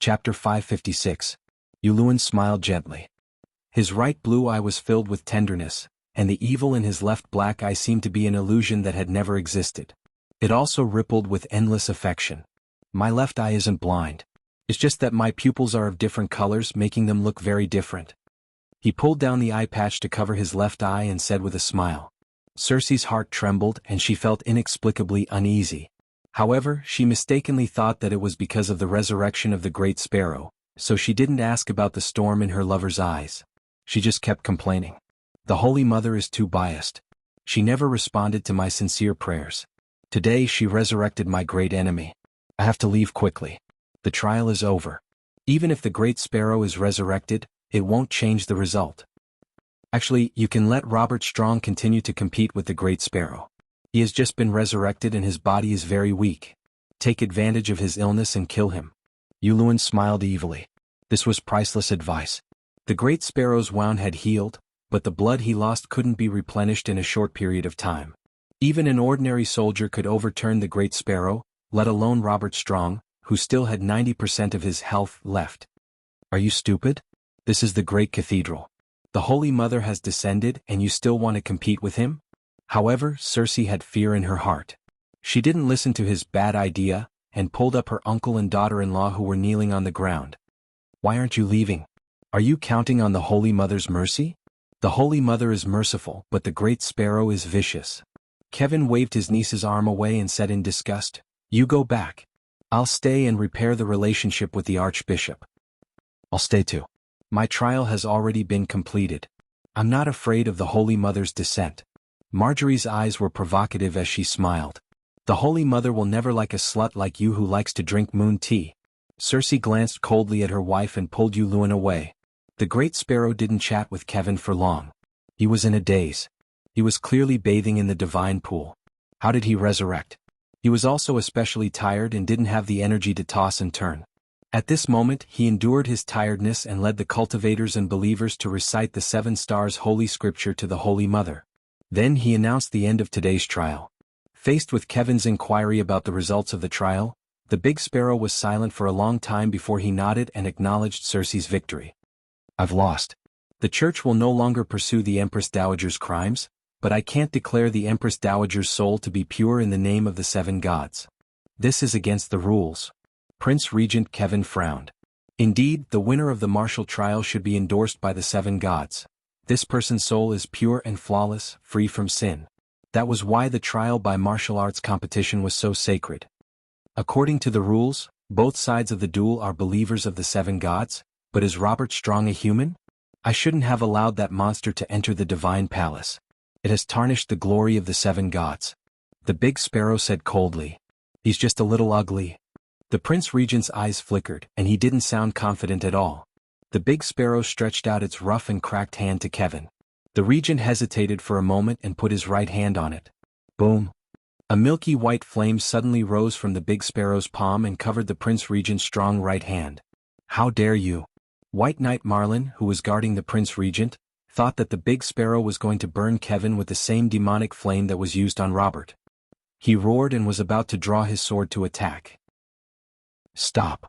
Chapter 556. Yuluan smiled gently. His right blue eye was filled with tenderness, and the evil in his left black eye seemed to be an illusion that had never existed. It also rippled with endless affection. My left eye isn't blind. It's just that my pupils are of different colors, making them look very different. He pulled down the eye patch to cover his left eye and said with a smile. Cersei's heart trembled and she felt inexplicably uneasy. However, she mistakenly thought that it was because of the resurrection of the Great Sparrow, so she didn't ask about the storm in her lover's eyes. She just kept complaining. The Holy Mother is too biased. She never responded to my sincere prayers. Today she resurrected my great enemy. I have to leave quickly. The trial is over. Even if the Great Sparrow is resurrected, it won't change the result. Actually, you can let Robert Strong continue to compete with the Great Sparrow. He has just been resurrected and his body is very weak. Take advantage of his illness and kill him. Yuluan smiled evilly. This was priceless advice. The Great Sparrow's wound had healed, but the blood he lost couldn't be replenished in a short period of time. Even an ordinary soldier could overturn the Great Sparrow, let alone Robert Strong, who still had 90% of his health left. Are you stupid? This is the Great Cathedral. The Holy Mother has descended and you still want to compete with him? However, Cersei had fear in her heart. She didn't listen to his bad idea, and pulled up her uncle and daughter-in-law who were kneeling on the ground. Why aren't you leaving? Are you counting on the Holy Mother's mercy? The Holy Mother is merciful, but the Great Sparrow is vicious. Kevin waved his niece's arm away and said in disgust, You go back. I'll stay and repair the relationship with the Archbishop. I'll stay too. My trial has already been completed. I'm not afraid of the Holy Mother's descent. Marjorie's eyes were provocative as she smiled. The Holy Mother will never like a slut like you who likes to drink moon tea. Cersei glanced coldly at her wife and pulled Yuluan away. The Great Sparrow didn't chat with Kevin for long. He was in a daze. He was clearly bathing in the divine pool. How did he resurrect? He was also especially tired and didn't have the energy to toss and turn. At this moment, he endured his tiredness and led the cultivators and believers to recite the 7 stars Holy Scripture to the Holy Mother. Then he announced the end of today's trial. Faced with Kevin's inquiry about the results of the trial, the Big Sparrow was silent for a long time before he nodded and acknowledged Cersei's victory. I've lost. The Church will no longer pursue the Empress Dowager's crimes, but I can't declare the Empress Dowager's soul to be pure in the name of the 7 gods. This is against the rules. Prince Regent Kevin frowned. Indeed, the winner of the martial trial should be endorsed by the 7 gods. This person's soul is pure and flawless, free from sin. That was why the trial by martial arts competition was so sacred. According to the rules, both sides of the duel are believers of the 7 gods, but is Robert Strong a human? I shouldn't have allowed that monster to enter the divine palace. It has tarnished the glory of the 7 gods. The Big Sparrow said coldly. He's just a little ugly. The Prince Regent's eyes flickered, and he didn't sound confident at all. The Big Sparrow stretched out its rough and cracked hand to Kevin. The Regent hesitated for a moment and put his right hand on it. Boom! A milky white flame suddenly rose from the Big Sparrow's palm and covered the Prince Regent's strong right hand. How dare you! White Knight Marlin, who was guarding the Prince Regent, thought that the Big Sparrow was going to burn Kevin with the same demonic flame that was used on Robert. He roared and was about to draw his sword to attack. Stop!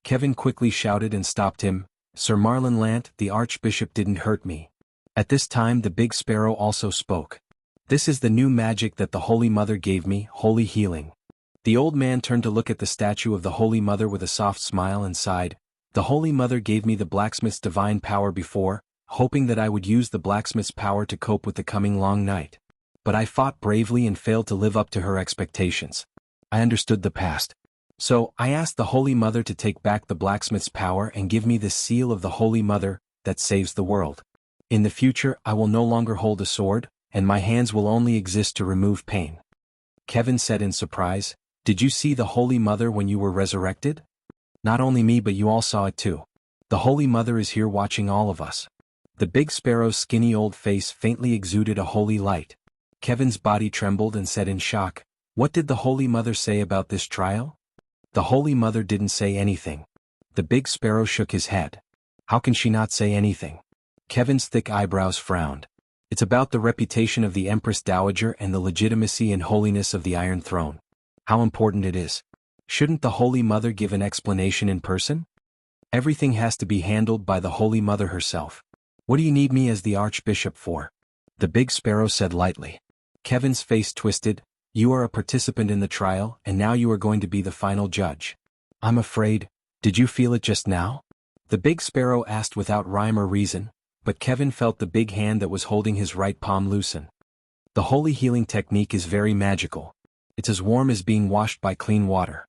Kevin quickly shouted and stopped him. Sir Marlin Lant, the Archbishop didn't hurt me. At this time the Big Sparrow also spoke. This is the new magic that the Holy Mother gave me, holy healing. The old man turned to look at the statue of the Holy Mother with a soft smile and sighed. The Holy Mother gave me the blacksmith's divine power before, hoping that I would use the blacksmith's power to cope with the coming long night. But I fought bravely and failed to live up to her expectations. I understood the past. So, I asked the Holy Mother to take back the blacksmith's power and give me the seal of the Holy Mother that saves the world. In the future, I will no longer hold a sword, and my hands will only exist to remove pain. Kevin said in surprise, Did you see the Holy Mother when you were resurrected? Not only me but you all saw it too. The Holy Mother is here watching all of us. The Big Sparrow's skinny old face faintly exuded a holy light. Kevin's body trembled and said in shock, What did the Holy Mother say about this trial? The Holy Mother didn't say anything. The Big Sparrow shook his head. How can she not say anything? Kevin's thick eyebrows frowned. It's about the reputation of the Empress Dowager and the legitimacy and holiness of the Iron Throne. How important it is. Shouldn't the Holy Mother give an explanation in person? Everything has to be handled by the Holy Mother herself. What do you need me as the Archbishop for? The big sparrow said lightly. Kevin's face twisted. You are a participant in the trial, and now you are going to be the final judge. I'm afraid. Did you feel it just now? The big sparrow asked without rhyme or reason, but Kevin felt the big hand that was holding his right palm loosen. The holy healing technique is very magical. It's as warm as being washed by clean water.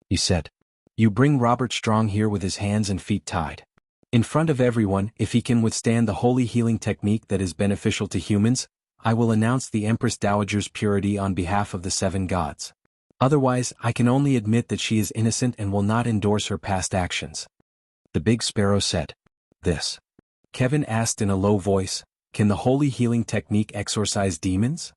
He said. You bring Robert Strong here with his hands and feet tied. In front of everyone, if he can withstand the holy healing technique that is beneficial to humans, I will announce the Empress Dowager's purity on behalf of the 7 gods. Otherwise, I can only admit that she is innocent and will not endorse her past actions. The big sparrow said. This. Kevin asked in a low voice, can the holy healing technique exorcise demons?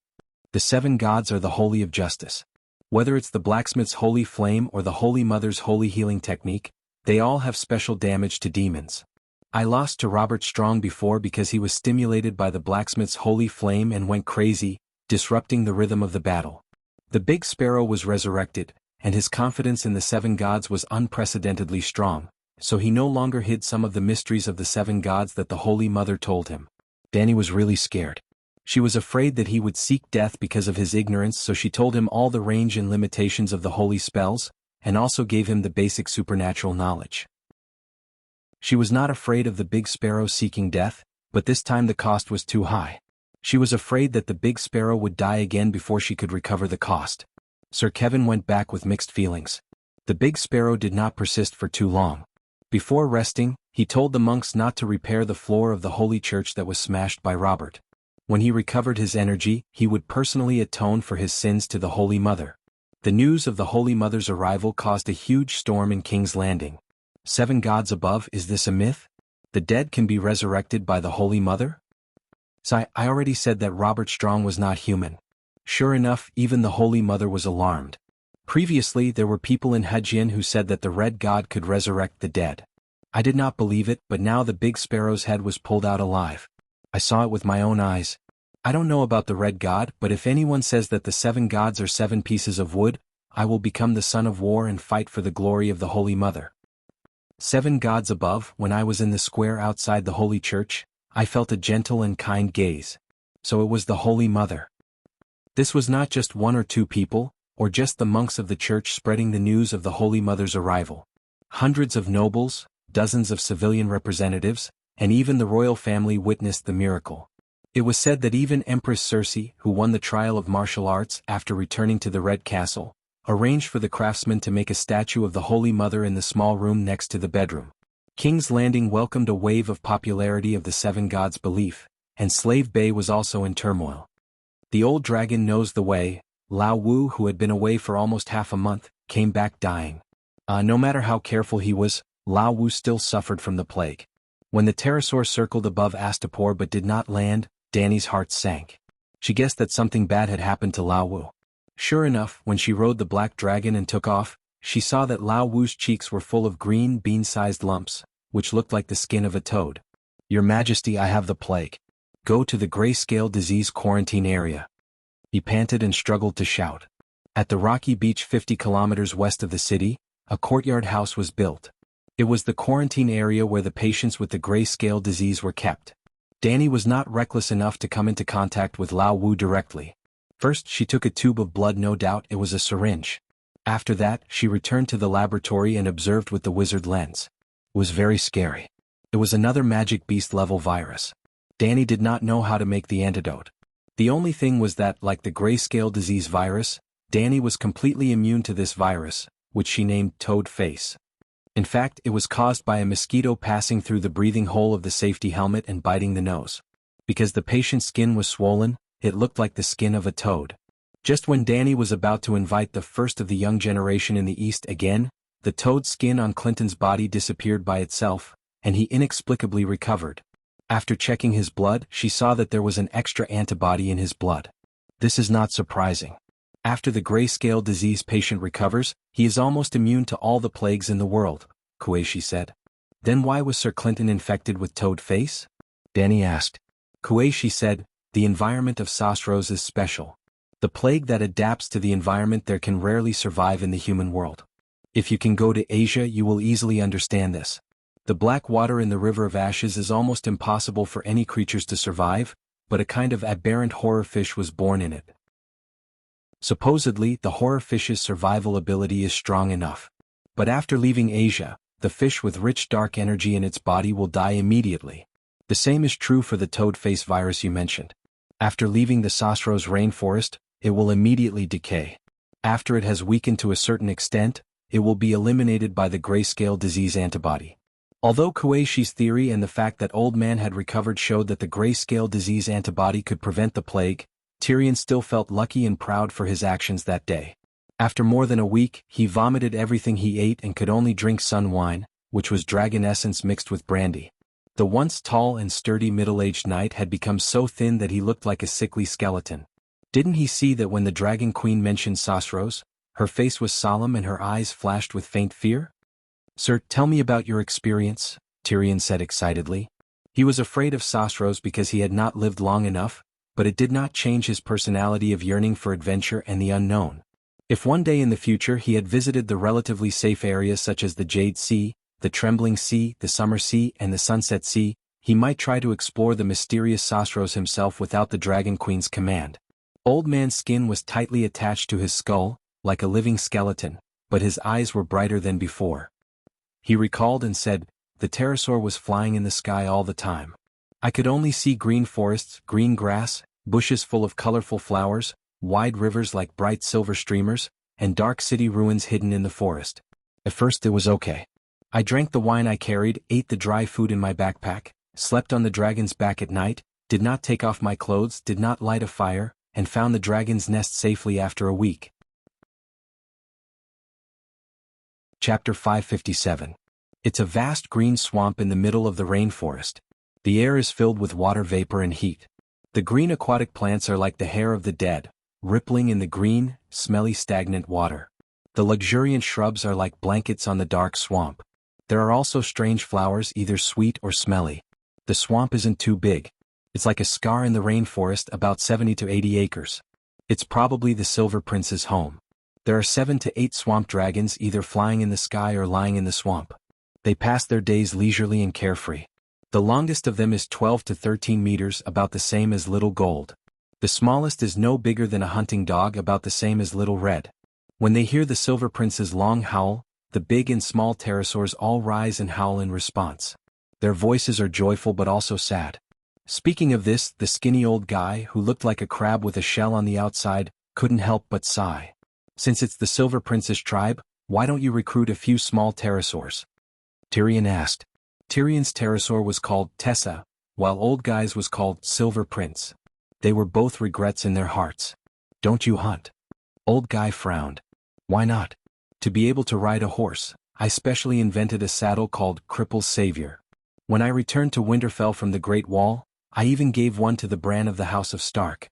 The 7 gods are the holy of justice. Whether it's the blacksmith's holy flame or the Holy Mother's holy healing technique, they all have special damage to demons. I lost to Robert Strong before because he was stimulated by the blacksmith's holy flame and went crazy, disrupting the rhythm of the battle. The big sparrow was resurrected, and his confidence in the 7 gods was unprecedentedly strong, so he no longer hid some of the mysteries of the 7 gods that the Holy Mother told him. Danny was really scared. She was afraid that he would seek death because of his ignorance, so she told him all the range and limitations of the holy spells, and also gave him the basic supernatural knowledge. She was not afraid of the big sparrow seeking death, but this time the cost was too high. She was afraid that the big sparrow would die again before she could recover the cost. Sir Kevin went back with mixed feelings. The big sparrow did not persist for too long. Before resting, he told the monks not to repair the floor of the holy church that was smashed by Robert. When he recovered his energy, he would personally atone for his sins to the Holy Mother. The news of the Holy Mother's arrival caused a huge storm in King's Landing. 7 gods above, is this a myth? The dead can be resurrected by the Holy Mother? So I already said that Robert Strong was not human. Sure enough, even the Holy Mother was alarmed. Previously there were people in Hejian who said that the Red God could resurrect the dead. I did not believe it, but now the big sparrow's head was pulled out alive. I saw it with my own eyes. I don't know about the Red God, but if anyone says that the 7 gods are 7 pieces of wood, I will become the son of war and fight for the glory of the Holy Mother. 7 gods above, when I was in the square outside the Holy Church, I felt a gentle and kind gaze. So it was the Holy Mother. This was not just 1 or 2 people, or just the monks of the church spreading the news of the Holy Mother's arrival. Hundreds of nobles, dozens of civilian representatives, and even the royal family witnessed the miracle. It was said that even Empress Circe, who won the trial of martial arts after returning to the Red Castle, arranged for the craftsman to make a statue of the Holy Mother in the small room next to the bedroom. King's Landing welcomed a wave of popularity of the 7 gods' belief, and Slave Bay was also in turmoil. The old dragon knows the way. Lao Wu, who had been away for almost half a month, came back dying. No matter how careful he was, Lao Wu still suffered from the plague. When the pterosaur circled above Astapor but did not land, Danny's heart sank. She guessed that something bad had happened to Lao Wu. Sure enough, when she rode the black dragon and took off, she saw that Lao Wu's cheeks were full of green bean-sized lumps, which looked like the skin of a toad. Your Majesty, I have the plague. Go to the grayscale disease quarantine area. He panted and struggled to shout. At the rocky beach 50 kilometers west of the city, a courtyard house was built. It was the quarantine area where the patients with the grayscale disease were kept. Danny was not reckless enough to come into contact with Lao Wu directly. First she took a tube of blood, no doubt it was a syringe. After that, she returned to the laboratory and observed with the wizard lens. It was very scary. It was another magic beast-level virus. Danny did not know how to make the antidote. The only thing was that, like the grayscale disease virus, Danny was completely immune to this virus, which she named Toad Face. In fact, it was caused by a mosquito passing through the breathing hole of the safety helmet and biting the nose. Because the patient's skin was swollen, it looked like the skin of a toad. Just when Danny was about to invite the first of the young generation in the East again, the toad skin on Clinton's body disappeared by itself, and he inexplicably recovered. After checking his blood, she saw that there was an extra antibody in his blood. This is not surprising. After the grayscale disease patient recovers, he is almost immune to all the plagues in the world, Kueishi said. Then why was Sir Clinton infected with Toad Face? Danny asked. Kueishi said, the environment of Sosros is special. The plague that adapts to the environment there can rarely survive in the human world. If you can go to Asia, you will easily understand this. The black water in the River of Ashes is almost impossible for any creatures to survive, but a kind of aberrant horror fish was born in it. Supposedly, the horror fish's survival ability is strong enough. But after leaving Asia, the fish with rich dark energy in its body will die immediately. The same is true for the toad-face virus you mentioned. After leaving the Sasros rainforest, it will immediately decay. After it has weakened to a certain extent, it will be eliminated by the grayscale disease antibody. Although Kueishi's theory and the fact that Old Man had recovered showed that the grayscale disease antibody could prevent the plague, Tyrion still felt lucky and proud for his actions that day. After more than a week, he vomited everything he ate and could only drink sun wine, which was dragon essence mixed with brandy. The once tall and sturdy middle-aged knight had become so thin that he looked like a sickly skeleton. Didn't he see that when the Dragon Queen mentioned Sasros, her face was solemn and her eyes flashed with faint fear? "Sir, tell me about your experience," Tyrion said excitedly. He was afraid of Sasros because he had not lived long enough, but it did not change his personality of yearning for adventure and the unknown. If one day in the future he had visited the relatively safe areas such as the Jade Sea, the Trembling Sea, the Summer Sea, and the Sunset Sea, he might try to explore the mysterious Sasros himself without the Dragon Queen's command. Old Man's skin was tightly attached to his skull, like a living skeleton, but his eyes were brighter than before. He recalled and said, "The pterosaur was flying in the sky all the time. I could only see green forests, green grass, bushes full of colorful flowers, wide rivers like bright silver streamers, and dark city ruins hidden in the forest. At first it was okay. I drank the wine I carried, ate the dry food in my backpack, slept on the dragon's back at night, did not take off my clothes, did not light a fire, and found the dragon's nest safely after a week." Chapter 557. It's a vast green swamp in the middle of the rainforest. The air is filled with water vapor and heat. The green aquatic plants are like the hair of the dead, rippling in the green, smelly stagnant water. The luxuriant shrubs are like blankets on the dark swamp. There are also strange flowers, either sweet or smelly. The swamp isn't too big. It's like a scar in the rainforest, about 70 to 80 acres. It's probably the Silver Prince's home. There are 7 to 8 swamp dragons either flying in the sky or lying in the swamp. They pass their days leisurely and carefree. The longest of them is 12 to 13 meters, about the same as Little Gold. The smallest is no bigger than a hunting dog, about the same as Little Red. When they hear the Silver Prince's long howl, the big and small pterosaurs all rise and howl in response. Their voices are joyful but also sad. Speaking of this, the skinny old guy, who looked like a crab with a shell on the outside, couldn't help but sigh. "Since it's the Silver Prince's tribe, why don't you recruit a few small pterosaurs?" Tyrion asked. Tyrion's pterosaur was called Tessa, while Old Guy's was called Silver Prince. They were both regrets in their hearts. "Don't you hunt?" Old Guy frowned. "Why not?" "To be able to ride a horse, I specially invented a saddle called Cripple's Savior. When I returned to Winterfell from the Great Wall, I even gave one to the Bran of the House of Stark."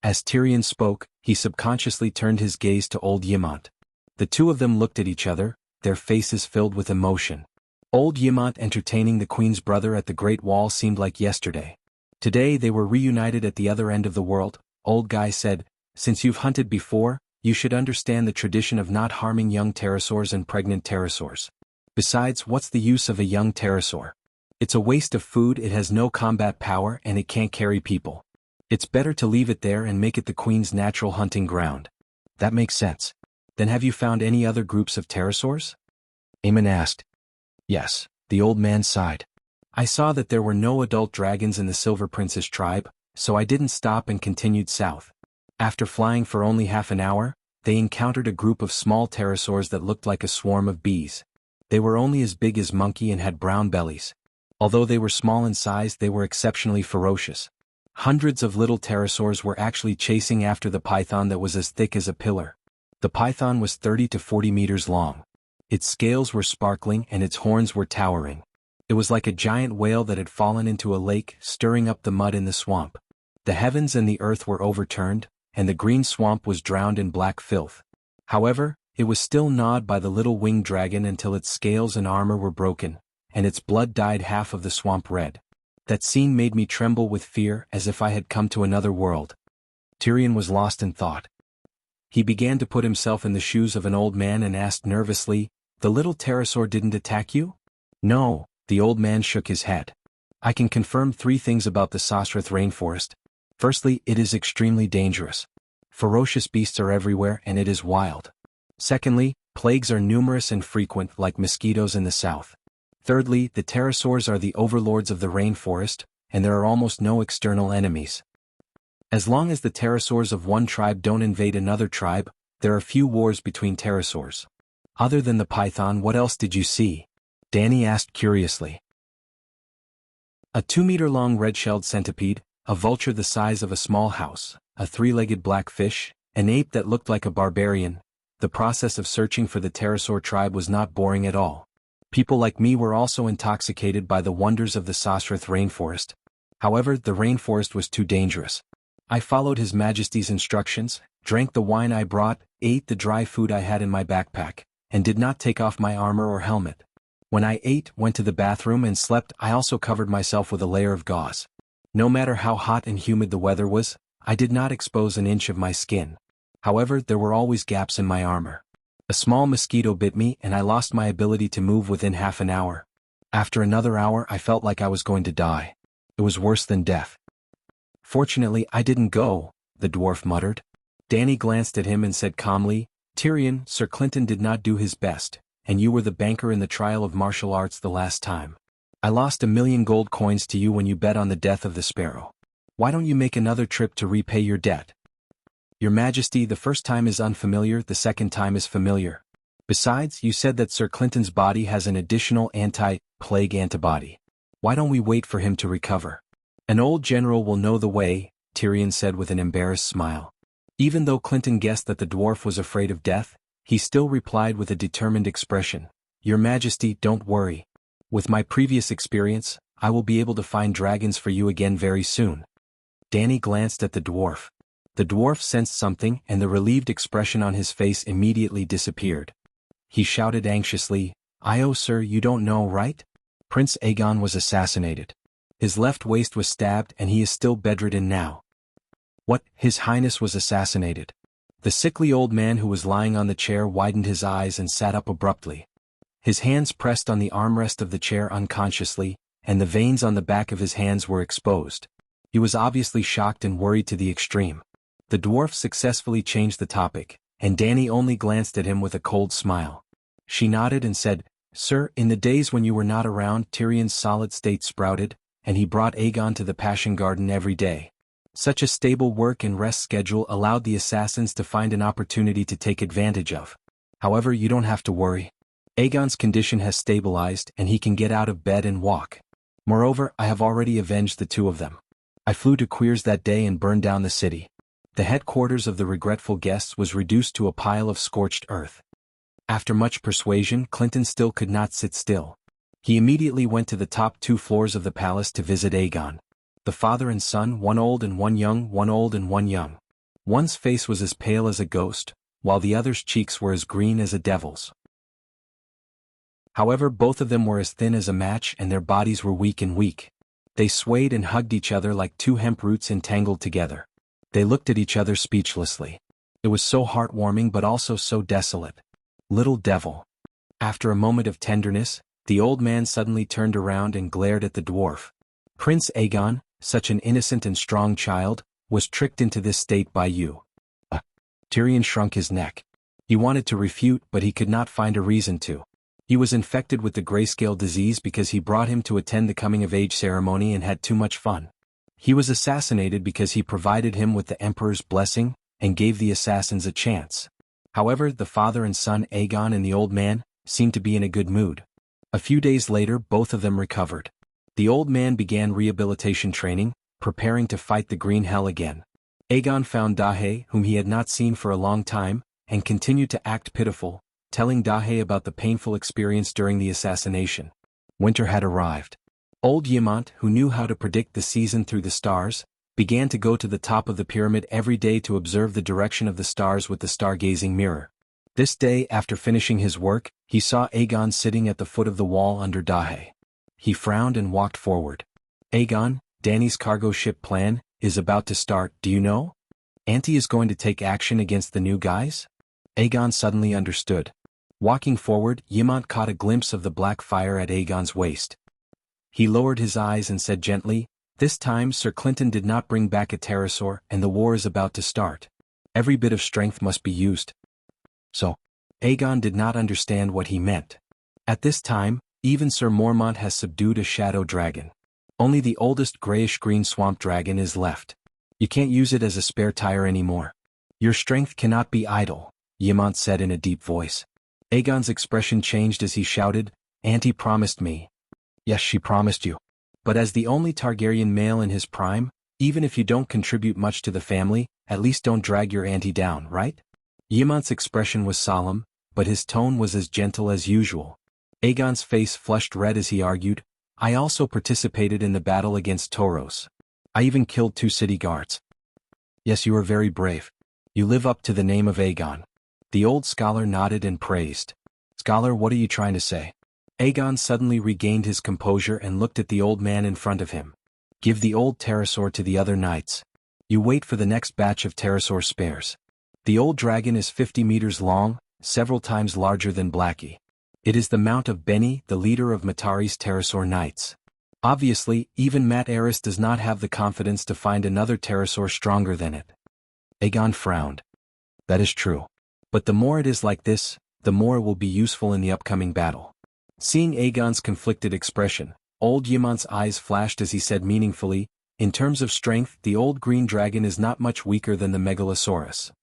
As Tyrion spoke, he subconsciously turned his gaze to Old Ymont. The two of them looked at each other, their faces filled with emotion. Old Ymont entertaining the Queen's brother at the Great Wall seemed like yesterday. Today they were reunited at the other end of the world. Old Guy said, "Since you've hunted before, you should understand the tradition of not harming young pterosaurs and pregnant pterosaurs. Besides, what's the use of a young pterosaur? It's a waste of food, it has no combat power, and it can't carry people. It's better to leave it there and make it the Queen's natural hunting ground." "That makes sense. Then have you found any other groups of pterosaurs?" Aemon asked. "Yes," the old man sighed. "I saw that there were no adult dragons in the Silver Prince's tribe, so I didn't stop and continued south. After flying for only half an hour, they encountered a group of small pterosaurs that looked like a swarm of bees. They were only as big as monkey and had brown bellies. Although they were small in size, they were exceptionally ferocious. Hundreds of little pterosaurs were actually chasing after the python that was as thick as a pillar. The python was 30 to 40 meters long. Its scales were sparkling and its horns were towering. It was like a giant whale that had fallen into a lake, stirring up the mud in the swamp. The heavens and the earth were overturned, and the green swamp was drowned in black filth. However, it was still gnawed by the little winged dragon until its scales and armor were broken, and its blood dyed half of the swamp red. That scene made me tremble with fear, as if I had come to another world." Tyrion was lost in thought. He began to put himself in the shoes of an old man and asked nervously, "The little pterosaur didn't attack you?" "No, The old man shook his head. I can confirm 3 things about the Sasrath rainforest. Firstly, it is extremely dangerous. Ferocious beasts are everywhere and it is wild. Secondly, plagues are numerous and frequent like mosquitoes in the south. Thirdly, the pterosaurs are the overlords of the rainforest, and there are almost no external enemies. As long as the pterosaurs of one tribe don't invade another tribe, there are few wars between pterosaurs. Other than the python, what else did you see? Danny asked curiously. A 2-meter-long red-shelled centipede, a vulture the size of a small house, a 3-legged black fish, an ape that looked like a barbarian. The process of searching for the pterosaur tribe was not boring at all. People like me were also intoxicated by the wonders of the Sasrath rainforest. However, the rainforest was too dangerous. I followed His Majesty's instructions, drank the wine I brought, ate the dry food I had in my backpack, and did not take off my armor or helmet. When I ate, went to the bathroom and slept, I also covered myself with a layer of gauze. No matter how hot and humid the weather was, I did not expose an inch of my skin. However, there were always gaps in my armor. A small mosquito bit me and I lost my ability to move within half an hour. After another hour I felt like I was going to die. It was worse than death. Fortunately I didn't go, the dwarf muttered. Danny glanced at him and said calmly, Tyrion, Sir Clinton did not do his best, and you were the banker in the trial of martial arts the last time. I lost 1,000,000 gold coins to you when you bet on the death of the sparrow. Why don't you make another trip to repay your debt? Your Majesty, the first time is unfamiliar, the second time is familiar. Besides, you said that Sir Clinton's body has an additional anti-plague antibody. Why don't we wait for him to recover? An old general will know the way, Tyrion said with an embarrassed smile. Even though Clinton guessed that the dwarf was afraid of death, he still replied with a determined expression, Your Majesty, don't worry. With my previous experience, I will be able to find dragons for you again very soon. Danny glanced at the dwarf. The dwarf sensed something and the relieved expression on his face immediately disappeared. He shouted anxiously, "Oh sir, you don't know, right? Prince Aegon was assassinated. His left waist was stabbed and he is still bedridden now." What? His Highness was assassinated? The sickly old man who was lying on the chair widened his eyes and sat up abruptly. His hands pressed on the armrest of the chair unconsciously, and the veins on the back of his hands were exposed. He was obviously shocked and worried to the extreme. The dwarf successfully changed the topic, and Danny only glanced at him with a cold smile. She nodded and said, "Sir, in the days when you were not around, Tyrion's solid state sprouted, and he brought Aegon to the Passion Garden every day. Such a stable work and rest schedule allowed the assassins to find an opportunity to take advantage of. However, you don't have to worry. Aegon's condition has stabilized and he can get out of bed and walk. Moreover, I have already avenged the 2 of them. I flew to Queers that day and burned down the city. The headquarters of the regretful guests was reduced to a pile of scorched earth." After much persuasion, Clinton still could not sit still. He immediately went to the top 2 floors of the palace to visit Aegon. The father and son, one old and one young, one old and one young. One's face was as pale as a ghost, while the other's cheeks were as green as a devil's. However, both of them were as thin as a match and their bodies were weak and weak. They swayed and hugged each other like 2 hemp roots entangled together. They looked at each other speechlessly. It was so heartwarming but also so desolate. Little devil. After a moment of tenderness, the old man suddenly turned around and glared at the dwarf. Prince Aegon, such an innocent and strong child, was tricked into this state by you. Tyrion shrunk his neck. He wanted to refute but he could not find a reason to. He was infected with the grayscale disease because he brought him to attend the coming-of-age ceremony and had too much fun. He was assassinated because he provided him with the Emperor's blessing and gave the assassins a chance. However, the father and son Aegon and the old man seemed to be in a good mood. A few days later, both of them recovered. The old man began rehabilitation training, preparing to fight the Green Hell again. Aegon found Dahe, whom he had not seen for a long time, and continued to act pitiful, telling Dahe about the painful experience during the assassination. Winter had arrived. Old Yamant, who knew how to predict the season through the stars, began to go to the top of the pyramid every day to observe the direction of the stars with the stargazing mirror. This day, after finishing his work, he saw Aegon sitting at the foot of the wall under Dahe. He frowned and walked forward. "Aegon, Dany's cargo ship plan is about to start, do you know? Auntie is going to take action against the new guys?" Aegon suddenly understood. Walking forward, Yamant caught a glimpse of the black fire at Aegon's waist. He lowered his eyes and said gently, "This time Sir Clinton did not bring back a pterosaur and the war is about to start. Every bit of strength must be used." So, Aegon did not understand what he meant. At this time, even Sir Mormont has subdued a shadow dragon. Only the oldest grayish-green swamp dragon is left. You can't use it as a spare tire anymore. Your strength cannot be idle, Ymont said in a deep voice. Aegon's expression changed as he shouted, "Auntie promised me." "Yes, she promised you. But as the only Targaryen male in his prime, even if you don't contribute much to the family, at least don't drag your auntie down, right?" Ymont's expression was solemn, but his tone was as gentle as usual. Aegon's face flushed red as he argued, "I also participated in the battle against Tauros. I even killed 2 city guards." "Yes, you are very brave. You live up to the name of Aegon." The old scholar nodded and praised. "Scholar, what are you trying to say?" Aegon suddenly regained his composure and looked at the old man in front of him. "Give the old pterosaur to the other knights. You wait for the next batch of pterosaur spares. The old dragon is 50 meters long, several times larger than Blackie. It is the mount of Benny, the leader of Matari's pterosaur knights. Obviously, even Mat Aris does not have the confidence to find another pterosaur stronger than it." Aegon frowned. "That is true. But the more it is like this, the more it will be useful in the upcoming battle." Seeing Aegon's conflicted expression, old Ymont's eyes flashed as he said meaningfully, "In terms of strength, the old green dragon is not much weaker than the Megalosaurus."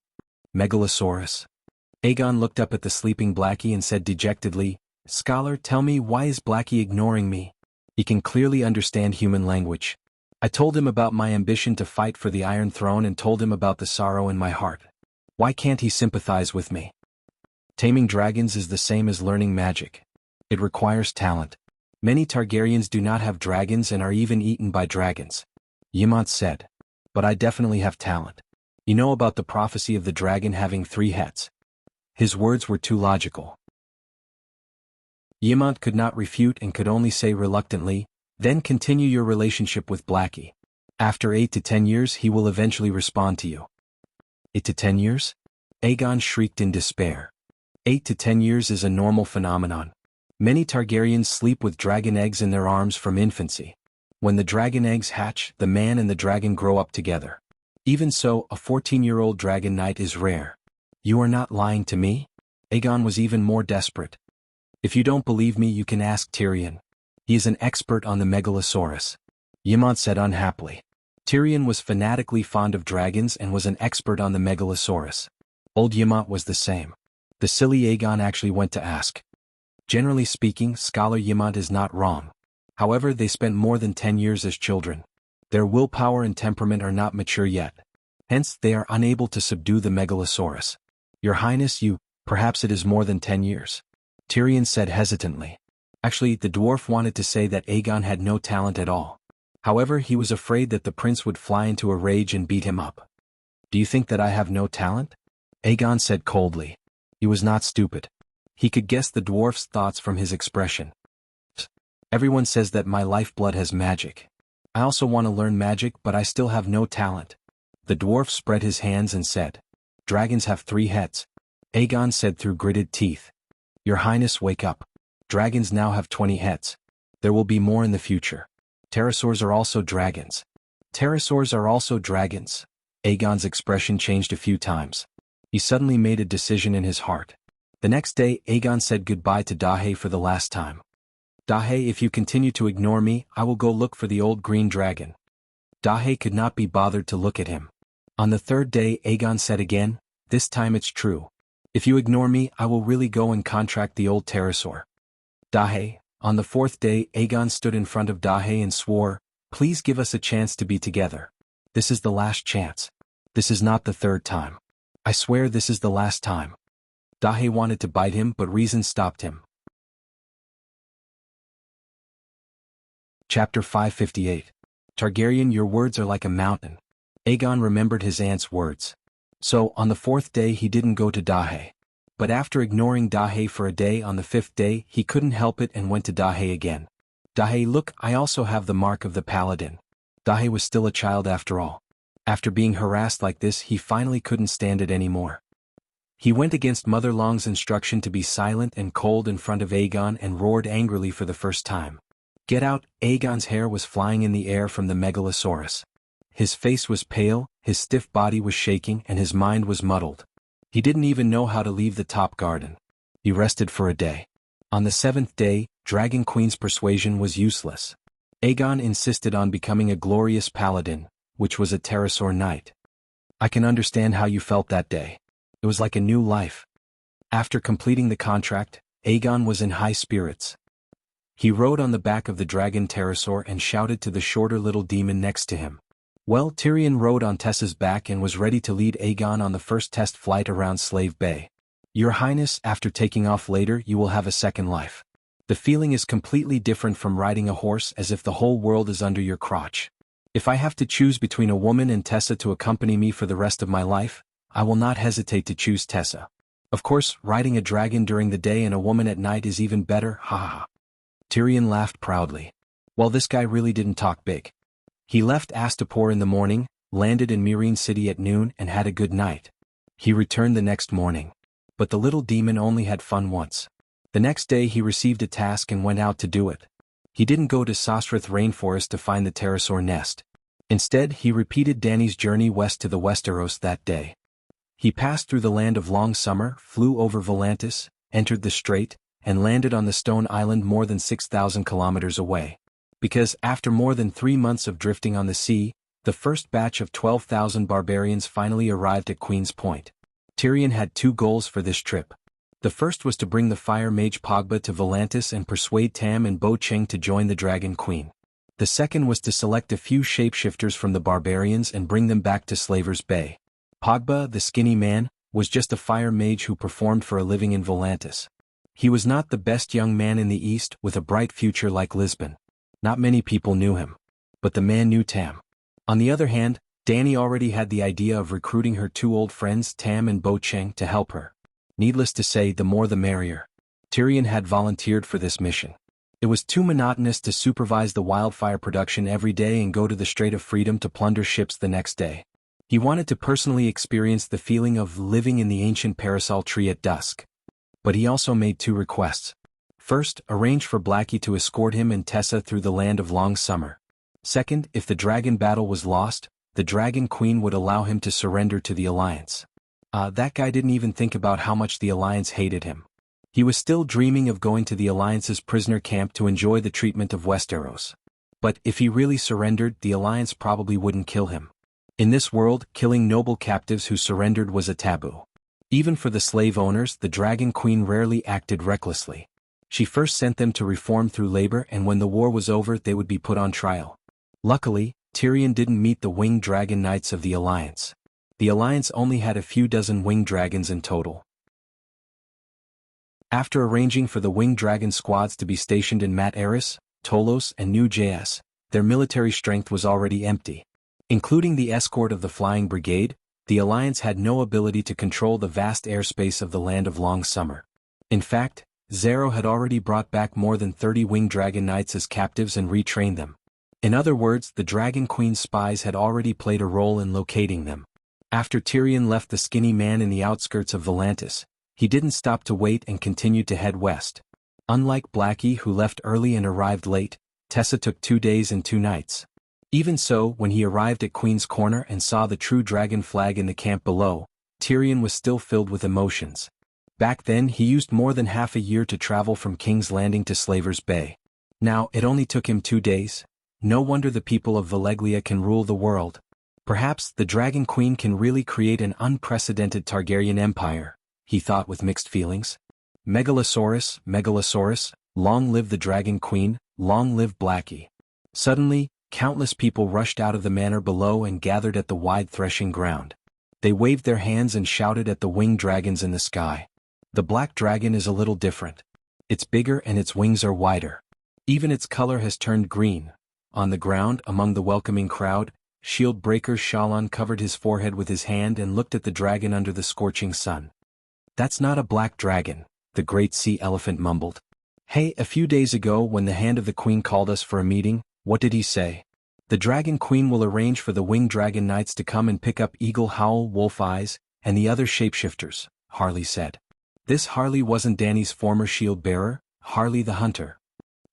"Megalosaurus?" Aegon looked up at the sleeping Blackie and said dejectedly, "Scholar, tell me, why is Blackie ignoring me? He can clearly understand human language. I told him about my ambition to fight for the Iron Throne and told him about the sorrow in my heart. Why can't he sympathize with me?" "Taming dragons is the same as learning magic. It requires talent. Many Targaryens do not have dragons and are even eaten by dragons," Ymont said. "But I definitely have talent. You know about the prophecy of the dragon having 3 heads." His words were too logical. Ymont could not refute and could only say reluctantly, "Then continue your relationship with Blackie. After 8 to 10 years he will eventually respond to you." 8 to 10 years? Aegon shrieked in despair. 8 to 10 years is a normal phenomenon. Many Targaryens sleep with dragon eggs in their arms from infancy. When the dragon eggs hatch, the man and the dragon grow up together. Even so, a 14-year-old dragon knight is rare. "You are not lying to me?" Aegon was even more desperate. "If you don't believe me, you can ask Tyrion. He is an expert on the Megalosaurus," Ymont said unhappily. Tyrion was fanatically fond of dragons and was an expert on the Megalosaurus. Old Ymont was the same. The silly Aegon actually went to ask. Generally speaking, Scholar Ymont is not wrong. However, they spent more than 10 years as children. Their willpower and temperament are not mature yet. Hence, they are unable to subdue the Megalosaurus. "Your Highness, perhaps it is more than 10 years. Tyrion said hesitantly. Actually, the dwarf wanted to say that Aegon had no talent at all. However, he was afraid that the prince would fly into a rage and beat him up. "Do you think that I have no talent?" Aegon said coldly. He was not stupid. He could guess the dwarf's thoughts from his expression. "Everyone says that my lifeblood has magic. I also want to learn magic, but I still have no talent." The dwarf spread his hands and said, "Dragons have 3 heads. Aegon said through gritted teeth. "Your Highness, wake up. Dragons now have 20 heads. There will be more in the future. Pterosaurs are also dragons." "Pterosaurs are also dragons." Aegon's expression changed a few times. He suddenly made a decision in his heart. The next day, Aegon said goodbye to Dahe for the last time. "Dahe, if you continue to ignore me, I will go look for the old green dragon." Dahe could not be bothered to look at him. On the 3rd day, Aegon said again, "This time it's true. If you ignore me, I will really go and contract the old pterosaur." Dahe. On the 4th day, Aegon stood in front of Dahe and swore, "Please give us a chance to be together. This is the last chance. This is not the 3rd time. I swear this is the last time." Dahe wanted to bite him, but reason stopped him. Chapter 558. Targaryen, your words are like a mountain. Aegon remembered his aunt's words. So, on the 4th day he didn't go to Dahe. But after ignoring Dahe for a day, on the 5th day, he couldn't help it and went to Dahe again. "Dahe, look, I also have the mark of the paladin." Dahe was still a child after all. After being harassed like this, he finally couldn't stand it anymore. He went against Mother Long's instruction to be silent and cold in front of Aegon and roared angrily for the first time. Get out! Aegon's hair was flying in the air from the Megalosaurus. His face was pale, his stiff body was shaking, and his mind was muddled. He didn't even know how to leave the top garden. He rested for a day. On the 7th day, Dragon Queen's persuasion was useless. Aegon insisted on becoming a glorious paladin, which was a pterosaur knight. I can understand how you felt that day. It was like a new life. After completing the contract, Aegon was in high spirits. He rode on the back of the dragon pterosaur and shouted to the shorter little demon next to him. Well, Tyrion rode on Tessa's back and was ready to lead Aegon on the first test flight around Slave Bay. Your Highness, after taking off later you will have a second life. The feeling is completely different from riding a horse, as if the whole world is under your crotch. If I have to choose between a woman and Tessa to accompany me for the rest of my life, I will not hesitate to choose Tessa. Of course, riding a dragon during the day and a woman at night is even better, ha ha ha. Tyrion laughed proudly. Well, this guy really didn't talk big. He left Astapor in the morning, landed in Meereen City at noon, and had a good night. He returned the next morning. But the little demon only had fun once. The next day he received a task and went out to do it. He didn't go to Sosrath Rainforest to find the pterosaur nest. Instead, he repeated Dany's journey west to the Westeros that day. He passed through the land of long summer, flew over Volantis, entered the strait, and landed on the stone island more than 6,000 kilometers away. Because, after more than 3 months of drifting on the sea, the first batch of 12,000 barbarians finally arrived at Queen's Point. Tyrion had 2 goals for this trip. The first was to bring the fire mage Pogba to Volantis and persuade Tam and Bo Cheng to join the Dragon Queen. The second was to select a few shapeshifters from the barbarians and bring them back to Slaver's Bay. Pogba, the skinny man, was just a fire mage who performed for a living in Volantis. He was not the best young man in the East with a bright future like Lisbon. Not many people knew him. But the man knew Tam. On the other hand, Dany already had the idea of recruiting her 2 old friends Tam and Bo Cheng to help her. Needless to say, the more the merrier. Tyrion had volunteered for this mission. It was too monotonous to supervise the wildfire production every day and go to the Strait of Freedom to plunder ships the next day. He wanted to personally experience the feeling of living in the ancient parasol tree at dusk. But he also made 2 requests. First, arrange for Blackie to escort him and Tessa through the land of long summer. Second, if the dragon battle was lost, the Dragon Queen would allow him to surrender to the Alliance. That guy didn't even think about how much the Alliance hated him. He was still dreaming of going to the Alliance's prisoner camp to enjoy the treatment of Westeros. But if he really surrendered, the Alliance probably wouldn't kill him. In this world, killing noble captives who surrendered was a taboo. Even for the slave owners, the Dragon Queen rarely acted recklessly. She first sent them to reform through labor, and when the war was over they would be put on trial. Luckily, Tyrion didn't meet the winged dragon knights of the Alliance. The Alliance only had a few dozen winged dragons in total. After arranging for the winged dragon squads to be stationed in Mat Eris, Tolos, and New Jas, their military strength was already empty. Including the escort of the Flying Brigade, the Alliance had no ability to control the vast airspace of the Land of Long Summer. In fact, Zero had already brought back more than 30 winged dragon knights as captives and retrained them. In other words, the Dragon Queen's spies had already played a role in locating them. After Tyrion left the skinny man in the outskirts of Volantis, he didn't stop to wait and continued to head west. Unlike Blackie, who left early and arrived late, Tessa took 2 days and 2 nights. Even so, when he arrived at Queen's Corner and saw the true dragon flag in the camp below, Tyrion was still filled with emotions. Back then he used more than half a year to travel from King's Landing to Slaver's Bay. Now, it only took him 2 days. No wonder the people of Valeglia can rule the world. Perhaps the Dragon Queen can really create an unprecedented Targaryen empire, he thought with mixed feelings. Megalosaurus, Megalosaurus, long live the Dragon Queen, long live Blackie. Suddenly, countless people rushed out of the manor below and gathered at the wide threshing ground. They waved their hands and shouted at the winged dragons in the sky. The black dragon is a little different. It's bigger and its wings are wider. Even its color has turned green. On the ground, among the welcoming crowd, shield breaker Shallan covered his forehead with his hand and looked at the dragon under the scorching sun. That's not a black dragon, the great sea elephant mumbled. Hey, a few days ago when the Hand of the Queen called us for a meeting, what did he say? The Dragon Queen will arrange for the winged dragon knights to come and pick up Eagle Howl, Wolf Eyes, and the other shapeshifters, Harley said. This Harley wasn't Dany's former shield bearer, Harley the Hunter.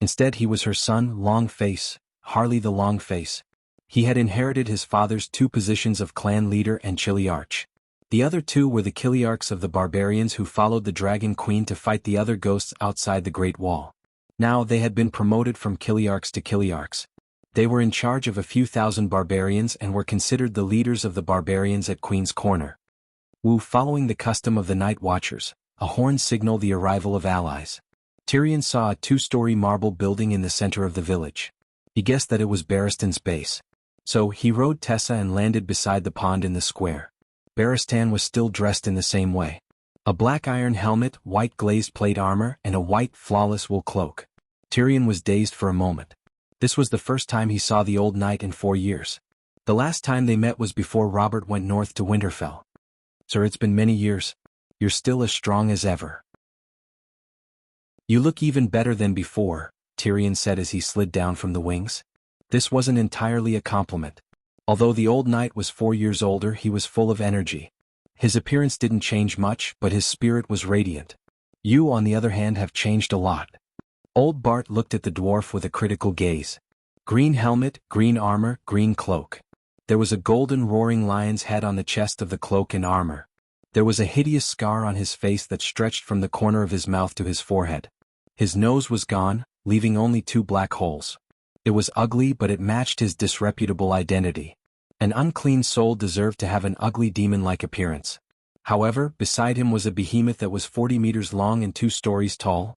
Instead he was her son, Longface, Harley the Longface. He had inherited his father's 2 positions of clan leader and Chiliarch. The other 2 were the Chiliarchs of the barbarians who followed the Dragon Queen to fight the other ghosts outside the Great Wall. Now they had been promoted from Chiliarchs to Chiliarchs. They were in charge of a few thousand barbarians and were considered the leaders of the barbarians at Queen's Corner. Wu, following the custom of the Night Watchers, a horn signaled the arrival of allies. Tyrion saw a 2-story marble building in the center of the village. He guessed that it was Barristan's base. So he rode Tessa and landed beside the pond in the square. Barristan was still dressed in the same way. A black iron helmet, white glazed plate armor, and a white, flawless wool cloak. Tyrion was dazed for a moment. This was the first time he saw the old knight in 4 years. The last time they met was before Robert went north to Winterfell. Sir, it's been many years. You're still as strong as ever. You look even better than before, Tyrion said as he slid down from the wings. This wasn't entirely a compliment. Although the old knight was 4 years older, he was full of energy. His appearance didn't change much, but his spirit was radiant. You, on the other hand, have changed a lot. Old Bart looked at the dwarf with a critical gaze. Green helmet, green armor, green cloak. There was a golden roaring lion's head on the chest of the cloak and armor. There was a hideous scar on his face that stretched from the corner of his mouth to his forehead. His nose was gone, leaving only 2 black holes. It was ugly, but it matched his disreputable identity. An unclean soul deserved to have an ugly demon-like appearance. However, beside him was a behemoth that was 40 meters long and 2 stories tall.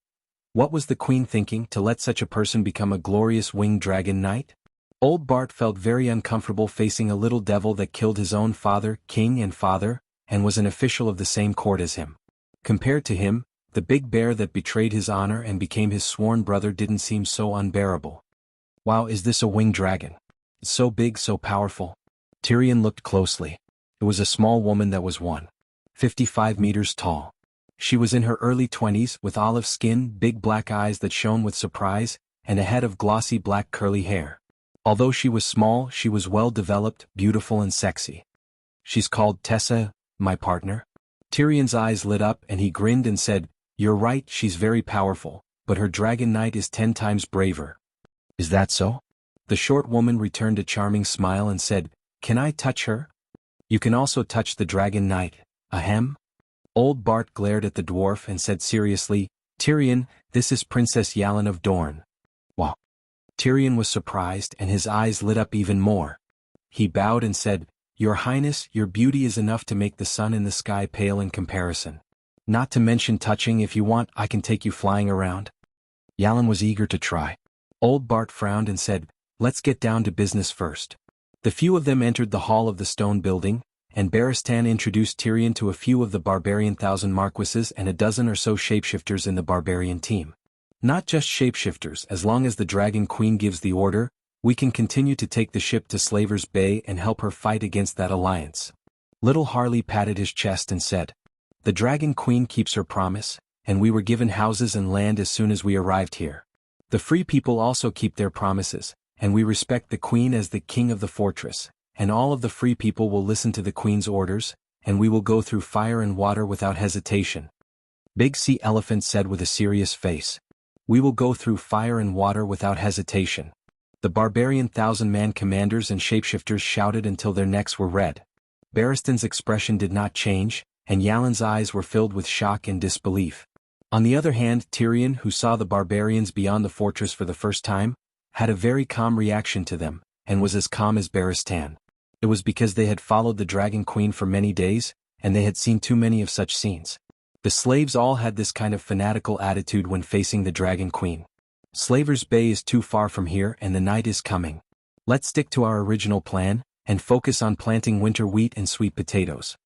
What was the queen thinking, to let such a person become a glorious winged dragon knight? Old Bart felt very uncomfortable facing a little devil that killed his own father, king and father, and was an official of the same court as him. Compared to him, the big bear that betrayed his honor and became his sworn brother didn't seem so unbearable. Wow, is this a winged dragon? It's so big, so powerful. Tyrion looked closely. It was a small woman that was 1.55 meters tall. She was in her early 20s, with olive skin, big black eyes that shone with surprise, and a head of glossy black curly hair. Although she was small, she was well developed, beautiful and sexy. She's called Tessa, my partner. Tyrion's eyes lit up and he grinned and said, "You're right, she's very powerful, but her dragon knight is 10 times braver." "Is that so?" The short woman returned a charming smile and said, "Can I touch her?" "You can also touch the dragon knight, ahem." Old Bart glared at the dwarf and said seriously, "Tyrion, this is Princess Yalin of Dorne." Wow. Tyrion was surprised and his eyes lit up even more. He bowed and said, "Your Highness, your beauty is enough to make the sun in the sky pale in comparison. Not to mention touching, if you want, I can take you flying around." Yalin was eager to try. Old Bart frowned and said, "Let's get down to business first." The few of them entered the hall of the stone building, and Barristan introduced Tyrion to a few of the barbarian thousand marquises and a dozen or so shapeshifters in the barbarian team. Not just shapeshifters, as long as the Dragon Queen gives the order, we can continue to take the ship to Slaver's Bay and help her fight against that alliance. Little Harley patted his chest and said, "The Dragon Queen keeps her promise, and we were given houses and land as soon as we arrived here. The free people also keep their promises, and we respect the Queen as the king of the fortress, and all of the free people will listen to the Queen's orders, and we will go through fire and water without hesitation." Big Sea Elephant said with a serious face, "We will go through fire and water without hesitation." The barbarian thousand-man commanders and shapeshifters shouted until their necks were red. Barristan's expression did not change, and Yalin's eyes were filled with shock and disbelief. On the other hand, Tyrion, who saw the barbarians beyond the fortress for the first time, had a very calm reaction to them, and was as calm as Barristan. It was because they had followed the Dragon Queen for many days, and they had seen too many of such scenes. The slaves all had this kind of fanatical attitude when facing the Dragon Queen. Slaver's Bay is too far from here and the night is coming. Let's stick to our original plan, and focus on planting winter wheat and sweet potatoes.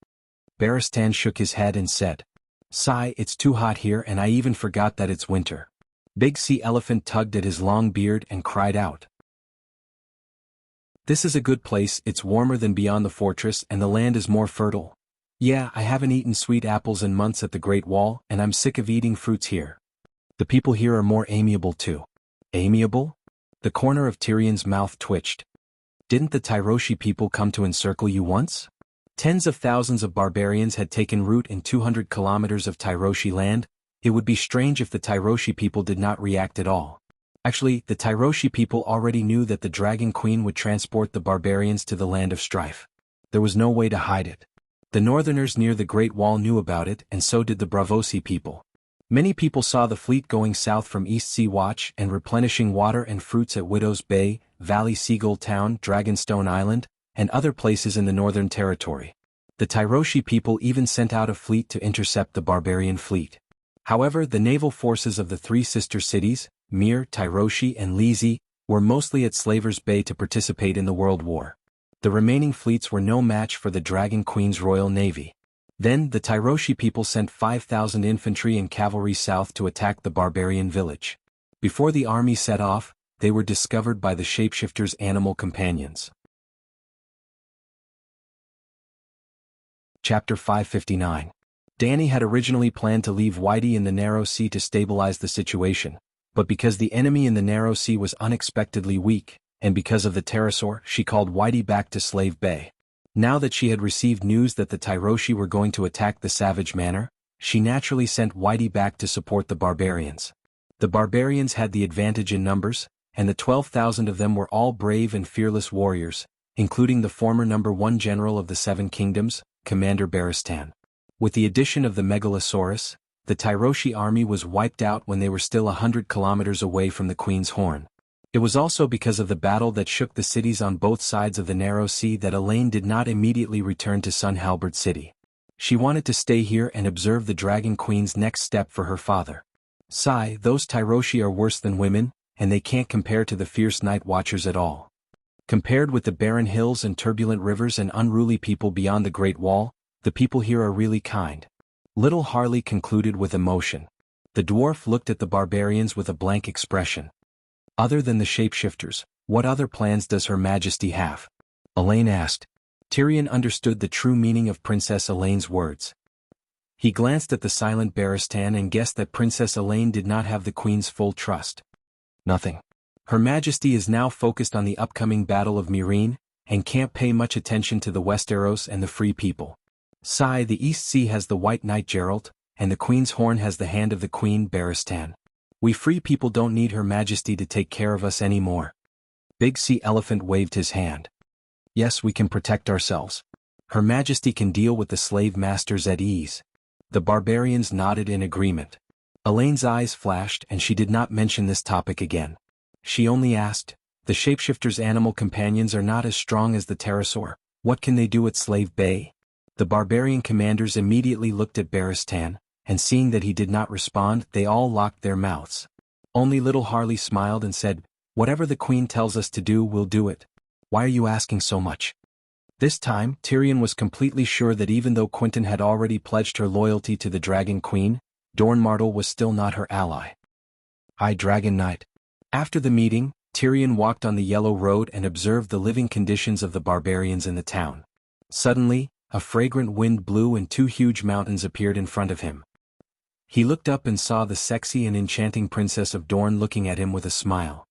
Barristan shook his head and said, "Sigh, it's too hot here and I even forgot that it's winter." Big Sea Elephant tugged at his long beard and cried out, "This is a good place, it's warmer than beyond the fortress and the land is more fertile. Yeah, I haven't eaten sweet apples in months at the Great Wall and I'm sick of eating fruits here. The people here are more amiable too." Amiable? The corner of Tyrion's mouth twitched. "Didn't the Tyroshi people come to encircle you once?" Tens of thousands of barbarians had taken root in 200 kilometers of Tyroshi land. It would be strange if the Tyroshi people did not react at all. Actually, the Tyroshi people already knew that the Dragon Queen would transport the barbarians to the land of strife. There was no way to hide it. The northerners near the Great Wall knew about it, and so did the Bravosi people. Many people saw the fleet going south from East Sea Watch and replenishing water and fruits at Widow's Bay, Valley Seagull Town, Dragonstone Island, and other places in the Northern Territory. The Tyroshi people even sent out a fleet to intercept the barbarian fleet. However, the naval forces of the three sister cities, Mir, Tyroshi, and Lizi, were mostly at Slavers Bay to participate in the World War. The remaining fleets were no match for the Dragon Queen's Royal Navy. Then, the Tyroshi people sent 5,000 infantry and cavalry south to attack the barbarian village. Before the army set off, they were discovered by the shapeshifter's animal companions. Chapter 559. Danny had originally planned to leave Whitey in the Narrow Sea to stabilize the situation, but because the enemy in the Narrow Sea was unexpectedly weak, and because of the pterosaur, she called Whitey back to Slave Bay. Now that she had received news that the Tyroshi were going to attack the Savage Manor, she naturally sent Whitey back to support the barbarians. The barbarians had the advantage in numbers, and the 12,000 of them were all brave and fearless warriors, including the former #1 general of the Seven Kingdoms, Commander Baristan. With the addition of the Megalosaurus, the Tyroshi army was wiped out when they were still 100 kilometers away from the Queen's Horn. It was also because of the battle that shook the cities on both sides of the Narrow Sea that Elaine did not immediately return to Sun Halberd City. She wanted to stay here and observe the Dragon Queen's next step for her father. Sigh, those Tyroshi are worse than women, and they can't compare to the fierce Night Watchers at all. Compared with the barren hills and turbulent rivers and unruly people beyond the Great Wall, the people here are really kind. Little Harley concluded with emotion. The dwarf looked at the barbarians with a blank expression. Other than the shapeshifters, what other plans does Her Majesty have? Elaine asked. Tyrion understood the true meaning of Princess Elaine's words. He glanced at the silent Baristan and guessed that Princess Elaine did not have the Queen's full trust. Nothing. Her Majesty is now focused on the upcoming Battle of Meereen, and can't pay much attention to the Westeros and the Free People. Sigh, the East Sea has the White Knight Geralt, and the Queen's Horn has the hand of the Queen Baristan. We Free People don't need Her Majesty to take care of us anymore. Big Sea Elephant waved his hand. Yes, we can protect ourselves. Her Majesty can deal with the slave masters at ease. The barbarians nodded in agreement. Elaine's eyes flashed and she did not mention this topic again. She only asked, the shapeshifter's animal companions are not as strong as the pterosaur, what can they do at Slave Bay? The barbarian commanders immediately looked at Baristan, and seeing that he did not respond, they all locked their mouths. Only little Harley smiled and said, whatever the Queen tells us to do, we'll do it. Why are you asking so much? This time, Tyrion was completely sure that even though Quentyn had already pledged her loyalty to the Dragon Queen, Dornmartel was still not her ally. High Dragon Knight. After the meeting, Tyrion walked on the Yellow Road and observed the living conditions of the barbarians in the town. Suddenly, a fragrant wind blew and two huge mountains appeared in front of him. He looked up and saw the sexy and enchanting Princess of Dorne looking at him with a smile.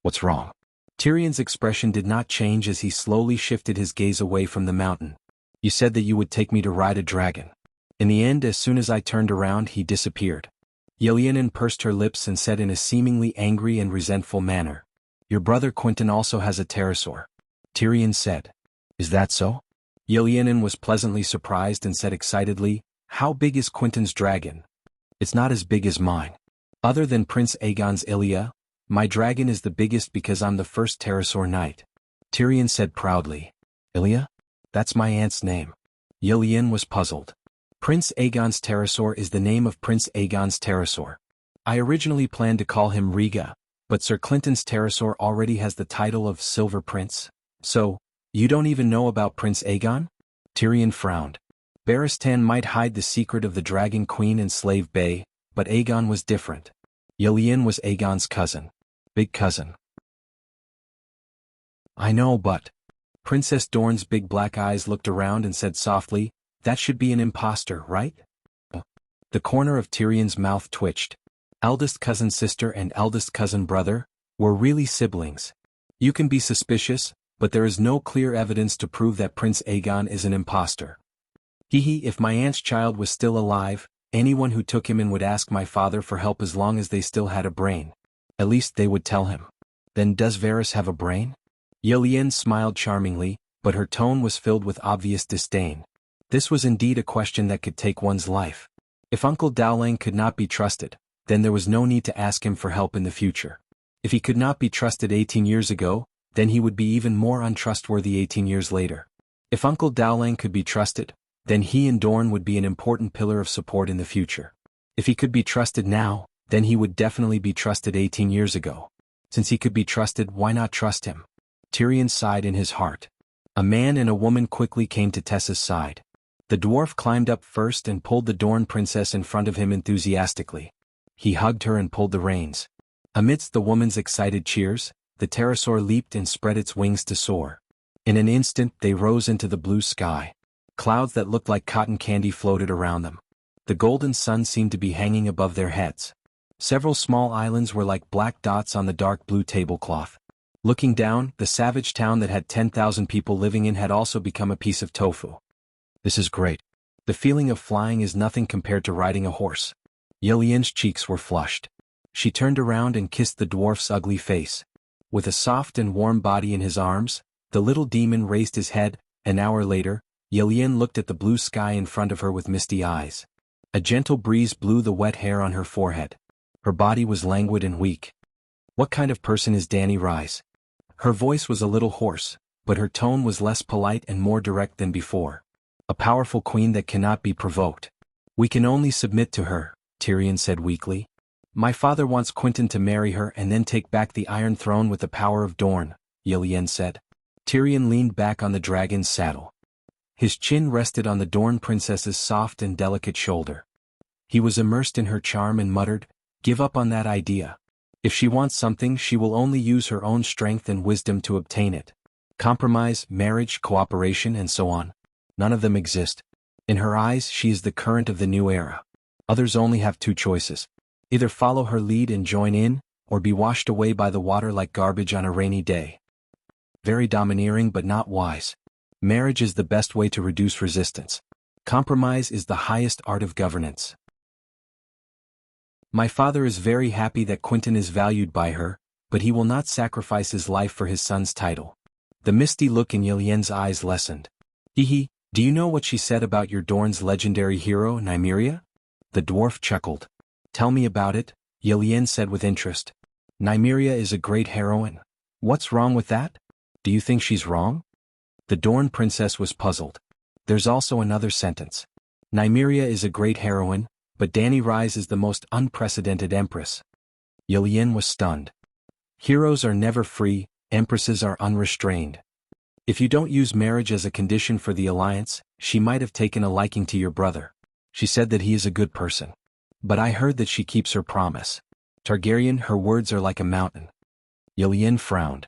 What's wrong? Tyrion's expression did not change as he slowly shifted his gaze away from the mountain. You said that you would take me to ride a dragon. In the end, as soon as I turned around, he disappeared. Yelena pursed her lips and said in a seemingly angry and resentful manner, your brother Quentyn also has a pterosaur. Tyrion said. Is that so? Yelena was pleasantly surprised and said excitedly, how big is Quentyn's dragon? It's not as big as mine. Other than Prince Aegon's Ilya, my dragon is the biggest because I'm the first pterosaur knight. Tyrion said proudly. Ilya? That's my aunt's name. Yelena was puzzled. Prince Aegon's pterosaur is the name of Prince Aegon's pterosaur. I originally planned to call him Rhaega, but Sir Clinton's pterosaur already has the title of Silver Prince. So, you don't even know about Prince Aegon? Tyrion frowned. Baristan might hide the secret of the Dragon Queen in Slave Bay, but Aegon was different. Yelena was Aegon's cousin. Big cousin. I know, but... Princess Dorne's big black eyes looked around and said softly, that should be an imposter, right? The corner of Tyrion's mouth twitched. Eldest cousin sister and eldest cousin brother were really siblings. You can be suspicious, but there is no clear evidence to prove that Prince Aegon is an imposter. If my aunt's child was still alive, anyone who took him in would ask my father for help as long as they still had a brain. At least they would tell him. Then does Varys have a brain? Yilian smiled charmingly, but her tone was filled with obvious disdain. This was indeed a question that could take one's life. If Uncle Dowling could not be trusted, then there was no need to ask him for help in the future. If he could not be trusted 18 years ago, then he would be even more untrustworthy 18 years later. If Uncle Dowling could be trusted, then he and Dorne would be an important pillar of support in the future. If he could be trusted now, then he would definitely be trusted 18 years ago. Since he could be trusted, why not trust him? Tyrion sighed in his heart. A man and a woman quickly came to Tessa's side. The dwarf climbed up first and pulled the Dorne princess in front of him enthusiastically. He hugged her and pulled the reins. Amidst the woman's excited cheers, the pterosaur leaped and spread its wings to soar. In an instant they rose into the blue sky. Clouds that looked like cotton candy floated around them. The golden sun seemed to be hanging above their heads. Several small islands were like black dots on the dark blue tablecloth. Looking down, the savage town that had 10,000 people living in had also become a piece of tofu. This is great. The feeling of flying is nothing compared to riding a horse. Yilian's cheeks were flushed. She turned around and kissed the dwarf's ugly face. With a soft and warm body in his arms, the little demon raised his head. An hour later, Yilian looked at the blue sky in front of her with misty eyes. A gentle breeze blew the wet hair on her forehead. Her body was languid and weak. What kind of person is Dany Rise? Her voice was a little hoarse, but her tone was less polite and more direct than before. A powerful queen that cannot be provoked. We can only submit to her, Tyrion said weakly. My father wants Quentyn to marry her and then take back the Iron Throne with the power of Dorne, Yilian said. Tyrion leaned back on the dragon's saddle. His chin rested on the Dorne princess's soft and delicate shoulder. He was immersed in her charm and muttered, "Give up on that idea. If she wants something, she will only use her own strength and wisdom to obtain it. Compromise, marriage, cooperation, and so on. None of them exist. In her eyes, she is the current of the new era. Others only have two choices. Either follow her lead and join in, or be washed away by the water like garbage on a rainy day. Very domineering but not wise. Marriage is the best way to reduce resistance. Compromise is the highest art of governance. My father is very happy that Quentyn is valued by her, but he will not sacrifice his life for his son's title." The misty look in Yilian's eyes lessened. "Hehe, do you know what she said about your Dorne's legendary hero, Nymeria?" The dwarf chuckled. "Tell me about it," Yilian said with interest. "Nymeria is a great heroine. What's wrong with that? Do you think she's wrong?" The Dorne princess was puzzled. There's also another sentence. Nymeria is a great heroine, but Dany Rise is the most unprecedented empress. Yilian was stunned. Heroes are never free, empresses are unrestrained. If you don't use marriage as a condition for the alliance, she might have taken a liking to your brother. She said that he is a good person. But I heard that she keeps her promise. Targaryen, her words are like a mountain. Yilian frowned.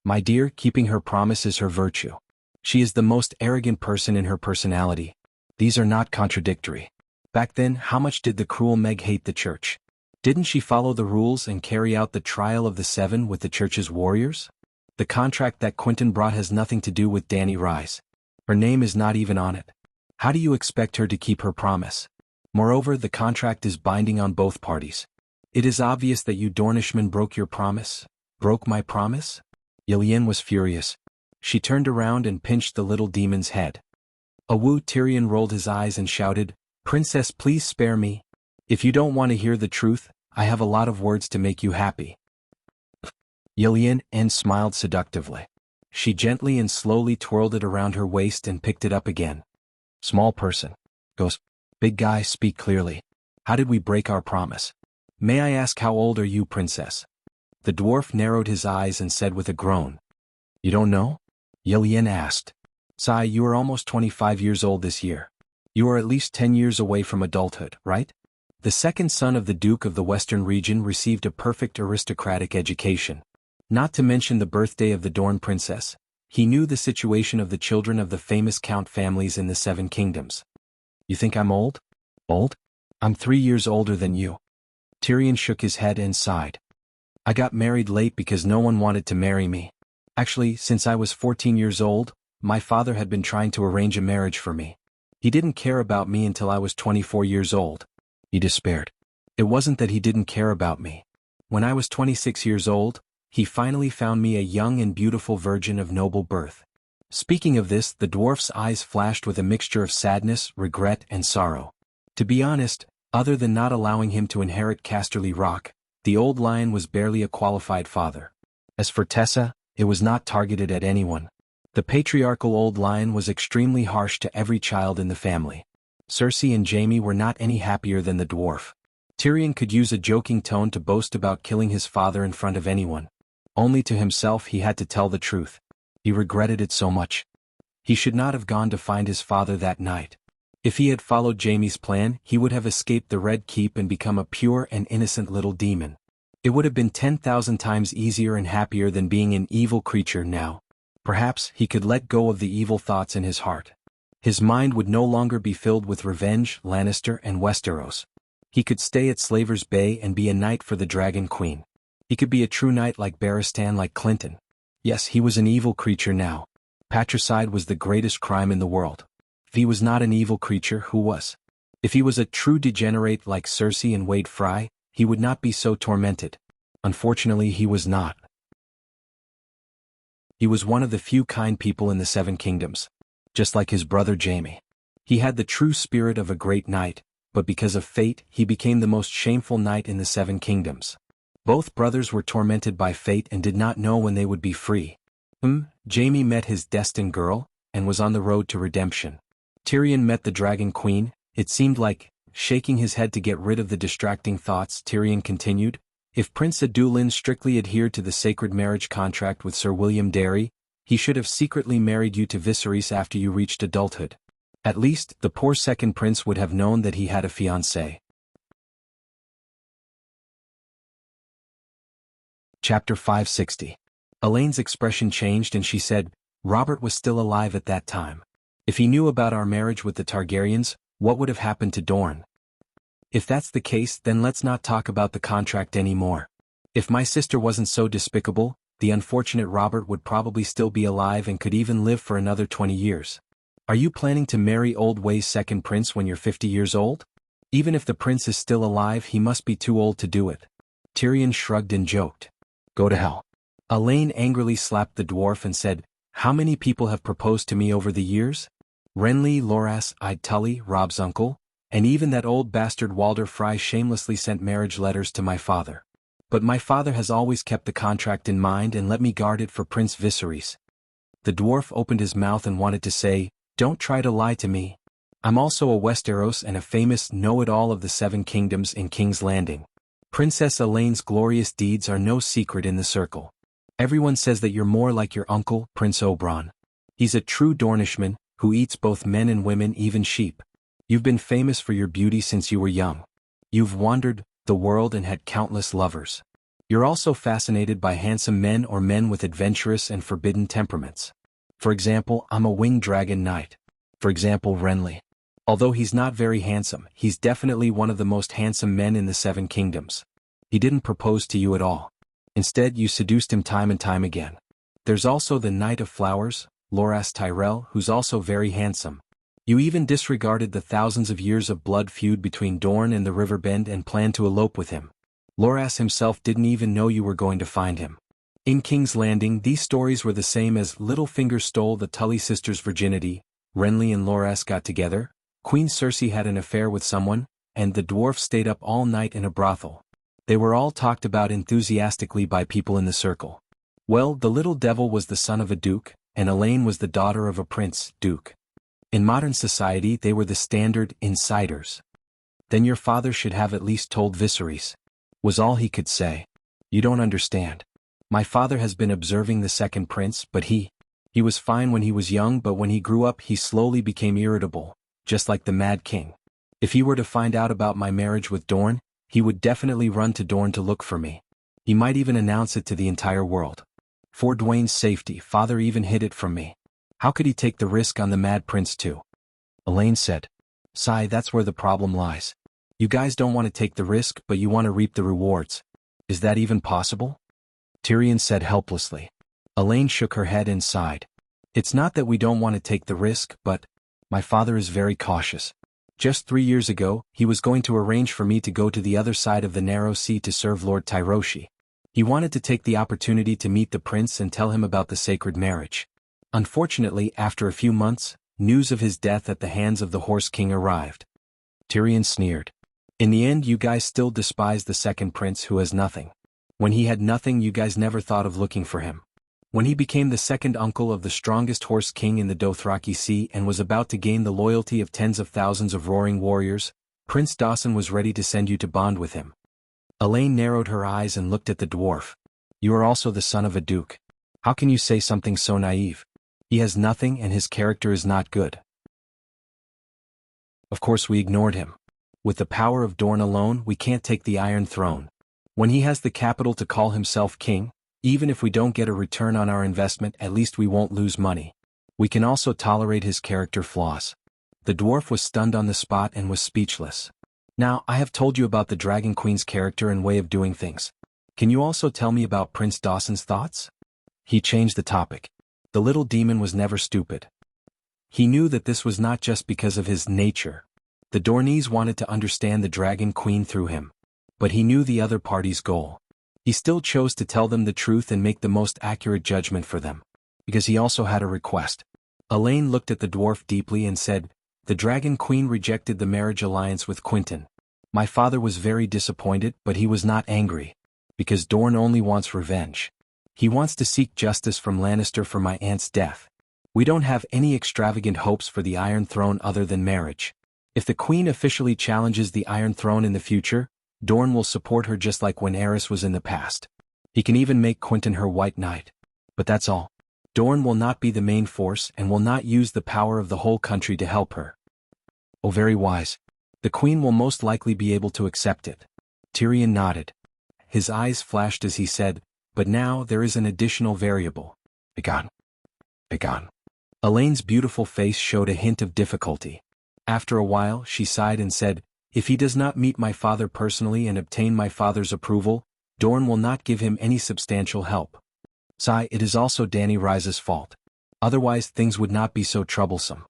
My dear, keeping her promise is her virtue. She is the most arrogant person in her personality. These are not contradictory. Back then, how much did the cruel Meg hate the church? Didn't she follow the rules and carry out the trial of the seven with the church's warriors? The contract that Quentyn brought has nothing to do with Dany Rise. Her name is not even on it. How do you expect her to keep her promise? Moreover, the contract is binding on both parties. It is obvious that you Dornishmen broke your promise. Broke my promise? Yilian was furious. She turned around and pinched the little demon's head. Awu Tyrion rolled his eyes and shouted, "Princess, please spare me. If you don't want to hear the truth, I have a lot of words to make you happy." Yilian smiled seductively. She gently and slowly twirled it around her waist and picked it up again. Small person. Goes, big guy, speak clearly. How did we break our promise? May I ask how old are you, princess? The dwarf narrowed his eyes and said with a groan. You don't know? Yilian asked. Sigh, you are almost 25 years old this year. You are at least 10 years away from adulthood, right? The second son of the Duke of the Western region received a perfect aristocratic education. Not to mention the birthday of the Dorne princess, he knew the situation of the children of the famous count families in the Seven Kingdoms. You think I'm old? Old? I'm 3 years older than you. Tyrion shook his head and sighed. I got married late because no one wanted to marry me. Actually, since I was 14 years old, my father had been trying to arrange a marriage for me. He didn't care about me until I was 24 years old. He despaired. It wasn't that he didn't care about me. When I was 26 years old, he finally found me a young and beautiful virgin of noble birth. Speaking of this, the dwarf's eyes flashed with a mixture of sadness, regret, and sorrow. To be honest, other than not allowing him to inherit Casterly Rock, the old lion was barely a qualified father. As for Tessa, it was not targeted at anyone. The patriarchal old lion was extremely harsh to every child in the family. Cersei and Jaime were not any happier than the dwarf. Tyrion could use a joking tone to boast about killing his father in front of anyone. Only to himself he had to tell the truth. He regretted it so much. He should not have gone to find his father that night. If he had followed Jaime's plan, he would have escaped the Red Keep and become a pure and innocent little demon. It would have been 10,000 times easier and happier than being an evil creature now. Perhaps he could let go of the evil thoughts in his heart. His mind would no longer be filled with revenge, Lannister, and Westeros. He could stay at Slaver's Bay and be a knight for the Dragon Queen. He could be a true knight like Barristan, like Clinton. Yes, he was an evil creature now. Patricide was the greatest crime in the world. If he was not an evil creature, who was? If he was a true degenerate like Cersei and Wade Fry, he would not be so tormented. Unfortunately, he was not. He was one of the few kind people in the Seven Kingdoms. Just like his brother Jaime. He had the true spirit of a great knight, but because of fate, he became the most shameful knight in the Seven Kingdoms. Both brothers were tormented by fate and did not know when they would be free. Jaime met his destined girl, and was on the road to redemption. Tyrion met the Dragon Queen. It seemed like, shaking his head to get rid of the distracting thoughts, Tyrion continued, if Prince Adulin strictly adhered to the sacred marriage contract with Sir William Derry, he should have secretly married you to Viserys after you reached adulthood. At least, the poor second prince would have known that he had a fiancée. Chapter 560. Elaine's expression changed and she said, Robert was still alive at that time. If he knew about our marriage with the Targaryens, what would have happened to Dorne? If that's the case, then let's not talk about the contract anymore. If my sister wasn't so despicable, the unfortunate Robert would probably still be alive and could even live for another 20 years. Are you planning to marry Old Way's second prince when you're 50 years old? Even if the prince is still alive, he must be too old to do it. Tyrion shrugged and joked. Go to hell. Elaine angrily slapped the dwarf and said, how many people have proposed to me over the years? Renly, Loras, Tully, Rob's uncle, and even that old bastard Walder Frey shamelessly sent marriage letters to my father. But my father has always kept the contract in mind and let me guard it for Prince Viserys. The dwarf opened his mouth and wanted to say, don't try to lie to me. I'm also a Westeros and a famous know-it-all of the Seven Kingdoms in King's Landing. Princess Elaine's glorious deeds are no secret in the circle. Everyone says that you're more like your uncle, Prince Oberyn. He's a true Dornishman, who eats both men and women, even sheep. You've been famous for your beauty since you were young. You've wandered the world and had countless lovers. You're also fascinated by handsome men or men with adventurous and forbidden temperaments. For example, I'm a winged dragon knight. For example, Renly. Although he's not very handsome, he's definitely one of the most handsome men in the Seven Kingdoms. He didn't propose to you at all. Instead, you seduced him time and time again. There's also the Knight of Flowers, Loras Tyrell, who's also very handsome. You even disregarded the thousands of years of blood feud between Dorne and the Riverbend and planned to elope with him. Loras himself didn't even know you were going to find him. In King's Landing, these stories were the same as Littlefinger stole the Tully sisters' virginity, Renly and Loras got together, Queen Cersei had an affair with someone, and the dwarf stayed up all night in a brothel. They were all talked about enthusiastically by people in the circle. Well, the little devil was the son of a duke, and Elaine was the daughter of a prince, duke. In modern society, they were the standard insiders. Then your father should have at least told Viserys. Was all he could say. You don't understand. My father has been observing the second prince, but he was fine when he was young, but when he grew up he slowly became irritable, just like the Mad King. If he were to find out about my marriage with Dorne, he would definitely run to Dorne to look for me. He might even announce it to the entire world. For Dwayne's safety, father even hid it from me. How could he take the risk on the Mad Prince too? Elaine said. Sigh, that's where the problem lies. You guys don't want to take the risk, but you want to reap the rewards. Is that even possible? Tyrion said helplessly. Elaine shook her head and sighed. It's not that we don't want to take the risk, but my father is very cautious. Just 3 years ago, he was going to arrange for me to go to the other side of the narrow sea to serve Lord Tyroshi. He wanted to take the opportunity to meet the prince and tell him about the sacred marriage. Unfortunately, after a few months, news of his death at the hands of the Horse King arrived. Tyrion sneered. In the end, you guys still despise the second prince who has nothing. When he had nothing, you guys never thought of looking for him. When he became the second uncle of the strongest Horse King in the Dothraki Sea and was about to gain the loyalty of tens of thousands of roaring warriors, Prince Dawson was ready to send you to bond with him. Elaine narrowed her eyes and looked at the dwarf. You are also the son of a duke. How can you say something so naive? He has nothing and his character is not good. Of course we ignored him. With the power of Dorne alone, we can't take the Iron Throne. When he has the capital to call himself king, even if we don't get a return on our investment, at least we won't lose money. We can also tolerate his character flaws. The dwarf was stunned on the spot and was speechless. Now, I have told you about the Dragon Queen's character and way of doing things. Can you also tell me about Prince Dawson's thoughts? He changed the topic. The little demon was never stupid. He knew that this was not just because of his nature. The Dornese wanted to understand the Dragon Queen through him. But he knew the other party's goal. He still chose to tell them the truth and make the most accurate judgment for them. Because he also had a request. Elaine looked at the dwarf deeply and said, The Dragon Queen rejected the marriage alliance with Quentyn. My father was very disappointed, but he was not angry. Because Dorne only wants revenge. He wants to seek justice from Lannister for my aunt's death. We don't have any extravagant hopes for the Iron Throne other than marriage. If the Queen officially challenges the Iron Throne in the future, Dorne will support her just like when Aerys was in the past. He can even make Quentyn her White Knight. But that's all. Dorne will not be the main force and will not use the power of the whole country to help her. Oh, very wise. The Queen will most likely be able to accept it. Tyrion nodded. His eyes flashed as he said, But now there is an additional variable. Aegon. Elaine's beautiful face showed a hint of difficulty. After a while, she sighed and said, If he does not meet my father personally and obtain my father's approval, Dorne will not give him any substantial help. Sigh, it is also Dany Rise's fault. Otherwise things would not be so troublesome.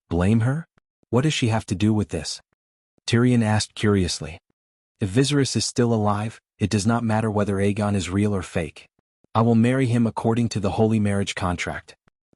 Blame her? What does she have to do with this? Tyrion asked curiously. If Viserys is still alive, it does not matter whether Aegon is real or fake. I will marry him according to the holy marriage contract.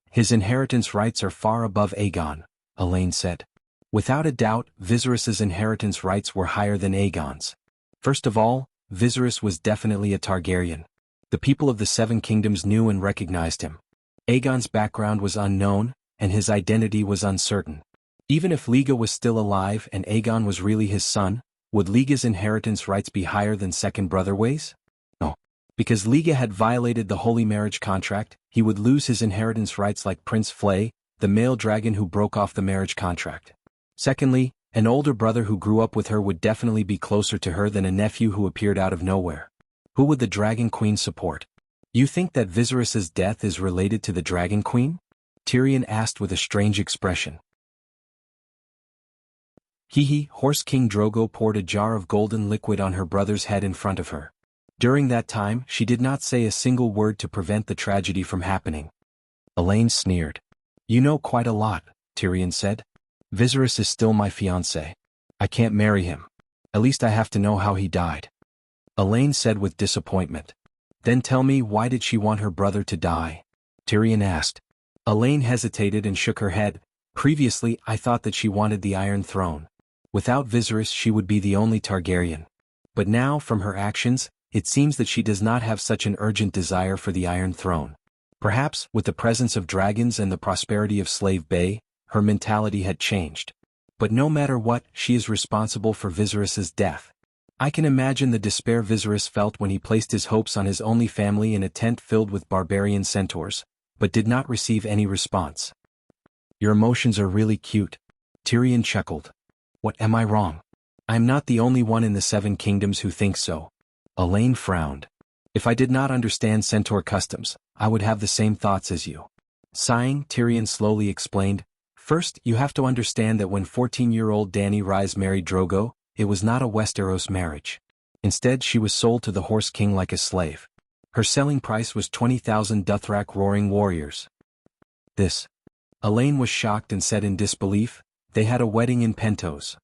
His inheritance rights are far above Aegon, Elaine said. Without a doubt, Viserys's inheritance rights were higher than Aegon's. First of all, Viserys was definitely a Targaryen. The people of the Seven Kingdoms knew and recognized him. Aegon's background was unknown, and his identity was uncertain. Even if Liga was still alive and Aegon was really his son, would Liga's inheritance rights be higher than second brother Ways? No. Because Liga had violated the holy marriage contract, he would lose his inheritance rights like Prince Flay, the male dragon who broke off the marriage contract. Secondly, an older brother who grew up with her would definitely be closer to her than a nephew who appeared out of nowhere. Who would the Dragon Queen support? You think that Viserys's death is related to the Dragon Queen? Tyrion asked with a strange expression. Horse King Drogo poured a jar of golden liquid on her brother's head in front of her. During that time, she did not say a single word to prevent the tragedy from happening. Elaine sneered. You know quite a lot, Tyrion said. Viserys is still my fiancé. I can't marry him. At least I have to know how he died. Elaine said with disappointment. Then tell me, why did she want her brother to die? Tyrion asked. Elaine hesitated and shook her head. Previously, I thought that she wanted the Iron Throne. Without Viserys she would be the only Targaryen. But now, from her actions, it seems that she does not have such an urgent desire for the Iron Throne. Perhaps, with the presence of dragons and the prosperity of Slave Bay, her mentality had changed. But no matter what, she is responsible for Viserys's death. I can imagine the despair Viserys felt when he placed his hopes on his only family in a tent filled with barbarian centaurs, but did not receive any response. Your emotions are really cute. Tyrion chuckled. What, am I wrong? I am not the only one in the Seven Kingdoms who thinks so. Elaine frowned. If I did not understand centaur customs, I would have the same thoughts as you. Sighing, Tyrion slowly explained, First, you have to understand that when 14-year-old Dany Rise married Drogo, it was not a Westeros marriage. Instead, she was sold to the Horse King like a slave. Her selling price was 20,000 Dothraki roaring warriors. This. Elaine was shocked and said in disbelief, They had a wedding in Pentos.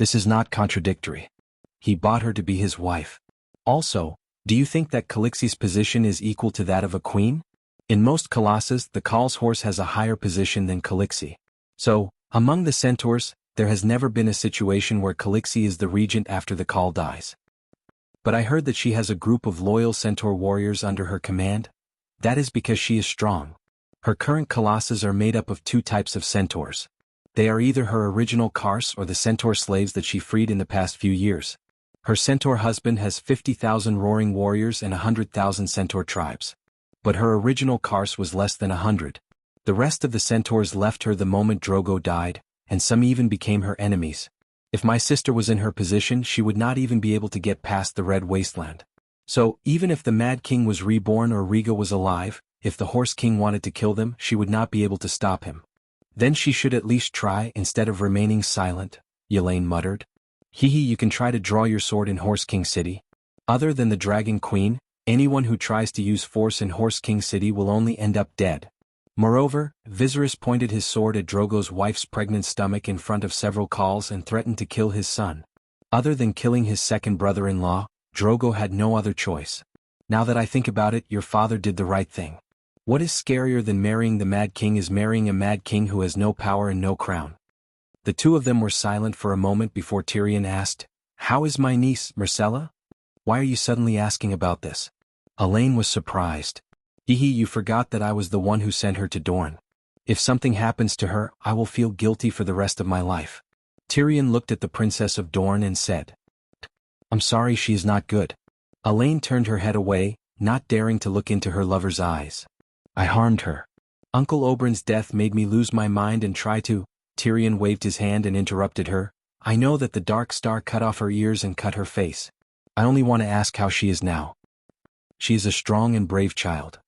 This is not contradictory. He bought her to be his wife. Also, do you think that Calixi's position is equal to that of a queen? In most colossus, the Khal's horse has a higher position than Calixi. So, among the centaurs, there has never been a situation where Calixi is the regent after the Khal dies. But I heard that she has a group of loyal centaur warriors under her command. That is because she is strong. Her current colossus are made up of two types of centaurs. They are either her original Kars or the centaur slaves that she freed in the past few years. Her centaur husband has 50,000 roaring warriors and 100,000 centaur tribes. But her original Kars was less than 100. The rest of the centaurs left her the moment Drogo died, and some even became her enemies. If my sister was in her position, she would not even be able to get past the Red Wasteland. So, even if the Mad King was reborn or Riga was alive, if the Horse King wanted to kill them, she would not be able to stop him. Then she should at least try instead of remaining silent, Yelane muttered. You can try to draw your sword in Horse King City. Other than the Dragon Queen, anyone who tries to use force in Horse King City will only end up dead. Moreover, Viserys pointed his sword at Drogo's wife's pregnant stomach in front of several Khals and threatened to kill his son. Other than killing his second brother-in-law, Drogo had no other choice. Now that I think about it, your father did the right thing. What is scarier than marrying the Mad King is marrying a Mad King who has no power and no crown. The two of them were silent for a moment before Tyrion asked, "How is my niece, Myrcella? Why are you suddenly asking about this?" Elaine was surprised. You forgot that I was the one who sent her to Dorne. If something happens to her, I will feel guilty for the rest of my life. Tyrion looked at the Princess of Dorne and said, "I'm sorry, she is not good." Elaine turned her head away, not daring to look into her lover's eyes. "I harmed her. Uncle Oberyn's death made me lose my mind and try to—" Tyrion waved his hand and interrupted her. "I know that the Dark Star cut off her ears and cut her face. I only want to ask how she is now." "She is a strong and brave child.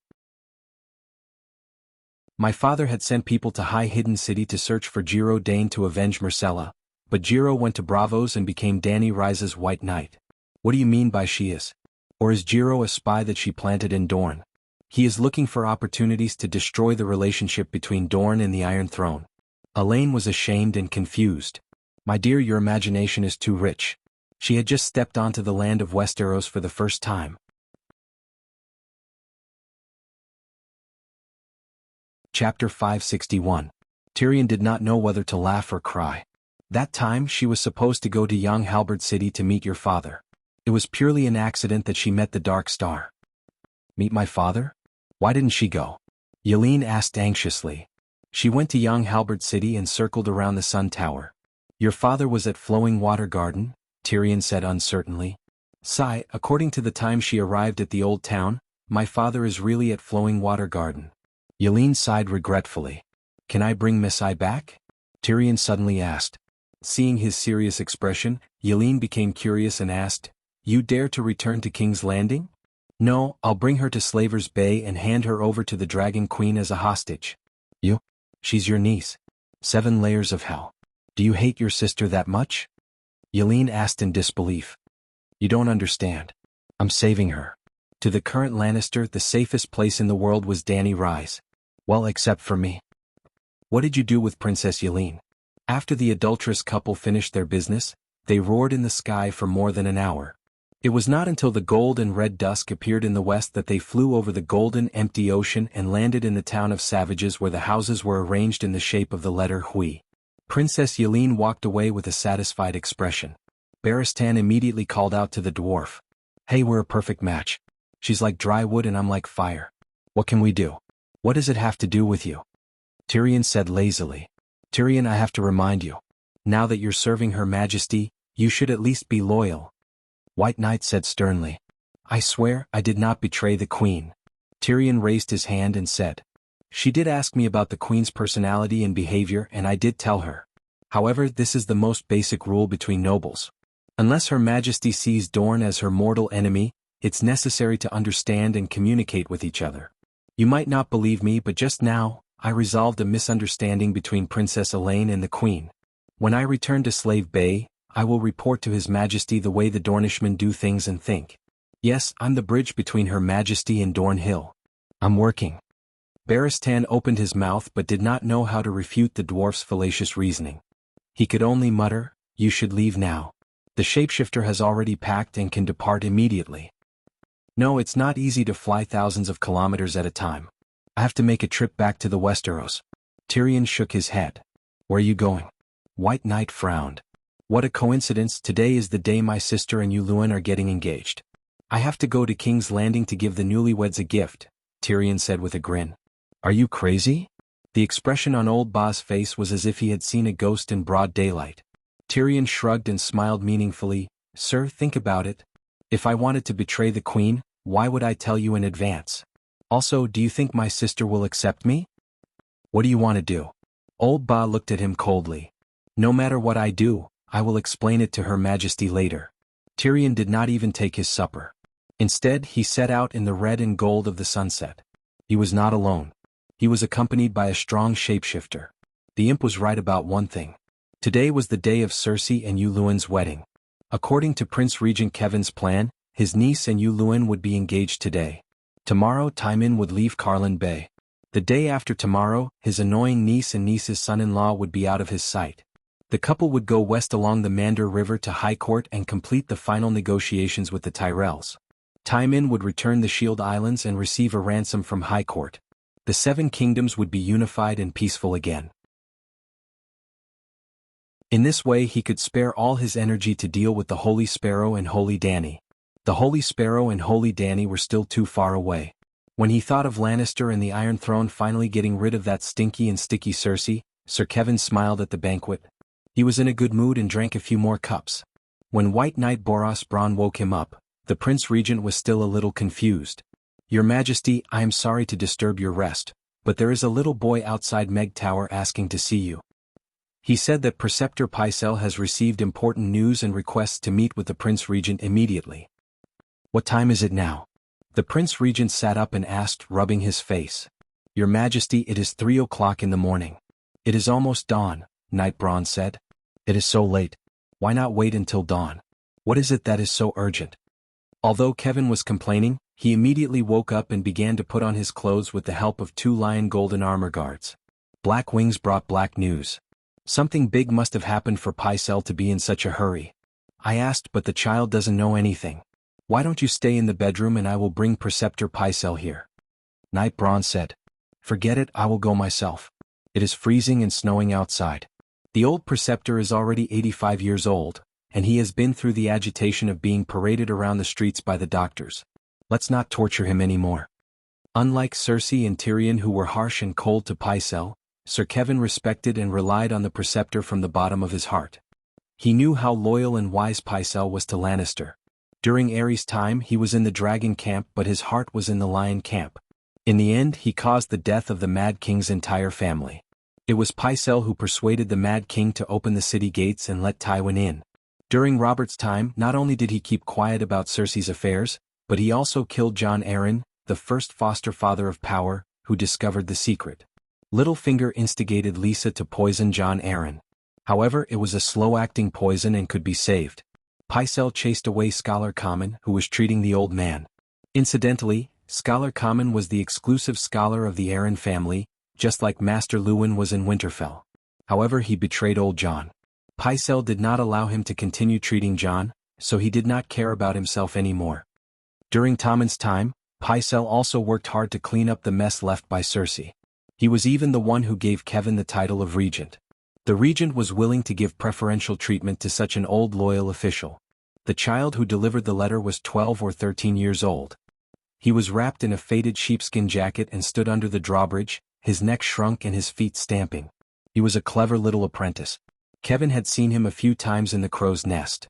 My father had sent people to High Hidden City to search for Jiro Dane to avenge Myrcella, but Jiro went to Bravos and became Dany Rise's White Knight. What do you mean by she is? Or is Jiro a spy that she planted in Dorne? He is looking for opportunities to destroy the relationship between Dorne and the Iron Throne." Elaine was ashamed and confused. "My dear, your imagination is too rich." She had just stepped onto the land of Westeros for the first time. Chapter 561. Tyrion did not know whether to laugh or cry. "That time she was supposed to go to Young Halberd City to meet your father. It was purely an accident that she met the Dark Star." "Meet my father? Why didn't she go?" Yelene asked anxiously. "She went to Young Halberd City and circled around the Sun Tower." "Your father was at Flowing Water Garden?" Tyrion said uncertainly. "Sigh, according to the time she arrived at the Old Town, my father is really at Flowing Water Garden." Yelene sighed regretfully. "Can I bring Missai back?" Tyrion suddenly asked. Seeing his serious expression, Yelene became curious and asked, "You dare to return to King's Landing?" "No, I'll bring her to Slaver's Bay and hand her over to the Dragon Queen as a hostage." "You? She's your niece. 7 layers of hell. Do you hate your sister that much?" Yelene asked in disbelief. "You don't understand. I'm saving her. To the current Lannister, the safest place in the world was Dany Rise. Well, except for me." "What did you do with Princess Yelene?" After the adulterous couple finished their business, they roared in the sky for more than an hour. It was not until the gold and red dusk appeared in the west that they flew over the golden, empty ocean and landed in the town of savages where the houses were arranged in the shape of the letter Hui. Princess Yelene walked away with a satisfied expression. Barristan immediately called out to the dwarf. "Hey, we're a perfect match. She's like dry wood and I'm like fire. What can we do?" "What does it have to do with you?" Tyrion said lazily. "Tyrion, I have to remind you. Now that you're serving Her Majesty, you should at least be loyal." White Knight said sternly. "I swear I did not betray the Queen." Tyrion raised his hand and said, "She did ask me about the Queen's personality and behavior and I did tell her. However, this is the most basic rule between nobles. Unless Her Majesty sees Dorne as her mortal enemy, it's necessary to understand and communicate with each other. You might not believe me, but just now, I resolved a misunderstanding between Princess Elaine and the Queen. When I return to Slave Bay, I will report to His Majesty the way the Dornishmen do things and think. Yes, I'm the bridge between Her Majesty and Dorne Hill. I'm working." Barristan opened his mouth but did not know how to refute the dwarf's fallacious reasoning. He could only mutter, You should leave now. The shapeshifter has already packed and can depart immediately. No, it's not easy to fly thousands of kilometers at a time. I have to make a trip back to the Westeros. Tyrion shook his head. Where are you going? White Knight frowned. What a coincidence, today is the day my sister and Yuluen are getting engaged. I have to go to King's Landing to give the newlyweds a gift, Tyrion said with a grin. Are you crazy? The expression on Old Ba's face was as if he had seen a ghost in broad daylight. Tyrion shrugged and smiled meaningfully. Sir, think about it. If I wanted to betray the queen, why would I tell you in advance? Also, do you think my sister will accept me? What do you want to do? Old Ba looked at him coldly. No matter what I do, I will explain it to Her Majesty later. Tyrion did not even take his supper. Instead, he set out in the red and gold of the sunset. He was not alone. He was accompanied by a strong shapeshifter. The imp was right about one thing. Today was the day of Cersei and Yuluen's wedding. According to Prince Regent Kevin's plan, his niece and Yuluen would be engaged today. Tomorrow Tywin would leave Carlin Bay. The day after tomorrow, his annoying niece and niece's son-in-law would be out of his sight. The couple would go west along the Mandar River to High Court and complete the final negotiations with the Tyrells. Tywin would return the Shield Islands and receive a ransom from High Court. The Seven Kingdoms would be unified and peaceful again. In this way he could spare all his energy to deal with the Holy Sparrow and Holy Dany. The Holy Sparrow and Holy Dany were still too far away. When he thought of Lannister and the Iron Throne finally getting rid of that stinky and sticky Cersei, Sir Kevin smiled at the banquet. He was in a good mood and drank a few more cups. When White Knight Boros Bronn woke him up, the Prince Regent was still a little confused. Your Majesty, I am sorry to disturb your rest, but there is a little boy outside Meg Tower asking to see you. He said that Preceptor Pycelle has received important news and requests to meet with the Prince Regent immediately. What time is it now? The Prince Regent sat up and asked, rubbing his face. Your Majesty, it is 3 o'clock in the morning. It is almost dawn, Knight Bronn said. It is so late. Why not wait until dawn? What is it that is so urgent? Although Kevin was complaining, he immediately woke up and began to put on his clothes with the help of 2 lion golden armor guards. Black wings brought black news. Something big must have happened for Pycelle to be in such a hurry. I asked, but the child doesn't know anything. Why don't you stay in the bedroom and I will bring Preceptor Pycelle here? Knight Bronn said. Forget it, I will go myself. It is freezing and snowing outside. The old Preceptor is already 85 years old, and he has been through the agitation of being paraded around the streets by the doctors. Let's not torture him anymore. Unlike Cersei and Tyrion, who were harsh and cold to Pycelle, Sir Kevin respected and relied on the Preceptor from the bottom of his heart. He knew how loyal and wise Pycelle was to Lannister. During Aerys' time he was in the Dragon Camp, but his heart was in the Lion Camp. In the end he caused the death of the Mad King's entire family. It was Pycelle who persuaded the Mad King to open the city gates and let Tywin in. During Robert's time, not only did he keep quiet about Cersei's affairs, but he also killed Jon Arryn, the first foster father of power, who discovered the secret. Littlefinger instigated Lisa to poison Jon Arryn. However, it was a slow-acting poison and could be saved. Pycelle chased away Scholar Common, who was treating the old man. Incidentally, Scholar Common was the exclusive scholar of the Arryn family, just like Master Luwin was in Winterfell. However, he betrayed old Jon. Pycelle did not allow him to continue treating Jon, so he did not care about himself anymore. During Tommen's time, Pycelle also worked hard to clean up the mess left by Cersei. He was even the one who gave Kevin the title of regent. The regent was willing to give preferential treatment to such an old loyal official. The child who delivered the letter was 12 or 13 years old. He was wrapped in a faded sheepskin jacket and stood under the drawbridge, his neck shrunk and his feet stamping. He was a clever little apprentice. Kevin had seen him a few times in the Crow's Nest.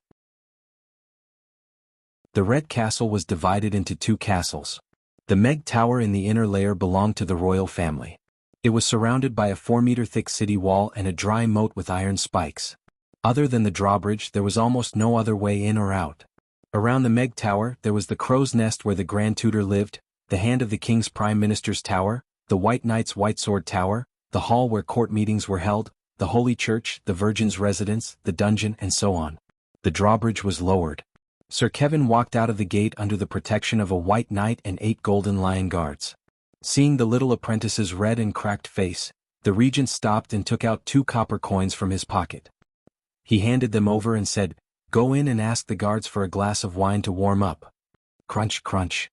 The Red Castle was divided into 2 castles. The Meg Tower in the inner layer belonged to the royal family. It was surrounded by a 4-meter-thick city wall and a dry moat with iron spikes. Other than the drawbridge, there was almost no other way in or out. Around the Meg Tower, there was the Crow's Nest where the Grand Tutor lived, the Hand of the King's Prime Minister's Tower, the White Knight's White Sword Tower, the hall where court meetings were held, the Holy Church, the Virgin's Residence, the dungeon, and so on. The drawbridge was lowered. Sir Kevin walked out of the gate under the protection of a White Knight and 8 golden lion guards. Seeing the little apprentice's red and cracked face, the regent stopped and took out 2 copper coins from his pocket. He handed them over and said, "Go in and ask the guards for a glass of wine to warm up." Crunch, crunch.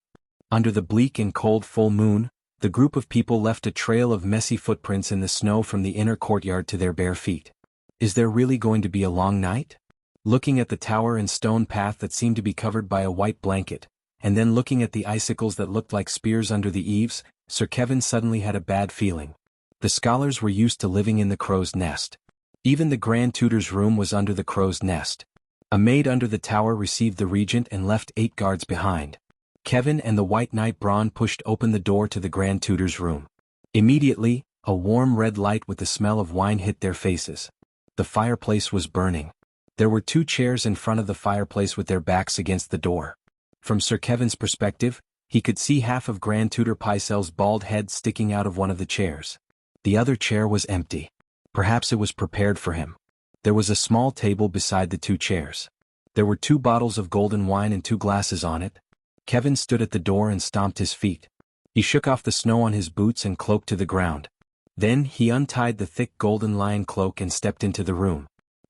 Under the bleak and cold full moon, the group of people left a trail of messy footprints in the snow from the inner courtyard to their bare feet. Is there really going to be a long night? Looking at the tower and stone path that seemed to be covered by a white blanket, and then looking at the icicles that looked like spears under the eaves, Sir Kevin suddenly had a bad feeling. The scholars were used to living in the crow's nest. Even the Grand Tutor's room was under the crow's nest. A maid under the tower received the regent and left 8 guards behind. Kevin and the White Knight Braun pushed open the door to the Grand Tutor's room. Immediately, a warm red light with the smell of wine hit their faces. The fireplace was burning. There were 2 chairs in front of the fireplace with their backs against the door. From Sir Kevin's perspective, he could see half of Grand Tutor Pycelle's bald head sticking out of one of the chairs. The other chair was empty. Perhaps it was prepared for him. There was a small table beside the 2 chairs. There were 2 bottles of golden wine and 2 glasses on it. Kevin stood at the door and stomped his feet. He shook off the snow on his boots and cloak to the ground. Then he untied the thick golden lion cloak and stepped into the room.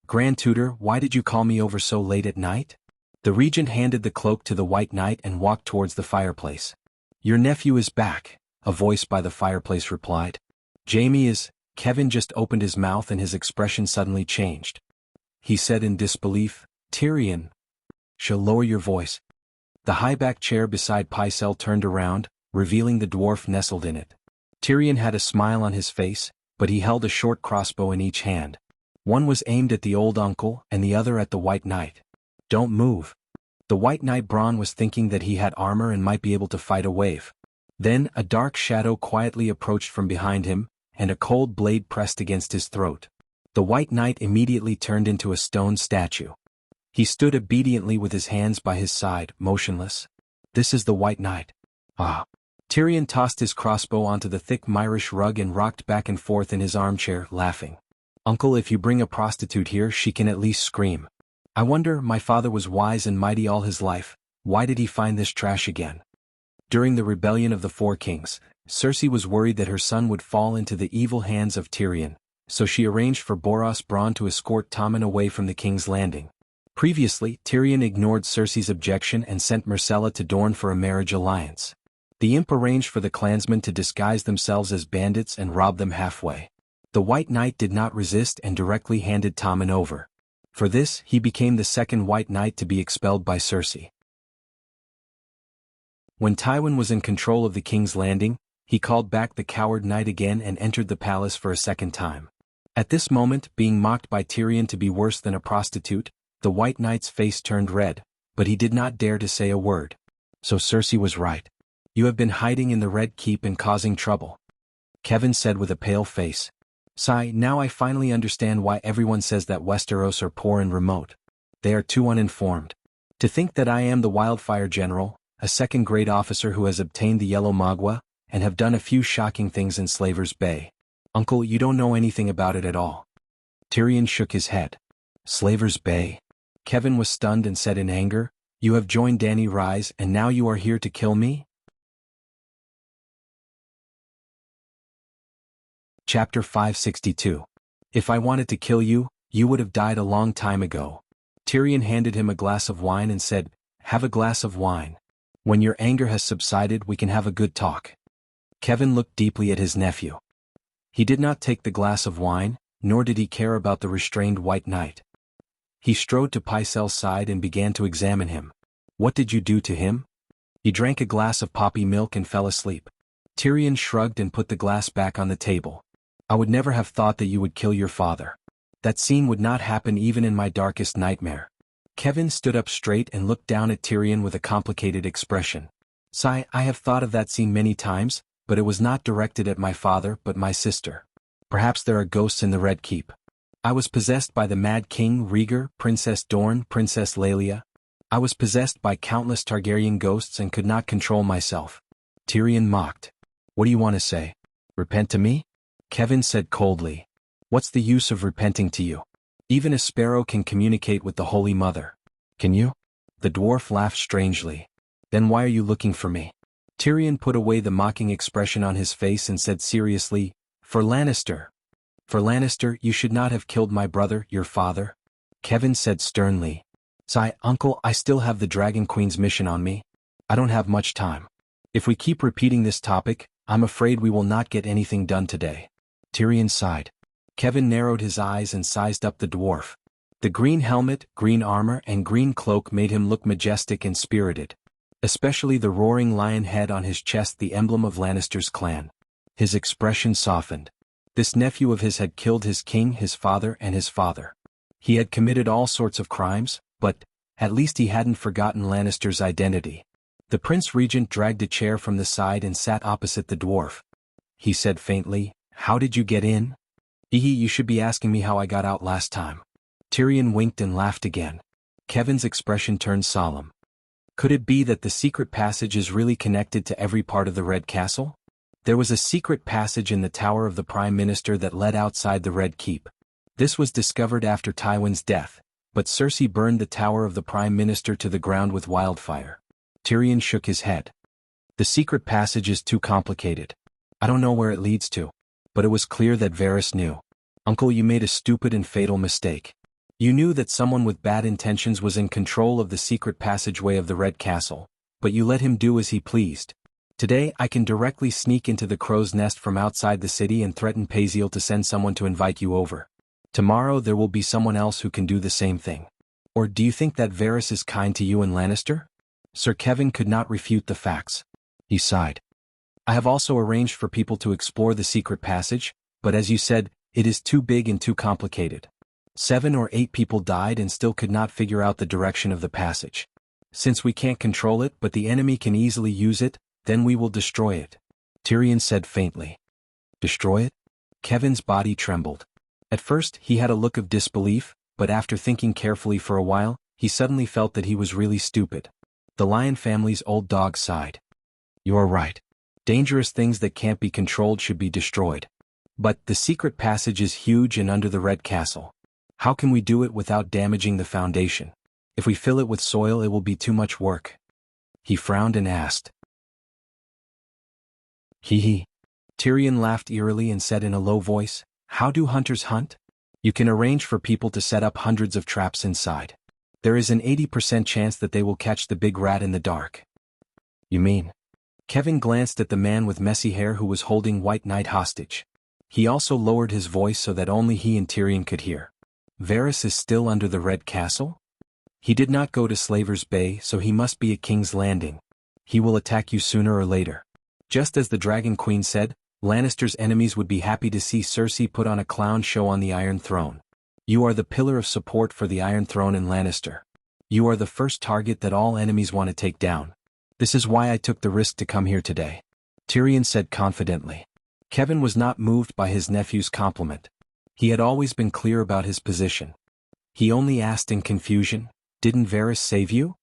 "Grand Tutor, why did you call me over so late at night?" The regent handed the cloak to the White Knight and walked towards the fireplace. "Your nephew is back," a voice by the fireplace replied. "Jamie is—" Kevin just opened his mouth and his expression suddenly changed. He said in disbelief, "Tyrion." "Shall lower your voice." The high-backed chair beside Pycelle turned around, revealing the dwarf nestled in it. Tyrion had a smile on his face, but he held a short crossbow in each hand. One was aimed at the old uncle and the other at the White Knight. "Don't move." The White Knight Braun was thinking that he had armor and might be able to fight a wave. Then a dark shadow quietly approached from behind him, and a cold blade pressed against his throat. The White Knight immediately turned into a stone statue. He stood obediently with his hands by his side, motionless. "This is the White Knight." "Ah." Tyrion tossed his crossbow onto the thick Myrish rug and rocked back and forth in his armchair, laughing. "Uncle, if you bring a prostitute here she can at least scream. I wonder, my father was wise and mighty all his life, why did he find this trash again?" During the rebellion of the 4 kings, Cersei was worried that her son would fall into the evil hands of Tyrion, so she arranged for Boros Braun to escort Tommen away from the King's Landing. Previously, Tyrion ignored Cersei's objection and sent Myrcella to Dorne for a marriage alliance. The imp arranged for the clansmen to disguise themselves as bandits and rob them halfway. The White Knight did not resist and directly handed Tommen over. For this, he became the second White Knight to be expelled by Cersei. When Tywin was in control of the King's Landing, he called back the coward knight again and entered the palace for a second time. At this moment, being mocked by Tyrion to be worse than a prostitute, the White Knight's face turned red, but he did not dare to say a word. So Cersei was right. "You have been hiding in the Red Keep and causing trouble," Kevin said with a pale face. "Sigh, now I finally understand why everyone says that Westeros are poor and remote. They are too uninformed. To think that I am the Wildfire General, a second-grade officer who has obtained the Yellow Magua, and have done a few shocking things in Slaver's Bay. Uncle, you don't know anything about it at all." Tyrion shook his head. "Slaver's Bay?" Kevin was stunned and said in anger, "You have joined Dany Rise and now you are here to kill me?" Chapter 562. "If I wanted to kill you, you would have died a long time ago." Tyrion handed him a glass of wine and said, "Have a glass of wine. When your anger has subsided we can have a good talk." Kevin looked deeply at his nephew. He did not take the glass of wine, nor did he care about the restrained White Knight. He strode to Pycelle's side and began to examine him. "What did you do to him?" "He drank a glass of poppy milk and fell asleep." Tyrion shrugged and put the glass back on the table. "I would never have thought that you would kill your father. That scene would not happen even in my darkest nightmare." Kevin stood up straight and looked down at Tyrion with a complicated expression. "Sigh, I have thought of that scene many times, but it was not directed at my father but my sister. Perhaps there are ghosts in the Red Keep. I was possessed by the Mad King Rhaegar, Princess Dorne, Princess Lelia. I was possessed by countless Targaryen ghosts and could not control myself." Tyrion mocked. "What do you want to say? Repent to me?" Kevin said coldly. "What's the use of repenting to you? Even a sparrow can communicate with the Holy Mother. Can you?" The dwarf laughed strangely. "Then why are you looking for me?" Tyrion put away the mocking expression on his face and said seriously, "For Lannister. For Lannister, you should not have killed my brother, your father." Kevin said sternly. Sigh, Uncle, I still have the Dragon Queen's mission on me. I don't have much time. If we keep repeating this topic, I'm afraid we will not get anything done today. Tyrion sighed. Kevin narrowed his eyes and sized up the dwarf. The green helmet, green armor, and green cloak made him look majestic and spirited. Especially the roaring lion head on his chest, the emblem of Lannister's clan. His expression softened. This nephew of his had killed his king, his father, and his father. He had committed all sorts of crimes, but, at least he hadn't forgotten Lannister's identity. The Prince Regent dragged a chair from the side and sat opposite the dwarf. He said faintly, "How did you get in?" You should be asking me how I got out last time." Tyrion winked and laughed again. Kevin's expression turned solemn. Could it be that the secret passage is really connected to every part of the Red Castle? There was a secret passage in the Tower of the Prime Minister that led outside the Red Keep. This was discovered after Tywin's death, but Cersei burned the Tower of the Prime Minister to the ground with wildfire. Tyrion shook his head. The secret passage is too complicated. I don't know where it leads to. But it was clear that Varys knew. Uncle, you made a stupid and fatal mistake. You knew that someone with bad intentions was in control of the secret passageway of the Red Castle, but you let him do as he pleased. Today I can directly sneak into the crow's nest from outside the city and threaten Paziel to send someone to invite you over. Tomorrow there will be someone else who can do the same thing. Or do you think that Varys is kind to you and Lannister? Sir Kevin could not refute the facts. He sighed. I have also arranged for people to explore the secret passage, but as you said, it is too big and too complicated. 7 or 8 people died and still could not figure out the direction of the passage. Since we can't control it but the enemy can easily use it, then we will destroy it. Tyrion said faintly. Destroy it? Kevin's body trembled. At first he had a look of disbelief, but after thinking carefully for a while, he suddenly felt that he was really stupid. The Lion family's old dog sighed. You are right. Dangerous things that can't be controlled should be destroyed. But the secret passage is huge and under the Red Castle. How can we do it without damaging the foundation? If we fill it with soil, it will be too much work. He frowned and asked. Hee. Tyrion laughed eerily and said in a low voice, How do hunters hunt? You can arrange for people to set up hundreds of traps inside. There is an 80% chance that they will catch the big rat in the dark. You mean? Kevin glanced at the man with messy hair who was holding White Knight hostage. He also lowered his voice so that only he and Tyrion could hear. Varys is still under the Red Castle? He did not go to Slaver's Bay, so he must be at King's Landing. He will attack you sooner or later. Just as the Dragon Queen said, Lannister's enemies would be happy to see Cersei put on a clown show on the Iron Throne. You are the pillar of support for the Iron Throne in Lannister. You are the first target that all enemies want to take down. This is why I took the risk to come here today. Tyrion said confidently. Kevin was not moved by his nephew's compliment. He had always been clear about his position. He only asked in confusion, Didn't Varys save you?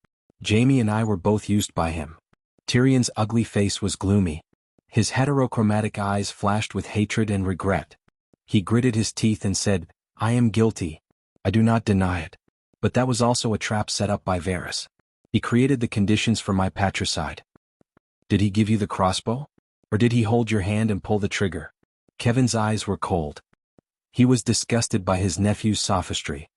Jaime and I were both used by him. Tyrion's ugly face was gloomy. His heterochromatic eyes flashed with hatred and regret. He gritted his teeth and said, I am guilty. I do not deny it. But that was also a trap set up by Varys. He created the conditions for my patricide. Did he give you the crossbow? Or did he hold your hand and pull the trigger? Kevin's eyes were cold. He was disgusted by his nephew's sophistry.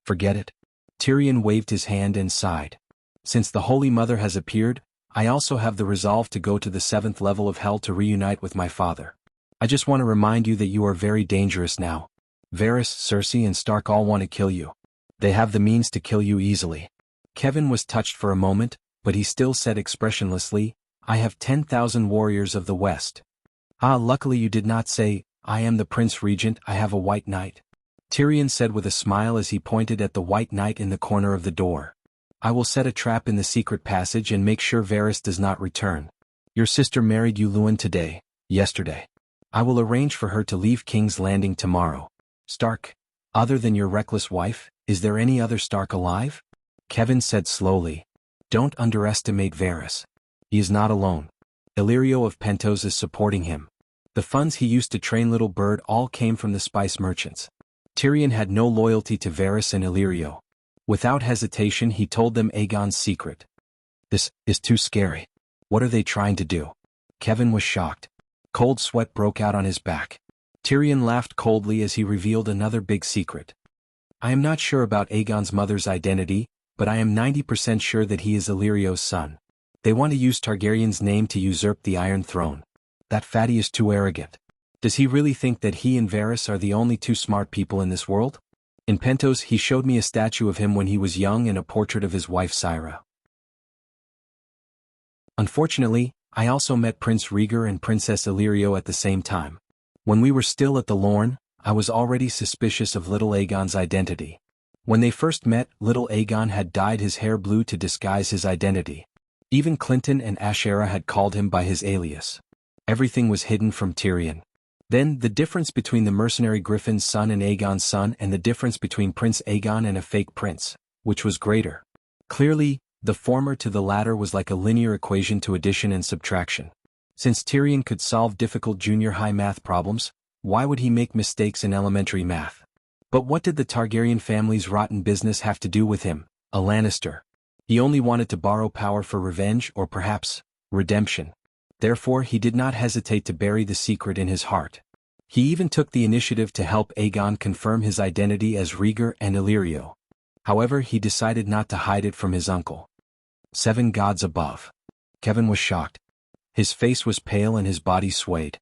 Forget it. Tyrion waved his hand and sighed. Since the Holy Mother has appeared, I also have the resolve to go to the 7th level of hell to reunite with my father. I just want to remind you that you are very dangerous now. Varys, Cersei, and Stark all want to kill you. They have the means to kill you easily. Kevin was touched for a moment, but he still said expressionlessly, I have 10,000 warriors of the West. Luckily you did not say, I am the Prince Regent, I have a White Knight. Tyrion said with a smile as he pointed at the White Knight in the corner of the door. I will set a trap in the secret passage and make sure Varys does not return. Your sister married Yuluen yesterday. I will arrange for her to leave King's Landing tomorrow. Stark, other than your reckless wife, is there any other Stark alive? Kevin said slowly. Don't underestimate Varys. He is not alone. Illyrio of Pentos is supporting him. The funds he used to train Little Bird all came from the spice merchants. Tyrion had no loyalty to Varys and Illyrio. Without hesitation he told them Aegon's secret. This is too scary. What are they trying to do? Kevin was shocked. Cold sweat broke out on his back. Tyrion laughed coldly as he revealed another big secret. I am not sure about Aegon's mother's identity, but I am 90% sure that he is Illyrio's son. They want to use Targaryen's name to usurp the Iron Throne. That fatty is too arrogant. Does he really think that he and Varys are the only two smart people in this world? In Pentos he showed me a statue of him when he was young and a portrait of his wife Syra. Unfortunately, I also met Prince Rhaegar and Princess Illyrio at the same time. When we were still at the Lorne, I was already suspicious of little Aegon's identity. When they first met, little Aegon had dyed his hair blue to disguise his identity. Even Clinton and Ashera had called him by his alias. Everything was hidden from Tyrion. Then, the difference between the mercenary Griffin's son and Aegon's son, and the difference between Prince Aegon and a fake prince, which was greater? Clearly, the former to the latter was like a linear equation to addition and subtraction. Since Tyrion could solve difficult junior high math problems, why would he make mistakes in elementary math? But what did the Targaryen family's rotten business have to do with him, a Lannister? He only wanted to borrow power for revenge or perhaps, redemption. Therefore he did not hesitate to bury the secret in his heart. He even took the initiative to help Aegon confirm his identity as Rhaegar and Illyrio. However, he decided not to hide it from his uncle. 7 gods above. Kevin was shocked. His face was pale and his body swayed.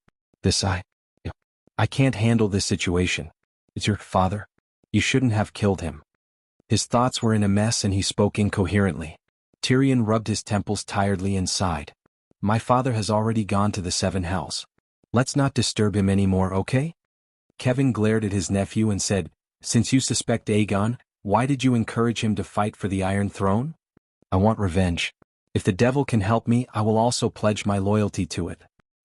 I can't handle this situation. It's your father? You shouldn't have killed him. His thoughts were in a mess and he spoke incoherently. Tyrion rubbed his temples tiredly and sighed. My father has already gone to the 7 hells. Let's not disturb him anymore, okay? Kevin glared at his nephew and said, Since you suspect Aegon, why did you encourage him to fight for the Iron Throne? I want revenge. If the devil can help me, I will also pledge my loyalty to it.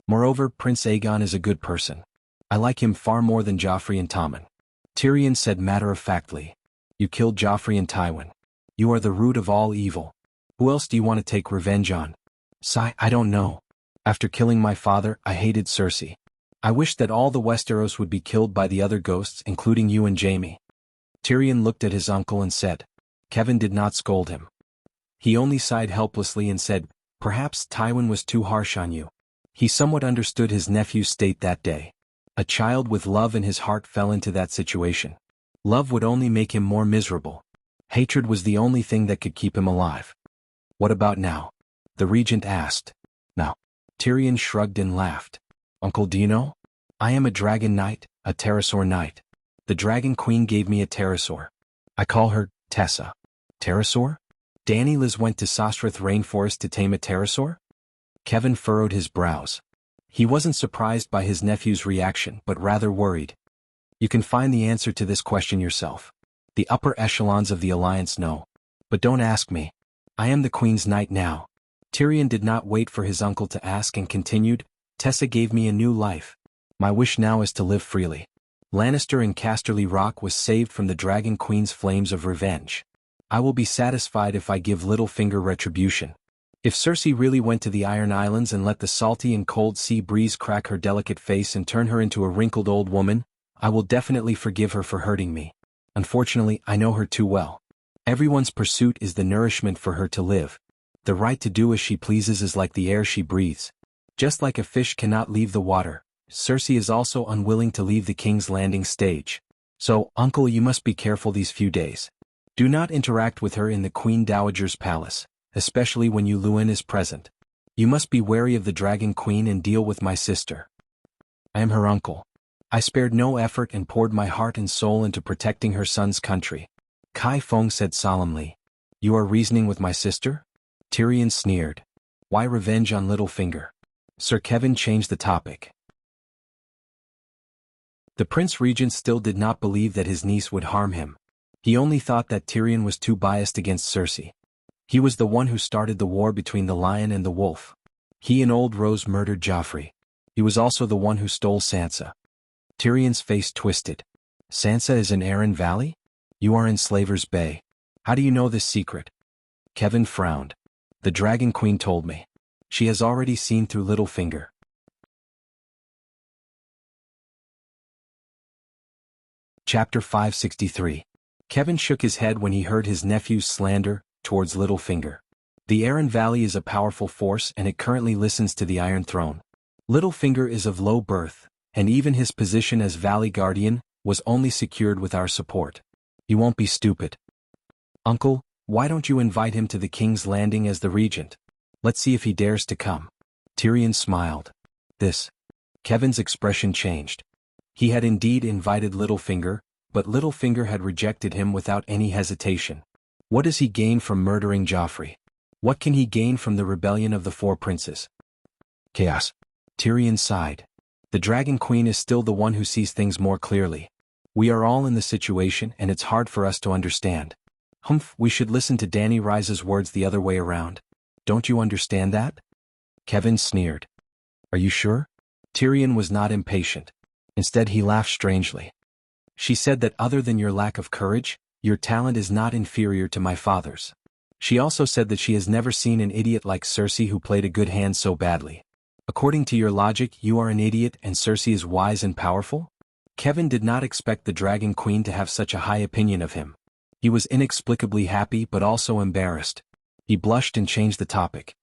Moreover, Prince Aegon is a good person. I like him far more than Joffrey and Tommen. Tyrion said matter-of-factly. You killed Joffrey and Tywin. You are the root of all evil. Who else do you want to take revenge on? I don't know. After killing my father, I hated Cersei. I wished that all the Westeros would be killed by the other ghosts, including you and Jaime. Tyrion looked at his uncle and said. Kevin did not scold him. He only sighed helplessly and said, Perhaps Tywin was too harsh on you. He somewhat understood his nephew's state that day. A child with love in his heart fell into that situation. Love would only make him more miserable. Hatred was the only thing that could keep him alive. What about now? The regent asked. Now. Tyrion shrugged and laughed. Uncle, do you know? I am a dragon knight, a pterosaur knight. The dragon queen gave me a pterosaur. I call her Tessa. Pterosaur? Dany Liz went to Sosrith Rainforest to tame a pterosaur? Kevin furrowed his brows. He wasn't surprised by his nephew's reaction but rather worried. You can find the answer to this question yourself. The upper echelons of the Alliance know. But don't ask me. I am the Queen's knight now. Tyrion did not wait for his uncle to ask and continued, Tessa gave me a new life. My wish now is to live freely. Lannister and Casterly Rock was saved from the Dragon Queen's flames of revenge. I will be satisfied if I give Littlefinger retribution. If Cersei really went to the Iron Islands and let the salty and cold sea breeze crack her delicate face and turn her into a wrinkled old woman, I will definitely forgive her for hurting me. Unfortunately, I know her too well. Everyone's pursuit is the nourishment for her to live. The right to do as she pleases is like the air she breathes. Just like a fish cannot leave the water, Cersei is also unwilling to leave the King's Landing stage. So, uncle, you must be careful these few days. Do not interact with her in the Queen Dowager's palace, especially when Luwin is present. You must be wary of the Dragon Queen and deal with my sister. I am her uncle. I spared no effort and poured my heart and soul into protecting her son's country. Kai Feng said solemnly. You are reasoning with my sister? Tyrion sneered. Why revenge on Littlefinger? Sir Kevin changed the topic. The Prince Regent still did not believe that his niece would harm him. He only thought that Tyrion was too biased against Cersei. He was the one who started the war between the lion and the wolf. He and Old Rose murdered Joffrey. He was also the one who stole Sansa. Tyrion's face twisted. Sansa is in Arryn Valley? You are in Slaver's Bay. How do you know this secret? Kevin frowned. The Dragon Queen told me. She has already seen through Littlefinger. Chapter 563. Kevin shook his head when he heard his nephew's slander towards Littlefinger. The Arryn Valley is a powerful force and it currently listens to the Iron Throne. Littlefinger is of low birth, and even his position as Valley Guardian was only secured with our support. He won't be stupid. Uncle, why don't you invite him to the King's Landing as the regent? Let's see if he dares to come. Tyrion smiled. Kevin's expression changed. He had indeed invited Littlefinger, but Littlefinger had rejected him without any hesitation. What does he gain from murdering Joffrey? What can he gain from the rebellion of the Four Princes? Chaos. Tyrion sighed. The Dragon Queen is still the one who sees things more clearly. We are all in the situation and it's hard for us to understand. We should listen to Dany Rise's words the other way around. Don't you understand that? Kevin sneered. Are you sure? Tyrion was not impatient. Instead he laughed strangely. She said that other than your lack of courage, your talent is not inferior to my father's. She also said that she has never seen an idiot like Cersei who played a good hand so badly. According to your logic, you are an idiot and Cersei is wise and powerful? Kevin did not expect the Dragon Queen to have such a high opinion of him. He was inexplicably happy but also embarrassed. He blushed and changed the topic.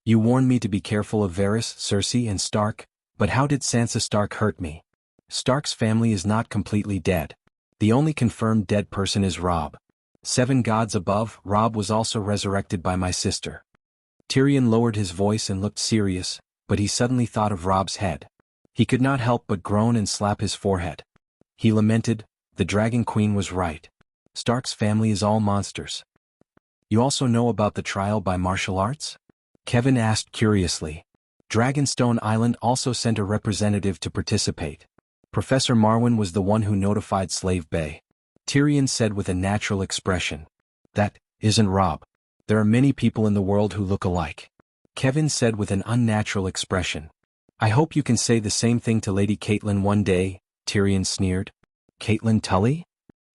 You warned me to be careful of Varys, Cersei, and Stark, but how did Sansa Stark hurt me? Stark's family is not completely dead. The only confirmed dead person is Robb. 7 gods above, Robb was also resurrected by my sister. Tyrion lowered his voice and looked serious, but he suddenly thought of Robb's head. He could not help but groan and slap his forehead. He lamented, the Dragon Queen was right. Stark's family is all monsters. You also know about the trial by martial arts? Kevin asked curiously. Dragonstone Island also sent a representative to participate. Professor Marwyn was the one who notified Slave Bay. Tyrion said with a natural expression. That isn't Robb. There are many people in the world who look alike. Kevin said with an unnatural expression. I hope you can say the same thing to Lady Catelyn one day, Tyrion sneered. Catelyn Tully?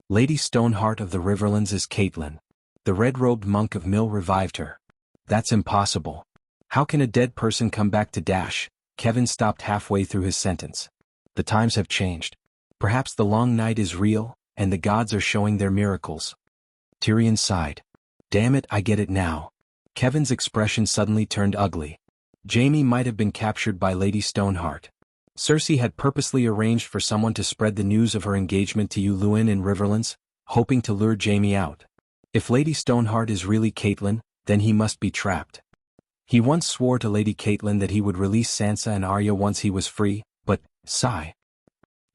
Lady Stoneheart of the Riverlands is Catelyn. The red-robed monk of Mill revived her. That's impossible. How can a dead person come back to dash? Kevin stopped halfway through his sentence. The times have changed. Perhaps the long night is real, and the gods are showing their miracles. Tyrion sighed. Damn it, I get it now. Kevin's expression suddenly turned ugly. Jaime might have been captured by Lady Stoneheart. Cersei had purposely arranged for someone to spread the news of her engagement to Luwin in Riverlands, hoping to lure Jaime out. If Lady Stoneheart is really Catelyn, then he must be trapped. He once swore to Lady Catelyn that he would release Sansa and Arya once he was free, but, sigh.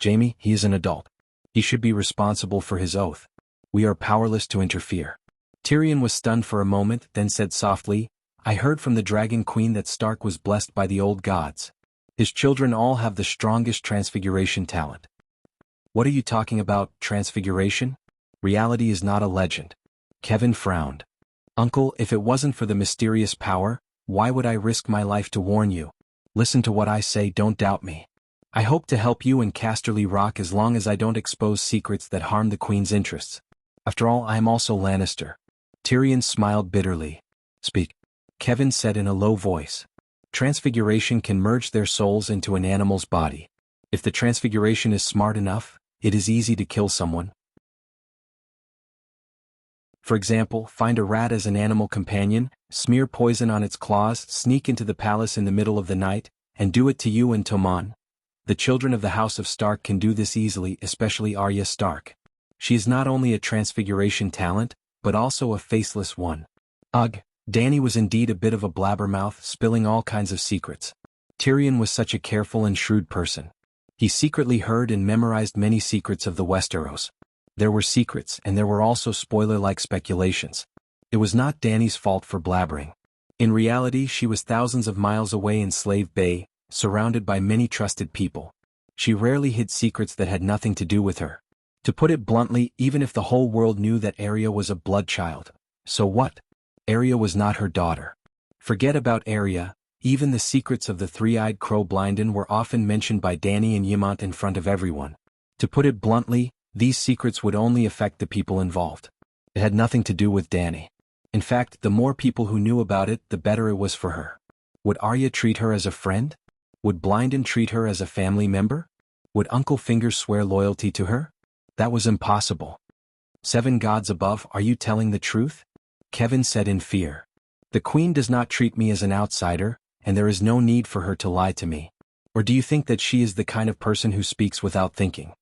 Jaime, he is an adult. He should be responsible for his oath. We are powerless to interfere. Tyrion was stunned for a moment, then said softly, I heard from the Dragon Queen that Stark was blessed by the old gods. His children all have the strongest transfiguration talent. What are you talking about, transfiguration? Reality is not a legend. Kevin frowned. Uncle, if it wasn't for the mysterious power, why would I risk my life to warn you? Listen to what I say, don't doubt me. I hope to help you in Casterly Rock as long as I don't expose secrets that harm the Queen's interests. After all, I am also Lannister. Tyrion smiled bitterly. Speak. Kevin said in a low voice. Transfiguration can merge their souls into an animal's body. If the transfiguration is smart enough, it is easy to kill someone. For example, find a rat as an animal companion, smear poison on its claws, sneak into the palace in the middle of the night, and do it to you and Tommen. The children of the House of Stark can do this easily, especially Arya Stark. She is not only a transfiguration talent, but also a faceless one. Ugh, Dany was indeed a bit of a blabbermouth, spilling all kinds of secrets. Tyrion was such a careful and shrewd person. He secretly heard and memorized many secrets of the Westeros. There were secrets and there were also spoiler-like speculations. It was not Dany's fault for blabbering. In reality, she was thousands of miles away in Slave Bay, surrounded by many trusted people. She rarely hid secrets that had nothing to do with her. To put it bluntly, even if the whole world knew that Arya was a blood child, so what? Arya was not her daughter. Forget about Arya, even the secrets of the three-eyed crow Blinden were often mentioned by Dany and Ymont in front of everyone. To put it bluntly, these secrets would only affect the people involved. It had nothing to do with Dany. In fact, the more people who knew about it, the better it was for her. Would Arya treat her as a friend? Would Blinden treat her as a family member? Would Uncle Fingers swear loyalty to her? That was impossible. 7 gods above, are you telling the truth? Kevin said in fear. The Queen does not treat me as an outsider, and there is no need for her to lie to me. Or do you think that she is the kind of person who speaks without thinking?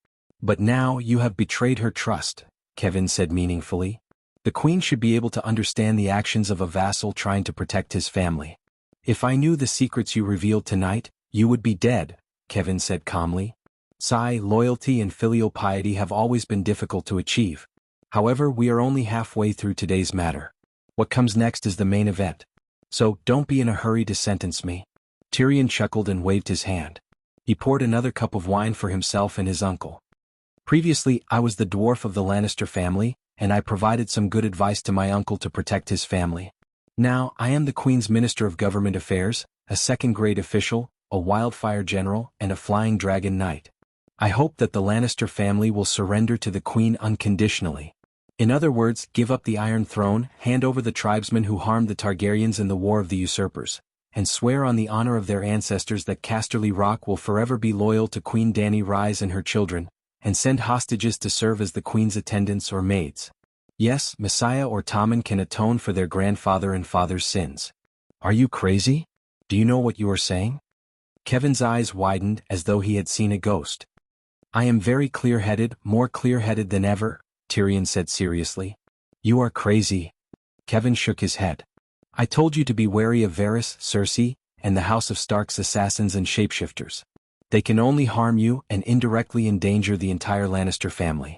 But now you have betrayed her trust, Kevin said meaningfully. The queen should be able to understand the actions of a vassal trying to protect his family. If I knew the secrets you revealed tonight, you would be dead, Kevin said calmly. Loyalty and filial piety have always been difficult to achieve. However, we are only halfway through today's matter. What comes next is the main event. So, don't be in a hurry to sentence me. Tyrion chuckled and waved his hand. He poured another cup of wine for himself and his uncle. Previously, I was the dwarf of the Lannister family, and I provided some good advice to my uncle to protect his family. Now, I am the Queen's Minister of Government Affairs, a second-grade official, a wildfire general, and a flying dragon knight. I hope that the Lannister family will surrender to the Queen unconditionally. In other words, give up the Iron Throne, hand over the tribesmen who harmed the Targaryens in the War of the Usurpers, and swear on the honor of their ancestors that Casterly Rock will forever be loyal to Queen Dany Rise and her children, and send hostages to serve as the Queen's attendants or maids. Yes, Messiah or Tommen can atone for their grandfather and father's sins. Are you crazy? Do you know what you are saying? Kevin's eyes widened as though he had seen a ghost. I am very clear-headed, more clear-headed than ever, Tyrion said seriously. You are crazy. Kevin shook his head. I told you to be wary of Varys, Cersei, and the House of Stark's assassins and shapeshifters. They can only harm you and indirectly endanger the entire Lannister family.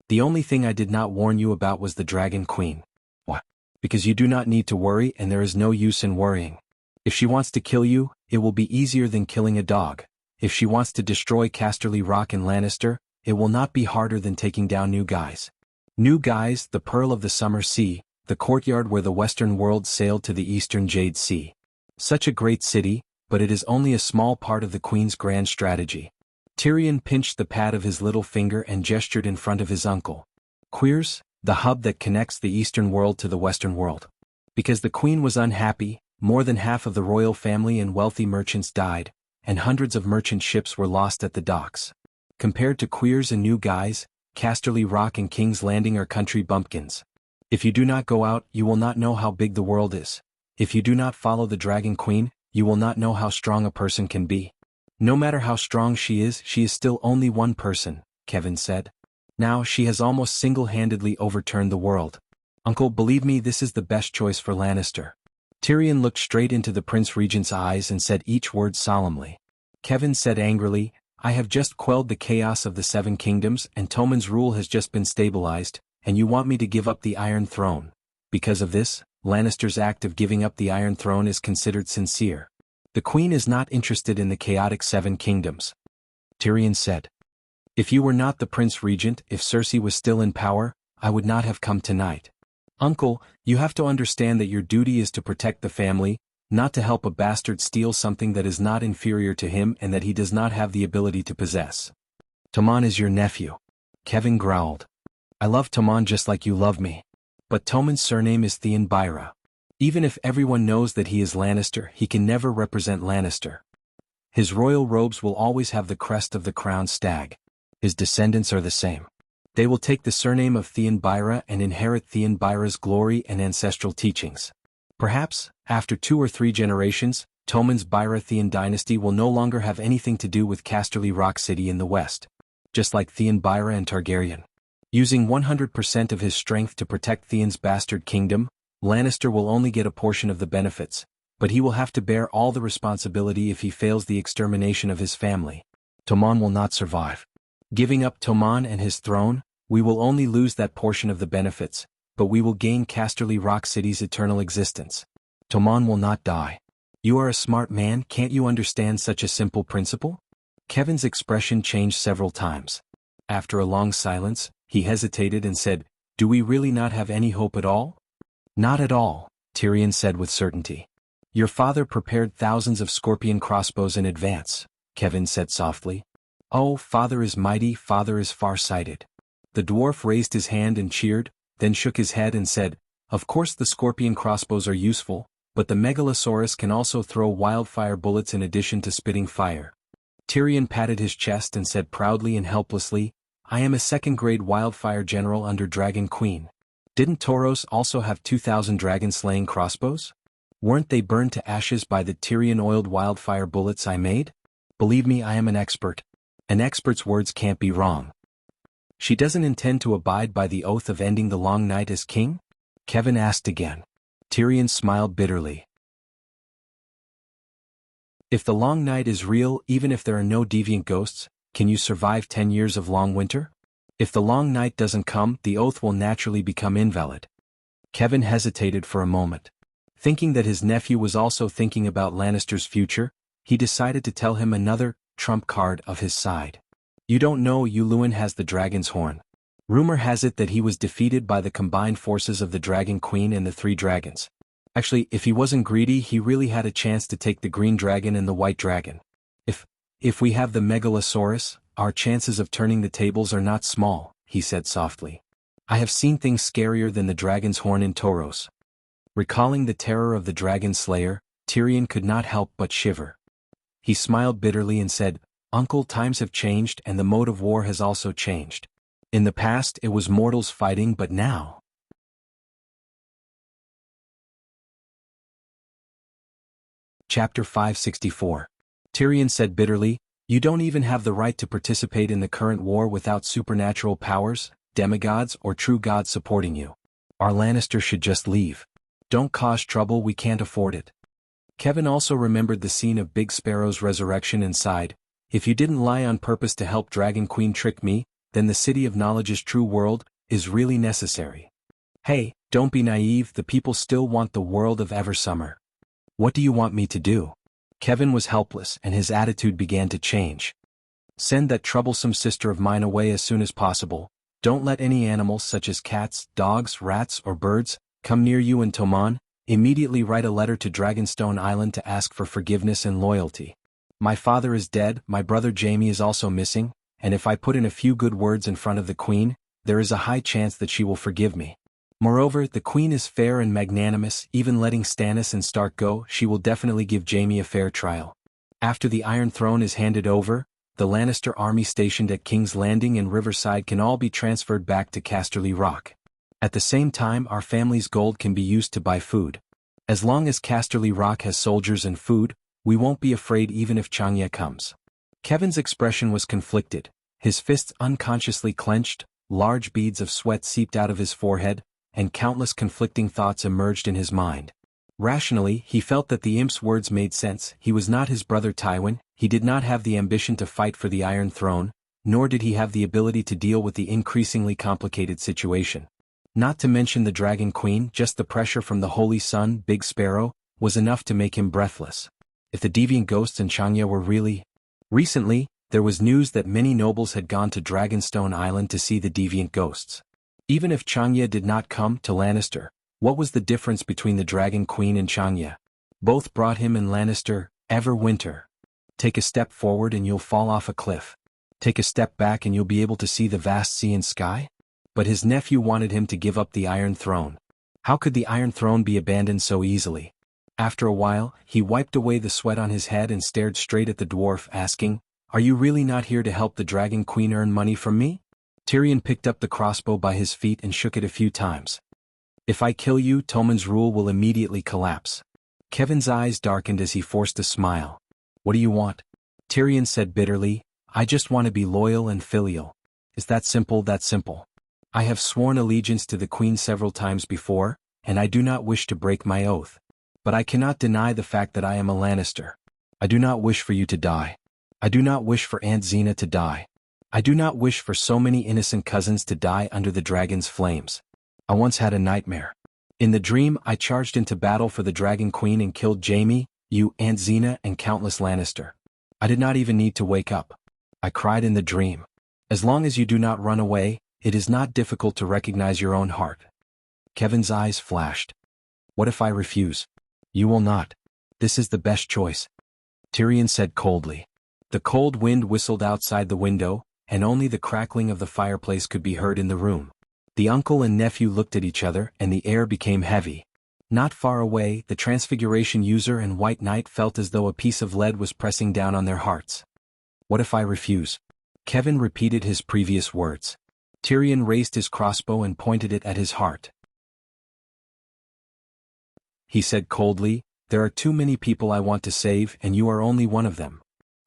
The only thing I did not warn you about was the Dragon Queen. What? Because you do not need to worry and there is no use in worrying. If she wants to kill you, it will be easier than killing a dog. If she wants to destroy Casterly Rock and Lannister, it will not be harder than taking down New Guys. New Guys, the Pearl of the Summer Sea, the courtyard where the Western world sailed to the Eastern Jade Sea. Such a great city, but it is only a small part of the Queen's grand strategy. Tyrion pinched the pad of his little finger and gestured in front of his uncle. Queers, the hub that connects the Eastern world to the Western world. Because the Queen was unhappy, more than half of the royal family and wealthy merchants died, and hundreds of merchant ships were lost at the docks. Compared to Queers and New Guys, Casterly Rock and King's Landing are country bumpkins. If you do not go out, you will not know how big the world is. If you do not follow the Dragon Queen, you will not know how strong a person can be. No matter how strong she is still only one person, Kevin said. Now she has almost single-handedly overturned the world. Uncle, believe me, this is the best choice for Lannister. Tyrion looked straight into the Prince Regent's eyes and said each word solemnly. Kevin said angrily, I have just quelled the chaos of the Seven Kingdoms and Tommen's rule has just been stabilized, and you want me to give up the Iron Throne. Because of this, Lannister's act of giving up the Iron Throne is considered sincere. The Queen is not interested in the chaotic Seven Kingdoms. Tyrion said. If you were not the Prince Regent, if Cersei was still in power, I would not have come tonight. Uncle, you have to understand that your duty is to protect the family, not to help a bastard steal something that is not inferior to him and that he does not have the ability to possess. Tommen is your nephew. Kevin growled. I love Tommen just like you love me. But Tommen's surname is Theon Byra. Even if everyone knows that he is Lannister, he can never represent Lannister. His royal robes will always have the crest of the crowned stag. His descendants are the same. They will take the surname of Theon Byra and inherit Theon Byra's glory and ancestral teachings. Perhaps, after 2 or 3 generations, Tommen's Byra-Theon dynasty will no longer have anything to do with Casterly Rock City in the west. Just like Theon Byra and Targaryen. Using 100% of his strength to protect Theon's bastard kingdom, Lannister will only get a portion of the benefits, but he will have to bear all the responsibility if he fails the extermination of his family. Tommen will not survive. Giving up Tommen and his throne, we will only lose that portion of the benefits, but we will gain Casterly Rock City's eternal existence. Tommen will not die. You are a smart man, can't you understand such a simple principle? Kevin's expression changed several times. After a long silence, he hesitated and said, Do we really not have any hope at all? Not at all, Tyrion said with certainty. Your father prepared thousands of scorpion crossbows in advance, Kevin said softly. Oh, father is mighty, father is far-sighted. The dwarf raised his hand and cheered, then shook his head and said, Of course the scorpion crossbows are useful, but the Megalosaurus can also throw wildfire bullets in addition to spitting fire. Tyrion patted his chest and said proudly and helplessly, I am a second-grade wildfire general under Dragon Queen. Didn't Tauros also have 2,000 dragon-slaying crossbows? Weren't they burned to ashes by the Tyrion-oiled wildfire bullets I made? Believe me, I am an expert. An expert's words can't be wrong. She doesn't intend to abide by the oath of ending the long night as king? Kevin asked again. Tyrion smiled bitterly. If the long night is real, even if there are no deviant ghosts, can you survive 10 years of long winter? If the long night doesn't come, the oath will naturally become invalid. Kevin hesitated for a moment. Thinking that his nephew was also thinking about Lannister's future, he decided to tell him another trump card of his side. You don't know Yuluen has the dragon's horn. Rumor has it that he was defeated by the combined forces of the Dragon Queen and the 3 dragons. Actually, if he wasn't greedy, he really had a chance to take the green dragon and the white dragon. If we have the Megalosaurus, our chances of turning the tables are not small, he said softly. I have seen things scarier than the dragon's horn in Tauros. Recalling the terror of the dragon slayer, Tyrion could not help but shiver. He smiled bitterly and said, Uncle, times have changed and the mode of war has also changed. In the past it was mortals fighting, but now... Chapter 564. Tyrion said bitterly, You don't even have the right to participate in the current war without supernatural powers, demigods or true gods supporting you. Our Lannister should just leave. Don't cause trouble, we can't afford it. Kevin also remembered the scene of Big Sparrow's resurrection and sighed, If you didn't lie on purpose to help Dragon Queen trick me, then the City of Knowledge's true world is really necessary. Hey, don't be naive, the people still want the world of Eversummer. What do you want me to do? Kevin was helpless and his attitude began to change. Send that troublesome sister of mine away as soon as possible. Don't let any animals such as cats, dogs, rats or birds come near you and Tomon. Immediately write a letter to Dragonstone Island to ask for forgiveness and loyalty. My father is dead, my brother Jaime is also missing, and if I put in a few good words in front of the Queen, there is a high chance that she will forgive me. Moreover, the Queen is fair and magnanimous, even letting Stannis and Stark go, she will definitely give Jaime a fair trial. After the Iron Throne is handed over, the Lannister army stationed at King's Landing and Riverside can all be transferred back to Casterly Rock. At the same time, our family's gold can be used to buy food. As long as Casterly Rock has soldiers and food, we won't be afraid even if Changya comes. Kevin's expression was conflicted, his fists unconsciously clenched, large beads of sweat seeped out of his forehead, and countless conflicting thoughts emerged in his mind. Rationally, he felt that the imp's words made sense. He was not his brother Tywin, he did not have the ambition to fight for the Iron Throne, nor did he have the ability to deal with the increasingly complicated situation. Not to mention the Dragon Queen, just the pressure from the Holy Sun, Big Sparrow, was enough to make him breathless. If the deviant ghosts and Changya were really... Recently, there was news that many nobles had gone to Dragonstone Island to see the deviant ghosts. Even if Changya did not come to Lannister, what was the difference between the Dragon Queen and Changya? Both brought him and Lannister, Everwinter. Take a step forward and you'll fall off a cliff. Take a step back and you'll be able to see the vast sea and sky? But his nephew wanted him to give up the Iron Throne. How could the Iron Throne be abandoned so easily? After a while, he wiped away the sweat on his head and stared straight at the dwarf, asking, Are you really not here to help the Dragon Queen earn money from me? Tyrion picked up the crossbow by his feet and shook it a few times. If I kill you, Tommen's rule will immediately collapse. Kevin's eyes darkened as he forced a smile. What do you want? Tyrion said bitterly, I just want to be loyal and filial. Is that simple? That simple. I have sworn allegiance to the Queen several times before, and I do not wish to break my oath. But I cannot deny the fact that I am a Lannister. I do not wish for you to die. I do not wish for Aunt Xena to die. I do not wish for so many innocent cousins to die under the dragon's flames. I once had a nightmare. In the dream, I charged into battle for the Dragon Queen and killed Jaime, you, Aunt Xena, and countless Lannister. I did not even need to wake up. I cried in the dream. As long as you do not run away, it is not difficult to recognize your own heart. Kevin's eyes flashed. What if I refuse? You will not. This is the best choice. Tyrion said coldly. The cold wind whistled outside the window, and only the crackling of the fireplace could be heard in the room. The uncle and nephew looked at each other and the air became heavy. Not far away, the Transfiguration user and White Knight felt as though a piece of lead was pressing down on their hearts. What if I refuse? Kevin repeated his previous words. Tyrion raised his crossbow and pointed it at his heart. He said coldly, There are too many people I want to save and you are only one of them.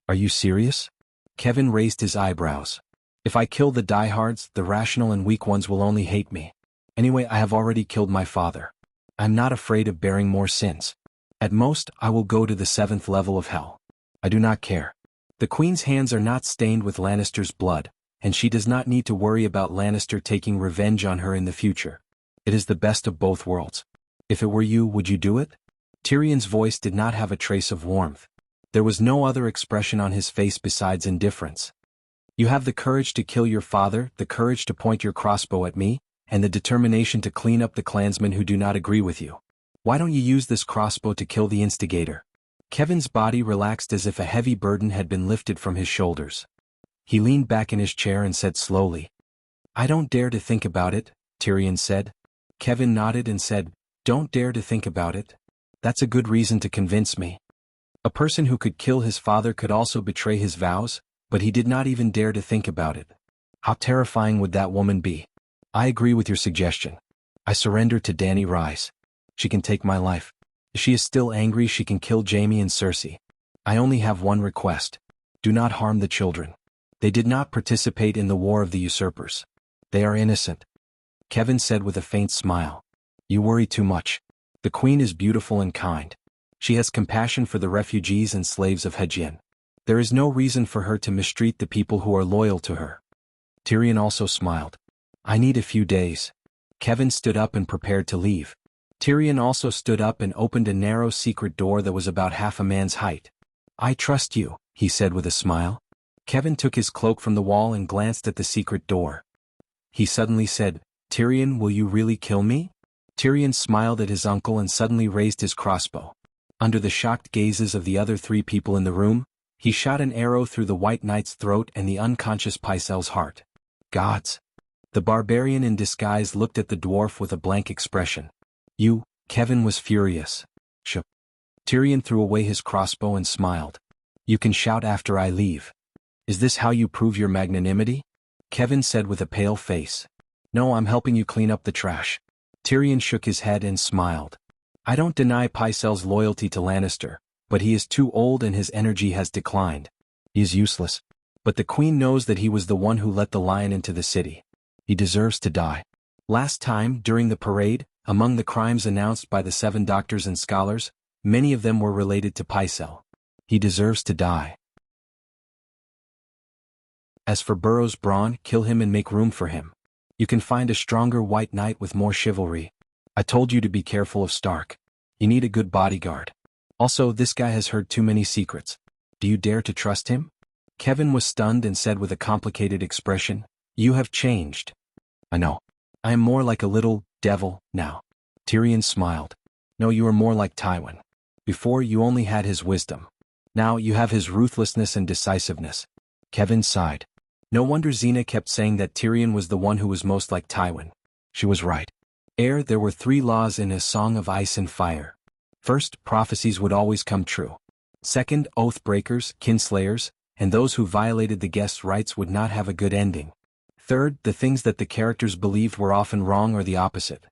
Are you serious? Kevin raised his eyebrows. If I kill the diehards, the rational and weak ones will only hate me. Anyway, I have already killed my father. I'm not afraid of bearing more sins. At most, I will go to the 7th level of hell. I do not care. The Queen's hands are not stained with Lannister's blood, and she does not need to worry about Lannister taking revenge on her in the future. It is the best of both worlds. If it were you, would you do it? Tyrion's voice did not have a trace of warmth. There was no other expression on his face besides indifference. You have the courage to kill your father, the courage to point your crossbow at me, and the determination to clean up the clansmen who do not agree with you. Why don't you use this crossbow to kill the instigator? Kevin's body relaxed as if a heavy burden had been lifted from his shoulders. He leaned back in his chair and said slowly, I don't dare to think about it, Tyrion said. Kevin nodded and said, Don't dare to think about it. That's a good reason to convince me. A person who could kill his father could also betray his vows, but he did not even dare to think about it. How terrifying would that woman be? I agree with your suggestion. I surrender to Dany Rice. She can take my life. If she is still angry, she can kill Jaime and Cersei. I only have one request. Do not harm the children. They did not participate in the War of the Usurpers. They are innocent. Kevin said with a faint smile. You worry too much. The Queen is beautiful and kind. She has compassion for the refugees and slaves of Hedjian. There is no reason for her to mistreat the people who are loyal to her. Tyrion also smiled. I need a few days. Kevin stood up and prepared to leave. Tyrion also stood up and opened a narrow secret door that was about half a man's height. I trust you, he said with a smile. Kevin took his cloak from the wall and glanced at the secret door. He suddenly said, Tyrion, will you really kill me? Tyrion smiled at his uncle and suddenly raised his crossbow. Under the shocked gazes of the other 3 people in the room, he shot an arrow through the White Knight's throat and the unconscious Pycelle's heart. Gods! The barbarian in disguise looked at the dwarf with a blank expression. You, Kevin was furious. Tyrion threw away his crossbow and smiled. You can shout after I leave. Is this how you prove your magnanimity? Kevin said with a pale face. No, I'm helping you clean up the trash. Tyrion shook his head and smiled. I don't deny Pycelle's loyalty to Lannister, but he is too old and his energy has declined. He is useless. But the Queen knows that he was the one who let the lion into the city. He deserves to die. Last time, during the parade, among the crimes announced by the 7 doctors and scholars, many of them were related to Pycelle. He deserves to die. As for Burrow's brawn, kill him and make room for him. You can find a stronger White Knight with more chivalry. I told you to be careful of Stark. You need a good bodyguard. Also, this guy has heard too many secrets. Do you dare to trust him? Kevin was stunned and said with a complicated expression, You have changed. I know. I am more like a little devil now. Tyrion smiled. No, you are more like Tywin. Before, you only had his wisdom. Now you have his ruthlessness and decisiveness. Kevin sighed. No wonder Xena kept saying that Tyrion was the one who was most like Tywin. She was right. There were 3 laws in A Song of Ice and Fire. First, prophecies would always come true. Second, oath breakers, kinslayers, and those who violated the guest's rights would not have a good ending. Third, the things that the characters believed were often wrong or the opposite.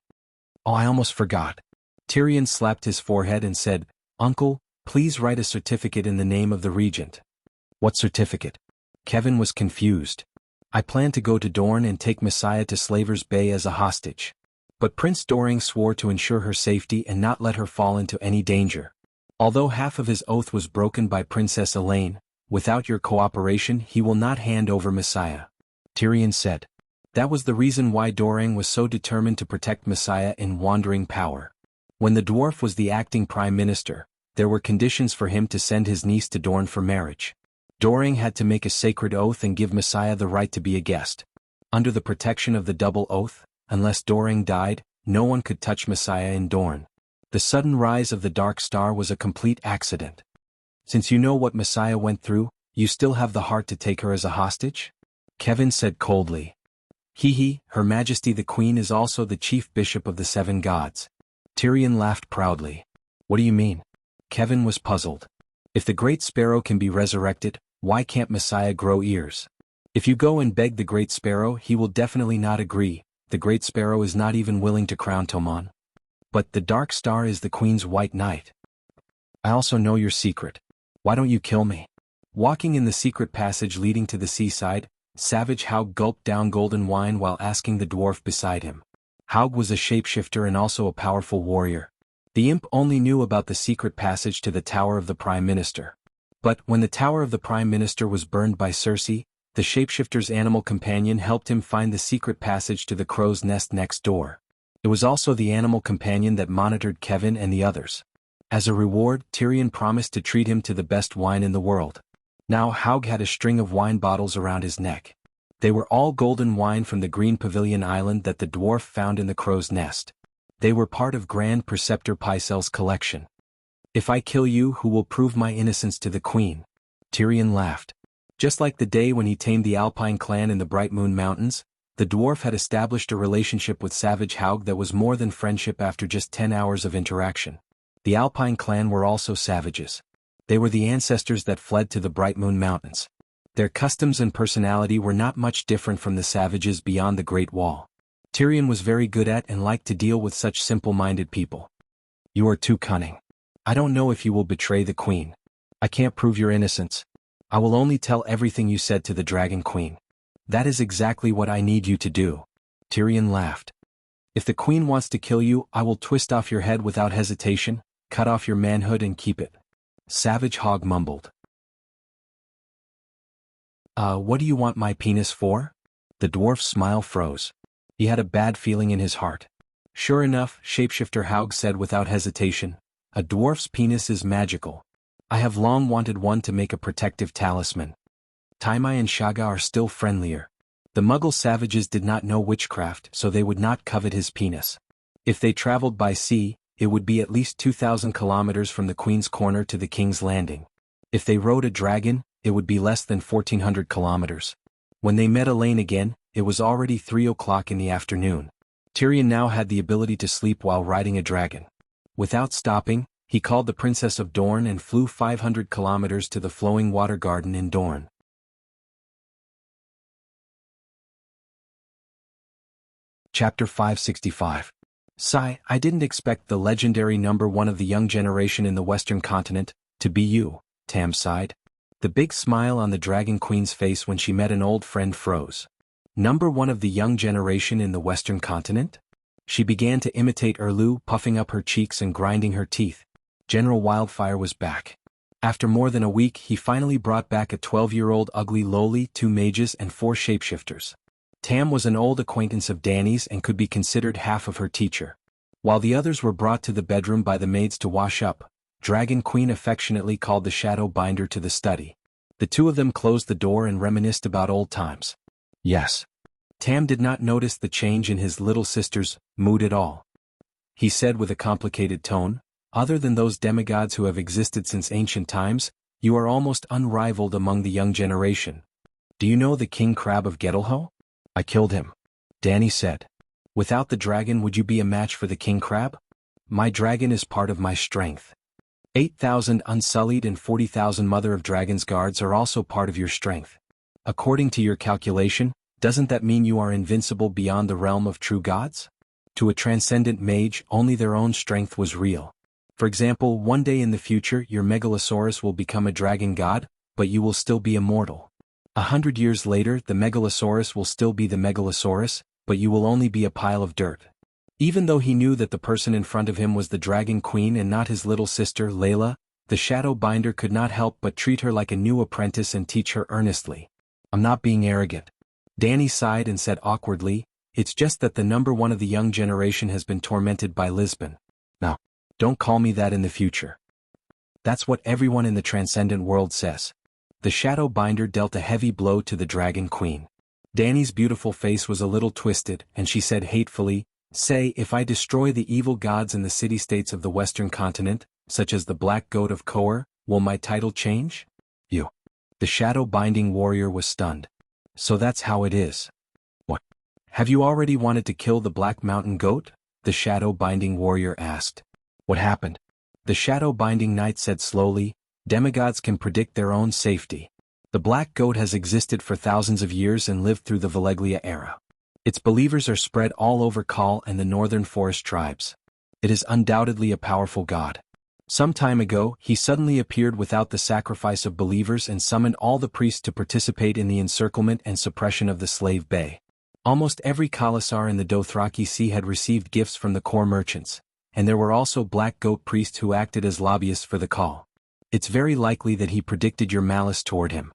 Oh, I almost forgot. Tyrion slapped his forehead and said, Uncle, please write a certificate in the name of the regent. What certificate? Kevin was confused. I plan to go to Dorne and take Messiah to Slaver's Bay as a hostage. But Prince Doring swore to ensure her safety and not let her fall into any danger. Although half of his oath was broken by Princess Elaine, without your cooperation he will not hand over Messiah. Tyrion said. That was the reason why Doring was so determined to protect Messiah in wandering power. When the dwarf was the acting prime minister, there were conditions for him to send his niece to Dorne for marriage. Doring had to make a sacred oath and give Messiah the right to be a guest. Under the protection of the double oath, unless Doring died, no one could touch Messiah in Dorne. The sudden rise of the Dark Star was a complete accident. Since you know what Messiah went through, you still have the heart to take her as a hostage? Kevin said coldly. Her Majesty the Queen is also the chief bishop of the 7 gods. Tyrion laughed proudly. What do you mean? Kevin was puzzled. If the Great Sparrow can be resurrected, why can't Messiah grow ears? If you go and beg the Great Sparrow, he will definitely not agree. The Great Sparrow is not even willing to crown Tommen. But the Dark Star is the Queen's White Knight. I also know your secret. Why don't you kill me? Walking in the secret passage leading to the seaside, Savage Haug gulped down golden wine while asking the dwarf beside him. Haug was a shapeshifter and also a powerful warrior. The imp only knew about the secret passage to the Tower of the Prime Minister. But when the Tower of the Prime Minister was burned by Circe, the shapeshifter's animal companion helped him find the secret passage to the crow's nest next door. It was also the animal companion that monitored Kevin and the others. As a reward, Tyrion promised to treat him to the best wine in the world. Now Haug had a string of wine bottles around his neck. They were all golden wine from the Green Pavilion Island that the dwarf found in the crow's nest. They were part of Grand Preceptor Pycelle's collection. "If I kill you, who will prove my innocence to the queen?" Tyrion laughed. Just like the day when he tamed the Alpine clan in the Bright Moon Mountains, the dwarf had established a relationship with Savage Haug that was more than friendship after just 10 hours of interaction. The Alpine clan were also savages. They were the ancestors that fled to the Bright Moon Mountains. Their customs and personality were not much different from the savages beyond the Great Wall. Tyrion was very good at and liked to deal with such simple-minded people. "You are too cunning. I don't know if you will betray the queen. I can't prove your innocence. I will only tell everything you said to the Dragon Queen." "That is exactly what I need you to do." Tyrion laughed. "If the queen wants to kill you, I will twist off your head without hesitation, cut off your manhood and keep it." Savage Haug mumbled. What do you want my penis for?" The dwarf's smile froze. He had a bad feeling in his heart. "Sure enough," Shapeshifter Haug said without hesitation, "a dwarf's penis is magical. I have long wanted one to make a protective talisman." Taimai and Shaga are still friendlier. The Muggle savages did not know witchcraft, so they would not covet his penis. If they traveled by sea, it would be at least 2,000 kilometers from the Queen's Corner to the King's Landing. If they rode a dragon, it would be less than 1,400 kilometers. When they met Elaine again, it was already 3 o'clock in the afternoon. Tyrion now had the ability to sleep while riding a dragon. Without stopping, he called the Princess of Dorne and flew 500 kilometers to the flowing water garden in Dorne. Chapter 565. "Sigh, I didn't expect the legendary #1 of the young generation in the Western Continent to be you," Tam sighed. The big smile on the Dragon Queen's face when she met an old friend froze. "#1 of the young generation in the Western Continent?" She began to imitate Erlu, puffing up her cheeks and grinding her teeth. General Wildfire was back. After more than a week, he finally brought back a 12-year-old ugly lowly, 2 mages and 4 shapeshifters. Tam was an old acquaintance of Dany's and could be considered half of her teacher. While the others were brought to the bedroom by the maids to wash up, Dragon Queen affectionately called the Shadow Binder to the study. The two of them closed the door and reminisced about old times. "Yes." Tam did not notice the change in his little sister's mood at all. He said with a complicated tone, "Other than those demigods who have existed since ancient times, you are almost unrivaled among the young generation. Do you know the King Crab of Gettelho?" "I killed him," Dany said. "Without the dragon, would you be a match for the King Crab?" "My dragon is part of my strength. 8,000 unsullied and 40,000 Mother of Dragons guards are also part of your strength. According to your calculation, doesn't that mean you are invincible beyond the realm of true gods?" To a transcendent mage, only their own strength was real. For example, one day in the future your Megalosaurus will become a dragon god, but you will still be immortal. 100 years later the Megalosaurus will still be the Megalosaurus, but you will only be a pile of dirt. Even though he knew that the person in front of him was the Dragon Queen and not his little sister Layla, the Shadow Binder could not help but treat her like a new apprentice and teach her earnestly. "I'm not being arrogant." Dany sighed and said awkwardly, "It's just that the #1 of the young generation has been tormented by Lisbon. Now, don't call me that in the future. That's what everyone in the transcendent world says." The Shadow Binder dealt a heavy blow to the Dragon Queen. Dany's beautiful face was a little twisted, and she said hatefully, "Say, if I destroy the evil gods in the city-states of the Western Continent, such as the Black Goat of Koer, will my title change?" "You." The shadow-binding warrior was stunned. "So that's how it is." "What? Have you already wanted to kill the Black Mountain Goat?" the shadow-binding warrior asked. "What happened?" The shadow-binding knight said slowly, "Demigods can predict their own safety. The Black Goat has existed for thousands of years and lived through the Valeglia era. Its believers are spread all over Khal and the northern forest tribes. It is undoubtedly a powerful god. Some time ago, he suddenly appeared without the sacrifice of believers and summoned all the priests to participate in the encirclement and suppression of the slave bay. Almost every Khalasar in the Dothraki Sea had received gifts from the core merchants, and there were also black goat priests who acted as lobbyists for the call. It's very likely that he predicted your malice toward him.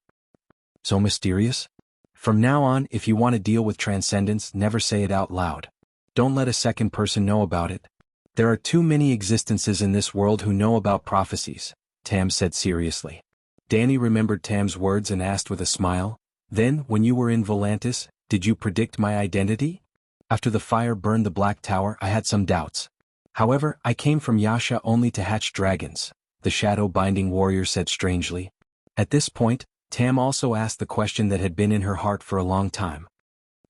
So mysterious? From now on, if you want to deal with transcendence, never say it out loud. Don't let a second person know about it. There are too many existences in this world who know about prophecies, Tam said seriously. Danny remembered Tam's words and asked with a smile, "Then, when you were in Volantis, did you predict my identity?" "After the fire burned the Black Tower, I had some doubts. However, I came from Yasha only to hatch dragons," the shadow-binding warrior said strangely. At this point, Tam also asked the question that had been in her heart for a long time.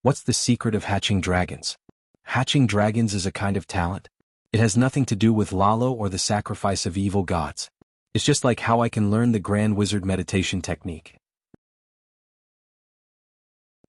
What's the secret of hatching dragons? Hatching dragons is a kind of talent. It has nothing to do with Lalo or the sacrifice of evil gods. It's just like how I can learn the Grand Wizard meditation technique.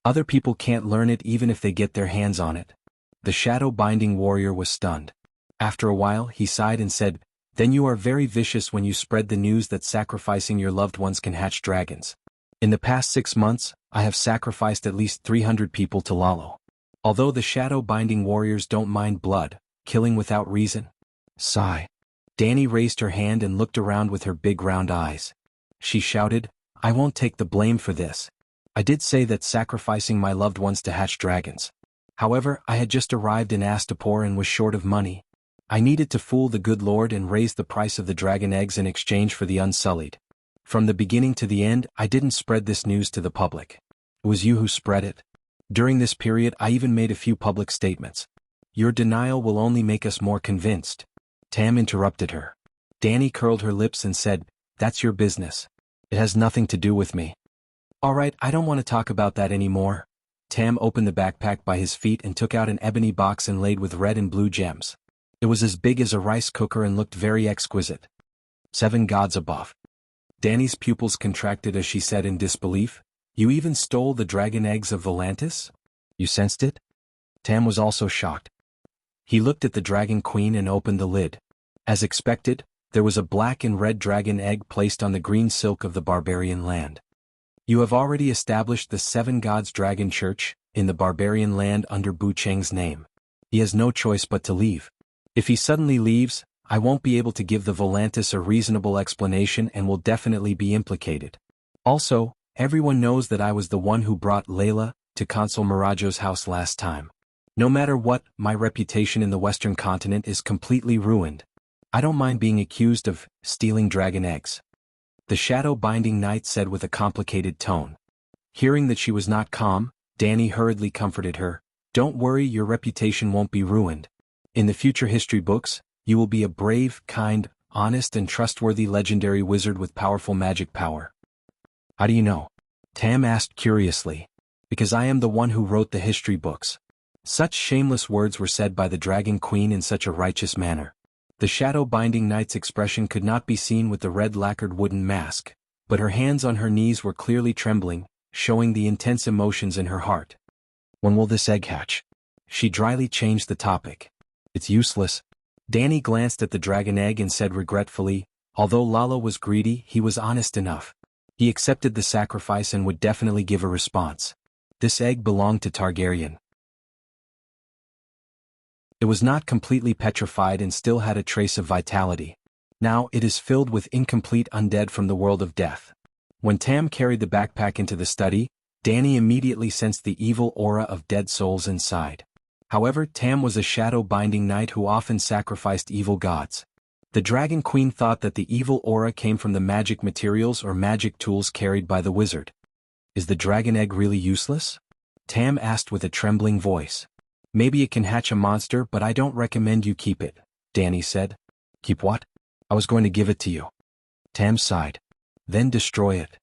Other people can't learn it even if they get their hands on it. The shadow-binding warrior was stunned. After a while, he sighed and said, "Then you are very vicious when you spread the news that sacrificing your loved ones can hatch dragons. In the past 6 months, I have sacrificed at least 300 people to Lalo. Although the shadow-binding warriors don't mind blood, killing without reason." Sigh. Danny raised her hand and looked around with her big round eyes. She shouted, "I won't take the blame for this. I did say that sacrificing my loved ones to hatch dragons. However, I had just arrived in Astapor and was short of money. I needed to fool the good Lord and raise the price of the dragon eggs in exchange for the Unsullied. From the beginning to the end, I didn't spread this news to the public. It was you who spread it. During this period, I even made a few public statements. Your denial will only make us more convinced." Tam interrupted her. Danny curled her lips and said, "That's your business. It has nothing to do with me." "All right, I don't want to talk about that anymore." Tam opened the backpack by his feet and took out an ebony box inlaid with red and blue gems. It was as big as a rice cooker and looked very exquisite. 7 gods above. Danny's pupils contracted as she said in disbelief, "You even stole the dragon eggs of Volantis? You sensed it?" Tam was also shocked. He looked at the Dragon Queen and opened the lid. As expected, there was a black and red dragon egg placed on the green silk of the barbarian land. "You have already established the 7 Gods Dragon Church in the barbarian land under Bu Cheng's name. He has no choice but to leave. If he suddenly leaves, I won't be able to give the Volantis a reasonable explanation and will definitely be implicated. Also, everyone knows that I was the one who brought Layla to Consul Mirajo's house last time. No matter what, my reputation in the Western continent is completely ruined. I don't mind being accused of stealing dragon eggs," the shadow-binding knight said with a complicated tone. Hearing that she was not calm, Danny hurriedly comforted her. "Don't worry, your reputation won't be ruined. In the future history books, you will be a brave, kind, honest and trustworthy legendary wizard with powerful magic power." "How do you know?" Tam asked curiously. "Because I am the one who wrote the history books." Such shameless words were said by the Dragon Queen in such a righteous manner. The shadow-binding knight's expression could not be seen with the red lacquered wooden mask, but her hands on her knees were clearly trembling, showing the intense emotions in her heart. "When will this egg hatch?" She dryly changed the topic. "It's useless." Danny glanced at the dragon egg and said regretfully, although Lalo was greedy, he was honest enough. He accepted the sacrifice and would definitely give a response. This egg belonged to Targaryen. It was not completely petrified and still had a trace of vitality. Now it is filled with incomplete undead from the world of death. When Tam carried the backpack into the study, Danny immediately sensed the evil aura of dead souls inside. However, Tam was a shadow-binding knight who often sacrificed evil gods. The Dragon Queen thought that the evil aura came from the magic materials or magic tools carried by the wizard. "Is the dragon egg really useless?" Tam asked with a trembling voice. "Maybe it can hatch a monster, but I don't recommend you keep it," Danny said. "Keep what?" "I was going to give it to you." Tam sighed. "Then destroy it."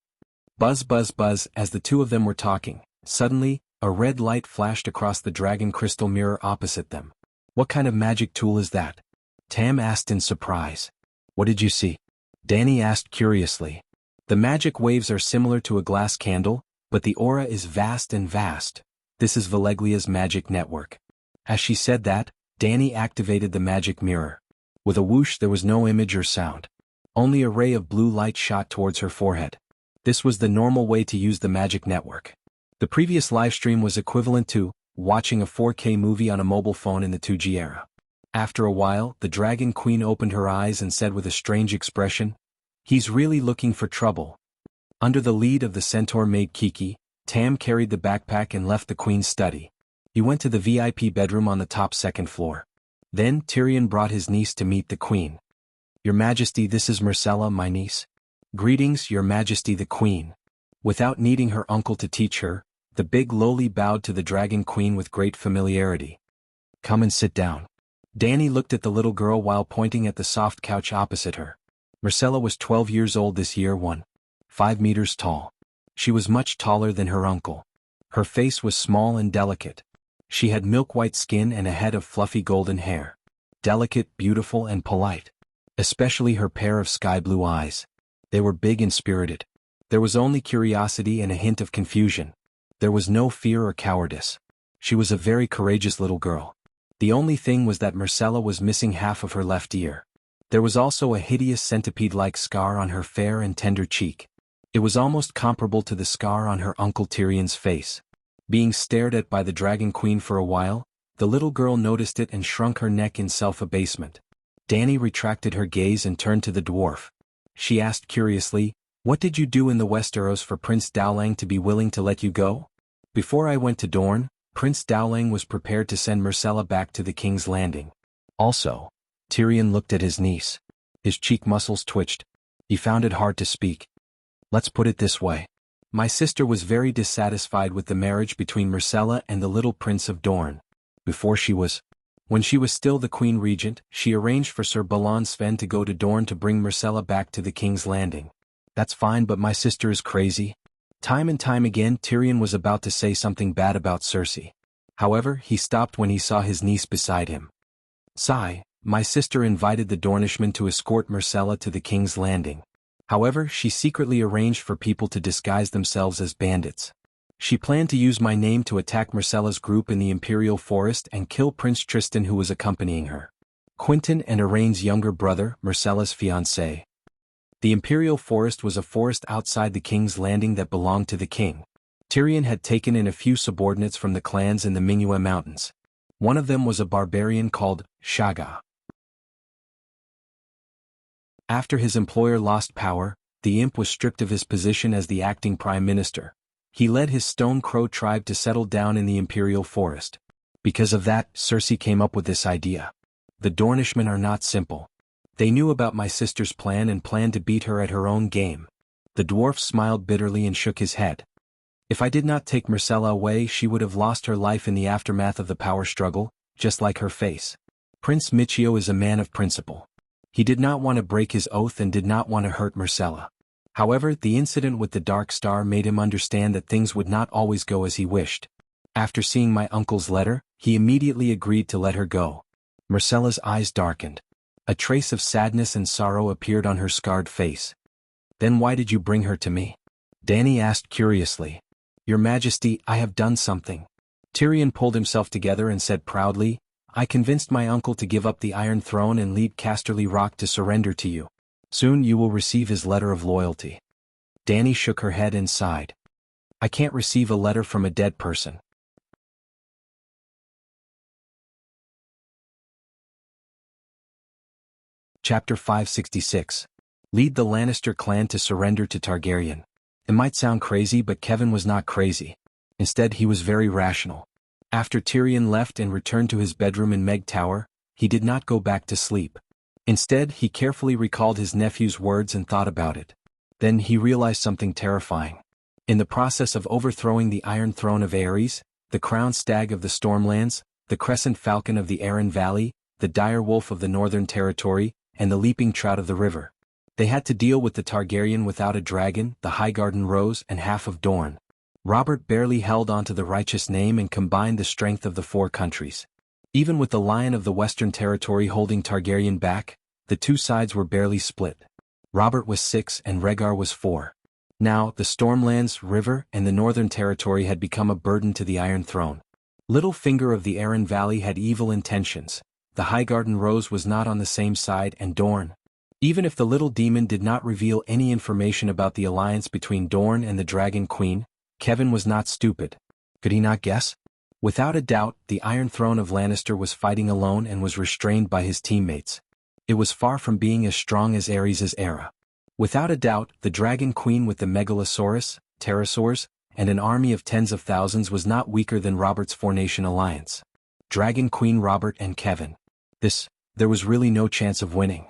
Buzz buzz buzz. As the two of them were talking, suddenly, a red light flashed across the dragon crystal mirror opposite them. "What kind of magic tool is that?" Tam asked in surprise. "What did you see?" Danny asked curiously. "The magic waves are similar to a glass candle, but the aura is vast and vast. This is Valeglia's magic network." As she said that, Danny activated the magic mirror. With a whoosh there was no image or sound. Only a ray of blue light shot towards her forehead. This was the normal way to use the magic network. The previous livestream was equivalent to watching a 4K movie on a mobile phone in the 2G era. After a while, the Dragon Queen opened her eyes and said with a strange expression, "He's really looking for trouble." Under the lead of the centaur maid Kiki, Tam carried the backpack and left the Queen's study. He went to the VIP bedroom on the top second floor. Then Tyrion brought his niece to meet the Queen. "Your Majesty, this is Myrcella, my niece." "Greetings, Your Majesty the Queen." Without needing her uncle to teach her, the big lowly bowed to the Dragon Queen with great familiarity. "Come and sit down." Dany looked at the little girl while pointing at the soft couch opposite her. Myrcella was 12 years old this year, 1.5 meters tall. She was much taller than her uncle. Her face was small and delicate. She had milk-white skin and a head of fluffy golden hair. Delicate, beautiful, and polite. Especially her pair of sky-blue eyes. They were big and spirited. There was only curiosity and a hint of confusion. There was no fear or cowardice. She was a very courageous little girl. The only thing was that Myrcella was missing half of her left ear. There was also a hideous centipede-like scar on her fair and tender cheek. It was almost comparable to the scar on her uncle Tyrion's face. Being stared at by the Dragon Queen for a while, the little girl noticed it and shrunk her neck in self-abasement. Dany retracted her gaze and turned to the dwarf. She asked curiously, "What did you do in the Westeros for Prince Dowling to be willing to let you go?" "Before I went to Dorne, Prince Dowling was prepared to send Myrcella back to the King's Landing. Also," Tyrion looked at his niece. His cheek muscles twitched. He found it hard to speak. "Let's put it this way. My sister was very dissatisfied with the marriage between Myrcella and the little Prince of Dorne. When she was still the Queen Regent, she arranged for Sir Balon Sven to go to Dorne to bring Myrcella back to the King's Landing. That's fine, but my sister is crazy." Time and time again Tyrion was about to say something bad about Cersei. However, he stopped when he saw his niece beside him. "Sigh, my sister invited the Dornishmen to escort Myrcella to the King's Landing. However, she secretly arranged for people to disguise themselves as bandits. She planned to use my name to attack Myrcella's group in the Imperial Forest and kill Prince Tristan who was accompanying her. Quentyn and Arrayn's younger brother, Myrcella's fiancé. The Imperial Forest was a forest outside the King's Landing that belonged to the king. Tyrion had taken in a few subordinates from the clans in the Minua Mountains. One of them was a barbarian called Shaga. After his employer lost power, the imp was stripped of his position as the acting prime minister. He led his Stone Crow tribe to settle down in the Imperial Forest. Because of that, Cersei came up with this idea. The Dornishmen are not simple. They knew about my sister's plan and planned to beat her at her own game. The dwarf smiled bitterly and shook his head. If I did not take Myrcella away, she would have lost her life in the aftermath of the power struggle, just like her face. Prince Michio is a man of principle. He did not want to break his oath and did not want to hurt Myrcella. However, the incident with the Dark Star made him understand that things would not always go as he wished. After seeing my uncle's letter, he immediately agreed to let her go. Myrcella's eyes darkened. A trace of sadness and sorrow appeared on her scarred face. "Then why did you bring her to me?" Dany asked curiously. "Your Majesty, I have done something." Tyrion pulled himself together and said proudly, "I convinced my uncle to give up the Iron Throne and lead Casterly Rock to surrender to you. Soon you will receive his letter of loyalty." Dany shook her head and sighed. "I can't receive a letter from a dead person." Chapter 566. Lead the Lannister clan to surrender to Targaryen. It might sound crazy, but Kevin was not crazy. Instead, he was very rational. After Tyrion left and returned to his bedroom in Meg Tower, he did not go back to sleep. Instead, he carefully recalled his nephew's words and thought about it. Then he realized something terrifying. In the process of overthrowing the Iron Throne of Aerys, the Crowned Stag of the Stormlands, the Crescent Falcon of the Arryn Valley, the Dire Wolf of the Northern Territory, and the Leaping Trout of the River, they had to deal with the Targaryen without a dragon, the Highgarden Rose, and half of Dorne. Robert barely held onto the righteous name and combined the strength of the four countries. Even with the Lion of the Western Territory holding Targaryen back, the two sides were barely split. Robert was 6 and Rhaegar was 4. Now, the Stormlands, River, and the Northern Territory had become a burden to the Iron Throne. Littlefinger of the Arryn Valley had evil intentions. the Highgarden Rose was not on the same side and Dorne. Even if the little demon did not reveal any information about the alliance between Dorne and the Dragon Queen, Kevin was not stupid. Could he not guess? Without a doubt, the Iron Throne of Lannister was fighting alone and was restrained by his teammates. It was far from being as strong as Aerys' era. Without a doubt, the Dragon Queen with the Megalosaurus, pterosaurs, and an army of tens of thousands was not weaker than Robert's four-nation alliance. Dragon Queen Robert and Kevin. There was really no chance of winning.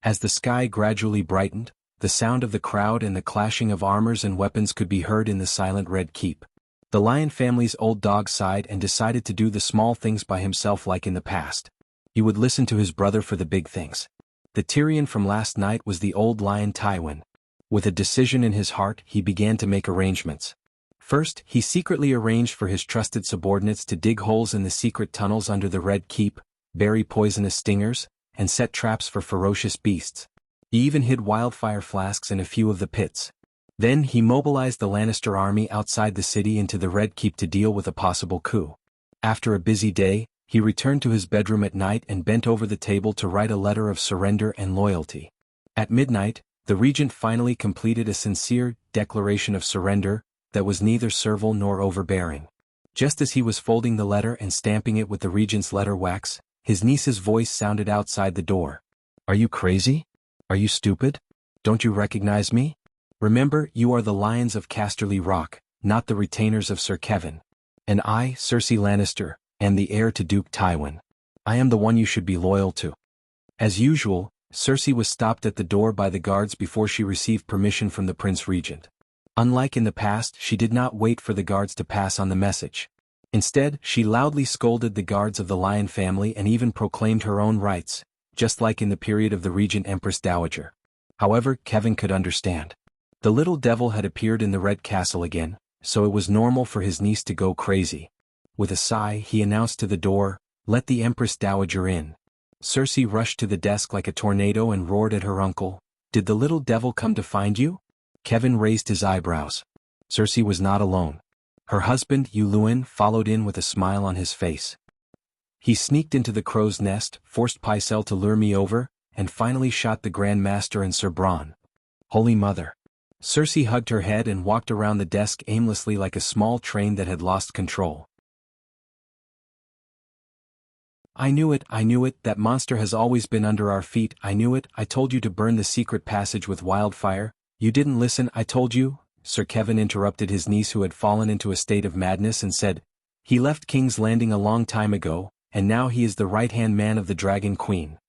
As the sky gradually brightened, the sound of the crowd and the clashing of armors and weapons could be heard in the silent Red Keep. The Lion family's old dog sighed and decided to do the small things by himself like in the past. He would listen to his brother for the big things. The Tyrion from last night was the old lion Tywin. With a decision in his heart, he began to make arrangements. First, he secretly arranged for his trusted subordinates to dig holes in the secret tunnels under the Red Keep, bury poisonous stingers, and set traps for ferocious beasts. He even hid wildfire flasks in a few of the pits. Then he mobilized the Lannister army outside the city into the Red Keep to deal with a possible coup. After a busy day, he returned to his bedroom at night and bent over the table to write a letter of surrender and loyalty. At midnight, the regent finally completed a sincere declaration of surrender that was neither servile nor overbearing. Just as he was folding the letter and stamping it with the regent's letter wax, his niece's voice sounded outside the door. "Are you crazy? Are you stupid? Don't you recognize me? Remember, you are the Lions of Casterly Rock, not the retainers of Sir Kevin. And I, Cersei Lannister, am the heir to Duke Tywin. I am the one you should be loyal to." As usual, Cersei was stopped at the door by the guards before she received permission from the Prince Regent. Unlike in the past, she did not wait for the guards to pass on the message. Instead, she loudly scolded the guards of the Lion family and even proclaimed her own rights, just like in the period of the Regent Empress Dowager. However, Kevin could understand. The little devil had appeared in the Red Castle again, so it was normal for his niece to go crazy. With a sigh, he announced to the door, "Let the Empress Dowager in." Cersei rushed to the desk like a tornado and roared at her uncle, "Did the little devil come to find you?" Kevin raised his eyebrows. Cersei was not alone. Her husband, Yuluen, followed in with a smile on his face. "He sneaked into the crow's nest, forced Pycelle to lure me over, and finally shot the Grand Master and Sir Bronn. Holy Mother." Cersei hugged her head and walked around the desk aimlessly like a small train that had lost control. I knew it, that monster has always been under our feet, I knew it, I told you to burn the secret passage with wildfire, you didn't listen, I told you." Sir Kevin interrupted his niece who had fallen into a state of madness and said, "He left King's Landing a long time ago, and now he is the right-hand man of the Dragon Queen."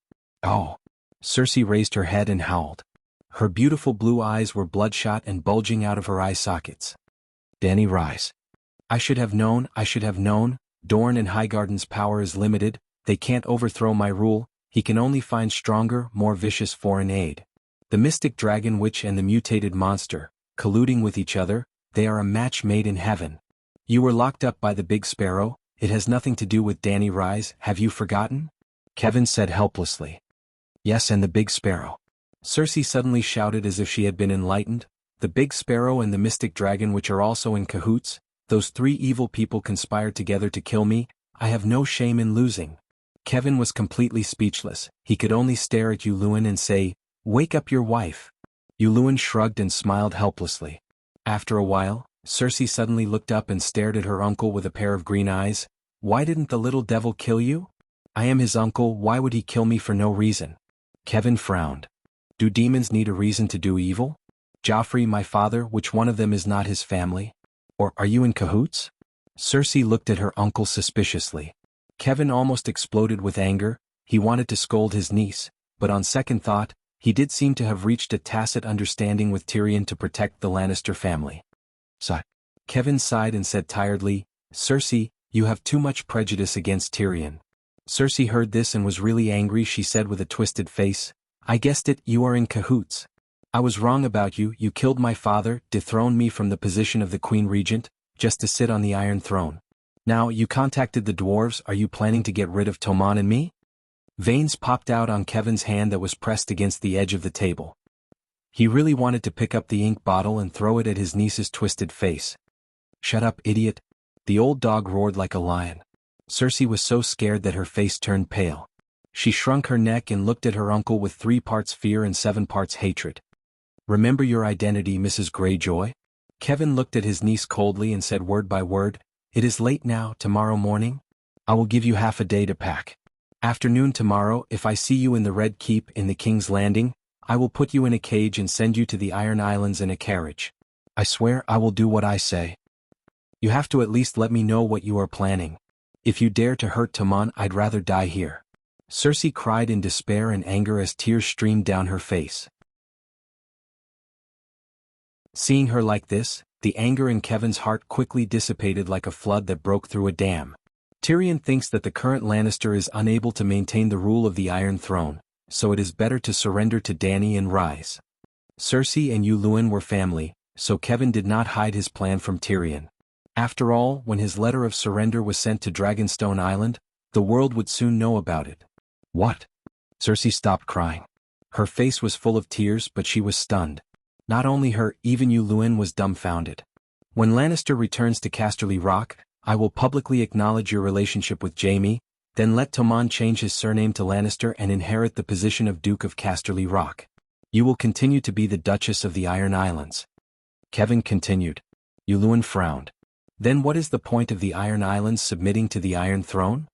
"Oh." Cersei raised her head and howled. Her beautiful blue eyes were bloodshot and bulging out of her eye sockets. "Dany Rise. I should have known, Dorne and Highgarden's power is limited, they can't overthrow my rule, he can only find stronger, more vicious foreign aid. The mystic dragon witch and the mutated monster, colluding with each other, they are a match made in heaven. You were locked up by the Big Sparrow, it has nothing to do with Dany Rise, have you forgotten?" Kevin said helplessly. "Yes, and the Big Sparrow." Cersei suddenly shouted as if she had been enlightened, "The Big Sparrow and the mystic dragon which are also in cahoots, those three evil people conspired together to kill me, I have no shame in losing." Kevin was completely speechless, he could only stare at Yuluen and say, "Wake up your wife." Yuluen shrugged and smiled helplessly. After a while, Cersei suddenly looked up and stared at her uncle with a pair of green eyes. "Why didn't the little devil kill you?" "I am his uncle, why would he kill me for no reason?" Kevin frowned. "Do demons need a reason to do evil? Joffrey, my father, which one of them is not his family? Or are you in cahoots?" Cersei looked at her uncle suspiciously. Kevin almost exploded with anger, he wanted to scold his niece, but on second thought, he did seem to have reached a tacit understanding with Tyrion to protect the Lannister family. "Sigh." Kevin sighed and said tiredly, "Cersei, you have too much prejudice against Tyrion." Cersei heard this and was really angry. She said with a twisted face, "I guessed it, you are in cahoots. I was wrong about you, you killed my father, dethroned me from the position of the Queen Regent, just to sit on the Iron Throne. Now you contacted the dwarves, are you planning to get rid of Tommen and me?" Veins popped out on Kevin's hand that was pressed against the edge of the table. He really wanted to pick up the ink bottle and throw it at his niece's twisted face. "Shut up, idiot." The old dog roared like a lion. Cersei was so scared that her face turned pale. She shrunk her neck and looked at her uncle with 3 parts fear and 7 parts hatred. "Remember your identity, Mrs. Greyjoy?" Kevin looked at his niece coldly and said word by word, "It is late now. Tomorrow morning? I will give you half a day to pack. Afternoon tomorrow, if I see you in the Red Keep in the King's Landing, I will put you in a cage and send you to the Iron Islands in a carriage. I swear I will do what I say. You have to at least let me know what you are planning. If you dare to hurt Tomon, I'd rather die here." Cersei cried in despair and anger as tears streamed down her face. Seeing her like this, the anger in Kevin's heart quickly dissipated like a flood that broke through a dam. Tyrion thinks that the current Lannister is unable to maintain the rule of the Iron Throne, so it is better to surrender to Dany and rise. Cersei and Yuluen were family, so Kevin did not hide his plan from Tyrion. After all, when his letter of surrender was sent to Dragonstone Island, the world would soon know about it. "What?" Cersei stopped crying. Her face was full of tears, but she was stunned. Not only her, even Yuluen was dumbfounded. "When Lannister returns to Casterly Rock, I will publicly acknowledge your relationship with Jaime, then let Tomon change his surname to Lannister and inherit the position of Duke of Casterly Rock. You will continue to be the Duchess of the Iron Islands." Kevin continued. Yuluen frowned. "Then what is the point of the Iron Islands submitting to the Iron Throne?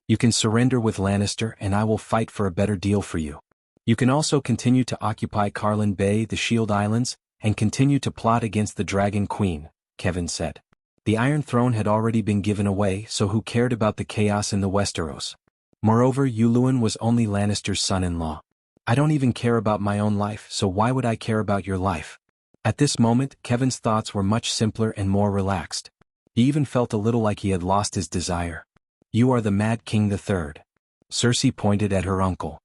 You can surrender with Lannister and I will fight for a better deal for you. You can also continue to occupy Carlin Bay, the Shield Islands, and continue to plot against the Dragon Queen," Kevin said. The Iron Throne had already been given away, so who cared about the chaos in the Westeros? Moreover, Yuluen was only Lannister's son-in-law. "I don't even care about my own life, so why would I care about your life?" At this moment, Kevin's thoughts were much simpler and more relaxed. He even felt a little like he had lost his desire. "You are the Mad King III. Cersei pointed at her uncle.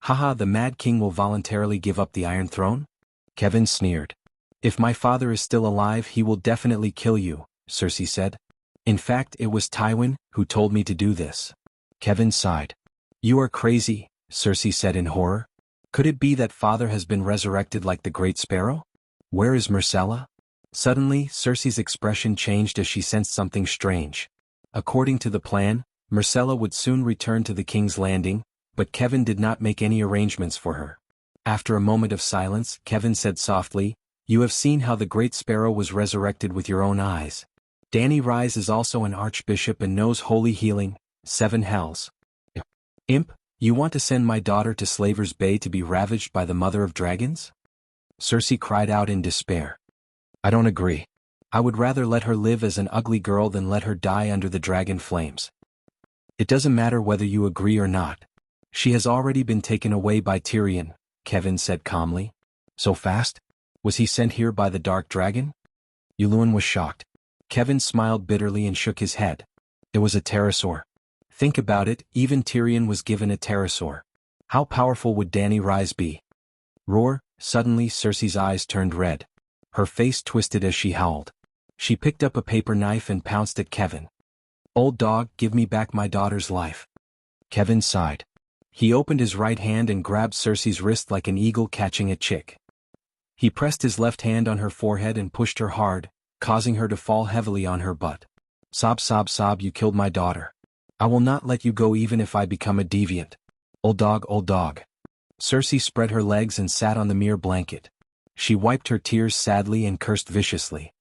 "Haha, the Mad King will voluntarily give up the Iron Throne?" Kevin sneered. "If my father is still alive, he will definitely kill you," Cersei said. "In fact, it was Tywin who told me to do this." Kevin sighed. "You are crazy," Cersei said in horror. "Could it be that father has been resurrected like the Great Sparrow? Where is Myrcella?" Suddenly, Cersei's expression changed as she sensed something strange. According to the plan, Myrcella would soon return to the King's Landing, but Kevin did not make any arrangements for her. After a moment of silence, Kevin said softly, "You have seen how the Great Sparrow was resurrected with your own eyes. Dany Rise is also an archbishop and knows holy healing, 7 hells. Imp, you want to send my daughter to Slaver's Bay to be ravaged by the Mother of Dragons?" Cersei cried out in despair. "I don't agree. I would rather let her live as an ugly girl than let her die under the dragon flames." "It doesn't matter whether you agree or not. She has already been taken away by Tyrion," Kevin said calmly. "So fast? Was he sent here by the Dark Dragon?" Yuluen was shocked. Kevin smiled bitterly and shook his head. "It was a pterosaur. Think about it, even Tyrion was given a pterosaur. How powerful would Dany Rise be?" Roar! Suddenly Cersei's eyes turned red. Her face twisted as she howled. She picked up a paper knife and pounced at Kevin. "Old dog, give me back my daughter's life." Kevin sighed. He opened his right hand and grabbed Cersei's wrist like an eagle catching a chick. He pressed his left hand on her forehead and pushed her hard, causing her to fall heavily on her butt. "Sob, sob, sob, you killed my daughter. I will not let you go even if I become a deviant. Old dog, old dog." Cersei spread her legs and sat on the mere blanket. She wiped her tears sadly and cursed viciously.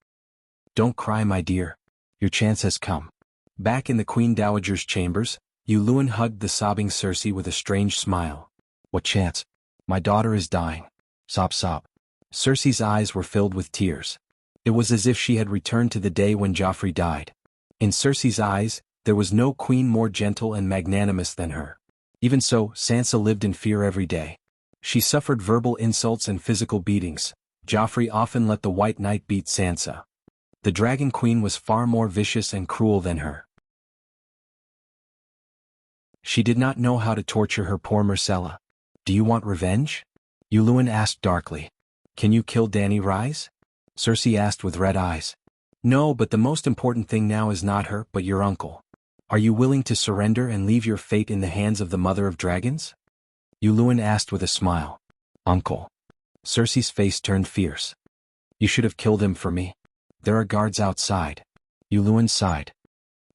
"Don't cry, my dear. Your chance has come." Back in the Queen Dowager's chambers, Yuluen hugged the sobbing Cersei with a strange smile. "What chance? My daughter is dying. Sob, sob." Cersei's eyes were filled with tears. It was as if she had returned to the day when Joffrey died. In Cersei's eyes, there was no queen more gentle and magnanimous than her. Even so, Sansa lived in fear every day. She suffered verbal insults and physical beatings. Joffrey often let the White Knight beat Sansa. The Dragon Queen was far more vicious and cruel than her. She did not know how to torture her poor Myrcella. "Do you want revenge?" Yuluen asked darkly. "Can you kill Dany Rise?" Cersei asked with red eyes. "No, but the most important thing now is not her, but your uncle. Are you willing to surrender and leave your fate in the hands of the Mother of Dragons?" Yuluen asked with a smile. "Uncle." Cersei's face turned fierce. "You should have killed him for me. There are guards outside." Yuluen sighed.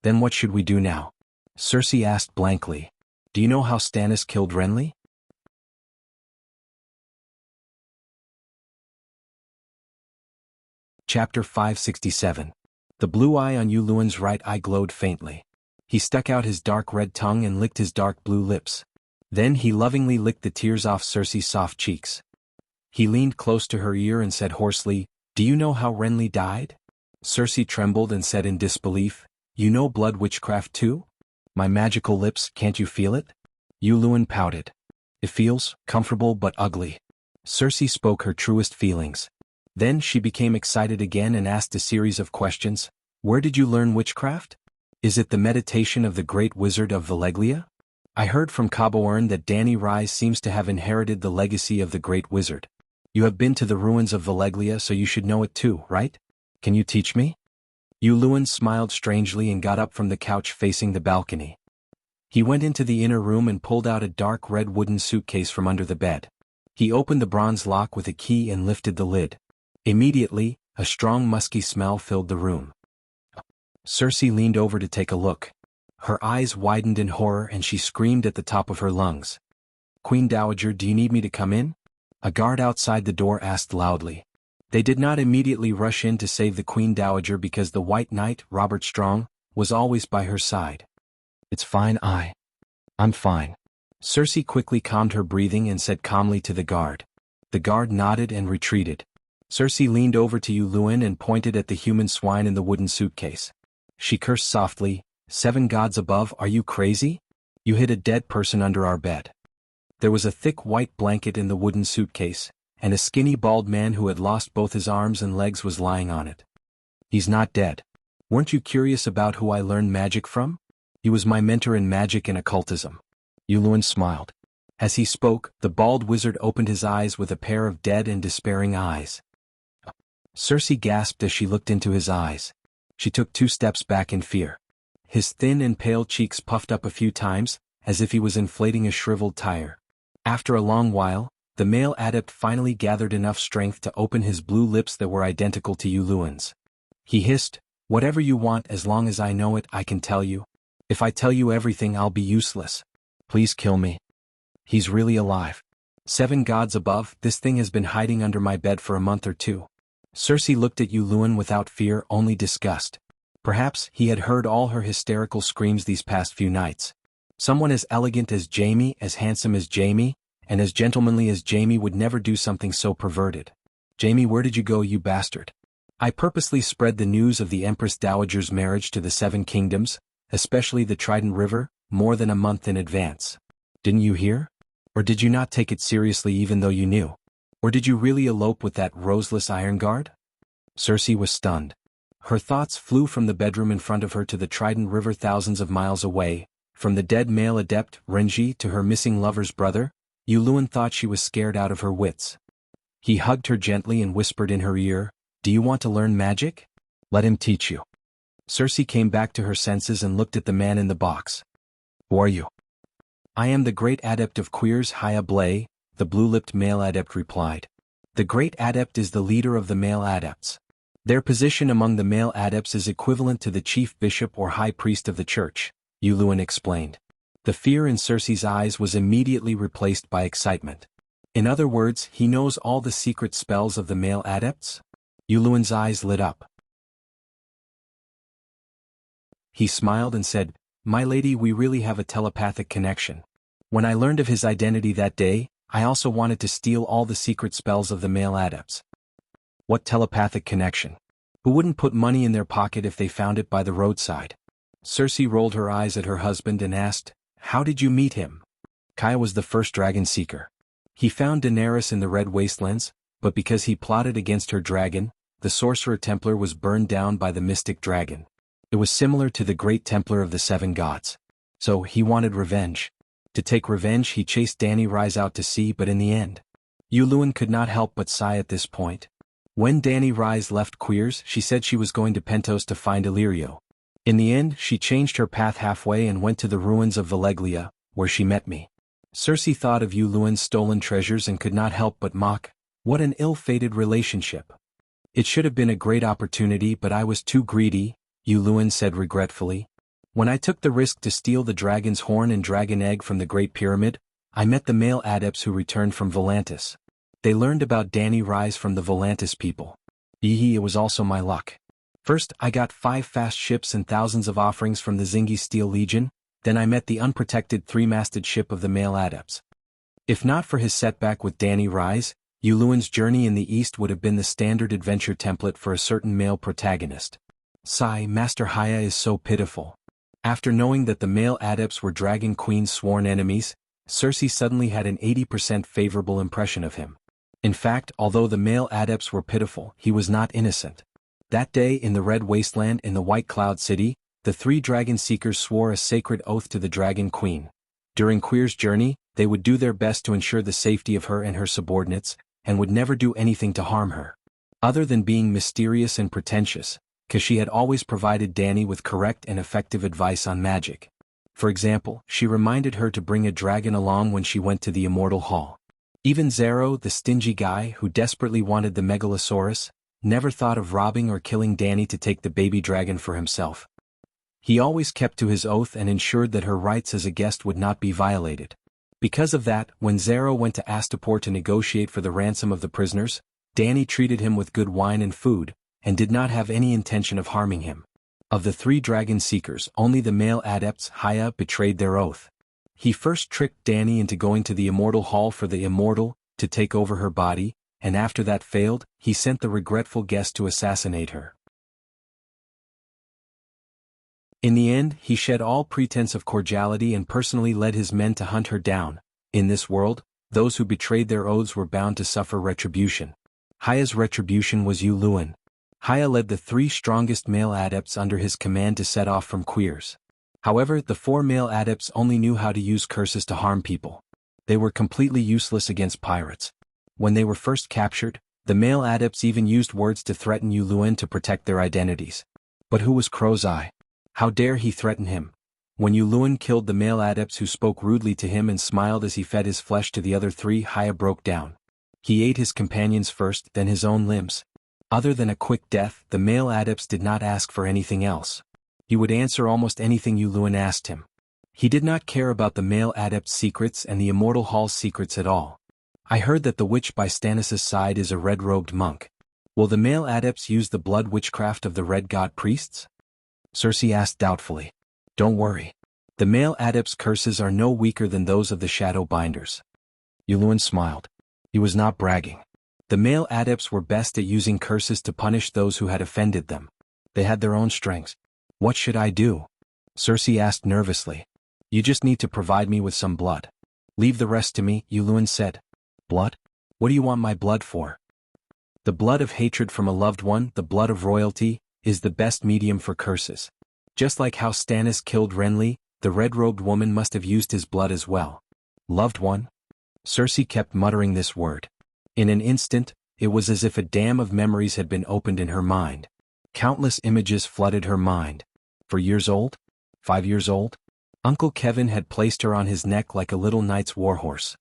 "Then what should we do now?" Cersei asked blankly. Do you know how Stannis killed Renly? Chapter 567. The blue eye on Yu Luan's right eye glowed faintly. He stuck out his dark red tongue and licked his dark blue lips. Then he lovingly licked the tears off Cersei's soft cheeks. He leaned close to her ear and said hoarsely, "Do you know how Renly died?" Cersei trembled and said in disbelief, "You know blood witchcraft too? My magical lips, can't you feel it?" Yu Luan pouted. "It feels comfortable but ugly." Cersei spoke her truest feelings. Then she became excited again and asked a series of questions. "Where did you learn witchcraft? Is it the meditation of the great wizard of Valeglia? I heard from Cabourn that Dany Rise seems to have inherited the legacy of the great wizard. You have been to the ruins of Valeglia, so you should know it too, right? Can you teach me?" Yu Luan smiled strangely and got up from the couch facing the balcony. He went into the inner room and pulled out a dark red wooden suitcase from under the bed. He opened the bronze lock with a key and lifted the lid. Immediately, a strong musky smell filled the room. Cersei leaned over to take a look. Her eyes widened in horror and she screamed at the top of her lungs. "Queen Dowager, do you need me to come in?" A guard outside the door asked loudly. They did not immediately rush in to save the Queen Dowager because the White Knight, Robert Strong, was always by her side. "It's fine, I'm fine." Cersei quickly calmed her breathing and said calmly to the guard. The guard nodded and retreated. Cersei leaned over to Yu Luan and pointed at the human swine in the wooden suitcase. She cursed softly, "Seven gods above, are you crazy? You hid a dead person under our bed." There was a thick white blanket in the wooden suitcase, and a skinny bald man who had lost both his arms and legs was lying on it. "He's not dead. Weren't you curious about who I learned magic from? He was my mentor in magic and occultism." Yu Luan smiled. As he spoke, the bald wizard opened his eyes with a pair of dead and despairing eyes. Cersei gasped as she looked into his eyes. She took 2 steps back in fear. His thin and pale cheeks puffed up a few times, as if he was inflating a shriveled tire. After a long while, the male adept finally gathered enough strength to open his blue lips that were identical to Yu Luan's. He hissed, "Whatever you want, as long as I know it, I can tell you. If I tell you everything, I'll be useless. Please kill me. He's really alive. 7 gods above, this thing has been hiding under my bed for a month or 2. Cersei looked at Yu Luan without fear, only disgust. Perhaps he had heard all her hysterical screams these past few nights. Someone as elegant as Jaime, as handsome as Jaime, and as gentlemanly as Jaime would never do something so perverted. "Jaime, where did you go, you bastard? I purposely spread the news of the Empress Dowager's marriage to the 7 kingdoms, especially the Trident River, more than a month in advance. Didn't you hear? Or did you not take it seriously even though you knew? Or did you really elope with that roseless Ironguard?" Cersei was stunned. Her thoughts flew from the bedroom in front of her to the Trident River thousands of miles away, from the dead male adept, Renji, to her missing lover's brother. Yu Luan thought she was scared out of her wits. He hugged her gently and whispered in her ear, "Do you want to learn magic? Let him teach you." Cersei came back to her senses and looked at the man in the box. "Who are you?" "I am the great adept of Queers Haya Blay," the blue-lipped male adept replied. The great adept is the leader of the male adepts. Their position among the male adepts is equivalent to the chief bishop or high priest of the church, Yu Luan explained. The fear in Cersei's eyes was immediately replaced by excitement. "In other words, he knows all the secret spells of the male adepts?" Yu Luan's eyes lit up. He smiled and said, "My lady, we really have a telepathic connection. When I learned of his identity that day, I also wanted to steal all the secret spells of the male adepts." "What telepathic connection? Who wouldn't put money in their pocket if they found it by the roadside?" Cersei rolled her eyes at her husband and asked, "How did you meet him?" Kai was the first dragon seeker. He found Daenerys in the Red Wastelands, but because he plotted against her dragon, the Sorcerer Templar was burned down by the Mystic Dragon. It was similar to the Great Templar of the 7 gods. So he wanted revenge. To take revenge, he chased Dany Rise out to sea, but in the end, Yu Luan could not help but sigh at this point. When Dany Rise left Queers, she said she was going to Pentos to find Illyrio. In the end, she changed her path halfway and went to the ruins of Valeglia, where she met me. Cersei thought of Yu Luan's stolen treasures and could not help but mock. What an ill-fated relationship. "It should have been a great opportunity, but I was too greedy," Yu Luan said regretfully. When I took the risk to steal the dragon's horn and dragon egg from the Great Pyramid, I met the male adepts who returned from Volantis. They learned about Danny Rise from the Volantis people. It was also my luck. First, I got 5 fast ships and thousands of offerings from the Zingi Steel Legion, then I met the unprotected 3-masted ship of the male adepts. If not for his setback with Danny Rise, Yuluan's journey in the east would have been the standard adventure template for a certain male protagonist. Sigh, Master Haya is so pitiful. After knowing that the male adepts were Dragon Queen's sworn enemies, Cersei suddenly had an 80% favorable impression of him. In fact, although the male adepts were pitiful, he was not innocent. That day in the Red Wasteland in the White Cloud City, the 3 dragon seekers swore a sacred oath to the Dragon Queen. During Queer's journey, they would do their best to ensure the safety of her and her subordinates, and would never do anything to harm her. Other than being mysterious and pretentious, because she had always provided Danny with correct and effective advice on magic. For example, she reminded her to bring a dragon along when she went to the Immortal Hall. Even Zero, the stingy guy who desperately wanted the Megalosaurus, never thought of robbing or killing Danny to take the baby dragon for himself. He always kept to his oath and ensured that her rights as a guest would not be violated. Because of that, when Zero went to Astapor to negotiate for the ransom of the prisoners, Danny treated him with good wine and food, and did not have any intention of harming him. Of the 3 dragon seekers, only the male adepts, Haya, betrayed their oath. He first tricked Danny into going to the Immortal Hall for the Immortal, to take over her body, and after that failed, he sent the regretful guest to assassinate her. In the end, he shed all pretense of cordiality and personally led his men to hunt her down. In this world, those who betrayed their oaths were bound to suffer retribution. Haya's retribution was Yuluan. Haya led the 3 strongest male adepts under his command to set off from Queers. However, the 4 male adepts only knew how to use curses to harm people. They were completely useless against pirates. When they were first captured, the male adepts even used words to threaten Yuluan to protect their identities. But who was Crow's Eye? How dare he threaten him? When Yuluan killed the male adepts who spoke rudely to him and smiled as he fed his flesh to the other 3, Haya broke down. He ate his companions first, then his own limbs. Other than a quick death, the male adepts did not ask for anything else. He would answer almost anything Yuluan asked him. He did not care about the male adept's secrets and the Immortal Hall's secrets at all. I heard that the witch by Stannis' side is a red-robed monk. Will the male adepts use the blood witchcraft of the Red God priests? Cersei asked doubtfully. Don't worry. The male adepts' curses are no weaker than those of the Shadow Binders. Yuluan smiled. He was not bragging. The male adepts were best at using curses to punish those who had offended them. They had their own strengths. What should I do? Cersei asked nervously. You just need to provide me with some blood. Leave the rest to me, Yuluan said. Blood? What do you want my blood for? The blood of hatred from a loved one, the blood of royalty, is the best medium for curses. Just like how Stannis killed Renly, the red-robed woman must have used his blood as well. Loved one? Cersei kept muttering this word. In an instant, it was as if a dam of memories had been opened in her mind. Countless images flooded her mind. 4 years old? 5 years old? Uncle Kevin had placed her on his neck like a little knight's warhorse.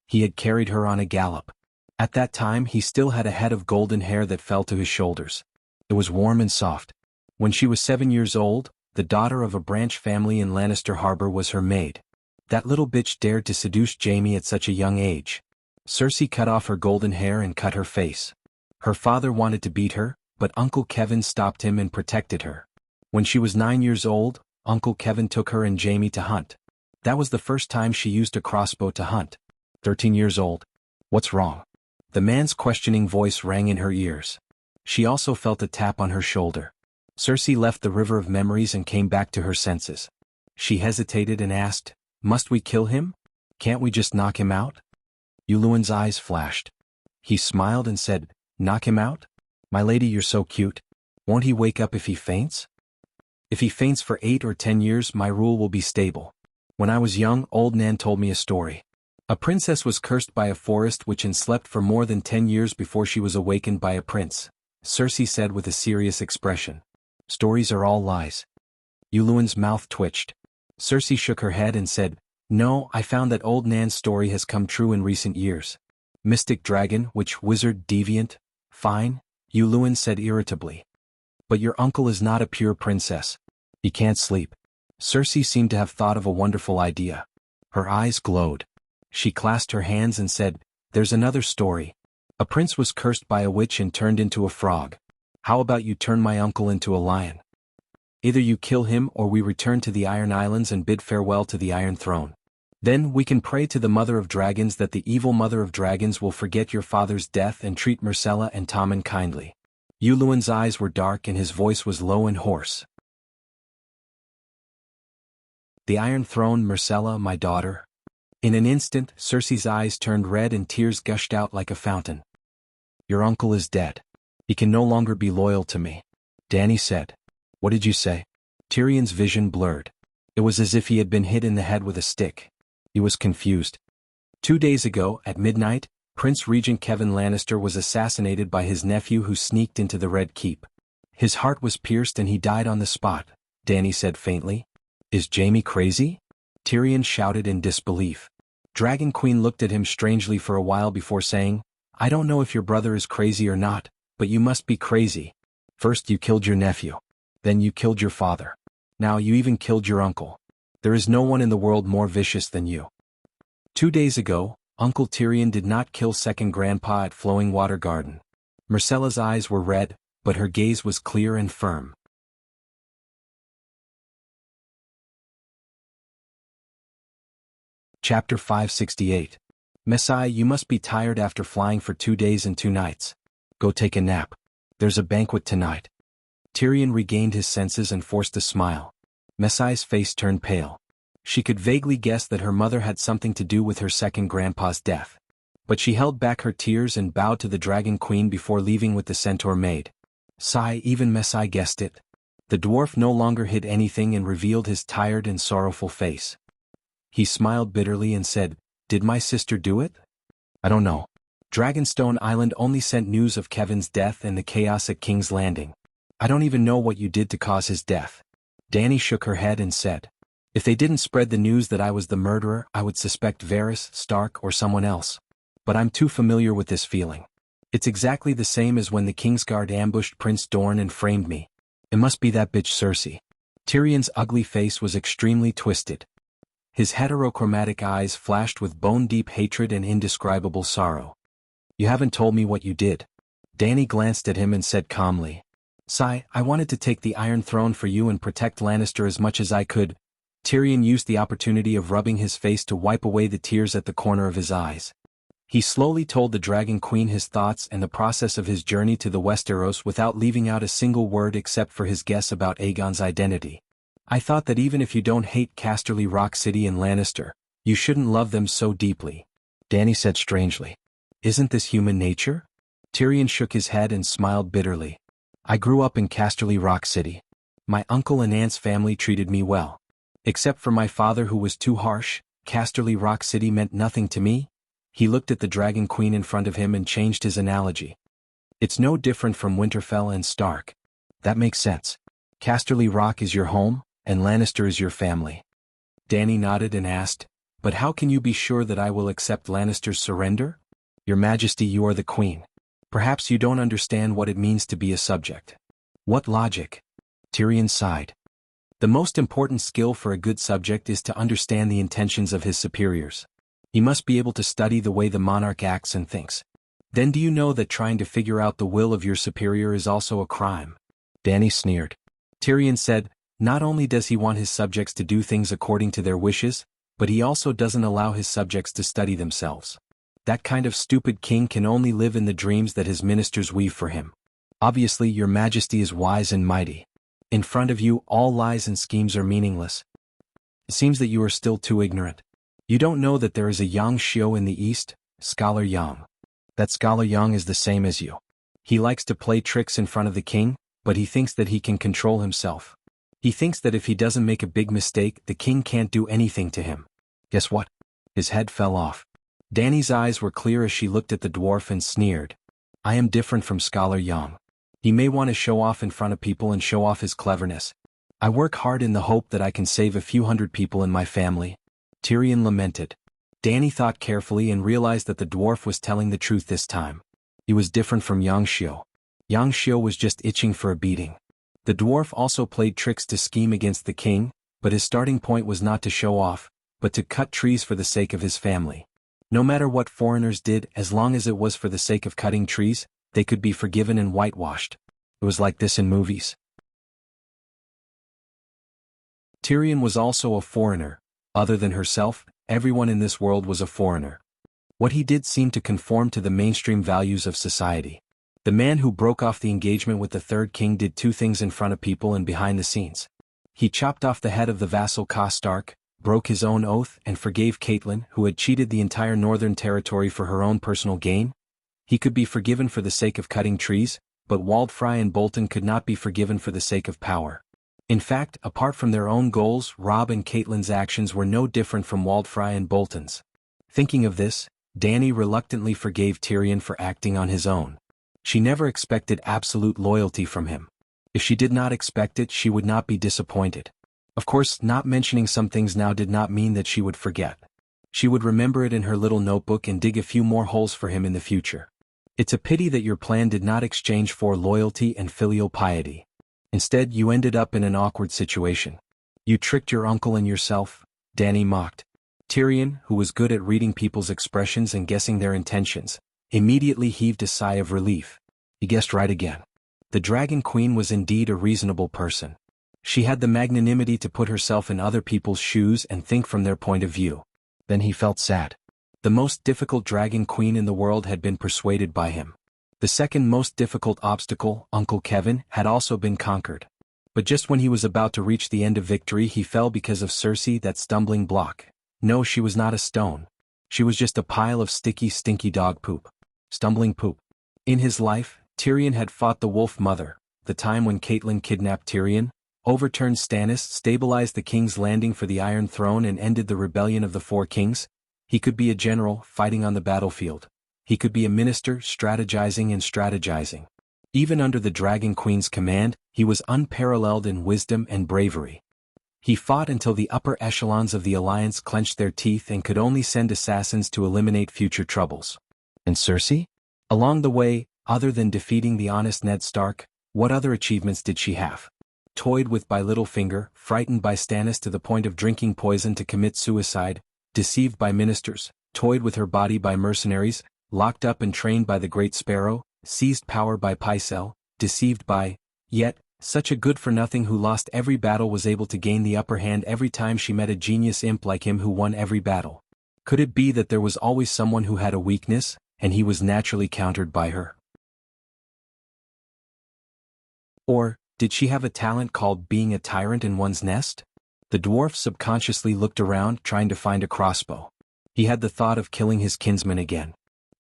He had carried her on a gallop. At that time he still had a head of golden hair that fell to his shoulders. It was warm and soft. When she was 7 years old, the daughter of a branch family in Lannister Harbor was her maid. That little bitch dared to seduce Jaime at such a young age. Cersei cut off her golden hair and cut her face. Her father wanted to beat her, but Uncle Kevin stopped him and protected her. When she was 9 years old, Uncle Kevin took her and Jaime to hunt. That was the first time she used a crossbow to hunt. 13 years old. What's wrong? The man's questioning voice rang in her ears. She also felt a tap on her shoulder. Cersei left the river of memories and came back to her senses. She hesitated and asked, Must we kill him? Can't we just knock him out? Yuluan's eyes flashed. He smiled and said, Knock him out? My lady, you're so cute. Won't he wake up if he faints? If he faints for 8 or 10 years, my rule will be stable. When I was young, old Nan told me a story. A princess was cursed by a forest which enslept for more than 10 years before she was awakened by a prince, Cersei said with a serious expression. Stories are all lies. Yuluan's mouth twitched. Cersei shook her head and said, No, I found that old Nan's story has come true in recent years. Mystic dragon, witch, wizard, deviant. Fine, Yuluan said irritably. But your uncle is not a pure princess. He can't sleep. Cersei seemed to have thought of a wonderful idea. Her eyes glowed. She clasped her hands and said, "There's another story. A prince was cursed by a witch and turned into a frog. How about you turn my uncle into a lion? Either you kill him or we return to the Iron Islands and bid farewell to the Iron Throne. Then we can pray to the Mother of Dragons that the evil Mother of Dragons will forget your father's death and treat Myrcella and Tommen kindly." Yuluin's eyes were dark and his voice was low and hoarse. "The Iron Throne, Myrcella, my daughter." In an instant, Cersei's eyes turned red and tears gushed out like a fountain. "Your uncle is dead. He can no longer be loyal to me," Dany said. "What did you say?" Tyrion's vision blurred. It was as if he had been hit in the head with a stick. He was confused. 2 days ago, at midnight, Prince Regent Kevan Lannister was assassinated by his nephew who sneaked into the Red Keep. His heart was pierced and he died on the spot, Dany said faintly. "Is Jaime crazy?" Tyrion shouted in disbelief. Dragon Queen looked at him strangely for a while before saying, "I don't know if your brother is crazy or not, but you must be crazy. First you killed your nephew. Then you killed your father. Now you even killed your uncle. There is no one in the world more vicious than you." 2 days ago, Uncle Tyrion did not kill second grandpa at Flowing Water Garden. Myrcella's eyes were red, but her gaze was clear and firm. Chapter 568. "Messai, you must be tired after flying for 2 days and 2 nights. Go take a nap. There's a banquet tonight." Tyrion regained his senses and forced a smile. Messai's face turned pale. She could vaguely guess that her mother had something to do with her second grandpa's death. But she held back her tears and bowed to the Dragon Queen before leaving with the Centaur maid. Sigh, even Messai guessed it. The dwarf no longer hid anything and revealed his tired and sorrowful face. He smiled bitterly and said, "Did my sister do it?" "I don't know. Dragonstone Island only sent news of Kevin's death and the chaos at King's Landing. I don't even know what you did to cause his death." Dany shook her head and said, "If they didn't spread the news that I was the murderer, I would suspect Varys, Stark, or someone else. But I'm too familiar with this feeling. It's exactly the same as when the Kingsguard ambushed Prince Dorne and framed me. It must be that bitch Cersei." Tyrion's ugly face was extremely twisted. His heterochromatic eyes flashed with bone-deep hatred and indescribable sorrow. "You haven't told me what you did." Dany glanced at him and said calmly, "Sigh, I wanted to take the Iron Throne for you and protect Lannister as much as I could." Tyrion used the opportunity of rubbing his face to wipe away the tears at the corner of his eyes. He slowly told the Dragon Queen his thoughts and the process of his journey to the Westeros without leaving out a single word except for his guess about Aegon's identity. "I thought that even if you don't hate Casterly Rock City and Lannister, you shouldn't love them so deeply," Dany said strangely. "Isn't this human nature?" Tyrion shook his head and smiled bitterly. "I grew up in Casterly Rock City. My uncle and aunt's family treated me well. Except for my father who was too harsh, Casterly Rock City meant nothing to me." He looked at the Dragon Queen in front of him and changed his analogy. "It's no different from Winterfell and Stark." "That makes sense. Casterly Rock is your home, and Lannister is your family." Dany nodded and asked, "But how can you be sure that I will accept Lannister's surrender?" "Your Majesty, you are the Queen. Perhaps you don't understand what it means to be a subject." "What logic?" Tyrion sighed. "The most important skill for a good subject is to understand the intentions of his superiors. He must be able to study the way the monarch acts and thinks. Then do you know that trying to figure out the will of your superior is also a crime?" Dany sneered. Tyrion said, "Not only does he want his subjects to do things according to their wishes, but he also doesn't allow his subjects to study themselves. That kind of stupid king can only live in the dreams that his ministers weave for him. Obviously, your Majesty is wise and mighty. In front of you, all lies and schemes are meaningless. It seems that you are still too ignorant. You don't know that there is a Yang Xiu in the east, Scholar Yang. That Scholar Yang is the same as you. He likes to play tricks in front of the king, but he thinks that he can control himself. He thinks that if he doesn't make a big mistake, the king can't do anything to him. Guess what?" His head fell off. Dany's eyes were clear as she looked at the dwarf and sneered. "I am different from Scholar Yang. He may want to show off in front of people and show off his cleverness. I work hard in the hope that I can save a few hundred people in my family." Tyrion lamented. Dany thought carefully and realized that the dwarf was telling the truth this time. He was different from Yang Xiu. Yang Xiu was just itching for a beating. The dwarf also played tricks to scheme against the king, but his starting point was not to show off, but to cut trees for the sake of his family. No matter what foreigners did, as long as it was for the sake of cutting trees, they could be forgiven and whitewashed. It was like this in movies. Tyrion was also a foreigner. Other than herself, everyone in this world was a foreigner. What he did seemed to conform to the mainstream values of society. The man who broke off the engagement with the Third King did two things in front of people and behind the scenes. He chopped off the head of the vassal Ka Stark, broke his own oath and forgave Catelyn, who had cheated the entire northern territory for her own personal gain. He could be forgiven for the sake of cutting trees, but Waldfrey and Bolton could not be forgiven for the sake of power. In fact, apart from their own goals, Robb and Catelyn's actions were no different from Waldfrey and Bolton's. Thinking of this, Dany reluctantly forgave Tyrion for acting on his own. She never expected absolute loyalty from him. If she did not expect it, she would not be disappointed. Of course, not mentioning some things now did not mean that she would forget. She would remember it in her little notebook and dig a few more holes for him in the future. It's a pity that your plan did not exchange for loyalty and filial piety. Instead, you ended up in an awkward situation. You tricked your uncle and yourself, Dany mocked. Tyrion, who was good at reading people's expressions and guessing their intentions, immediately heaved a sigh of relief. He guessed right again. The Dragon Queen was indeed a reasonable person. She had the magnanimity to put herself in other people's shoes and think from their point of view. Then he felt sad. The most difficult Dragon Queen in the world had been persuaded by him. The second most difficult obstacle, Uncle Kevin, had also been conquered. But just when he was about to reach the end of victory, he fell because of Cersei, that stumbling block. No, she was not a stone. She was just a pile of sticky, stinky dog poop. Stumbling poop. In his life, Tyrion had fought the Wolf Mother, the time when Catelyn kidnapped Tyrion, overturned Stannis, stabilized the King's Landing for the Iron Throne and ended the rebellion of the Four Kings. He could be a general, fighting on the battlefield. He could be a minister, strategizing and strategizing. Even under the Dragon Queen's command, he was unparalleled in wisdom and bravery. He fought until the upper echelons of the Alliance clenched their teeth and could only send assassins to eliminate future troubles. And Cersei? Along the way, other than defeating the honest Ned Stark, what other achievements did she have? Toyed with by Littlefinger, frightened by Stannis to the point of drinking poison to commit suicide, deceived by ministers, toyed with her body by mercenaries, locked up and trained by the Great Sparrow, seized power by Pycelle, deceived by, yet, such a good-for-nothing who lost every battle was able to gain the upper hand every time she met a genius imp like him who won every battle. Could it be that there was always someone who had a weakness, and he was naturally countered by her? Or, did she have a talent called being a tyrant in one's nest? The dwarf subconsciously looked around, trying to find a crossbow. He had the thought of killing his kinsman again.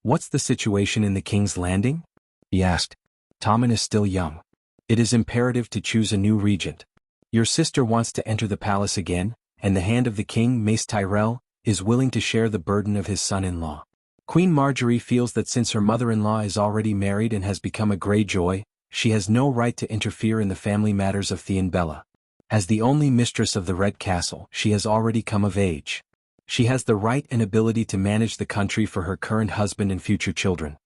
What's the situation in the King's Landing? He asked. Tommen is still young. It is imperative to choose a new regent. Your sister wants to enter the palace again, and the hand of the king, Mace Tyrell, is willing to share the burden of his son-in-law. Queen Marjorie feels that since her mother-in-law is already married and has become a Greyjoy, she has no right to interfere in the family matters of Theon Bella. As the only mistress of the Red Castle, she has already come of age. She has the right and ability to manage the country for her current husband and future children.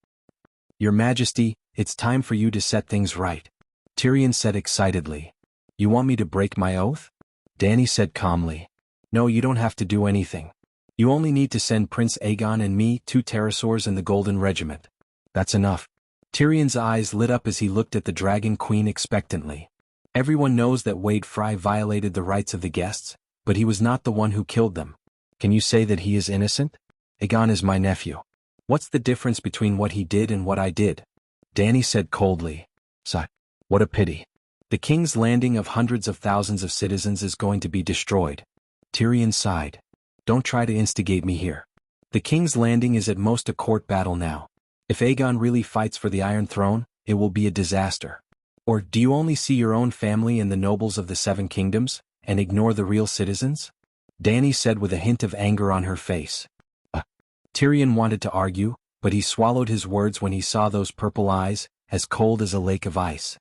Your Majesty, it's time for you to set things right, Tyrion said excitedly. You want me to break my oath? Dany said calmly. No, you don't have to do anything. You only need to send Prince Aegon and me, 2 pterrorsaurs and the Golden Regiment. That's enough. Tyrion's eyes lit up as he looked at the Dragon Queen expectantly. Everyone knows that Wade Fry violated the rights of the guests, but he was not the one who killed them. Can you say that he is innocent? Aegon is my nephew. What's the difference between what he did and what I did? Dany said coldly. Sigh. What a pity. The King's Landing of hundreds of thousands of citizens is going to be destroyed. Tyrion sighed. Don't try to instigate me here. The King's Landing is at most a court battle now. If Aegon really fights for the Iron Throne, it will be a disaster. Or do you only see your own family and the nobles of the Seven Kingdoms, and ignore the real citizens? Dany said with a hint of anger on her face. Tyrion wanted to argue, but he swallowed his words when he saw those purple eyes, as cold as a lake of ice.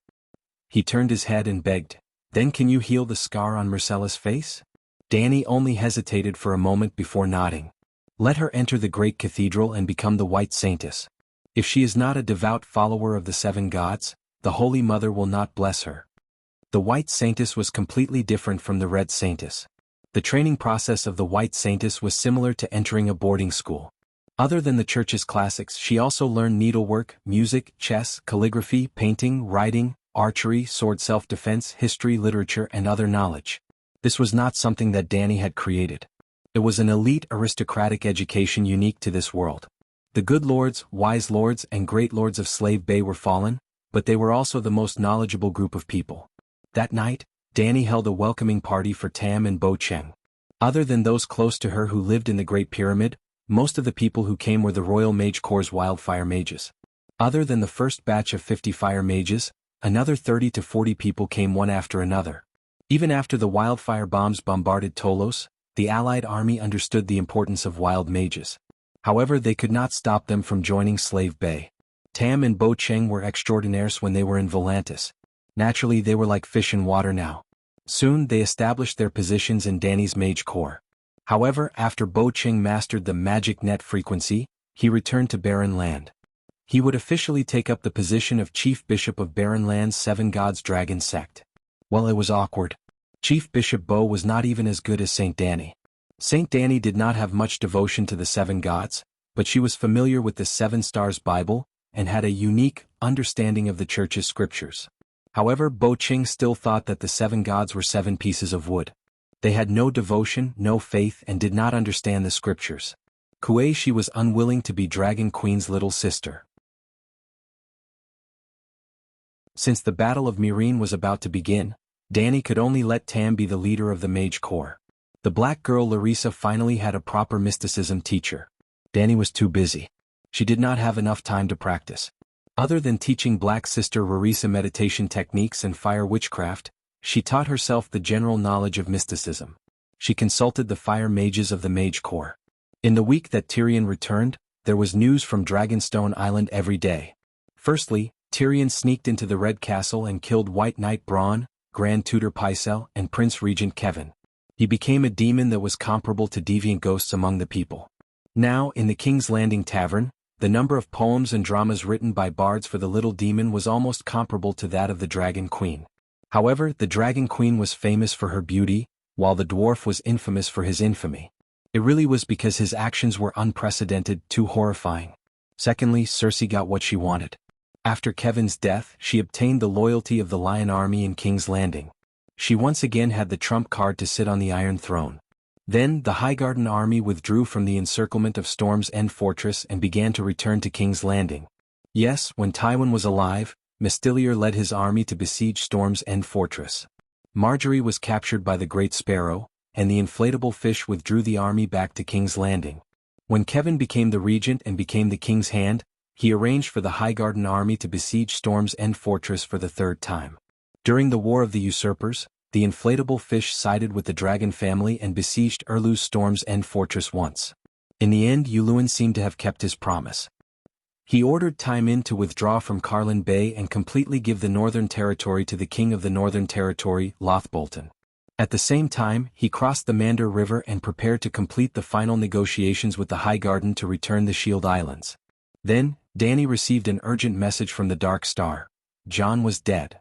He turned his head and begged, Then can you heal the scar on Myrcella's face? Dany only hesitated for a moment before nodding. Let her enter the great cathedral and become the White Saintess. If she is not a devout follower of the 7 gods, the Holy Mother will not bless her. The White Saintess was completely different from the Red Saintess. The training process of the White Saintess was similar to entering a boarding school. Other than the church's classics, she also learned needlework, music, chess, calligraphy, painting, writing, archery, sword self-defense, history, literature, and other knowledge. This was not something that Danny had created. It was an elite aristocratic education unique to this world. The good lords, wise lords, and great lords of Slave Bay were fallen, but they were also the most knowledgeable group of people. That night, Danny held a welcoming party for Tam and Bo Cheng. Other than those close to her who lived in the Great Pyramid, most of the people who came were the Royal Mage Corps' wildfire mages. Other than the first batch of 50 fire mages, another 30 to 40 people came one after another. Even after the wildfire bombs bombarded Tolos, the Allied army understood the importance of wild mages. However, they could not stop them from joining Slave Bay. Tam and Bo Cheng were extraordinaires when they were in Volantis. Naturally, they were like fish in water now. Soon, they established their positions in Danny's Mage Corps. However, after Bo Cheng mastered the magic net frequency, he returned to Barren Land. He would officially take up the position of Chief Bishop of Barren Land's Seven Gods Dragon sect. Well, it was awkward. Chief Bishop Bo was not even as good as Saint Danny. Saint Danny did not have much devotion to the seven gods, but she was familiar with the Seven Stars Bible, and had a unique understanding of the church's scriptures. However, Bo Cheng still thought that the seven gods were 7 pieces of wood. They had no devotion, no faith, and did not understand the scriptures. Kuei she was unwilling to be Dragon Queen's little sister. Since the Battle of Myrene was about to begin, Danny could only let Tam be the leader of the Mage Corps. The black girl Larissa finally had a proper mysticism teacher. Danny was too busy. She did not have enough time to practice. Other than teaching Black Sister Larissa meditation techniques and fire witchcraft, she taught herself the general knowledge of mysticism. She consulted the fire mages of the Mage Corps. In the week that Tyrion returned, there was news from Dragonstone Island every day. Firstly, Tyrion sneaked into the Red Castle and killed White Knight Bronn, Grand Tutor Pycelle, and Prince Regent Kevin. He became a demon that was comparable to deviant ghosts among the people. Now, in the King's Landing Tavern, the number of poems and dramas written by bards for the little demon was almost comparable to that of the Dragon Queen. However, the Dragon Queen was famous for her beauty, while the dwarf was infamous for his infamy. It really was because his actions were unprecedented, too horrifying. Secondly, Cersei got what she wanted. After Kevin's death, she obtained the loyalty of the Lion Army in King's Landing. She once again had the trump card to sit on the Iron Throne. Then, the Highgarden army withdrew from the encirclement of Storm's End Fortress and began to return to King's Landing. Yes, when Tywin was alive, Mistilier led his army to besiege Storm's End Fortress. Marjorie was captured by the Great Sparrow, and the inflatable fish withdrew the army back to King's Landing. When Kevin became the regent and became the king's hand, he arranged for the Highgarden army to besiege Storm's End Fortress for the 3rd time. During the War of the Usurpers, the inflatable fish sided with the dragon family and besieged Erlu's Storm's End Fortress once. In the end, Yuluen seemed to have kept his promise. He ordered Tywin to withdraw from Carlin Bay and completely give the Northern Territory to the King of the Northern Territory, Lothbolton. At the same time, he crossed the Mander River and prepared to complete the final negotiations with the Highgarden to return the Shield Islands. Then, Dany received an urgent message from the Dark Star. Jon was dead.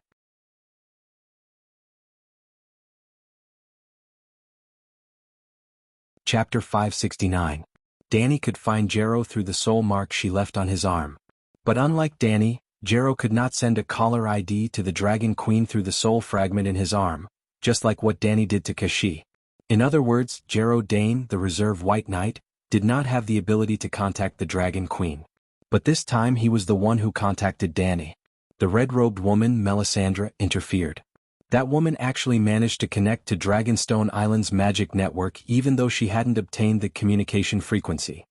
Chapter 569. Dany could find Jarrow through the soul mark she left on his arm. But unlike Dany, Jarrow could not send a caller ID to the Dragon Queen through the soul fragment in his arm, just like what Dany did to Kashi. In other words, Jarrow Dane, the Reserve White Knight, did not have the ability to contact the Dragon Queen. But this time he was the one who contacted Dany. The red-robed woman, Melisandre, interfered. That woman actually managed to connect to Dragonstone Island's magic network even though she hadn't obtained the communication frequency.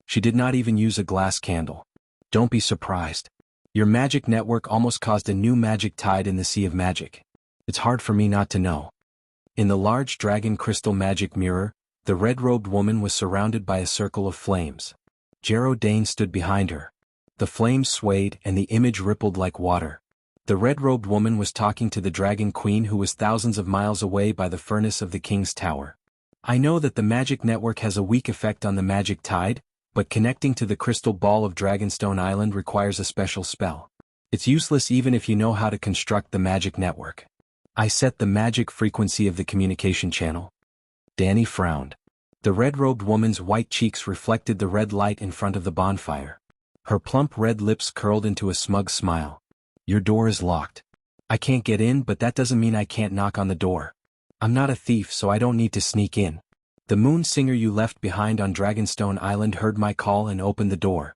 She did not even use a glass candle. Don't be surprised. Your magic network almost caused a new magic tide in the Sea of Magic. It's hard for me not to know. In the large dragon crystal magic mirror, the red-robed woman was surrounded by a circle of flames. Jarrow Dane stood behind her. The flames swayed and the image rippled like water. The red-robed woman was talking to the Dragon Queen who was thousands of miles away by the furnace of the King's Tower. I know that the magic network has a weak effect on the magic tide, but connecting to the crystal ball of Dragonstone Island requires a special spell. It's useless even if you know how to construct the magic network. I set the magic frequency of the communication channel. Danny frowned. The red-robed woman's white cheeks reflected the red light in front of the bonfire. Her plump red lips curled into a smug smile. Your door is locked. I can't get in, but that doesn't mean I can't knock on the door. I'm not a thief, so I don't need to sneak in. The moon singer you left behind on Dragonstone Island heard my call and opened the door.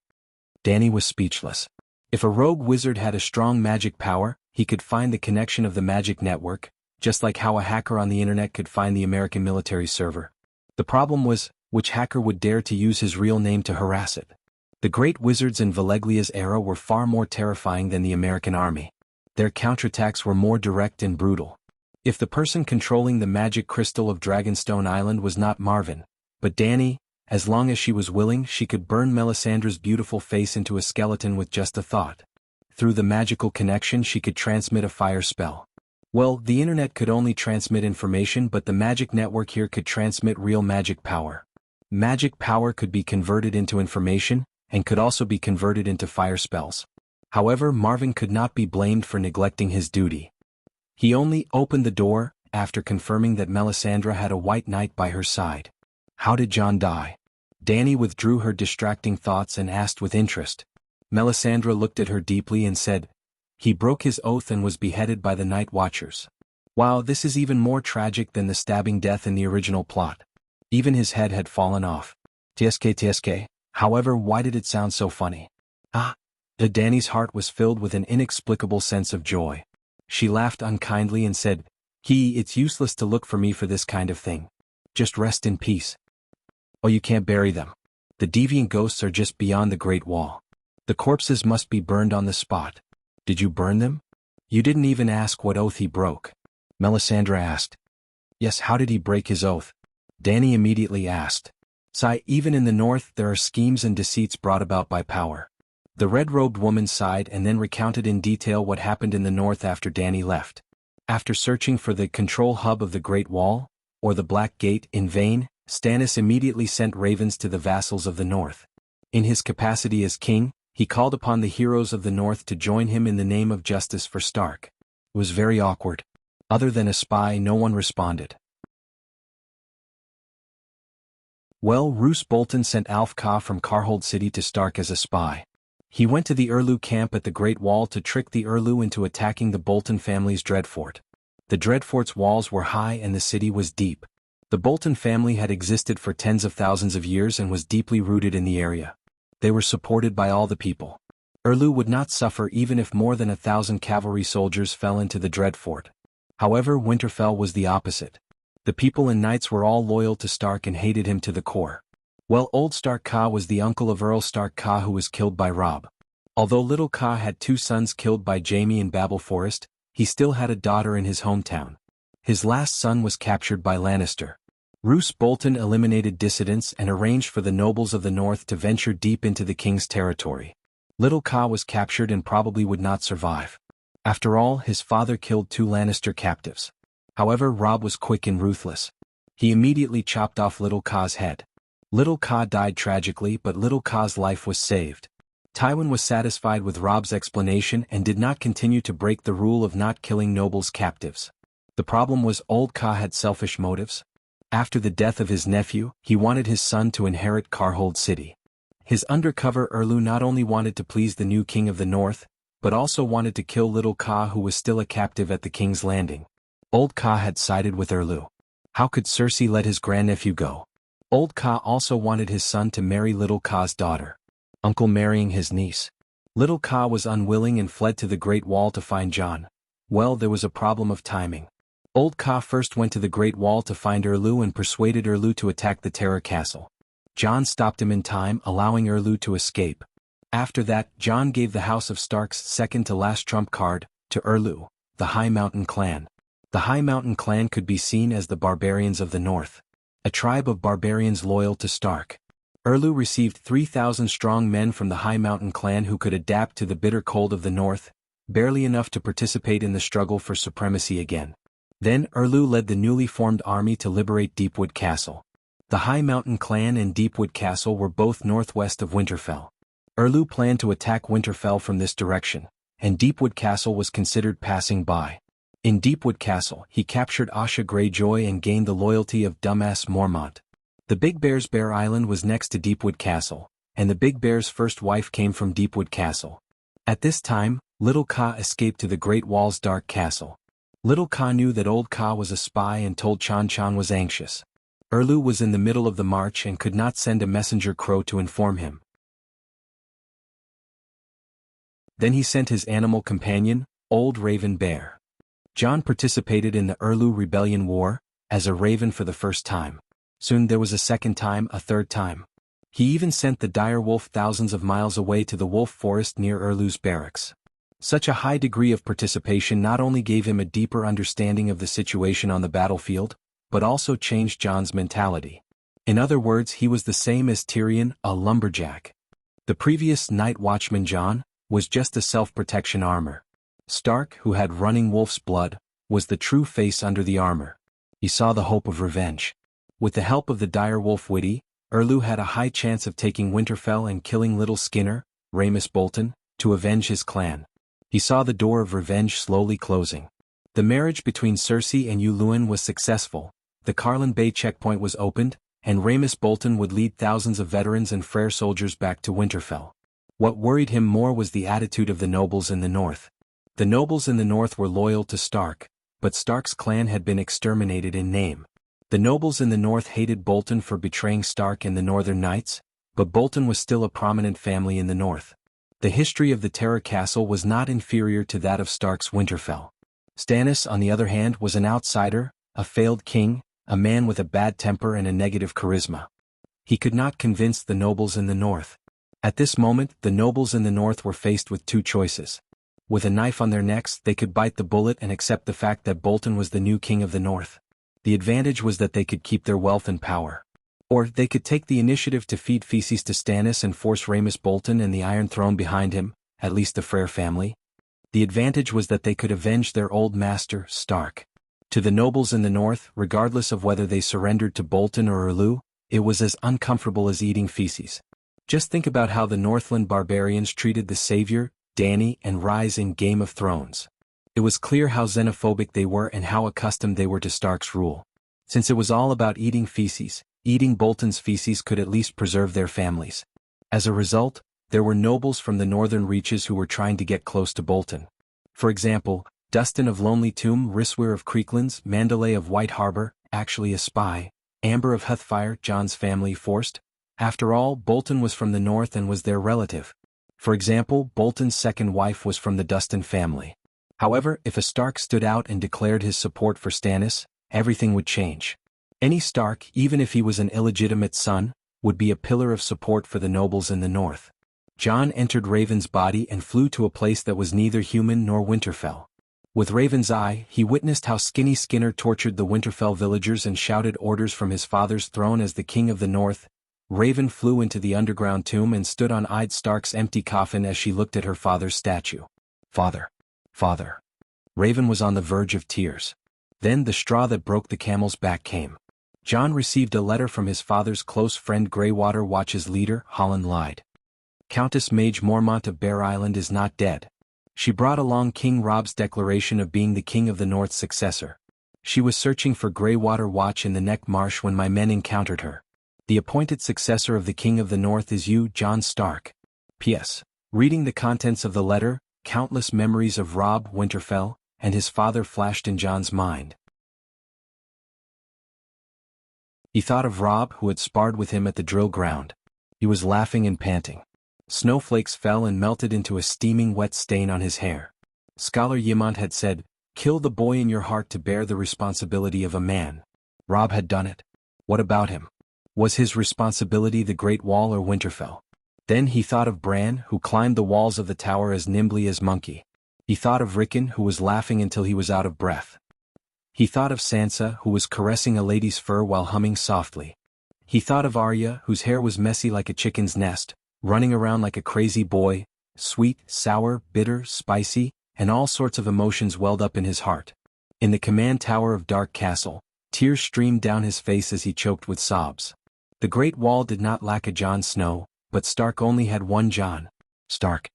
Danny was speechless. If a rogue wizard had a strong magic power, he could find the connection of the magic network, just like how a hacker on the internet could find the American military server. The problem was, which hacker would dare to use his real name to harass it? The great wizards in Valeglia's era were far more terrifying than the American army. Their counterattacks were more direct and brutal. If the person controlling the magic crystal of Dragonstone Island was not Marvin, but Danny, as long as she was willing, she could burn Melisandre's beautiful face into a skeleton with just a thought. Through the magical connection she could transmit a fire spell. Well, the internet could only transmit information, but the magic network here could transmit real magic power. Magic power could be converted into information, and could also be converted into fire spells. However, Marvin could not be blamed for neglecting his duty. He only opened the door after confirming that Melisandre had a white knight by her side. How did John die? Danny withdrew her distracting thoughts and asked with interest. Melisandre looked at her deeply and said, he broke his oath and was beheaded by the Night Watchers. Wow, this is even more tragic than the stabbing death in the original plot. Even his head had fallen off. TSK. However, why did it sound so funny? Danny's heart was filled with an inexplicable sense of joy. She laughed unkindly and said, it's useless to look for me for this kind of thing. Just rest in peace. Oh, you can't bury them. The deviant ghosts are just beyond the Great Wall. The corpses must be burned on the spot. Did you burn them? You didn't even ask what oath he broke. Melisandre asked. Yes, how did he break his oath? Danny immediately asked. Even in the north there are schemes and deceits brought about by power. The red-robed woman sighed and then recounted in detail what happened in the north after Danny left. After searching for the control hub of the Great Wall, or the Black Gate, in vain, Stannis immediately sent ravens to the vassals of the north. In his capacity as king, he called upon the heroes of the north to join him in the name of justice for Stark. It was very awkward. Other than a spy, no one responded. Well, Roose Bolton sent Alf Ka from Carhold City to Stark as a spy. He went to the Urlu camp at the Great Wall to trick the Urlu into attacking the Bolton family's Dreadfort. The Dreadfort's walls were high and the city was deep. The Bolton family had existed for tens of thousands of years and was deeply rooted in the area. They were supported by all the people. Urlu would not suffer even if more than 1,000 cavalry soldiers fell into the Dreadfort. However, Winterfell was the opposite. The people and knights were all loyal to Stark and hated him to the core. Well, Old Stark Ka was the uncle of Earl Stark Ka who was killed by Robb. Although Little Ka had 2 sons killed by Jaime in Babel Forest, he still had a daughter in his hometown. His last son was captured by Lannister. Roose Bolton eliminated dissidents and arranged for the nobles of the north to venture deep into the king's territory. Little Ka was captured and probably would not survive. After all, his father killed 2 Lannister captives. However, Robb was quick and ruthless. He immediately chopped off Little Ka's head. Little Ka died tragically, but Little Ka's life was saved. Tywin was satisfied with Robb's explanation and did not continue to break the rule of not killing nobles' captives. The problem was Old Ka had selfish motives. After the death of his nephew, he wanted his son to inherit Carhold City. His undercover Urlu not only wanted to please the new king of the north, but also wanted to kill Little Ka, who was still a captive at the King's Landing. Old Ka had sided with Urlu. How could Cersei let his grandnephew go? Old Ka also wanted his son to marry Little Ka's daughter. Uncle marrying his niece. Little Ka was unwilling and fled to the Great Wall to find Jon. Well, there was a problem of timing. Old Ka first went to the Great Wall to find Urlu and persuaded Urlu to attack the Terror Castle. Jon stopped him in time, allowing Urlu to escape. After that, Jon gave the House of Stark's second-to-last trump card to Urlu, the High Mountain Clan. The High Mountain Clan could be seen as the barbarians of the north. A tribe of barbarians loyal to Stark. Urlu received 3,000 strong men from the High Mountain Clan who could adapt to the bitter cold of the north, barely enough to participate in the struggle for supremacy again. Then Urlu led the newly formed army to liberate Deepwood Castle. The High Mountain Clan and Deepwood Castle were both northwest of Winterfell. Urlu planned to attack Winterfell from this direction, and Deepwood Castle was considered passing by. In Deepwood Castle, he captured Asha Greyjoy and gained the loyalty of dumbass Mormont. The Big Bear's Bear Island was next to Deepwood Castle, and the Big Bear's first wife came from Deepwood Castle. At this time, Little Ka escaped to the Great Wall's dark castle. Little Ka knew that Old Ka was a spy and told Chan Chan was anxious. Erlu was in the middle of the march and could not send a messenger crow to inform him. Then he sent his animal companion, Old Raven Bear. John participated in the Erlu Rebellion War, as a raven for the first time. Soon there was a second time, a third time. He even sent the dire wolf thousands of miles away to the wolf forest near Erlu's barracks. Such a high degree of participation not only gave him a deeper understanding of the situation on the battlefield, but also changed John's mentality. In other words, he was the same as Tyrion, a lumberjack. The previous night watchman John was just a self-protection armor. Stark, who had running wolf's blood, was the true face under the armor. He saw the hope of revenge. With the help of the dire wolf Witty, Erlu had a high chance of taking Winterfell and killing Little Skinner, Ramus Bolton, to avenge his clan. He saw the door of revenge slowly closing. The marriage between Cersei and Yuluen was successful, the Carlin Bay checkpoint was opened, and Ramus Bolton would lead thousands of veterans and Freyr soldiers back to Winterfell. What worried him more was the attitude of the nobles in the north. The nobles in the north were loyal to Stark, but Stark's clan had been exterminated in name. The nobles in the north hated Bolton for betraying Stark and the Northern Knights, but Bolton was still a prominent family in the north. The history of the Terror Castle was not inferior to that of Stark's Winterfell. Stannis, on the other hand, was an outsider, a failed king, a man with a bad temper and a negative charisma. He could not convince the nobles in the north. At this moment, the nobles in the north were faced with two choices. With a knife on their necks, they could bite the bullet and accept the fact that Bolton was the new king of the north. The advantage was that they could keep their wealth and power. Or they could take the initiative to feed feces to Stannis and force Ramus Bolton and the Iron Throne behind him, at least the Freyr family. The advantage was that they could avenge their old master, Stark. To the nobles in the north, regardless of whether they surrendered to Bolton or Erlu, it was as uncomfortable as eating feces. Just think about how the Northland barbarians treated the Savior, Dany, and Rhys in Game of Thrones. It was clear how xenophobic they were and how accustomed they were to Stark's rule. Since it was all about eating feces, eating Bolton's feces could at least preserve their families. As a result, there were nobles from the northern reaches who were trying to get close to Bolton. For example, Dustin of Lonely Tomb, Rhyswyr of Creeklands, Mandalay of White Harbor, actually a spy, Amber of Huthfire, John's family forced. After all, Bolton was from the north and was their relative. For example, Bolton's second wife was from the Dustin family. However, if a Stark stood out and declared his support for Stannis, everything would change. Any Stark, even if he was an illegitimate son, would be a pillar of support for the nobles in the north. Jon entered Raven's body and flew to a place that was neither human nor Winterfell. With Raven's eye, he witnessed how Skinny Skinner tortured the Winterfell villagers and shouted orders from his father's throne as the king of the north. Raven flew into the underground tomb and stood on Ed Stark's empty coffin as she looked at her father's statue. Father. Father. Raven was on the verge of tears. Then the straw that broke the camel's back came. Jon received a letter from his father's close friend Greywater Watch's leader, Holland Lyde. Countess Mage Mormont of Bear Island is not dead. She brought along King Rob's declaration of being the King of the North's successor. She was searching for Greywater Watch in the Neck Marsh when my men encountered her. The appointed successor of the King of the North is you, Jon Stark. P.S. Reading the contents of the letter, countless memories of Robb Winterfell and his father flashed in Jon's mind. He thought of Robb, who had sparred with him at the drill ground. He was laughing and panting. Snowflakes fell and melted into a steaming wet stain on his hair. Scholar Yimont had said, "Kill the boy in your heart to bear the responsibility of a man." Robb had done it. What about him? Was his responsibility the Great Wall or Winterfell? Then he thought of Bran, who climbed the walls of the tower as nimbly as monkey. He thought of Rickon, who was laughing until he was out of breath. He thought of Sansa, who was caressing a lady's fur while humming softly. He thought of Arya, whose hair was messy like a chicken's nest, running around like a crazy boy. Sweet, sour, bitter, spicy, and all sorts of emotions welled up in his heart. In the command tower of Dark Castle, tears streamed down his face as he choked with sobs. The Great Wall did not lack a Jon Snow, but Stark only had one Jon Stark.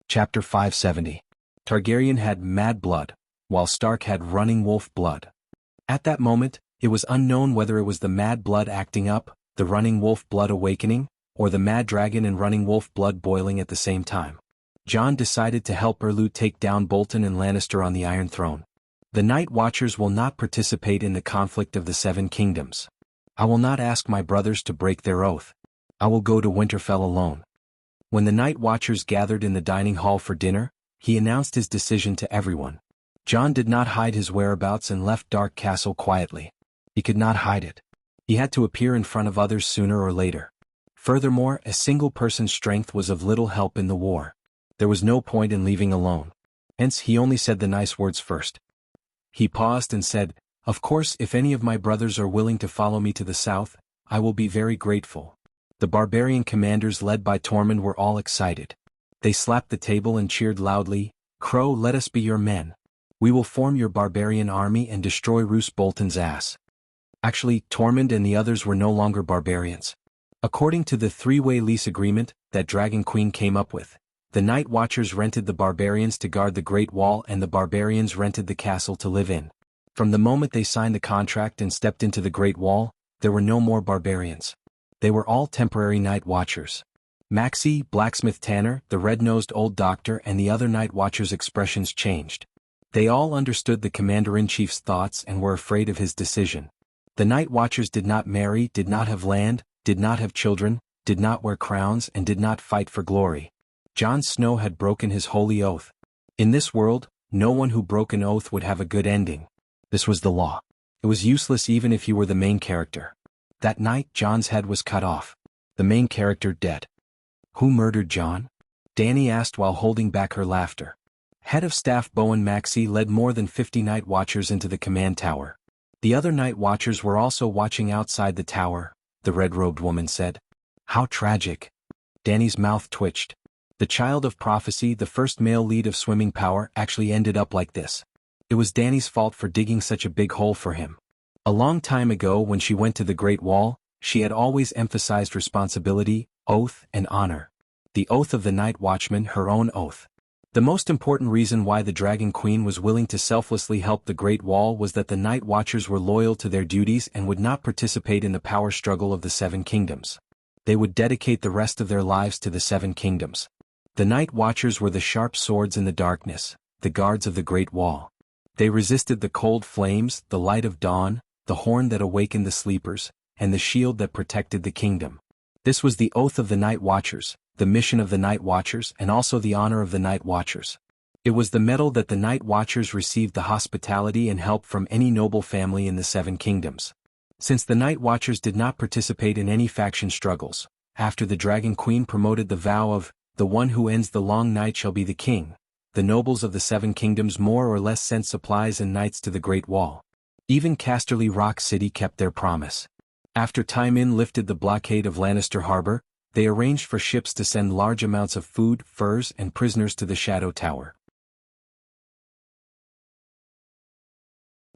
Chapter 570. Targaryen had mad blood, while Stark had running wolf blood. At that moment, it was unknown whether it was the mad blood acting up, the running wolf blood awakening, or the mad dragon and running wolf blood boiling at the same time. Jon decided to help Erlu take down Bolton and Lannister on the Iron Throne. The Night Watchers will not participate in the conflict of the Seven Kingdoms. I will not ask my brothers to break their oath. I will go to Winterfell alone. When the Night Watchers gathered in the dining hall for dinner, he announced his decision to everyone. Jon did not hide his whereabouts and left Dark Castle quietly. He could not hide it. He had to appear in front of others sooner or later. Furthermore, a single person's strength was of little help in the war. There was no point in leaving alone. Hence he only said the nice words first. He paused and said, "Of course, if any of my brothers are willing to follow me to the south, I will be very grateful." The barbarian commanders led by Tormund were all excited. They slapped the table and cheered loudly, "Crow, let us be your men. We will form your barbarian army and destroy Roose Bolton's ass." Actually, Tormund and the others were no longer barbarians. According to the three-way lease agreement that Dragon Queen came up with, the Night Watchers rented the barbarians to guard the Great Wall and the barbarians rented the castle to live in. From the moment they signed the contract and stepped into the Great Wall, there were no more barbarians. They were all temporary Night Watchers. Maxie, Blacksmith Tanner, the red-nosed old doctor and the other Night Watchers' expressions changed. They all understood the Commander-in-Chief's thoughts and were afraid of his decision. The Night Watchers did not marry, did not have land, did not have children, did not wear crowns and did not fight for glory. Jon Snow had broken his holy oath. In this world, no one who broke an oath would have a good ending. This was the law. It was useless even if you were the main character. That night Jon's head was cut off. The main character dead. Who murdered Jon? Dany asked while holding back her laughter. Head of Staff Bowen Maxey led more than 50 Night Watchers into the command tower. The other Night Watchers were also watching outside the tower, the red-robed woman said. How tragic. Dany's mouth twitched. The child of prophecy, the first male lead of swimming power, actually ended up like this. It was Dany's fault for digging such a big hole for him. A long time ago when she went to the Great Wall, she had always emphasized responsibility, oath, and honor. The oath of the Night Watchman, her own oath. The most important reason why the Dragon Queen was willing to selflessly help the Great Wall was that the Night Watchers were loyal to their duties and would not participate in the power struggle of the Seven Kingdoms. They would dedicate the rest of their lives to the Seven Kingdoms. The Night Watchers were the sharp swords in the darkness, the guards of the Great Wall. They resisted the cold flames, the light of dawn, the horn that awakened the sleepers, and the shield that protected the kingdom. This was the oath of the Night Watchers, the mission of the Night Watchers, and also the honor of the Night Watchers. It was the medal that the Night Watchers received the hospitality and help from any noble family in the Seven Kingdoms. Since the Night Watchers did not participate in any faction struggles, after the Dragon Queen promoted the vow of, "The one who ends the long night shall be the king," the nobles of the Seven Kingdoms more or less sent supplies and knights to the Great Wall. Even Casterly Rock City kept their promise. After Tywin lifted the blockade of Lannister Harbor, they arranged for ships to send large amounts of food, furs, and prisoners to the Shadow Tower.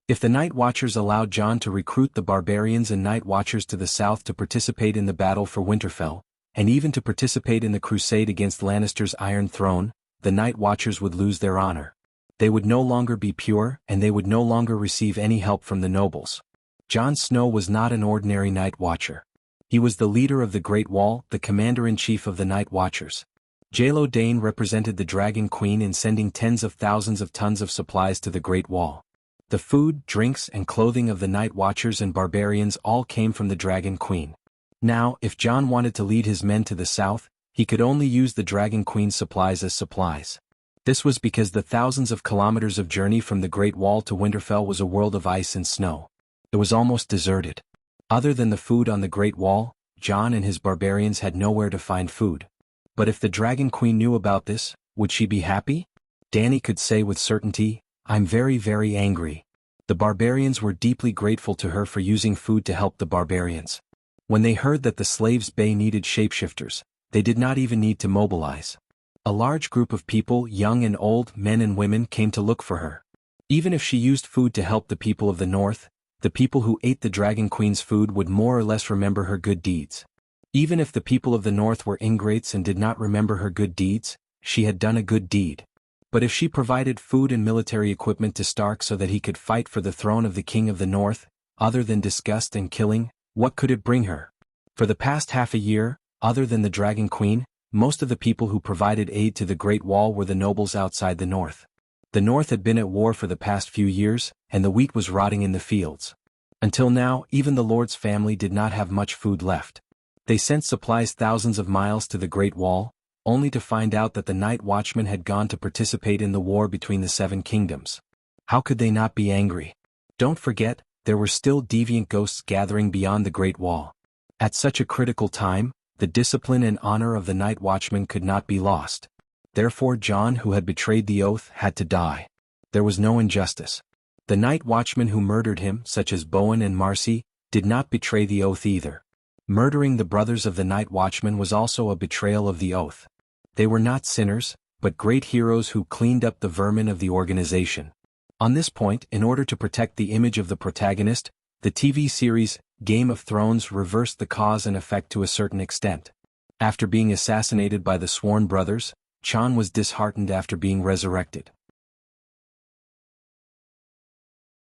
If the Night Watchers allowed Jon to recruit the barbarians and Night Watchers to the south to participate in the battle for Winterfell, and even to participate in the crusade against Lannister's Iron Throne, the Night Watchers would lose their honor. They would no longer be pure, and they would no longer receive any help from the nobles. Jon Snow was not an ordinary Night Watcher. He was the leader of the Great Wall, the commander-in-chief of the Night Watchers. Jaelo Dane represented the Dragon Queen in sending tens of thousands of tons of supplies to the Great Wall. The food, drinks, and clothing of the Night Watchers and barbarians all came from the Dragon Queen. Now, if Jon wanted to lead his men to the south, he could only use the Dragon Queen's supplies as supplies. This was because the thousands of kilometers of journey from the Great Wall to Winterfell was a world of ice and snow. It was almost deserted. Other than the food on the Great Wall, Jon and his barbarians had nowhere to find food. But if the Dragon Queen knew about this, would she be happy? Dany could say with certainty, "I'm very, very angry." The barbarians were deeply grateful to her for using food to help the barbarians. When they heard that the Slaves' Bay needed shapeshifters, they did not even need to mobilize. A large group of people, young and old, men and women, came to look for her. Even if she used food to help the people of the north, the people who ate the Dragon Queen's food would more or less remember her good deeds. Even if the people of the north were ingrates and did not remember her good deeds, she had done a good deed. But if she provided food and military equipment to Stark so that he could fight for the throne of the King of the North, other than disgust and killing, what could it bring her? For the past half a year, other than the Dragon Queen, most of the people who provided aid to the Great Wall were the nobles outside the North. The North had been at war for the past few years, and the wheat was rotting in the fields. Until now, even the Lord's family did not have much food left. They sent supplies thousands of miles to the Great Wall, only to find out that the Night Watchman had gone to participate in the war between the Seven Kingdoms. How could they not be angry? Don't forget, there were still deviant ghosts gathering beyond the Great Wall. At such a critical time, the discipline and honor of the Night Watchman could not be lost. Therefore John, who had betrayed the oath, had to die. There was no injustice. The Night Watchmen who murdered him, such as Bowen and Marcy, did not betray the oath either. Murdering the brothers of the Night Watchman was also a betrayal of the oath. They were not sinners, but great heroes who cleaned up the vermin of the organization. On this point, in order to protect the image of the protagonist, the TV series Game of Thrones reversed the cause and effect to a certain extent. After being assassinated by the Sworn brothers, Jon was disheartened after being resurrected.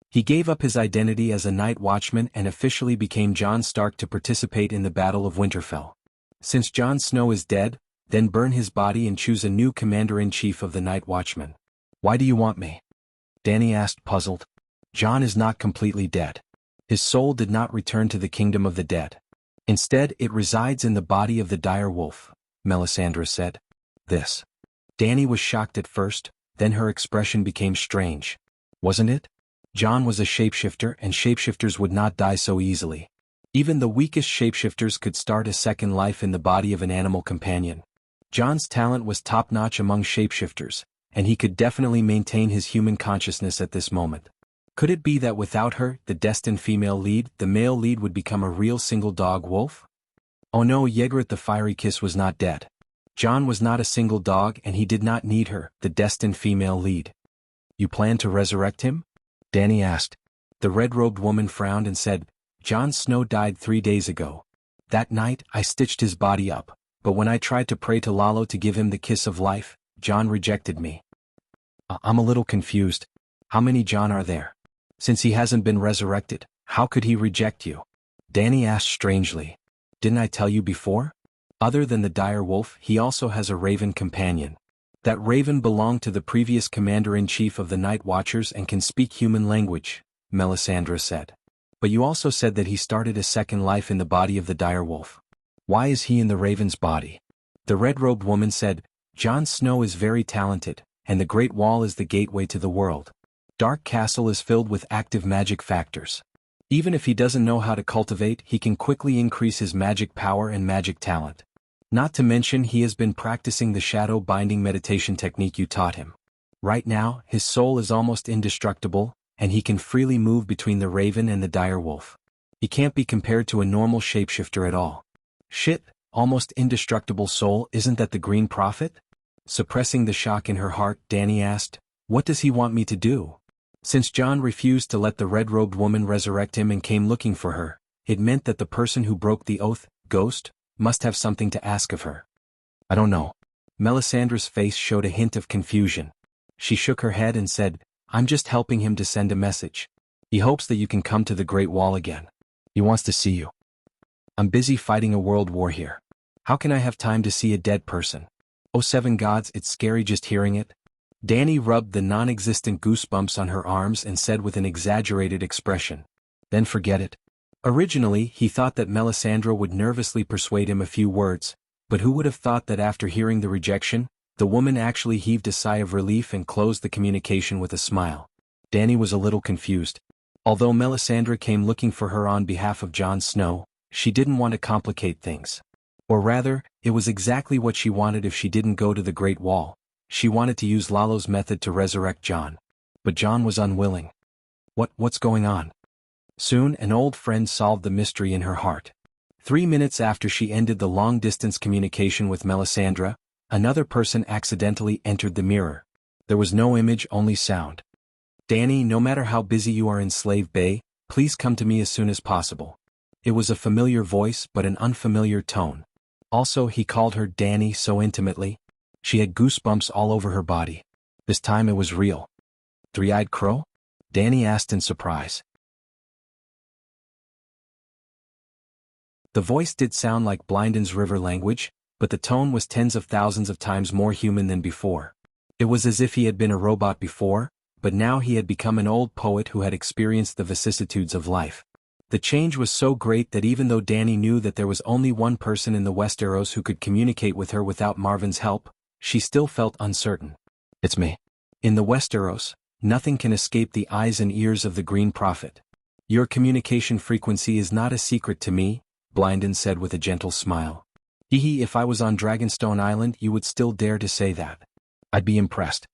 He gave up his identity as a Night Watchman and officially became Jon Stark to participate in the Battle of Winterfell. Since Jon Snow is dead, then burn his body and choose a new commander-in-chief of the Night Watchmen. Why do you want me? Dany asked, puzzled. Jon is not completely dead. His soul did not return to the kingdom of the dead. Instead, it resides in the body of the dire wolf, Melisandre said. This. Dany was shocked at first, then her expression became strange. Wasn't it? Jon was a shapeshifter, and shapeshifters would not die so easily. Even the weakest shapeshifters could start a second life in the body of an animal companion. Jon's talent was top-notch among shapeshifters, and he could definitely maintain his human consciousness at this moment. Could it be that without her, the destined female lead, the male lead would become a real single-dog wolf? Oh no, Ygritte the Fiery Kiss was not dead. Jon was not a single dog and he did not need her, the destined female lead. You plan to resurrect him? Dany asked. The red-robed woman frowned and said, Jon Snow died 3 days ago. That night, I stitched his body up, but when I tried to pray to Lalo to give him the kiss of life, Jon rejected me. I'm a little confused. How many Jon are there? Since he hasn't been resurrected, how could he reject you? Dany asked strangely. Didn't I tell you before? Other than the dire wolf, he also has a raven companion. That raven belonged to the previous commander-in-chief of the Night Watchers and can speak human language, Melisandre said. But you also said that he started a second life in the body of the dire wolf. Why is he in the raven's body? The red-robed woman said, Jon Snow is very talented, and the Great Wall is the gateway to the world. Dark Castle is filled with active magic factors. Even if he doesn't know how to cultivate, he can quickly increase his magic power and magic talent. Not to mention he has been practicing the shadow binding meditation technique you taught him. Right now, his soul is almost indestructible, and he can freely move between the raven and the dire wolf. He can't be compared to a normal shapeshifter at all. Shit, almost indestructible soul, isn't that the Green Prophet? Suppressing the shock in her heart, Dany asked, what does he want me to do? Since Jon refused to let the red-robed woman resurrect him and came looking for her, it meant that the person who broke the oath, Ghost, must have something to ask of her. I don't know. Melisandre's face showed a hint of confusion. She shook her head and said, I'm just helping him to send a message. He hopes that you can come to the Great Wall again. He wants to see you. I'm busy fighting a world war here. How can I have time to see a dead person? Oh, 7 gods, it's scary just hearing it. Dany rubbed the non-existent goosebumps on her arms and said with an exaggerated expression, then forget it. Originally, he thought that Melisandre would nervously persuade him a few words, but who would have thought that after hearing the rejection, the woman actually heaved a sigh of relief and closed the communication with a smile. Dany was a little confused. Although Melisandre came looking for her on behalf of Jon Snow, she didn't want to complicate things. Or rather, it was exactly what she wanted if she didn't go to the Great Wall. She wanted to use Lalo's method to resurrect Jon. But Jon was unwilling. What's going on? Soon, an old friend solved the mystery in her heart. 3 minutes after she ended the long-distance communication with Melisandre, another person accidentally entered the mirror. There was no image, only sound. Dany, no matter how busy you are in Slave Bay, please come to me as soon as possible. It was a familiar voice but an unfamiliar tone. Also, he called her Dany so intimately. She had goosebumps all over her body. This time it was real. Three-eyed crow? Danny asked in surprise. The voice did sound like Blinden's river language, but the tone was tens of thousands of times more human than before. It was as if he had been a robot before, but now he had become an old poet who had experienced the vicissitudes of life. The change was so great that even though Danny knew that there was only one person in the Westeros who could communicate with her without Marvin's help, she still felt uncertain. It's me. In the Westeros, nothing can escape the eyes and ears of the Green Prophet. Your communication frequency is not a secret to me, Blinden said with a gentle smile. If I was on Dragonstone Island you would still dare to say that. I'd be impressed.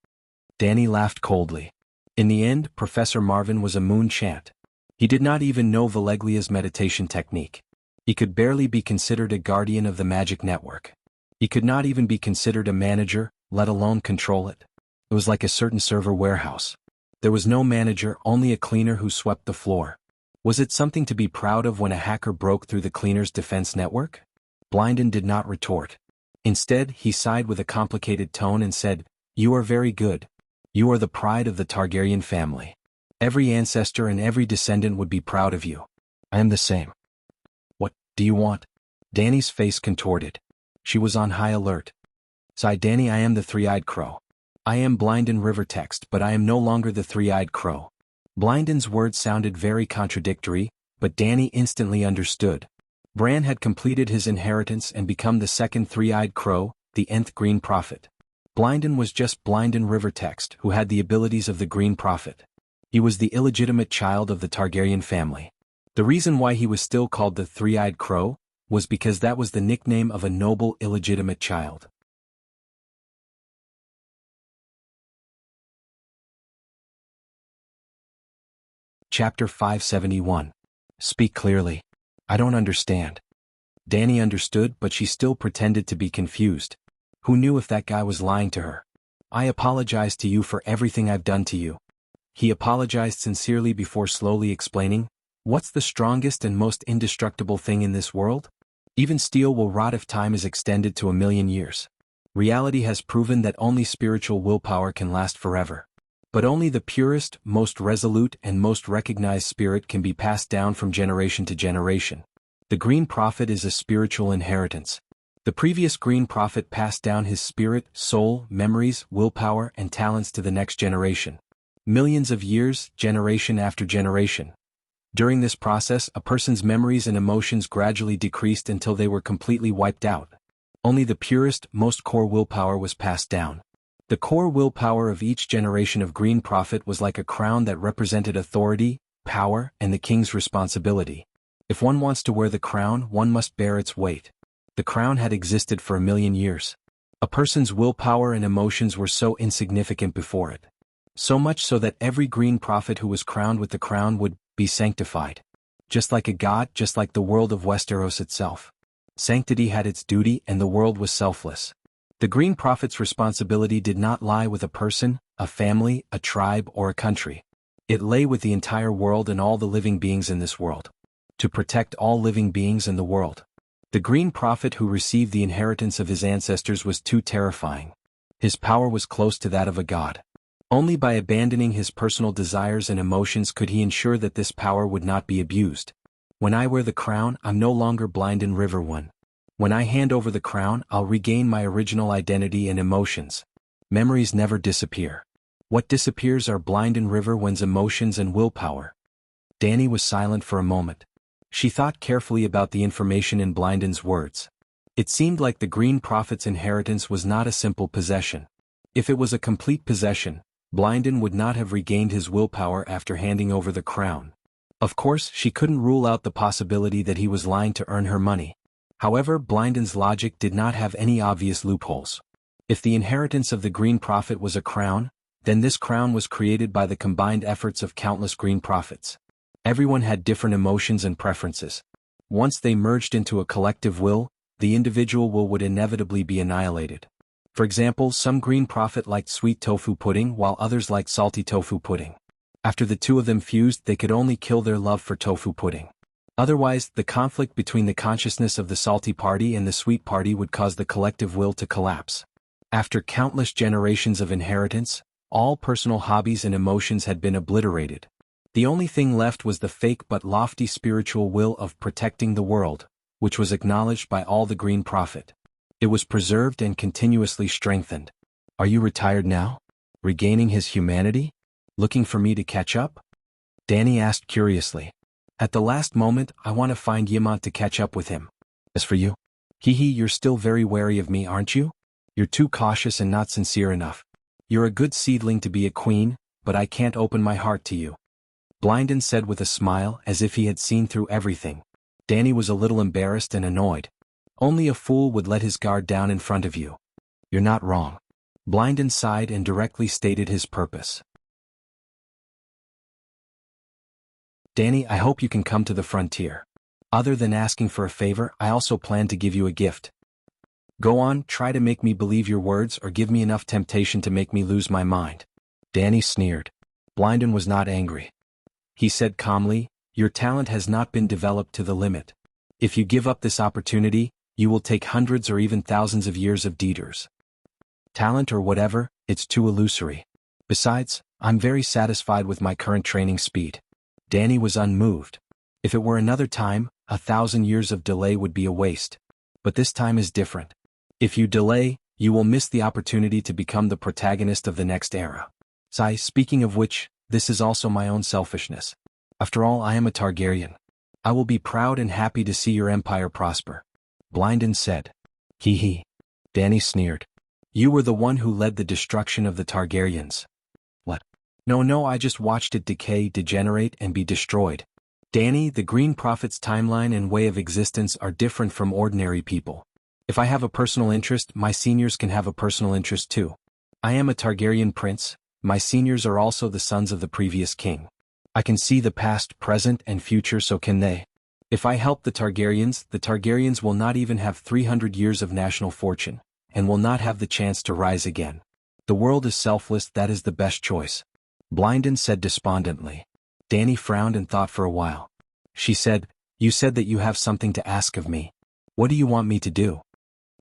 Danny laughed coldly. In the end, Professor Marvin was a moon chant. He did not even know Valeglia's meditation technique. He could barely be considered a guardian of the magic network. He could not even be considered a manager, let alone control it. It was like a certain server warehouse. There was no manager, only a cleaner who swept the floor. Was it something to be proud of when a hacker broke through the cleaner's defense network? Blinden did not retort. Instead, he sighed with a complicated tone and said, "You are very good. You are the pride of the Targaryen family. Every ancestor and every descendant would be proud of you. I am the same." "What do you want?" Danny's face contorted. She was on high alert. "Sigh Danny, I am the three-eyed crow. I am Blinden Rivertext, but I am no longer the three-eyed crow." Blinden's words sounded very contradictory, but Danny instantly understood. Bran had completed his inheritance and become the second three-eyed crow, the nth Green Prophet. Blinden was just Blinden Rivertext, who had the abilities of the Green Prophet. He was the illegitimate child of the Targaryen family. The reason why he was still called the three-eyed crow was because that was the nickname of a noble illegitimate child. Chapter 571. Speak clearly. I don't understand. Danny understood, but she still pretended to be confused. Who knew if that guy was lying to her? "I apologize to you for everything I've done to you." He apologized sincerely before slowly explaining, "What's the strongest and most indestructible thing in this world? Even steel will rot if time is extended to 1,000,000 years. Reality has proven that only spiritual willpower can last forever. But only the purest, most resolute and most recognized spirit can be passed down from generation to generation. The Green Prophet is a spiritual inheritance. The previous Green Prophet passed down his spirit, soul, memories, willpower and talents to the next generation. Millions of years, generation after generation. During this process, a person's memories and emotions gradually decreased until they were completely wiped out. Only the purest, most core willpower was passed down. The core willpower of each generation of Green Prophet was like a crown that represented authority, power, and the king's responsibility. If one wants to wear the crown, one must bear its weight. The crown had existed for 1,000,000 years. A person's willpower and emotions were so insignificant before it. So much so that every Green Prophet who was crowned with the crown would be sanctified. Just like a god, just like the world of Westeros itself. Sanctity had its duty and the world was selfless. The Green Prophet's responsibility did not lie with a person, a family, a tribe, or a country. It lay with the entire world and all the living beings in this world. To protect all living beings in the world. The Green Prophet who received the inheritance of his ancestors was too terrifying. His power was close to that of a god. Only by abandoning his personal desires and emotions could he ensure that this power would not be abused. When I wear the crown, I'm no longer Blinden River One. When I hand over the crown, I'll regain my original identity and emotions. Memories never disappear. What disappears are Blinden River One's emotions and willpower. Danny was silent for a moment. She thought carefully about the information in Blinden's words. It seemed like the Green Prophet's inheritance was not a simple possession. If it was a complete possession, Blinden would not have regained his willpower after handing over the crown. Of course, she couldn't rule out the possibility that he was lying to earn her money. However, Blinden's logic did not have any obvious loopholes. If the inheritance of the Green Prophet was a crown, then this crown was created by the combined efforts of countless Green Prophets. Everyone had different emotions and preferences. Once they merged into a collective will, the individual will would inevitably be annihilated. For example, some Green Prophet liked sweet tofu pudding while others liked salty tofu pudding. After the two of them fused, they could only kill their love for tofu pudding. Otherwise, the conflict between the consciousness of the salty party and the sweet party would cause the collective will to collapse. After countless generations of inheritance, all personal hobbies and emotions had been obliterated. The only thing left was the fake but lofty spiritual will of protecting the world, which was acknowledged by all the Green Prophet. It was preserved and continuously strengthened. Are you retired now? Regaining his humanity? Looking for me to catch up? Danny asked curiously. At the last moment, I want to find Yimant to catch up with him. As for you? You're still very wary of me, aren't you? You're too cautious and not sincere enough. You're a good seedling to be a queen, but I can't open my heart to you. Blynden said with a smile as if he had seen through everything. Danny was a little embarrassed and annoyed. Only a fool would let his guard down in front of you. You're not wrong. Blynden sighed and directly stated his purpose. Danny, I hope you can come to the frontier. Other than asking for a favor, I also plan to give you a gift. Go on, try to make me believe your words or give me enough temptation to make me lose my mind. Danny sneered. Blynden was not angry. He said calmly, your talent has not been developed to the limit. If you give up this opportunity, you will take hundreds or even thousands of years of detours. Talent or whatever, it's too illusory. Besides, I'm very satisfied with my current training speed. Danny was unmoved. If it were another time, 1,000 years of delay would be a waste. But this time is different. If you delay, you will miss the opportunity to become the protagonist of the next era. Speaking of which, this is also my own selfishness. After all, I am a Targaryen. I will be proud and happy to see your empire prosper. Blynden said. Danny sneered. You were the one who led the destruction of the Targaryens. What? No, I just watched it decay, degenerate, and be destroyed. Danny, the Green Prophet's timeline and way of existence are different from ordinary people. If I have a personal interest, my seniors can have a personal interest too. I am a Targaryen prince, my seniors are also the sons of the previous king. I can see the past, present, and future, so can they. If I help the Targaryens will not even have 300 years of national fortune, and will not have the chance to rise again. The world is selfless, that is the best choice. Blynden said despondently. Danny frowned and thought for a while. She said, you said that you have something to ask of me. What do you want me to do?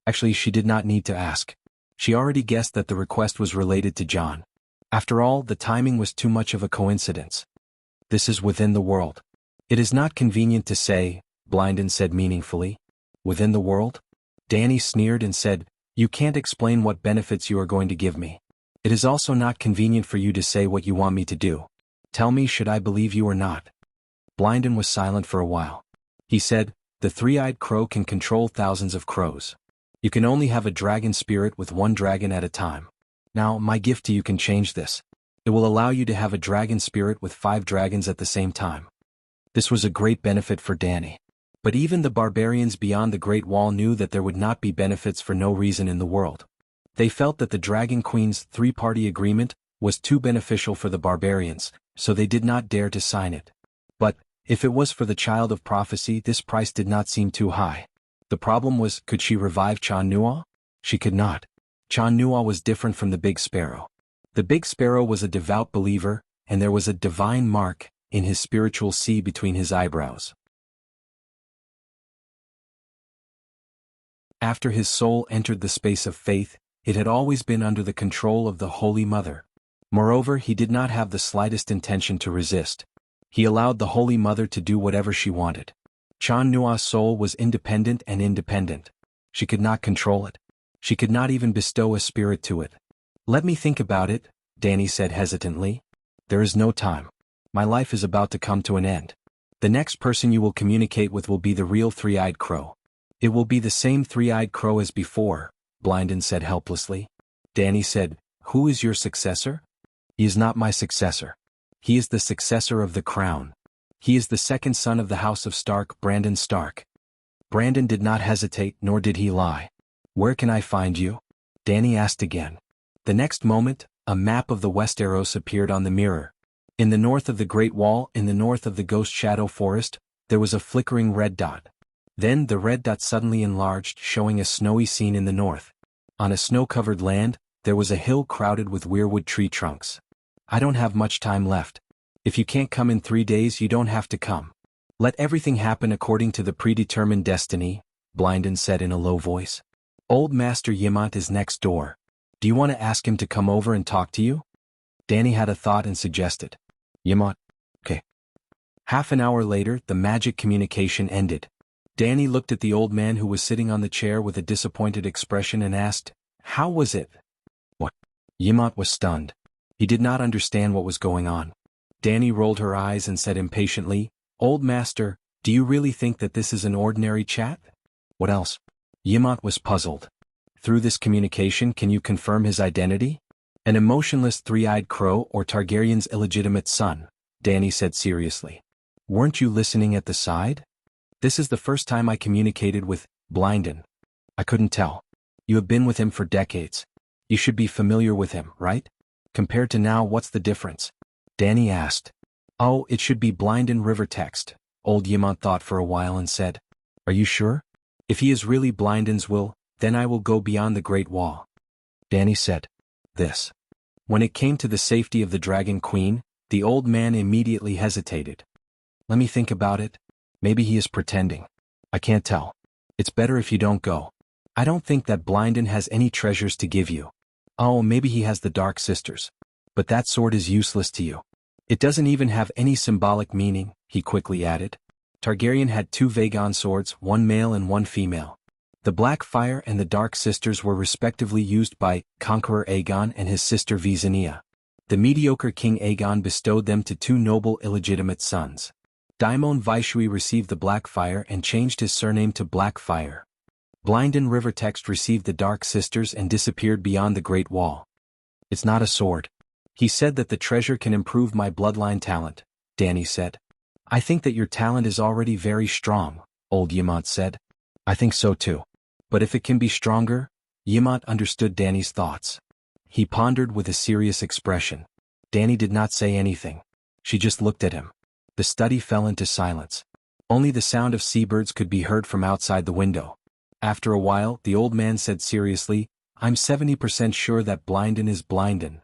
Actually, she did not need to ask. She already guessed that the request was related to John. After all, the timing was too much of a coincidence. This is within the world. It is not convenient to say, Blynden said meaningfully. Within the world? Danny sneered and said, you can't explain what benefits you are going to give me. It is also not convenient for you to say what you want me to do. Tell me, should I believe you or not? Blynden was silent for a while. He said, the three-eyed crow can control thousands of crows. You can only have a dragon spirit with one dragon at a time. Now, my gift to you can change this. It will allow you to have a dragon spirit with 5 dragons at the same time. This was a great benefit for Danny. But even the barbarians beyond the Great Wall knew that there would not be benefits for no reason in the world. They felt that the Dragon Queen's 3-party agreement was too beneficial for the barbarians, so they did not dare to sign it. But, if it was for the Child of Prophecy, this price did not seem too high. The problem was, could she revive Chan Nua? She could not. Chan Nua was different from the Big Sparrow. The Big Sparrow was a devout believer, and there was a divine mark in his spiritual sea between his eyebrows. After his soul entered the space of faith, it had always been under the control of the Holy Mother. Moreover, he did not have the slightest intention to resist. He allowed the Holy Mother to do whatever she wanted. Chan Nua's soul was independent and independent. She could not control it. She could not even bestow a spirit to it. Let me think about it, Danny said hesitantly. There is no time. My life is about to come to an end. The next person you will communicate with will be the real three-eyed crow. It will be the same three-eyed crow as before, Blynden said helplessly. Danny said, who is your successor? He is not my successor. He is the successor of the crown. He is the second son of the House of Stark, Brandon Stark. Brandon did not hesitate, nor did he lie. Where can I find you? Danny asked again. The next moment, a map of the Westeros appeared on the mirror. In the north of the Great Wall, in the north of the Ghost Shadow Forest, there was a flickering red dot. Then the red dot suddenly enlarged, showing a snowy scene in the north. On a snow-covered land, there was a hill crowded with weirwood tree trunks. I don't have much time left. If you can't come in 3 days, you don't have to come. Let everything happen according to the predetermined destiny, Blynden said in a low voice. Old Master Yimant is next door. Do you want to ask him to come over and talk to you? Danny had a thought and suggested. Yamot. Okay. Half an hour later, the magic communication ended. Danny looked at the old man who was sitting on the chair with a disappointed expression and asked, "How was it?" What? Yamot was stunned. He did not understand what was going on. Danny rolled her eyes and said impatiently, "Old master, do you really think that this is an ordinary chat?" What else? Yamot was puzzled. Through this communication, can you confirm his identity? An emotionless three-eyed crow or Targaryen's illegitimate son, Danny said seriously. Weren't you listening at the side? This is the first time I communicated with Blinden. I couldn't tell. You have been with him for decades. You should be familiar with him, right? Compared to now, what's the difference? Danny asked. Oh, it should be Blinden River text. Old Yamot thought for a while and said, Are you sure? If he is really Blinden's will, then I will go beyond the Great Wall. Danny said. This. When it came to the safety of the Dragon Queen, the old man immediately hesitated. Let me think about it. Maybe he is pretending. I can't tell. It's better if you don't go. I don't think that Blinden has any treasures to give you. Oh, maybe he has the Dark Sisters. But that sword is useless to you. It doesn't even have any symbolic meaning, he quickly added. Targaryen had 2 Vagon swords, one male and one female. The Black Fire and the Dark Sisters were respectively used by Conqueror Aegon and his sister Visenya. The mediocre King Aegon bestowed them to 2 noble illegitimate sons. Daimon Vaishui received the Black Fire and changed his surname to Blackfire. Blinden River text received the Dark Sisters and disappeared beyond the Great Wall. It's not a sword. He said that the treasure can improve my bloodline talent, Danny said. I think that your talent is already very strong, old Yamot said. I think so too. But if it can be stronger? Yamot understood Danny's thoughts. He pondered with a serious expression. Danny did not say anything. She just looked at him. The study fell into silence. Only the sound of seabirds could be heard from outside the window. After a while, the old man said seriously, I'm 70% sure that Blinden is Blinden.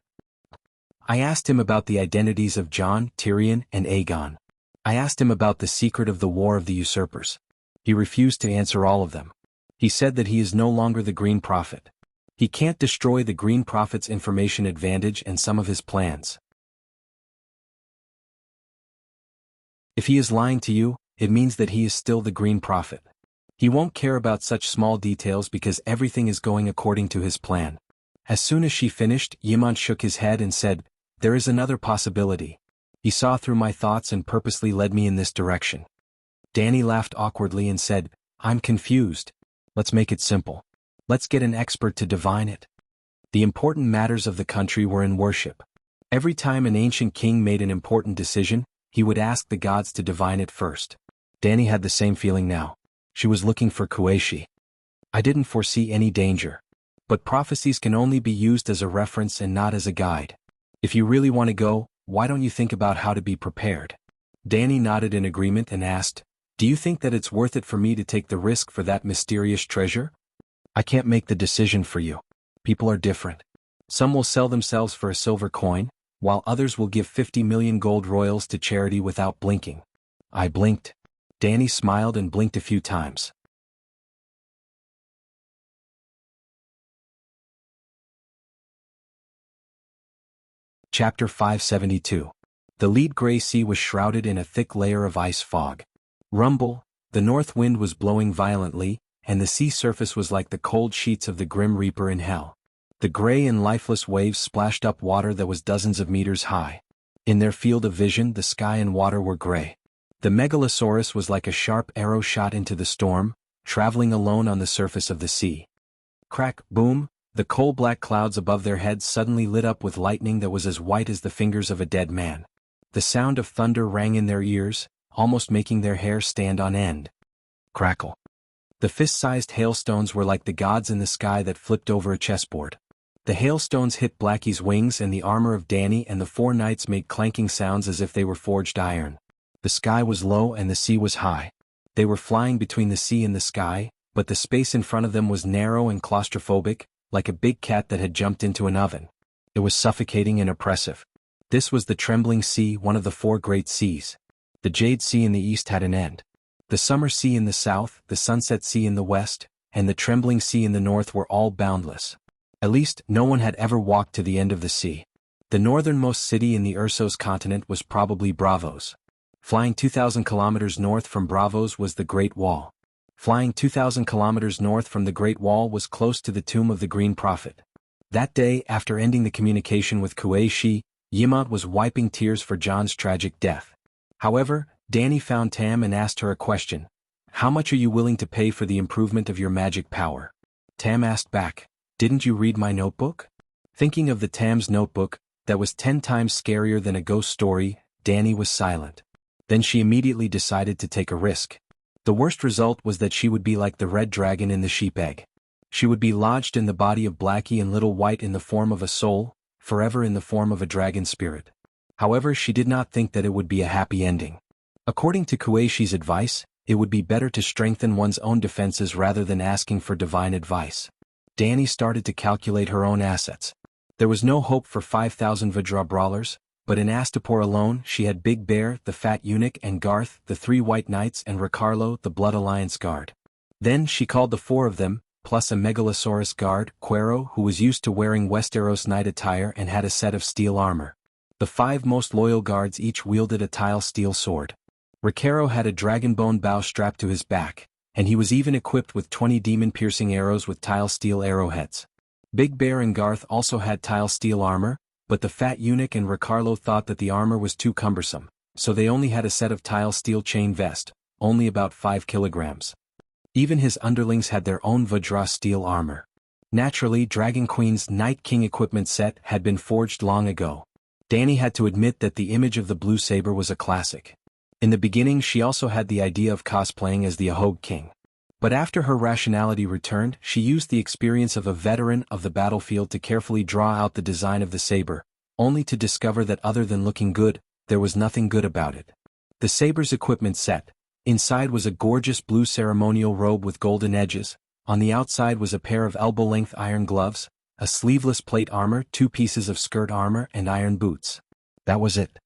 I asked him about the identities of Jon, Tyrion, and Aegon. I asked him about the secret of the War of the Usurpers. He refused to answer all of them. He said that he is no longer the Green Prophet. He can't destroy the Green Prophet's information advantage and some of his plans. If he is lying to you, it means that he is still the Green Prophet. He won't care about such small details because everything is going according to his plan. As soon as she finished, Yamon shook his head and said, There is another possibility. He saw through my thoughts and purposely led me in this direction. Danny laughed awkwardly and said, I'm confused. Let's make it simple. Let's get an expert to divine it. The important matters of the country were in worship. Every time an ancient king made an important decision, he would ask the gods to divine it first. Danny had the same feeling now. She was looking for Kueishi. I didn't foresee any danger. But prophecies can only be used as a reference and not as a guide. If you really want to go, why don't you think about how to be prepared? Danny nodded in agreement and asked, Do you think that it's worth it for me to take the risk for that mysterious treasure? I can't make the decision for you. People are different. Some will sell themselves for a silver coin, while others will give 50 million gold royals to charity without blinking. I blinked. Danny smiled and blinked a few times. Chapter 572. The lead gray sea was shrouded in a thick layer of ice fog. Rumble, the north wind was blowing violently, and the sea surface was like the cold sheets of the Grim Reaper in hell. The gray and lifeless waves splashed up water that was dozens of meters high. In their field of vision, the sky and water were gray. The megalosaurus was like a sharp arrow shot into the storm, traveling alone on the surface of the sea. Crack, boom, the coal-black clouds above their heads suddenly lit up with lightning that was as white as the fingers of a dead man. The sound of thunder rang in their ears, almost making their hair stand on end. Crackle. The fist-sized hailstones were like the gods in the sky that flipped over a chessboard. The hailstones hit Blackie's wings and the armor of Danny, and the 4 knights made clanking sounds as if they were forged iron. The sky was low and the sea was high. They were flying between the sea and the sky, but the space in front of them was narrow and claustrophobic, like a big cat that had jumped into an oven. It was suffocating and oppressive. This was the Trembling Sea, one of the 4 great seas. The Jade Sea in the east had an end. The Summer Sea in the south, the Sunset Sea in the west, and the Trembling Sea in the north were all boundless. At least, no one had ever walked to the end of the sea. The northernmost city in the Ursos continent was probably Bravos. Flying 2,000 kilometers north from Bravos was the Great Wall. Flying 2,000 kilometers north from the Great Wall was close to the tomb of the Green Prophet. That day, after ending the communication with Kuei Shi, Yimont was wiping tears for John's tragic death. However, Danny found Tam and asked her a question. How much are you willing to pay for the improvement of your magic power? Tam asked back, didn't you read my notebook? Thinking of the Tam's notebook, that was 10 times scarier than a ghost story, Danny was silent. Then she immediately decided to take a risk. The worst result was that she would be like the red dragon in the sheep egg. She would be lodged in the body of Blackie and Little White in the form of a soul, forever in the form of a dragon spirit. However, she did not think that it would be a happy ending. According to Kueishi's advice, it would be better to strengthen one's own defenses rather than asking for divine advice. Danny started to calculate her own assets. There was no hope for 5,000 Vajra brawlers, but in Astapor alone she had Big Bear, the Fat Eunuch, and Garth, the 3 White Knights, and Ricarlo, the Blood Alliance Guard. Then she called the 4 of them, plus a Megalosaurus guard, Quero, who was used to wearing Westeros knight attire and had a set of steel armor. The 5 most loyal guards each wielded a tile steel sword. Ricardo had a dragonbone bow strapped to his back, and he was even equipped with 20 demon-piercing arrows with tile steel arrowheads. Big Bear and Garth also had tile steel armor, but the Fat Eunuch and Ricardo thought that the armor was too cumbersome, so they only had a set of tile steel chain vest, only about 5 kilograms. Even his underlings had their own Vajra steel armor. Naturally, Dragon Queen's Night King equipment set had been forged long ago. Danny had to admit that the image of the blue saber was a classic. In the beginning she also had the idea of cosplaying as the Ahog King. But after her rationality returned, she used the experience of a veteran of the battlefield to carefully draw out the design of the saber, only to discover that other than looking good, there was nothing good about it. The saber's equipment set. Inside was a gorgeous blue ceremonial robe with golden edges, on the outside was a pair of elbow-length iron gloves, a sleeveless plate armor, 2 pieces of skirt armor, and iron boots. That was it.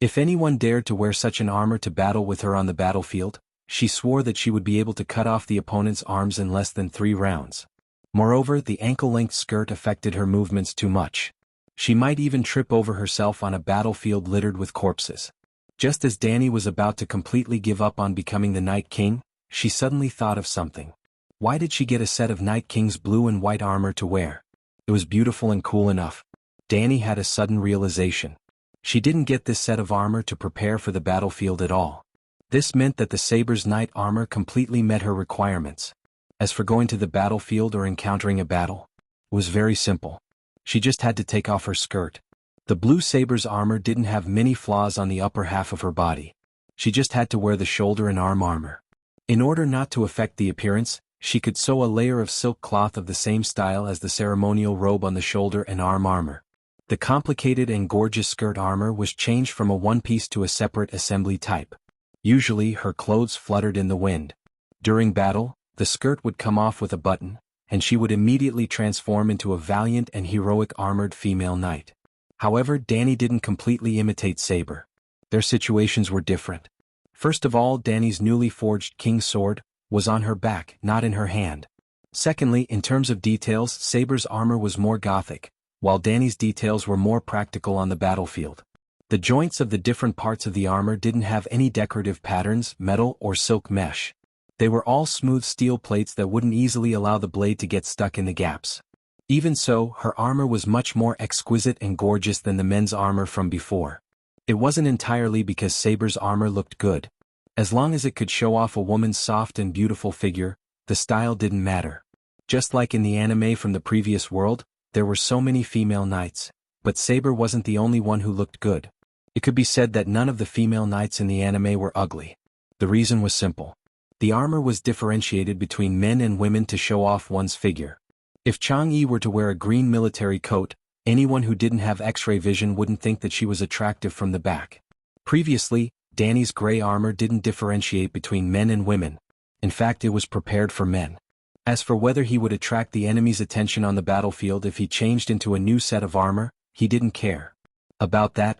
If anyone dared to wear such an armor to battle with her on the battlefield, she swore that she would be able to cut off the opponent's arms in less than 3 rounds. Moreover, the ankle-length skirt affected her movements too much. She might even trip over herself on a battlefield littered with corpses. Just as Danny was about to completely give up on becoming the Night King, she suddenly thought of something. Why did she get a set of Night King's blue and white armor to wear? It was beautiful and cool enough. Danny had a sudden realization. She didn't get this set of armor to prepare for the battlefield at all. This meant that the saber's knight armor completely met her requirements. As for going to the battlefield or encountering a battle, it was very simple. She just had to take off her skirt. The blue saber's armor didn't have many flaws on the upper half of her body. She just had to wear the shoulder and arm armor. In order not to affect the appearance, she could sew a layer of silk cloth of the same style as the ceremonial robe on the shoulder and arm armor. The complicated and gorgeous skirt armor was changed from a one-piece to a separate assembly type. Usually her clothes fluttered in the wind. During battle, the skirt would come off with a button, and she would immediately transform into a valiant and heroic armored female knight. However, Danny didn't completely imitate Saber. Their situations were different. First of all, Danny's newly forged king's sword was on her back, not in her hand. Secondly, in terms of details, Saber's armor was more gothic, while Danny's details were more practical on the battlefield. The joints of the different parts of the armor didn't have any decorative patterns, metal or silk mesh. They were all smooth steel plates that wouldn't easily allow the blade to get stuck in the gaps. Even so, her armor was much more exquisite and gorgeous than the men's armor from before. It wasn't entirely because Saber's armor looked good. As long as it could show off a woman's soft and beautiful figure, the style didn't matter. Just like in the anime from the previous world, there were so many female knights, but Saber wasn't the only one who looked good. It could be said that none of the female knights in the anime were ugly. The reason was simple. The armor was differentiated between men and women to show off one's figure. If Chang'e were to wear a green military coat, anyone who didn't have X-ray vision wouldn't think that she was attractive from the back. Previously, Danny's gray armor didn't differentiate between men and women. In fact, it was prepared for men. As for whether he would attract the enemy's attention on the battlefield if he changed into a new set of armor, he didn't care. About that,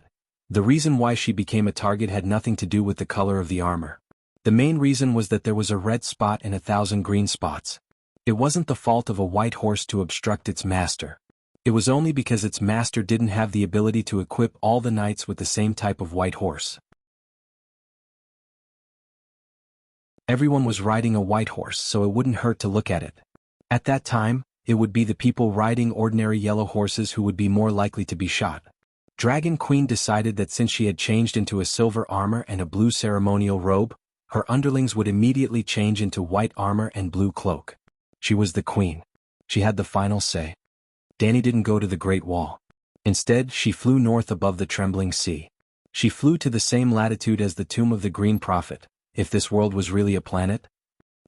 the reason why she became a target had nothing to do with the color of the armor. The main reason was that there was a red spot and 1,000 green spots. It wasn't the fault of a white horse to obstruct its master. It was only because its master didn't have the ability to equip all the knights with the same type of white horse. Everyone was riding a white horse, so it wouldn't hurt to look at it. At that time, it would be the people riding ordinary yellow horses who would be more likely to be shot. Dragon Queen decided that since she had changed into a silver armor and a blue ceremonial robe, her underlings would immediately change into white armor and blue cloak. She was the queen. She had the final say. Danny didn't go to the Great Wall. Instead, she flew north above the trembling sea. She flew to the same latitude as the tomb of the Green Prophet, if this world was really a planet.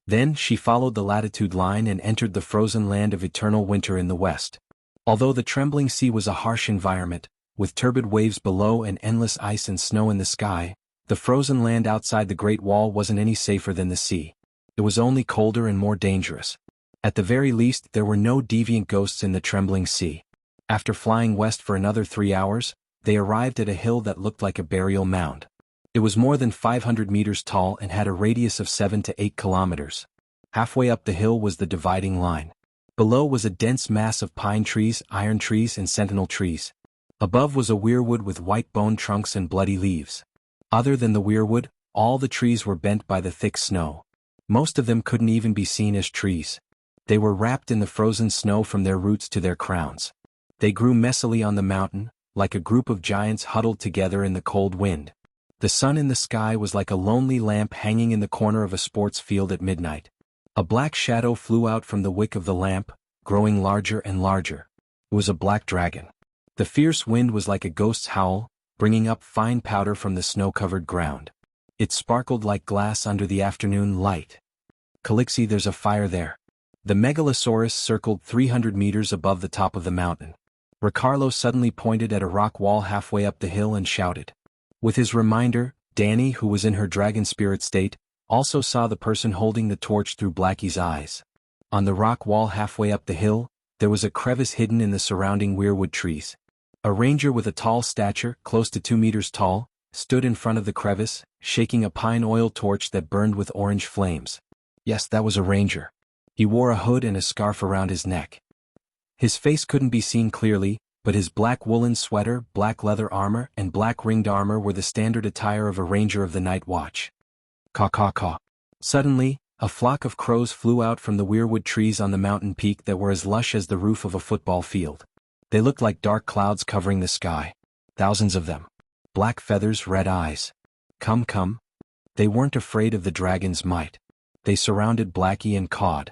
Then she followed the latitude line and entered the frozen land of eternal winter in the west. Although the trembling sea was a harsh environment, with turbid waves below and endless ice and snow in the sky, the frozen land outside the Great Wall wasn't any safer than the sea. It was only colder and more dangerous. At the very least, there were no deviant ghosts in the trembling sea. After flying west for another 3 hours, they arrived at a hill that looked like a burial mound. It was more than 500 meters tall and had a radius of 7 to 8 kilometers. Halfway up the hill was the dividing line. Below was a dense mass of pine trees, iron trees, and sentinel trees. Above was a weirwood with white bone trunks and bloody leaves. Other than the weirwood, all the trees were bent by the thick snow. Most of them couldn't even be seen as trees. They were wrapped in the frozen snow from their roots to their crowns. They grew messily on the mountain, like a group of giants huddled together in the cold wind. The sun in the sky was like a lonely lamp hanging in the corner of a sports field at midnight. A black shadow flew out from the wick of the lamp, growing larger and larger. It was a black dragon. The fierce wind was like a ghost's howl, bringing up fine powder from the snow-covered ground. It sparkled like glass under the afternoon light. Calixi, there's a fire there. The Megalosaurus circled 300 meters above the top of the mountain. Ricardo suddenly pointed at a rock wall halfway up the hill and shouted. With his reminder, Danny, who was in her dragon spirit state, also saw the person holding the torch through Blackie's eyes. On the rock wall halfway up the hill, there was a crevice hidden in the surrounding weirwood trees. A ranger with a tall stature, close to 2 meters tall, stood in front of the crevice, shaking a pine oil torch that burned with orange flames. Yes, that was a ranger. He wore a hood and a scarf around his neck. His face couldn't be seen clearly, but his black woolen sweater, black leather armor, and black ringed armor were the standard attire of a ranger of the night watch. Caw caw caw. Suddenly, a flock of crows flew out from the weirwood trees on the mountain peak that were as lush as the roof of a football field. They looked like dark clouds covering the sky. Thousands of them. Black feathers, red eyes. Come, come. They weren't afraid of the dragon's might. They surrounded Blackie and cawed.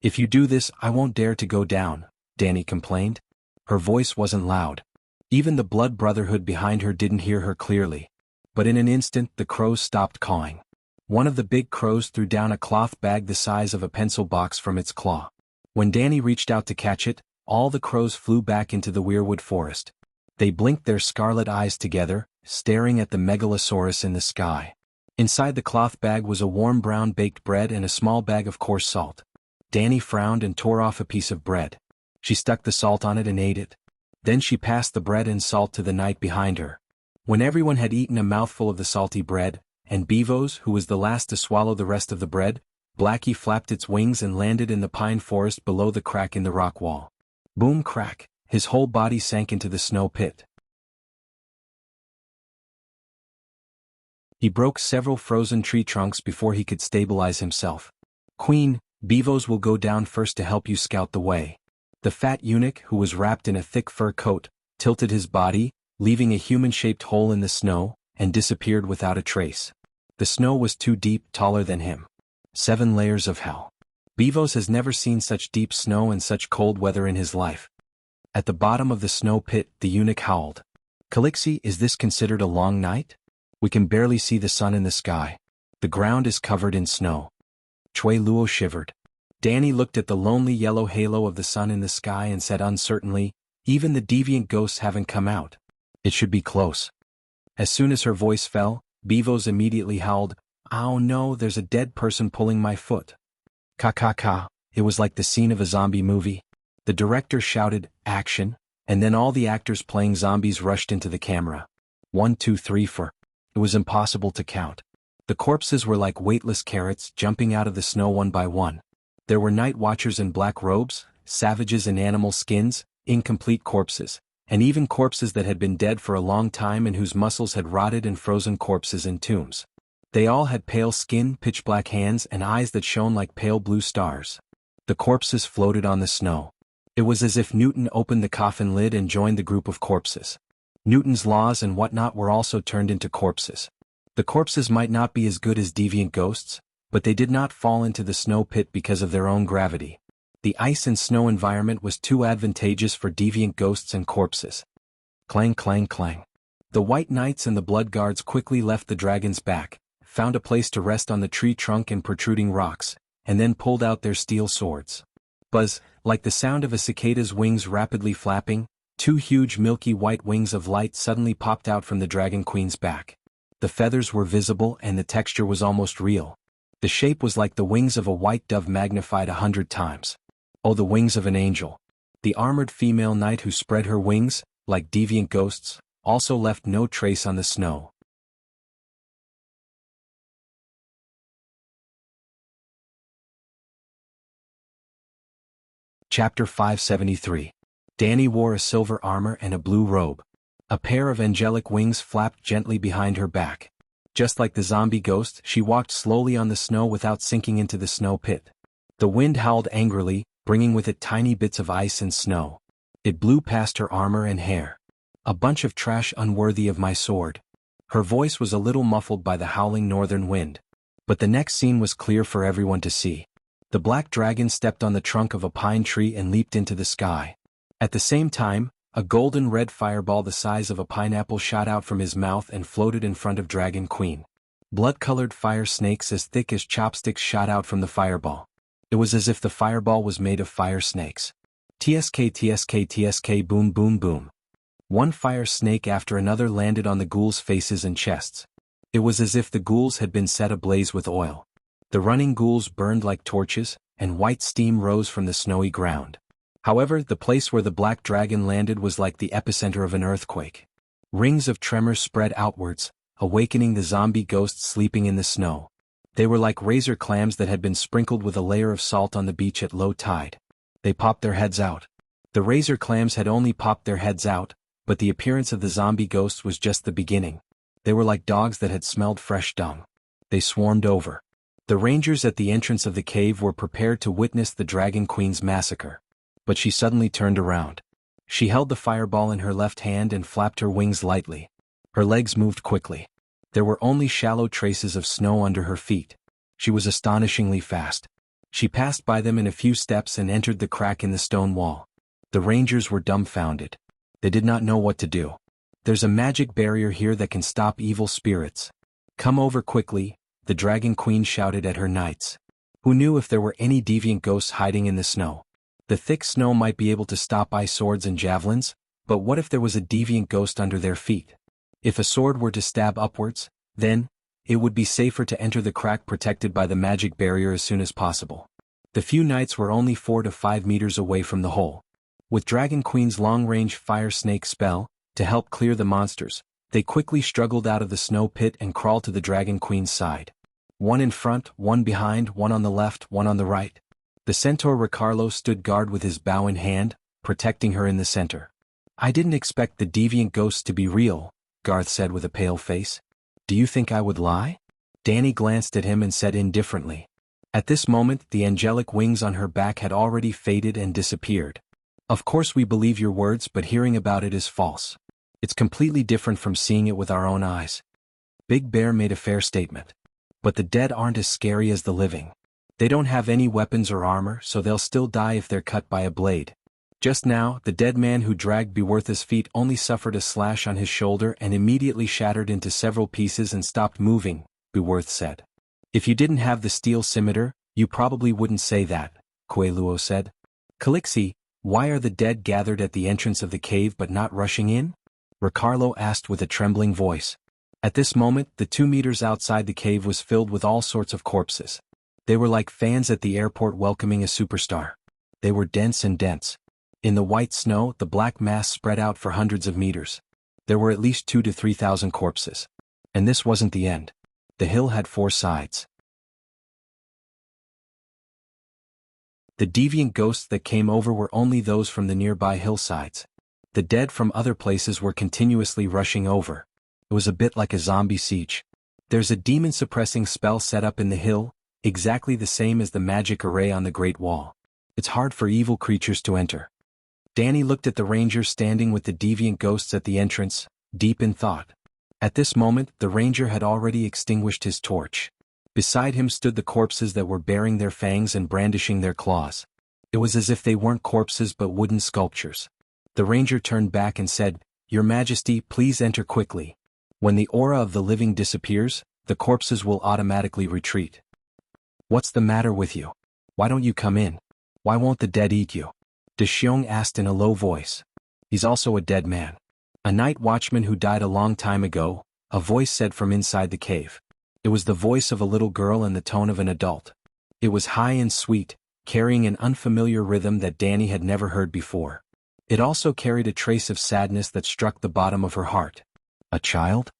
If you do this, I won't dare to go down, Danny complained. Her voice wasn't loud. Even the blood brotherhood behind her didn't hear her clearly. But in an instant the crows stopped cawing. One of the big crows threw down a cloth bag the size of a pencil box from its claw. When Danny reached out to catch it, all the crows flew back into the weirwood forest. They blinked their scarlet eyes together, staring at the Megalosaurus in the sky. Inside the cloth bag was a warm brown baked bread and a small bag of coarse salt. Danny frowned and tore off a piece of bread. She stuck the salt on it and ate it. Then she passed the bread and salt to the knight behind her. When everyone had eaten a mouthful of the salty bread, and Beavos, who was the last to swallow the rest of the bread, Blackie flapped its wings and landed in the pine forest below the crack in the rock wall. Boom crack, his whole body sank into the snow pit. He broke several frozen tree trunks before he could stabilize himself. Queen, Beavos will go down first to help you scout the way. The fat eunuch, who was wrapped in a thick fur coat, tilted his body, leaving a human-shaped hole in the snow, and disappeared without a trace. The snow was too deep, taller than him. 7 layers of hell. Beavos has never seen such deep snow and such cold weather in his life. At the bottom of the snow pit, the eunuch howled. Calixi, is this considered a long night? We can barely see the sun in the sky. The ground is covered in snow. Chui Luo shivered. Danny looked at the lonely yellow halo of the sun in the sky and said uncertainly, even the deviant ghosts haven't come out. It should be close. As soon as her voice fell, Beavos immediately howled, "Oh no, there's a dead person pulling my foot." Ka ka ka. It was like the scene of a zombie movie. The director shouted, "Action," and then all the actors playing zombies rushed into the camera. 1, 2, 3, 4. It was impossible to count. The corpses were like weightless carrots jumping out of the snow one by one. There were night watchers in black robes, savages in animal skins, incomplete corpses, and even corpses that had been dead for a long time and whose muscles had rotted, and frozen corpses in tombs. They all had pale skin, pitch-black hands, and eyes that shone like pale blue stars. The corpses floated on the snow. It was as if Newton opened the coffin lid and joined the group of corpses. Newton's laws and whatnot were also turned into corpses. The corpses might not be as good as deviant ghosts, but they did not fall into the snow pit because of their own gravity. The ice and snow environment was too advantageous for deviant ghosts and corpses. Clang, clang, clang. The white knights and the blood guards quickly left the dragon's back, found a place to rest on the tree trunk and protruding rocks, and then pulled out their steel swords. Buzz, like the sound of a cicada's wings rapidly flapping, two huge milky white wings of light suddenly popped out from the Dragon Queen's back. The feathers were visible and the texture was almost real. The shape was like the wings of a white dove magnified 100 times. Oh, the wings of an angel. The armored female knight who spread her wings, like deviant ghosts, also left no trace on the snow. Chapter 573. Dani wore a silver armor and a blue robe. A pair of angelic wings flapped gently behind her back. Just like the zombie ghost, she walked slowly on the snow without sinking into the snow pit. The wind howled angrily, bringing with it tiny bits of ice and snow. It blew past her armor and hair. A bunch of trash unworthy of my sword. Her voice was a little muffled by the howling northern wind. But the next scene was clear for everyone to see. The black dragon stepped on the trunk of a pine tree and leaped into the sky. At the same time, a golden red fireball the size of a pineapple shot out from his mouth and floated in front of Dragon Queen. Blood-colored fire snakes as thick as chopsticks shot out from the fireball. It was as if the fireball was made of fire snakes. TSK TSK TSK boom boom boom. One fire snake after another landed on the ghouls' faces and chests. It was as if the ghouls had been set ablaze with oil. The running ghouls burned like torches, and white steam rose from the snowy ground. However, the place where the black dragon landed was like the epicenter of an earthquake. Rings of tremors spread outwards, awakening the zombie ghosts sleeping in the snow. They were like razor clams that had been sprinkled with a layer of salt on the beach at low tide. They popped their heads out. The razor clams had only popped their heads out, but the appearance of the zombie ghosts was just the beginning. They were like dogs that had smelled fresh dung. They swarmed over. The rangers at the entrance of the cave were prepared to witness the Dragon Queen's massacre. But she suddenly turned around. She held the fireball in her left hand and flapped her wings lightly. Her legs moved quickly. There were only shallow traces of snow under her feet. She was astonishingly fast. She passed by them in a few steps and entered the crack in the stone wall. The rangers were dumbfounded. They did not know what to do. There's a magic barrier here that can stop evil spirits. Come over quickly, the Dragon Queen shouted at her knights. Who knew if there were any deviant ghosts hiding in the snow? The thick snow might be able to stop ice swords and javelins, but what if there was a deviant ghost under their feet? If a sword were to stab upwards, then, it would be safer to enter the crack protected by the magic barrier as soon as possible. The few knights were only 4 to 5 meters away from the hole. With Dragon Queen's long-range fire snake spell, to help clear the monsters, they quickly struggled out of the snow pit and crawled to the Dragon Queen's side. One in front, one behind, one on the left, one on the right. The centaur Ricardo stood guard with his bow in hand, protecting her in the center. I didn't expect the deviant ghosts to be real, Garth said with a pale face. Do you think I would lie? Dani glanced at him and said indifferently. At this moment, the angelic wings on her back had already faded and disappeared. Of course we believe your words, but hearing about it is false. It's completely different from seeing it with our own eyes. Big Bear made a fair statement. But the dead aren't as scary as the living. They don't have any weapons or armor, so they'll still die if they're cut by a blade. Just now, the dead man who dragged Beworth's feet only suffered a slash on his shoulder and immediately shattered into several pieces and stopped moving, Beworth said. If you didn't have the steel scimitar, you probably wouldn't say that, Coeluo said. Calixi, why are the dead gathered at the entrance of the cave but not rushing in? Ricardo asked with a trembling voice. At this moment, the 2 meters outside the cave was filled with all sorts of corpses. They were like fans at the airport welcoming a superstar. They were dense and dense. In the white snow, the black mass spread out for hundreds of meters. There were at least 2,000 to 3,000 corpses. And this wasn't the end. The hill had 4 sides. The deviant ghosts that came over were only those from the nearby hillsides. The dead from other places were continuously rushing over. It was a bit like a zombie siege. There's a demon-suppressing spell set up in the hill, exactly the same as the magic array on the Great Wall. It's hard for evil creatures to enter. Danny looked at the ranger standing with the deviant ghosts at the entrance, deep in thought. At this moment, the ranger had already extinguished his torch. Beside him stood the corpses that were baring their fangs and brandishing their claws. It was as if they weren't corpses but wooden sculptures. The ranger turned back and said, "Your Majesty, please enter quickly. When the aura of the living disappears, the corpses will automatically retreat." "What's the matter with you? Why don't you come in? Why won't the dead eat you?" De Xiong asked in a low voice. "He's also a dead man. A night watchman who died a long time ago," a voice said from inside the cave. It was the voice of a little girl and the tone of an adult. It was high and sweet, carrying an unfamiliar rhythm that Danny had never heard before. It also carried a trace of sadness that struck the bottom of her heart. "A child?"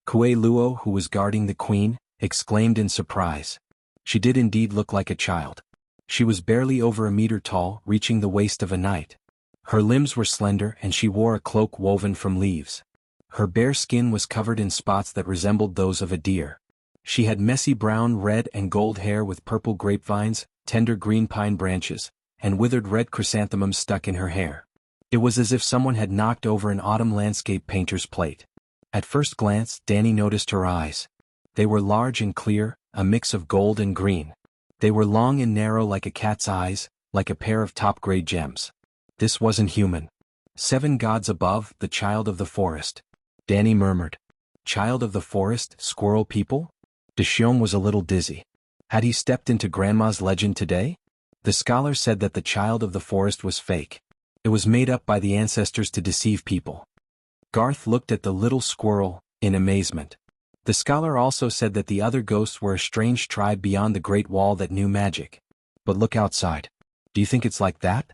Kuei Luo, who was guarding the queen, exclaimed in surprise. She did indeed look like a child. She was barely over a meter tall, reaching the waist of a knight. Her limbs were slender and she wore a cloak woven from leaves. Her bare skin was covered in spots that resembled those of a deer. She had messy brown, red and gold hair with purple grapevines, tender green pine branches, and withered red chrysanthemums stuck in her hair. It was as if someone had knocked over an autumn landscape painter's plate. At first glance, Danny noticed her eyes. They were large and clear, a mix of gold and green. They were long and narrow like a cat's eyes, like a pair of top-grade gems. This wasn't human. 7 gods above, the child of the forest. Danny murmured. Child of the forest, squirrel people? De Xiong was a little dizzy. Had he stepped into Grandma's legend today? The scholar said that the child of the forest was fake. It was made up by the ancestors to deceive people. Garth looked at the little squirrel, in amazement. The scholar also said that the other ghosts were a strange tribe beyond the Great Wall that knew magic. But look outside. Do you think it's like that?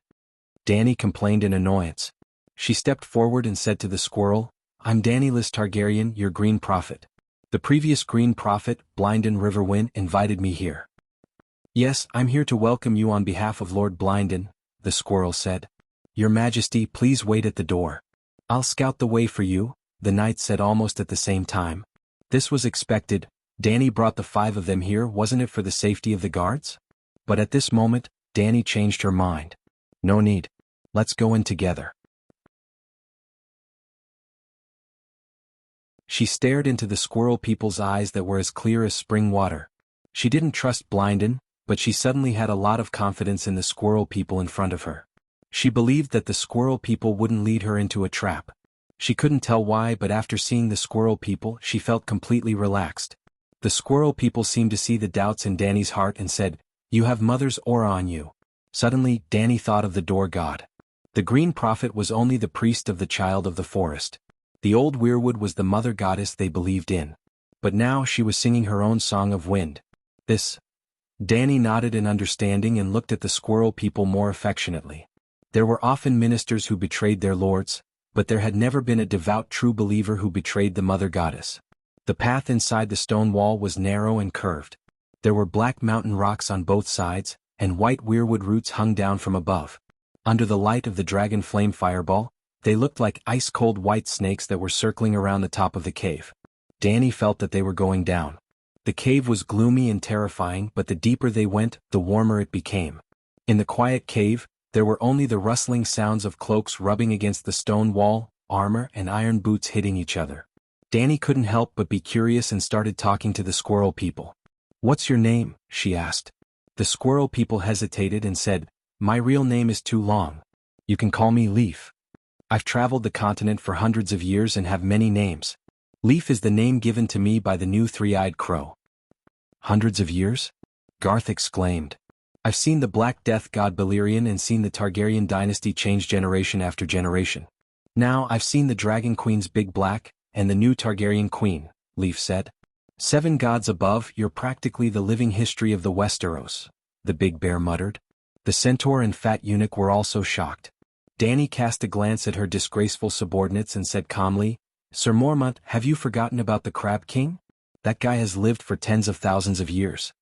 Danny complained in annoyance. She stepped forward and said to the squirrel, "I'm Daenylus Targaryen, your Green Prophet. The previous Green Prophet, Blinden Riverwind, invited me here." "Yes, I'm here to welcome you on behalf of Lord Blinden," the squirrel said. "Your Majesty, please wait at the door." "I'll scout the way for you," the knight said almost at the same time. This was expected. Danny brought the 5 of them here, wasn't it for the safety of the guards? But at this moment, Danny changed her mind. "No need. Let's go in together." She stared into the squirrel people's eyes that were as clear as spring water. She didn't trust Blinden, but she suddenly had a lot of confidence in the squirrel people in front of her. She believed that the squirrel people wouldn't lead her into a trap. She couldn't tell why, but after seeing the squirrel people, she felt completely relaxed. The squirrel people seemed to see the doubts in Danny's heart and said, "You have Mother's aura on you." Suddenly, Danny thought of the door god. The Green Prophet was only the priest of the child of the forest. The old weirwood was the mother goddess they believed in. But now she was singing her own song of wind. Danny nodded in understanding and looked at the squirrel people more affectionately. There were often ministers who betrayed their lords, but there had never been a devout true believer who betrayed the mother goddess. The path inside the stone wall was narrow and curved. There were black mountain rocks on both sides, and white weirwood roots hung down from above. Under the light of the dragon flame fireball, they looked like ice-cold white snakes that were circling around the top of the cave. Danny felt that they were going down. The cave was gloomy and terrifying, but the deeper they went, the warmer it became. In the quiet cave, there were only the rustling sounds of cloaks rubbing against the stone wall, armor and iron boots hitting each other. Danny couldn't help but be curious and started talking to the squirrel people. "What's your name?" she asked. The squirrel people hesitated and said, "My real name is too long. You can call me Leaf. I've traveled the continent for hundreds of years and have many names. Leaf is the name given to me by the new 3-eyed crow." "Hundreds of years?" Garth exclaimed. "I've seen the Black Death god Balerion and seen the Targaryen dynasty change generation after generation. Now I've seen the Dragon Queen's Big Black, and the new Targaryen queen," Leaf said. 7 gods above, you're practically the living history of the Westeros," the big bear muttered. The centaur and fat eunuch were also shocked. Danny cast a glance at her disgraceful subordinates and said calmly, "Sir Mormont, have you forgotten about the Crab King? That guy has lived for tens of thousands of years."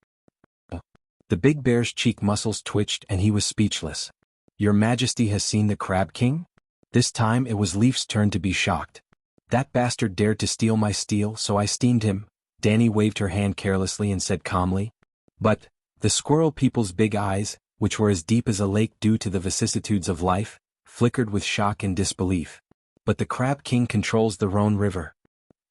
The big bear's cheek muscles twitched and he was speechless. Your Majesty has seen the Crab King? This time it was Leaf's turn to be shocked. That bastard dared to steal my steel, so I steamed him. Danny waved her hand carelessly and said calmly. But, the squirrel people's big eyes, which were as deep as a lake due to the vicissitudes of life, flickered with shock and disbelief. But the Crab King controls the Rhone River,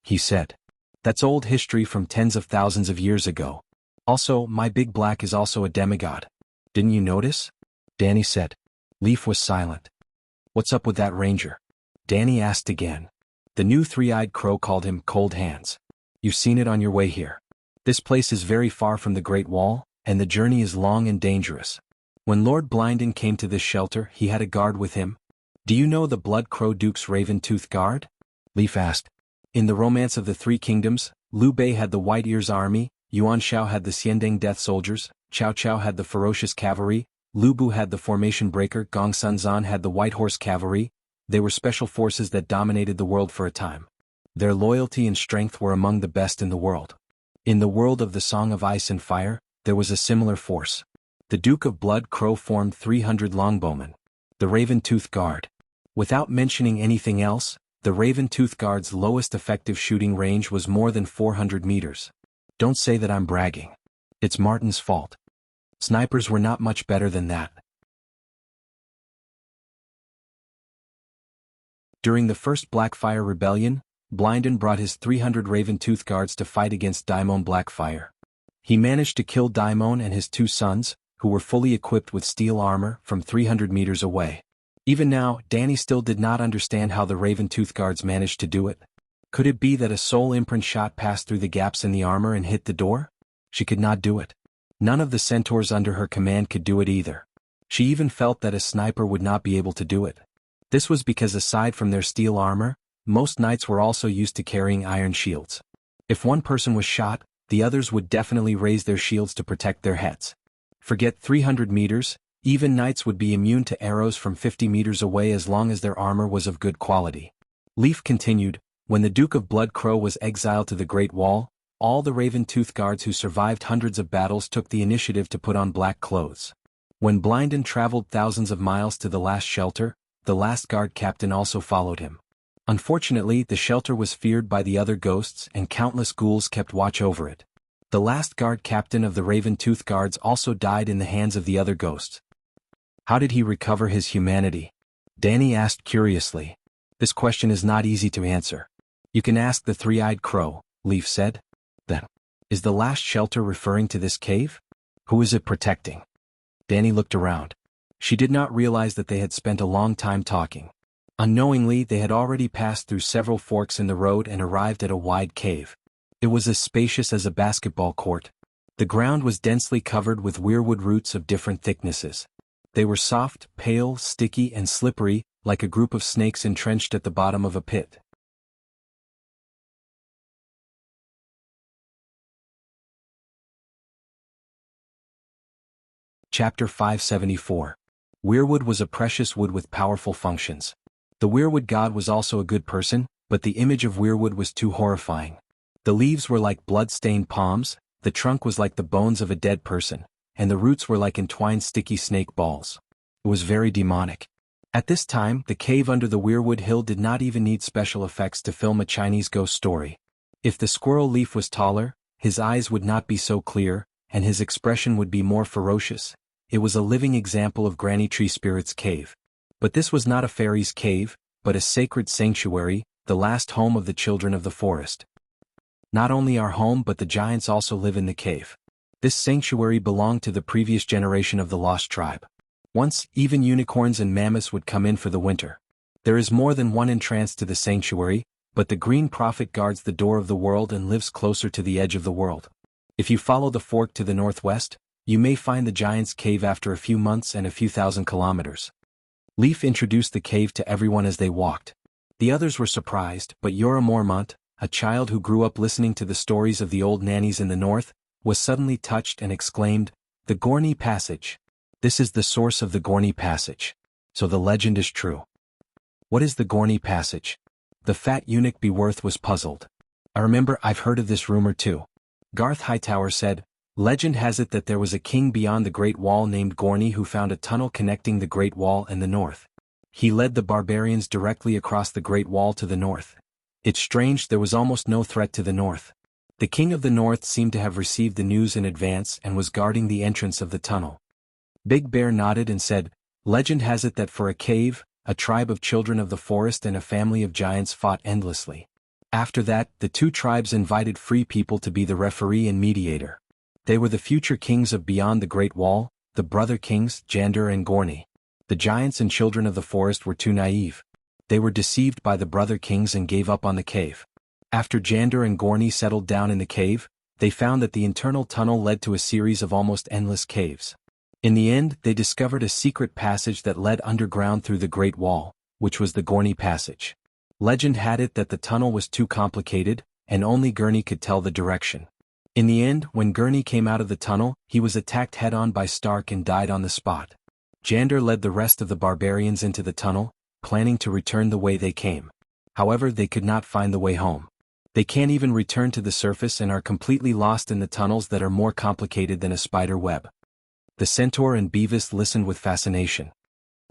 he said. That's old history from tens of thousands of years ago. Also, my Big Black is also a demigod. Didn't you notice? Danny said. Leaf was silent. What's up with that ranger? Danny asked again. The new three-eyed crow called him Cold Hands. You've seen it on your way here. This place is very far from the Great Wall, and the journey is long and dangerous. When Lord Blinden came to this shelter, he had a guard with him. Do you know the Blood Crow Duke's Raven-Tooth Guard? Leaf asked. In the Romance of the Three Kingdoms, Liu Bei had the White Ears Army, Yuan Shao had the Xiandeng Death Soldiers, Cao Cao had the Ferocious Cavalry, Lu Bu had the Formation Breaker, Gong Sun Zan had the White Horse Cavalry. They were special forces that dominated the world for a time. Their loyalty and strength were among the best in the world. In the world of the Song of Ice and Fire, there was a similar force. The Duke of Blood Crow formed 300 longbowmen. The Raven-Tooth Guard. Without mentioning anything else, the Raven-Tooth Guard's lowest effective shooting range was more than 400 meters. Don't say that I'm bragging. It's Martin's fault. Snipers were not much better than that. During the first Blackfire Rebellion, Blinden brought his 300 Raven-Tooth Guards to fight against Daimon Blackfire. He managed to kill Daimon and his two sons, who were fully equipped with steel armor, from 300 meters away. Even now, Danny still did not understand how the Raven-Tooth Guards managed to do it. Could it be that a soul imprint shot passed through the gaps in the armor and hit the door? She could not do it. None of the centaurs under her command could do it either. She even felt that a sniper would not be able to do it. This was because aside from their steel armor, most knights were also used to carrying iron shields. If one person was shot, the others would definitely raise their shields to protect their heads. Forget 300 meters, even knights would be immune to arrows from 50 meters away as long as their armor was of good quality. Leaf continued, when the Duke of Blood Crow was exiled to the Great Wall, all the Raven-Tooth Guards who survived hundreds of battles took the initiative to put on black clothes. When Blinden traveled thousands of miles to the last shelter, the last guard captain also followed him. Unfortunately, the shelter was feared by the other ghosts and countless ghouls kept watch over it. The last guard captain of the Raven-Tooth Guards also died in the hands of the other ghosts. How did he recover his humanity? Danny asked curiously. This question is not easy to answer. You can ask the three-eyed crow, Leaf said. Then, is the last shelter referring to this cave? Who is it protecting? Danny looked around. She did not realize that they had spent a long time talking. Unknowingly, they had already passed through several forks in the road and arrived at a wide cave. It was as spacious as a basketball court. The ground was densely covered with weirwood roots of different thicknesses. They were soft, pale, sticky, and slippery, like a group of snakes entrenched at the bottom of a pit. Chapter 574. Weirwood was a precious wood with powerful functions. The weirwood god was also a good person, but the image of weirwood was too horrifying. The leaves were like blood-stained palms, the trunk was like the bones of a dead person, and the roots were like entwined sticky snake balls. It was very demonic. At this time, the cave under the weirwood hill did not even need special effects to film a Chinese ghost story. If the squirrel Leaf was taller, his eyes would not be so clear, and his expression would be more ferocious. It was a living example of Granny Tree Spirit's cave. But this was not a fairy's cave, but a sacred sanctuary, the last home of the children of the forest. Not only our home but the giants also live in the cave. This sanctuary belonged to the previous generation of the lost tribe. Once, even unicorns and mammoths would come in for the winter. There is more than one entrance to the sanctuary, but the Green Prophet guards the door of the world and lives closer to the edge of the world. If you follow the fork to the northwest, you may find the giant's cave after a few months and a few thousand kilometers. Leaf introduced the cave to everyone as they walked. The others were surprised, but Yora Mormont, a child who grew up listening to the stories of the old nannies in the north, was suddenly touched and exclaimed, "The Gorney Passage. This is the source of the Gorney Passage. So the legend is true." What is the Gorney Passage? The fat eunuch Beworth was puzzled. I remember I've heard of this rumor too. Garth Hightower said, Legend has it that there was a king beyond the Great Wall named Gorni who found a tunnel connecting the Great Wall and the north. He led the barbarians directly across the Great Wall to the north. It's strange, there was almost no threat to the north. The king of the north seemed to have received the news in advance and was guarding the entrance of the tunnel. Big Bear nodded and said, "Legend has it that for a cave, a tribe of children of the forest and a family of giants fought endlessly. After that, the two tribes invited free people to be the referee and mediator. They were the future kings of beyond the Great Wall, the brother kings, Jianghu and Gorni. The giants and children of the forest were too naive. They were deceived by the brother kings and gave up on the cave. After Jianghu and Gorni settled down in the cave, they found that the internal tunnel led to a series of almost endless caves. In the end, they discovered a secret passage that led underground through the Great Wall, which was the Gorni Passage. Legend had it that the tunnel was too complicated, and only Gurney could tell the direction. In the end, when Gurney came out of the tunnel, he was attacked head-on by Stark and died on the spot. Jianghu led the rest of the barbarians into the tunnel, planning to return the way they came. However, they could not find the way home. They can't even return to the surface and are completely lost in the tunnels that are more complicated than a spider web. The Centaur and Beavis listened with fascination.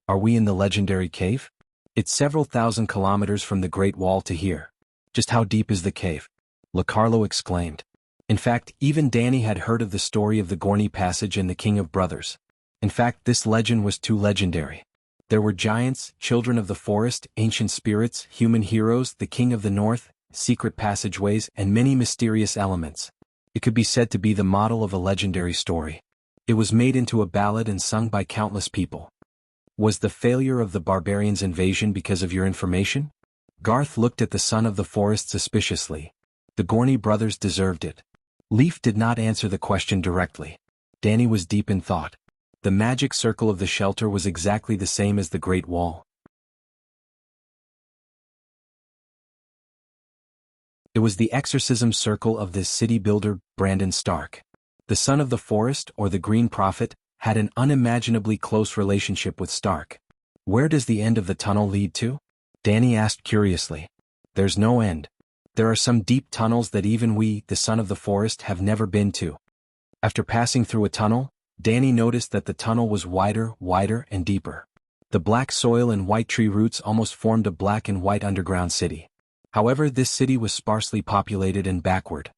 Are we in the legendary cave? It's several thousand kilometers from the Great Wall to here. Just how deep is the cave? LaCarlo exclaimed. In fact, even Danny had heard of the story of the Gorni Passage and the King of Brothers. In fact, this legend was too legendary. There were giants, children of the forest, ancient spirits, human heroes, the King of the North, secret passageways, and many mysterious elements. It could be said to be the model of a legendary story. It was made into a ballad and sung by countless people. Was the failure of the barbarians' invasion because of your information? Garth looked at the son of the forest suspiciously. The Gorni brothers deserved it. Leaf did not answer the question directly. Danny was deep in thought. The magic circle of the shelter was exactly the same as the Great Wall. It was the exorcism circle of this city builder, Brandon Stark. The son of the forest, or the Green Prophet, had an unimaginably close relationship with Stark. Where does the end of the tunnel lead to? Danny asked curiously. There's no end. There are some deep tunnels that even we, the son of the forest, have never been to. After passing through a tunnel, Danny noticed that the tunnel was wider, and deeper. The black soil and white tree roots almost formed a black and white underground city. However, this city was sparsely populated and backward.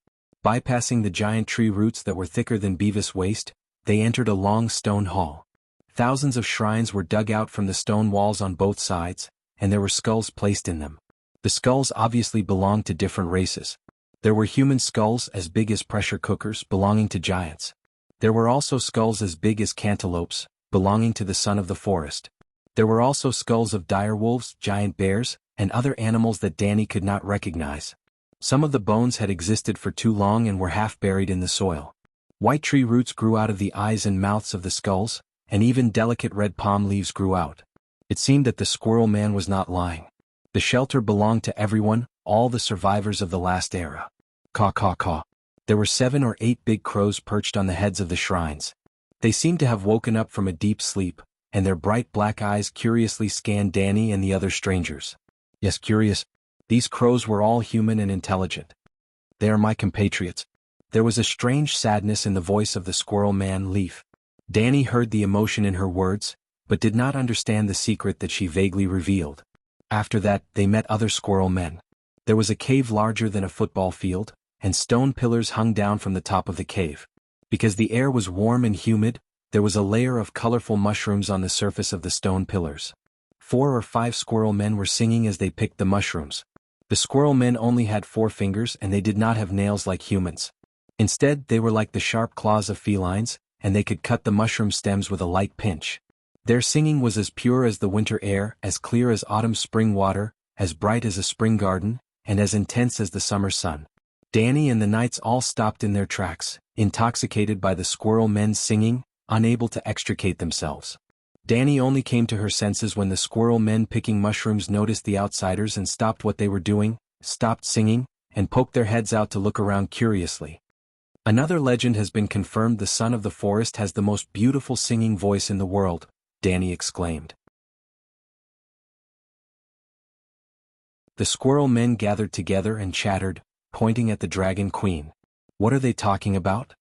Bypassing the giant tree roots that were thicker than Beavis' waist, they entered a long stone hall. Thousands of shrines were dug out from the stone walls on both sides, and there were skulls placed in them. The skulls obviously belonged to different races. There were human skulls as big as pressure cookers belonging to giants. There were also skulls as big as cantaloupes, belonging to the son of the forest. There were also skulls of direwolves, giant bears, and other animals that Danny could not recognize. Some of the bones had existed for too long and were half buried in the soil. White tree roots grew out of the eyes and mouths of the skulls, and even delicate red palm leaves grew out. It seemed that the squirrel man was not lying. The shelter belonged to everyone, all the survivors of the last era. Caw caw caw. There were 7 or 8 big crows perched on the heads of the shrines. They seemed to have woken up from a deep sleep, and their bright black eyes curiously scanned Danny and the other strangers. Yes, curious. These crows were all human and intelligent. They are my compatriots. There was a strange sadness in the voice of the squirrel man, Leaf. Danny heard the emotion in her words, but did not understand the secret that she vaguely revealed. After that, they met other squirrel men. There was a cave larger than a football field, and stone pillars hung down from the top of the cave. Because the air was warm and humid, there was a layer of colorful mushrooms on the surface of the stone pillars. 4 or 5 squirrel men were singing as they picked the mushrooms. The squirrel men only had 4 fingers and they did not have nails like humans. Instead, they were like the sharp claws of felines, and they could cut the mushroom stems with a light pinch. Their singing was as pure as the winter air, as clear as autumn spring water, as bright as a spring garden, and as intense as the summer sun. Danny and the knights all stopped in their tracks, intoxicated by the squirrel men's singing, unable to extricate themselves. Danny only came to her senses when the squirrel men picking mushrooms noticed the outsiders and stopped what they were doing, stopped singing, and poked their heads out to look around curiously. Another legend has been confirmed: the son of the forest has the most beautiful singing voice in the world, Danny exclaimed. The squirrel men gathered together and chattered, pointing at the dragon queen. What are they talking about?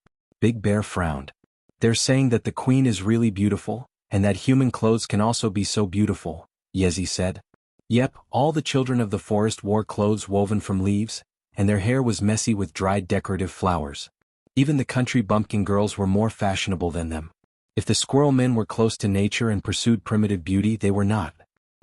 Big Bear frowned. They're saying that the queen is really beautiful, and that human clothes can also be so beautiful, Yezi said. Yep, all the children of the forest wore clothes woven from leaves, and their hair was messy with dried decorative flowers. Even the country bumpkin girls were more fashionable than them. If the squirrel men were close to nature and pursued primitive beauty, they were not.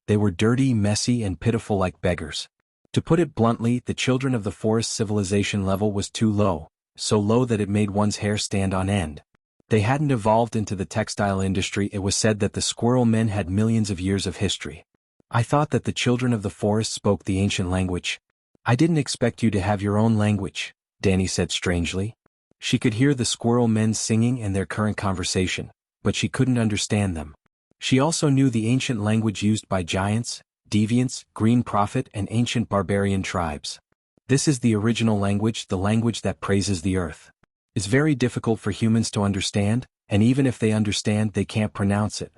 They were dirty, messy, and pitiful like beggars. To put it bluntly, the children of the forest civilization level was too low, so low that it made one's hair stand on end. They hadn't evolved into the textile industry. It was said that the squirrel men had millions of years of history. I thought that the children of the forest spoke the ancient language. I didn't expect you to have your own language, Danny said strangely. She could hear the squirrel men singing and their current conversation, but she couldn't understand them. She also knew the ancient language used by giants, deviants, green prophet, and ancient barbarian tribes. This is the original language, the language that praises the earth. It's very difficult for humans to understand, and even if they understand, they can't pronounce it.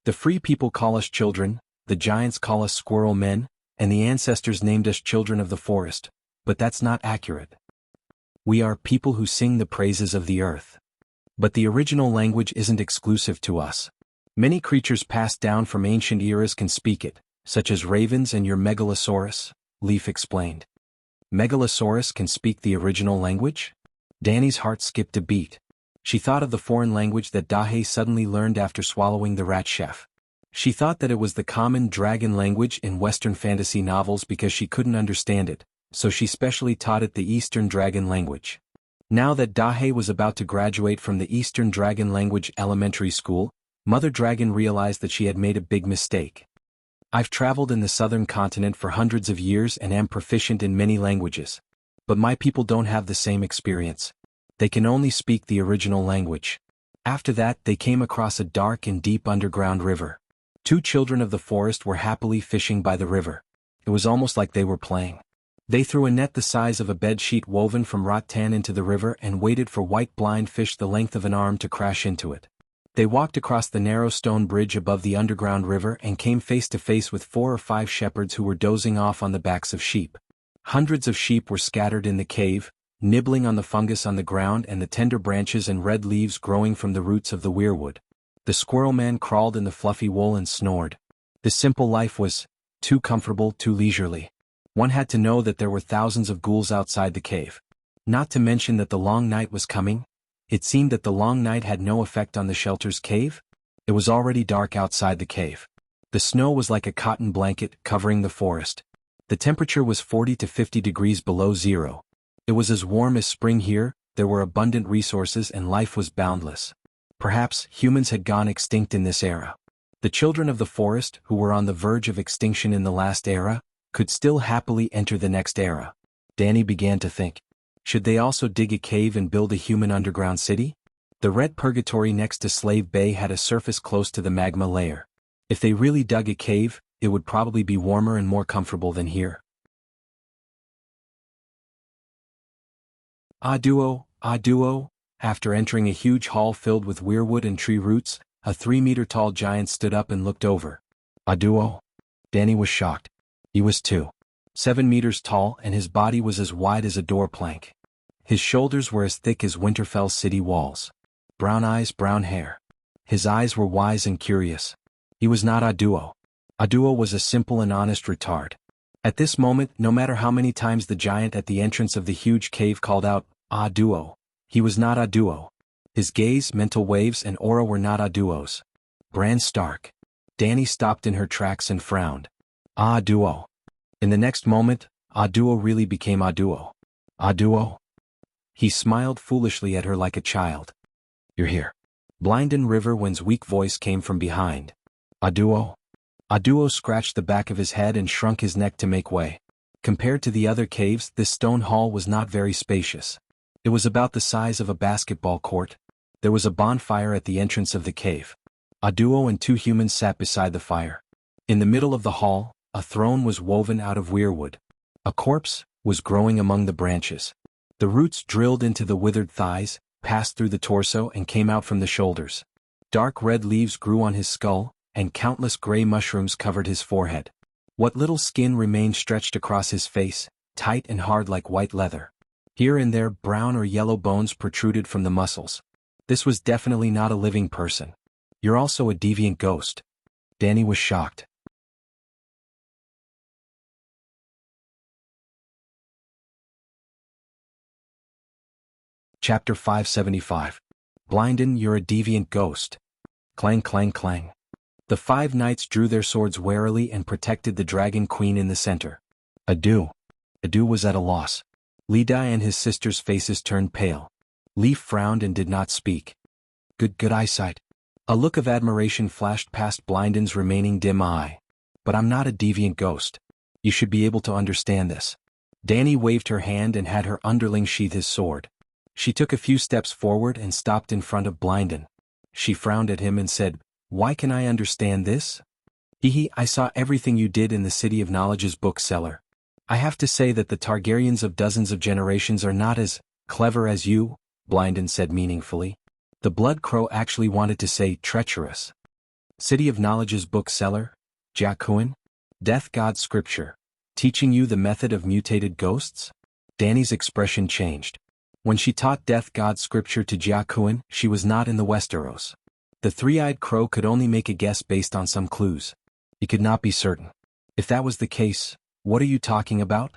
The free people call us children, the giants call us squirrel men, and the ancestors named us children of the forest, but that's not accurate. We are people who sing the praises of the earth. But the original language isn't exclusive to us. Many creatures passed down from ancient eras can speak it, such as ravens and your megalosaurus, Leaf explained. Megalosaurus can speak the original language? Danny's heart skipped a beat. She thought of the foreign language that Dahe suddenly learned after swallowing the rat chef. She thought that it was the common dragon language in Western fantasy novels because she couldn't understand it, so she specially taught it the Eastern dragon language. Now that Dahe was about to graduate from the Eastern Dragon Language Elementary School, Mother Dragon realized that she had made a big mistake. I've traveled in the southern continent for hundreds of years and am proficient in many languages. But my people don't have the same experience. They can only speak the original language. After that, they came across a dark and deep underground river. Two children of the forest were happily fishing by the river. It was almost like they were playing. They threw a net the size of a bed sheet woven from rattan into the river and waited for white blind fish the length of an arm to crash into it. They walked across the narrow stone bridge above the underground river and came face to face with 4 or 5 shepherds who were dozing off on the backs of sheep. Hundreds of sheep were scattered in the cave, nibbling on the fungus on the ground and the tender branches and red leaves growing from the roots of the weirwood. The squirrel man crawled in the fluffy wool and snored. The simple life was too comfortable, too leisurely. One had to know that there were thousands of ghouls outside the cave. Not to mention that the long night was coming. It seemed that the long night had no effect on the shelter's cave. It was already dark outside the cave. The snow was like a cotton blanket covering the forest. The temperature was 40 to 50 degrees below zero. It was as warm as spring here, there were abundant resources and life was boundless. Perhaps humans had gone extinct in this era. The children of the forest, who were on the verge of extinction in the last era, could still happily enter the next era. Danny began to think. Should they also dig a cave and build a human underground city? The red purgatory next to Slave Bay had a surface close to the magma layer. If they really dug a cave, it would probably be warmer and more comfortable than here. Duo. After entering a huge hall filled with weirwood and tree roots, a 3-meter-tall giant stood up and looked over. Duo. Danny was shocked. He was 7 meters tall and his body was as wide as a door plank. His shoulders were as thick as Winterfell's city walls. Brown eyes, brown hair. His eyes were wise and curious. He was not Duo. Duo was a simple and honest retard. At this moment, no matter how many times the giant at the entrance of the huge cave called out, Duo, he was not Duo. His gaze, mental waves, and aura were not Duo's. Bran Stark. Danny stopped in her tracks and frowned. Duo. In the next moment, Duo really became Duo. Duo. He smiled foolishly at her like a child. You're here. Blinden Riverwind's weak voice came from behind. Duo. Duo scratched the back of his head and shrunk his neck to make way. Compared to the other caves, this stone hall was not very spacious. It was about the size of a basketball court. There was a bonfire at the entrance of the cave. Duo and 2 humans sat beside the fire. In the middle of the hall, a throne was woven out of weirwood. A corpse was growing among the branches. The roots drilled into the withered thighs, passed through the torso and came out from the shoulders. Dark red leaves grew on his skull, and countless gray mushrooms covered his forehead. What little skin remained stretched across his face, tight and hard like white leather. Here and there brown or yellow bones protruded from the muscles. This was definitely not a living person. You're also a deviant ghost. Danny was shocked. Chapter 575. Blinden, you're a deviant ghost. Clang clang clang. The 5 knights drew their swords warily and protected the dragon queen in the center. Adu. Adu was at a loss. Li Dai and his sister's faces turned pale. Li frowned and did not speak. Good eyesight. A look of admiration flashed past Blinden's remaining dim eye. But I'm not a deviant ghost. You should be able to understand this. Danny waved her hand and had her underling sheath his sword. She took a few steps forward and stopped in front of Blinden. She frowned at him and said, "Why can I understand this?" I saw everything you did in the City of Knowledge's bookseller. I have to say that the Targaryens of dozens of generations are not as clever as you, Blinden said meaningfully. The Blood Crow actually wanted to say treacherous. City of Knowledge's bookseller? Jianghu? Death God Scripture. Teaching you the method of mutated ghosts? Danny's expression changed. When she taught Death God Scripture to Jianghu, she was not in the Westeros. The three-eyed crow could only make a guess based on some clues. He could not be certain. If that was the case, what are you talking about?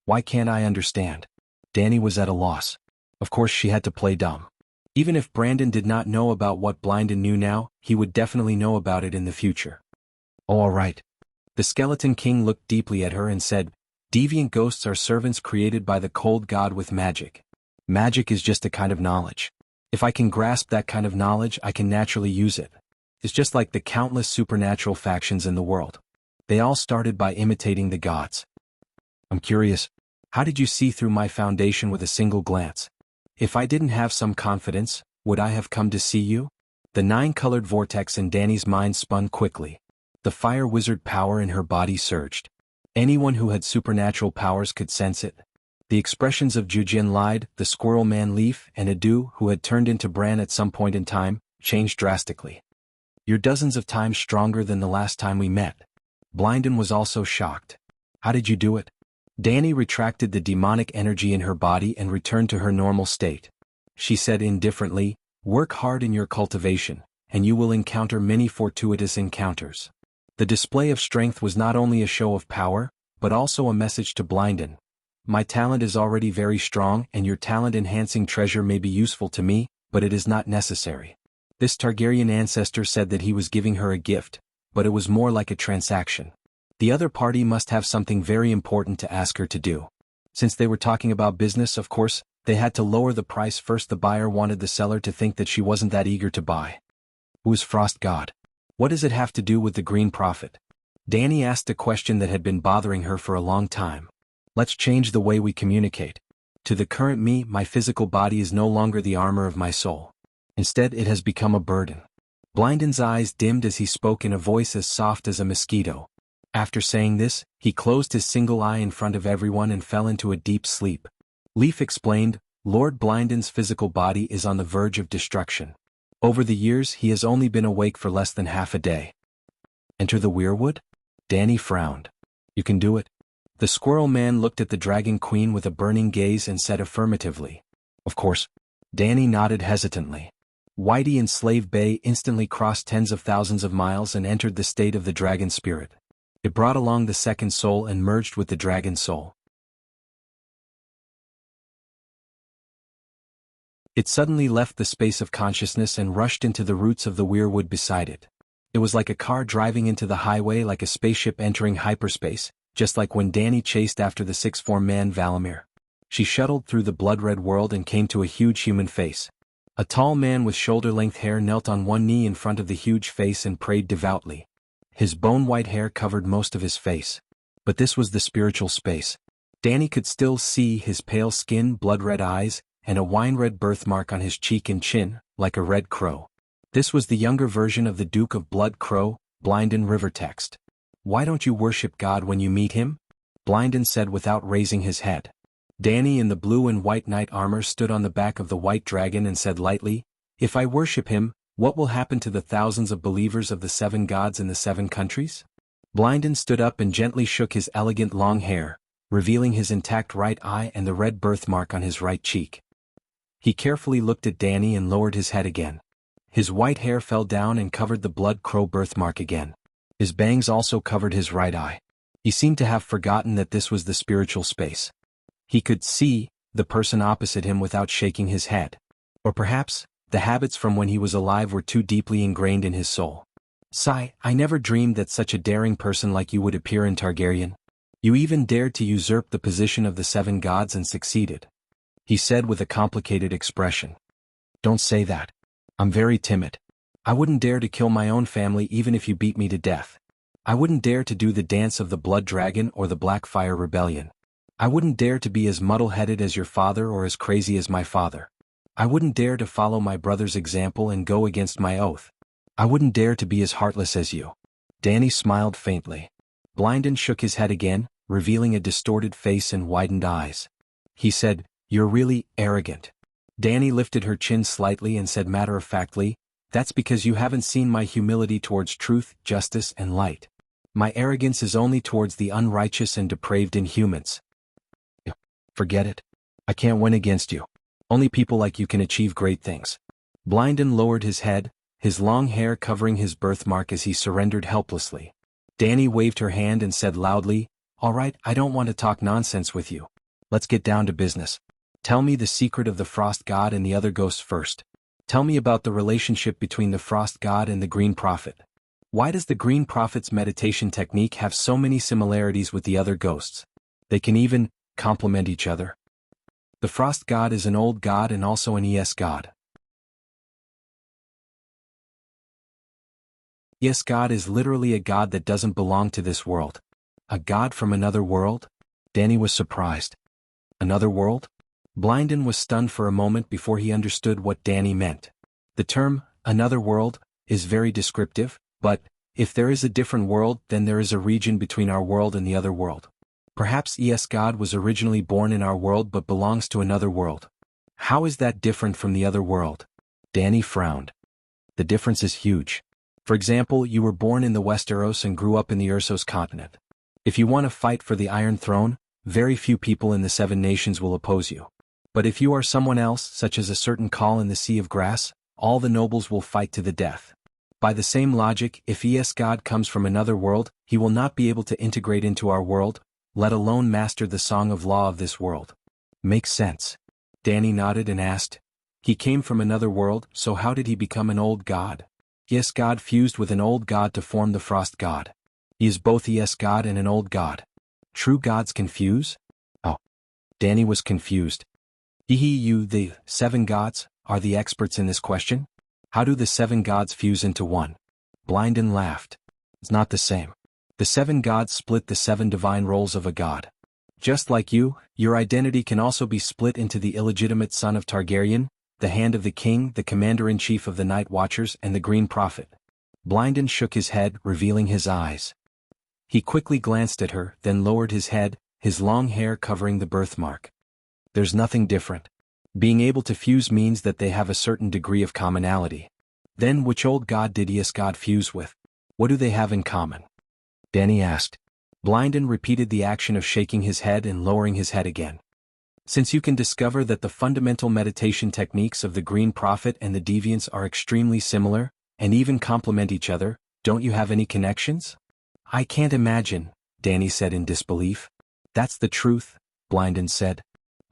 Why can't I understand? Danny was at a loss. Of course she had to play dumb. Even if Brandon did not know about what Blinden knew now, he would definitely know about it in the future. Oh, all right. The Skeleton King looked deeply at her and said, "Deviant ghosts are servants created by the cold god with magic. Magic is just a kind of knowledge. If I can grasp that kind of knowledge, I can naturally use it. It's just like the countless supernatural factions in the world. They all started by imitating the gods. I'm curious, how did you see through my foundation with a single glance? If I didn't have some confidence, would I have come to see you?" The 9-colored vortex in Danny's mind spun quickly. The fire wizard power in her body surged. Anyone who had supernatural powers could sense it. The expressions of Jujin lied, the Squirrel Man Leaf, and Adu, who had turned into Bran at some point in time, changed drastically. "You're dozens of times stronger than the last time we met." Blinden was also shocked. "How did you do it?" Danny retracted the demonic energy in her body and returned to her normal state. She said indifferently, "Work hard in your cultivation, and you will encounter many fortuitous encounters." The display of strength was not only a show of power, but also a message to Blinden. "My talent is already very strong and your talent-enhancing treasure may be useful to me, but it is not necessary." This Targaryen ancestor said that he was giving her a gift, but it was more like a transaction. The other party must have something very important to ask her to do. Since they were talking about business, of course, they had to lower the price first. The buyer wanted the seller to think that she wasn't that eager to buy. "Who is Frost God? What does it have to do with the Green Prophet?" Danny asked a question that had been bothering her for a long time. "Let's change the way we communicate. To the current me, my physical body is no longer the armor of my soul. Instead, it has become a burden." Blinden's eyes dimmed as he spoke in a voice as soft as a mosquito. After saying this, he closed his single eye in front of everyone and fell into a deep sleep. Leaf explained, "Lord Blinden's physical body is on the verge of destruction. Over the years, he has only been awake for less than half a day." "Enter the weirwood?" Danny frowned. "You can do it?" The Squirrel Man looked at the Dragon Queen with a burning gaze and said affirmatively. "Of course." Danny nodded hesitantly. Whitey and Slave Bay instantly crossed tens of thousands of miles and entered the state of the dragon spirit. It brought along the second soul and merged with the dragon soul. It suddenly left the space of consciousness and rushed into the roots of the weirwood beside it. It was like a car driving into the highway, like a spaceship entering hyperspace, just like when Danny chased after the sixth-form man Valamir. She shuttled through the blood-red world and came to a huge human face. A tall man with shoulder-length hair knelt on one knee in front of the huge face and prayed devoutly. His bone-white hair covered most of his face. But this was the spiritual space. Danny could still see his pale skin, blood-red eyes, and a wine-red birthmark on his cheek and chin, like a red crow. This was the younger version of the Duke of Blood Crow, Blinden River text. "Why don't you worship God when you meet him?" Blinden said without raising his head. Danny in the blue and white knight armor stood on the back of the white dragon and said lightly, "If I worship him, what will happen to the thousands of believers of the 7 gods in the 7 countries?" Blinden stood up and gently shook his elegant long hair, revealing his intact right eye and the red birthmark on his right cheek. He carefully looked at Danny and lowered his head again. His white hair fell down and covered the blood crow birthmark again. His bangs also covered his right eye. He seemed to have forgotten that this was the spiritual space. He could see the person opposite him without shaking his head. Or perhaps, the habits from when he was alive were too deeply ingrained in his soul. "Sigh, I never dreamed that such a daring person like you would appear in Targaryen. You even dared to usurp the position of the 7 gods and succeeded," he said with a complicated expression. "Don't say that. I'm very timid. I wouldn't dare to kill my own family even if you beat me to death. I wouldn't dare to do the dance of the Blood Dragon or the Blackfire Rebellion. I wouldn't dare to be as muddle-headed as your father or as crazy as my father. I wouldn't dare to follow my brother's example and go against my oath. I wouldn't dare to be as heartless as you." Danny smiled faintly. Blynden shook his head again, revealing a distorted face and widened eyes. He said, "You're really arrogant." Danny lifted her chin slightly and said matter-of-factly, "That's because you haven't seen my humility towards truth, justice, and light. My arrogance is only towards the unrighteous and depraved inhumans." "Forget it. I can't win against you. Only people like you can achieve great things." Blynden lowered his head, his long hair covering his birthmark as he surrendered helplessly. Danny waved her hand and said loudly, "All right, I don't want to talk nonsense with you. Let's get down to business. Tell me the secret of the Frost God and the other ghosts first. Tell me about the relationship between the Frost God and the Green Prophet. Why does the Green Prophet's meditation technique have so many similarities with the other ghosts? They can even complement each other." "The Frost God is an old god and also an ES god. ES god is literally a god that doesn't belong to this world." "A god from another world?" Danny was surprised. "Another world?" Blynden was stunned for a moment before he understood what Danny meant. The term, another world, is very descriptive, but, if there is a different world then there is a region between our world and the other world. Perhaps ES God was originally born in our world but belongs to another world. How is that different from the other world? Danny frowned. The difference is huge. For example, you were born in the Westeros and grew up in the Ursos continent. If you want to fight for the Iron Throne, very few people in the 7 nations will oppose you. But if you are someone else, such as a certain Khal in the Sea of Grass, all the nobles will fight to the death. By the same logic, if ES God comes from another world, he will not be able to integrate into our world, let alone master the song of law of this world. Makes sense. Danny nodded and asked, "He came from another world, so how did he become an old god?" ES God fused with an old god to form the Frost God. He is both ES God and an old god. True gods can fuse? Oh. Danny was confused. You, the 7 gods, are the experts in this question? How do the 7 gods fuse into one? Blynden laughed. It's not the same. The 7 gods split the 7 divine roles of a god. Just like you, your identity can also be split into the illegitimate son of Targaryen, the Hand of the King, the Commander-in-Chief of the Night Watchers, and the Green Prophet. Blynden shook his head, revealing his eyes. He quickly glanced at her, then lowered his head, his long hair covering the birthmark. There's nothing different. Being able to fuse means that they have a certain degree of commonality. Then which old god did ES God fuse with? What do they have in common? Danny asked. Blynden repeated the action of shaking his head and lowering his head again. Since you can discover that the fundamental meditation techniques of the Green Prophet and the Deviants are extremely similar, and even complement each other, don't you have any connections? I can't imagine, Danny said in disbelief. That's the truth, Blynden said.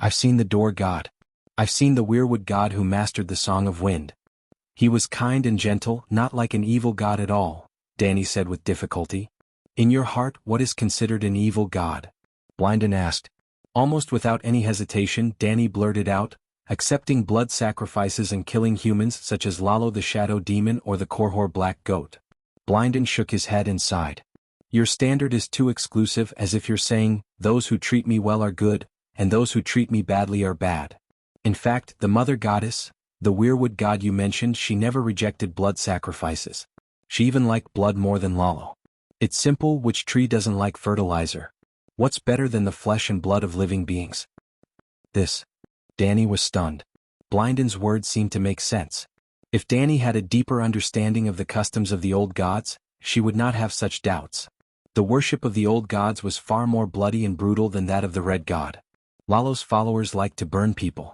I've seen the Door God. I've seen the Weirwood God who mastered the Song of Wind. He was kind and gentle, not like an evil god at all, Danny said with difficulty. In your heart, what is considered an evil god? Blynden asked. Almost without any hesitation, Danny blurted out, accepting blood sacrifices and killing humans such as Lalo the Shadow Demon or the Korhor Black Goat. Blynden shook his head and sighed. Your standard is too exclusive, as if you're saying, those who treat me well are good, and those who treat me badly are bad. In fact, the Mother Goddess, the Weirwood God you mentioned, she never rejected blood sacrifices. She even liked blood more than Lalo. It's simple, which tree doesn't like fertilizer? What's better than the flesh and blood of living beings? This. Danny was stunned. Blynden's words seemed to make sense. If Danny had a deeper understanding of the customs of the old gods, she would not have such doubts. The worship of the old gods was far more bloody and brutal than that of the Red God. Lalo's followers liked to burn people.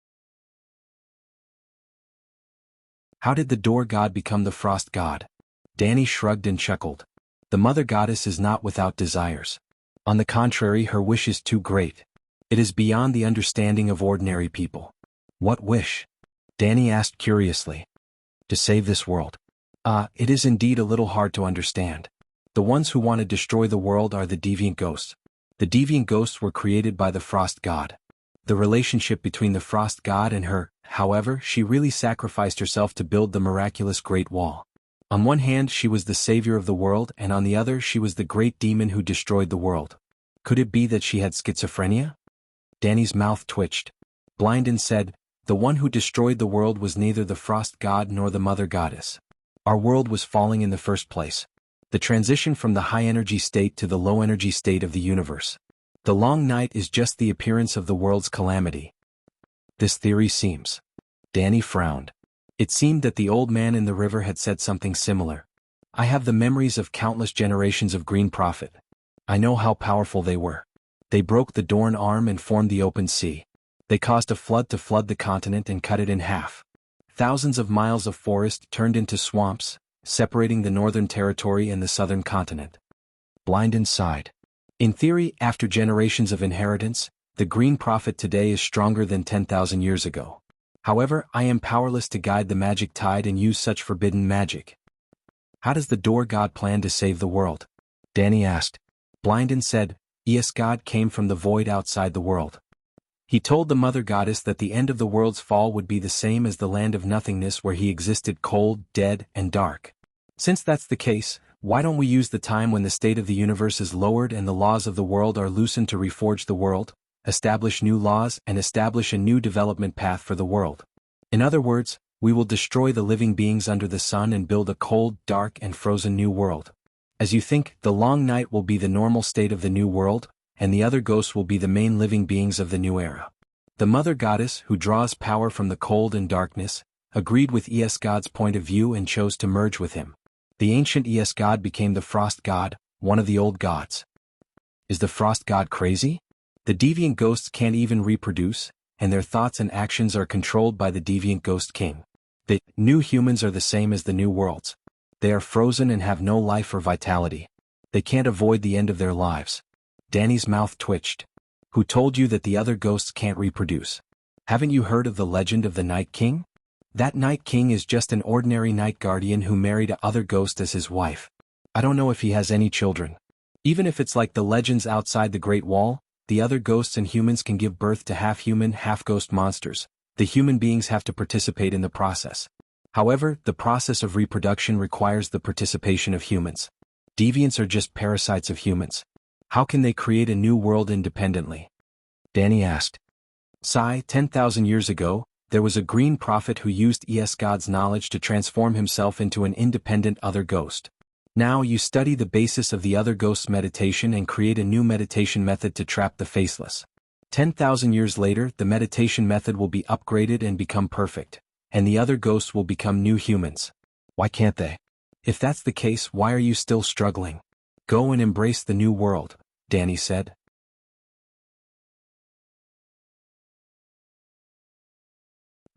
How did the door god become the frost god? Danny shrugged and chuckled. The mother goddess is not without desires. On the contrary, her wish is too great. It is beyond the understanding of ordinary people. What wish? Danny asked curiously. To save this world. It is indeed a little hard to understand. The ones who want to destroy the world are the deviant ghosts. The deviant ghosts were created by the frost god. The relationship between the frost god and her, however, she really sacrificed herself to build the miraculous Great Wall. On one hand she was the savior of the world and on the other she was the great demon who destroyed the world. Could it be that she had schizophrenia? Danny's mouth twitched. Blindon said, the one who destroyed the world was neither the frost god nor the mother goddess. Our world was falling in the first place. The transition from the high-energy state to the low-energy state of the universe. The long night is just the appearance of the world's calamity. This theory seems. Danny frowned. It seemed that the old man in the river had said something similar. I have the memories of countless generations of Green Prophet. I know how powerful they were. They broke the Dorn arm and formed the open sea. They caused a flood to flood the continent and cut it in half. Thousands of miles of forest turned into swamps, separating the northern territory and the southern continent. Blindon sighed. In theory, after generations of inheritance, the Green Prophet today is stronger than 10,000 years ago. However, I am powerless to guide the magic tide and use such forbidden magic. How does the door god plan to save the world? Danny asked. Blindon said, God came from the void outside the world. He told the mother goddess that the end of the world's fall would be the same as the land of nothingness where he existed, cold, dead, and dark. Since that's the case, why don't we use the time when the state of the universe is lowered and the laws of the world are loosened to reforge the world, establish new laws and establish a new development path for the world? In other words, we will destroy the living beings under the sun and build a cold, dark, and frozen new world. As you think, the long night will be the normal state of the new world, and the other ghosts will be the main living beings of the new era. The mother goddess, who draws power from the cold and darkness, agreed with God's point of view and chose to merge with him. The ancient God became the frost god, one of the old gods. Is the frost god crazy? The deviant ghosts can't even reproduce, and their thoughts and actions are controlled by the deviant ghost king. The new humans are the same as the new worlds. They are frozen and have no life or vitality. They can't avoid the end of their lives. Danny's mouth twitched. Who told you that the other ghosts can't reproduce? Haven't you heard of the legend of the Night King? That Night King is just an ordinary night guardian who married a other ghost as his wife. I don't know if he has any children. Even if it's like the legends outside the Great Wall, the other ghosts and humans can give birth to half-human, half-ghost monsters. The human beings have to participate in the process. However, the process of reproduction requires the participation of humans. Deviants are just parasites of humans. How can they create a new world independently? Danny asked. 10,000 years ago, there was a Green Prophet who used God's knowledge to transform himself into an independent other ghost. Now you study the basis of the other ghost's meditation and create a new meditation method to trap the faceless. 10,000 years later, the meditation method will be upgraded and become perfect, and the other ghosts will become new humans. Why can't they? If that's the case, why are you still struggling? Go and embrace the new world, Danny said.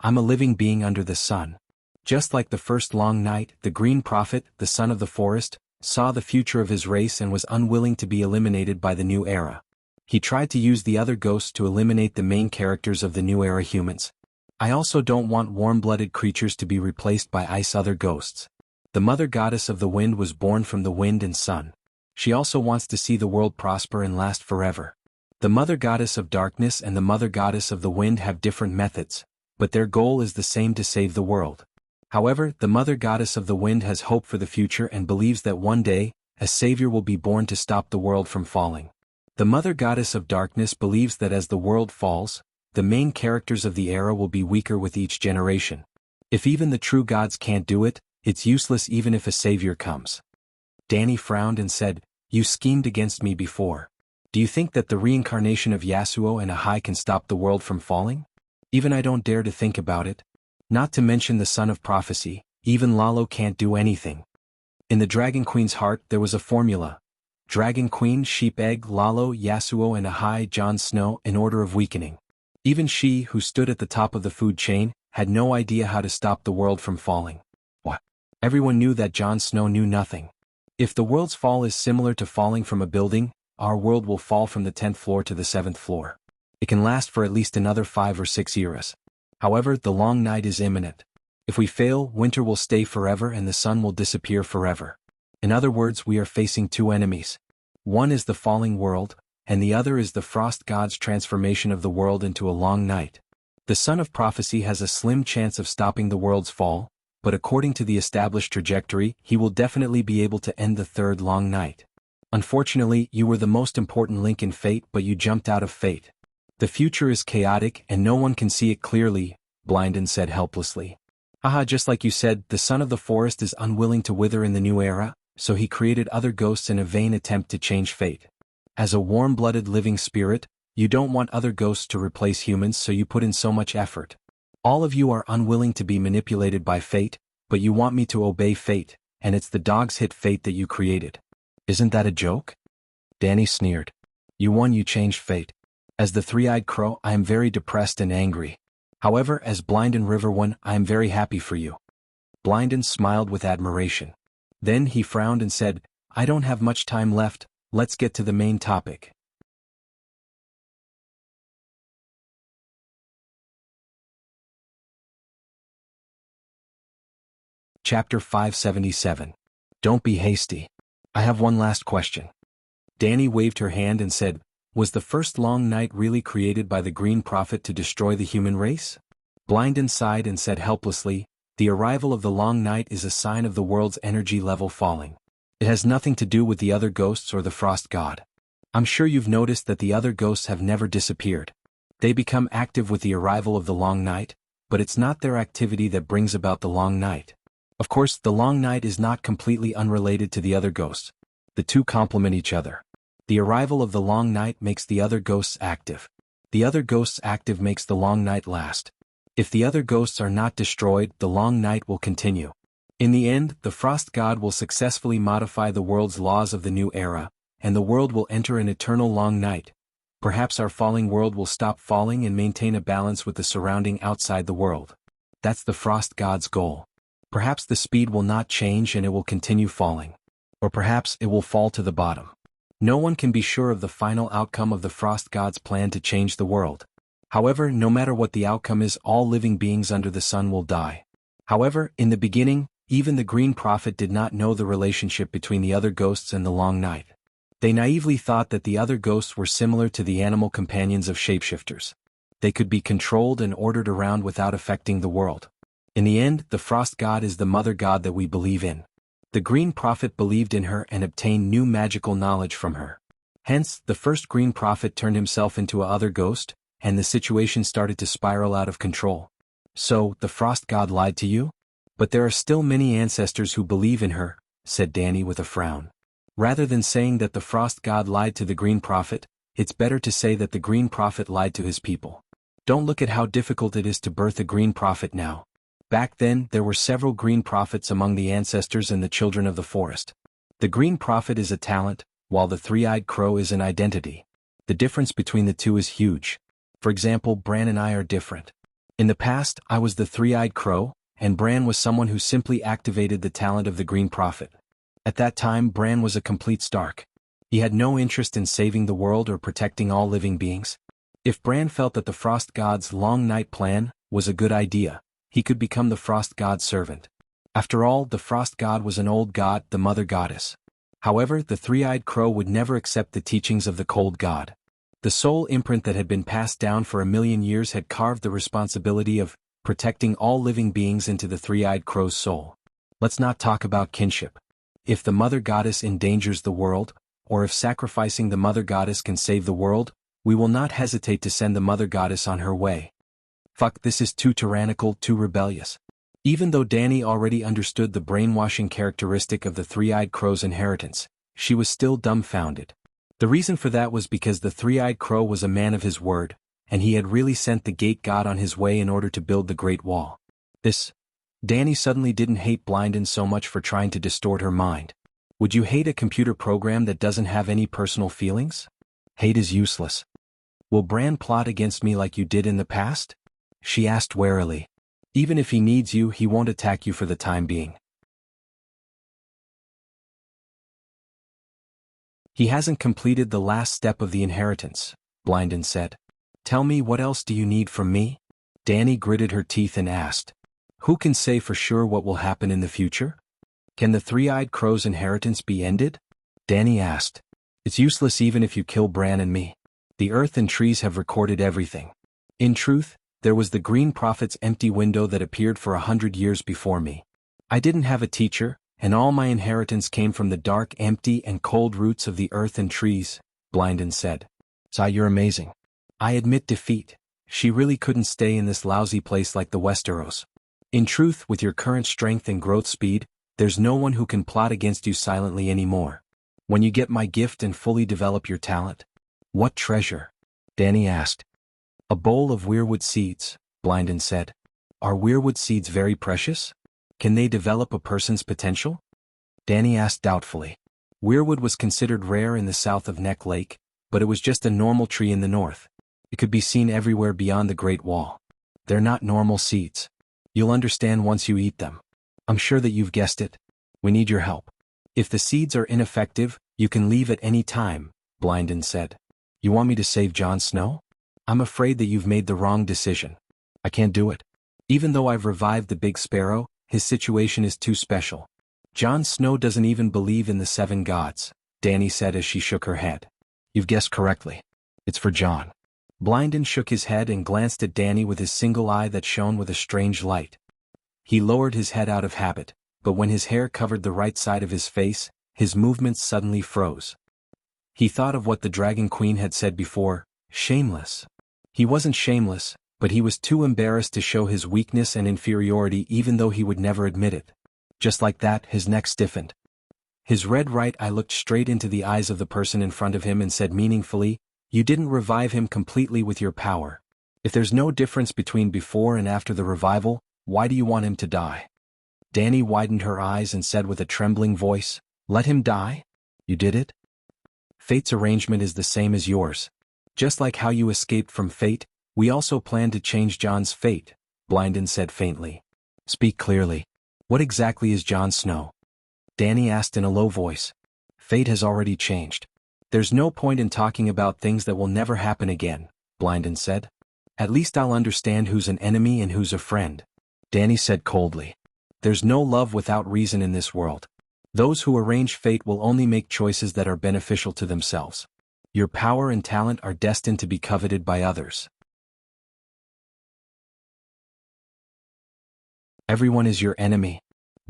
I'm a living being under the sun. Just like the first long night, the Green Prophet, the son of the forest, saw the future of his race and was unwilling to be eliminated by the new era. He tried to use the other ghosts to eliminate the main characters of the new era humans. I also don't want warm-blooded creatures to be replaced by ice other ghosts. The mother goddess of the wind was born from the wind and sun. She also wants to see the world prosper and last forever. The mother goddess of darkness and the mother goddess of the wind have different methods, but their goal is the same: to save the world. However, the mother goddess of the wind has hope for the future and believes that one day, a savior will be born to stop the world from falling. The mother goddess of darkness believes that as the world falls, the main characters of the era will be weaker with each generation. If even the true gods can't do it, it's useless even if a savior comes. Danny frowned and said, You schemed against me before. Do you think that the reincarnation of Yasuo and Ahai can stop the world from falling? Even I don't dare to think about it. Not to mention the son of prophecy, even Lalo can't do anything. In the Dragon Queen's heart there was a formula. Dragon Queen, Sheep Egg, Lalo, Yasuo and Ahai, Jon Snow, in order of weakening. Even she, who stood at the top of the food chain, had no idea how to stop the world from falling. What? Everyone knew that Jon Snow knew nothing. If the world's fall is similar to falling from a building, our world will fall from the 10th floor to the 7th floor. It can last for at least another 5 or 6 years. However, the long night is imminent. If we fail, winter will stay forever and the sun will disappear forever. In other words, we are facing two enemies. One is the falling world, and the other is the frost god's transformation of the world into a long night. The son of prophecy has a slim chance of stopping the world's fall, but according to the established trajectory, he will definitely be able to end the third long night. Unfortunately, you were the most important link in fate, but you jumped out of fate. The future is chaotic and no one can see it clearly, Blinden said helplessly. Haha, just like you said, the son of the forest is unwilling to wither in the new era, so he created other ghosts in a vain attempt to change fate. As a warm-blooded living spirit, you don't want other ghosts to replace humans, so you put in so much effort. All of you are unwilling to be manipulated by fate, but you want me to obey fate, and it's the dog's hit fate that you created. Isn't that a joke? Danny sneered. You won, you changed fate. As the three-eyed crow, I am very depressed and angry. However, as Blinden River one, I am very happy for you. Blinden smiled with admiration. Then he frowned and said, I don't have much time left, let's get to the main topic. Chapter 577. Don't be hasty. I have one last question. Danny waved her hand and said, was the first long night really created by the Green Prophet to destroy the human race? Blinden sighed and said helplessly, the arrival of the long night is a sign of the world's energy level falling. It has nothing to do with the other ghosts or the frost god. I'm sure you've noticed that the other ghosts have never disappeared. They become active with the arrival of the long night, but it's not their activity that brings about the long night. Of course, the long night is not completely unrelated to the other ghosts. The two complement each other. The arrival of the long night makes the other ghosts active. The other ghosts active makes the long night last. If the other ghosts are not destroyed, the long night will continue. In the end, the frost god will successfully modify the world's laws of the new era, and the world will enter an eternal long night. Perhaps our falling world will stop falling and maintain a balance with the surrounding outside the world. That's the frost god's goal. Perhaps the speed will not change and it will continue falling. Or perhaps it will fall to the bottom. No one can be sure of the final outcome of the frost god's plan to change the world. However, no matter what the outcome is, all living beings under the sun will die. However, in the beginning, even the Green Prophet did not know the relationship between the other ghosts and the long night. They naively thought that the other ghosts were similar to the animal companions of shapeshifters. They could be controlled and ordered around without affecting the world. In the end, the frost god is the mother god that we believe in. The Green Prophet believed in her and obtained new magical knowledge from her. Hence, the first Green Prophet turned himself into a other ghost, and the situation started to spiral out of control. So, the frost god lied to you? But there are still many ancestors who believe in her, said Danny with a frown. Rather than saying that the frost god lied to the Green Prophet, it's better to say that the Green Prophet lied to his people. Don't look at how difficult it is to birth a Green Prophet now. Back then, there were several Green Prophets among the ancestors and the children of the forest. The Green Prophet is a talent, while the three-eyed crow is an identity. The difference between the two is huge. For example, Bran and I are different. In the past, I was the three-eyed crow, and Bran was someone who simply activated the talent of the Green Prophet. At that time, Bran was a complete Stark. He had no interest in saving the world or protecting all living beings. If Bran felt that the Frost God's long night plan was a good idea, he could become the Frost God's servant. After all, the Frost God was an old god, the Mother Goddess. However, the three-eyed crow would never accept the teachings of the Cold God. The soul imprint that had been passed down for 1,000,000 years had carved the responsibility of protecting all living beings into the three-eyed crow's soul. Let's not talk about kinship. If the Mother Goddess endangers the world, or if sacrificing the Mother Goddess can save the world, we will not hesitate to send the Mother Goddess on her way. Fuck, this is too tyrannical, too rebellious. Even though Danny already understood the brainwashing characteristic of the three-eyed crow's inheritance, she was still dumbfounded. The reason for that was because the three-eyed crow was a man of his word, and he had really sent the gate god on his way in order to build the Great Wall. Danny suddenly didn't hate Blinden so much for trying to distort her mind. Would you hate a computer program that doesn't have any personal feelings? Hate is useless. Will Bran plot against me like you did in the past? She asked warily. Even if he needs you, he won't attack you for the time being. He hasn't completed the last step of the inheritance, Blynden said. Tell me, what else do you need from me? Dany gritted her teeth and asked. Who can say for sure what will happen in the future? Can the three-eyed crow's inheritance be ended? Dany asked. It's useless even if you kill Bran and me. The earth and trees have recorded everything. In truth, there was the Green Prophet's empty window that appeared for 100 years before me. I didn't have a teacher, and all my inheritance came from the dark, empty, and cold roots of the earth and trees, Blynden said. Sa, you're amazing. I admit defeat. She really couldn't stay in this lousy place like the Westeros. In truth, with your current strength and growth speed, there's no one who can plot against you silently anymore. When you get my gift and fully develop your talent. What treasure? Dany asked. A bowl of weirwood seeds, Blynden said. Are weirwood seeds very precious? Can they develop a person's potential? Dany asked doubtfully. Weirwood was considered rare in the south of Neck Lake, but it was just a normal tree in the north. It could be seen everywhere beyond the Great Wall. They're not normal seeds. You'll understand once you eat them. I'm sure that you've guessed it. We need your help. If the seeds are ineffective, you can leave at any time, Blynden said. You want me to save Jon Snow? I'm afraid that you've made the wrong decision. I can't do it. Even though I've revived the Big Sparrow, his situation is too special. Jon Snow doesn't even believe in the seven gods, Dany said as she shook her head. You've guessed correctly. It's for Jon. Blynden shook his head and glanced at Dany with his single eye that shone with a strange light. He lowered his head out of habit, but when his hair covered the right side of his face, his movements suddenly froze. He thought of what the Dragon Queen had said before, shameless. He wasn't shameless, but he was too embarrassed to show his weakness and inferiority even though he would never admit it. Just like that, his neck stiffened. His red right eye looked straight into the eyes of the person in front of him and said meaningfully, You didn't revive him completely with your power. If there's no difference between before and after the revival, why do you want him to die? Dany widened her eyes and said with a trembling voice, Let him die? You did it? Fate's arrangement is the same as yours. Just like how you escaped from fate, we also plan to change Jon's fate, Blynden said faintly. Speak clearly. What exactly is Jon Snow? Dany asked in a low voice. Fate has already changed. There's no point in talking about things that will never happen again, Blynden said. At least I'll understand who's an enemy and who's a friend. Dany said coldly. There's no love without reason in this world. Those who arrange fate will only make choices that are beneficial to themselves. Your power and talent are destined to be coveted by others. Everyone is your enemy,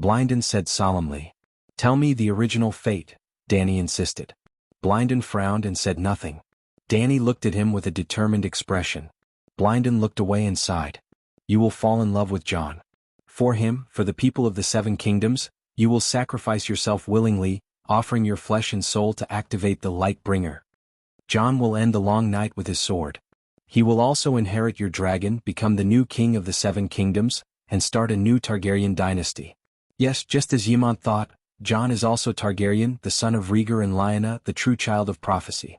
Blynden said solemnly. Tell me the original fate, Dany insisted. Blynden frowned and said nothing. Dany looked at him with a determined expression. Blynden looked away and sighed. You will fall in love with Jon. For him, for the people of the Seven Kingdoms, you will sacrifice yourself willingly, offering your flesh and soul to activate the Lightbringer. Jon will end the long night with his sword. He will also inherit your dragon, become the new king of the Seven Kingdoms, and start a new Targaryen dynasty. Yes, just as Ymont thought, Jon is also Targaryen, the son of Rhaegar and Lyanna, the true child of prophecy.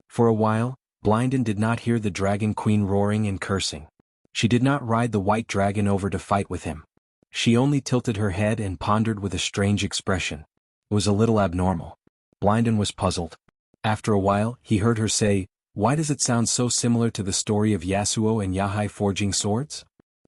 For a while, Blynden did not hear the Dragon Queen roaring and cursing. She did not ride the white dragon over to fight with him. She only tilted her head and pondered with a strange expression. It was a little abnormal. Blynden was puzzled. After a while, he heard her say, Why does it sound so similar to the story of Yasuo and Yahai forging swords?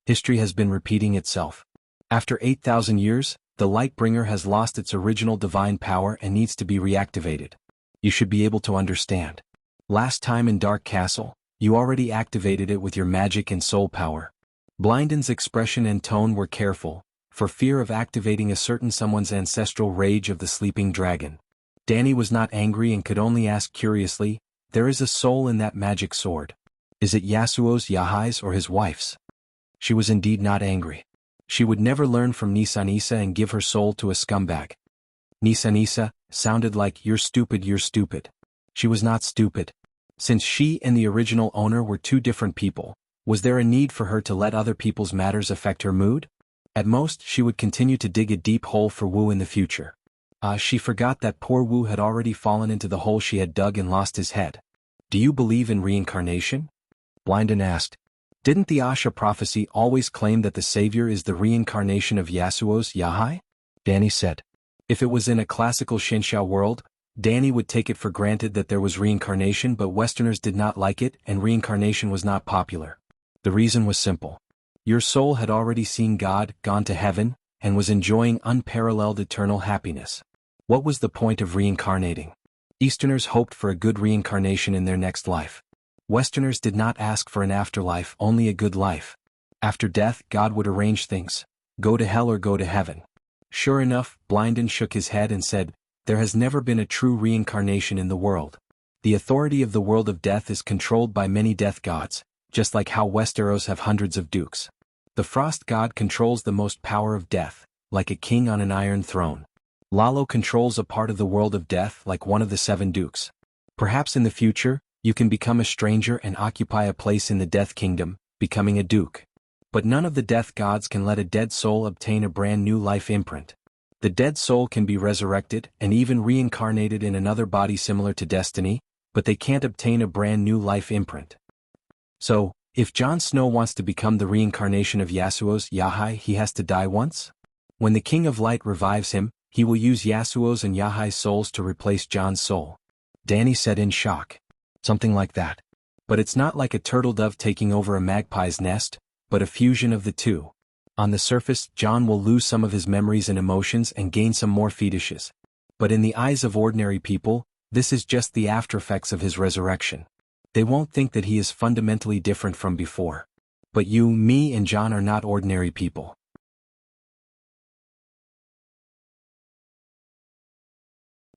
History has been repeating itself. After 8,000 years, the Lightbringer has lost its original divine power and needs to be reactivated. You should be able to understand. Last time in Dark Castle, you already activated it with your magic and soul power. Blyden's expression and tone were careful, for fear of activating a certain someone's ancestral rage of the sleeping dragon. Dany was not angry and could only ask curiously, There is a soul in that magic sword. Is it Yasuo's, Yahai's, or his wife's? She was indeed not angry. She would never learn from Nissa Nissa and give her soul to a scumbag. Nissa Nissa sounded like, You're stupid, you're stupid. She was not stupid. Since she and the original owner were two different people, was there a need for her to let other people's matters affect her mood? At most, she would continue to dig a deep hole for Wu in the future. She forgot that poor Wu had already fallen into the hole she had dug and lost his head. Do you believe in reincarnation? Blynden asked. Didn't the Asha prophecy always claim that the savior is the reincarnation of Yasuo's Yahai? Danny said. If it was in a classical Xianxia world, Danny would take it for granted that there was reincarnation, but Westerners did not like it and reincarnation was not popular. The reason was simple. Your soul had already seen God, gone to heaven, and was enjoying unparalleled eternal happiness. What was the point of reincarnating? Easterners hoped for a good reincarnation in their next life. Westerners did not ask for an afterlife, only a good life. After death, God would arrange things. Go to hell or go to heaven. Sure enough, Blinden shook his head and said, there has never been a true reincarnation in the world. The authority of the world of death is controlled by many death gods, just like how Westeros have hundreds of dukes. The frost god controls the most power of death, like a king on an iron throne. Lalo controls a part of the world of death like one of the 7 dukes. Perhaps in the future, you can become a stranger and occupy a place in the death kingdom, becoming a duke. But none of the death gods can let a dead soul obtain a brand new life imprint. The dead soul can be resurrected and even reincarnated in another body similar to Destiny, but they can't obtain a brand new life imprint. So, if Jon Snow wants to become the reincarnation of Yasuo's Yahai, he has to die once? When the King of Light revives him, he will use Yasuo's and Yahai's souls to replace Jon's soul. Danny said in shock. Something like that. But it's not like a turtle dove taking over a magpie's nest, but a fusion of the two. On the surface, Jon will lose some of his memories and emotions and gain some more fetishes. But in the eyes of ordinary people, this is just the aftereffects of his resurrection. They won't think that he is fundamentally different from before. But you, me and Jon are not ordinary people.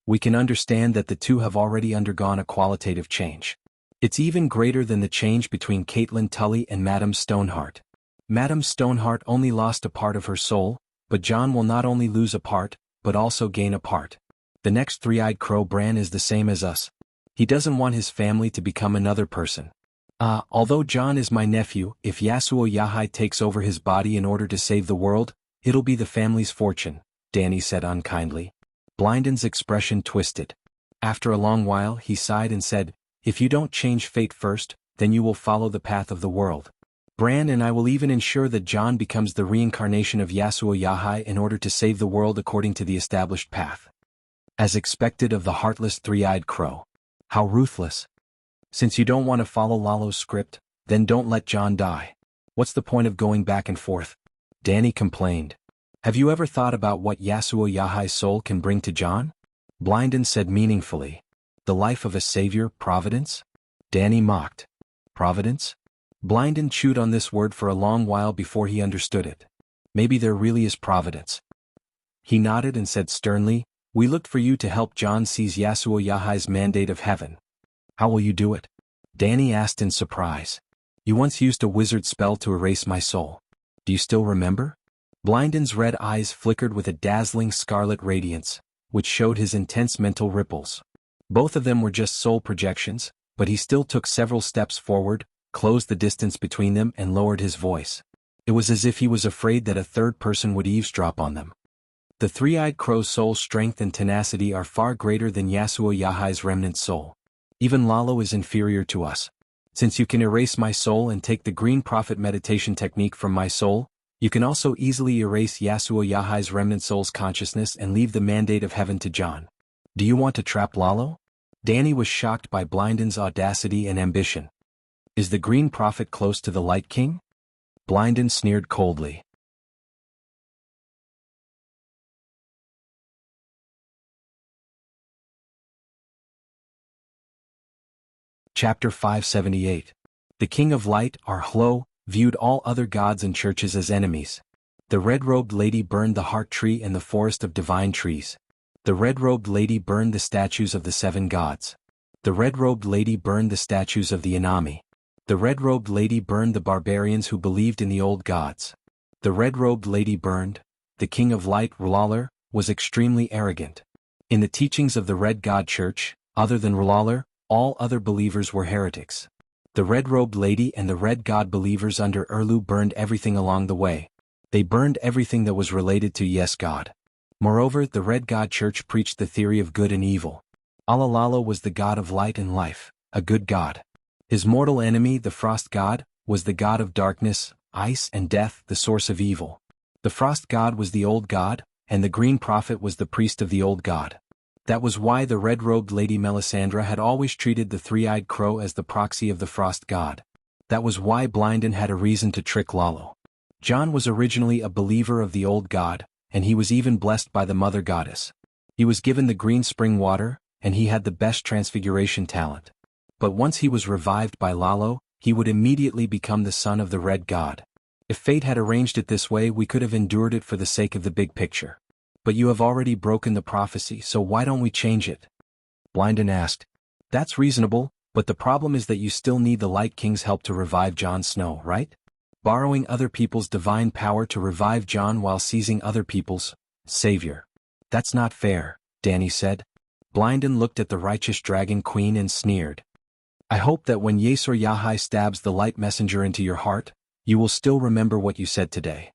We can understand that the two have already undergone a qualitative change. It's even greater than the change between Caitlin Tully and Madame Stoneheart. Madame Stoneheart only lost a part of her soul, but Jon will not only lose a part, but also gain a part. The next three-eyed crow Bran is the same as us. He doesn't want his family to become another person. Although Jon is my nephew, if Yasuo Yahai takes over his body in order to save the world, it'll be the family's fortune, Danny said unkindly. Blinden's expression twisted. After a long while he sighed and said, if you don't change fate first, then you will follow the path of the world. Bran and I will even ensure that Jon becomes the reincarnation of Yasuo Yahai in order to save the world according to the established path. As expected of the heartless three-eyed crow. How ruthless. Since you don't want to follow Lalo's script, then don't let Jon die. What's the point of going back and forth? Danny complained. Have you ever thought about what Yasuo Yahai's soul can bring to Jon? Blinden said meaningfully. The life of a savior, providence? Danny mocked. Providence? Blinden chewed on this word for a long while before he understood it. Maybe there really is providence. He nodded and said sternly, we looked for you to help Jon seize Yasuo Yahai's mandate of heaven. How will you do it? Danny asked in surprise. You once used a wizard spell to erase my soul. Do you still remember? Blinden's red eyes flickered with a dazzling scarlet radiance, which showed his intense mental ripples. Both of them were just soul projections, but he still took several steps forward, closed the distance between them and lowered his voice. It was as if he was afraid that a third person would eavesdrop on them. The three-eyed crow's soul strength and tenacity are far greater than Yasuo Yahai's remnant soul. Even Lalo is inferior to us. Since you can erase my soul and take the green prophet meditation technique from my soul, you can also easily erase Yasuo Yahai's remnant soul's consciousness and leave the mandate of heaven to Jon. Do you want to trap Lalo? Danny was shocked by Blinden's audacity and ambition. Is the green prophet close to the Light King? Blinden sneered coldly. Chapter 578. The King of Light, Arhlo, viewed all other gods and churches as enemies. The red-robed lady burned the heart tree and the forest of divine trees. The red-robed lady burned the statues of the 7 gods. The red-robed lady burned the statues of the Inami. The red-robed lady burned the barbarians who believed in the old gods. The red-robed lady burned. The King of Light, Rulalar, was extremely arrogant. In the teachings of the Red God Church, other than Rulalar, all other believers were heretics. The red-robed lady and the Red God believers under Erlu burned everything along the way. They burned everything that was related to Yes God. Moreover, the Red God Church preached the theory of good and evil. Alalalo was the god of light and life, a good god. His mortal enemy, the Frost God, was the god of darkness, ice and death, the source of evil. The frost god was the old god, and the green prophet was the priest of the old god. That was why the red-robed Lady Melisandre had always treated the three-eyed crow as the proxy of the frost god. That was why Blinden had a reason to trick Lalo. John was originally a believer of the old god, and he was even blessed by the mother goddess. He was given the green spring water, and he had the best transfiguration talent. But once he was revived by Lalo, he would immediately become the son of the red god. If fate had arranged it this way, we could have endured it for the sake of the big picture. But you have already broken the prophecy, so why don't we change it? Blinden asked. That's reasonable, but the problem is that you still need the Light King's help to revive Jon Snow, right? Borrowing other people's divine power to revive Jon while seizing other people's savior. That's not fair, Dany said. Blinden looked at the righteous Dragon Queen and sneered. I hope that when Yesor Yahai stabs the light messenger into your heart, you will still remember what you said today.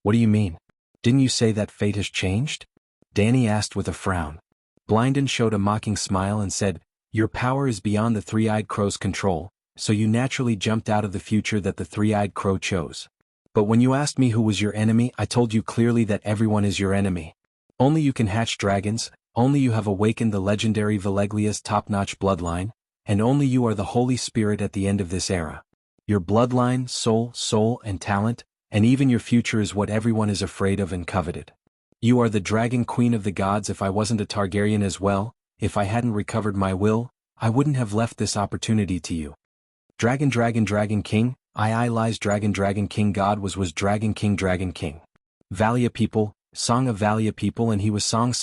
What do you mean? Didn't you say that fate has changed? Dany asked with a frown. Blinden showed a mocking smile and said, Your power is beyond the three-eyed crow's control, so you naturally jumped out of the future that the three-eyed crow chose. But when you asked me who was your enemy, I told you clearly that everyone is your enemy. Only you can hatch dragons, only you have awakened the legendary Veleglia's top-notch bloodline, and only you are the Holy Spirit at the end of this era. Your bloodline, soul, and talent, and even your future is what everyone is afraid of and coveted. You are the Dragon Queen of the gods. If I wasn't a Targaryen as well, if I hadn't recovered my will, I wouldn't have left this opportunity to you. Dragon King, I lies Dragon King God was Dragon King. Valia people, song of Valia people, and he was song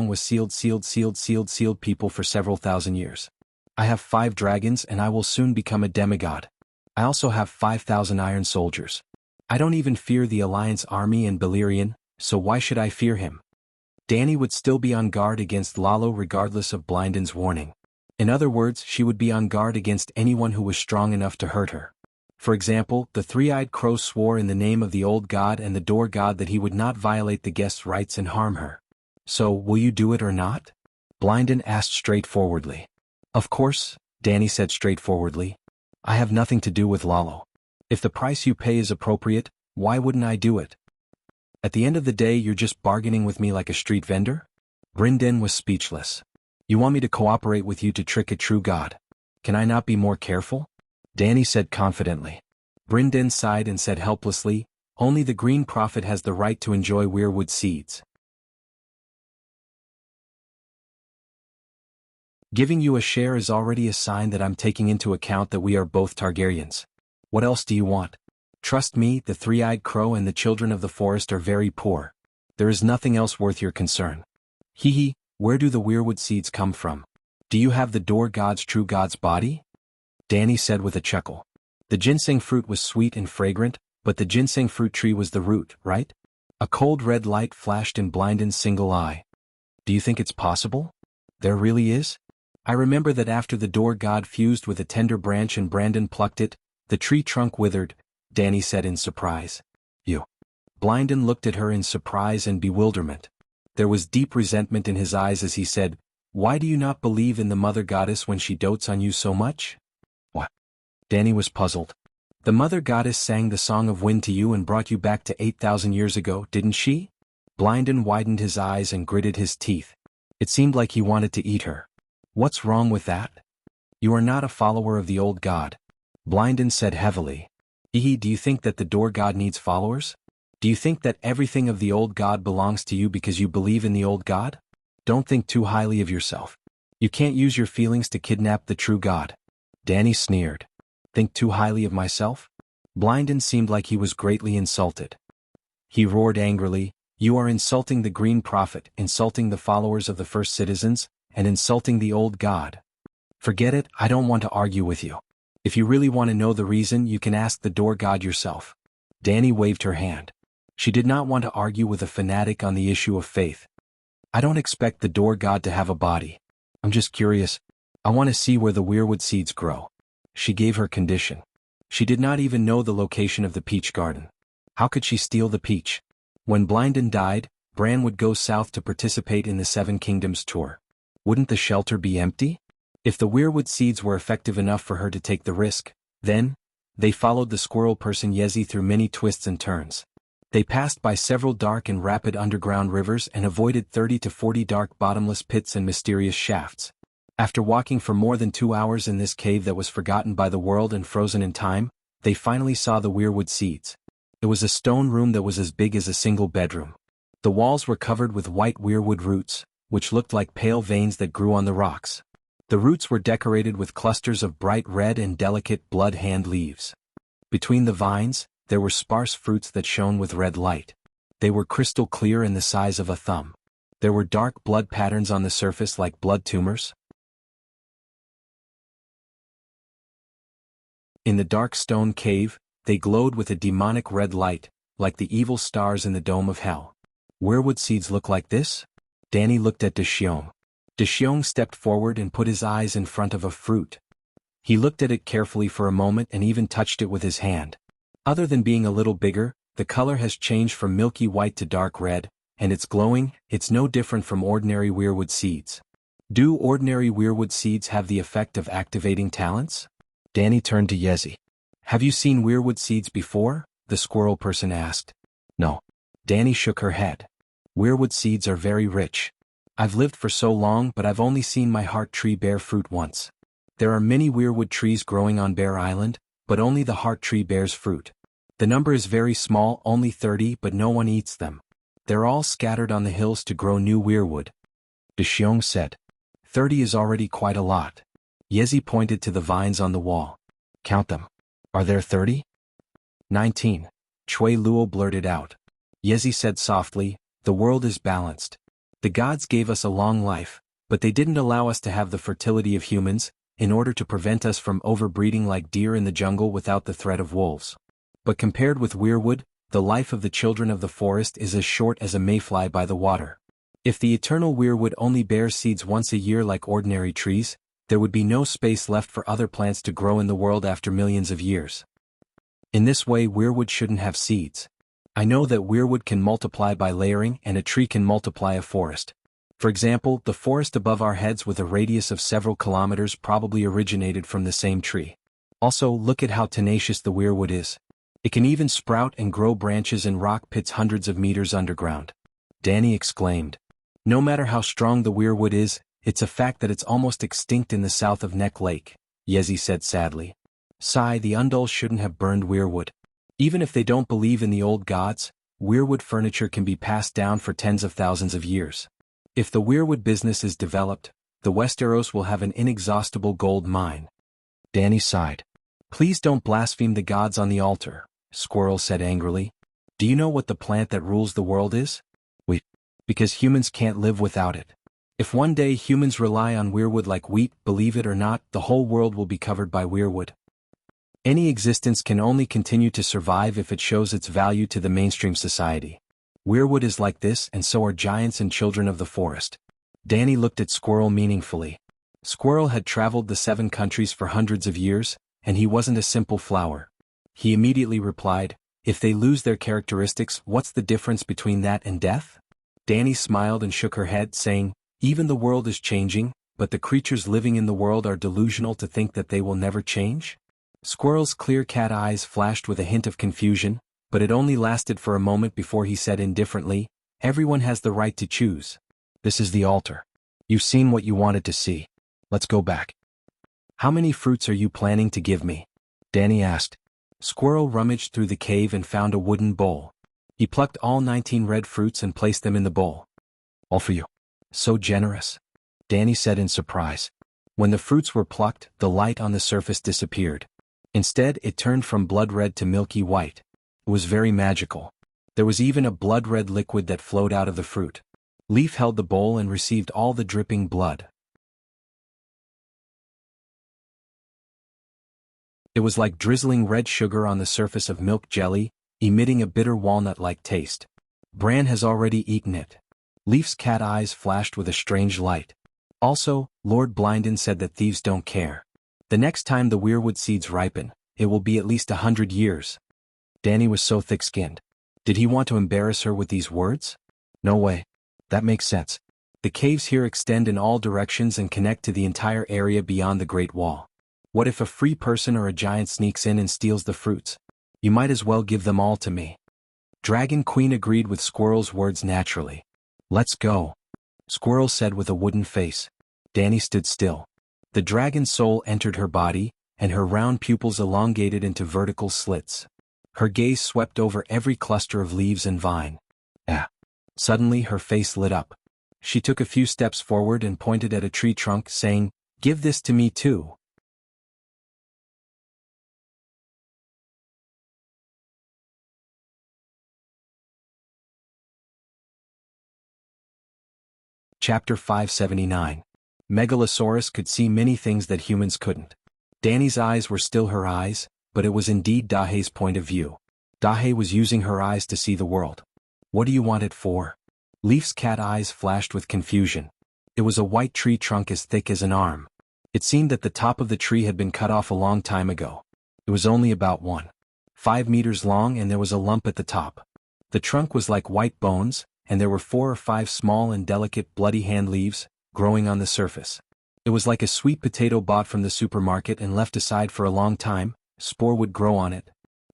was sealed people for several thousand years. I have 5 dragons and I will soon become a demigod. I also have 5,000 iron soldiers. I don't even fear the Alliance army and Balerion, so why should I fear him? Dany would still be on guard against Lalo regardless of Blinden's warning. In other words, she would be on guard against anyone who was strong enough to hurt her. For example, the three-eyed crow swore in the name of the old god and the door god that he would not violate the guest's rights and harm her. So, will you do it or not? Blinden asked straightforwardly. Of course, Dany said straightforwardly. I have nothing to do with Lalo. If the price you pay is appropriate, why wouldn't I do it? At the end of the day, you're just bargaining with me like a street vendor? Brynden was speechless. You want me to cooperate with you to trick a true god? Can I not be more careful? Dany said confidently. Brynden sighed and said helplessly, Only the Green Prophet has the right to enjoy weirwood seeds. Giving you a share is already a sign that I'm taking into account that we are both Targaryens. What else do you want? Trust me, the three-eyed crow and the children of the forest are very poor. There is nothing else worth your concern. Hee, where do the weirwood seeds come from? Do you have the door god's true god's body? Dany said with a chuckle. The ginseng fruit was sweet and fragrant, but the ginseng fruit tree was the root, right? A cold red light flashed in Blinden's single eye. Do you think it's possible? There really is? I remember that after the door god fused with a tender branch and Brandon plucked it, the tree trunk withered, Dany said in surprise. You. Blinden looked at her in surprise and bewilderment. There was deep resentment in his eyes as he said, Why do you not believe in the mother goddess when she dotes on you so much? What? Dany was puzzled. The mother goddess sang the song of wind to you and brought you back to 8,000 years ago, didn't she? Blinden widened his eyes and gritted his teeth. It seemed like he wanted to eat her. What's wrong with that? You are not a follower of the old god. Blinden said heavily. Do you think that the door god needs followers? Do you think that everything of the old god belongs to you because you believe in the old god? Don't think too highly of yourself. You can't use your feelings to kidnap the true god. Dany sneered. Think too highly of myself? Blinden seemed like he was greatly insulted. He roared angrily, You are insulting the Green Prophet, insulting the followers of the First Citizens, and insulting the old god. Forget it, I don't want to argue with you. If you really want to know the reason, you can ask the door god yourself. Dany waved her hand. She did not want to argue with a fanatic on the issue of faith. I don't expect the door god to have a body. I'm just curious. I want to see where the weirwood seeds grow. She gave her condition. She did not even know the location of the peach garden. How could she steal the peach? When Blinden died, Bran would go south to participate in the Seven Kingdoms tour. Wouldn't the shelter be empty? If the weirwood seeds were effective enough for her to take the risk, then, They followed the squirrel person Yezi through many twists and turns. They passed by several dark and rapid underground rivers and avoided 30 to 40 dark bottomless pits and mysterious shafts. After walking for more than 2 hours in this cave that was forgotten by the world and frozen in time, they finally saw the weirwood seeds. It was a stone room that was as big as a single bedroom. The walls were covered with white weirwood roots, which looked like pale veins that grew on the rocks. The roots were decorated with clusters of bright red and delicate blood-hand leaves. Between the vines, there were sparse fruits that shone with red light. They were crystal clear and the size of a thumb. There were dark blood patterns on the surface like blood tumors. In the dark stone cave, they glowed with a demonic red light, like the evil stars in the dome of hell. Weirwood seeds look like this? Danny looked at Dexiong. Dexiong stepped forward and put his eyes in front of a fruit. He looked at it carefully for a moment and even touched it with his hand. Other than being a little bigger, the color has changed from milky white to dark red, and it's glowing. It's no different from ordinary weirwood seeds. Do ordinary weirwood seeds have the effect of activating talents? Danny turned to Yezi. Have you seen weirwood seeds before? The squirrel person asked. No. Danny shook her head. Weirwood seeds are very rich. I've lived for so long, but I've only seen my heart tree bear fruit once. There are many weirwood trees growing on Bear Island, but only the heart tree bears fruit. The number is very small, only 30, but no one eats them. They're all scattered on the hills to grow new weirwood. Dexiong said. 30 is already quite a lot. Yezi pointed to the vines on the wall. Count them. Are there 30? 19. Chui Luo blurted out. Yezi said softly, the world is balanced. The gods gave us a long life, but they didn't allow us to have the fertility of humans, in order to prevent us from overbreeding like deer in the jungle without the threat of wolves. But compared with weirwood, the life of the children of the forest is as short as a mayfly by the water. If the eternal weirwood only bears seeds once a year like ordinary trees, there would be no space left for other plants to grow in the world after millions of years. In this way, weirwood shouldn't have seeds. I know that weirwood can multiply by layering and a tree can multiply a forest. For example, the forest above our heads with a radius of several kilometers probably originated from the same tree. Also, look at how tenacious the weirwood is. It can even sprout and grow branches in rock pits hundreds of meters underground. Danny exclaimed. No matter how strong the weirwood is, it's a fact that it's almost extinct in the south of Neck Lake, Yezi said sadly. Sigh, the Undul shouldn't have burned weirwood. Even if they don't believe in the old gods, weirwood furniture can be passed down for tens of thousands of years. If the weirwood business is developed, the Westeros will have an inexhaustible gold mine. Danny sighed. Please don't blaspheme the gods on the altar, Squirrel said angrily. Do you know what the plant that rules the world is? Wheat. Because humans can't live without it. If one day humans rely on weirwood like wheat, believe it or not, the whole world will be covered by weirwood. Any existence can only continue to survive if it shows its value to the mainstream society. Weirwood is like this, and so are giants and children of the forest. Danny looked at Squirrel meaningfully. Squirrel had traveled the 7 countries for hundreds of years, and he wasn't a simple flower. He immediately replied, if they lose their characteristics, what's the difference between that and death? Danny smiled and shook her head, saying, even the world is changing, but the creatures living in the world are delusional to think that they will never change? Squirrel's clear cat eyes flashed with a hint of confusion, but it only lasted for a moment before he said indifferently, everyone has the right to choose. This is the altar. You've seen what you wanted to see. Let's go back. How many fruits are you planning to give me? Danny asked. Squirrel rummaged through the cave and found a wooden bowl. He plucked all 19 red fruits and placed them in the bowl. All for you. So generous. Danny said in surprise. When the fruits were plucked, the light on the surface disappeared. Instead, it turned from blood red to milky white. It was very magical. There was even a blood red liquid that flowed out of the fruit. Leaf held the bowl and received all the dripping blood. It was like drizzling red sugar on the surface of milk jelly, emitting a bitter walnut-like taste. Bran has already eaten it. Leaf's cat eyes flashed with a strange light. Also, Lord Blinden said that thieves don't care. The next time the weirwood seeds ripen, it will be at least 100 years. Danny was so thick-skinned. Did he want to embarrass her with these words? No way. That makes sense. The caves here extend in all directions and connect to the entire area beyond the Great Wall. What if a free person or a giant sneaks in and steals the fruits? You might as well give them all to me. Dragon Queen agreed with Squirrel's words naturally. Let's go, Squirrel said with a wooden face. Danny stood still. The dragon's soul entered her body, and her round pupils elongated into vertical slits. Her gaze swept over every cluster of leaves and vine. Ah! Suddenly her face lit up. She took a few steps forward and pointed at a tree trunk, saying, "Give this to me too." Chapter 579. Megalosaurus could see many things that humans couldn't. Danny's eyes were still her eyes, but it was indeed Dahe's point of view. Dahe was using her eyes to see the world. What do you want it for? Leaf's cat eyes flashed with confusion. It was a white tree trunk as thick as an arm. It seemed that the top of the tree had been cut off a long time ago. It was only about 1.5 meters long and there was a lump at the top. The trunk was like white bones, and there were 4 or 5 small and delicate bloody hand leaves growing on the surface. It was like a sweet potato bought from the supermarket and left aside for a long time. Spore would grow on it.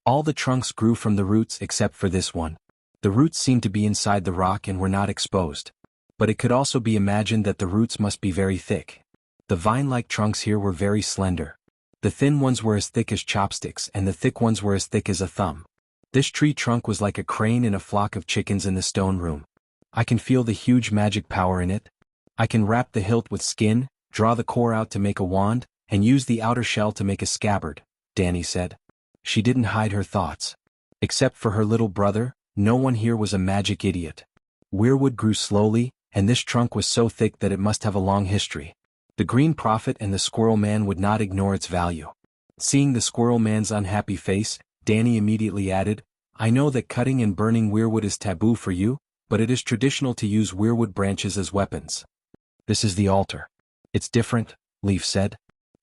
All the trunks grew from the roots except for this one. The roots seemed to be inside the rock and were not exposed. But it could also be imagined that the roots must be very thick. The vine-like trunks here were very slender. The thin ones were as thick as chopsticks and the thick ones were as thick as a thumb. This tree trunk was like a crane in a flock of chickens in the stone room. I can feel the huge magic power in it. I can wrap the hilt with skin, draw the core out to make a wand, and use the outer shell to make a scabbard, Danny said. She didn't hide her thoughts. Except for her little brother, no one here was a magic idiot. Weirwood grew slowly, and this trunk was so thick that it must have a long history. The Green Prophet and the Squirrel Man would not ignore its value. Seeing the Squirrel Man's unhappy face, Danny immediately added, I know that cutting and burning weirwood is taboo for you, but it is traditional to use weirwood branches as weapons. This is the altar. It's different, Leaf said.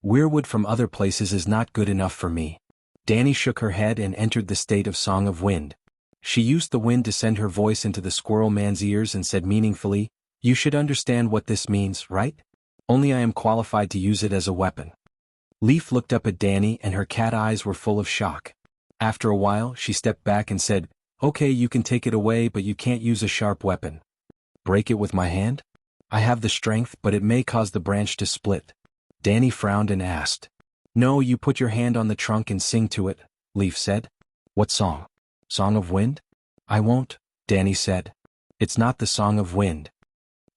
Weirwood from other places is not good enough for me. Danny shook her head and entered the state of Song of Wind. She used the wind to send her voice into the Squirrel Man's ears and said meaningfully, You should understand what this means, right? Only I am qualified to use it as a weapon. Leaf looked up at Danny and her cat eyes were full of shock. After a while, she stepped back and said, Okay, you can take it away, but you can't use a sharp weapon. Break it with my hand? I have the strength, but it may cause the branch to split. Danny frowned and asked. No, you put your hand on the trunk and sing to it, Leaf said. What song? Song of Wind? I won't, Danny said. It's not the Song of Wind.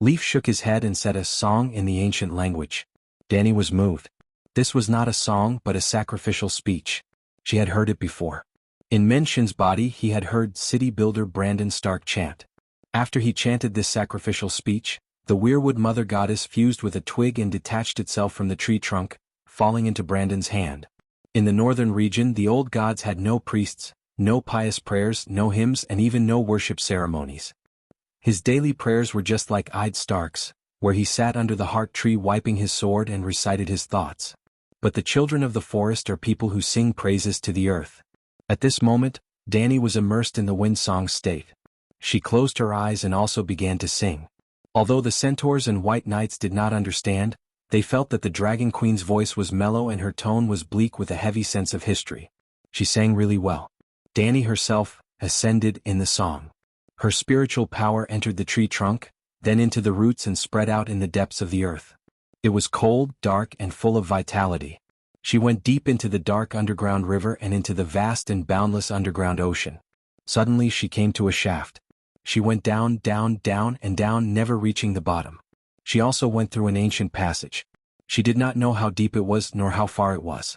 Leaf shook his head and said a song in the ancient language. Danny was moved. This was not a song but a sacrificial speech. She had heard it before. In Menshin's body he had heard city builder Brandon Stark chant. After he chanted this sacrificial speech, the weirwood mother goddess fused with a twig and detached itself from the tree trunk, falling into Brandon's hand. In the northern region the old gods had no priests, no pious prayers, no hymns and even no worship ceremonies. His daily prayers were just like Ide Stark's, where he sat under the heart tree wiping his sword and recited his thoughts. But the children of the forest are people who sing praises to the earth. At this moment, Danny was immersed in the wind-song state. She closed her eyes and also began to sing. Although the centaurs and white knights did not understand, they felt that the Dragon Queen's voice was mellow and her tone was bleak with a heavy sense of history. She sang really well. Danny herself ascended in the song. Her spiritual power entered the tree trunk, then into the roots and spread out in the depths of the earth. It was cold, dark, and full of vitality. She went deep into the dark underground river and into the vast and boundless underground ocean. Suddenly she came to a shaft. She went down, down, down, and down, never reaching the bottom. She also went through an ancient passage. She did not know how deep it was nor how far it was.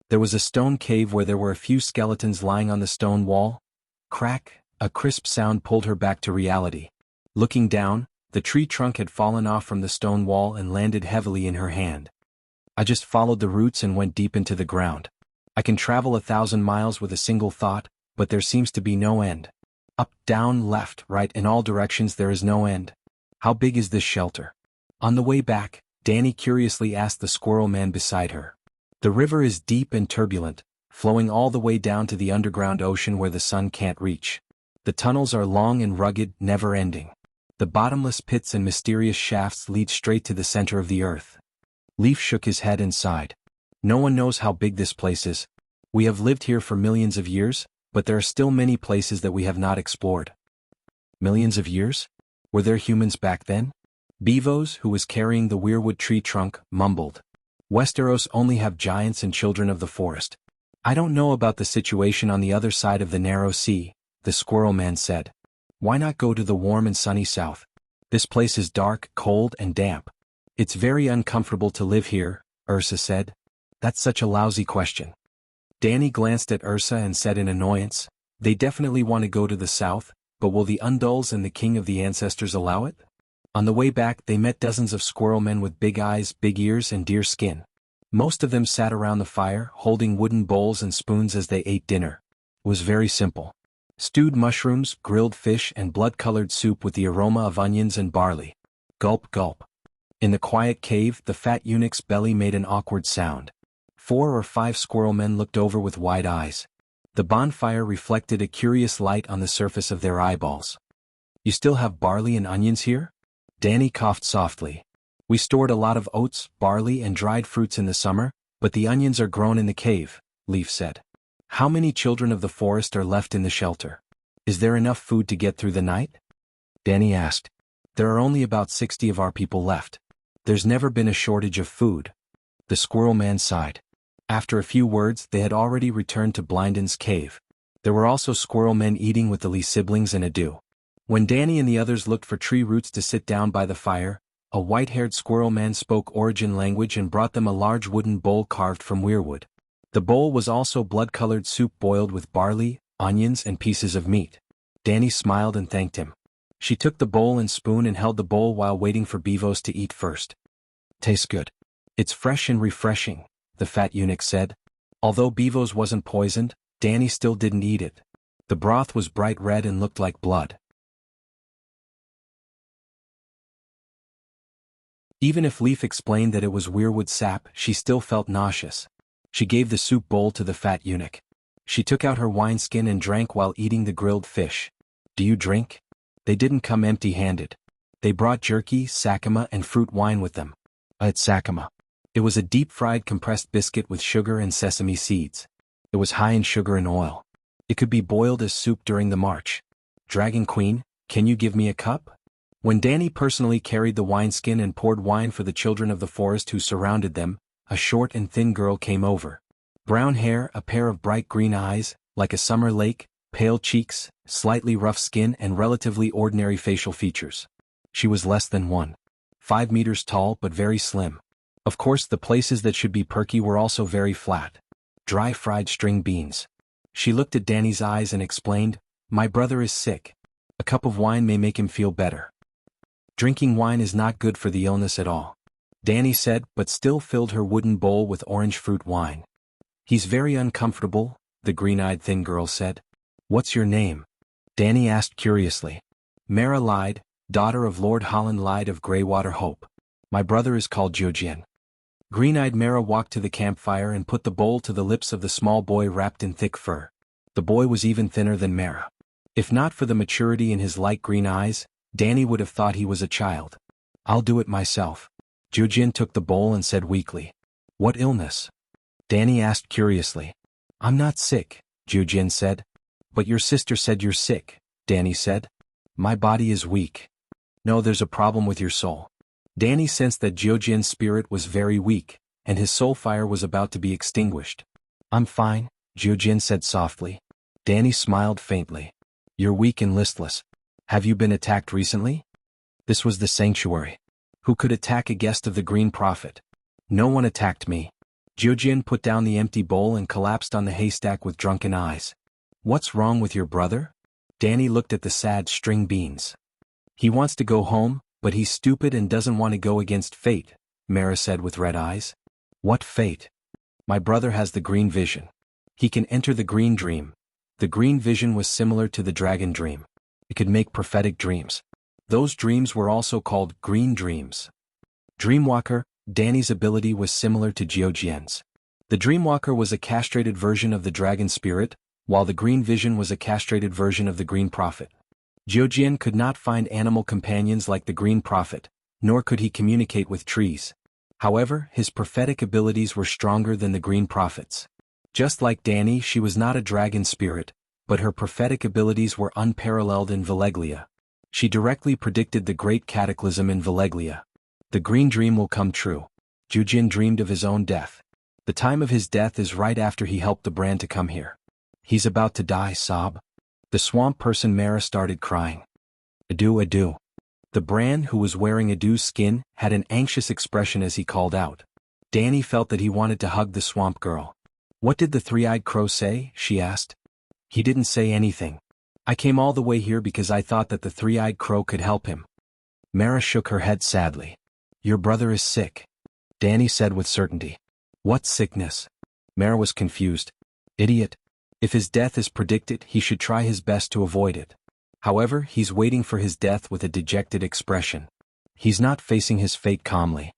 There was a stone cave where there were a few skeletons lying on the stone wall. Crack, a crisp sound pulled her back to reality. Looking down, the tree trunk had fallen off from the stone wall and landed heavily in her hand. I just followed the roots and went deep into the ground. I can travel 1,000 miles with a single thought, but there seems to be no end. Up, down, left, right, in all directions there is no end. How big is this shelter? On the way back, Danny curiously asked the Squirrel Man beside her. The river is deep and turbulent, flowing all the way down to the underground ocean where the sun can't reach. The tunnels are long and rugged, never ending. The bottomless pits and mysterious shafts lead straight to the center of the earth. Leaf shook his head and sighed. No one knows how big this place is. We have lived here for millions of years, but there are still many places that we have not explored. Millions of years? Were there humans back then? Beavos, who was carrying the weirwood tree trunk, mumbled. Westeros only have giants and children of the forest. I don't know about the situation on the other side of the narrow sea, the squirrel man said. Why not go to the warm and sunny south? This place is dark, cold, and damp. It's very uncomfortable to live here, Ursa said. That's such a lousy question. Dany glanced at Ursa and said in annoyance, they definitely want to go to the south, but will the Undulls and the king of the ancestors allow it? On the way back they met dozens of squirrel men with big eyes, big ears, and deer skin. Most of them sat around the fire, holding wooden bowls and spoons as they ate dinner. It was very simple. Stewed mushrooms, grilled fish, and blood-colored soup with the aroma of onions and barley. Gulp, gulp. In the quiet cave, the fat eunuch's belly made an awkward sound. 4 or 5 squirrel men looked over with wide eyes. The bonfire reflected a curious light on the surface of their eyeballs. You still have barley and onions here? Dany coughed softly. We stored a lot of oats, barley, and dried fruits in the summer, but the onions are grown in the cave, Leaf said. How many children of the forest are left in the shelter? Is there enough food to get through the night? Dany asked. There are only about 60 of our people left. There's never been a shortage of food. The squirrel man sighed. After a few words, they had already returned to Blindon's cave. There were also squirrel men eating with the Lee siblings and Adu. When Dany and the others looked for tree roots to sit down by the fire, a white-haired squirrel man spoke origin language and brought them a large wooden bowl carved from weirwood. The bowl was also blood-colored soup boiled with barley, onions, and pieces of meat. Dany smiled and thanked him. She took the bowl and spoon and held the bowl while waiting for Beavos to eat first. Tastes good. It's fresh and refreshing, the fat eunuch said. Although Beavos wasn't poisoned, Dany still didn't eat it. The broth was bright red and looked like blood. Even if Leaf explained that it was weirwood sap, she still felt nauseous. She gave the soup bowl to the fat eunuch. She took out her wineskin and drank while eating the grilled fish. Do you drink? They didn't come empty-handed. They brought jerky, sakama, and fruit wine with them. It's sakama. It was a deep-fried compressed biscuit with sugar and sesame seeds. It was high in sugar and oil. It could be boiled as soup during the march. Dragon Queen, can you give me a cup? When Dany personally carried the wineskin and poured wine for the children of the forest who surrounded them, a short and thin girl came over. Brown hair, a pair of bright green eyes, like a summer lake, pale cheeks, slightly rough skin, and relatively ordinary facial features. She was less than 1.5 meters tall but very slim. Of course, the places that should be perky were also very flat. Dry fried string beans. She looked at Dany's eyes and explained, My brother is sick. A cup of wine may make him feel better. Drinking wine is not good for the illness at all, Dany said, but still filled her wooden bowl with orange fruit wine. He's very uncomfortable, the green-eyed thin girl said. What's your name? Dany asked curiously. Mara lied, daughter of Lord Holland lied of Greywater Hope. My brother is called Jianghu. Green-eyed Mara walked to the campfire and put the bowl to the lips of the small boy wrapped in thick fur. The boy was even thinner than Mara. If not for the maturity in his light green eyes, Dany would have thought he was a child. I'll do it myself. Jianghu took the bowl and said weakly. What illness? Dany asked curiously. I'm not sick, Jianghu said. But your sister said you're sick, Dany said. My body is weak. No, there's a problem with your soul. Dany sensed that Jianghu's spirit was very weak, and his soul fire was about to be extinguished. I'm fine, Jianghu said softly. Dany smiled faintly. You're weak and listless. Have you been attacked recently? This was the sanctuary. Who could attack a guest of the Green Prophet? No one attacked me. Jianghu put down the empty bowl and collapsed on the haystack with drunken eyes. What's wrong with your brother? Dany looked at the sad string beans. He wants to go home, but he's stupid and doesn't want to go against fate, Mara said with red eyes. What fate? My brother has the green vision. He can enter the green dream. The green vision was similar to the dragon dream. It could make prophetic dreams. Those dreams were also called green dreams. Dreamwalker, Dany's ability was similar to Jianghu's. The Dreamwalker was a castrated version of the dragon spirit, while the green vision was a castrated version of the Green Prophet. Jiujian could not find animal companions like the Green Prophet, nor could he communicate with trees. However, his prophetic abilities were stronger than the Green Prophet's. Just like Danny, she was not a dragon spirit, but her prophetic abilities were unparalleled in Valeglia. She directly predicted the great cataclysm in Valeglia. The green dream will come true. Jiujian dreamed of his own death. The time of his death is right after he helped the brand to come here. He's about to die, sob. The swamp person Mara started crying. Adieu, adieu. The brand, who was wearing Adu's skin, had an anxious expression as he called out. Danny felt that he wanted to hug the swamp girl. What did the three-eyed crow say? She asked. He didn't say anything. I came all the way here because I thought that the three-eyed crow could help him. Mara shook her head sadly. Your brother is sick, Danny said with certainty. What sickness? Mara was confused. Idiot. If his death is predicted, he should try his best to avoid it. However, he's waiting for his death with a dejected expression. He's not facing his fate calmly.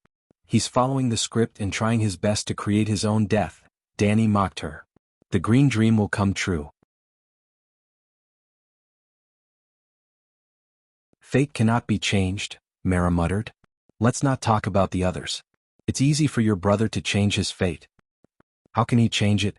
He's following the script and trying his best to create his own death, Danny mocked her. The green dream will come true. Fate cannot be changed, Mara muttered. Let's not talk about the others. It's easy for your brother to change his fate. How can he change it?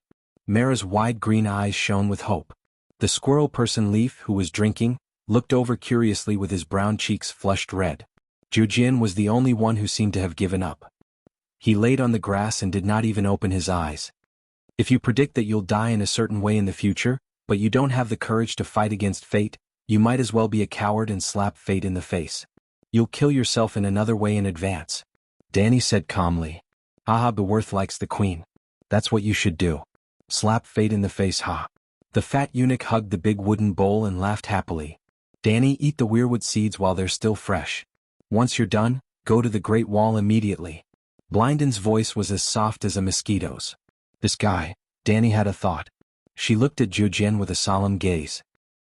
Mara's wide green eyes shone with hope. The squirrel person Leaf, who was drinking, looked over curiously with his brown cheeks flushed red. Jiujian was the only one who seemed to have given up. He laid on the grass and did not even open his eyes. If you predict that you'll die in a certain way in the future, but you don't have the courage to fight against fate, you might as well be a coward and slap fate in the face. You'll kill yourself in another way in advance. Danny said calmly. Haha, Beworth likes the queen. That's what you should do. Slap fate in the face, ha. The fat eunuch hugged the big wooden bowl and laughed happily. Danny, eat the weirwood seeds while they're still fresh. Once you're done, go to the Great Wall immediately. Blinden's voice was as soft as a mosquito's. This guy, Danny had a thought. She looked at Jiujian with a solemn gaze.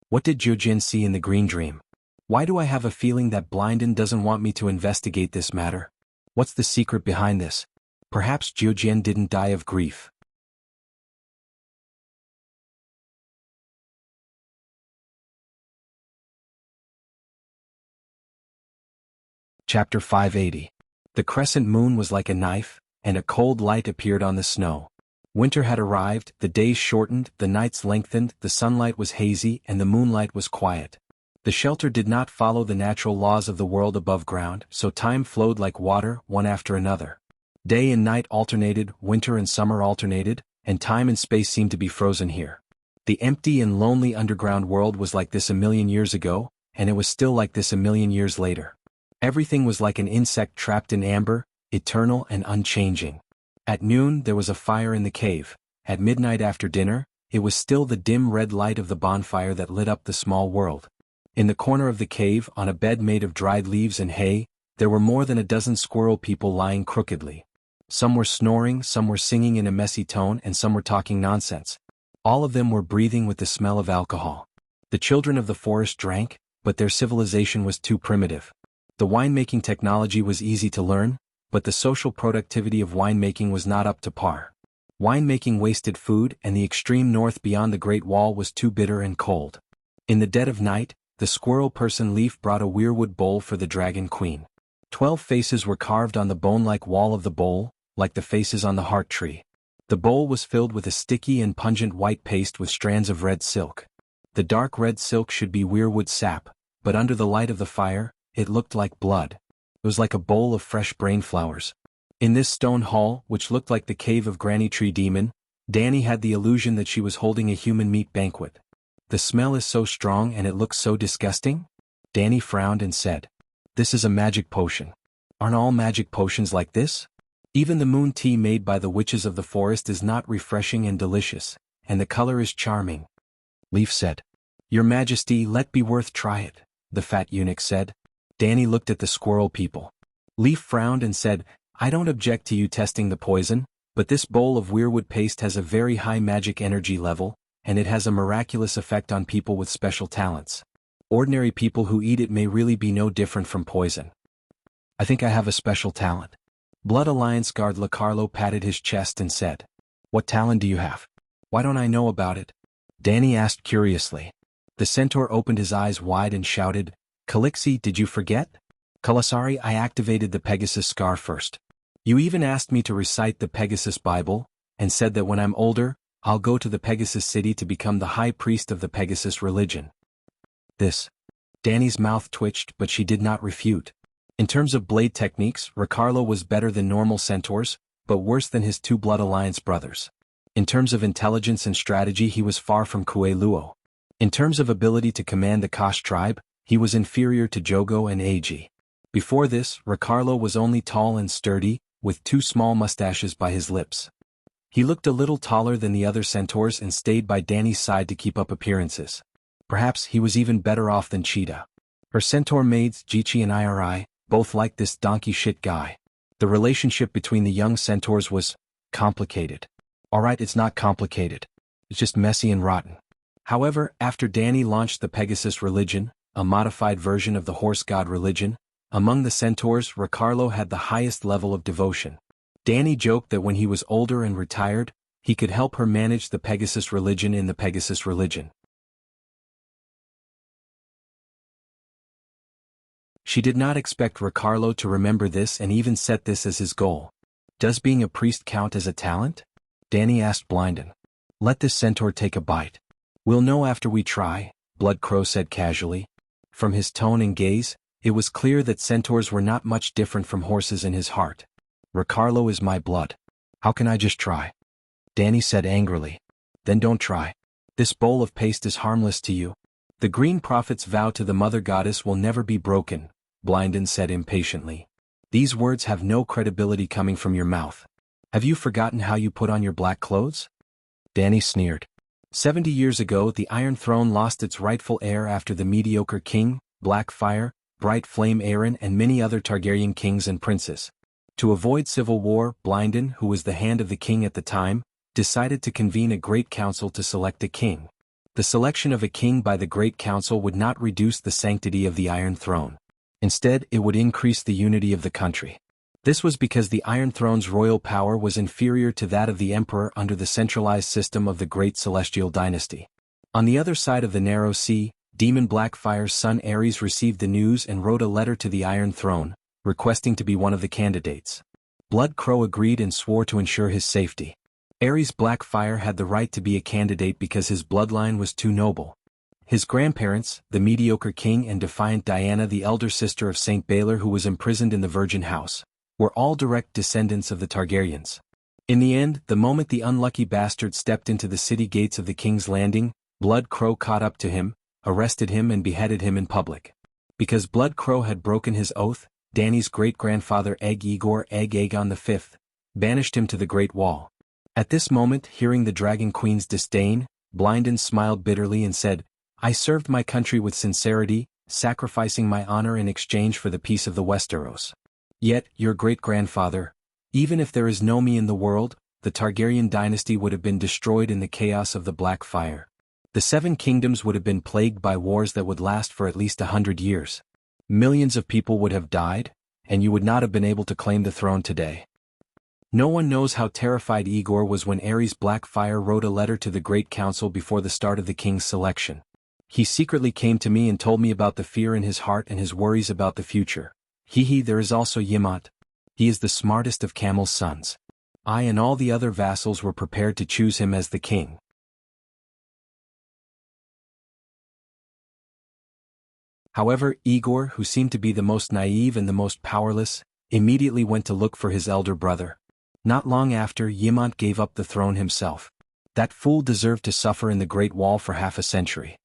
What did Jiujian see in the green dream? Why do I have a feeling that Blinden doesn't want me to investigate this matter? What's the secret behind this? Perhaps Jiujian didn't die of grief. Chapter 580. The crescent moon was like a knife, and a cold light appeared on the snow. Winter had arrived, the days shortened, the nights lengthened, the sunlight was hazy, and the moonlight was quiet. The shelter did not follow the natural laws of the world above ground, so time flowed like water, one after another. Day and night alternated, winter and summer alternated, and time and space seemed to be frozen here. The empty and lonely underground world was like this a million years ago, and it was still like this a million years later. Everything was like an insect trapped in amber, eternal and unchanging. At noon there was a fire in the cave. At midnight after dinner, it was still the dim red light of the bonfire that lit up the small world. In the corner of the cave, on a bed made of dried leaves and hay, there were more than a dozen squirrel people lying crookedly. Some were snoring, some were singing in a messy tone, and some were talking nonsense. All of them were breathing with the smell of alcohol. The children of the forest drank, but their civilization was too primitive. The winemaking technology was easy to learn, but the social productivity of winemaking was not up to par. Winemaking wasted food, and the extreme north beyond the Great Wall was too bitter and cold. In the dead of night, the squirrel person Leaf brought a weirwood bowl for the dragon queen. 12 faces were carved on the bone-like wall of the bowl, like the faces on the heart tree. The bowl was filled with a sticky and pungent white paste with strands of red silk. The dark red silk should be weirwood sap, but under the light of the fire, it looked like blood. It was like a bowl of fresh brain flowers. In this stone hall, which looked like the cave of Granny Tree Demon, Danny had the illusion that she was holding a human meat banquet. The smell is so strong and it looks so disgusting? Danny frowned and said, This is a magic potion. Aren't all magic potions like this? Even the moon tea made by the witches of the forest is not refreshing and delicious, and the color is charming. Leaf said, Your Majesty, let Beworth try it, the fat eunuch said. Danny looked at the squirrel people. Leaf frowned and said, I don't object to you testing the poison, but this bowl of weirwood paste has a very high magic energy level, and it has a miraculous effect on people with special talents. Ordinary people who eat it may really be no different from poison. I think I have a special talent. Blood Alliance guard Carlo patted his chest and said, What talent do you have? Why don't I know about it? Danny asked curiously. The centaur opened his eyes wide and shouted, "Calixi, did you forget? Kalasari, I activated the Pegasus scar first. You even asked me to recite the Pegasus Bible, and said that when I'm older, I'll go to the Pegasus city to become the high priest of the Pegasus religion." This. Danny's mouth twitched, but she did not refute. In terms of blade techniques, Ricardo was better than normal centaurs, but worse than his two Blood Alliance brothers. In terms of intelligence and strategy, he was far from Kue Luo. In terms of ability to command the Kosh tribe, he was inferior to Jogo and Eiji. Before this, Ricardo was only tall and sturdy, with two small mustaches by his lips. He looked a little taller than the other centaurs and stayed by Danny's side to keep up appearances. Perhaps he was even better off than Cheetah. Her centaur maids, Jichi and Iri, both liked this donkey shit guy. The relationship between the young centaurs was complicated. Alright, it's not complicated. It's just messy and rotten. However, after Danny launched the Pegasus religion, a modified version of the horse god religion, among the centaurs, Ricardo had the highest level of devotion. Danny joked that when he was older and retired, he could help her manage the Pegasus religion in the Pegasus religion. She did not expect Ricardo to remember this and even set this as his goal. Does being a priest count as a talent? Danny asked Blinden. Let this centaur take a bite. We'll know after we try, Blood Crow said casually. From his tone and gaze, it was clear that centaurs were not much different from horses in his heart. Ricardo is my blood. How can I just try? Danny said angrily. Then don't try. This bowl of paste is harmless to you. The Green Prophet's vow to the Mother Goddess will never be broken, Blinden said impatiently. These words have no credibility coming from your mouth. Have you forgotten how you put on your black clothes? Danny sneered. 70 years ago, the Iron Throne lost its rightful heir after the mediocre king, Blackfire, Bright Flame Aeron and many other Targaryen kings and princes. To avoid civil war, Blinden, who was the hand of the king at the time, decided to convene a great council to select a king. The selection of a king by the Great Council would not reduce the sanctity of the Iron Throne. Instead, it would increase the unity of the country. This was because the Iron Throne's royal power was inferior to that of the Emperor under the centralized system of the Great Celestial Dynasty. On the other side of the Narrow Sea, Demon Blackfire's son Ares received the news and wrote a letter to the Iron Throne, requesting to be one of the candidates. Blood Crow agreed and swore to ensure his safety. Ares Blackfire had the right to be a candidate because his bloodline was too noble. His grandparents, the mediocre king and defiant Diana, the elder sister of Saint Baylor who was imprisoned in the Virgin House, were all direct descendants of the Targaryens. In the end, the moment the unlucky bastard stepped into the city gates of the King's Landing, Blood Crow caught up to him, arrested him and beheaded him in public. Because Blood Crow had broken his oath, Danny's great-grandfather Egg Igor Egg Aegon V, banished him to the Great Wall. At this moment, hearing the Dragon Queen's disdain, Blinden smiled bitterly and said, I served my country with sincerity, sacrificing my honor in exchange for the peace of the Westeros. Yet, your great-grandfather, even if there is no me in the world, the Targaryen dynasty would have been destroyed in the chaos of the Black Fire. The Seven Kingdoms would have been plagued by wars that would last for at least 100 years. Millions of people would have died, and you would not have been able to claim the throne today. No one knows how terrified Igor was when Ares Blackfire wrote a letter to the Great Council before the start of the king's selection. He secretly came to me and told me about the fear in his heart and his worries about the future. There is also Yimot. He is the smartest of Camel's sons. I and all the other vassals were prepared to choose him as the king. However, Igor, who seemed to be the most naive and the most powerless, immediately went to look for his elder brother. Not long after, Yimont gave up the throne himself. That fool deserved to suffer in the Great Wall for half a century.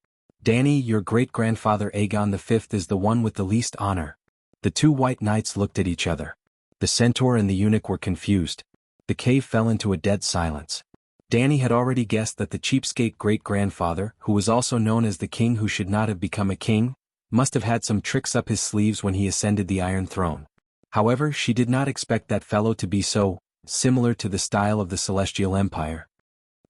Danny, your great-grandfather Aegon V is the one with the least honor. The two white knights looked at each other. The centaur and the eunuch were confused. The cave fell into a dead silence. Danny had already guessed that the cheapskate great-grandfather, who was also known as the king who should not have become a king, must have had some tricks up his sleeves when he ascended the Iron Throne. However, she did not expect that fellow to be so similar to the style of the Celestial Empire.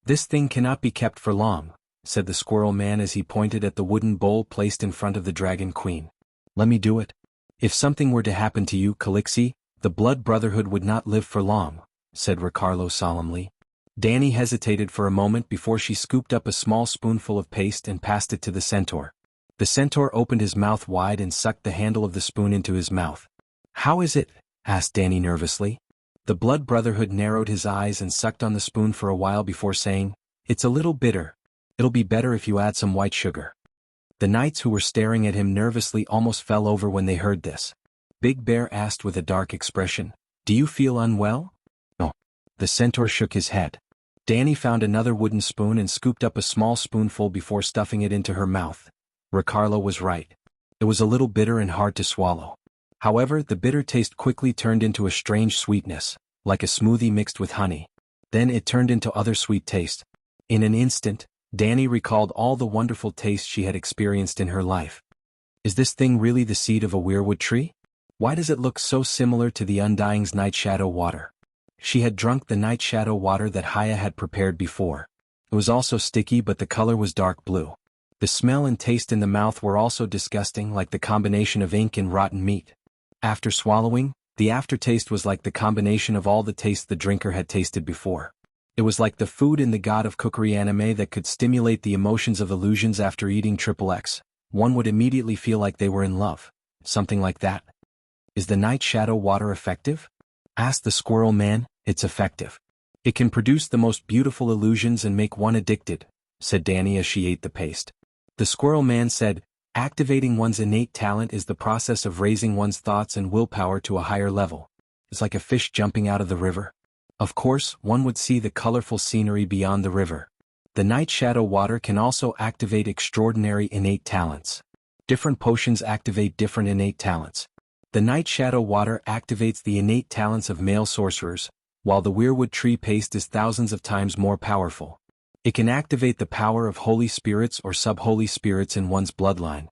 This thing cannot be kept for long, said the Squirrel Man as he pointed at the wooden bowl placed in front of the Dragon Queen. Let me do it. If something were to happen to you, Calixi, the Blood Brotherhood would not live for long, said Ricardo solemnly. Danny hesitated for a moment before she scooped up a small spoonful of paste and passed it to the centaur. The centaur opened his mouth wide and sucked the handle of the spoon into his mouth. "How is it?" asked Danny nervously. The Blood Brotherhood narrowed his eyes and sucked on the spoon for a while before saying, "It's a little bitter. It'll be better if you add some white sugar." The knights who were staring at him nervously almost fell over when they heard this. Big Bear asked with a dark expression, "Do you feel unwell?" "No." The centaur shook his head. Danny found another wooden spoon and scooped up a small spoonful before stuffing it into her mouth. Ricardo was right. It was a little bitter and hard to swallow. However, the bitter taste quickly turned into a strange sweetness, like a smoothie mixed with honey. Then it turned into other sweet taste. In an instant, Danny recalled all the wonderful tastes she had experienced in her life. Is this thing really the seed of a weirwood tree? Why does it look so similar to the Undying's night shadow water? She had drunk the night shadow water that Haya had prepared before. It was also sticky, but the color was dark blue. The smell and taste in the mouth were also disgusting, like the combination of ink and rotten meat. After swallowing, the aftertaste was like the combination of all the tastes the drinker had tasted before. It was like the food in the God of Cookery anime that could stimulate the emotions of illusions after eating XXX. One would immediately feel like they were in love. Something like that. "Is the night shadow water effective?" asked the squirrel man. "It's effective. It can produce the most beautiful illusions and make one addicted," said Danny as she ate the paste. The squirrel man said, "Activating one's innate talent is the process of raising one's thoughts and willpower to a higher level. It's like a fish jumping out of the river. Of course, one would see the colorful scenery beyond the river. The night shadow water can also activate extraordinary innate talents. Different potions activate different innate talents. The night shadow water activates the innate talents of male sorcerers, while the weirwood tree paste is thousands of times more powerful. It can activate the power of holy spirits or sub-holy spirits in one's bloodline."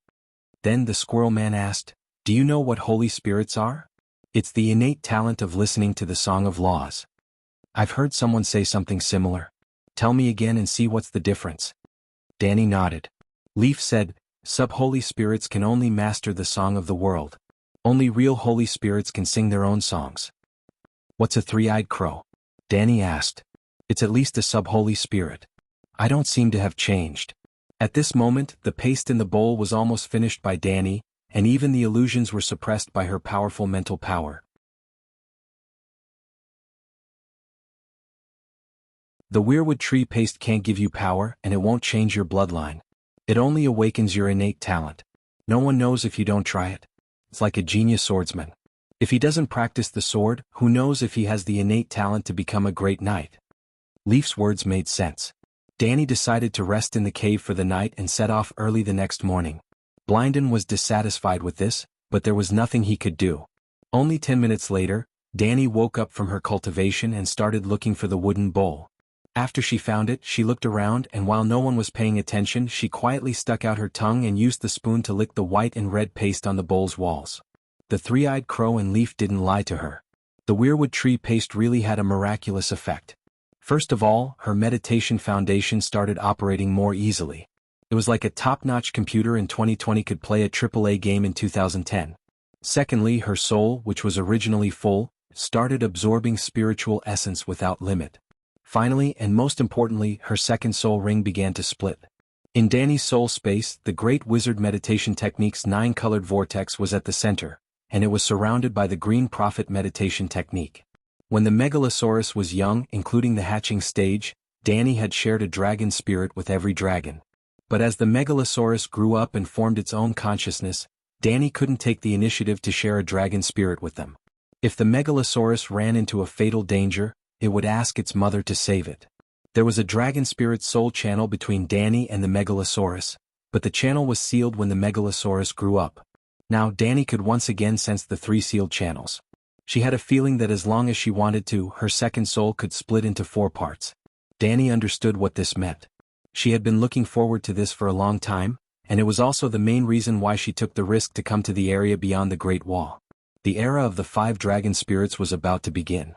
Then the squirrel man asked, "Do you know what holy spirits are?" "It's the innate talent of listening to the Song of Laws." "I've heard someone say something similar. Tell me again and see what's the difference." Danny nodded. Leaf said, "Sub-holy spirits can only master the song of the world. Only real holy spirits can sing their own songs." "What's a three-eyed crow?" Danny asked. "It's at least a sub-holy spirit. I don't seem to have changed." At this moment, the paste in the bowl was almost finished by Danny, and even the illusions were suppressed by her powerful mental power. The weirwood tree paste can't give you power, and it won't change your bloodline. It only awakens your innate talent. No one knows if you don't try it. It's like a genius swordsman. If he doesn't practice the sword, who knows if he has the innate talent to become a great knight? Leaf's words made sense. Danny decided to rest in the cave for the night and set off early the next morning. Blynden was dissatisfied with this, but there was nothing he could do. Only 10 minutes later, Danny woke up from her cultivation and started looking for the wooden bowl. After she found it, she looked around, and while no one was paying attention, she quietly stuck out her tongue and used the spoon to lick the white and red paste on the bowl's walls. The three-eyed crow and Leaf didn't lie to her. The weirwood tree paste really had a miraculous effect. First of all, her meditation foundation started operating more easily. It was like a top-notch computer in 2020 could play a AAA game in 2010. Secondly, her soul, which was originally full, started absorbing spiritual essence without limit. Finally, and most importantly, her second soul ring began to split. In Danny's soul space, the Great Wizard Meditation Technique's 9-colored vortex was at the center, and it was surrounded by the Green Prophet Meditation Technique. When the Megalosaurus was young, including the hatching stage, Danny had shared a dragon spirit with every dragon. But as the Megalosaurus grew up and formed its own consciousness, Danny couldn't take the initiative to share a dragon spirit with them. If the Megalosaurus ran into a fatal danger, it would ask its mother to save it. There was a dragon spirit soul channel between Danny and the Megalosaurus, but the channel was sealed when the Megalosaurus grew up. Now Danny could once again sense the 3 sealed channels. She had a feeling that as long as she wanted to, her second soul could split into 4 parts. Danny understood what this meant. She had been looking forward to this for a long time, and it was also the main reason why she took the risk to come to the area beyond the Great Wall. The era of the 5 dragon spirits was about to begin.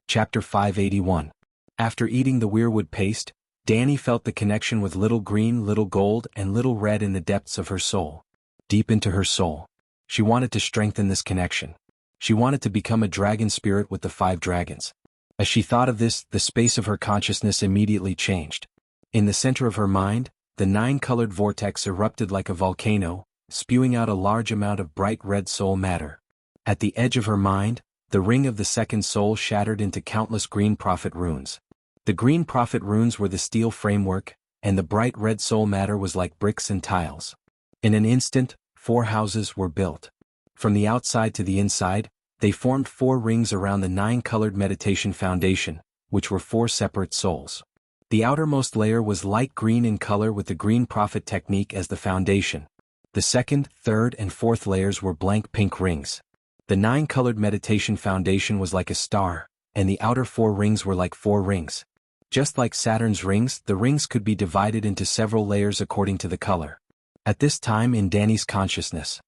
Chapter 581. After eating the weirwood paste, Danny felt the connection with little green, little gold, and little red in the depths of her soul. Deep into her soul. She wanted to strengthen this connection. She wanted to become a dragon spirit with the 5 dragons. As she thought of this, the space of her consciousness immediately changed. In the center of her mind, the 9-colored vortex erupted like a volcano, spewing out a large amount of bright red soul matter. At the edge of her mind, the ring of the second soul shattered into countless green prophet runes. The green prophet runes were the steel framework, and the bright red soul matter was like bricks and tiles. In an instant, 4 houses were built. From the outside to the inside, they formed 4 rings around the 9-colored meditation foundation, which were 4 separate souls. The outermost layer was light green in color with the green prophet technique as the foundation. The second, third, and fourth layers were blank pink rings. The 9-colored meditation foundation was like a star, and the outer 4 rings were like 4 rings. Just like Saturn's rings, the rings could be divided into several layers according to the color. At this time in Danny's consciousness,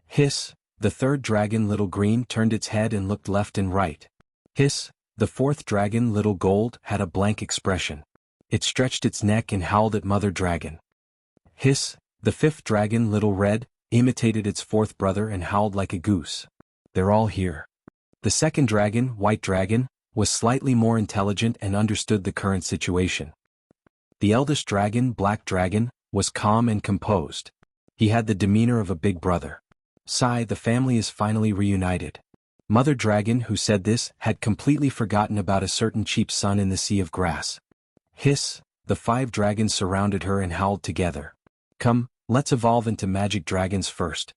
hiss, the 3rd dragon Little Green turned its head and looked left and right. Hiss, the 4th dragon Little Gold had a blank expression. It stretched its neck and howled at Mother Dragon. Hiss, the 5th dragon Little Red imitated its 4th brother and howled like a goose. They're all here. The 2nd dragon, White Dragon, was slightly more intelligent and understood the current situation. The eldest dragon, Black Dragon, was calm and composed. He had the demeanor of a big brother. Sigh, the family is finally reunited. Mother Dragon, who said this, had completely forgotten about a certain cheap son in the sea of grass. Hiss, the 5 dragons surrounded her and howled together. Come, let's evolve into magic dragons first.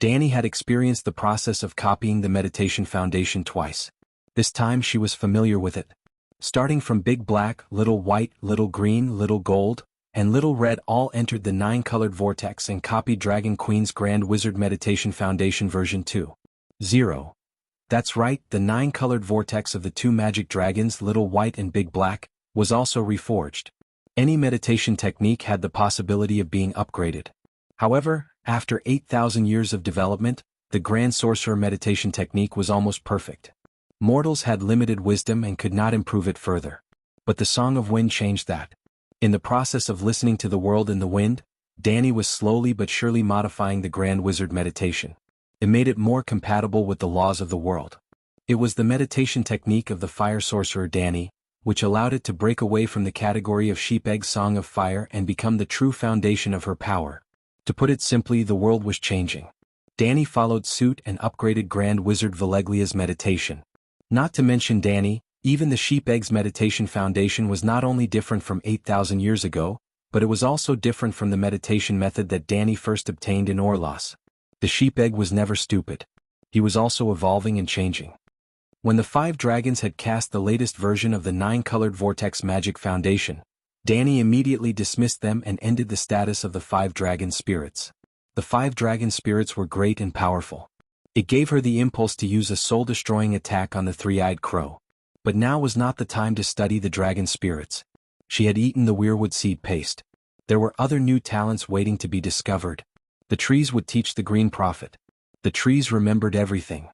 Danny had experienced the process of copying the meditation foundation twice. This time she was familiar with it. Starting from Big Black, Little White, Little Green, Little Gold, and Little Red all entered the 9-colored vortex and copied Dragon Queen's Grand Wizard Meditation Foundation version 2.0. That's right, the 9-colored vortex of the 2 magic dragons, Little White and Big Black, was also reforged. Any meditation technique had the possibility of being upgraded. However, after 8,000 years of development, the Grand Sorcerer meditation technique was almost perfect. Mortals had limited wisdom and could not improve it further. But the Song of Wind changed that. In the process of listening to the world in the wind, Danny was slowly but surely modifying the Grand Wizard meditation. It made it more compatible with the laws of the world. It was the meditation technique of the fire sorcerer Danny, which allowed it to break away from the category of Sheep Egg Song of Fire and become the true foundation of her power. To put it simply, the world was changing. Danny followed suit and upgraded Grand Wizard Valeglia's meditation. Not to mention Danny, even the Sheep Eggs Meditation Foundation was not only different from 8,000 years ago, but it was also different from the meditation method that Danny first obtained in Orlos. The sheep egg was never stupid. He was also evolving and changing. When the 5 dragons had cast the latest version of the 9-colored Vortex Magic Foundation, Danny immediately dismissed them and ended the status of the 5 dragon spirits. The 5 dragon spirits were great and powerful. It gave her the impulse to use a soul-destroying attack on the 3-eyed crow. But now was not the time to study the dragon spirits. She had eaten the weirwood seed paste. There were other new talents waiting to be discovered. The trees would teach the green prophet. The trees remembered everything.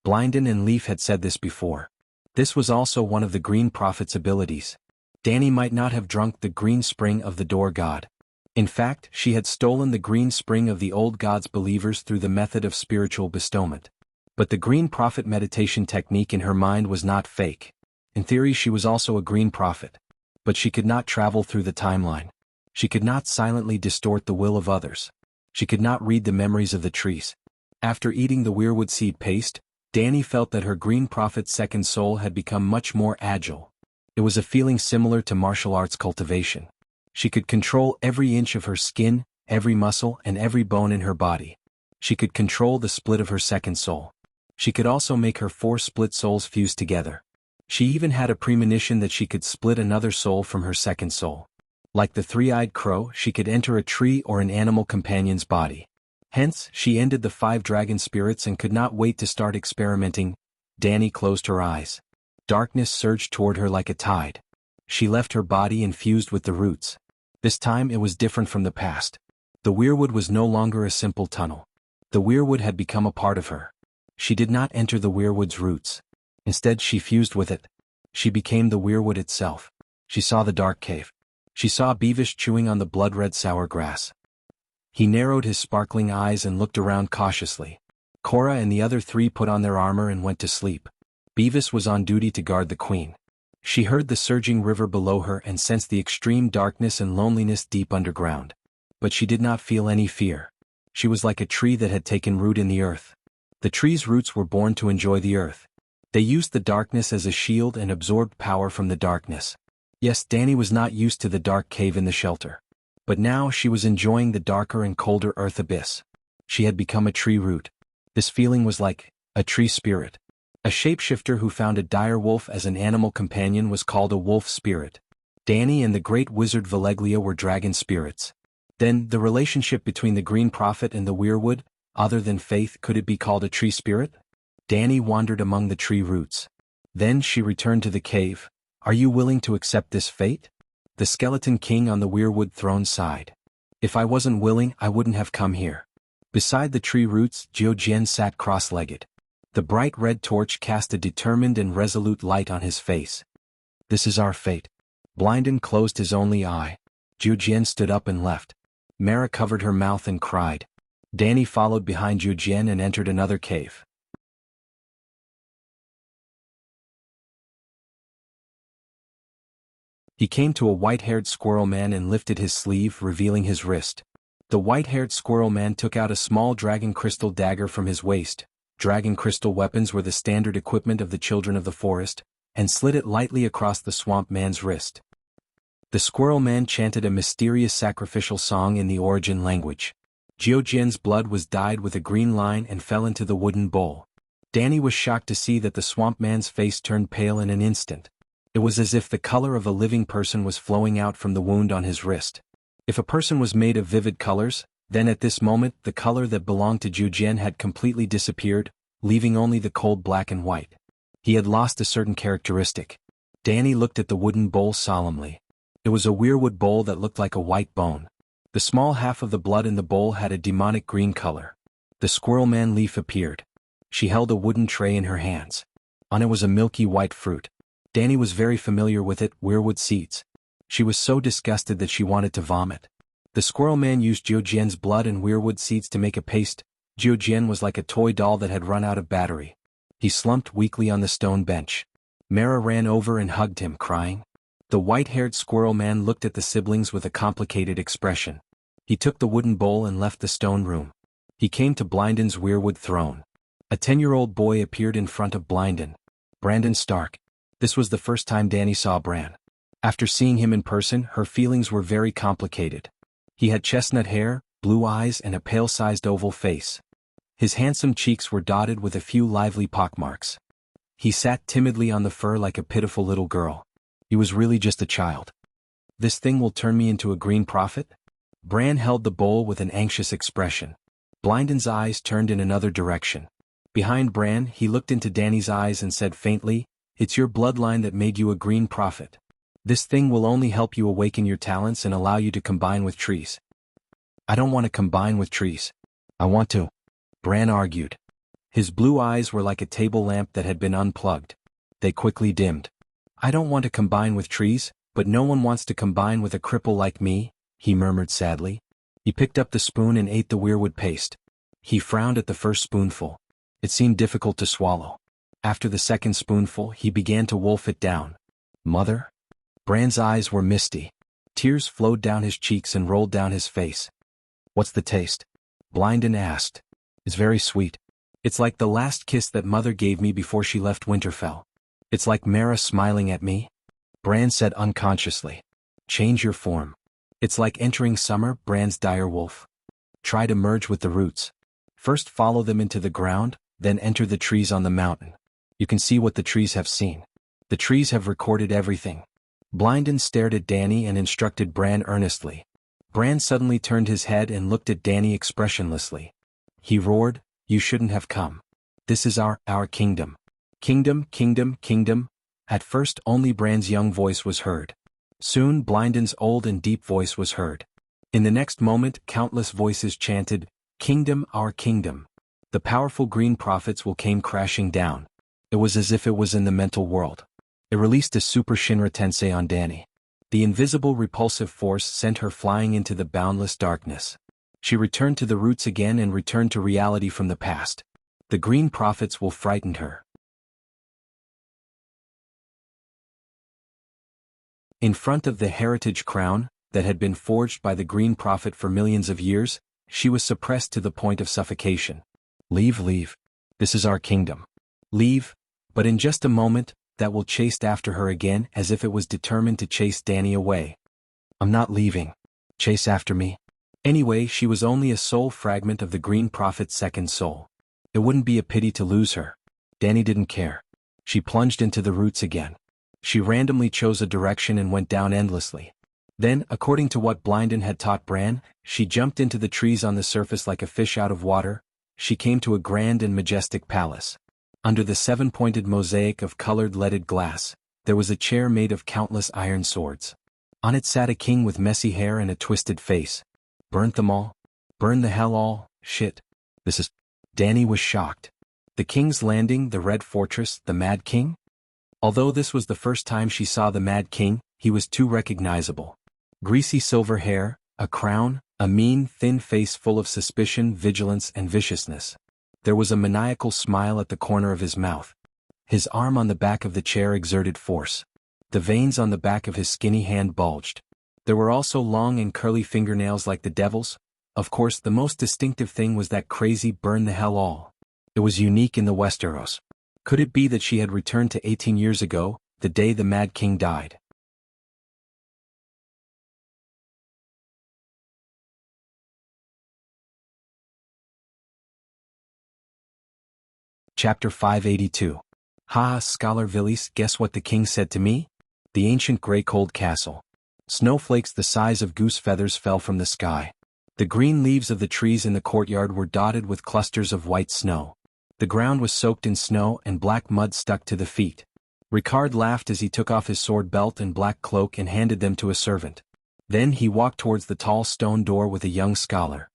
Blinden and Leaf had said this before. This was also one of the green prophet's abilities. Danny might not have drunk the green spring of the door god. In fact, she had stolen the green spring of the old god's believers through the method of spiritual bestowment. But the green prophet meditation technique in her mind was not fake. In theory, she was also a green prophet. But she could not travel through the timeline. She could not silently distort the will of others. She could not read the memories of the trees. After eating the weirwood seed paste, Danny felt that her green prophet's second soul had become much more agile. It was a feeling similar to martial arts cultivation. She could control every inch of her skin, every muscle, and every bone in her body. She could control the split of her second soul. She could also make her 4 split souls fuse together. She even had a premonition that she could split another soul from her second soul. Like the 3-eyed crow, she could enter a tree or an animal companion's body. Hence, she ended the 5 dragon spirits and could not wait to start experimenting. Danny closed her eyes. Darkness surged toward her like a tide. She left her body and fused with the roots. This time it was different from the past. The weirwood was no longer a simple tunnel. The weirwood had become a part of her. She did not enter the weirwood's roots. Instead she fused with it. She became the weirwood itself. She saw the dark cave. She saw Beavis chewing on the blood-red sour grass. He narrowed his sparkling eyes and looked around cautiously. Cora and the other three put on their armor and went to sleep. Beavis was on duty to guard the queen. She heard the surging river below her and sensed the extreme darkness and loneliness deep underground. But she did not feel any fear. She was like a tree that had taken root in the earth. The tree's roots were born to enjoy the earth. They used the darkness as a shield and absorbed power from the darkness. Yes, Danny was not used to the dark cave in the shelter. But now she was enjoying the darker and colder earth abyss. She had become a tree root. This feeling was like a tree spirit. A shapeshifter who found a dire wolf as an animal companion was called a wolf spirit. Danny and the great wizard Valeglia were dragon spirits. Then, the relationship between the green prophet and the weirwood, other than faith, could it be called a tree spirit? Danny wandered among the tree roots. Then she returned to the cave. Are you willing to accept this fate? The skeleton king on the weirwood throne sighed. If I wasn't willing, I wouldn't have come here. Beside the tree roots, Jiao sat cross-legged. The bright red torch cast a determined and resolute light on his face. This is our fate. Blinden closed his only eye. Jiao stood up and left. Mara covered her mouth and cried. Danny followed behind Jiao and entered another cave. He came to a white-haired squirrel man and lifted his sleeve, revealing his wrist. The white-haired squirrel man took out a small dragon crystal dagger from his waist. Dragon crystal weapons were the standard equipment of the children of the forest, and slid it lightly across the swamp man's wrist. The squirrel man chanted a mysterious sacrificial song in the origin language. Jiao blood was dyed with a green line and fell into the wooden bowl. Danny was shocked to see that the swamp man's face turned pale in an instant. It was as if the color of a living person was flowing out from the wound on his wrist. If a person was made of vivid colors, then at this moment the color that belonged to Jiao had completely disappeared, leaving only the cold black and white. He had lost a certain characteristic. Danny looked at the wooden bowl solemnly. It was a weirwood bowl that looked like a white bone. The small half of the blood in the bowl had a demonic green color. The squirrel man leaf appeared. She held a wooden tray in her hands. On it was a milky white fruit. Danny was very familiar with it, weirwood seeds. She was so disgusted that she wanted to vomit. The squirrel man used Jiao blood and weirwood seeds to make a paste. Jiao was like a toy doll that had run out of battery. He slumped weakly on the stone bench. Mara ran over and hugged him, crying. The white-haired squirrel man looked at the siblings with a complicated expression. He took the wooden bowl and left the stone room. He came to Blinden's weirwood throne. A 10-year-old boy appeared in front of Blinden. Brandon Stark. This was the first time Danny saw Bran. After seeing him in person, her feelings were very complicated. He had chestnut hair, blue eyes and a pale-sized oval face. His handsome cheeks were dotted with a few lively pockmarks. He sat timidly on the fur like a pitiful little girl. He was really just a child. This thing will turn me into a green prophet? Bran held the bowl with an anxious expression. Blinden's eyes turned in another direction. Behind Bran, he looked into Danny's eyes and said faintly, "It's your bloodline that made you a green prophet. This thing will only help you awaken your talents and allow you to combine with trees." "I don't want to combine with trees. I want to," Bran argued. His blue eyes were like a table lamp that had been unplugged. They quickly dimmed. "I don't want to combine with trees, but no one wants to combine with a cripple like me," he murmured sadly. He picked up the spoon and ate the weirwood paste. He frowned at the first spoonful. It seemed difficult to swallow. After the second spoonful, he began to wolf it down. "Mother?" Bran's eyes were misty. Tears flowed down his cheeks and rolled down his face. "What's the taste?" Blinden asked. "It's very sweet. It's like the last kiss that Mother gave me before she left Winterfell. It's like Mara smiling at me," Bran said unconsciously. "Change your form. It's like entering summer, Bran's dire wolf. Try to merge with the roots. First follow them into the ground, then enter the trees on the mountain. You can see what the trees have seen. The trees have recorded everything." Blinden stared at Danny and instructed Bran earnestly. Bran suddenly turned his head and looked at Danny expressionlessly. He roared, "You shouldn't have come. This is our kingdom. Kingdom, kingdom, kingdom." At first only Bran's young voice was heard. Soon Blinden's old and deep voice was heard. In the next moment countless voices chanted, "Kingdom, our kingdom." The powerful green prophets will came crashing down. It was as if it was in the mental world. It released a super Shinra Tensei on Danny. The invisible repulsive force sent her flying into the boundless darkness. She returned to the roots again and returned to reality from the past. The green prophets will frighten her. In front of the heritage crown, that had been forged by the green prophet for millions of years, she was suppressed to the point of suffocation. Leave, leave. This is our kingdom. Leave, but in just a moment, that will chased after her again as if it was determined to chase Danny away. I'm not leaving. Chase after me. Anyway, she was only a soul fragment of the green prophet's second soul. It wouldn't be a pity to lose her. Danny didn't care. She plunged into the roots again. She randomly chose a direction and went down endlessly. Then, according to what Blinden had taught Bran, she jumped into the trees on the surface like a fish out of water. She came to a grand and majestic palace. Under the seven-pointed mosaic of colored leaded glass, there was a chair made of countless iron swords. On it sat a king with messy hair and a twisted face. Burnt them all? Burn the hell all? Shit. This is... Danny was shocked. The King's Landing, the Red Fortress, the Mad King? Although this was the first time she saw the Mad King, he was too recognizable. Greasy silver hair, a crown, a mean, thin face full of suspicion, vigilance, and viciousness. There was a maniacal smile at the corner of his mouth. His arm on the back of the chair exerted force. The veins on the back of his skinny hand bulged. There were also long and curly fingernails like the devil's. Of course, the most distinctive thing was that crazy burn the hell all. It was unique in the Westeros. Could it be that she had returned to 18 years ago, the day the Mad King died? Chapter 582. Ha, Scholar Villis, guess what the king said to me? The ancient gray cold castle. Snowflakes the size of goose feathers fell from the sky. The green leaves of the trees in the courtyard were dotted with clusters of white snow. The ground was soaked in snow and black mud stuck to the feet. Ricard laughed as he took off his sword belt and black cloak and handed them to a servant. Then he walked towards the tall stone door with a young scholar.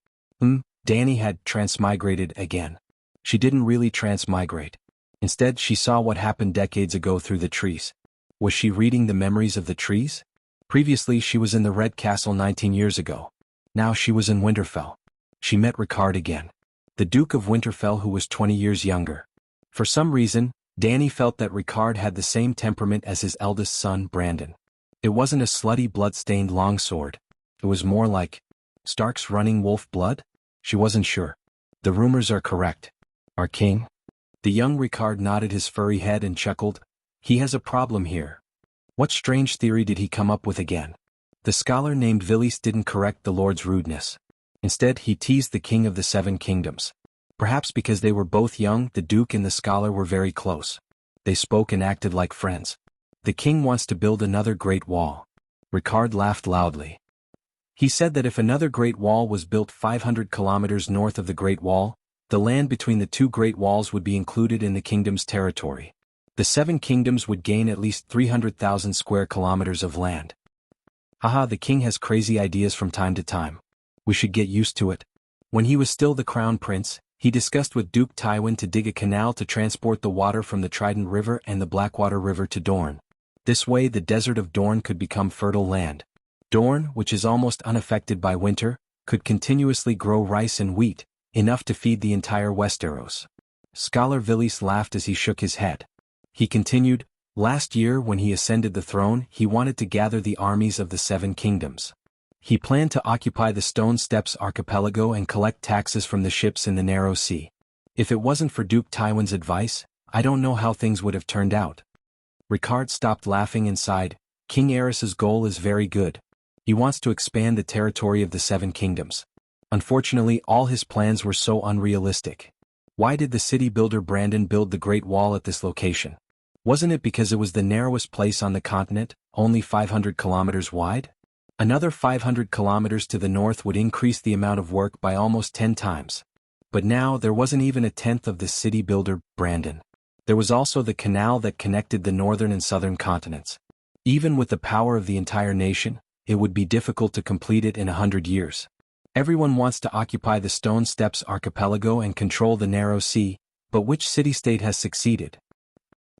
Danny had transmigrated again. She didn't really transmigrate. Instead, she saw what happened decades ago through the trees. Was she reading the memories of the trees? Previously, she was in the Red Castle 19 years ago. Now she was in Winterfell. She met Ricard again. The Duke of Winterfell, who was 20 years younger. For some reason, Danny felt that Ricard had the same temperament as his eldest son, Brandon. It wasn't a slutty blood-stained longsword. It was more like Stark's running wolf blood? She wasn't sure. The rumors are correct. Our king? The young Ricard nodded his furry head and chuckled. He has a problem here. What strange theory did he come up with again? The scholar named Villis didn't correct the Lord's rudeness. Instead, he teased the king of the Seven Kingdoms. Perhaps because they were both young, the Duke and the scholar were very close. They spoke and acted like friends. The king wants to build another great wall. Ricard laughed loudly. He said that if another great wall was built 500 kilometers north of the Great Wall, the land between the two great walls would be included in the kingdom's territory. The Seven Kingdoms would gain at least 300,000 square kilometers of land. Haha, the king has crazy ideas from time to time. We should get used to it. When he was still the crown prince, he discussed with Duke Tywin to dig a canal to transport the water from the Trident River and the Blackwater River to Dorne. This way the desert of Dorne could become fertile land. Dorne, which is almost unaffected by winter, could continuously grow rice and wheat, enough to feed the entire Westeros. Scholar Villis laughed as he shook his head. He continued, last year when he ascended the throne, he wanted to gather the armies of the Seven Kingdoms. He planned to occupy the Stone Steps archipelago and collect taxes from the ships in the Narrow Sea. If it wasn't for Duke Tywin's advice, I don't know how things would have turned out. Ricard stopped laughing and sighed. King Aerys's goal is very good. He wants to expand the territory of the Seven Kingdoms. Unfortunately, all his plans were so unrealistic. Why did the city builder Brandon build the Great Wall at this location? Wasn't it because it was the narrowest place on the continent, only 500 kilometers wide? Another 500 kilometers to the north would increase the amount of work by almost 10 times. But now there wasn't even a tenth of the city builder, Brandon. There was also the canal that connected the northern and southern continents. Even with the power of the entire nation, it would be difficult to complete it in 100 years. Everyone wants to occupy the Stone Steps archipelago and control the Narrow Sea, but which city-state has succeeded?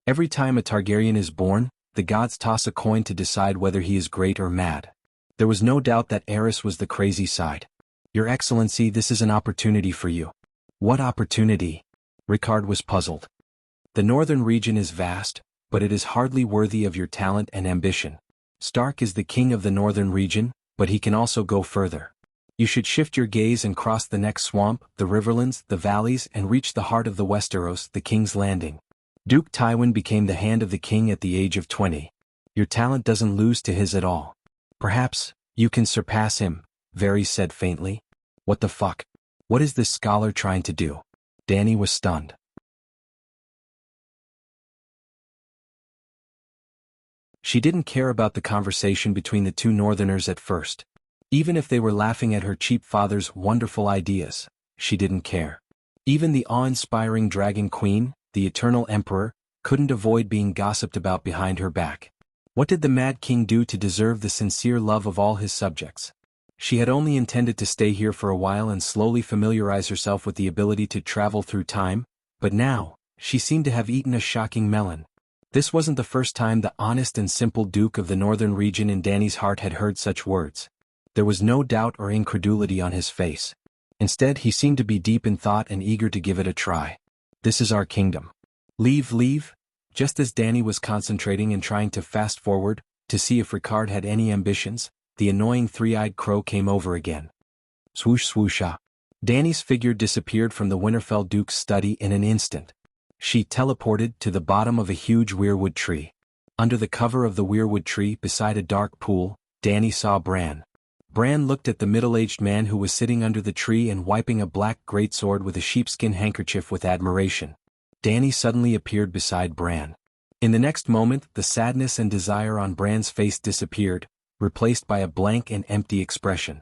Every time a Targaryen is born, the gods toss a coin to decide whether he is great or mad. There was no doubt that Eris was the crazy side. Your Excellency, this is an opportunity for you. What opportunity? Ricard was puzzled. The northern region is vast, but it is hardly worthy of your talent and ambition. Stark is the king of the northern region, but he can also go further. You should shift your gaze and cross the next swamp, the riverlands, the valleys, and reach the heart of the Westeros, the King's Landing. Duke Tywin became the hand of the king at the age of 20. Your talent doesn't lose to his at all. Perhaps, you can surpass him, Varys said faintly. What the fuck? What is this scholar trying to do? Dany was stunned. She didn't care about the conversation between the two northerners at first. Even if they were laughing at her cheap father's wonderful ideas, she didn't care. Even the awe-inspiring Dragon Queen, the Eternal Emperor, couldn't avoid being gossiped about behind her back. What did the Mad King do to deserve the sincere love of all his subjects? She had only intended to stay here for a while and slowly familiarize herself with the ability to travel through time, but now, she seemed to have eaten a shocking melon. This wasn't the first time the honest and simple Duke of the Northern region in Dany's heart had heard such words. There was no doubt or incredulity on his face. Instead, he seemed to be deep in thought and eager to give it a try. This is our kingdom. Leave. Just as Dany was concentrating and trying to fast forward, to see if Ricard had any ambitions, the annoying three-eyed crow came over again. Swoosh swoosha. Dany's figure disappeared from the Winterfell Duke's study in an instant. She teleported to the bottom of a huge weirwood tree. Under the cover of the weirwood tree beside a dark pool, Dany saw Bran. Bran looked at the middle-aged man who was sitting under the tree and wiping a black greatsword with a sheepskin handkerchief with admiration. Dany suddenly appeared beside Bran. In the next moment, the sadness and desire on Bran's face disappeared, replaced by a blank and empty expression.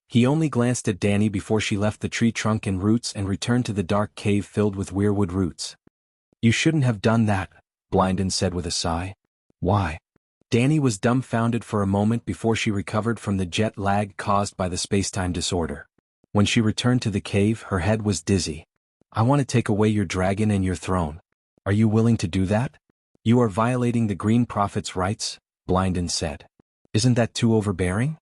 He only glanced at Dany before she left the tree trunk and roots and returned to the dark cave filled with weirwood roots. You shouldn't have done that, Blynden said with a sigh. Why? Dany was dumbfounded for a moment before she recovered from the jet lag caused by the spacetime disorder. When she returned to the cave, her head was dizzy. I want to take away your dragon and your throne. Are you willing to do that? You are violating the Green Prophet's rights, Blynden said. Isn't that too overbearing?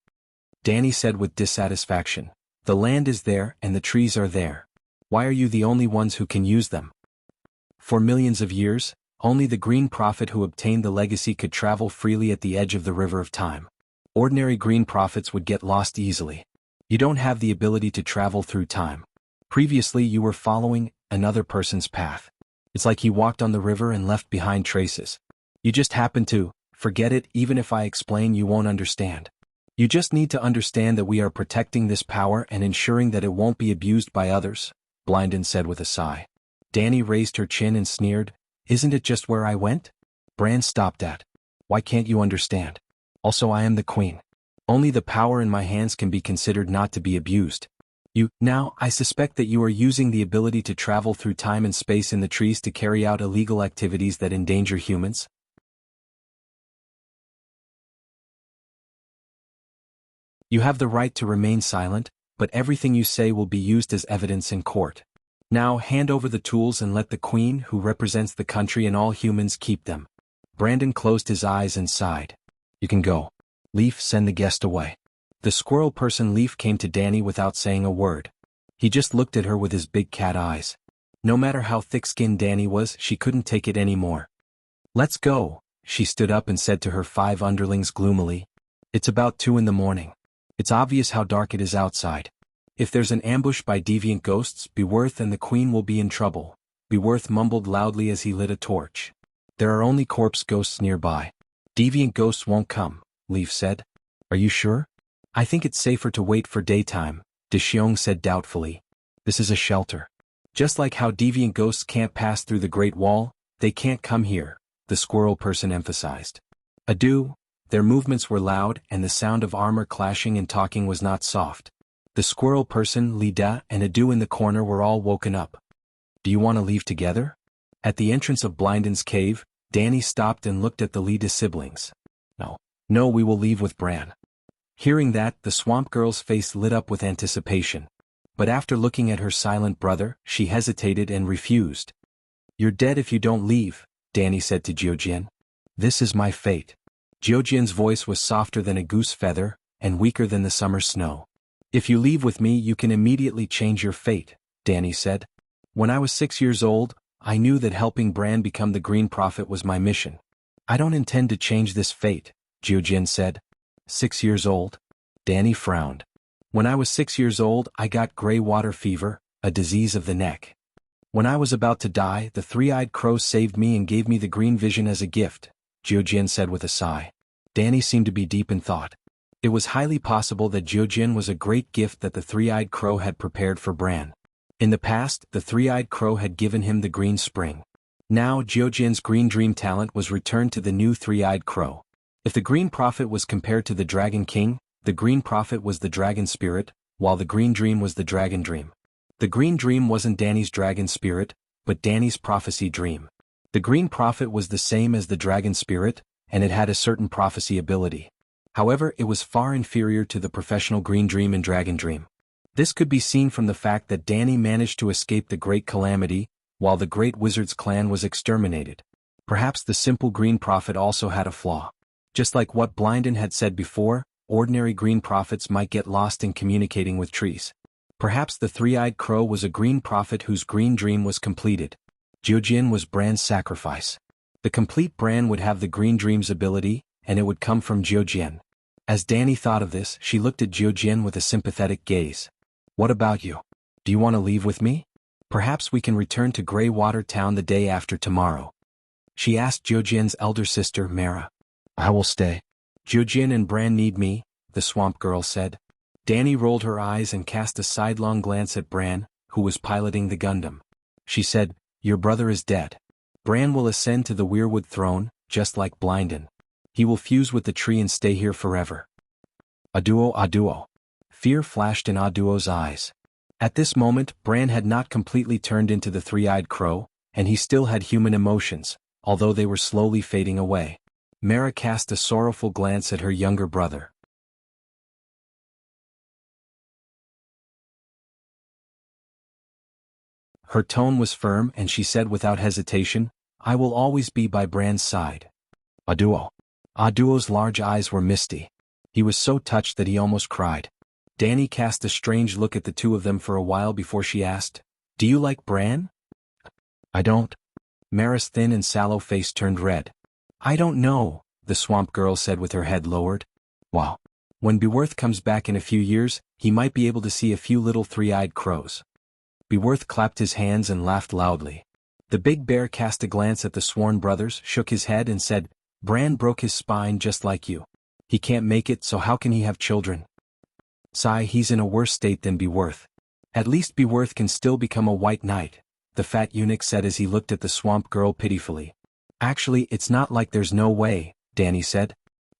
Dany said with dissatisfaction. The land is there and the trees are there. Why are you the only ones who can use them? For millions of years, only the Green Prophet who obtained the legacy could travel freely at the edge of the River of Time. Ordinary Green Prophets would get lost easily. You don't have the ability to travel through time. Previously you were following another person's path. It's like he walked on the river and left behind traces. You just happened to forget it. Even if I explain, you won't understand. You just need to understand that we are protecting this power and ensuring that it won't be abused by others, Blynden said with a sigh. Dany raised her chin and sneered. Isn't it just where I went? Bran stopped at. Why can't you understand? Also, I am the queen. Only the power in my hands can be considered not to be abused. Now, I suspect that you are using the ability to travel through time and space in the trees to carry out illegal activities that endanger humans. You have the right to remain silent, but everything you say will be used as evidence in court. Now hand over the tools and let the queen, who represents the country and all humans, keep them. Brandon closed his eyes and sighed. You can go. Leaf, send the guest away. The squirrel person Leaf came to Dany without saying a word. He just looked at her with his big cat eyes. No matter how thick-skinned Dany was, she couldn't take it anymore. Let's go, she stood up and said to her 5 underlings gloomily. It's about 2 in the morning. It's obvious how dark it is outside. If there's an ambush by deviant ghosts, Beworth and the queen will be in trouble. Beworth mumbled loudly as he lit a torch. There are only corpse ghosts nearby. Deviant ghosts won't come, Leaf said. Are you sure? I think it's safer to wait for daytime, Deshiong said doubtfully. This is a shelter. Just like how deviant ghosts can't pass through the Great Wall, they can't come here, the squirrel person emphasized. Adieu. Their movements were loud and the sound of armor clashing and talking was not soft. The squirrel person, Lida, and Adieu in the corner were all woken up. Do you want to leave together? At the entrance of Blinden's cave, Dany stopped and looked at the Lida siblings. No, we will leave with Bran. Hearing that, the swamp girl's face lit up with anticipation. But after looking at her silent brother, she hesitated and refused. You're dead if you don't leave, Danny said to Jiujian. This is my fate. Jiujian's voice was softer than a goose feather, and weaker than the summer snow. If you leave with me you can immediately change your fate, Danny said. When I was 6 years old, I knew that helping Bran become the Green Prophet was my mission. I don't intend to change this fate, Jiujian said. 6 years old? Danny frowned. When I was 6 years old I got gray water fever, a disease of the neck. When I was about to die, the three-eyed crow saved me and gave me the green vision as a gift, Jiujian said with a sigh. Danny seemed to be deep in thought. It was highly possible that Jiujian was a great gift that the three-eyed crow had prepared for Bran. In the past, the three-eyed crow had given him the green spring. Now Jiujian's green dream talent was returned to the new three-eyed crow. If the Green Prophet was compared to the Dragon King, the Green Prophet was the dragon spirit, while the green dream was the dragon dream. The green dream wasn't Danny's dragon spirit, but Danny's prophecy dream. The Green Prophet was the same as the dragon spirit, and it had a certain prophecy ability. However, it was far inferior to the professional green dream and dragon dream. This could be seen from the fact that Danny managed to escape the Great Calamity, while the Great Wizard's clan was exterminated. Perhaps the simple Green Prophet also had a flaw. Just like what Blynden had said before, ordinary Green Prophets might get lost in communicating with trees. Perhaps the three-eyed crow was a Green Prophet whose green dream was completed. Jiujian was Bran's sacrifice. The complete Bran would have the green dream's ability, and it would come from Jiujian. As Danny thought of this, she looked at Jiujian with a sympathetic gaze. What about you? Do you want to leave with me? Perhaps we can return to Grey Water Town the day after tomorrow. She asked Jiujian's elder sister, Mara. I will stay. Jiujian and Bran need me, the swamp girl said. Danny rolled her eyes and cast a sidelong glance at Bran, who was piloting the Gundam. She said, Your brother is dead. Bran will ascend to the Weirwood throne, just like Blynden. He will fuse with the tree and stay here forever. Aduo, Aduo. Fear flashed in Aduo's eyes. At this moment, Bran had not completely turned into the three-eyed crow, and he still had human emotions, although they were slowly fading away. Mara cast a sorrowful glance at her younger brother. Her tone was firm and she said without hesitation, I will always be by Bran's side. Aduo. Aduo's large eyes were misty. He was so touched that he almost cried. Danny cast a strange look at the two of them for a while before she asked, Do you like Bran? I don't. Mara's thin and sallow face turned red. I don't know, the swamp girl said with her head lowered. Wow. When Beworth comes back in a few years, he might be able to see a few little three-eyed crows. Beworth clapped his hands and laughed loudly. The big bear cast a glance at the sworn brothers, shook his head and said, Bran broke his spine just like you. He can't make it, so how can he have children? Sigh, he's in a worse state than Beworth. At least Beworth can still become a white knight, the fat eunuch said as he looked at the swamp girl pitifully. Actually, it's not like there's no way, Danny said.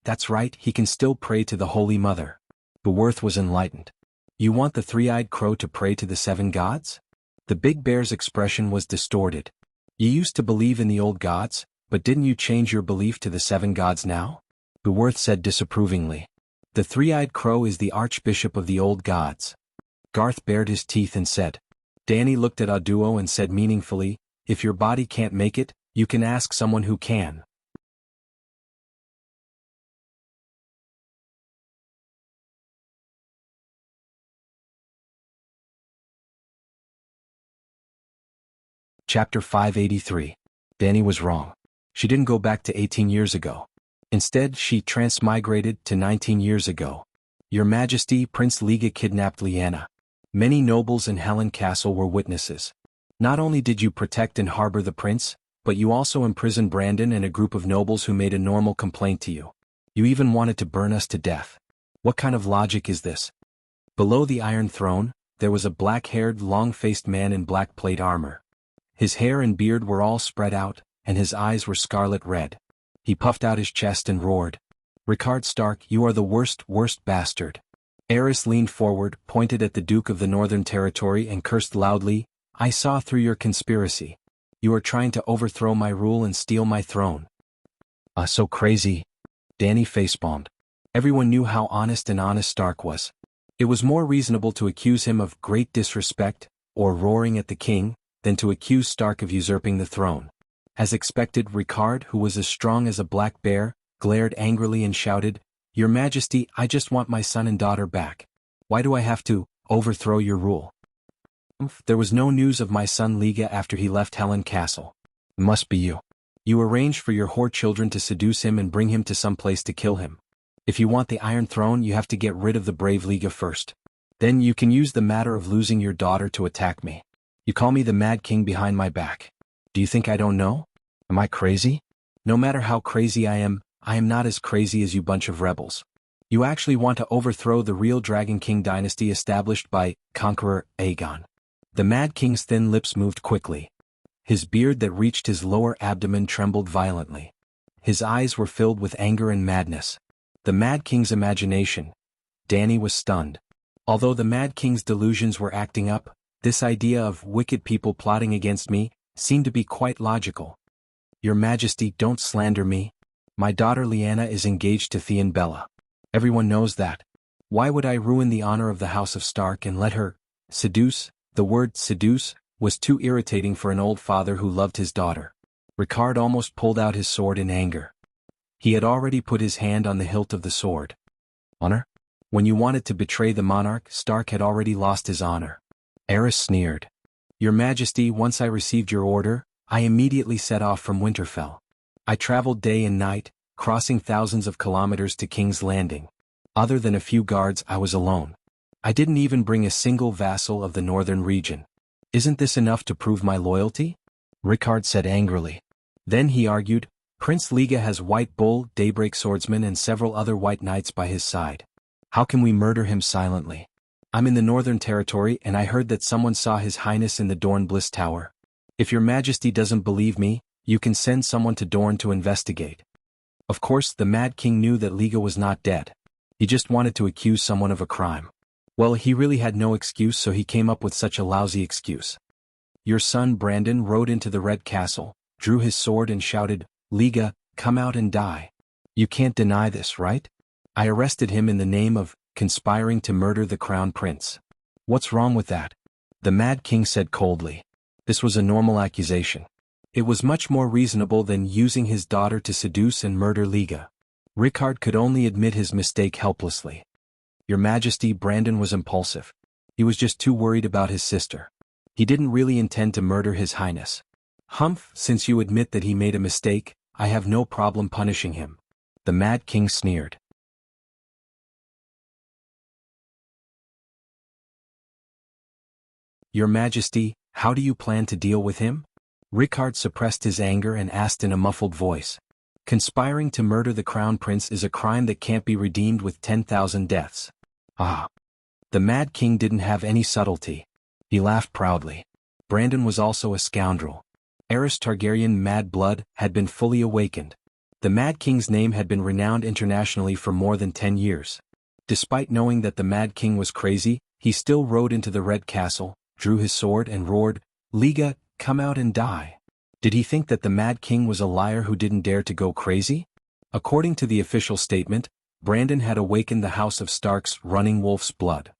That's right, he can still pray to the Holy Mother. Beworth was enlightened. You want the three-eyed crow to pray to the seven gods? The big bear's expression was distorted. You used to believe in the old gods, but didn't you change your belief to the seven gods now? Beworth said disapprovingly. The three-eyed crow is the archbishop of the old gods. Garth bared his teeth and said. Danny looked at Aduo and said meaningfully, If your body can't make it, you can ask someone who can. Chapter 583. Danny was wrong. She didn't go back to 18 years ago. Instead, she transmigrated to 19 years ago. Your Majesty, Prince Liga kidnapped Lyanna. Many nobles in Helen Castle were witnesses. Not only did you protect and harbor the prince, but you also imprisoned Brandon and a group of nobles who made a normal complaint to you. You even wanted to burn us to death. What kind of logic is this? Below the Iron Throne, there was a black-haired, long-faced man in black plate armor. His hair and beard were all spread out, and his eyes were scarlet red. He puffed out his chest and roared. Rickard Stark, you are the worst bastard. Aerys leaned forward, pointed at the Duke of the Northern Territory and cursed loudly, I saw through your conspiracy. You are trying to overthrow my rule and steal my throne. So crazy. Danny facepalmed. Everyone knew how honest Stark was. It was more reasonable to accuse him of great disrespect, or roaring at the king, than to accuse Stark of usurping the throne. As expected, Ricard, who was as strong as a black bear, glared angrily and shouted, "Your Majesty, I just want my son and daughter back. Why do I have to overthrow your rule?" There was no news of my son Liga after he left Helen Castle. It must be you. You arranged for your whore children to seduce him and bring him to some place to kill him. If you want the Iron Throne, you have to get rid of the brave Liga first. Then you can use the matter of losing your daughter to attack me. You call me the Mad King behind my back. Do you think I don't know? Am I crazy? No matter how crazy I am not as crazy as you bunch of rebels. You actually want to overthrow the real Dragon King dynasty established by Conqueror Aegon. The Mad King's thin lips moved quickly. His beard that reached his lower abdomen trembled violently. His eyes were filled with anger and madness. The Mad King's imagination. Dany was stunned. Although the Mad King's delusions were acting up, this idea of wicked people plotting against me seemed to be quite logical. Your Majesty, don't slander me. My daughter Lyanna is engaged to Theon Bella. Everyone knows that. Why would I ruin the honor of the House of Stark and let her seduce? The word seduce was too irritating for an old father who loved his daughter. Ricard almost pulled out his sword in anger. He had already put his hand on the hilt of the sword. Honor? When you wanted to betray the monarch, Stark had already lost his honor. Aerys sneered. Your Majesty, once I received your order, I immediately set off from Winterfell. I traveled day and night, crossing thousands of kilometers to King's Landing. Other than a few guards, I was alone. I didn't even bring a single vassal of the northern region. Isn't this enough to prove my loyalty? Ricard said angrily. Then he argued, Prince Liga has White Bull, Daybreak Swordsman and several other white knights by his side. How can we murder him silently? I'm in the Northern Territory and I heard that someone saw His Highness in the Dorne Bliss Tower. If your Majesty doesn't believe me, you can send someone to Dorne to investigate. Of course, the Mad King knew that Liga was not dead. He just wanted to accuse someone of a crime. Well, he really had no excuse, so he came up with such a lousy excuse. Your son Brandon rode into the Red Castle, drew his sword and shouted, Liga, come out and die. You can't deny this, right? I arrested him in the name of conspiring to murder the Crown Prince. What's wrong with that? The Mad King said coldly. This was a normal accusation. It was much more reasonable than using his daughter to seduce and murder Liga. Ricard could only admit his mistake helplessly. Your Majesty, Brandon was impulsive. He was just too worried about his sister. He didn't really intend to murder His Highness. Humph, since you admit that he made a mistake, I have no problem punishing him. The Mad King sneered. Your Majesty, how do you plan to deal with him? Ricard suppressed his anger and asked in a muffled voice. Conspiring to murder the Crown Prince is a crime that can't be redeemed with 10,000 deaths. Ah. The Mad King didn't have any subtlety. He laughed proudly. Brandon was also a scoundrel. Aerys Targaryen Mad Blood had been fully awakened. The Mad King's name had been renowned internationally for more than 10 years. Despite knowing that the Mad King was crazy, he still rode into the Red Castle, drew his sword and roared, Liga, come out and die. Did he think that the Mad King was a liar who didn't dare to go crazy? According to the official statement, Brandon had awakened the House of Stark's running wolf's blood.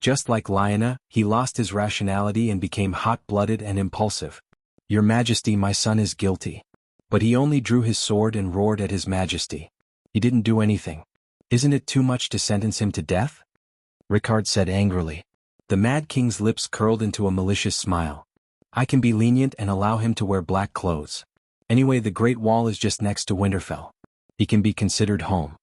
Just like Lyanna, he lost his rationality and became hot-blooded and impulsive. Your Majesty, my son is guilty. But he only drew his sword and roared at His Majesty. He didn't do anything. Isn't it too much to sentence him to death? Ricard said angrily. The Mad King's lips curled into a malicious smile. I can be lenient and allow him to wear black clothes. Anyway, the Great Wall is just next to Winterfell. He can be considered home.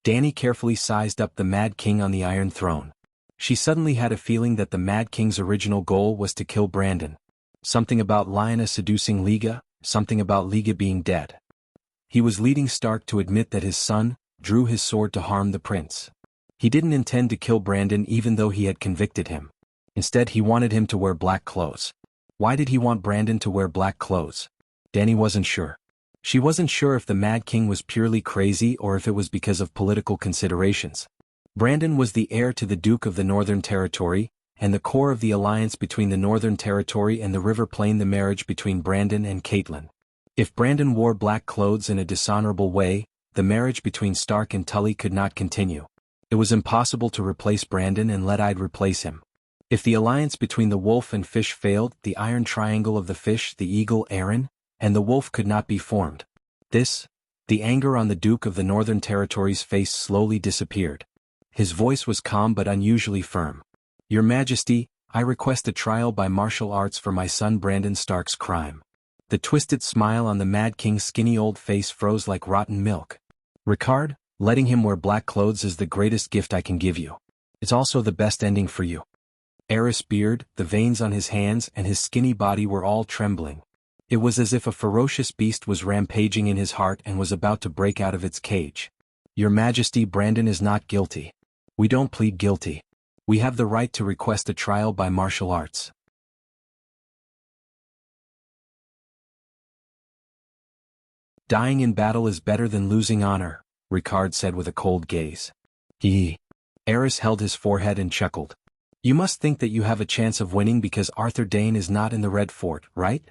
Dany carefully sized up the Mad King on the Iron Throne. She suddenly had a feeling that the Mad King's original goal was to kill Brandon. Something about Lyanna seducing Liga, something about Liga being dead. He was leading Stark to admit that his son drew his sword to harm the prince. He didn't intend to kill Brandon even though he had convicted him. Instead, he wanted him to wear black clothes. Why did he want Brandon to wear black clothes? Dany wasn't sure. She wasn't sure if the Mad King was purely crazy or if it was because of political considerations. Brandon was the heir to the Duke of the Northern Territory, and the core of the alliance between the Northern Territory and the River Plain, the marriage between Brandon and Catelyn. If Brandon wore black clothes in a dishonorable way, the marriage between Stark and Tully could not continue. It was impossible to replace Brandon and let Ide replace him. If the alliance between the wolf and fish failed, the iron triangle of the fish, the eagle, Aaron, and the wolf could not be formed. The anger on the Duke of the Northern Territories' face slowly disappeared. His voice was calm but unusually firm. Your Majesty, I request a trial by martial arts for my son Brandon Stark's crime. The twisted smile on the Mad King's skinny old face froze like rotten milk. Ricard, letting him wear black clothes is the greatest gift I can give you. It's also the best ending for you. Eris' beard, the veins on his hands and his skinny body were all trembling. It was as if a ferocious beast was rampaging in his heart and was about to break out of its cage. Your Majesty, Brandon is not guilty. We don't plead guilty. We have the right to request a trial by martial arts. Dying in battle is better than losing honor, Ricard said with a cold gaze. Eris held his forehead and chuckled. You must think that you have a chance of winning because Arthur Dane is not in the Red Fort, right?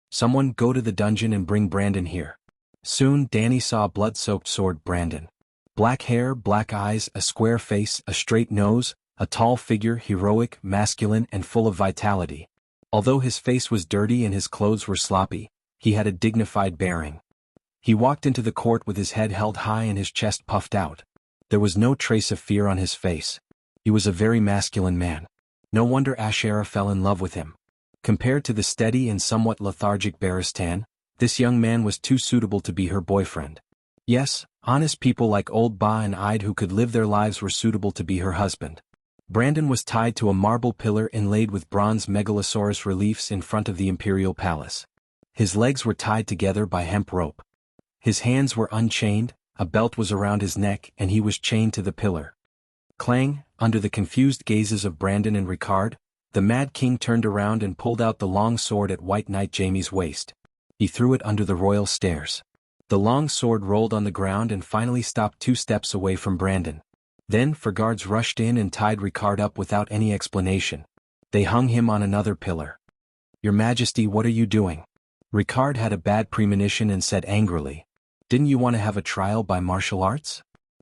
Someone go to the dungeon and bring Brandon here. Soon Danny saw a blood-soaked sword Brandon. Black hair, black eyes, a square face, a straight nose, a tall figure, heroic, masculine and full of vitality. Although his face was dirty and his clothes were sloppy, he had a dignified bearing. He walked into the court with his head held high and his chest puffed out. There was no trace of fear on his face. He was a very masculine man. No wonder Ashera fell in love with him. Compared to the steady and somewhat lethargic Baristan, this young man was too suitable to be her boyfriend. Yes, honest people like Old Ba and Ide who could live their lives were suitable to be her husband. Brandon was tied to a marble pillar inlaid with bronze megalosaurus reliefs in front of the imperial palace. His legs were tied together by hemp rope. His hands were unchained, a belt was around his neck and he was chained to the pillar. Clang, under the confused gazes of Brandon and Ricard, the Mad King turned around and pulled out the long sword at White Knight Jaime's waist. He threw it under the royal stairs. The long sword rolled on the ground and finally stopped 2 steps away from Brandon. Then guards rushed in and tied Ricard up without any explanation. They hung him on another pillar. Your Majesty, what are you doing? Ricard had a bad premonition and said angrily. Didn't you want to have a trial by martial arts?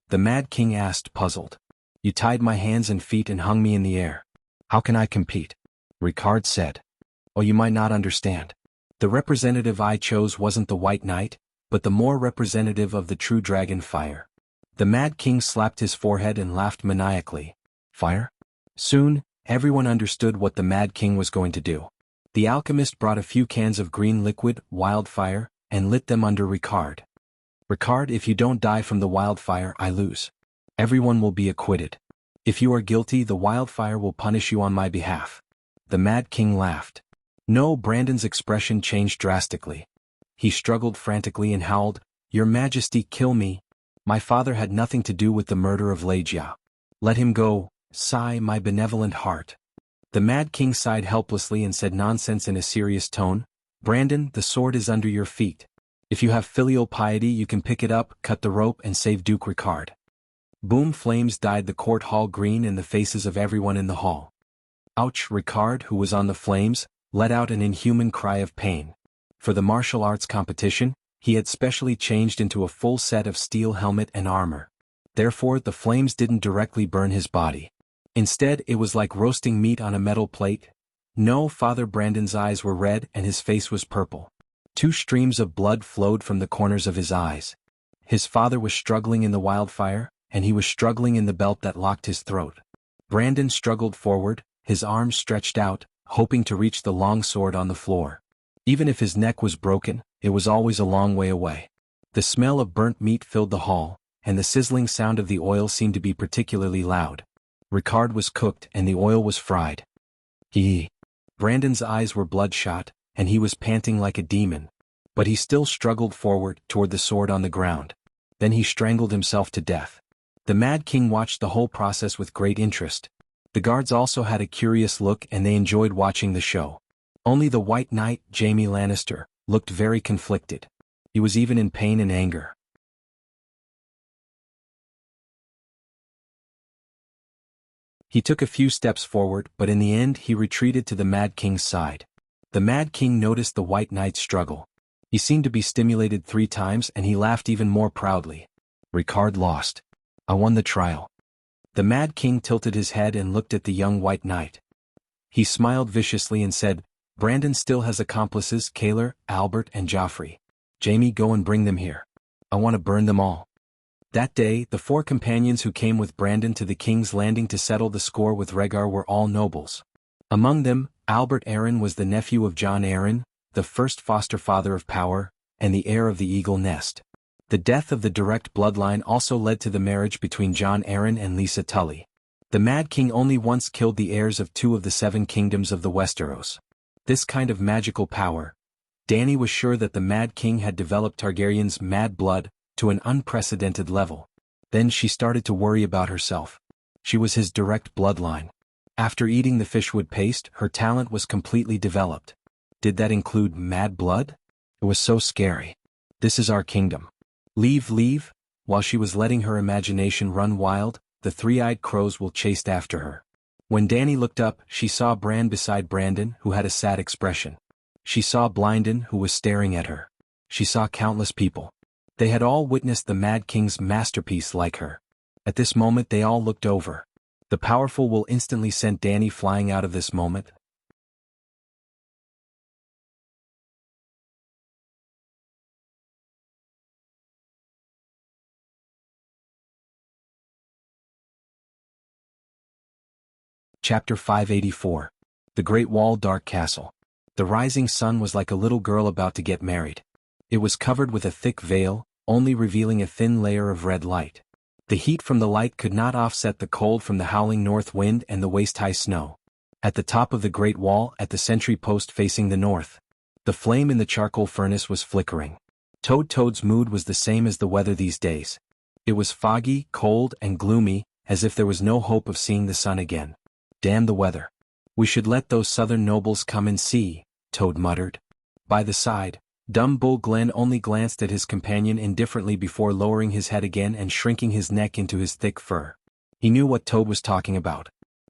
The Mad King asked, puzzled. You tied my hands and feet and hung me in the air. How can I compete? Ricard said. Oh, you might not understand. The representative I chose wasn't the White Knight, but the more representative of the true dragon Fire. The Mad King slapped his forehead and laughed maniacally. Fire? Soon, everyone understood what the Mad King was going to do. The alchemist brought a few cans of green liquid, wildfire, and lit them under Ricard. Ricard, if you don't die from the wildfire, I lose. Everyone will be acquitted. If you are guilty, the wildfire will punish you on my behalf. The Mad King laughed. No, Brandon's expression changed drastically. He struggled frantically and howled, Your Majesty, kill me. My father had nothing to do with the murder of Lejia. Let him go, sigh my benevolent heart. The Mad King sighed helplessly and said nonsense in a serious tone. Brandon, the sword is under your feet. If you have filial piety you can pick it up, cut the rope and save Duke Ricard. Boom, flames dyed the court hall green and the faces of everyone in the hall. Ouch! Ricard, who was on the flames, let out an inhuman cry of pain. For the martial arts competition, he had specially changed into a full set of steel helmet and armor. Therefore the flames didn't directly burn his body. Instead it was like roasting meat on a metal plate. No, Father Brandon's eyes were red and his face was purple. 2 streams of blood flowed from the corners of his eyes. His father was struggling in the wildfire, and he was struggling in the belt that locked his throat. Brandon struggled forward, his arms stretched out, hoping to reach the long sword on the floor. Even if his neck was broken, it was always a long way away. The smell of burnt meat filled the hall, and the sizzling sound of the oil seemed to be particularly loud. Ricard was cooked and the oil was fried. Brandon's eyes were bloodshot, and he was panting like a demon. But he still struggled forward toward the sword on the ground. Then he strangled himself to death. The Mad King watched the whole process with great interest. The guards also had a curious look and they enjoyed watching the show. Only the White Knight, Jaime Lannister, looked very conflicted. He was even in pain and anger. He took a few steps forward, but in the end he retreated to the Mad King's side. The Mad King noticed the White Knight's struggle. He seemed to be stimulated 3 times and he laughed even more proudly. Ricard lost. I won the trial. The Mad King tilted his head and looked at the young White Knight. He smiled viciously and said, Brandon still has accomplices: Kaler, Albert, and Joffrey. Jamie, go and bring them here. I want to burn them all. That day, the 4 companions who came with Brandon to the King's Landing to settle the score with Rhaegar were all nobles. Among them, Albert Arryn was the nephew of Jon Arryn, the first foster father of power, and the heir of the Eagle Nest. The death of the direct bloodline also led to the marriage between Jon Arryn and Lisa Tully. The Mad King only once killed the heirs of 2 of the 7 kingdoms of the Westeros. This kind of magical power, Dany was sure that the Mad King had developed Targaryen's mad blood to an unprecedented level. Then she started to worry about herself. She was his direct bloodline. After eating the fishwood paste, her talent was completely developed. Did that include mad blood? It was so scary. This is our kingdom. Leave. While she was letting her imagination run wild, the 3-eyed crows will chased after her. When Dany looked up, she saw Bran beside Brandon, who had a sad expression. She saw Blynden, who was staring at her. She saw countless people. They had all witnessed the Mad King's masterpiece like her. At this moment they all looked over. The powerful will instantly sent Dany flying out of this moment. Chapter 584. The Great Wall Dark Castle. The rising sun was like a little girl about to get married. It was covered with a thick veil, only revealing a thin layer of red light. The heat from the light could not offset the cold from the howling north wind and the waist-high snow. At the top of the Great Wall, at the sentry post facing the north, the flame in the charcoal furnace was flickering. Toad's mood was the same as the weather these days. It was foggy, cold, and gloomy, as if there was no hope of seeing the sun again. Damn the weather. We should let those southern nobles come and see, Toad muttered. By the side, dumb Bull Glenn only glanced at his companion indifferently before lowering his head again and shrinking his neck into his thick fur. He knew what Toad was talking about.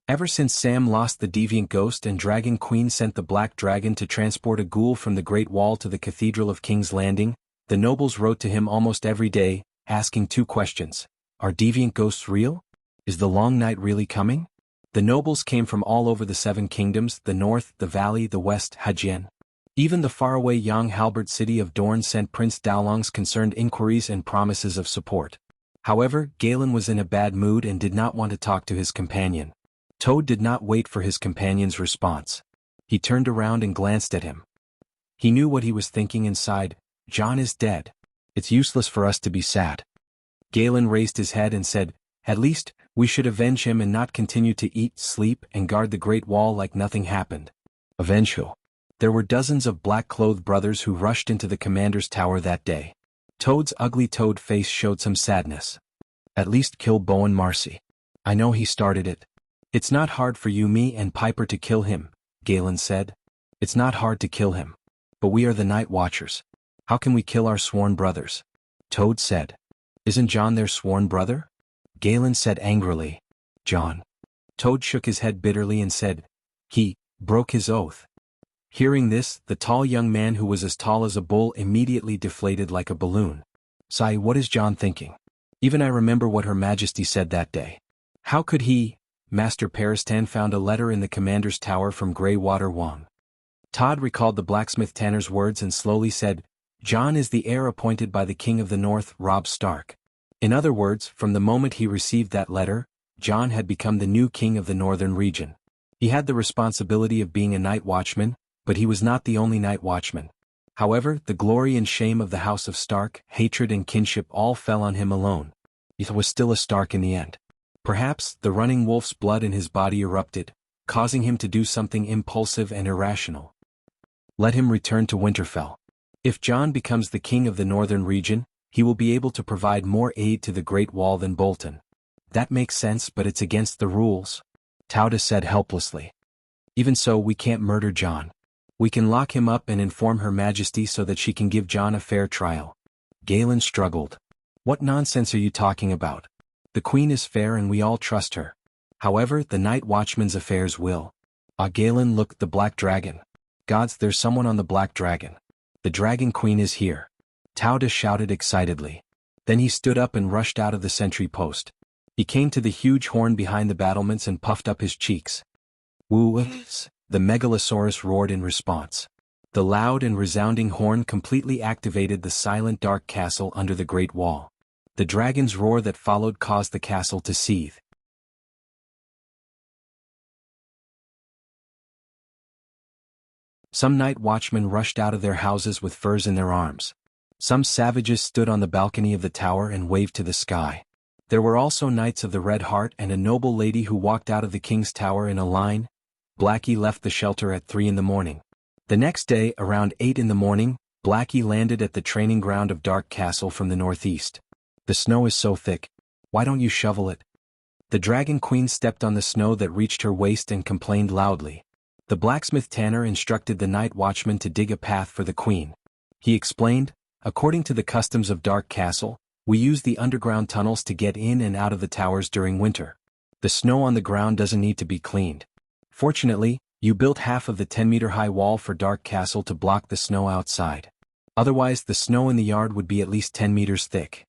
Ever since Sam lost the deviant ghost and Dragon Queen sent the Black Dragon to transport a ghoul from the Great Wall to the Cathedral of King's Landing, the nobles wrote to him almost every day, asking 2 questions. Are deviant ghosts real? Is the long night really coming? The nobles came from all over the 7 kingdoms, the north, the valley, the west, Hajien. Even the faraway young Halberd city of Dorne sent Prince Dalong's concerned inquiries and promises of support. However, Galen was in a bad mood and did not want to talk to his companion. Toad did not wait for his companion's response. He turned around and glanced at him. He knew what he was thinking and sighed. Jon is dead. It's useless for us to be sad. Galen raised his head and said, at least, we should avenge him and not continue to eat, sleep, and guard the Great Wall like nothing happened. Avenge who? There were dozens of black-clothed brothers who rushed into the commander's tower that day. Toad's ugly toad face showed some sadness. At least kill Bowen Marcy. I know he started it. It's not hard for you, me, and Piper to kill him, Galen said. It's not hard to kill him. But we are the Night Watchers. How can we kill our sworn brothers? Toad said. Isn't Jon their sworn brother? Galen said angrily. Jon. Toad shook his head bitterly and said, he broke his oath. Hearing this, the tall young man who was as tall as a bull immediately deflated like a balloon. Sigh, what is Jon thinking? Even I remember what Her Majesty said that day. How could he? Master Peristan found a letter in the commander's tower from Greywater Wong. Todd recalled the blacksmith Tanner's words and slowly said, Jon is the heir appointed by the King of the North, Robb Stark. In other words, from the moment he received that letter, Jon had become the new king of the northern region. He had the responsibility of being a night watchman, but he was not the only night watchman. However, the glory and shame of the House of Stark, hatred and kinship all fell on him alone. He was still a Stark in the end. Perhaps, the running wolf's blood in his body erupted, causing him to do something impulsive and irrational. Let him return to Winterfell. If Jon becomes the king of the northern region, he will be able to provide more aid to the Great Wall than Bolton. That makes sense, but it's against the rules, Tauda said helplessly. Even so, we can't murder Jon. We can lock him up and inform Her Majesty so that she can give Jon a fair trial. Galen struggled. What nonsense are you talking about? The Queen is fair and we all trust her. However, the Night Watchman's affairs will. Galen looked at the Black Dragon. Gods, there's someone on the Black Dragon. The Dragon Queen is here. Tauda shouted excitedly. Then he stood up and rushed out of the sentry post. He came to the huge horn behind the battlements and puffed up his cheeks. Woo! The megalosaurus roared in response. The loud and resounding horn completely activated the silent dark castle under the Great Wall. The dragon's roar that followed caused the castle to seethe. Some night watchmen rushed out of their houses with furs in their arms. Some savages stood on the balcony of the tower and waved to the sky. There were also knights of the Red Heart and a noble lady who walked out of the king's tower in a line. Blackie left the shelter at 3 in the morning. The next day, around 8 in the morning, Blackie landed at the training ground of Dark Castle from the northeast. The snow is so thick. Why don't you shovel it? The Dragon Queen stepped on the snow that reached her waist and complained loudly. The blacksmith Tanner instructed the night watchman to dig a path for the queen. He explained, according to the customs of Dark Castle, we use the underground tunnels to get in and out of the towers during winter. The snow on the ground doesn't need to be cleaned. Fortunately, you built half of the 10-meter-high wall for Dark Castle to block the snow outside. Otherwise, the snow in the yard would be at least 10 meters thick.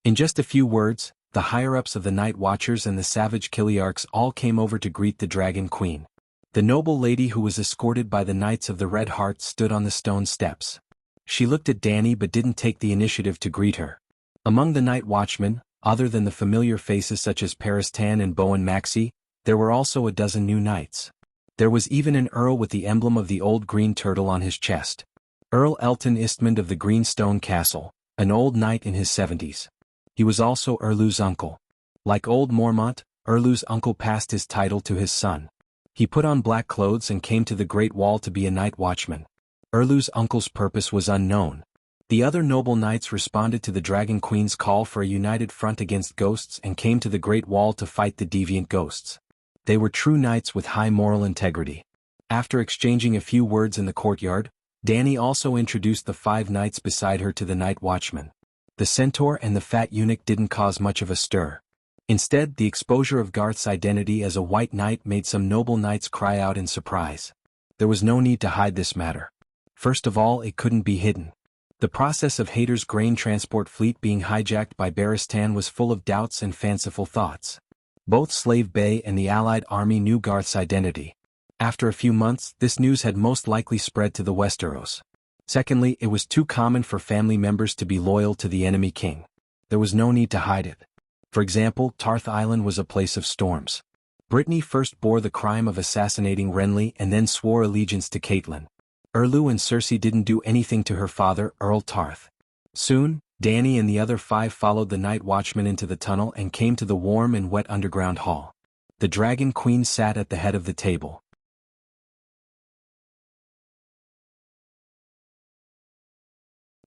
In just a few words, the higher-ups of the Night Watchers and the savage Kiliarchs all came over to greet the Dragon Queen. The noble lady who was escorted by the Knights of the Red Heart stood on the stone steps. She looked at Danny but didn't take the initiative to greet her. Among the Night Watchmen, other than the familiar faces such as Paristan and Bowen Maxey, there were also a dozen new knights. There was even an earl with the emblem of the old green turtle on his chest. Earl Elton Istmond of the Greenstone Castle, an old knight in his 70s. He was also Erlu's uncle. Like old Mormont, Erlu's uncle passed his title to his son. He put on black clothes and came to the Great Wall to be a night watchman. Erlu's uncle's purpose was unknown. The other noble knights responded to the Dragon Queen's call for a united front against ghosts and came to the Great Wall to fight the deviant ghosts. They were true knights with high moral integrity. After exchanging a few words in the courtyard, Danny also introduced the 5 knights beside her to the night watchman. The centaur and the fat eunuch didn't cause much of a stir. Instead, the exposure of Garth's identity as a white knight made some noble knights cry out in surprise. There was no need to hide this matter. First of all, it couldn't be hidden. The process of Hayter's grain transport fleet being hijacked by Baristan was full of doubts and fanciful thoughts. Both Slave Bay and the Allied army knew Garth's identity. After a few months, this news had most likely spread to the Westeros. Secondly, it was too common for family members to be loyal to the enemy king. There was no need to hide it. For example, Tarth Island was a place of storms. Brittany first bore the crime of assassinating Renly and then swore allegiance to Catelyn. Erlu and Cersei didn't do anything to her father, Earl Tarth. Soon, Danny and the other 5 followed the night watchman into the tunnel and came to the warm and wet underground hall. The Dragon Queen sat at the head of the table.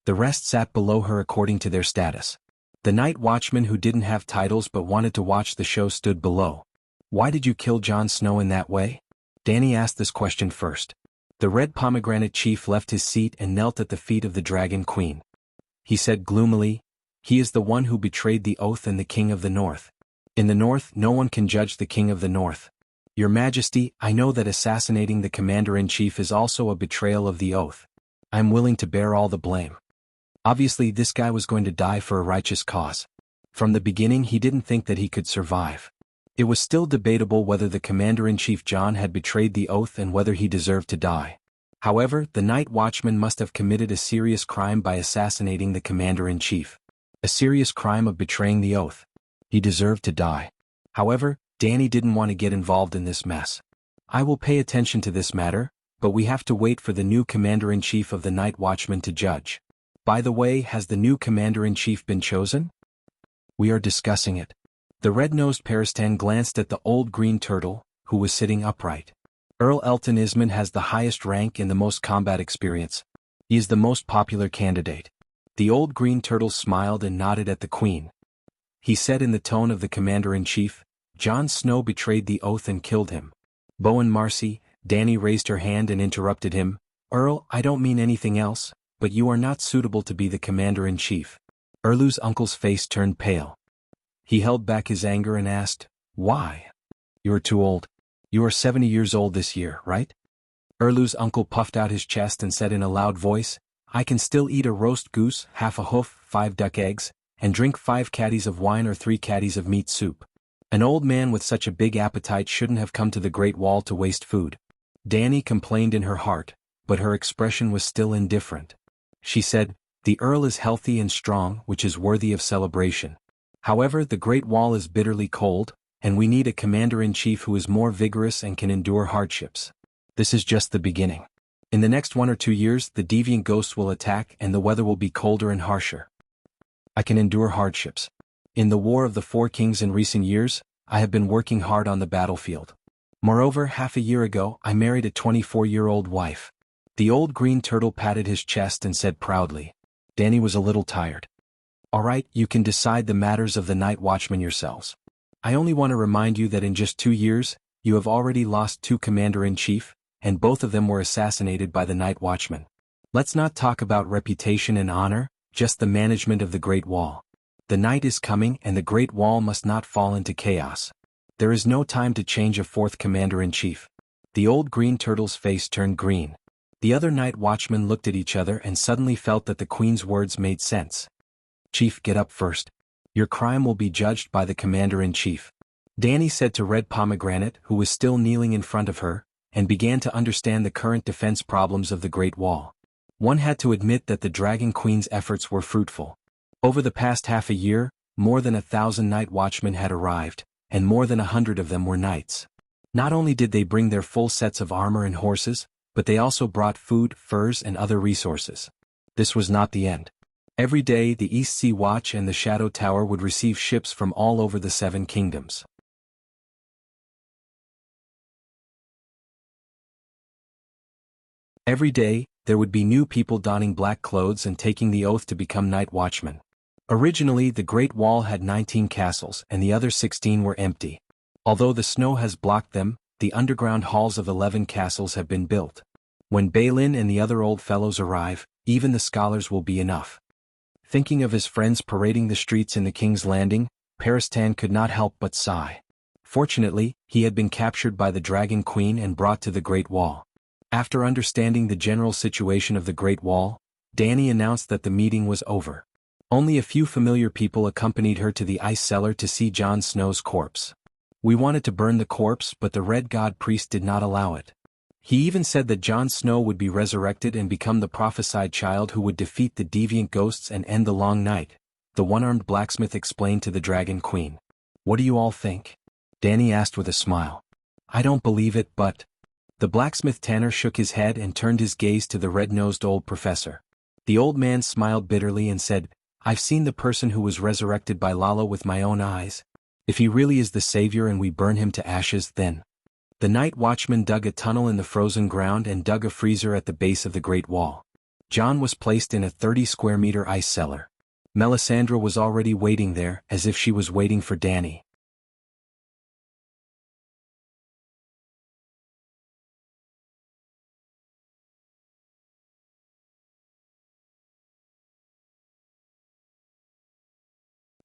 The rest sat below her according to their status. The night watchmen who didn't have titles but wanted to watch the show stood below. Why did you kill Jon Snow in that way? Danny asked this question first. The red pomegranate chief left his seat and knelt at the feet of the Dragon Queen. He said gloomily, "He is the one who betrayed the oath and the King of the North. In the North, no one can judge the King of the North. Your Majesty, I know that assassinating the Commander-in-Chief is also a betrayal of the oath. I am willing to bear all the blame." Obviously, this guy was going to die for a righteous cause. From the beginning, he didn't think that he could survive. It was still debatable whether the Commander-in-Chief Jon had betrayed the oath and whether he deserved to die. However, the night watchman must have committed a serious crime by assassinating the Commander-in-Chief. A serious crime of betraying the oath. He deserved to die. However, Danny didn't want to get involved in this mess. I will pay attention to this matter, but we have to wait for the new Commander-in-Chief of the Night Watchmen to judge. By the way, has the new Commander-in-Chief been chosen? We are discussing it. The red-nosed Paristan glanced at the old green turtle, who was sitting upright. Earl Elton Ismond has the highest rank and the most combat experience. He is the most popular candidate. The old green turtle smiled and nodded at the queen. He said in the tone of the Commander-in-Chief, "Jon Snow betrayed the oath and killed him." Bowen Marcy, Danny raised her hand and interrupted him. "Earl, I don't mean anything else, but you are not suitable to be the Commander-in-Chief." Erlu's uncle's face turned pale. He held back his anger and asked, "Why?" "You are too old. You are 70 years old this year, right?" Erlu's uncle puffed out his chest and said in a loud voice, "I can still eat a roast goose, half a hoof, 5 duck eggs, and drink 5 caddies of wine or 3 caddies of meat soup. An old man with such a big appetite shouldn't have come to the Great Wall to waste food." Danny complained in her heart, but her expression was still indifferent. She said, "The Earl is healthy and strong, which is worthy of celebration. However, the Great Wall is bitterly cold, and we need a commander-in-chief who is more vigorous and can endure hardships. This is just the beginning. In the next 1 or 2 years, the deviant ghosts will attack and the weather will be colder and harsher. I can endure hardships. In the War of the Four Kings in recent years, I have been working hard on the battlefield. Moreover, half a year ago, I married a 24-year-old wife." The old green turtle patted his chest and said proudly. Danny was a little tired. "All right, you can decide the matters of the night watchmen yourselves. I only want to remind you that in just 2 years, you have already lost 2 commander-in-chief, and both of them were assassinated by the night watchmen. Let's not talk about reputation and honor, just the management of the Great Wall. The night is coming and the Great Wall must not fall into chaos. There is no time to change a 4th commander-in-chief." The old green turtle's face turned green. The other night watchmen looked at each other and suddenly felt that the Queen's words made sense. "Chief, get up first. Your crime will be judged by the commander-in-chief," Danny said to Red Pomegranate, who was still kneeling in front of her, and began to understand the current defense problems of the Great Wall. One had to admit that the Dragon Queen's efforts were fruitful. Over the past half a year, more than 1,000 night watchmen had arrived, and more than 100 of them were knights. Not only did they bring their full sets of armor and horses, but they also brought food, furs, and other resources. This was not the end. Every day the East Sea Watch and the Shadow Tower would receive ships from all over the 7 kingdoms. Every day, there would be new people donning black clothes and taking the oath to become night watchmen. Originally, the Great Wall had 19 castles and the other 16 were empty. Although the snow has blocked them, the underground halls of 11 castles have been built. When Balin and the other old fellows arrive, even the scholars will be enough. Thinking of his friends parading the streets in the King's Landing, Paristan could not help but sigh. Fortunately, he had been captured by the Dragon Queen and brought to the Great Wall. After understanding the general situation of the Great Wall, Danny announced that the meeting was over. Only a few familiar people accompanied her to the ice cellar to see Jon Snow's corpse. "We wanted to burn the corpse, but the Red God Priest did not allow it. He even said that Jon Snow would be resurrected and become the prophesied child who would defeat the deviant ghosts and end the long night," the one-armed blacksmith explained to the Dragon Queen. "What do you all think?" Danny asked with a smile. "I don't believe it, but—" The blacksmith Tanner shook his head and turned his gaze to the red-nosed old professor. The old man smiled bitterly and said, "I've seen the person who was resurrected by Lalo with my own eyes. If he really is the savior and we burn him to ashes, then—" The night watchman dug a tunnel in the frozen ground and dug a freezer at the base of the Great Wall. John was placed in a 30-square-meter ice cellar. Melisandre was already waiting there, as if she was waiting for Danny.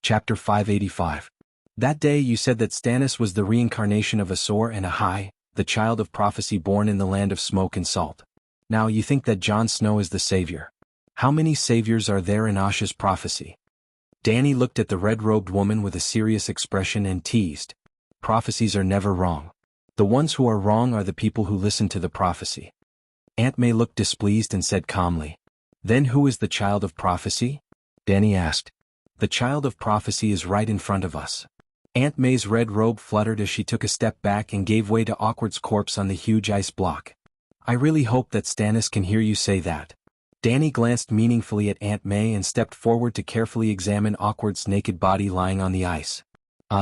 Chapter 585. That day you said that Stannis was the reincarnation of Azor and Ahai, the child of prophecy born in the land of smoke and salt. Now you think that Jon Snow is the savior. How many saviors are there in Asha's prophecy? Danny looked at the red-robed woman with a serious expression and teased. Prophecies are never wrong. The ones who are wrong are the people who listen to the prophecy. Aunt May looked displeased and said calmly, "Then who is the child of prophecy?" Danny asked. "The child of prophecy is right in front of us." Aunt May's red robe fluttered as she took a step back and gave way to Awkward's corpse on the huge ice block. "I really hope that Stannis can hear you say that." Danny glanced meaningfully at Aunt May and stepped forward to carefully examine Awkward's naked body lying on the ice.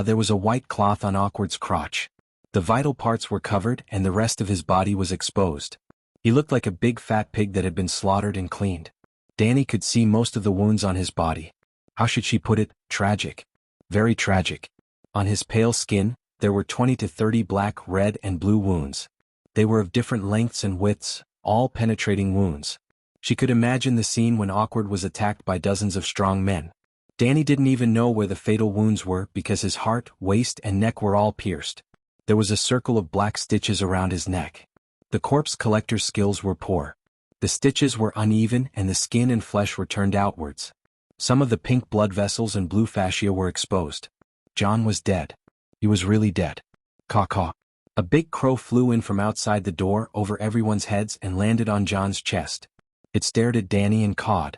There was a white cloth on Awkward's crotch. The vital parts were covered and the rest of his body was exposed. He looked like a big fat pig that had been slaughtered and cleaned. Danny could see most of the wounds on his body. How should she put it? Tragic. Very tragic. On his pale skin, there were 20 to 30 black, red, and blue wounds. They were of different lengths and widths, all penetrating wounds. She could imagine the scene when Awkward was attacked by dozens of strong men. Danny didn't even know where the fatal wounds were because his heart, waist, and neck were all pierced. There was a circle of black stitches around his neck. The corpse collector's skills were poor. The stitches were uneven and the skin and flesh were turned outwards. Some of the pink blood vessels and blue fascia were exposed. John was dead. He was really dead. Caw-caw. A big crow flew in from outside the door over everyone's heads and landed on John's chest. It stared at Danny and cawed.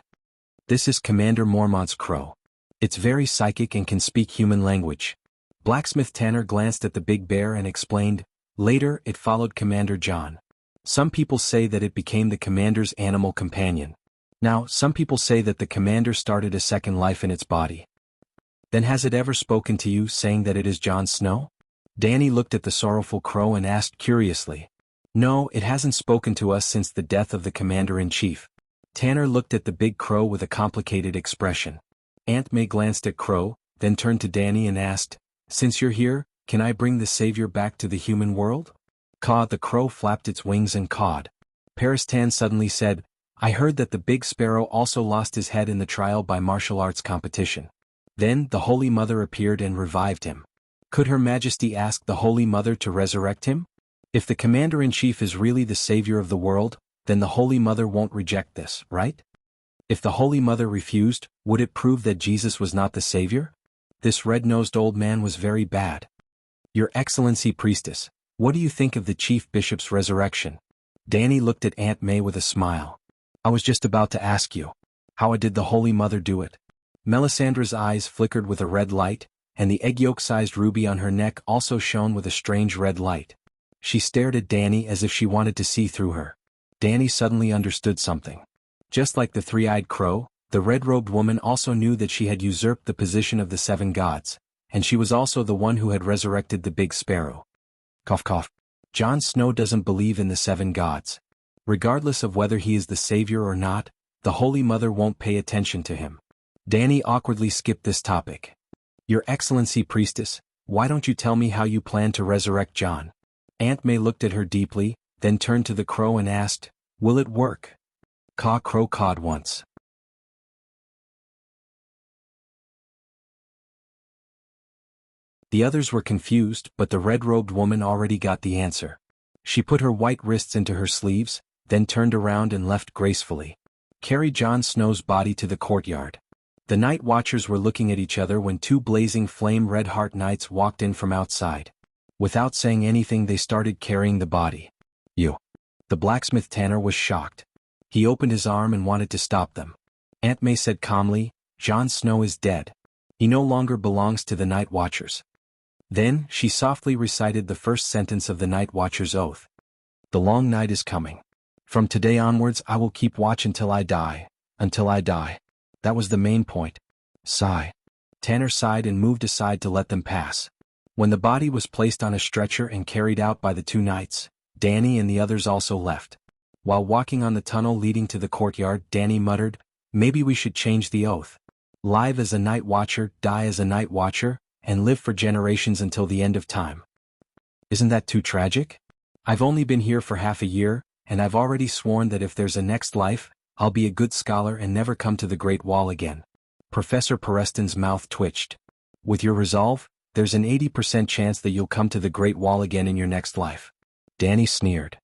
"This is Commander Mormont's crow. It's very psychic and can speak human language." Blacksmith Tanner glanced at the big bear and explained. Later, it followed Commander John. Some people say that it became the commander's animal companion. Now, some people say that the commander started a second life in its body. Then has it ever spoken to you saying that it is Jon Snow? Danny looked at the sorrowful crow and asked curiously. No, it hasn't spoken to us since the death of the commander-in-chief. Tanner looked at the big crow with a complicated expression. Aunt May glanced at Crow, then turned to Danny and asked, "Since you're here, can I bring the savior back to the human world?" Caw. The crow flapped its wings and cawed. Paristan suddenly said, "I heard that the big sparrow also lost his head in the trial by martial arts competition." Then the Holy Mother appeared and revived him. Could Her Majesty ask the Holy Mother to resurrect him? If the Commander-in-Chief is really the savior of the world, then the Holy Mother won't reject this, right? If the Holy Mother refused, would it prove that Jesus was not the savior? This red-nosed old man was very bad. Your Excellency Priestess, what do you think of the Chief Bishop's resurrection? Danny looked at Aunt May with a smile. I was just about to ask you. How did the Holy Mother do it? Melisandre's eyes flickered with a red light, and the egg yolk-sized ruby on her neck also shone with a strange red light. She stared at Danny as if she wanted to see through her. Danny suddenly understood something. Just like the three-eyed crow, the red-robed woman also knew that she had usurped the position of the seven gods, and she was also the one who had resurrected the big sparrow. Cough cough. Jon Snow doesn't believe in the seven gods. Regardless of whether he is the savior or not, the Holy Mother won't pay attention to him. Danny awkwardly skipped this topic. Your Excellency Priestess, why don't you tell me how you plan to resurrect Jon? Aunt May looked at her deeply, then turned to the crow and asked, Will it work? Caw. Crow cawed once. The others were confused, but the red-robed woman already got the answer. She put her white wrists into her sleeves, then turned around and left gracefully. Carry Jon Snow's body to the courtyard. The night watchers were looking at each other when two blazing flame red heart knights walked in from outside. Without saying anything, they started carrying the body. You. The blacksmith Tanner was shocked. He opened his arm and wanted to stop them. Aunt May said calmly, Jon Snow is dead. He no longer belongs to the night watchers. Then, she softly recited the first sentence of the night watcher's oath. The long night is coming. From today onwards I will keep watch until I die. Until I die. That was the main point. Sigh. Tanner sighed and moved aside to let them pass. When the body was placed on a stretcher and carried out by the two knights, Danny and the others also left. While walking on the tunnel leading to the courtyard, Danny muttered, Maybe we should change the oath. Live as a night watcher, die as a night watcher, and live for generations until the end of time. Isn't that too tragic? I've only been here for half a year, and I've already sworn that if there's a next life, I'll be a good scholar and never come to the Great Wall again. Professor Pereston's mouth twitched. With your resolve, there's an 80% chance that you'll come to the Great Wall again in your next life. Danny sneered.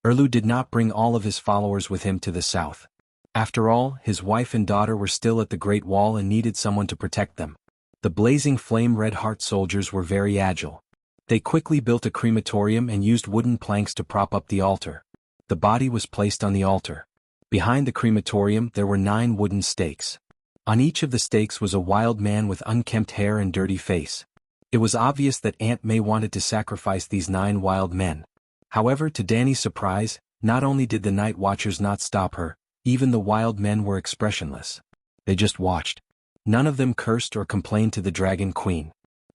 Erlu did not bring all of his followers with him to the south. After all, his wife and daughter were still at the Great Wall and needed someone to protect them. The blazing flame red heart soldiers were very agile. They quickly built a crematorium and used wooden planks to prop up the altar. The body was placed on the altar. Behind the crematorium there were 9 wooden stakes. On each of the stakes was a wild man with unkempt hair and dirty face. It was obvious that Aunt May wanted to sacrifice these 9 wild men. However, to Danny's surprise, not only did the night watchers not stop her, even the wild men were expressionless. They just watched. None of them cursed or complained to the Dragon Queen.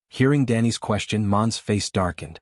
Hearing Danny's question, Mon's face darkened.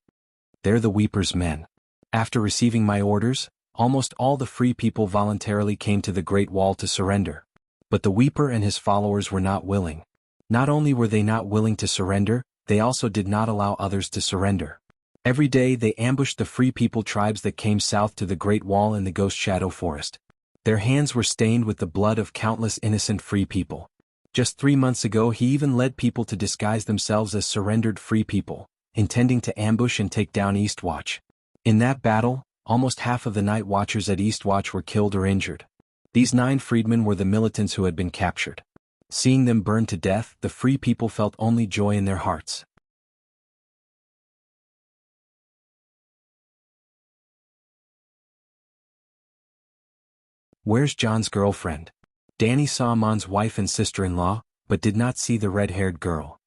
They're the Weeper's men. After receiving my orders, almost all the free people voluntarily came to the Great Wall to surrender. But the Weeper and his followers were not willing. Not only were they not willing to surrender, they also did not allow others to surrender. Every day they ambushed the free people tribes that came south to the Great Wall in the Ghost Shadow Forest. Their hands were stained with the blood of countless innocent free people. Just 3 months ago he even led people to disguise themselves as surrendered free people, intending to ambush and take down Eastwatch. In that battle, almost half of the night watchers at Eastwatch were killed or injured. These 9 freedmen were the militants who had been captured. Seeing them burn to death, the free people felt only joy in their hearts. Where's John's girlfriend? Danny saw Mon's wife and sister-in-law, but did not see the red-haired girl.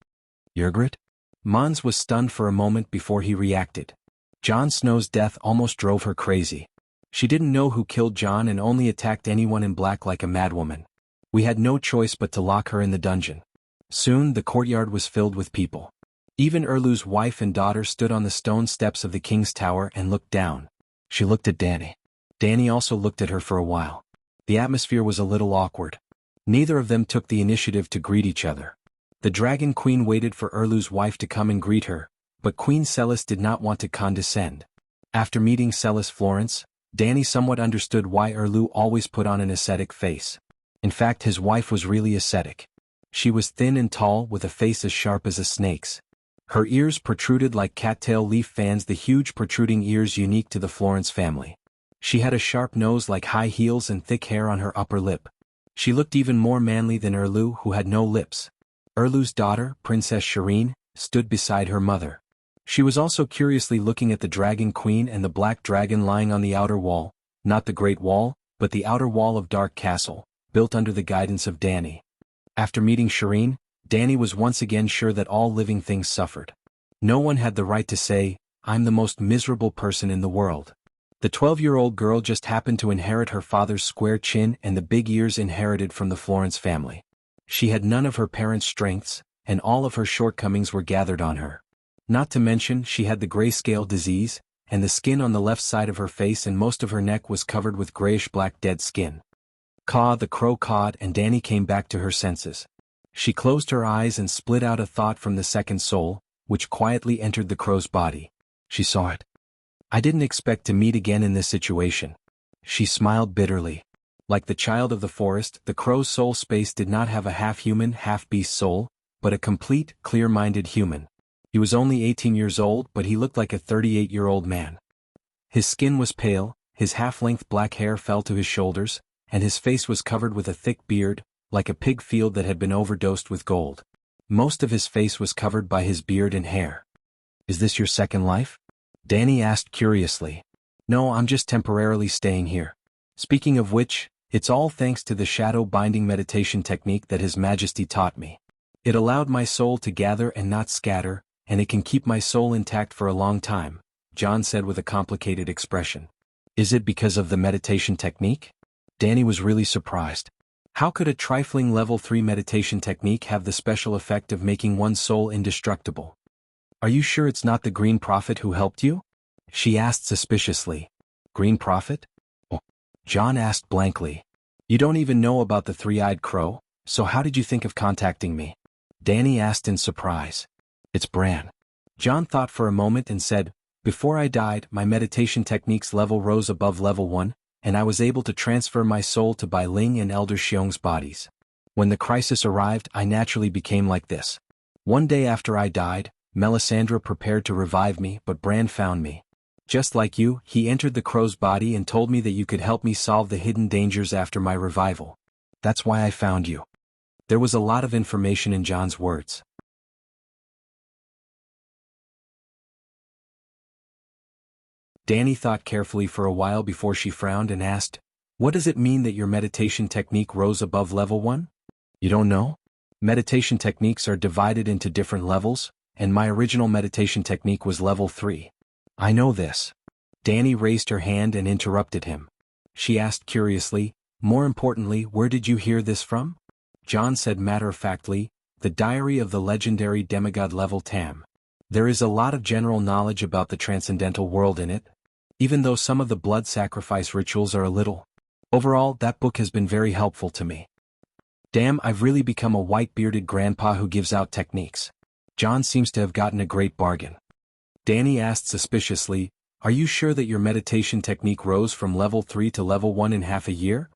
Ygritte? Mons was stunned for a moment before he reacted. Jon Snow's death almost drove her crazy. She didn't know who killed Jon and only attacked anyone in black like a madwoman. We had no choice but to lock her in the dungeon. Soon the courtyard was filled with people. Even Erlu's wife and daughter stood on the stone steps of the king's tower and looked down. She looked at Danny. Danny also looked at her for a while. The atmosphere was a little awkward. Neither of them took the initiative to greet each other. The Dragon Queen waited for Erlu's wife to come and greet her, but Queen Celis did not want to condescend. After meeting Celis Florence, Danny somewhat understood why Erlu always put on an ascetic face. In fact, his wife was really ascetic. She was thin and tall with a face as sharp as a snake's. Her ears protruded like cattail leaf fans, the huge protruding ears unique to the Florence family. She had a sharp nose like high heels and thick hair on her upper lip. She looked even more manly than Erlu, who had no lips. Erlu's daughter, Princess Shireen, stood beside her mother. She was also curiously looking at the Dragon Queen and the black dragon lying on the outer wall, not the Great Wall, but the outer wall of Dark Castle, built under the guidance of Danny. After meeting Shireen, Danny was once again sure that all living things suffered. No one had the right to say, "I'm the most miserable person in the world." The 12-year-old girl just happened to inherit her father's square chin and the big ears inherited from the Florence family. She had none of her parents' strengths, and all of her shortcomings were gathered on her. Not to mention she had the grayscale disease, and the skin on the left side of her face and most of her neck was covered with grayish-black dead skin. Caw, the crow cawed, and Danny came back to her senses. She closed her eyes and split out a thought from the second soul, which quietly entered the crow's body. She saw it. I didn't expect to meet again in this situation. She smiled bitterly. Like the child of the forest, the crow's soul space did not have a half-human, half-beast soul, but a complete, clear-minded human. He was only 18 years old, but he looked like a 38-year-old man. His skin was pale, his half-length black hair fell to his shoulders, and his face was covered with a thick beard, like a pig field that had been overdosed with gold. Most of his face was covered by his beard and hair. Is this your second life? Danny asked curiously. No, I'm just temporarily staying here. Speaking of which, it's all thanks to the shadow binding meditation technique that His Majesty taught me. It allowed my soul to gather and not scatter, and it can keep my soul intact for a long time, Jon said with a complicated expression. Is it because of the meditation technique? Danny was really surprised. How could a trifling level 3 meditation technique have the special effect of making one's soul indestructible? Are you sure it's not the Green Prophet who helped you? She asked suspiciously. Green Prophet? Oh. Jon asked blankly. You don't even know about the three-eyed crow, so how did you think of contacting me? Danny asked in surprise. It's Bran. Jon thought for a moment and said, before I died, my meditation technique's level rose above level 1, and I was able to transfer my soul to Bai Ling and Elder Xiong's bodies. When the crisis arrived, I naturally became like this. One day after I died, Melisandre prepared to revive me, but Bran found me. Just like you, he entered the crow's body and told me that you could help me solve the hidden dangers after my revival. That's why I found you. There was a lot of information in Jon's words. Danny thought carefully for a while before she frowned and asked, what does it mean that your meditation technique rose above level 1? You don't know? Meditation techniques are divided into different levels, and my original meditation technique was level 3. I know this. Danny raised her hand and interrupted him. She asked curiously, more importantly, where did you hear this from? Jon said matter-of-factly, the diary of the legendary demigod level Tam. There is a lot of general knowledge about the transcendental world in it, even though some of the blood sacrifice rituals are a little. Overall, that book has been very helpful to me. Damn, I've really become a white-bearded grandpa who gives out techniques. Jon seems to have gotten a great bargain. Danny asked suspiciously, are you sure that your meditation technique rose from level 3 to level 1 in half a year?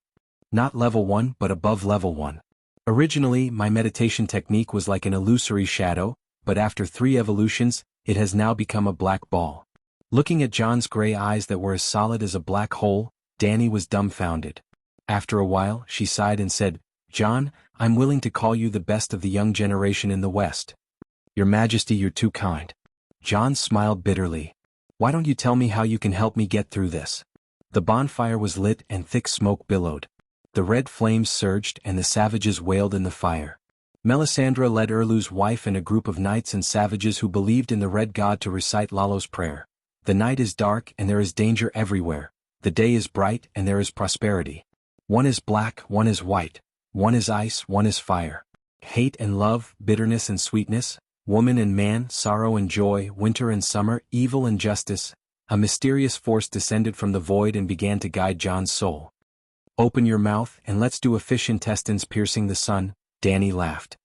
Not level 1, but above level 1. Originally, my meditation technique was like an illusory shadow, but after 3 evolutions, it has now become a black ball. Looking at Jon's gray eyes that were as solid as a black hole, Danny was dumbfounded. After a while, she sighed and said, Jon, I'm willing to call you the best of the young generation in the West. Your Majesty, you're too kind. Jon smiled bitterly. Why don't you tell me how you can help me get through this? The bonfire was lit and thick smoke billowed. The red flames surged and the savages wailed in the fire. Melisandre led Erlu's wife and a group of knights and savages who believed in the red god to recite Lalo's prayer. The night is dark and there is danger everywhere. The day is bright and there is prosperity. One is black, one is white. One is ice, one is fire. Hate and love, bitterness and sweetness, woman and man, sorrow and joy, winter and summer, evil and justice. A mysterious force descended from the void and began to guide Jon's soul. Open your mouth and let's do a fish intestines piercing the sun, Dany laughed.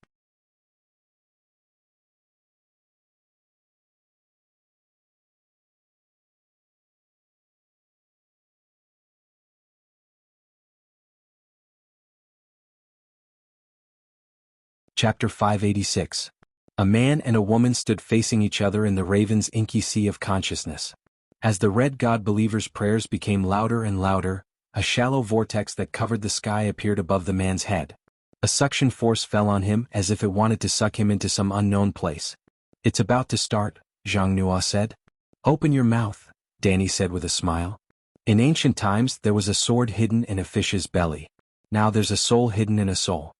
Chapter 586. A man and a woman stood facing each other in the raven's inky sea of consciousness. As the red god believer's prayers became louder and louder, a shallow vortex that covered the sky appeared above the man's head. A suction force fell on him as if it wanted to suck him into some unknown place. It's about to start, Jianghu said. Open your mouth, Dany said with a smile. In ancient times there was a sword hidden in a fish's belly. Now there's a soul hidden in a soul.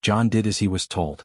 Jon did as he was told.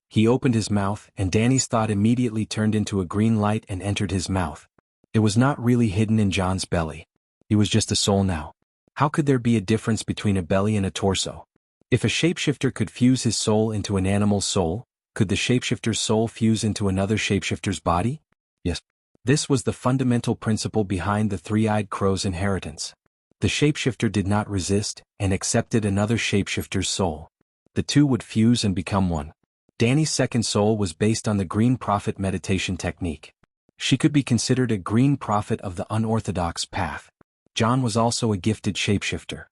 He opened his mouth and Dany's thought immediately turned into a green light and entered his mouth. It was not really hidden in Jon's belly. He was just a soul now. How could there be a difference between a belly and a torso? If a shapeshifter could fuse his soul into an animal's soul, could the shapeshifter's soul fuse into another shapeshifter's body? Yes. This was the fundamental principle behind the three-eyed crow's inheritance. The shapeshifter did not resist and accepted another shapeshifter's soul. The two would fuse and become one. Dany's second soul was based on the Green Prophet meditation technique. She could be considered a green prophet of the unorthodox path. Jon was also a gifted shapeshifter.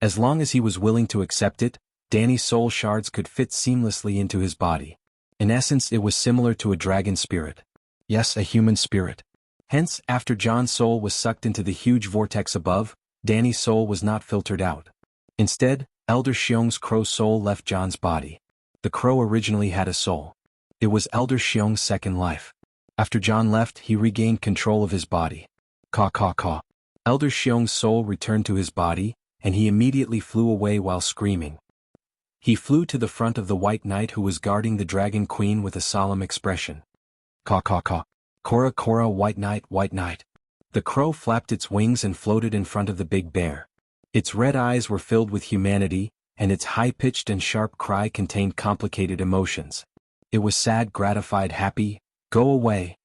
As long as he was willing to accept it, Dany's soul shards could fit seamlessly into his body. In essence, it was similar to a dragon spirit. Yes, a human spirit. Hence, after Jon's soul was sucked into the huge vortex above, Dany's soul was not filtered out. Instead, Elder Xiong's crow soul left Jon's body. The crow originally had a soul. It was Elder Xiong's second life. After Jon left, he regained control of his body. Caw caw caw. Elder Xiong's soul returned to his body, and he immediately flew away while screaming. He flew to the front of the White Knight who was guarding the Dragon Queen with a solemn expression. Caw caw caw. Cora Cora White Knight White Knight. The crow flapped its wings and floated in front of the big bear. Its red eyes were filled with humanity, and its high-pitched and sharp cry contained complicated emotions. It was sad, gratified, happy. Go away.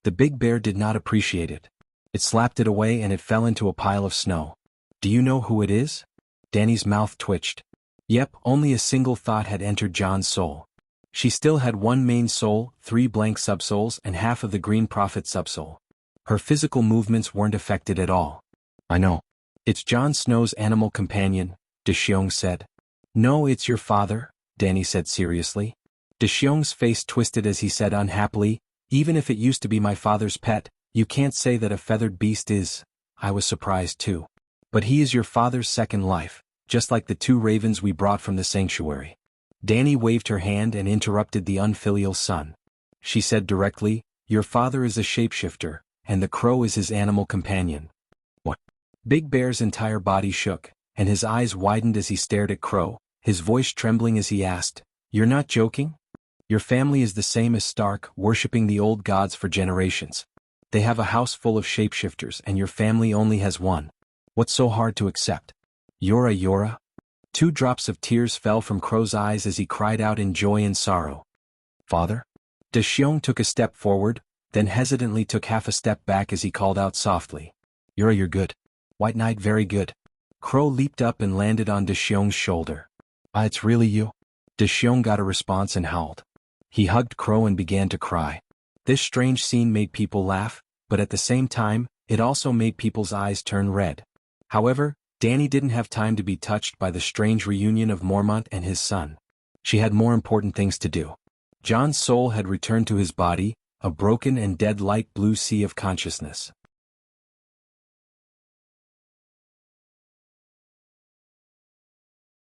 The big bear did not appreciate it. It slapped it away and it fell into a pile of snow. Do you know who it is? Dany's mouth twitched. Yep, only a single thought had entered Jon's soul. She still had one main soul, 3 blank subsouls and half of the Green Prophet subsoul. Her physical movements weren't affected at all. I know. It's Jon Snow's animal companion, De Xiong said. No, it's your father, Dany said seriously. De Xiong's face twisted as he said unhappily, even if it used to be my father's pet, you can't say that a feathered beast is. I was surprised too. But he is your father's second life, just like the 2 ravens we brought from the sanctuary. Dany waved her hand and interrupted the unfilial son. She said directly, your father is a shapeshifter, and the crow is his animal companion. What? Big Bear's entire body shook, and his eyes widened as he stared at Crow, his voice trembling as he asked, You're not joking? Your family is the same as Stark, worshipping the old gods for generations. They have a house full of shapeshifters and your family only has one. What's so hard to accept? Yora Yora? 2 drops of tears fell from Crow's eyes as he cried out in joy and sorrow. Father? De Xiong took a step forward, then hesitantly took half a step back as he called out softly. Yora, you're good. White Knight, very good. Crow leaped up and landed on De Xiong's shoulder. Ah, it's really you? De Xiong got a response and howled. He hugged Crow and began to cry. This strange scene made people laugh, but at the same time, it also made people's eyes turn red. However, Dany didn't have time to be touched by the strange reunion of Mormont and his son. She had more important things to do. Jon's soul had returned to his body, a broken and dead light blue sea of consciousness.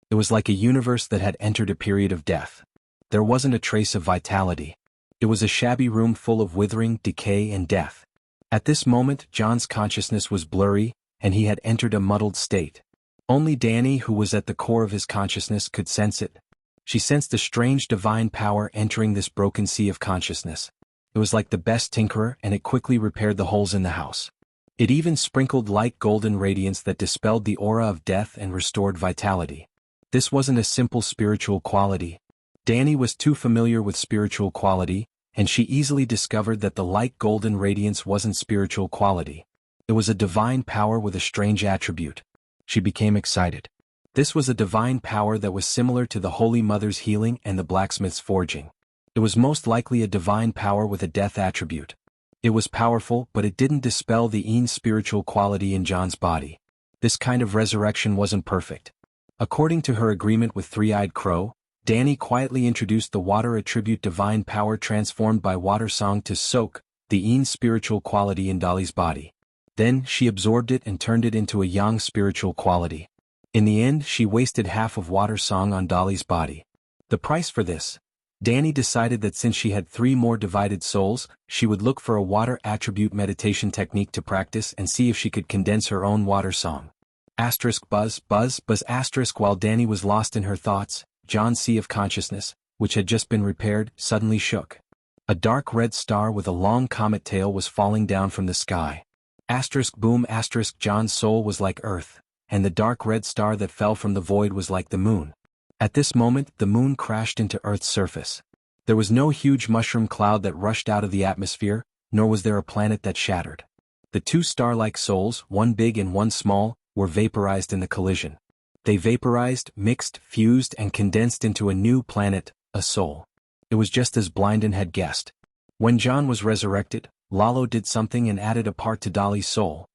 It was like a universe that had entered a period of death. There wasn't a trace of vitality. It was a shabby room full of withering, decay, and death. At this moment, Jon's consciousness was blurry, and he had entered a muddled state. Only Danny, who was at the core of his consciousness, could sense it. She sensed a strange divine power entering this broken sea of consciousness. It was like the best tinkerer, and it quickly repaired the holes in the house. It even sprinkled light golden radiance that dispelled the aura of death and restored vitality. This wasn't a simple spiritual quality. Danny was too familiar with spiritual quality, and she easily discovered that the light golden radiance wasn't spiritual quality. It was a divine power with a strange attribute. She became excited. This was a divine power that was similar to the Holy Mother's healing and the blacksmith's forging. It was most likely a divine power with a death attribute. It was powerful, but it didn't dispel the spiritual quality in John's body. This kind of resurrection wasn't perfect. According to her agreement with Three-Eyed Crow, Danny quietly introduced the water attribute divine power transformed by water song to soak the spiritual quality in Dolly's body. Then she absorbed it and turned it into a yang spiritual quality. In the end, she wasted half of water song on Dolly's body. The price for this? Danny decided that since she had 3 more divided souls, she would look for a water attribute meditation technique to practice and see if she could condense her own water song. Asterisk buzz, buzz, buzz asterisk. While Danny was lost in her thoughts, John's sea of consciousness, which had just been repaired, suddenly shook. A dark red star with a long comet tail was falling down from the sky. Asterisk boom asterisk. John's soul was like Earth, and the dark red star that fell from the void was like the moon. At this moment, the moon crashed into Earth's surface. There was no huge mushroom cloud that rushed out of the atmosphere, nor was there a planet that shattered. The 2 star-like souls, one big and one small, were vaporized in the collision. They vaporized, mixed, fused, and condensed into a new planet, a soul. It was just as Blynden had guessed. When John was resurrected, Lalo did something and added a part to Dolly's soul.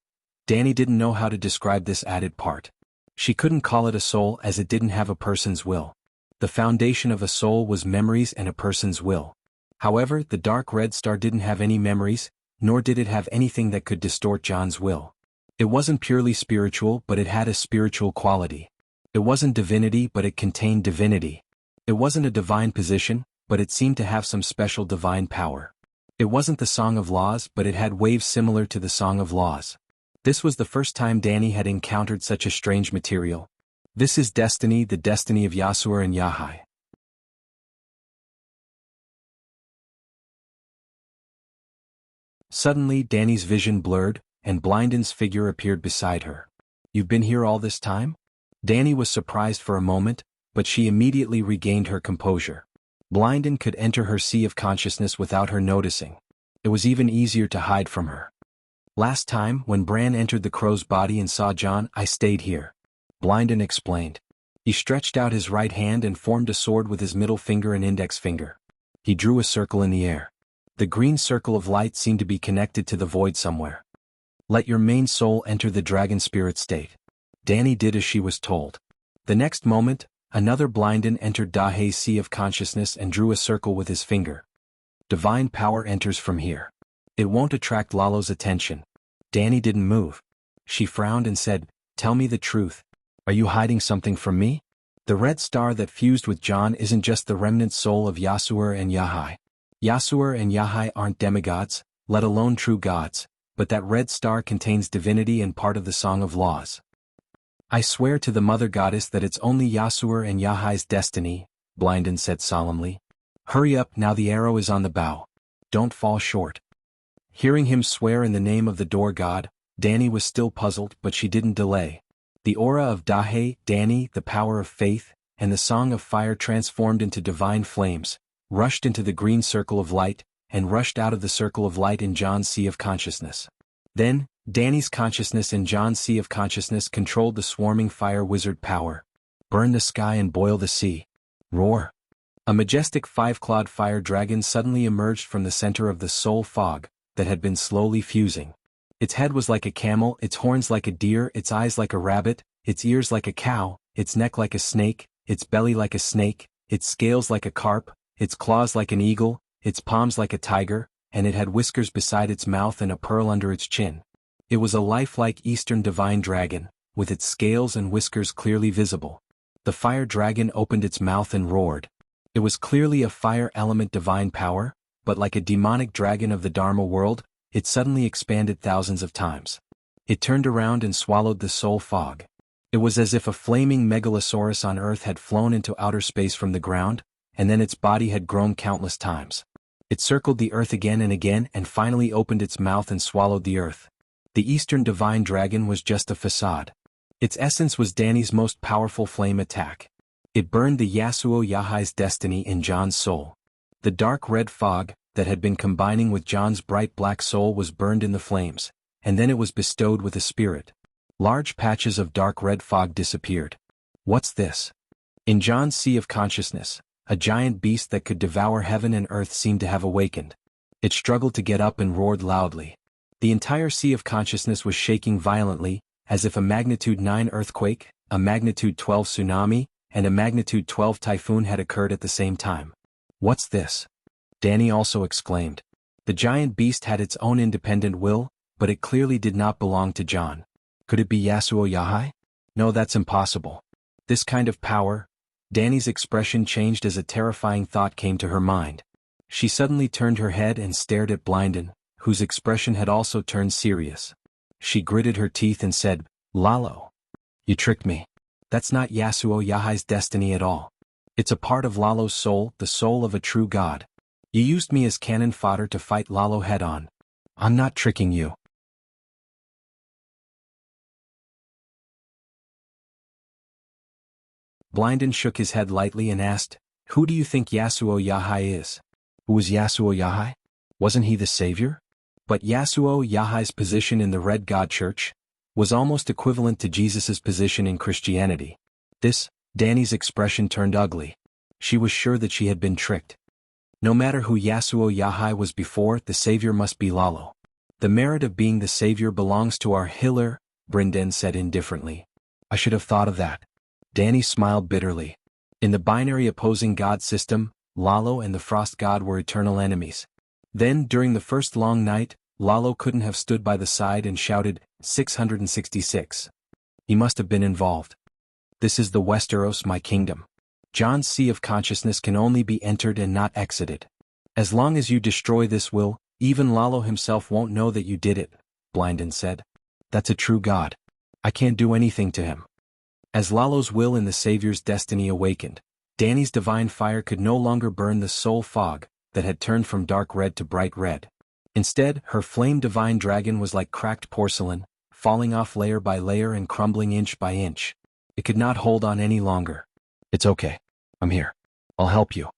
Danny didn't know how to describe this added part. She couldn't call it a soul as it didn't have a person's will. The foundation of a soul was memories and a person's will. However, the dark red star didn't have any memories, nor did it have anything that could distort John's will. It wasn't purely spiritual, but it had a spiritual quality. It wasn't divinity, but it contained divinity. It wasn't a divine position, but it seemed to have some special divine power. It wasn't the Song of Laws, but it had waves similar to the Song of Laws. This was the first time Danny had encountered such a strange material. This is destiny, the destiny of Yasur and Yahai. Suddenly Danny's vision blurred, and Blynden's figure appeared beside her. "You've been here all this time?" Danny was surprised for a moment, but she immediately regained her composure. Blynden could enter her sea of consciousness without her noticing. It was even easier to hide from her. "Last time, when Bran entered the crow's body and saw John, I stayed here," Blynden explained. He stretched out his right hand and formed a sword with his middle finger and index finger. He drew a circle in the air. The green circle of light seemed to be connected to the void somewhere. "Let your main soul enter the dragon spirit state." Danny did as she was told. The next moment, another Blynden entered Dahei's sea of consciousness and drew a circle with his finger. "Divine power enters from here. It won't attract Lalo's attention." Danny didn't move. She frowned and said, "Tell me the truth. Are you hiding something from me?" The red star that fused with John isn't just the remnant soul of Yasur and Yahai. Yasur and Yahai aren't demigods, let alone true gods, but that red star contains divinity and part of the Song of Laws. "I swear to the Mother Goddess that it's only Yasur and Yahai's destiny," Blynden said solemnly. "Hurry up, now the arrow is on the bow. Don't fall short." Hearing him swear in the name of the door god, Danny was still puzzled, but she didn't delay. The aura of Dahei, Danny, the power of faith, and the song of fire transformed into divine flames, rushed into the green circle of light, and rushed out of the circle of light in John's sea of consciousness. Then, Danny's consciousness and John's sea of consciousness controlled the swarming fire wizard power. "Burn the sky and boil the sea. Roar." A majestic 5-clawed fire dragon suddenly emerged from the center of the soul fog that had been slowly fusing. Its head was like a camel, its horns like a deer, its eyes like a rabbit, its ears like a cow, its neck like a snake, its belly like a snake, its scales like a carp, its claws like an eagle, its palms like a tiger, and it had whiskers beside its mouth and a pearl under its chin. It was a lifelike Eastern divine dragon, with its scales and whiskers clearly visible. The fire dragon opened its mouth and roared. It was clearly a fire element divine power, but like a demonic dragon of the Dharma world, it suddenly expanded thousands of times. It turned around and swallowed the soul fog. It was as if a flaming megalosaurus on Earth had flown into outer space from the ground, and then its body had grown countless times. It circled the Earth again and finally opened its mouth and swallowed the Earth. The Eastern Divine Dragon was just a facade. Its essence was Danny's most powerful flame attack. It burned the Yasuo Yahai's destiny in John's soul. The dark red fog, that had been combining with John's bright black soul, was burned in the flames, and then it was bestowed with a spirit. Large patches of dark red fog disappeared. What's this? In John's sea of consciousness, a giant beast that could devour heaven and earth seemed to have awakened. It struggled to get up and roared loudly. The entire sea of consciousness was shaking violently, as if a magnitude 9 earthquake, a magnitude 12 tsunami, and a magnitude 12 typhoon had occurred at the same time. What's this? Danny also exclaimed. The giant beast had its own independent will, but it clearly did not belong to John. Could it be Yasuo Yahai? No, that's impossible. This kind of power. Danny's expression changed as a terrifying thought came to her mind. She suddenly turned her head and stared at Blinden, whose expression had also turned serious. She gritted her teeth and said, "Lalo. You tricked me. That's not Yasuo Yahai's destiny at all. It's a part of Lalo's soul, the soul of a true god. You used me as cannon fodder to fight Lalo head-on. I'm not tricking you." Blinden shook his head lightly and asked, "Who do you think Yasuo Yahai is?" Who was Yasuo Yahai? Wasn't he the savior? But Yasuo Yahai's position in the Red God Church was almost equivalent to Jesus's position in Christianity. Danny's expression turned ugly. She was sure that she had been tricked. No matter who Yasuo Yahai was before, the savior must be Lalo. The merit of being the savior belongs to our healer, Blinden said indifferently. I should have thought of that. Danny smiled bitterly. In the binary opposing god system, Lalo and the frost god were eternal enemies. Then, during the first long night, Lalo couldn't have stood by the side and shouted, 666. He must have been involved. This is the Westeros, my kingdom. John's sea of consciousness can only be entered and not exited. As long as you destroy this will, even Lalo himself won't know that you did it, Blinden said. That's a true god. I can't do anything to him. As Lalo's will in the Savior's destiny awakened, Danny's divine fire could no longer burn the soul fog that had turned from dark red to bright red. Instead, her flame divine dragon was like cracked porcelain, falling off layer by layer and crumbling inch by inch. It could not hold on any longer. It's okay. I'm here. I'll help you.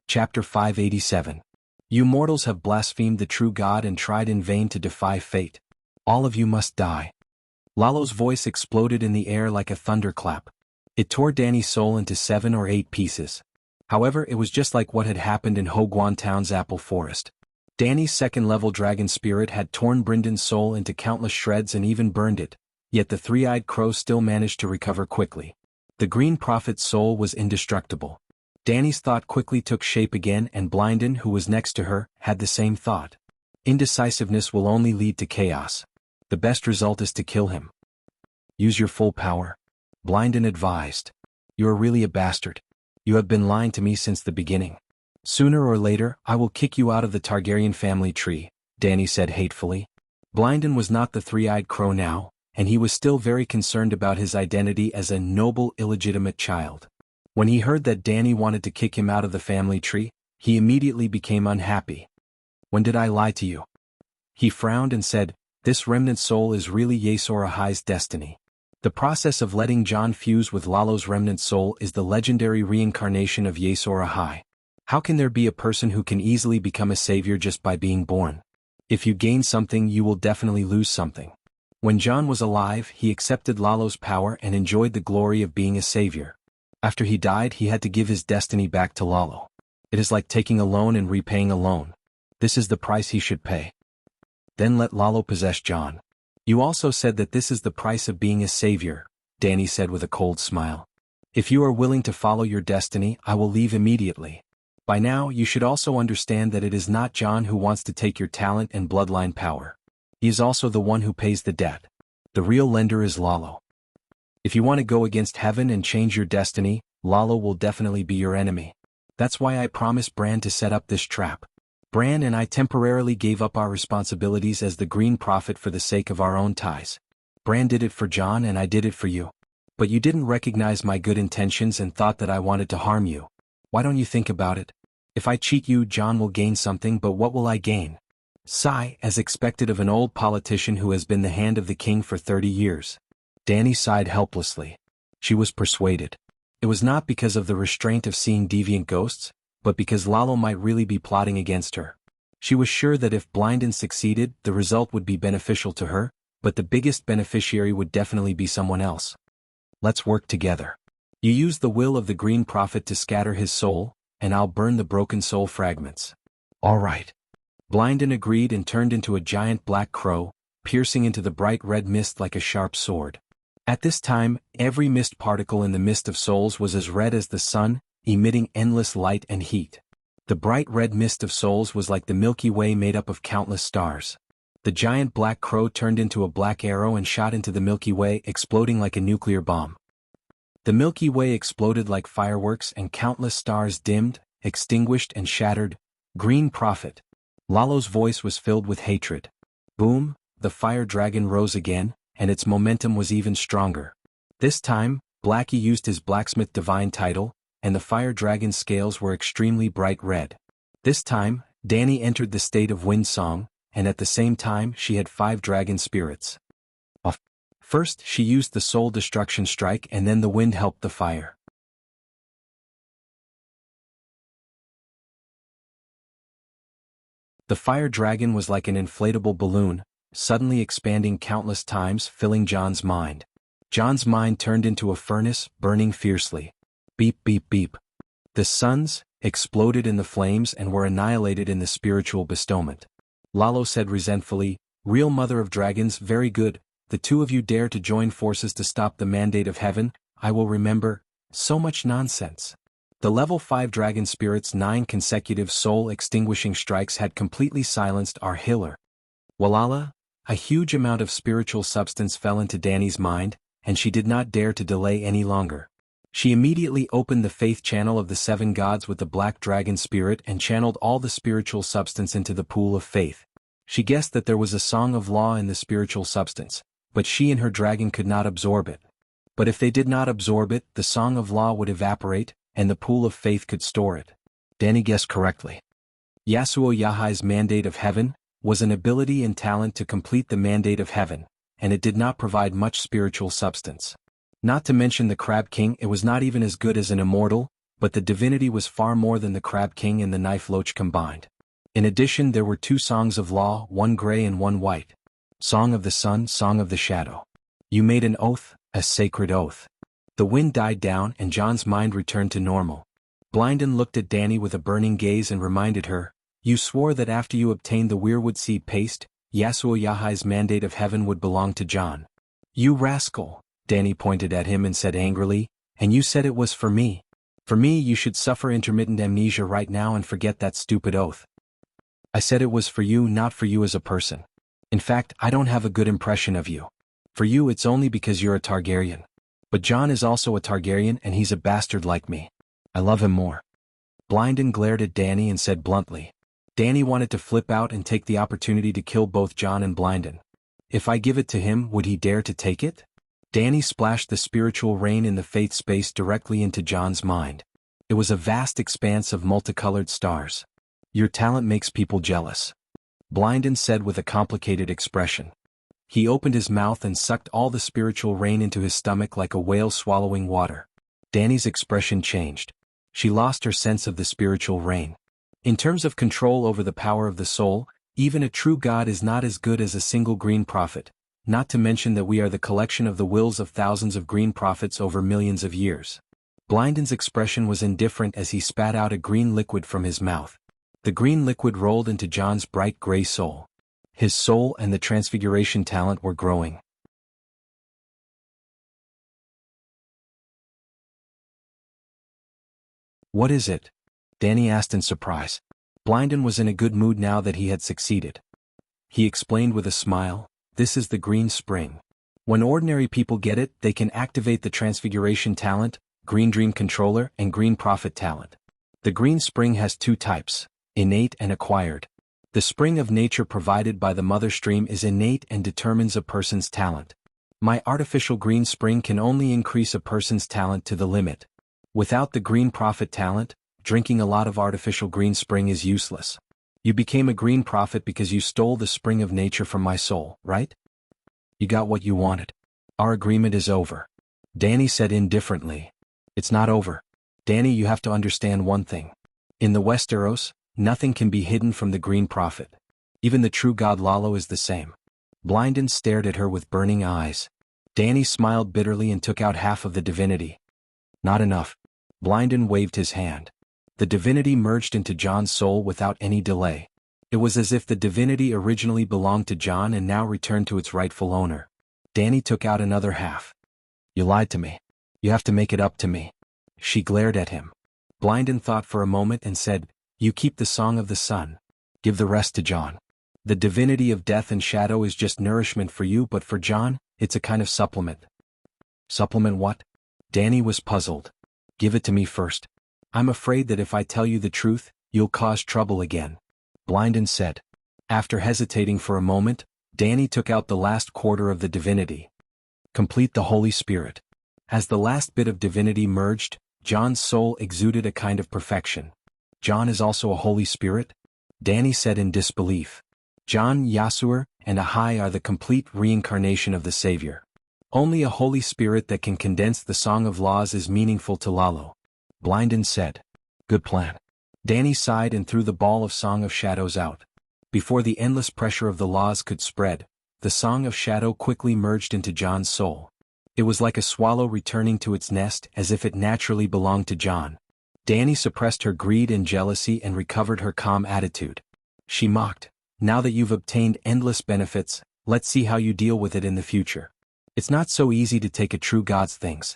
Chapter 587. You mortals have blasphemed the true God and tried in vain to defy fate. All of you must die. Lalo's voice exploded in the air like a thunderclap. It tore Danny's soul into 7 or 8 pieces. However, it was just like what had happened in Hoguan Town's apple forest. Danny's second-level dragon spirit had torn Brendan's soul into countless shreds and even burned it, yet the three-eyed crow still managed to recover quickly. The green prophet's soul was indestructible. Danny's thought quickly took shape again, and Blinden, who was next to her, had the same thought. Indecisiveness will only lead to chaos. The best result is to kill him. Use your full power. Blinden advised. You are really a bastard. You have been lying to me since the beginning. Sooner or later, I will kick you out of the Targaryen family tree, Danny said hatefully. Blinden was not the three-eyed crow now, and he was still very concerned about his identity as a noble illegitimate child. When he heard that Danny wanted to kick him out of the family tree, he immediately became unhappy. When did I lie to you? He frowned and said, this remnant soul is really Yasor Ahai's destiny. The process of letting John fuse with Lalo's remnant soul is the legendary reincarnation of Yasor Ahai. How can there be a person who can easily become a savior just by being born? If you gain something, you will definitely lose something. When John was alive, he accepted Lalo's power and enjoyed the glory of being a savior. After he died, he had to give his destiny back to Lalo. It is like taking a loan and repaying a loan. This is the price he should pay. Then let Lalo possess John. You also said that this is the price of being a savior, Danny said with a cold smile. If you are willing to follow your destiny, I will leave immediately. By now, you should also understand that it is not John who wants to take your talent and bloodline power. He is also the one who pays the debt. The real lender is Lalo. If you want to go against heaven and change your destiny, Lalo will definitely be your enemy. That's why I promised Bran to set up this trap. Bran and I temporarily gave up our responsibilities as the Green Prophet for the sake of our own ties. Bran did it for Jon and I did it for you. But you didn't recognize my good intentions and thought that I wanted to harm you. Why don't you think about it? If I cheat you, Jon will gain something, but what will I gain? Sigh, as expected of an old politician who has been the hand of the king for 30 years. Dany sighed helplessly. She was persuaded. It was not because of the restraint of seeing deviant ghosts, but because Lalo might really be plotting against her. She was sure that if Blynden succeeded, the result would be beneficial to her, but the biggest beneficiary would definitely be someone else. Let's work together. You use the will of the Green Prophet to scatter his soul, and I'll burn the broken soul fragments. All right. Blynden agreed and turned into a giant black crow, piercing into the bright red mist like a sharp sword. At this time, every mist particle in the mist of souls was as red as the sun, emitting endless light and heat. The bright red mist of souls was like the Milky Way made up of countless stars. The giant black crow turned into a black arrow and shot into the Milky Way, exploding like a nuclear bomb. The Milky Way exploded like fireworks and countless stars dimmed, extinguished and shattered. Green Prophet. Lalo's voice was filled with hatred. Boom, the fire dragon rose again, and its momentum was even stronger. This time, Blackie used his blacksmith divine title, and the fire dragon's scales were extremely bright red. This time, Dany entered the state of wind song, and at the same time she had 5 dragon spirits. First she used the soul destruction strike and then the wind helped the fire. The fire dragon was like an inflatable balloon, suddenly expanding countless times, filling Jon's mind. Jon's mind turned into a furnace, burning fiercely. Beep beep beep. The suns exploded in the flames and were annihilated in the spiritual bestowment. Lalo said resentfully, "Real mother of dragons, very good. The two of you dare to join forces to stop the mandate of heaven, I will remember." So much nonsense. The level 5 dragon spirit's 9 consecutive soul-extinguishing strikes had completely silenced our healer. Walala, a huge amount of spiritual substance fell into Dany's mind, and she did not dare to delay any longer. She immediately opened the faith channel of the 7 gods with the black dragon spirit and channeled all the spiritual substance into the pool of faith. She guessed that there was a song of law in the spiritual substance, but she and her dragon could not absorb it. But if they did not absorb it, the song of law would evaporate, and the pool of faith could store it. Dany guessed correctly. Yasuo Yahai's mandate of heaven was an ability and talent to complete the mandate of heaven, and it did not provide much spiritual substance. Not to mention the Crab King, it was not even as good as an immortal, but the divinity was far more than the Crab King and the Knife Loach combined. In addition, there were 2 songs of law, one gray and one white. Song of the Sun, Song of the Shadow. You made an oath, a sacred oath. The wind died down and Jon's mind returned to normal. Blynden looked at Dany with a burning gaze and reminded her, "You swore that after you obtained the weirwood seed paste, Yasuo Yahai's mandate of heaven would belong to Jon." "You rascal," Dany pointed at him and said angrily, "and you said it was for me. For me, you should suffer intermittent amnesia right now and forget that stupid oath." "I said it was for you, not for you as a person. In fact, I don't have a good impression of you. For you it's only because you're a Targaryen. But Jon is also a Targaryen and he's a bastard like me. I love him more." Blynden glared at Dany and said bluntly. Dany wanted to flip out and take the opportunity to kill both Jon and Blynden. If I give it to him, would he dare to take it? Dany splashed the spiritual rain in the faith space directly into Jon's mind. It was a vast expanse of multicolored stars. "Your talent makes people jealous," Blynden said with a complicated expression. He opened his mouth and sucked all the spiritual rain into his stomach like a whale swallowing water. Dany's expression changed. She lost her sense of the spiritual rain. In terms of control over the power of the soul, even a true god is not as good as a single green prophet, not to mention that we are the collection of the wills of thousands of green prophets over millions of years. Blyden's expression was indifferent as he spat out a green liquid from his mouth. The green liquid rolled into Jon's bright gray soul. His soul and the transfiguration talent were growing. "What is it?" Dany asked in surprise. Blynden was in a good mood now that he had succeeded. He explained with a smile, "This is the green spring. When ordinary people get it, they can activate the Transfiguration talent, Green Dream Controller, and Green Prophet talent. The green spring has two types, innate and acquired. The spring of nature provided by the mother stream is innate and determines a person's talent. My artificial green spring can only increase a person's talent to the limit. Without the Green Prophet talent, drinking a lot of artificial green spring is useless. You became a Green Prophet because you stole the spring of nature from my soul, right? You got what you wanted. Our agreement is over. Danny said indifferently. It's not over. Danny, you have to understand one thing. In the Westeros, nothing can be hidden from the Green Prophet. Even the true god Lalo is the same. Blynden stared at her with burning eyes. Danny smiled bitterly and took out half of the divinity. Not enough. Blynden waved his hand. The divinity merged into Jon's soul without any delay. It was as if the divinity originally belonged to Jon and now returned to its rightful owner. Danny took out another half. You lied to me. You have to make it up to me. She glared at him. Blynden thought for a moment and said, You keep the Song of the Sun. Give the rest to Jon. The divinity of death and shadow is just nourishment for you, but for Jon, it's a kind of supplement. Supplement what? Danny was puzzled. Give it to me first. I'm afraid that if I tell you the truth, you'll cause trouble again. Blynden said. After hesitating for a moment, Danny took out the last quarter of the divinity. Complete the Holy Spirit. As the last bit of divinity merged, Jon's soul exuded a kind of perfection. Jon is also a Holy Spirit? Danny said in disbelief. Jon, Yasur, and Ahai are the complete reincarnation of the Savior. Only a Holy Spirit that can condense the Song of Laws is meaningful to Lalo. Blynden said. Good plan. Danny sighed and threw the ball of Song of Shadows out. Before the endless pressure of the laws could spread, the Song of Shadow quickly merged into Jon's soul. It was like a swallow returning to its nest as if it naturally belonged to Jon. Danny suppressed her greed and jealousy and recovered her calm attitude. She mocked. Now that you've obtained endless benefits, let's see how you deal with it in the future. It's not so easy to take a true god's things.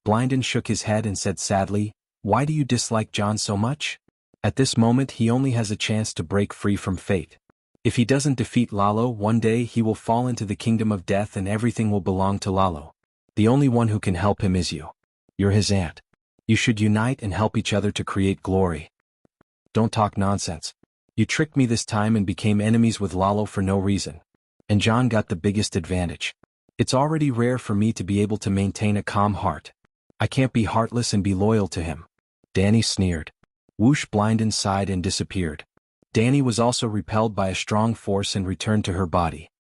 Blynden shook his head and said sadly, Why do you dislike Jon so much? At this moment he only has a chance to break free from fate. If he doesn't defeat Lalo, one day he will fall into the kingdom of death and everything will belong to Lalo. The only one who can help him is you. You're his aunt. You should unite and help each other to create glory. Don't talk nonsense. You tricked me this time and became enemies with Lalo for no reason. And Jon got the biggest advantage. It's already rare for me to be able to maintain a calm heart. I can't be heartless and be loyal to him. Danny sneered. Whoosh! Blynden sighed and disappeared. Danny was also repelled by a strong force and returned to her body.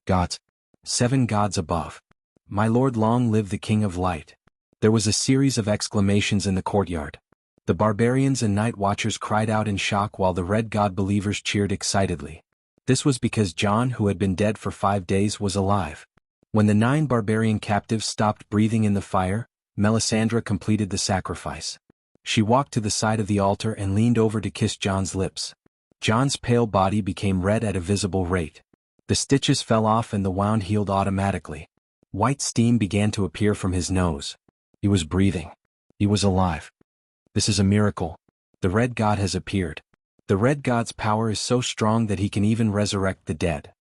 Gods. 7 gods above. My lord, long live the King of Light. There was a series of exclamations in the courtyard. The barbarians and night watchers cried out in shock while the Red God believers cheered excitedly. This was because Jon, who had been dead for 5 days, was alive. When the 9 barbarian captives stopped breathing in the fire, Melisandre completed the sacrifice. She walked to the side of the altar and leaned over to kiss Jon's lips. Jon's pale body became red at a visible rate. The stitches fell off and the wound healed automatically. White steam began to appear from his nose. He was breathing. He was alive. This is a miracle. The Red God has appeared. The Red God's power is so strong that he can even resurrect the dead.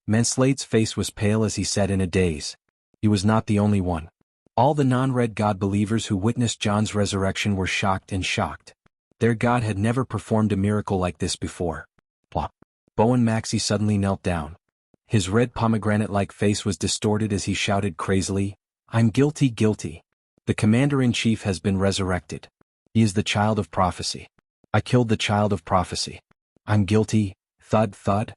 Menslade's face was pale as he said in a daze. He was not the only one. All the non-Red God believers who witnessed Jon's resurrection were shocked and shocked. Their God had never performed a miracle like this before. Plop. Bowen Maxey suddenly knelt down. His red pomegranate-like face was distorted as he shouted crazily, I'm guilty, guilty. The Commander-in-Chief has been resurrected. He is the child of prophecy. I killed the child of prophecy. I'm guilty, thud, thud.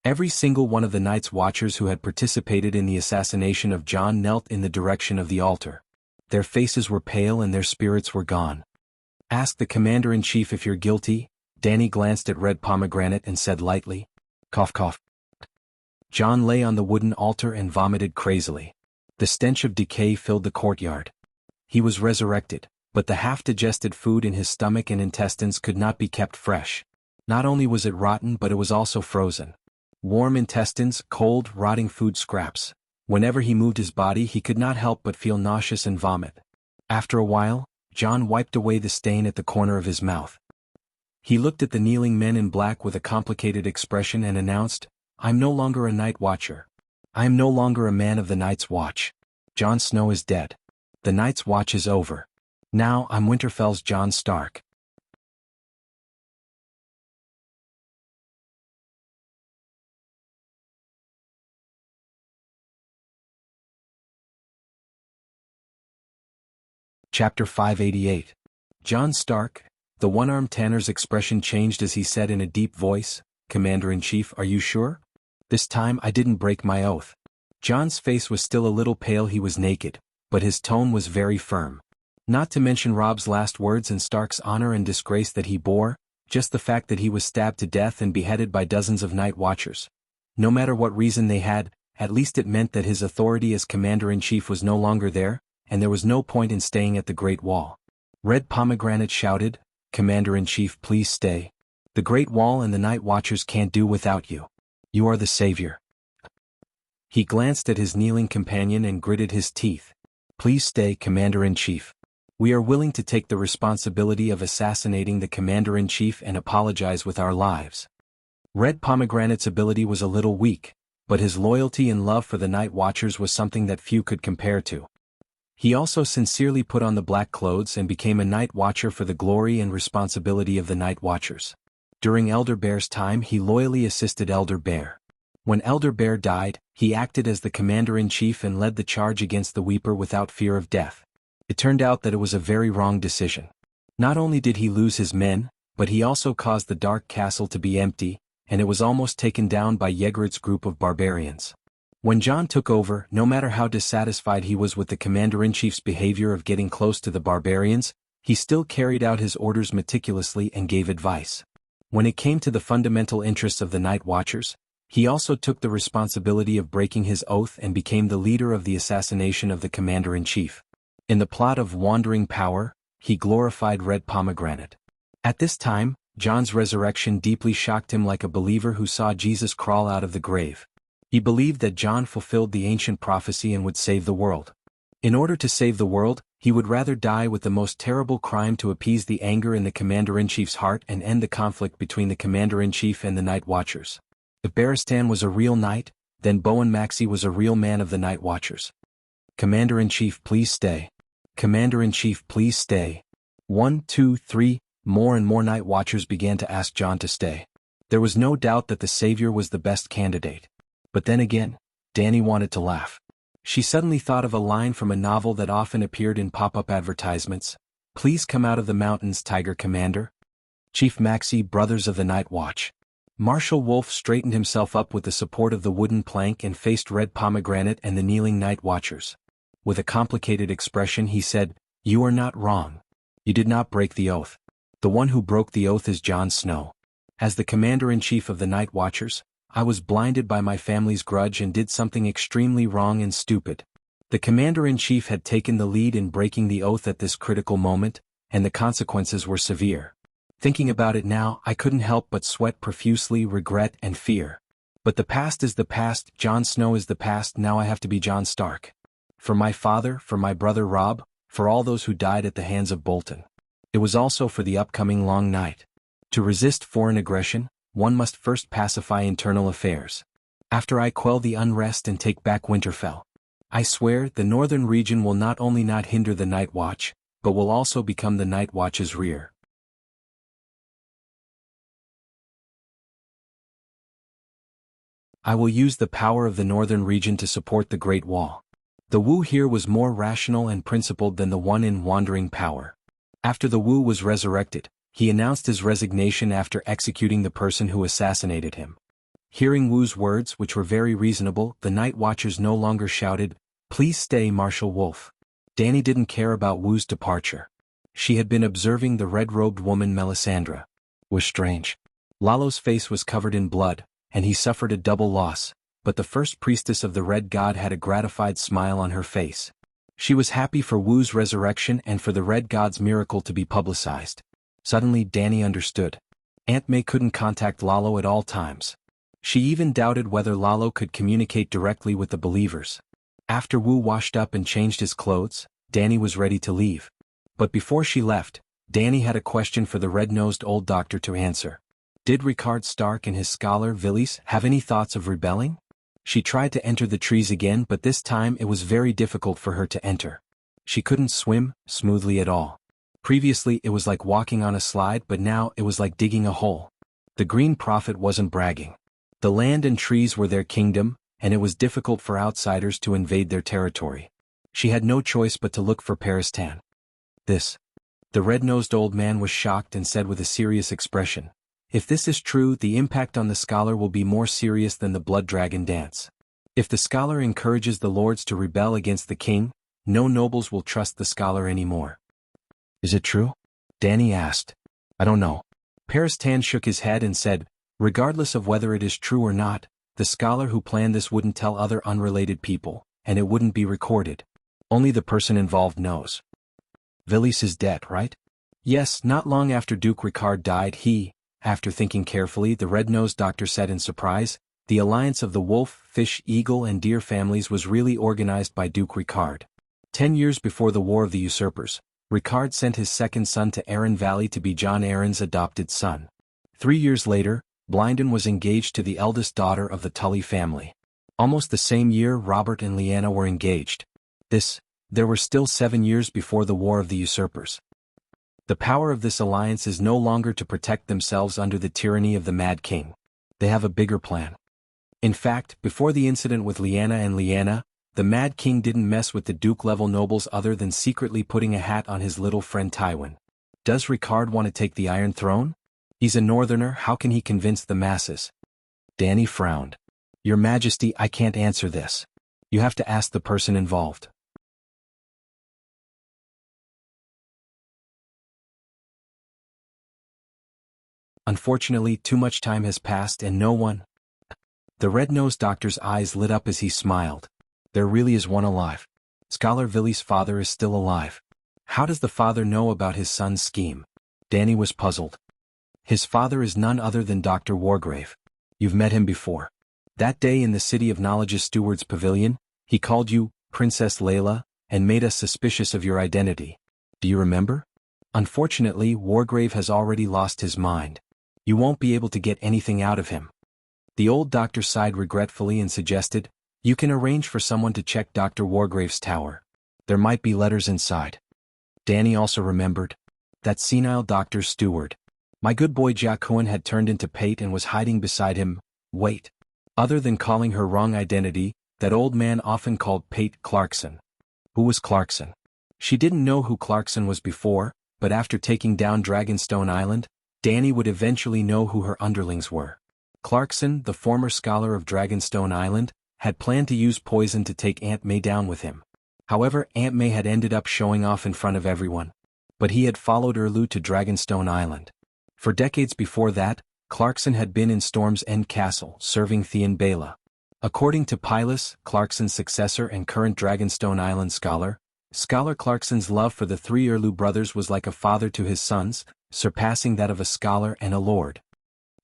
Every single one of the Night's Watchers who had participated in the assassination of Jon knelt in the direction of the altar. Their faces were pale and their spirits were gone. Ask the Commander-in-Chief if you're guilty. Danny glanced at Red Pomegranate and said lightly, cough cough. Jon lay on the wooden altar and vomited crazily. The stench of decay filled the courtyard. He was resurrected, but the half-digested food in his stomach and intestines could not be kept fresh. Not only was it rotten, but it was also frozen. Warm intestines, cold, rotting food scraps. Whenever he moved his body, he could not help but feel nauseous and vomit. After a while, Jon wiped away the stain at the corner of his mouth. He looked at the kneeling men in black with a complicated expression and announced, "I'm no longer a night watcher. I am no longer a man of the Night's Watch. Jon Snow is dead. The Night's Watch is over. Now I'm Winterfell's Jon Stark." Chapter 588. Jon Stark. The one-armed Tanner's expression changed as he said in a deep voice, "Commander-in-Chief, are you sure? This time I didn't break my oath." Jon's face was still a little pale. He was naked, but his tone was very firm. Not to mention Robb's last words and Stark's honor and disgrace that he bore, just the fact that he was stabbed to death and beheaded by dozens of Night Watchers. No matter what reason they had, at least it meant that his authority as Commander-in-Chief was no longer there, and there was no point in staying at the Great Wall. Red Pomegranate shouted, "Commander-in-Chief, please stay. The Great Wall and the Night Watchers can't do without you. You are the savior." He glanced at his kneeling companion and gritted his teeth. "Please stay, Commander-in-Chief. We are willing to take the responsibility of assassinating the Commander-in-Chief and apologize with our lives." Red Pomegranate's ability was a little weak, but his loyalty and love for the Night Watchers was something that few could compare to. He also sincerely put on the black clothes and became a Night Watcher for the glory and responsibility of the Night Watchers. During Elder Bear's time he loyally assisted Elder Bear. When Elder Bear died, he acted as the Commander-in-Chief and led the charge against the Weeper without fear of death. It turned out that it was a very wrong decision. Not only did he lose his men, but he also caused the Dark Castle to be empty, and it was almost taken down by Ygritte's group of barbarians. When Jon took over, no matter how dissatisfied he was with the Commander-in-Chief's behavior of getting close to the barbarians, he still carried out his orders meticulously and gave advice. When it came to the fundamental interests of the Night Watchers, he also took the responsibility of breaking his oath and became the leader of the assassination of the Commander-in-Chief. In the plot of Wandering Power, he glorified Red Pomegranate. At this time, Jon's resurrection deeply shocked him like a believer who saw Jesus crawl out of the grave. He believed that Jon fulfilled the ancient prophecy and would save the world. In order to save the world, he would rather die with the most terrible crime to appease the anger in the Commander-in-Chief's heart and end the conflict between the Commander-in-Chief and the Night Watchers. If Barristan was a real knight, then Bowen Maxey was a real man of the Night Watchers. "Commander-in-Chief, please stay. Commander-in-Chief, please stay." 1, 2, 3, more and more Night Watchers began to ask Jon to stay. There was no doubt that the savior was the best candidate. But then again, Dany wanted to laugh. She suddenly thought of a line from a novel that often appeared in pop-up advertisements. "Please come out of the mountains, Tiger Commander." Chief Maxey, Brothers of the Night Watch. Marshal Wolf straightened himself up with the support of the wooden plank and faced Red Pomegranate and the kneeling Night Watchers. With a complicated expression he said, "You are not wrong. You did not break the oath. The one who broke the oath is Jon Snow. As the Commander-in-Chief of the Night Watchers, I was blinded by my family's grudge and did something extremely wrong and stupid. The Commander-in-Chief had taken the lead in breaking the oath at this critical moment, and the consequences were severe. Thinking about it now, I couldn't help but sweat profusely, regret and fear. But the past is the past, Jon Snow is the past, now I have to be Jon Stark. For my father, for my brother Robb, for all those who died at the hands of Bolton. It was also for the upcoming long night. To resist foreign aggression, one must first pacify internal affairs. After I quell the unrest and take back Winterfell, I swear the northern region will not only not hinder the Night Watch, but will also become the Night Watch's rear. I will use the power of the northern region to support the Great Wall. The Wu here was more rational and principled than the one in Wandering Power. After the Wu was resurrected, he announced his resignation after executing the person who assassinated him. Hearing Wu's words, which were very reasonable, the Night Watchers no longer shouted, "Please stay, Marshal Wolf." Dany didn't care about Wu's departure. She had been observing the red-robed woman Melisandre. Was strange. Lalo's face was covered in blood, and he suffered a double loss, but the first priestess of the Red God had a gratified smile on her face. She was happy for Wu's resurrection and for the Red God's miracle to be publicized. Suddenly Dany understood. Aunt May couldn't contact Lalo at all times. She even doubted whether Lalo could communicate directly with the believers. After Wu washed up and changed his clothes, Dany was ready to leave. But before she left, Danny had a question for the red-nosed old doctor to answer. Did Ricard Stark and his scholar Villies have any thoughts of rebelling? She tried to enter the trees again, but this time it was very difficult for her to enter. She couldn't swim smoothly at all. Previously it was like walking on a slide, but now it was like digging a hole. The Green Prophet wasn't bragging. The land and trees were their kingdom, and it was difficult for outsiders to invade their territory. She had no choice but to look for Paristan. The red-nosed old man was shocked and said with a serious expression, "If this is true, the impact on the scholar will be more serious than the blood dragon dance. If the scholar encourages the lords to rebel against the king, no nobles will trust the scholar anymore." "Is it true?" Danny asked. "I don't know." Paristan shook his head and said, "Regardless of whether it is true or not, the scholar who planned this wouldn't tell other unrelated people, and it wouldn't be recorded. Only the person involved knows." "Villies is dead, right?" "Yes, not long after Duke Ricard died after thinking carefully," the red-nosed doctor said in surprise. "The alliance of the wolf, fish, eagle and deer families was really organized by Duke Ricard. 10 years before the War of the Usurpers, Ricard sent his second son to Arryn Valley to be Jon Arryn's adopted son. 3 years later, Blynden was engaged to the eldest daughter of the Tully family. Almost the same year Robert and Lyanna were engaged. There were still 7 years before the War of the Usurpers. The power of this alliance is no longer to protect themselves under the tyranny of the Mad King. They have a bigger plan. In fact, before the incident with Lyanna, the Mad King didn't mess with the Duke-level nobles other than secretly putting a hat on his little friend Tywin. Does Ricard want to take the Iron Throne? He's a northerner, how can he convince the masses? Danny frowned. "Your Majesty, I can't answer this. You have to ask the person involved." Unfortunately, too much time has passed and no one. The red-nosed doctor's eyes lit up as he smiled. "There really is one alive. Scholar Villies' father is still alive." "How does the father know about his son's scheme?" Danny was puzzled. "His father is none other than Dr. Wargrave. You've met him before. That day in the City of Knowledge's Steward's Pavilion, he called you Princess Layla and made us suspicious of your identity. Do you remember? Unfortunately, Wargrave has already lost his mind. You won't be able to get anything out of him." The old doctor sighed regretfully and suggested, "You can arrange for someone to check Dr. Wargrave's tower. There might be letters inside." Danny also remembered. That senile doctor's steward. My good boy Jianghu had turned into Pate and was hiding beside him. Wait. Other than calling her wrong identity, that old man often called Pate Clarkson. Who was Clarkson? She didn't know who Clarkson was before, but after taking down Dragonstone Island, Danny would eventually know who her underlings were. Clarkson, the former scholar of Dragonstone Island, had planned to use poison to take Aunt May down with him. However, Aunt May had ended up showing off in front of everyone. But he had followed Erlu to Dragonstone Island. For decades before that, Clarkson had been in Storm's End Castle, serving Theon Bela. According to Pylus, Clarkson's successor and current Dragonstone Island scholar, Scholar Clarkson's love for the 3 Erlu brothers was like a father to his sons, surpassing that of a scholar and a lord.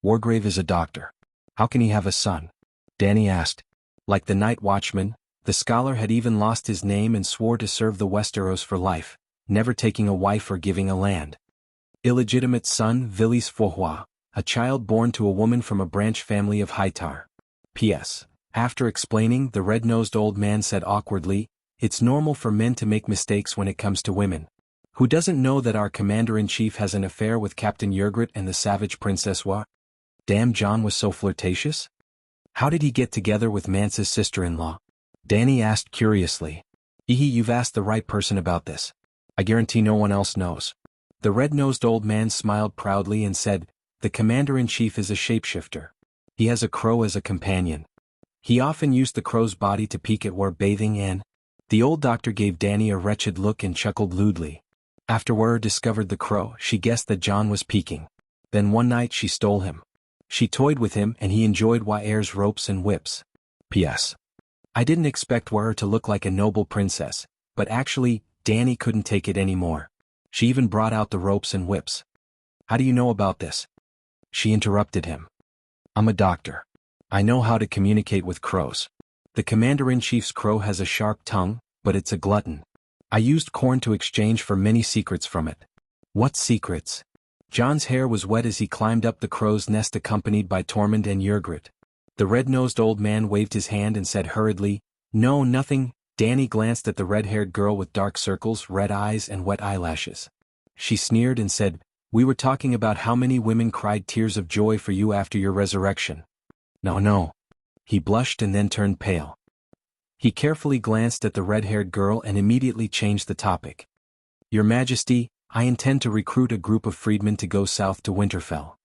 Wargrave is a doctor. How can he have a son? Danny asked. Like the night watchman, the scholar had even lost his name and swore to serve the Westeros for life, never taking a wife or giving a land. Illegitimate son Villies Forroy, a child born to a woman from a branch family of Hightar. P.S. After explaining, the red-nosed old man said awkwardly, "It's normal for men to make mistakes when it comes to women. Who doesn't know that our commander-in-chief has an affair with Captain Yrgrat and the savage Princess Wa? Damn, Jon was so flirtatious? How did he get together with Mance's sister-in-law?" Danny asked curiously. You've asked the right person about this. I guarantee no one else knows." The red-nosed old man smiled proudly and said, "The commander-in-chief is a shapeshifter. He has a crow as a companion. He often used the crow's body to peek at War bathing and..." The old doctor gave Danny a wretched look and chuckled lewdly. After War discovered the crow, she guessed that Jon was peeking. Then one night she stole him. She toyed with him and he enjoyed Wair's ropes and whips. P.S. I didn't expect Wair to look like a noble princess, but actually, Danny couldn't take it anymore. She even brought out the ropes and whips. "How do you know about this?" She interrupted him. "I'm a doctor. I know how to communicate with crows. The commander-in-chief's crow has a sharp tongue, but it's a glutton. I used corn to exchange for many secrets from it. What secrets? John's hair was wet as he climbed up the crow's nest accompanied by Tormund and Yrgrat. The red-nosed old man waved his hand and said hurriedly, "No, nothing." Danny glanced at the red-haired girl with dark circles, red eyes and wet eyelashes. She sneered and said, "We were talking about how many women cried tears of joy for you after your resurrection." No. He blushed and then turned pale. He carefully glanced at the red-haired girl and immediately changed the topic. "Your Majesty, I intend to recruit a group of freedmen to go south to Winterfell."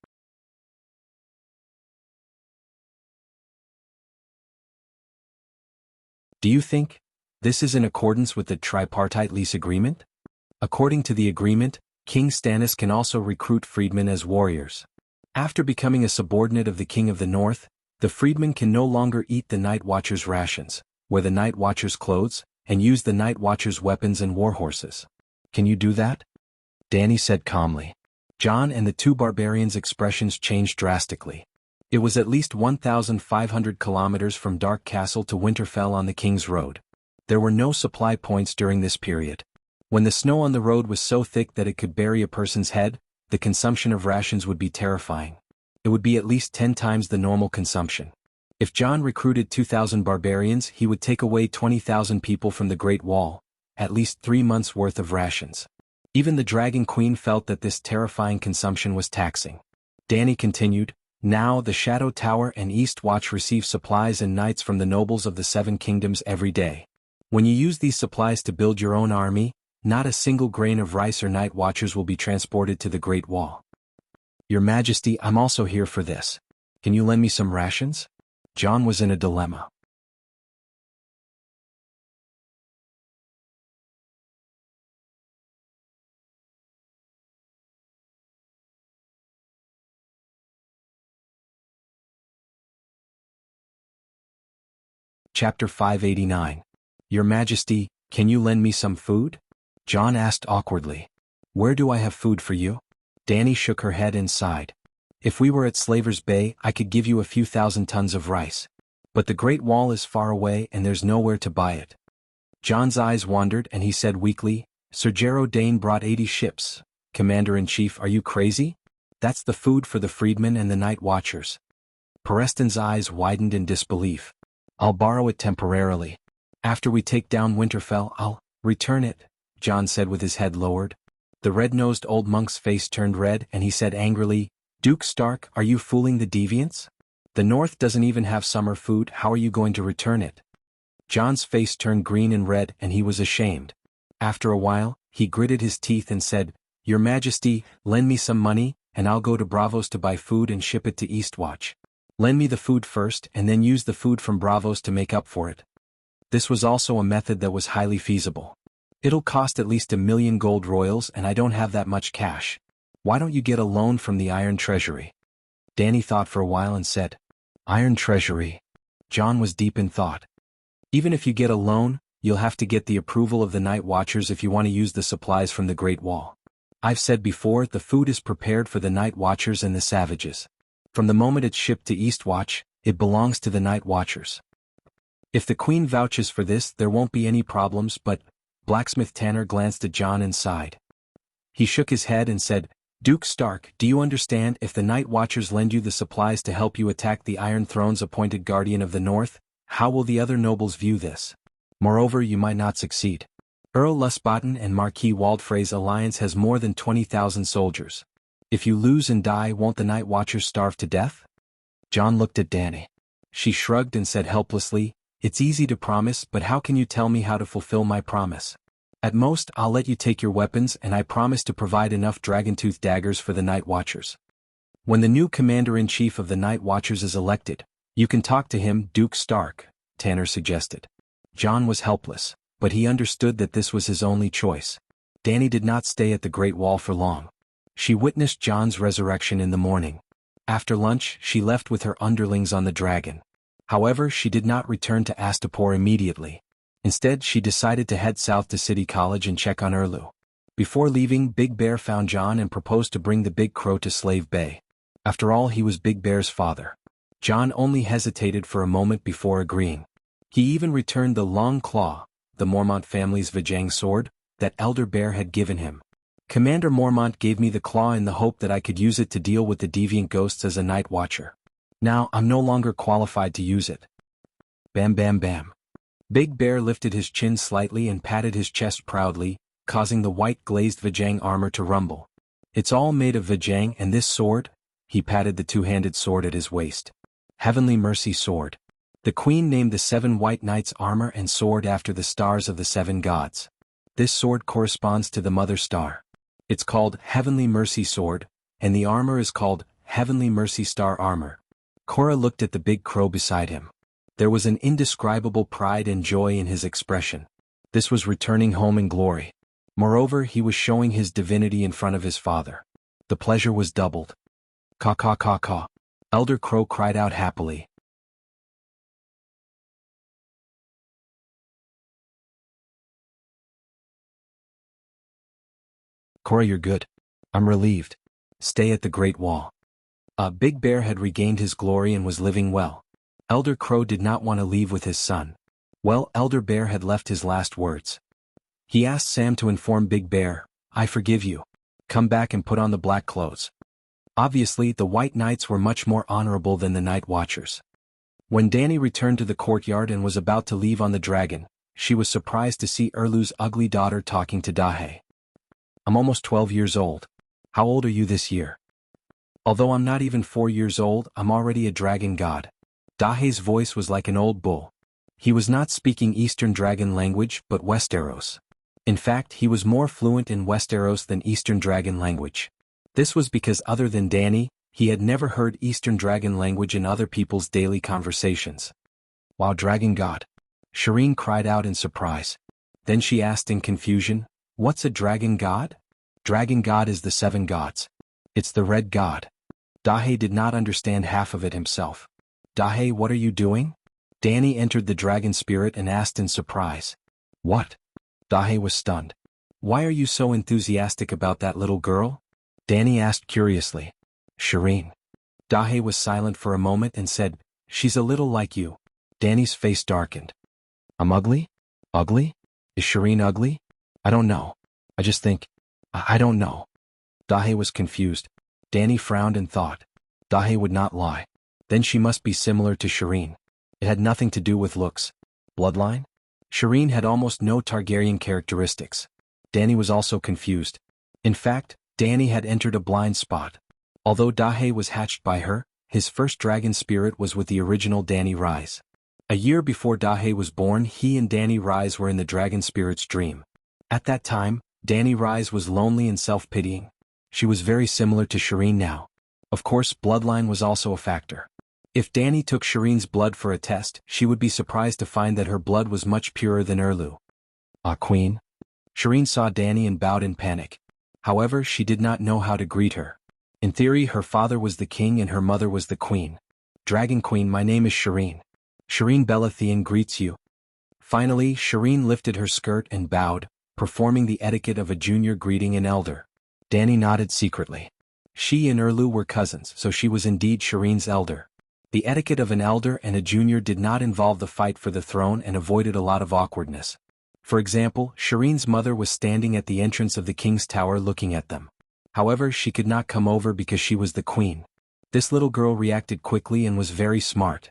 "Do you think this is in accordance with the tripartite lease agreement?" "According to the agreement, King Stannis can also recruit freedmen as warriors. After becoming a subordinate of the King of the North, the freedmen can no longer eat the Night Watcher's rations, wear the Night Watcher's clothes, and use the Night Watcher's weapons and warhorses. Can you do that?" Danny said calmly. Jon and the two barbarians' expressions changed drastically. It was at least 1,500 kilometers from Dark Castle to Winterfell on the King's Road. There were no supply points during this period. When the snow on the road was so thick that it could bury a person's head, the consumption of rations would be terrifying. It would be at least 10 times the normal consumption. If Jon recruited 2,000 barbarians, he would take away 20,000 people from the Great Wall, at least 3 months' worth of rations. Even the Dragon Queen felt that this terrifying consumption was taxing. Danny continued, "Now the Shadow Tower and East Watch receive supplies and knights from the nobles of the Seven Kingdoms every day. When you use these supplies to build your own army, not a single grain of rice or Night Watchers will be transported to the Great Wall." "Your Majesty, I'm also here for this. Can you lend me some rations?" Jon was in a dilemma. Chapter 589. "Your Majesty, can you lend me some food?" Jon asked awkwardly. "Where do I have food for you?" Danny shook her head and sighed. "If we were at Slaver's Bay, I could give you a few thousand tons of rice. But the Great Wall is far away and there's nowhere to buy it." Jon's eyes wandered and he said weakly, "Sir Jarrow Dane brought 80 ships. Commander-in-Chief, are you crazy? That's the food for the freedmen and the Night Watchers." Preston's eyes widened in disbelief. "I'll borrow it temporarily. After we take down Winterfell, I'll return it," Jon said with his head lowered. The red-nosed old monk's face turned red and he said angrily, "Duke Stark, are you fooling the deviants? The North doesn't even have summer food, how are you going to return it?" Jon's face turned green and red and he was ashamed. After a while, he gritted his teeth and said, "Your Majesty, lend me some money, and I'll go to Bravos to buy food and ship it to Eastwatch. Lend me the food first and then use the food from Bravos to make up for it." This was also a method that was highly feasible. "It'll cost at least 1,000,000 gold royals and I don't have that much cash. Why don't you get a loan from the Iron Treasury?" Danny thought for a while and said, "Iron Treasury." Jon was deep in thought. "Even if you get a loan, you'll have to get the approval of the Night Watchers if you want to use the supplies from the Great Wall. I've said before, the food is prepared for the Night Watchers and the Savages. From the moment it's shipped to Eastwatch, it belongs to the Night Watchers. If the Queen vouches for this, there won't be any problems, but..." Blacksmith Tanner glanced at Jon and sighed. He shook his head and said, "Duke Stark, do you understand, if the Night Watchers lend you the supplies to help you attack the Iron Throne's appointed Guardian of the North, how will the other nobles view this? Moreover, you might not succeed. Earl Lusbotten and Marquis Waldfrey's alliance has more than 20,000 soldiers. If you lose and die, won't the Night Watchers starve to death?" Jon looked at Danny. She shrugged and said helplessly, "It's easy to promise, but how can you tell me how to fulfill my promise? At most, I'll let you take your weapons and I promise to provide enough dragon-tooth daggers for the Night Watchers. When the new Commander-in-Chief of the Night Watchers is elected, you can talk to him, Duke Stark," Tanner suggested. Jon was helpless, but he understood that this was his only choice. Danny did not stay at the Great Wall for long. She witnessed Jon's resurrection in the morning. After lunch, she left with her underlings on the dragon. However, she did not return to Astapor immediately. Instead, she decided to head south to City College and check on Erlu. Before leaving, Big Bear found Jon and proposed to bring the Big Crow to Slave Bay. After all, he was Big Bear's father. Jon only hesitated for a moment before agreeing. He even returned the Long Claw, the Mormont family's Vajang sword, that Elder Bear had given him. Commander Mormont gave me the claw in the hope that I could use it to deal with the deviant ghosts as a night watcher. Now, I'm no longer qualified to use it. Bam bam bam. Big Bear lifted his chin slightly and patted his chest proudly, causing the white glazed Vajang armor to rumble. It's all made of Vajang, and this sword? He patted the two-handed sword at his waist. Heavenly Mercy Sword. The Queen named the 7 white knights' armor and sword after the stars of the 7 gods. This sword corresponds to the Mother Star. It's called Heavenly Mercy Sword, and the armor is called Heavenly Mercy Star Armor. Korra looked at the big crow beside him. There was an indescribable pride and joy in his expression. This was returning home in glory. Moreover, he was showing his divinity in front of his father. The pleasure was doubled. Caw caw caw caw. Elder Crow cried out happily. Korra, you're good. I'm relieved. Stay at the Great Wall. Big Bear had regained his glory and was living well. Elder Crow did not want to leave with his son. Well, Elder Bear had left his last words. He asked Sam to inform Big Bear, I forgive you. Come back and put on the black clothes. Obviously, the White Knights were much more honorable than the Night Watchers. When Danny returned to the courtyard and was about to leave on the dragon, she was surprised to see Erlu's ugly daughter talking to Dahe. I'm almost 12 years old. How old are you this year? Although I'm not even 4 years old, I'm already a dragon god. Dahe's voice was like an old bull. He was not speaking Eastern Dragon language but Westeros. In fact, he was more fluent in Westeros than Eastern Dragon language. This was because other than Danny, he had never heard Eastern Dragon language in other people's daily conversations. Wow, Dragon God! Shireen cried out in surprise. Then she asked in confusion, what's a Dragon God? Dragon God is the 7 gods. It's the Red God. Dahe did not understand half of it himself. Dahe, what are you doing? Danny entered the dragon spirit and asked in surprise. What? Dahe was stunned. Why are you so enthusiastic about that little girl? Danny asked curiously. Shireen. Dahe was silent for a moment and said, she's a little like you. Danny's face darkened. I'm ugly? Ugly? Is Shireen ugly? I don't know. I just think, I don't know. Dahe was confused. Danny frowned and thought. Dahe would not lie. Then she must be similar to Shireen. It had nothing to do with looks. Bloodline? Shireen had almost no Targaryen characteristics. Danny was also confused. In fact, Danny had entered a blind spot. Although Dahe was hatched by her, his first dragon spirit was with the original Danny Rise. A year before Dahe was born, he and Danny Rise were in the dragon spirit's dream. At that time, Danny Rise was lonely and self-pitying. She was very similar to Shireen now. Of course, bloodline was also a factor. If Danny took Shireen's blood for a test, she would be surprised to find that her blood was much purer than Erlu. Queen? Shireen saw Danny and bowed in panic. However, she did not know how to greet her. In theory, her father was the king and her mother was the queen. Dragon Queen, my name is Shireen. Shireen Belatheon greets you. Finally, Shireen lifted her skirt and bowed, performing the etiquette of a junior greeting an elder. Danny nodded secretly. She and Erlu were cousins, so she was indeed Shireen's elder. The etiquette of an elder and a junior did not involve the fight for the throne and avoided a lot of awkwardness. For example, Shireen's mother was standing at the entrance of the king's tower looking at them. However, she could not come over because she was the queen. This little girl reacted quickly and was very smart.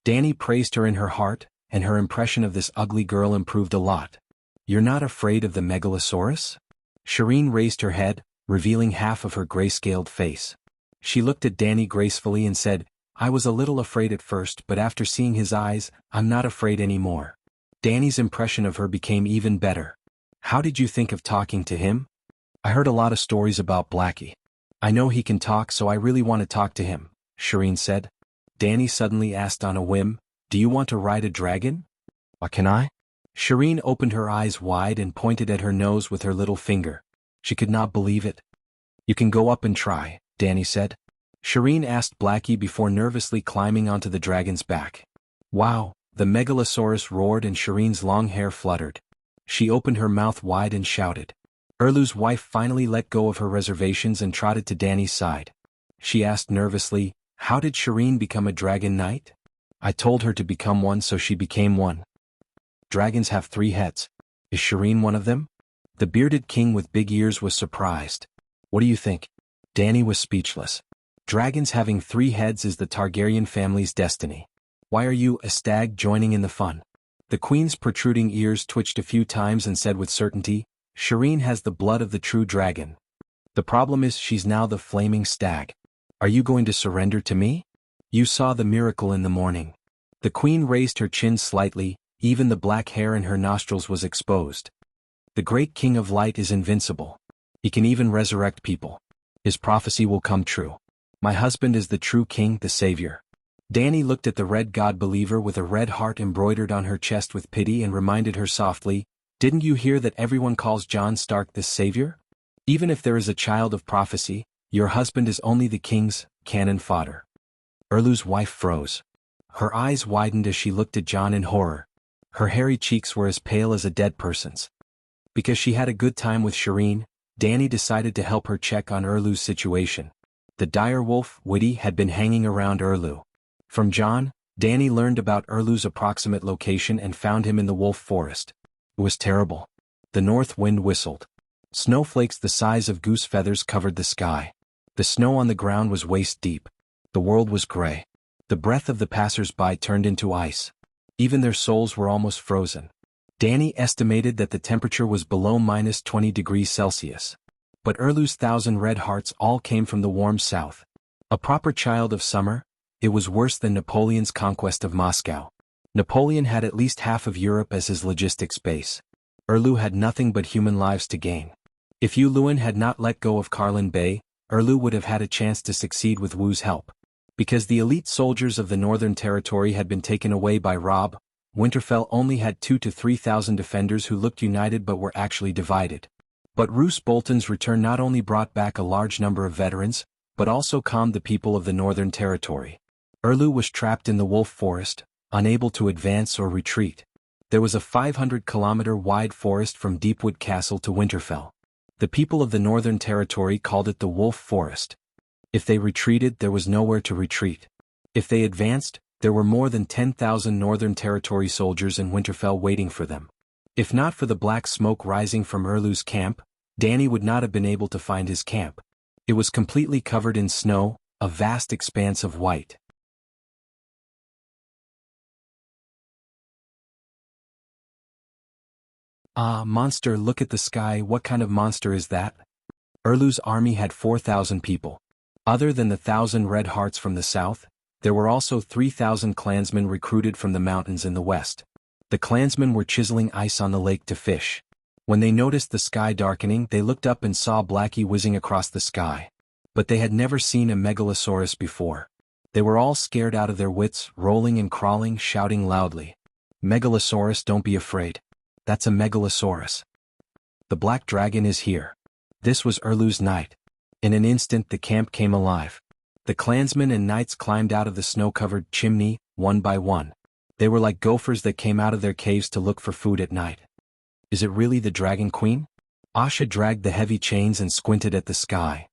Danny praised her in her heart, and her impression of this ugly girl improved a lot. You're not afraid of the Megalosaurus? Shireen raised her head, revealing half of her gray-scaled face. She looked at Danny gracefully and said, I was a little afraid at first, but after seeing his eyes, I'm not afraid anymore. Danny's impression of her became even better. How did you think of talking to him? I heard a lot of stories about Blackie. I know he can talk, so I really want to talk to him, Shireen said. Danny suddenly asked on a whim, do you want to ride a dragon? Can I? Shireen opened her eyes wide and pointed at her nose with her little finger. She could not believe it. You can go up and try, Danny said. Shireen asked Blackie before nervously climbing onto the dragon's back. Wow, the Megalosaurus roared and Shireen's long hair fluttered. She opened her mouth wide and shouted. Erlu's wife finally let go of her reservations and trotted to Danny's side. She asked nervously, how did Shireen become a dragon knight? I told her to become one, so she became one. Dragons have 3 heads. Is Shireen one of them? The bearded king with big ears was surprised. What do you think? Danny was speechless. Dragons having 3 heads is the Targaryen family's destiny. Why are you, a stag, joining in the fun? The queen's protruding ears twitched a few times and said with certainty, Shireen has the blood of the true dragon. The problem is she's now the flaming stag. Are you going to surrender to me? You saw the miracle in the morning. The queen raised her chin slightly, even the black hair in her nostrils was exposed. The great king of light is invincible. He can even resurrect people. His prophecy will come true. My husband is the true king, the savior. Danny looked at the red god believer with a red heart embroidered on her chest with pity and reminded her softly, didn't you hear that everyone calls Jon Stark the savior? Even if there is a child of prophecy, your husband is only the king's cannon fodder. Erlu's wife froze. Her eyes widened as she looked at Jon in horror. Her hairy cheeks were as pale as a dead person's. Because she had a good time with Shireen, Danny decided to help her check on Erlu's situation. The dire wolf, Witty, had been hanging around Erlu. From Jon, Danny learned about Erlu's approximate location and found him in the wolf forest. It was terrible. The north wind whistled. Snowflakes the size of goose feathers covered the sky. The snow on the ground was waist deep. The world was gray. The breath of the passers-by turned into ice. Even their souls were almost frozen. Danny estimated that the temperature was below -20 degrees Celsius. But Erlu's 1,000 red hearts all came from the warm south. A proper child of summer, it was worse than Napoleon's conquest of Moscow. Napoleon had at least half of Europe as his logistics base. Erlu had nothing but human lives to gain. If Yu Luan had not let go of Karlin Bay, Erlu would have had a chance to succeed with Wu's help. Because the elite soldiers of the Northern Territory had been taken away by Robb, Winterfell only had 2,000 to 3,000 defenders who looked united but were actually divided. But Roose Bolton's return not only brought back a large number of veterans, but also calmed the people of the Northern Territory. Erlu was trapped in the wolf forest, unable to advance or retreat. There was a 500-kilometer-wide forest from Deepwood Castle to Winterfell. The people of the Northern Territory called it the Wolf Forest. If they retreated, there was nowhere to retreat. If they advanced, there were more than 10,000 Northern Territory soldiers in Winterfell waiting for them. If not for the black smoke rising from Erlu's camp, Danny would not have been able to find his camp. It was completely covered in snow, a vast expanse of white. Ah, monster, look at the sky, what kind of monster is that? Erlu's army had 4,000 people. Other than the 1,000 red hearts from the south, there were also 3,000 clansmen recruited from the mountains in the west. The clansmen were chiseling ice on the lake to fish. When they noticed the sky darkening, they looked up and saw Blackie whizzing across the sky. But they had never seen a megalosaurus before. They were all scared out of their wits, rolling and crawling, shouting loudly. Megalosaurus, don't be afraid. That's a megalosaurus. The black dragon is here. This was Erlu's night. In an instant the camp came alive. The clansmen and knights climbed out of the snow-covered chimney, one by one. They were like gophers that came out of their caves to look for food at night. Is it really the Dragon Queen? Asha dragged the heavy chains and squinted at the sky.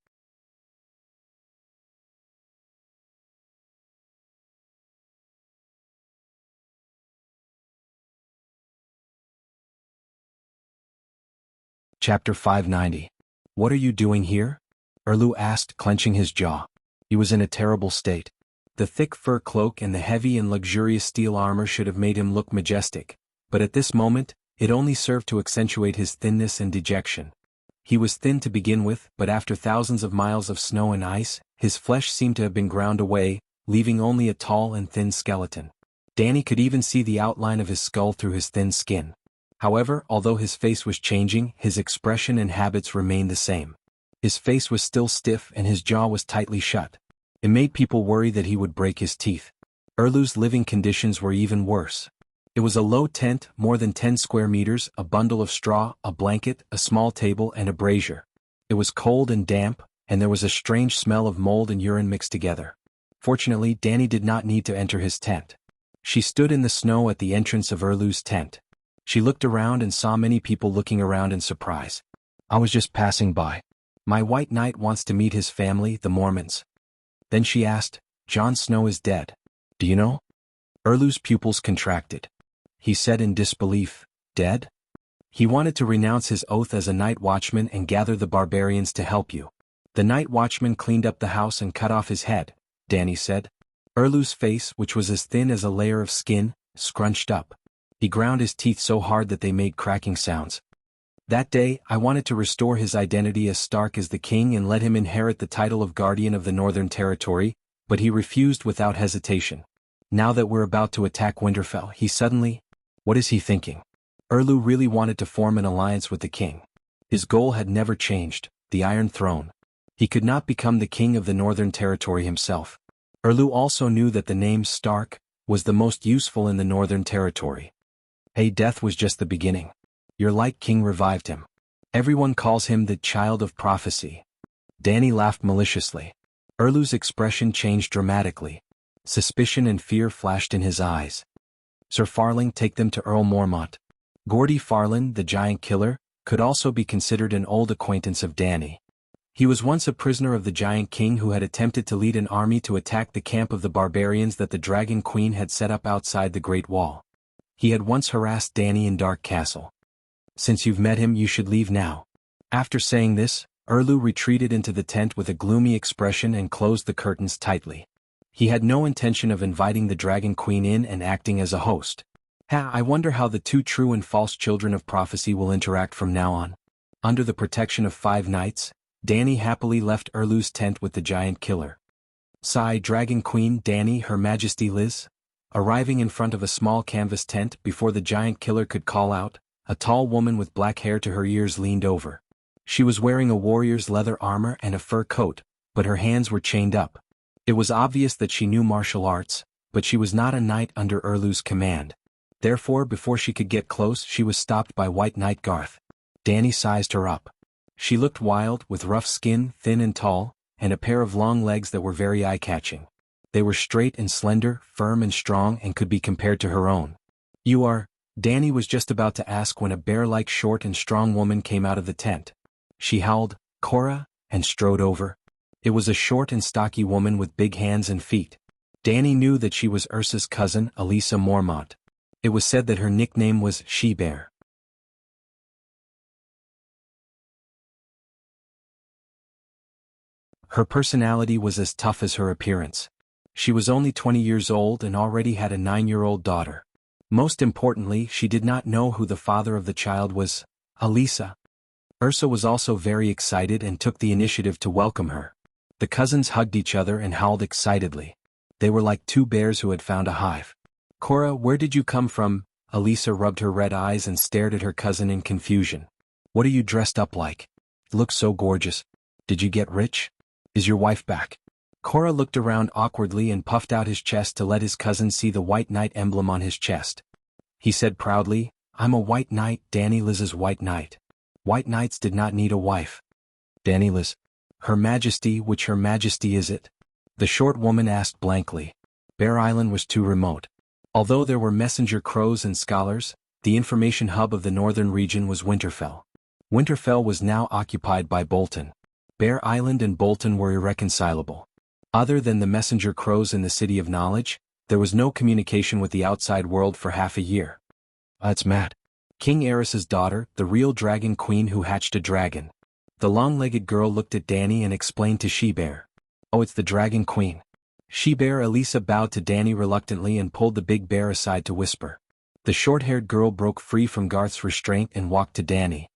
Chapter 590. What are you doing here? Erlu asked, clenching his jaw. He was in a terrible state. The thick fur cloak and the heavy and luxurious steel armor should have made him look majestic, but at this moment, it only served to accentuate his thinness and dejection. He was thin to begin with, but after thousands of miles of snow and ice, his flesh seemed to have been ground away, leaving only a tall and thin skeleton. Danny could even see the outline of his skull through his thin skin. However, although his face was changing, his expression and habits remained the same. His face was still stiff and his jaw was tightly shut. It made people worry that he would break his teeth. Erlu's living conditions were even worse. It was a low tent, more than 10 square meters, a bundle of straw, a blanket, a small table, and a brazier. It was cold and damp, and there was a strange smell of mold and urine mixed together. Fortunately, Danny did not need to enter his tent. She stood in the snow at the entrance of Erlu's tent. She looked around and saw many people looking around in surprise. I was just passing by. My white knight wants to meet his family, the Mormons. Then she asked, Jon Snow is dead. Do you know? Erlu's pupils contracted. He said in disbelief, "Dead?" He wanted to renounce his oath as a night watchman and gather the barbarians to help you. The night watchman cleaned up the house and cut off his head, Danny said. Erlu's face, which was as thin as a layer of skin, scrunched up. He ground his teeth so hard that they made cracking sounds. That day, I wanted to restore his identity as Stark as the king and let him inherit the title of Guardian of the Northern Territory, but he refused without hesitation. Now that we're about to attack Winterfell, he suddenly... What is he thinking? Erlu really wanted to form an alliance with the king. His goal had never changed, the Iron Throne. He could not become the king of the Northern Territory himself. Erlu also knew that the name Stark was the most useful in the Northern Territory. Hey, death was just the beginning. Your Light King revived him. Everyone calls him the Child of Prophecy. Danny laughed maliciously. Erlu's expression changed dramatically. Suspicion and fear flashed in his eyes. Sir Farling, take them to Earl Mormont. Gordy Farland, the giant killer, could also be considered an old acquaintance of Danny. He was once a prisoner of the Giant King who had attempted to lead an army to attack the camp of the barbarians that the Dragon Queen had set up outside the Great Wall. He had once harassed Danny in Dark Castle. Since you've met him, you should leave now. After saying this, Erlu retreated into the tent with a gloomy expression and closed the curtains tightly. He had no intention of inviting the Dragon Queen in and acting as a host. I wonder how the two true and false children of prophecy will interact from now on. Under the protection of 5 knights, Danny happily left Erlu's tent with the giant killer. Sigh, Dragon Queen, Danny, Her Majesty Liz. Arriving in front of a small canvas tent before the giant killer could call out, a tall woman with black hair to her ears leaned over. She was wearing a warrior's leather armor and a fur coat, but her hands were chained up. It was obvious that she knew martial arts, but she was not a knight under Erlu's command. Therefore, before she could get close, she was stopped by White Knight Garth. Danny sized her up. She looked wild, with rough skin, thin and tall, and a pair of long legs that were very eye-catching. They were straight and slender, firm and strong, and could be compared to her own. You are... Danny was just about to ask when a bear-like short and strong woman came out of the tent. She howled, "Cora," and strode over. It was a short and stocky woman with big hands and feet. Danny knew that she was Ursa's cousin, Elisa Mormont. It was said that her nickname was She-Bear. Her personality was as tough as her appearance. She was only 20 years old and already had a 9-year-old daughter. Most importantly, she did not know who the father of the child was, Elisa. Ursa was also very excited and took the initiative to welcome her. The cousins hugged each other and howled excitedly. They were like 2 bears who had found a hive. "Cora, where did you come from?" Elisa rubbed her red eyes and stared at her cousin in confusion. "What are you dressed up like? Looks so gorgeous. Did you get rich? Is your wife back?" Cora looked around awkwardly and puffed out his chest to let his cousin see the White Knight emblem on his chest. He said proudly, "I'm a White Knight, Danny Liz's White Knight. White Knights did not need a wife." "Danny Liz. Her Majesty, which Her Majesty is it?" The short woman asked blankly. Bear Island was too remote. Although there were messenger crows and scholars, the information hub of the northern region was Winterfell. Winterfell was now occupied by Bolton. Bear Island and Bolton were irreconcilable. Other than the messenger crows in the City of Knowledge, there was no communication with the outside world for half a year. That's mad. King Aerys's daughter, the real Dragon Queen who hatched a dragon. The long-legged girl looked at Danny and explained to She-Bear. "Oh, it's the Dragon Queen." She-Bear Elisa bowed to Danny reluctantly and pulled the big bear aside to whisper. The short-haired girl broke free from Garth's restraint and walked to Danny.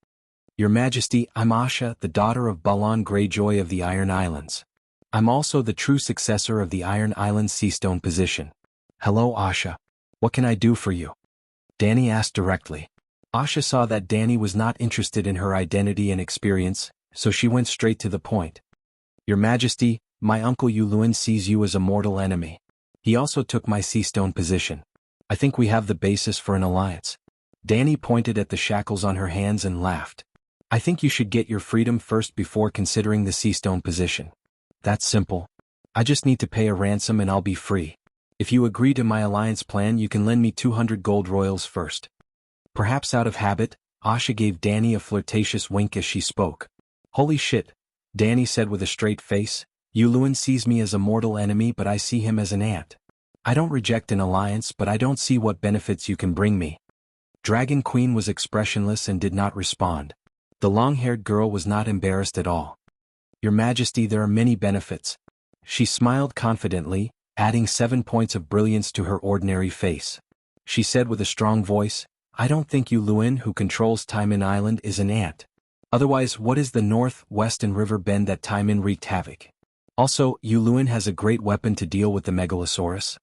"Your Majesty, I'm Asha, the daughter of Balon Greyjoy of the Iron Islands. I'm also the true successor of the Iron Islands Seastone position." "Hello, Asha. What can I do for you?" Danny asked directly. Asha saw that Danny was not interested in her identity and experience, so she went straight to the point. "Your Majesty, my uncle Yuluin sees you as a mortal enemy. He also took my Seastone position. I think we have the basis for an alliance." Danny pointed at the shackles on her hands and laughed. "I think you should get your freedom first before considering the Seastone position. That's simple. I just need to pay a ransom and I'll be free. If you agree to my alliance plan, you can lend me 200 gold royals first." Perhaps out of habit, Asha gave Danny a flirtatious wink as she spoke. "Holy shit," Danny said with a straight face, "Yuluin sees me as a mortal enemy but I see him as an ant. I don't reject an alliance, but I don't see what benefits you can bring me. Dragon Queen was expressionless and did not respond. The long-haired girl was not embarrassed at all. Your Majesty, there are many benefits. She smiled confidently, adding 7 points of brilliance to her ordinary face. She said with a strong voice, I don't think Yu Luin, who controls Taimin Island, is an ant. Otherwise, what is the north, west and river bend that Taimin wreaked havoc? Also, Yu Luin has a great weapon to deal with the Megalosaurus.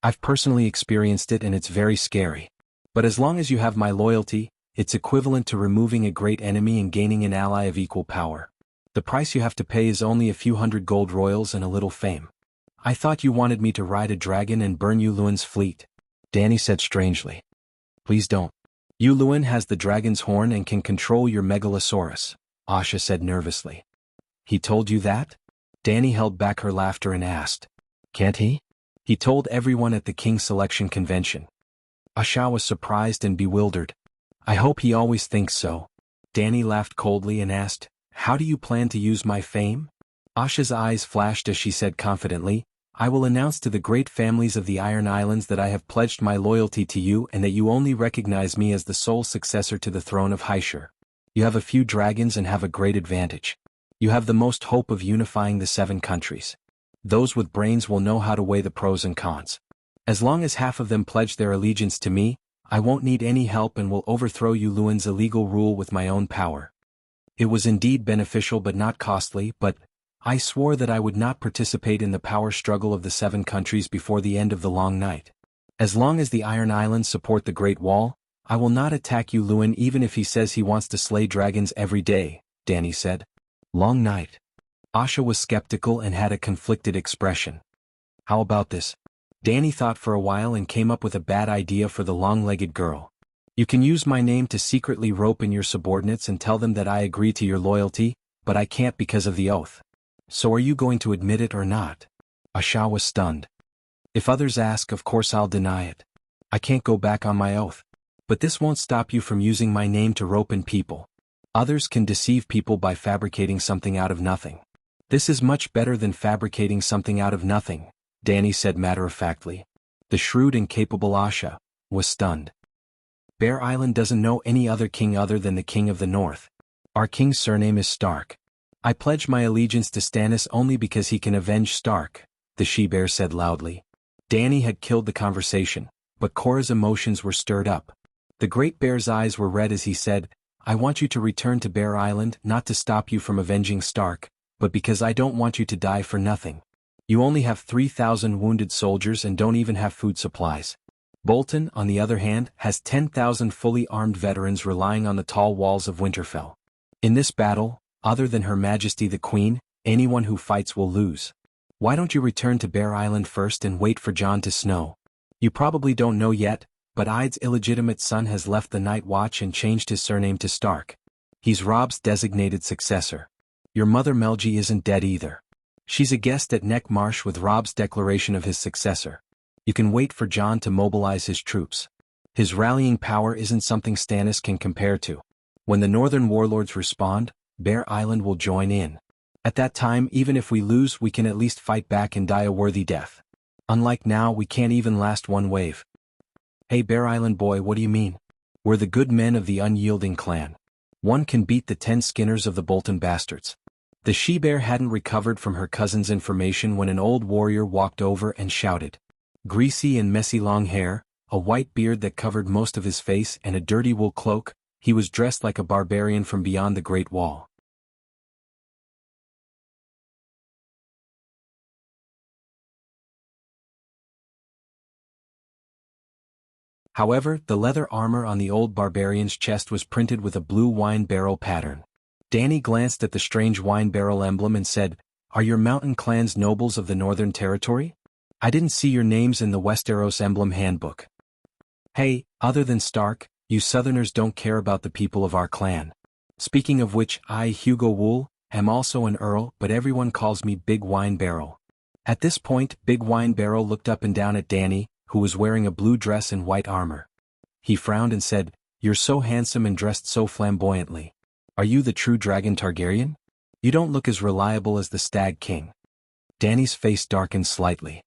I've personally experienced it and it's very scary. But as long as you have my loyalty, it's equivalent to removing a great enemy and gaining an ally of equal power. The price you have to pay is only a few hundred gold royals and a little fame. I thought you wanted me to ride a dragon and burn Yu Luin's fleet, Danny said strangely. Please don't. Yu Luin has the dragon's horn and can control your Megalosaurus, Asha said nervously. He told you that? Danny held back her laughter and asked. Can't he? He told everyone at the King's Selection Convention. Asha was surprised and bewildered. I hope he always thinks so. Danny laughed coldly and asked, How do you plan to use my fame? Asha's eyes flashed as she said confidently, I will announce to the great families of the Iron Islands that I have pledged my loyalty to you and that you only recognize me as the sole successor to the throne of Haishur. You have a few dragons and have a great advantage. You have the most hope of unifying the 7 countries. Those with brains will know how to weigh the pros and cons. As long as half of them pledge their allegiance to me, I won't need any help and will overthrow Yu Luin's illegal rule with my own power. It was indeed beneficial but not costly, but I swore that I would not participate in the power struggle of the 7 countries before the end of the long night. As long as the Iron Islands support the Great Wall, I will not attack Yu Luin even if he says he wants to slay dragons every day, Danny said. Long night. Asha was skeptical and had a conflicted expression. How about this? Danny thought for a while and came up with a bad idea for the long-legged girl. You can use my name to secretly rope in your subordinates and tell them that I agree to your loyalty, but I can't because of the oath. So are you going to admit it or not? Asha was stunned. If others ask, of course I'll deny it. I can't go back on my oath. But this won't stop you from using my name to rope in people. Others can deceive people by fabricating something out of nothing. This is much better than fabricating something out of nothing, Danny said matter-of-factly. The shrewd and capable Asha was stunned. Bear Island doesn't know any other king other than the King of the North. Our king's surname is Stark. I pledge my allegiance to Stannis only because he can avenge Stark, the she-bear said loudly. Danny had killed the conversation, but Korra's emotions were stirred up. The Great Bear's eyes were red as he said, I want you to return to Bear Island not to stop you from avenging Stark, but because I don't want you to die for nothing. You only have 3,000 wounded soldiers and don't even have food supplies. Bolton, on the other hand, has 10,000 fully armed veterans relying on the tall walls of Winterfell. In this battle, other than Her Majesty the Queen, anyone who fights will lose. Why don't you return to Bear Island first and wait for Jon to Snow? You probably don't know yet, but Eid's illegitimate son has left the Night Watch and changed his surname to Stark. He's Robb's designated successor. Your mother Melji isn't dead either. She's a guest at Neck Marsh with Robb's declaration of his successor. You can wait for Jon to mobilize his troops. His rallying power isn't something Stannis can compare to. When the Northern warlords respond, Bear Island will join in. At that time, even if we lose, we can at least fight back and die a worthy death. Unlike now, we can't even last one wave. Hey Bear Island boy, what do you mean? We're the good men of the unyielding clan. One can beat the 10 skinners of the Bolton bastards. The she-bear hadn't recovered from her cousin's information when an old warrior walked over and shouted. Greasy and messy long hair, a white beard that covered most of his face and a dirty wool cloak, he was dressed like a barbarian from beyond the Great Wall. However, the leather armor on the old barbarian's chest was printed with a blue wine barrel pattern. Danny glanced at the strange wine barrel emblem and said, Are your mountain clans nobles of the Northern Territory? I didn't see your names in the Westeros emblem handbook. Hey, other than Stark, you Southerners don't care about the people of our clan. Speaking of which, I, Hugo Wool, am also an earl, but everyone calls me Big Wine Barrel. At this point, Big Wine Barrel looked up and down at Danny, who was wearing a blue dress and white armor. He frowned and said, You're so handsome and dressed so flamboyantly. Are you the true dragon Targaryen? You don't look as reliable as the Stag King. Danny's face darkened slightly.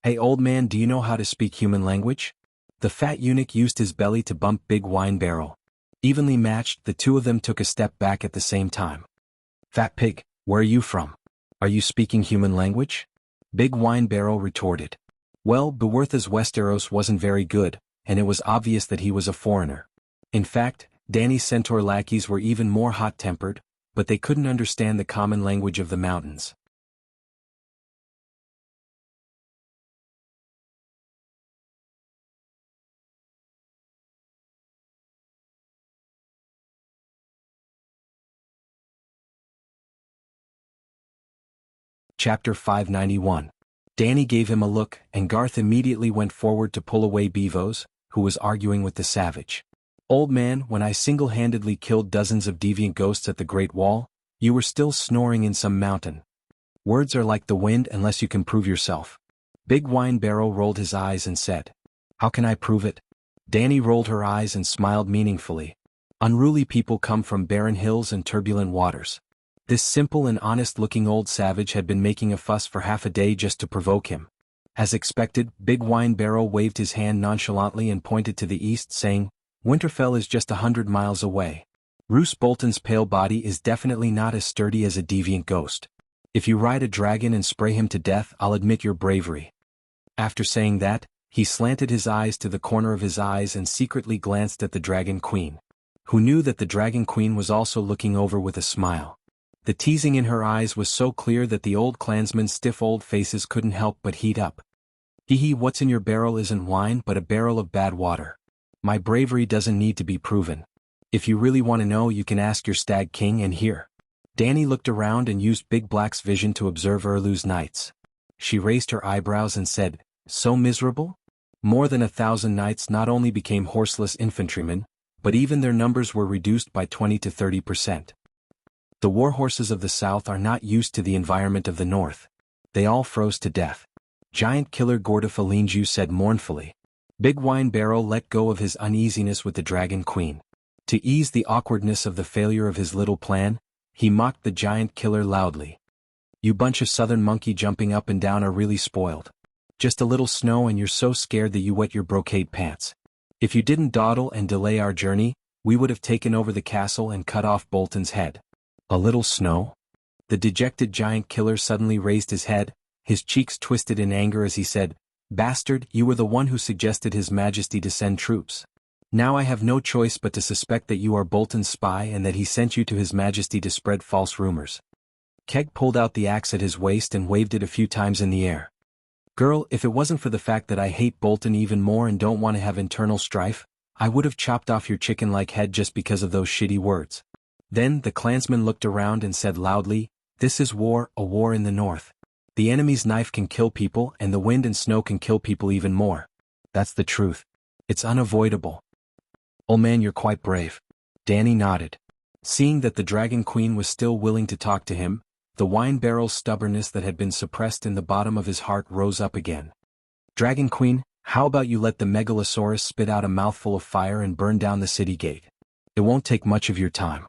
Hey old man, do you know how to speak human language? The fat eunuch used his belly to bump Big Wine Barrel. Evenly matched, the two of them took a step back at the same time. Fat pig, where are you from? Are you speaking human language? Big Wine Barrel retorted. Well, Bewertha's Westeros wasn't very good, and it was obvious that he was a foreigner. In fact, Danny's centaur lackeys were even more hot-tempered, but they couldn't understand the common language of the mountains. Chapter 591. Danny gave him a look, and Garth immediately went forward to pull away Beevos, who was arguing with the savage. Old man, when I single-handedly killed dozens of deviant ghosts at the Great Wall, you were still snoring in some mountain. Words are like the wind unless you can prove yourself. Big Wine Barrel rolled his eyes and said, How can I prove it? Danny rolled her eyes and smiled meaningfully. Unruly people come from barren hills and turbulent waters. This simple and honest-looking old savage had been making a fuss for half a day just to provoke him. As expected, Big Wine Barrel waved his hand nonchalantly and pointed to the east, saying, Winterfell is just 100 miles away. Roose Bolton's pale body is definitely not as sturdy as a deviant ghost. If you ride a dragon and spray him to death, I'll admit your bravery. After saying that, he slanted his eyes to the corner of his eyes and secretly glanced at the Dragon Queen, who knew that the Dragon Queen was also looking over with a smile. The teasing in her eyes was so clear that the old clansman's stiff old faces couldn't help but heat up. Hee, what's in your barrel isn't wine but a barrel of bad water. My bravery doesn't need to be proven. If you really want to know, you can ask your Stag King and hear. Danny looked around and used Big Black's vision to observe Erlu's knights. She raised her eyebrows and said, So miserable? More than 1,000 knights not only became horseless infantrymen, but even their numbers were reduced by 20 to 30%. The warhorses of the south are not used to the environment of the north. They all froze to death. Giant Killer Gordafalinju said mournfully. Big Wine Barrel let go of his uneasiness with the Dragon Queen. To ease the awkwardness of the failure of his little plan, he mocked the Giant Killer loudly. You bunch of southern monkey jumping up and down are really spoiled. Just a little snow and you're so scared that you wet your brocade pants. If you didn't dawdle and delay our journey, we would have taken over the castle and cut off Bolton's head. A little snow? The dejected Giant Killer suddenly raised his head, his cheeks twisted in anger as he said, Bastard, you were the one who suggested His Majesty to send troops. Now I have no choice but to suspect that you are Bolton's spy and that he sent you to His Majesty to spread false rumors. Keg pulled out the axe at his waist and waved it a few times in the air. Girl, if it wasn't for the fact that I hate Bolton even more and don't want to have internal strife, I would have chopped off your chicken-like head just because of those shitty words. Then the clansman looked around and said loudly, This is war, a war in the north. The enemy's knife can kill people and the wind and snow can kill people even more. That's the truth. It's unavoidable. Old man, you're quite brave. Danny nodded. Seeing that the Dragon Queen was still willing to talk to him, the Wine Barrel's stubbornness that had been suppressed in the bottom of his heart rose up again. Dragon Queen, how about you let the Megalosaurus spit out a mouthful of fire and burn down the city gate? It won't take much of your time.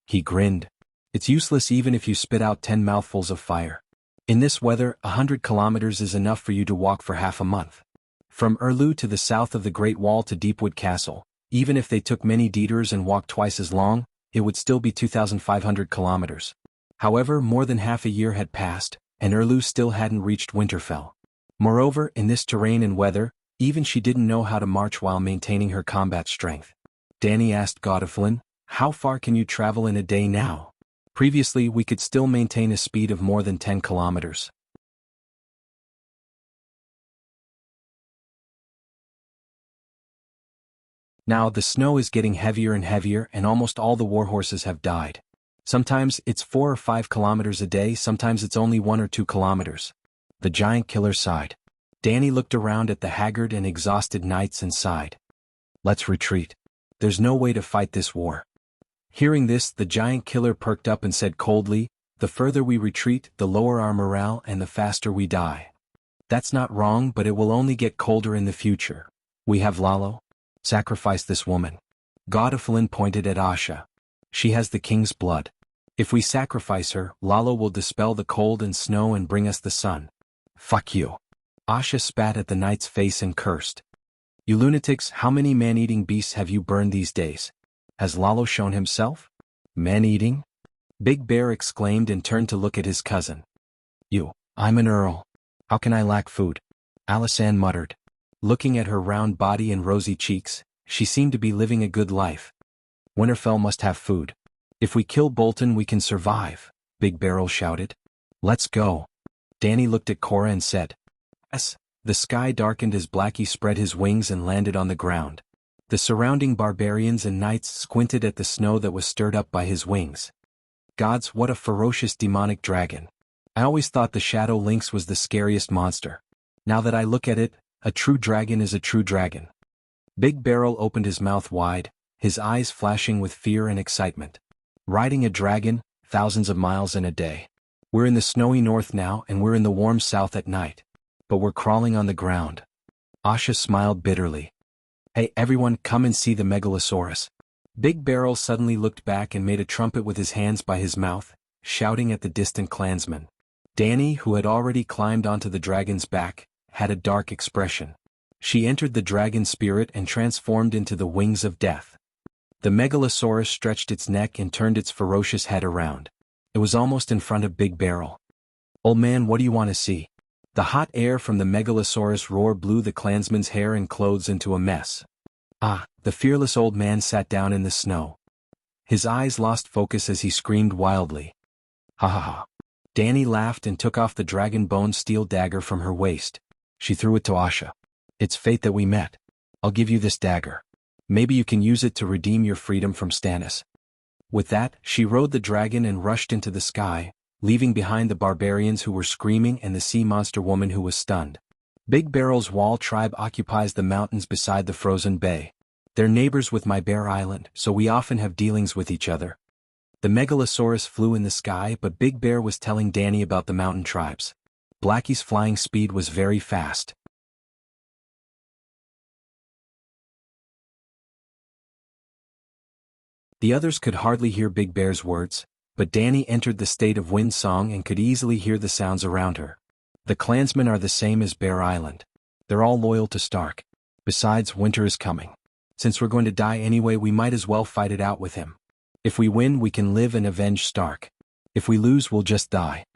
He grinned. It's useless even if you spit out 10 mouthfuls of fire. In this weather, 100 kilometers is enough for you to walk for half a month. From Erlu to the south of the Great Wall to Deepwood Castle, even if they took many detours and walked twice as long, it would still be 2,500 kilometers. However, more than half a year had passed, and Erlu still hadn't reached Winterfell. Moreover, in this terrain and weather, even she didn't know how to march while maintaining her combat strength. Danny asked Godoflin, How far can you travel in a day now? Previously we could still maintain a speed of more than 10 kilometers. Now the snow is getting heavier and heavier and almost all the warhorses have died. Sometimes it's 4 or 5 kilometers a day, sometimes it's only 1 or 2 kilometers. The Giant Killer sighed. Danny looked around at the haggard and exhausted knights and sighed. Let's retreat. There's no way to fight this war. Hearing this, the Giant Killer perked up and said coldly, The further we retreat, the lower our morale and the faster we die. That's not wrong, but it will only get colder in the future. We have Lalo. Sacrifice this woman. Godoflin pointed at Asha. She has the king's blood. If we sacrifice her, Lalo will dispel the cold and snow and bring us the sun. Fuck you. Asha spat at the knight's face and cursed. You lunatics, how many man-eating beasts have you burned these days? Has Lalo shown himself? Man-eating? Big Bear exclaimed and turned to look at his cousin. I'm an earl. How can I lack food? Alisanne muttered. Looking at her round body and rosy cheeks, she seemed to be living a good life. Winterfell must have food. If we kill Bolton we can survive, Big Barrel shouted. Let's go. Dany looked at Cora and said. Yes. The sky darkened as Blackie spread his wings and landed on the ground. The surrounding barbarians and knights squinted at the snow that was stirred up by his wings. Gods, what a ferocious demonic dragon. I always thought the Shadow Lynx was the scariest monster. Now that I look at it, a true dragon is a true dragon. Big Barrel opened his mouth wide, his eyes flashing with fear and excitement. Riding a dragon, thousands of miles in a day. We're in the snowy north now and we're in the warm south at night. But we're crawling on the ground. Asha smiled bitterly. Hey everyone, come and see the Megalosaurus. Big Barrel suddenly looked back and made a trumpet with his hands by his mouth, shouting at the distant clansmen. Dany, who had already climbed onto the dragon's back, had a dark expression. She entered the dragon spirit and transformed into the wings of death. The Megalosaurus stretched its neck and turned its ferocious head around. It was almost in front of Big Barrel. Old man, what do you want to see? The hot air from the Megalosaurus roar blew the clansman's hair and clothes into a mess. The fearless old man sat down in the snow. His eyes lost focus as he screamed wildly. Ha ha ha. Dany laughed and took off the dragon bone steel dagger from her waist. She threw it to Asha. It's fate that we met. I'll give you this dagger. Maybe you can use it to redeem your freedom from Stannis. With that, she rode the dragon and rushed into the sky, leaving behind the barbarians who were screaming and the sea monster woman who was stunned. Big Barrel's Wall tribe occupies the mountains beside the frozen bay. They're neighbors with my Bear Island, so we often have dealings with each other. The Megalosaurus flew in the sky, but Big Bear was telling Dany about the mountain tribes. Blackie's flying speed was very fast. The others could hardly hear Big Bear's words, but Dany entered the state of wind song and could easily hear the sounds around her. The clansmen are the same as Bear Island. They're all loyal to Stark. Besides, winter is coming. Since we're going to die anyway, we might as well fight it out with him. If we win, we can live and avenge Stark. If we lose, we'll just die.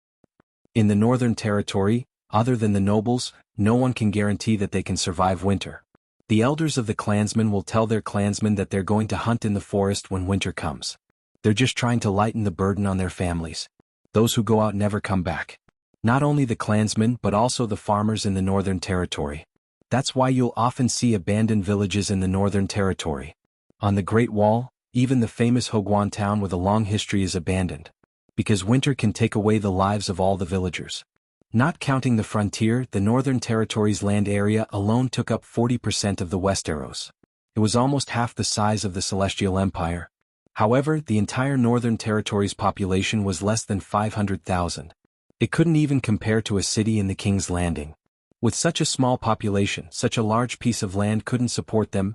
In the Northern Territory, other than the nobles, no one can guarantee that they can survive winter. The elders of the clansmen will tell their clansmen that they're going to hunt in the forest when winter comes. They're just trying to lighten the burden on their families. Those who go out never come back. Not only the clansmen but also the farmers in the Northern Territory. That's why you'll often see abandoned villages in the Northern Territory. On the Great Wall, even the famous Hoguan town with a long history is abandoned. Because winter can take away the lives of all the villagers. Not counting the frontier, the Northern Territory's land area alone took up 40% of the Westeros. It was almost half the size of the Celestial Empire. However, the entire Northern Territory's population was less than 500,000. It couldn't even compare to a city in the King's Landing. With such a small population, such a large piece of land couldn't support them.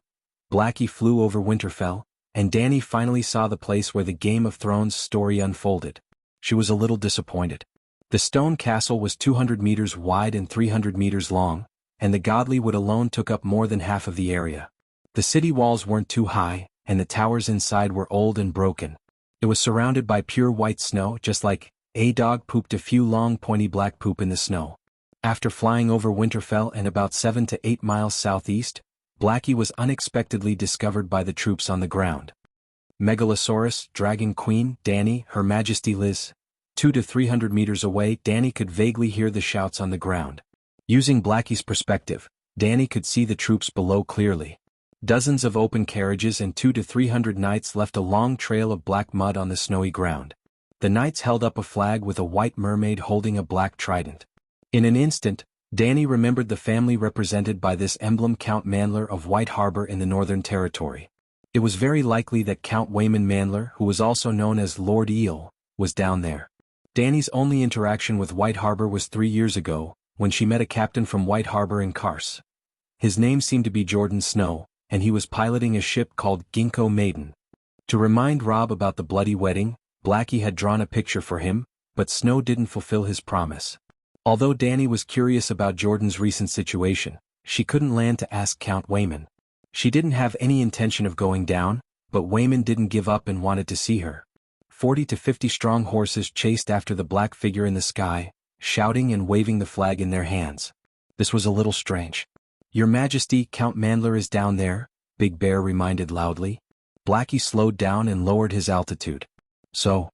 Blackie flew over Winterfell, and Dany finally saw the place where the Game of Thrones story unfolded. She was a little disappointed. The stone castle was 200 meters wide and 300 meters long, and the Godlywood alone took up more than half of the area. The city walls weren't too high, and the towers inside were old and broken. It was surrounded by pure white snow, just like a dog pooped a few long pointy black poop in the snow. After flying over Winterfell and about 7 to 8 miles southeast, Blackie was unexpectedly discovered by the troops on the ground. Megalosaurus, Dragon Queen, Dany, Her Majesty Liz. 200 to 300 meters away, Dany could vaguely hear the shouts on the ground. Using Blackie's perspective, Dany could see the troops below clearly. Dozens of open carriages and 200 to 300 knights left a long trail of black mud on the snowy ground. The knights held up a flag with a white mermaid holding a black trident. In an instant, Dany remembered the family represented by this emblem, Count Mandler of White Harbor in the Northern Territory. It was very likely that Count Waymon Mandler, who was also known as Lord Eel, was down there. Dany's only interaction with White Harbor was 3 years ago, when she met a captain from White Harbor in Kars. His name seemed to be Jordan Snow, and he was piloting a ship called Ginkgo Maiden. To remind Robb about the bloody wedding, Blackie had drawn a picture for him, but Snow didn't fulfill his promise. Although Danny was curious about Jordan's recent situation, she couldn't land to ask Count Wayman. She didn't have any intention of going down, but Wayman didn't give up and wanted to see her. 40 to 50 strong horses chased after the black figure in the sky, shouting and waving the flag in their hands. This was a little strange. "Your Majesty, Count Mandler is down there," Big Bear reminded loudly. Blackie slowed down and lowered his altitude. "So?"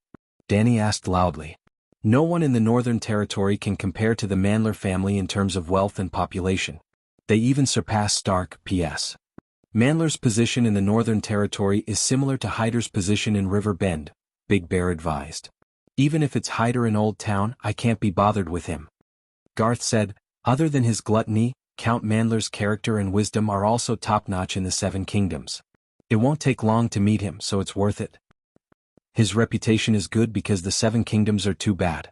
Danny asked loudly. "No one in the Northern Territory can compare to the Mandler family in terms of wealth and population. They even surpass Stark, P.S. Mandler's position in the Northern Territory is similar to Hyder's position in River Bend," Big Bear advised. "Even if it's Hyder in Old Town, I can't be bothered with him." Garth said, "Other than his gluttony, Count Mandler's character and wisdom are also top-notch in the Seven Kingdoms. It won't take long to meet him, so it's worth it. His reputation is good because the Seven Kingdoms are too bad."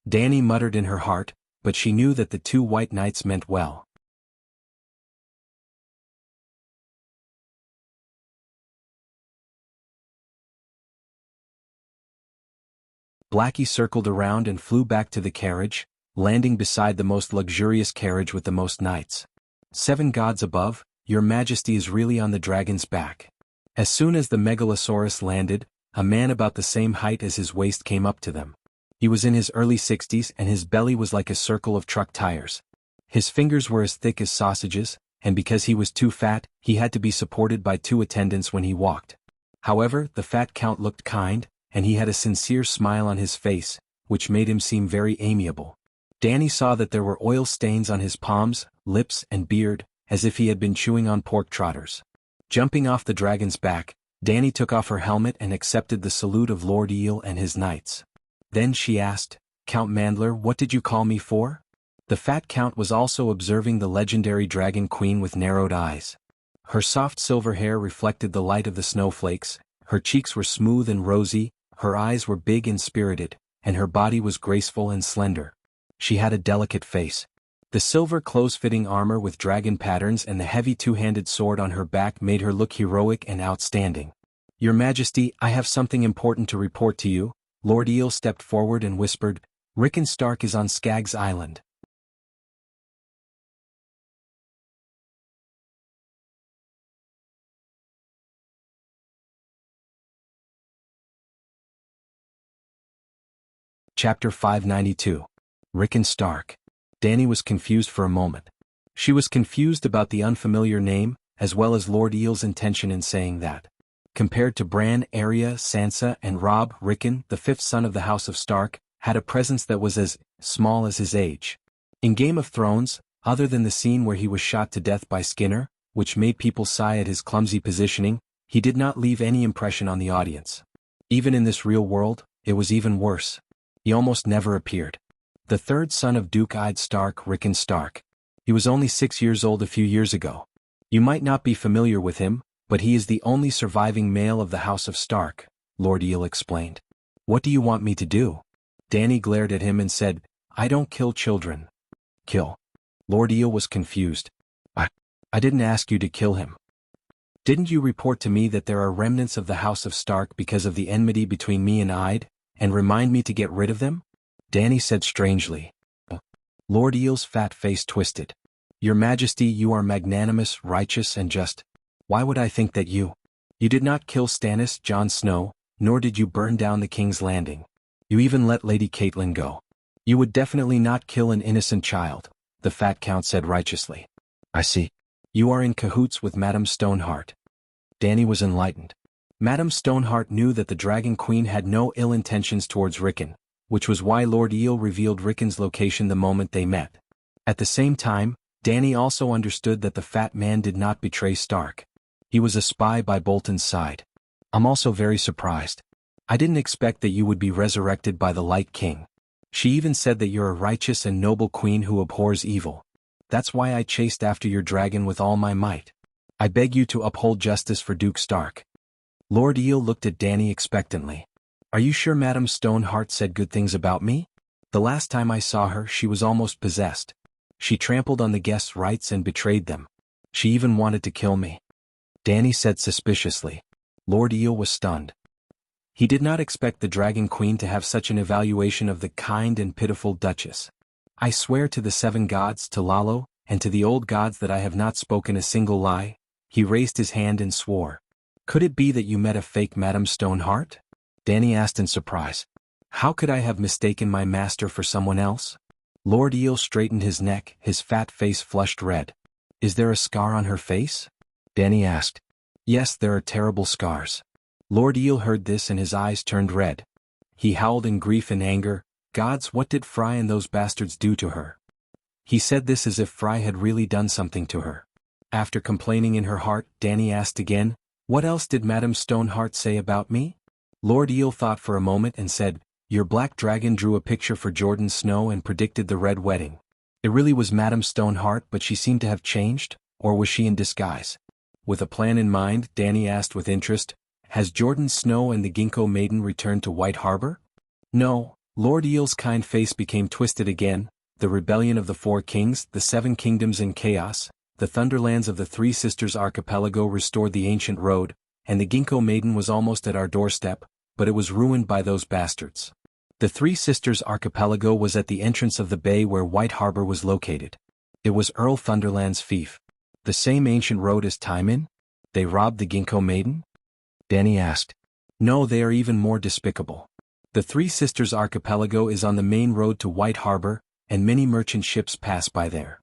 Danny muttered in her heart, but she knew that the two white knights meant well. Blackie circled around and flew back to the carriage, landing beside the most luxurious carriage with the most knights. "Seven gods above, your Majesty is really on the dragon's back." As soon as the Megalosaurus landed, a man about the same height as his waist came up to them. He was in his early 60s and his belly was like a circle of truck tires. His fingers were as thick as sausages, and because he was too fat, he had to be supported by two attendants when he walked. However, the fat count looked kind, and he had a sincere smile on his face, which made him seem very amiable. Danny saw that there were oil stains on his palms, lips, and beard, as if he had been chewing on pork trotters. Jumping off the dragon's back, Danny took off her helmet and accepted the salute of Lord Eel and his knights. Then she asked, "Count Mandler, what did you call me for?" The fat count was also observing the legendary dragon queen with narrowed eyes. Her soft silver hair reflected the light of the snowflakes, her cheeks were smooth and rosy, her eyes were big and spirited, and her body was graceful and slender. She had a delicate face. The silver close-fitting armor with dragon patterns and the heavy two-handed sword on her back made her look heroic and outstanding. "Your Majesty, I have something important to report to you." Lord Eel stepped forward and whispered, "Rickon Stark is on Skaggs Island." Chapter 592. Rickon Stark. Danny was confused for a moment. She was confused about the unfamiliar name, as well as Lord Eel's intention in saying that. Compared to Bran, Arya, Sansa, and Robb, Rickon, the fifth son of the House of Stark, had a presence that was as small as his age. In Game of Thrones, other than the scene where he was shot to death by Skinner, which made people sigh at his clumsy positioning, he did not leave any impression on the audience. Even in this real world, it was even worse. He almost never appeared. The third son of Duke Eid Stark, Rickon Stark. He was only 6 years old a few years ago. You might not be familiar with him, but he is the only surviving male of the House of Stark, Lord Eel explained. "What do you want me to do?" Danny glared at him and said, "I don't kill children." "Kill?" Lord Eel was confused. I didn't ask you to kill him. Didn't you report to me that there are remnants of the House of Stark because of the enmity between me and Eid, and remind me to get rid of them?" Danny said strangely. Lord Eel's fat face twisted. "Your Majesty, you are magnanimous, righteous, and just. Why would I think that you did not kill Stannis, Jon Snow, nor did you burn down the King's Landing. You even let Lady Catelyn go. You would definitely not kill an innocent child," the fat count said righteously. "I see. You are in cahoots with Madame Stoneheart." Danny was enlightened. Madame Stoneheart knew that the Dragon Queen had no ill intentions towards Rickon, which was why Lord Eel revealed Rickon's location the moment they met. At the same time, Danny also understood that the fat man did not betray Stark. He was a spy by Bolton's side. "I'm also very surprised. I didn't expect that you would be resurrected by the Light King. She even said that you're a righteous and noble queen who abhors evil. That's why I chased after your dragon with all my might. I beg you to uphold justice for Duke Stark." Lord Eel looked at Danny expectantly. "Are you sure Madame Stoneheart said good things about me? The last time I saw her, she was almost possessed. She trampled on the guests' rights and betrayed them. She even wanted to kill me." Danny said suspiciously. Lord Eel was stunned. He did not expect the Dragon Queen to have such an evaluation of the kind and pitiful Duchess. "I swear to the 7 gods, to Lalo, and to the old gods that I have not spoken a single lie." He raised his hand and swore. "Could it be that you met a fake Madame Stoneheart?" Danny asked in surprise. "How could I have mistaken my master for someone else?" Lord Eel straightened his neck, his fat face flushed red. "Is there a scar on her face?" Danny asked. "Yes, there are terrible scars." Lord Eel heard this and his eyes turned red. He howled in grief and anger. "Gods, what did Fry and those bastards do to her?" He said this as if Fry had really done something to her. After complaining in her heart, Danny asked again, "What else did Madame Stoneheart say about me?" Lord Eel thought for a moment and said, "Your black dragon drew a picture for Jordan Snow and predicted the Red Wedding. It really was Madame Stoneheart, but she seemed to have changed, or was she in disguise?" With a plan in mind, Danny asked with interest, "Has Jordan Snow and the Ginkgo Maiden returned to White Harbor?" "No." Lord Eel's kind face became twisted again. "The rebellion of the 4 kings, the 7 kingdoms in chaos, the Thunderlands of the 3 Sisters Archipelago restored the ancient road, and the Ginkgo Maiden was almost at our doorstep, but it was ruined by those bastards." The 3 Sisters Archipelago was at the entrance of the bay where White Harbor was located. It was Earl Thunderland's fief. "The same ancient road as Timon? They robbed the Ginkgo Maiden?" Danny asked. "No, they are even more despicable. The 3 Sisters Archipelago is on the main road to White Harbor, and many merchant ships pass by there.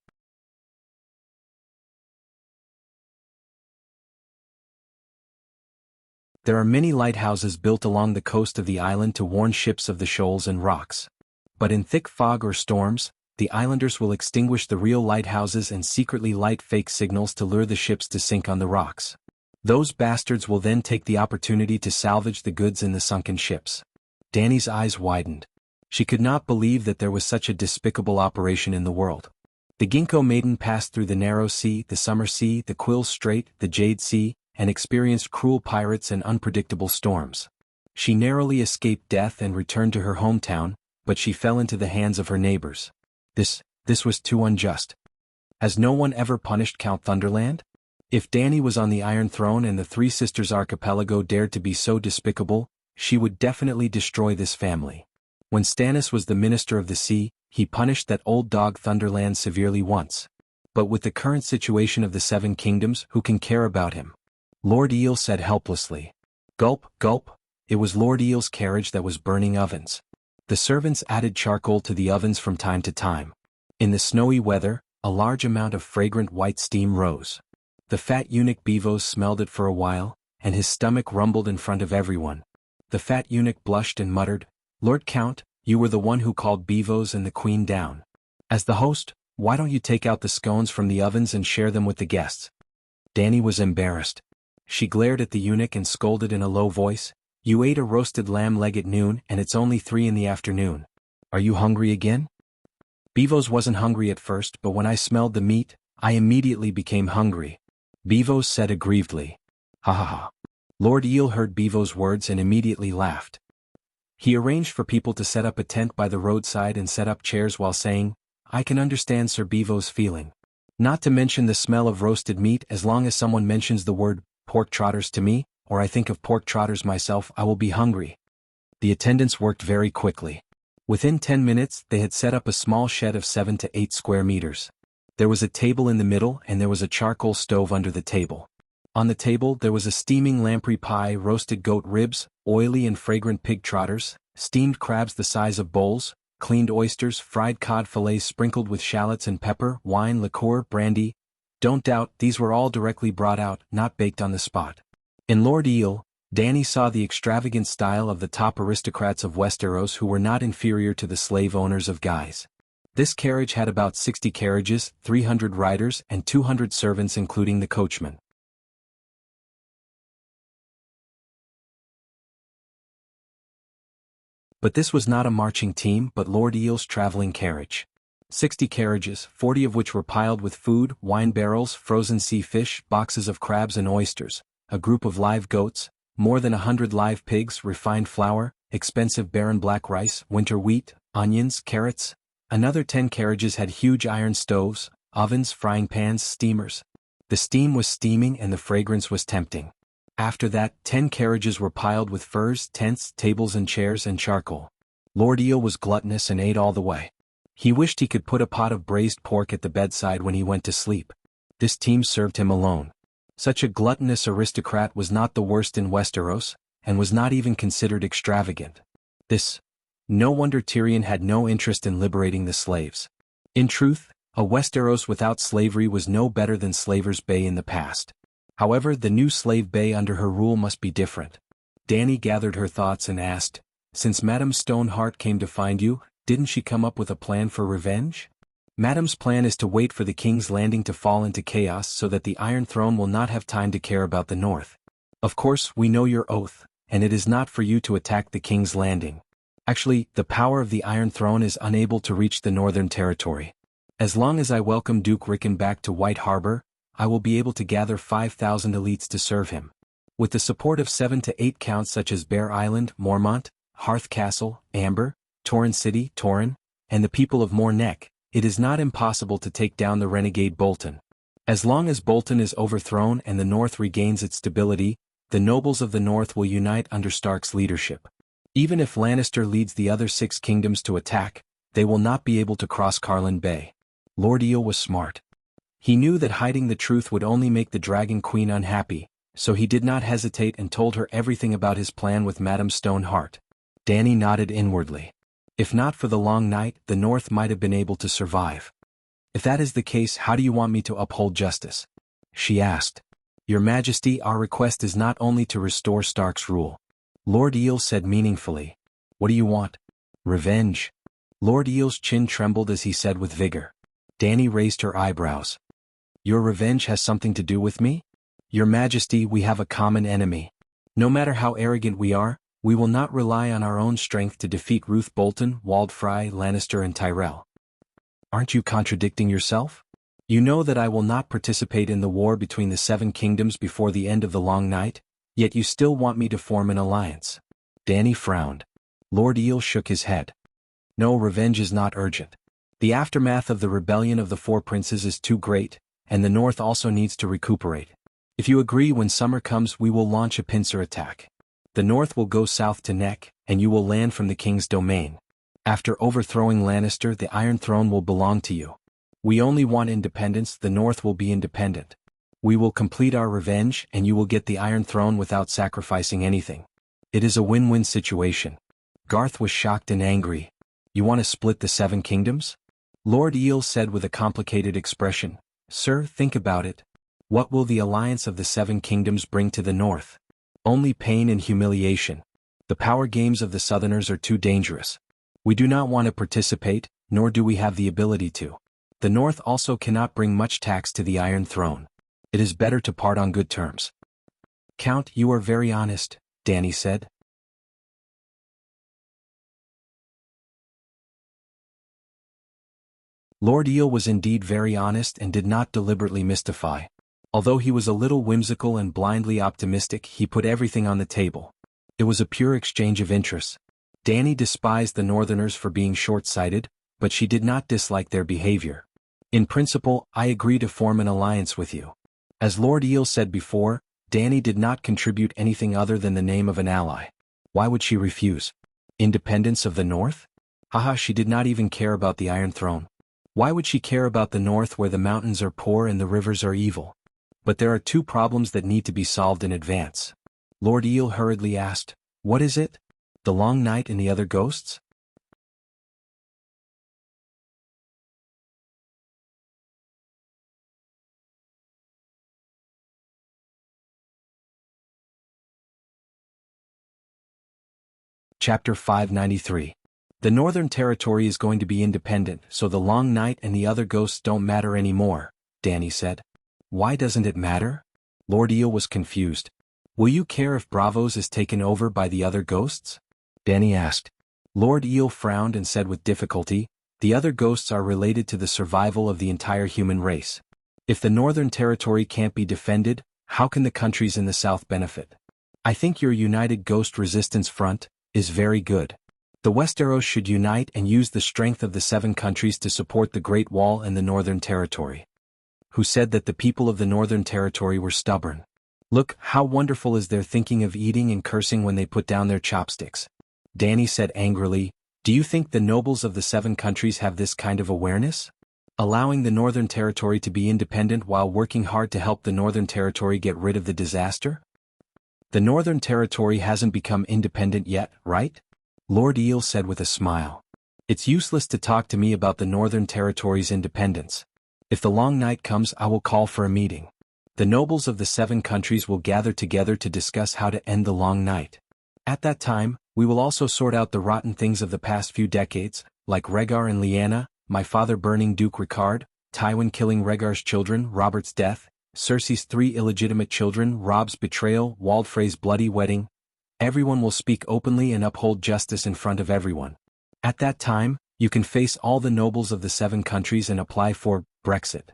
There are many lighthouses built along the coast of the island to warn ships of the shoals and rocks. But in thick fog or storms, the islanders will extinguish the real lighthouses and secretly light fake signals to lure the ships to sink on the rocks. Those bastards will then take the opportunity to salvage the goods in the sunken ships." Danny's eyes widened. She could not believe that there was such a despicable operation in the world. The Ginkgo Maiden passed through the Narrow Sea, the Summer Sea, the Quill Strait, the Jade Sea, and experienced cruel pirates and unpredictable storms. She narrowly escaped death and returned to her hometown, but she fell into the hands of her neighbors. This was too unjust. Has no one ever punished Count Thunderland? If Danny was on the Iron Throne and the 3 Sisters Archipelago dared to be so despicable, she would definitely destroy this family. When Stannis was the Minister of the Sea, he punished that old dog Thunderland severely once. But with the current situation of the 7 kingdoms, who can care about him? Lord Eel said helplessly. Gulp, gulp. It was Lord Eel's carriage that was burning ovens. The servants added charcoal to the ovens from time to time. In the snowy weather, a large amount of fragrant white steam rose. The fat eunuch Beevos smelled it for a while, and his stomach rumbled in front of everyone. The fat eunuch blushed and muttered, "Lord Count, you were the one who called Beevos and the queen down. As the host, why don't you take out the scones from the ovens and share them with the guests?" Danny was embarrassed. She glared at the eunuch and scolded in a low voice, "You ate a roasted lamb leg at noon and it's only 3 in the afternoon. Are you hungry again?" Beevos wasn't hungry at first, but when I smelled the meat, I immediately became hungry. Beevos said aggrievedly. "Ha ha ha." Lord Eel heard Beevos' words and immediately laughed. He arranged for people to set up a tent by the roadside and set up chairs while saying, "I can understand Sir Beevos' feeling. Not to mention the smell of roasted meat. As long as someone mentions the word pork trotters to me, or I think of pork trotters myself, I will be hungry." The attendants worked very quickly. Within 10 minutes, they had set up a small shed of 7 to 8 square meters. There was a table in the middle and there was a charcoal stove under the table. On the table there was a steaming lamprey pie, roasted goat ribs, oily and fragrant pig trotters, steamed crabs the size of bowls, cleaned oysters, fried cod fillets sprinkled with shallots and pepper, wine, liqueur, brandy. Don't doubt, these were all directly brought out, not baked on the spot. In Lord Eel, Danny saw the extravagant style of the top aristocrats of Westeros who were not inferior to the slave owners of Guise. This carriage had about 60 carriages, 300 riders, and 200 servants including the coachman. But this was not a marching team but Lord Eel's traveling carriage. 60 carriages, 40 of which were piled with food, wine barrels, frozen sea fish, boxes of crabs and oysters, a group of live goats, more than 100 live pigs, refined flour, expensive barren black rice, winter wheat, onions, carrots. Another 10 carriages had huge iron stoves, ovens, frying pans, steamers. The steam was steaming and the fragrance was tempting. After that, 10 carriages were piled with furs, tents, tables and chairs and charcoal. Lord Eel was gluttonous and ate all the way. He wished he could put a pot of braised pork at the bedside when he went to sleep. This team served him alone. Such a gluttonous aristocrat was not the worst in Westeros, and was not even considered extravagant. No wonder Tyrion had no interest in liberating the slaves. In truth, a Westeros without slavery was no better than Slaver's Bay in the past. However, the new slave bay under her rule must be different. Dany gathered her thoughts and asked, "Since Madame Stoneheart came to find you, didn't she come up with a plan for revenge?" "Madame's plan is to wait for the King's Landing to fall into chaos so that the Iron Throne will not have time to care about the North. Of course, we know your oath, and it is not for you to attack the King's Landing. Actually, the power of the Iron Throne is unable to reach the Northern Territory. As long as I welcome Duke Rickon back to White Harbor, I will be able to gather 5,000 elites to serve him. With the support of 7 to 8 counts such as Bear Island, Mormont, Hearth Castle, Amber, Torrhen City, Torrhen, and the people of Moor Neck, it is not impossible to take down the renegade Bolton. As long as Bolton is overthrown and the North regains its stability, the nobles of the North will unite under Stark's leadership. Even if Lannister leads the other 6 kingdoms to attack, they will not be able to cross Carlin Bay." Lord Eel was smart. He knew that hiding the truth would only make the Dragon Queen unhappy, so he did not hesitate and told her everything about his plan with Madame Stoneheart. Dany nodded inwardly. If not for the long night, the North might have been able to survive. "If that is the case, how do you want me to uphold justice?" she asked. "Your Majesty, our request is not only to restore Stark's rule." Lord Eel said meaningfully. "What do you want?" "Revenge." Lord Eel's chin trembled as he said with vigor. Dany raised her eyebrows. "Your revenge has something to do with me?" "Your Majesty, we have a common enemy. No matter how arrogant we are, we will not rely on our own strength to defeat Ruth Bolton, Waldfrey, Lannister and Tyrell." "Aren't you contradicting yourself? You know that I will not participate in the war between the 7 kingdoms before the end of the long night, yet you still want me to form an alliance." Dany frowned. Lord Eel shook his head. "No, revenge is not urgent. The aftermath of the rebellion of the 4 princes is too great, and the North also needs to recuperate. If you agree, when summer comes we will launch a pincer attack. The North will go south to Neck, and you will land from the King's domain. After overthrowing Lannister, the Iron Throne will belong to you. We only want independence, the North will be independent. We will complete our revenge and you will get the Iron Throne without sacrificing anything. It is a win-win situation." Garth was shocked and angry. "You want to split the 7 kingdoms?" Lord Eel said with a complicated expression. "Sir, think about it. What will the alliance of the 7 kingdoms bring to the North? Only pain and humiliation. The power games of the Southerners are too dangerous. We do not want to participate, nor do we have the ability to. The North also cannot bring much tax to the Iron Throne. It is better to part on good terms." "Count, you are very honest," Dany said. Lord Eel was indeed very honest and did not deliberately mystify. Although he was a little whimsical and blindly optimistic, he put everything on the table. It was a pure exchange of interests. Dany despised the Northerners for being short-sighted, but she did not dislike their behavior. "In principle, I agree to form an alliance with you." As Lord Eel said before, Dany did not contribute anything other than the name of an ally. Why would she refuse? Independence of the North? Haha, she did not even care about the Iron Throne. Why would she care about the North where the mountains are poor and the rivers are evil? But there are 2 problems that need to be solved in advance. Lord Eel hurriedly asked, "What is it? The long night and the other ghosts?" Chapter 593. The Northern Territory is going to be independent, so the long night and the other ghosts don't matter anymore, Dany said. "Why doesn't it matter?" Lord Eel was confused. "Will you care if Braavos is taken over by the other ghosts?" Dany asked. Lord Eel frowned and said with difficulty, "The other ghosts are related to the survival of the entire human race. If the Northern Territory can't be defended, how can the countries in the South benefit? I think your United Ghost Resistance Front is very good. The Westeros should unite and use the strength of the 7 countries to support the Great Wall and the Northern Territory." Who said that the people of the Northern Territory were stubborn? Look, how wonderful is their thinking of eating and cursing when they put down their chopsticks. Danny said angrily, do you think the nobles of the 7 countries have this kind of awareness? Allowing the Northern Territory to be independent while working hard to help the Northern Territory get rid of the disaster? The Northern Territory hasn't become independent yet, right? Lord Eel said with a smile. It's useless to talk to me about the Northern Territory's independence. If the long night comes, I will call for a meeting. The nobles of the 7 countries will gather together to discuss how to end the long night. At that time, we will also sort out the rotten things of the past few decades, like Rhaegar and Lyanna, my father burning Duke Ricard, Tywin killing Rhaegar's children, Robert's death, Cersei's 3 illegitimate children, Robb's betrayal, Waldfrey's bloody wedding. Everyone will speak openly and uphold justice in front of everyone. At that time, you can face all the nobles of the 7 countries and apply for Brexit.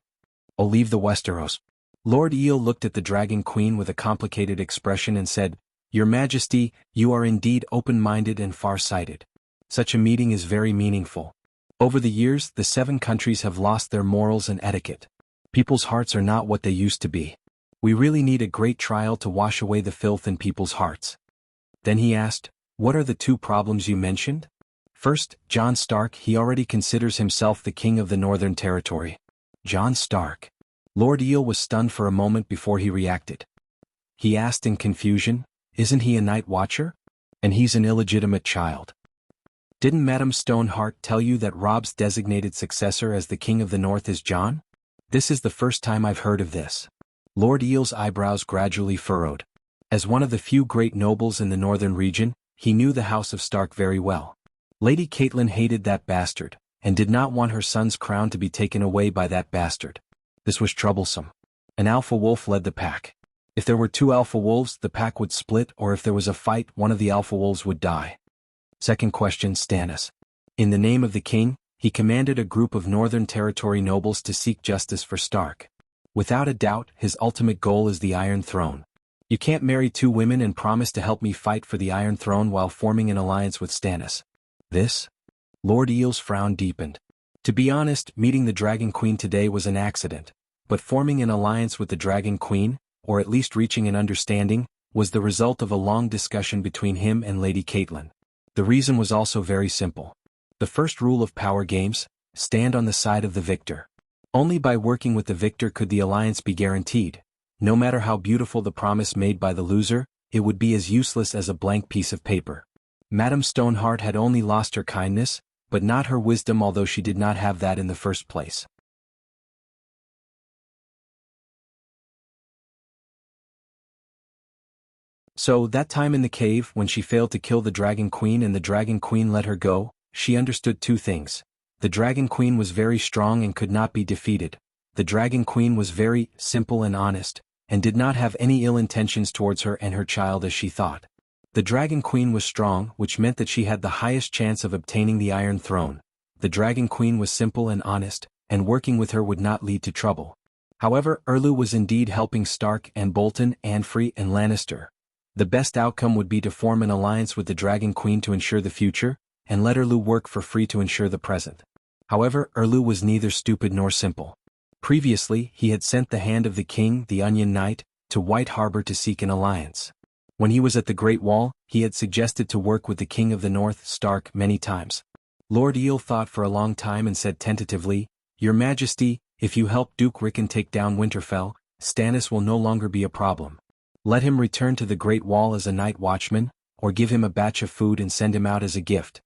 Or leave the Westeros. Lord Eel looked at the Dragon Queen with a complicated expression and said, Your Majesty, you are indeed open-minded and far-sighted. Such a meeting is very meaningful. Over the years, the 7 countries have lost their morals and etiquette. People's hearts are not what they used to be. We really need a great trial to wash away the filth in people's hearts. Then he asked, What are the 2 problems you mentioned? First, Jon Stark. He already considers himself the king of the Northern Territory. Jon Stark. Lord Eel was stunned for a moment before he reacted. He asked in confusion, Isn't he a Night Watcher? And he's an illegitimate child. Didn't Madame Stoneheart tell you that Robb's designated successor as the King of the North is Jon? This is the first time I've heard of this. Lord Eel's eyebrows gradually furrowed. As one of the few great nobles in the northern region, he knew the House of Stark very well. Lady Catelyn hated that bastard, and did not want her son's crown to be taken away by that bastard. This was troublesome. An alpha wolf led the pack. If there were 2 alpha wolves, the pack would split, or if there was a fight, one of the alpha wolves would die. Second question, Stannis. In the name of the king, he commanded a group of Northern Territory nobles to seek justice for Stark. Without a doubt, his ultimate goal is the Iron Throne. You can't marry 2 women and promise to help me fight for the Iron Throne while forming an alliance with Stannis. This? Lord Eel's frown deepened. To be honest, meeting the Dragon Queen today was an accident, but forming an alliance with the Dragon Queen, or at least reaching an understanding, was the result of a long discussion between him and Lady Catelyn. The reason was also very simple. The first rule of power games, stand on the side of the victor. Only by working with the victor could the alliance be guaranteed. No matter how beautiful the promise made by the loser, it would be as useless as a blank piece of paper. Madame Stoneheart had only lost her kindness, but not her wisdom, although she did not have that in the first place. So, that time in the cave, when she failed to kill the Dragon Queen and the Dragon Queen let her go, she understood 2 things. The Dragon Queen was very strong and could not be defeated. The Dragon Queen was very simple and honest, and did not have any ill intentions towards her and her child as she thought. The Dragon Queen was strong, which meant that she had the highest chance of obtaining the Iron Throne. The Dragon Queen was simple and honest, and working with her would not lead to trouble. However, Erlu was indeed helping Stark and Bolton, Anfrey and Lannister. The best outcome would be to form an alliance with the Dragon Queen to ensure the future, and let Erlu work for free to ensure the present. However, Erlu was neither stupid nor simple. Previously, he had sent the Hand of the King, the Onion Knight, to White Harbor to seek an alliance. When he was at the Great Wall, he had suggested to work with the King of the North, Stark, many times. Lord Eel thought for a long time and said tentatively, Your Majesty, if you help Duke Rickon take down Winterfell, Stannis will no longer be a problem. Let him return to the Great Wall as a night watchman, or give him a batch of food and send him out as a gift.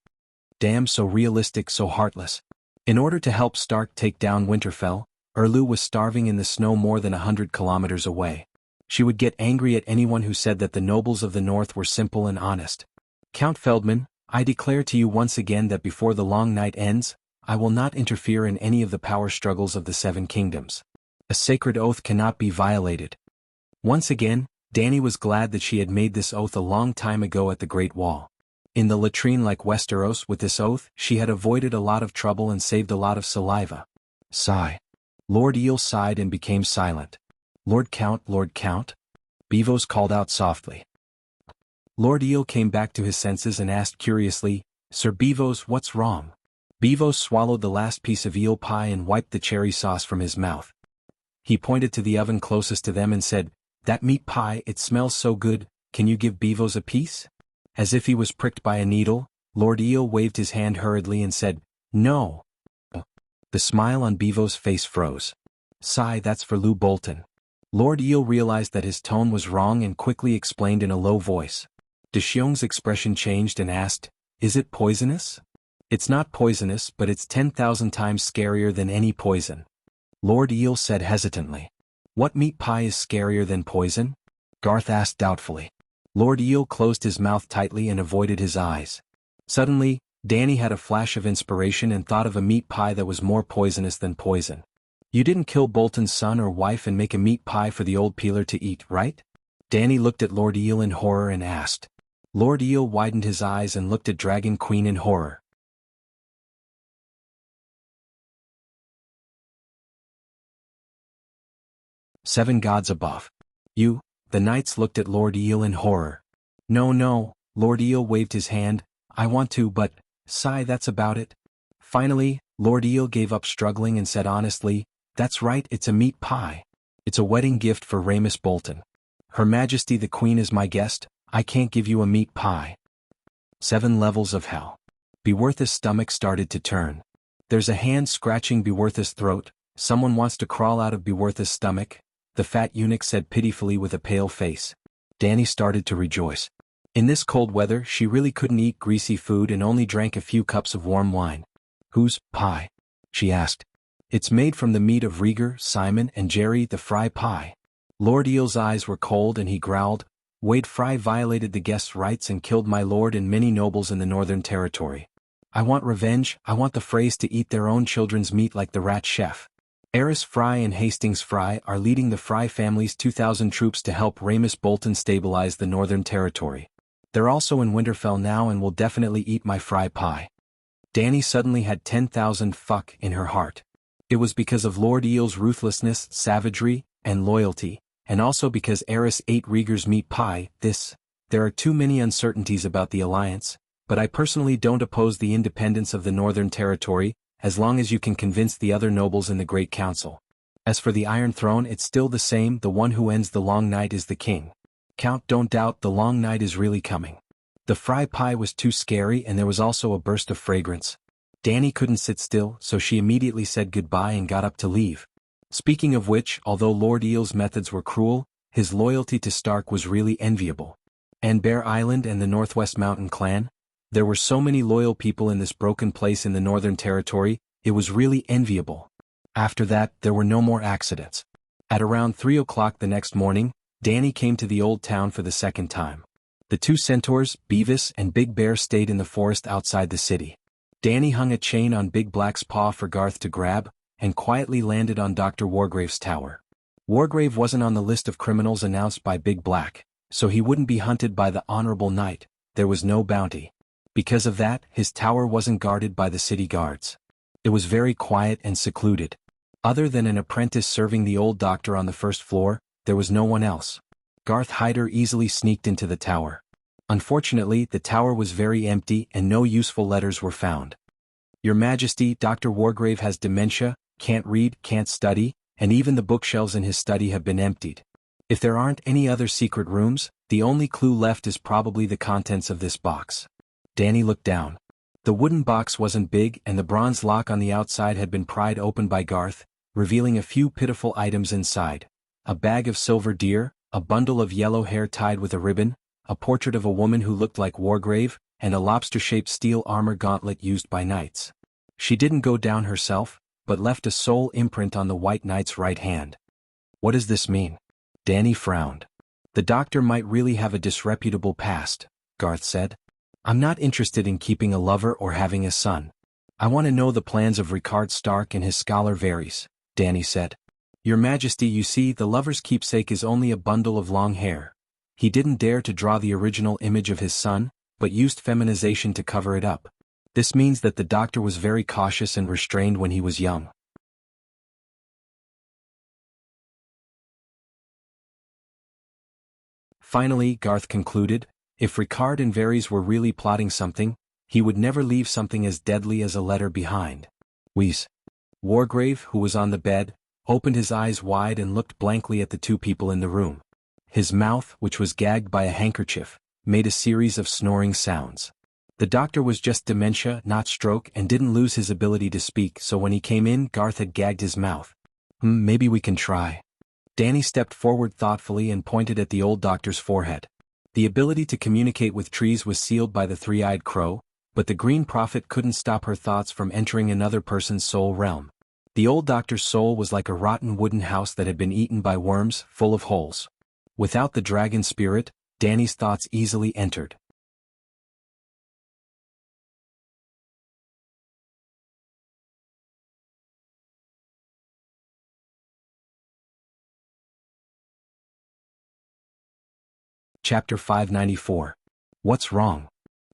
Damn, so realistic, so heartless. In order to help Stark take down Winterfell, Erlu was starving in the snow more than 100 kilometers away. She would get angry at anyone who said that the nobles of the North were simple and honest. Count Feldman, I declare to you once again that before the long night ends, I will not interfere in any of the power struggles of the 7 kingdoms. A sacred oath cannot be violated. Once again, Dany was glad that she had made this oath a long time ago at the Great Wall. In the latrine like Westeros, with this oath, she had avoided a lot of trouble and saved a lot of saliva. Sigh. Lord Eel sighed and became silent. Lord Count, Beevos called out softly. Lord Eel came back to his senses and asked curiously, Sir Beevos, what's wrong? Beevos swallowed the last piece of eel pie and wiped the cherry sauce from his mouth. He pointed to the oven closest to them and said, That meat pie, it smells so good, can you give Beavos a piece? As if he was pricked by a needle, Lord Eel waved his hand hurriedly and said, No. The smile on Beavo's face froze. Sigh, that's for Lou Bolton. Lord Eel realized that his tone was wrong and quickly explained in a low voice. De Xiong's expression changed and asked, Is it poisonous? It's not poisonous, but it's 10,000 times scarier than any poison. Lord Eel said hesitantly. What meat pie is scarier than poison? Garth asked doubtfully. Lord Eel closed his mouth tightly and avoided his eyes. Suddenly, Danny had a flash of inspiration and thought of a meat pie that was more poisonous than poison. You didn't kill Bolton's son or wife and make a meat pie for the old peeler to eat, right? Danny looked at Lord Eel in horror and asked. Lord Eel widened his eyes and looked at Dragon Queen in horror. Seven gods above. You, the knights looked at Lord Eel in horror. No, Lord Eel waved his hand, I want to but, sigh, that's about it. Finally, Lord Eel gave up struggling and said honestly, That's right, it's a meat pie. It's a wedding gift for Ramus Bolton. Her Majesty the Queen is my guest, I can't give you a meat pie. 7 levels of hell. Beworth's stomach started to turn. There's a hand scratching Beworth's throat, someone wants to crawl out of Beworth's stomach, the fat eunuch said pitifully with a pale face. Danny started to rejoice. In this cold weather she really couldn't eat greasy food and only drank a few cups of warm wine. Whose pie? She asked. It's made from the meat of Rieger, Simon and Jerry the Fry pie. Lord Eel's eyes were cold and he growled, Wade Fry violated the guest's rights and killed my lord and many nobles in the Northern Territory. I want revenge, I want the Frays to eat their own children's meat like the rat chef. Eris Fry and Hastings Fry are leading the Fry family's 2,000 troops to help Ramus Bolton stabilize the Northern Territory. They're also in Winterfell now and will definitely eat my fry pie. Danny suddenly had 10,000 fuck in her heart. It was because of Lord Eel's ruthlessness, savagery, and loyalty, and also because Eris ate Rieger's meat pie. There are too many uncertainties about the alliance, but I personally don't oppose the independence of the Northern Territory, as long as you can convince the other nobles in the Great Council. As for the Iron Throne, it's still the same, the one who ends the long night is the king. Count, don't doubt, the long night is really coming. The fry pie was too scary and there was also a burst of fragrance. Danny couldn't sit still, so she immediately said goodbye and got up to leave. Speaking of which, although Lord Eel's methods were cruel, his loyalty to Stark was really enviable. And Bear Island and the Northwest Mountain Clan? There were so many loyal people in this broken place in the Northern Territory, it was really enviable. After that, there were no more accidents. At around 3 o'clock the next morning, Danny came to the old town for the second time. The 2 centaurs, Beavis and Big Bear, stayed in the forest outside the city. Danny hung a chain on Big Black's paw for Garth to grab, and quietly landed on Dr. Wargrave's tower. Wargrave wasn't on the list of criminals announced by Big Black, so he wouldn't be hunted by the Honorable Knight, there was no bounty. Because of that, his tower wasn't guarded by the city guards. It was very quiet and secluded. Other than an apprentice serving the old doctor on the first floor, there was no one else. Garth Hyder easily sneaked into the tower. Unfortunately, the tower was very empty and no useful letters were found. Your Majesty, Dr. Wargrave has dementia, can't read, can't study, and even the bookshelves in his study have been emptied. If there aren't any other secret rooms, the only clue left is probably the contents of this box. Danny looked down. The wooden box wasn't big and the bronze lock on the outside had been pried open by Garth, revealing a few pitiful items inside. A bag of silver deer, a bundle of yellow hair tied with a ribbon, a portrait of a woman who looked like Wargrave, and a lobster-shaped steel armor gauntlet used by knights. She didn't go down herself, but left a sole imprint on the White Knight's right hand. What does this mean? Danny frowned. The doctor might really have a disreputable past, Garth said. I'm not interested in keeping a lover or having a son. I want to know the plans of Ricard Stark and his scholar Varys, Danny said. Your Majesty, you see, the lover's keepsake is only a bundle of long hair. He didn't dare to draw the original image of his son, but used feminization to cover it up. This means that the doctor was very cautious and restrained when he was young. Finally, Garth concluded, if Ricard and Varys were really plotting something, he would never leave something as deadly as a letter behind. Wheeze. Wargrave, who was on the bed, opened his eyes wide and looked blankly at the 2 people in the room. His mouth, which was gagged by a handkerchief, made a series of snoring sounds. The doctor was just dementia, not stroke, and didn't lose his ability to speak, so when he came in, Garth had gagged his mouth. Maybe we can try. Danny stepped forward thoughtfully and pointed at the old doctor's forehead. The ability to communicate with trees was sealed by the three-eyed crow, but the Green Prophet couldn't stop her thoughts from entering another person's soul realm. The old doctor's soul was like a rotten wooden house that had been eaten by worms, full of holes. Without the dragon spirit, Danny's thoughts easily entered. Chapter 594. What's wrong?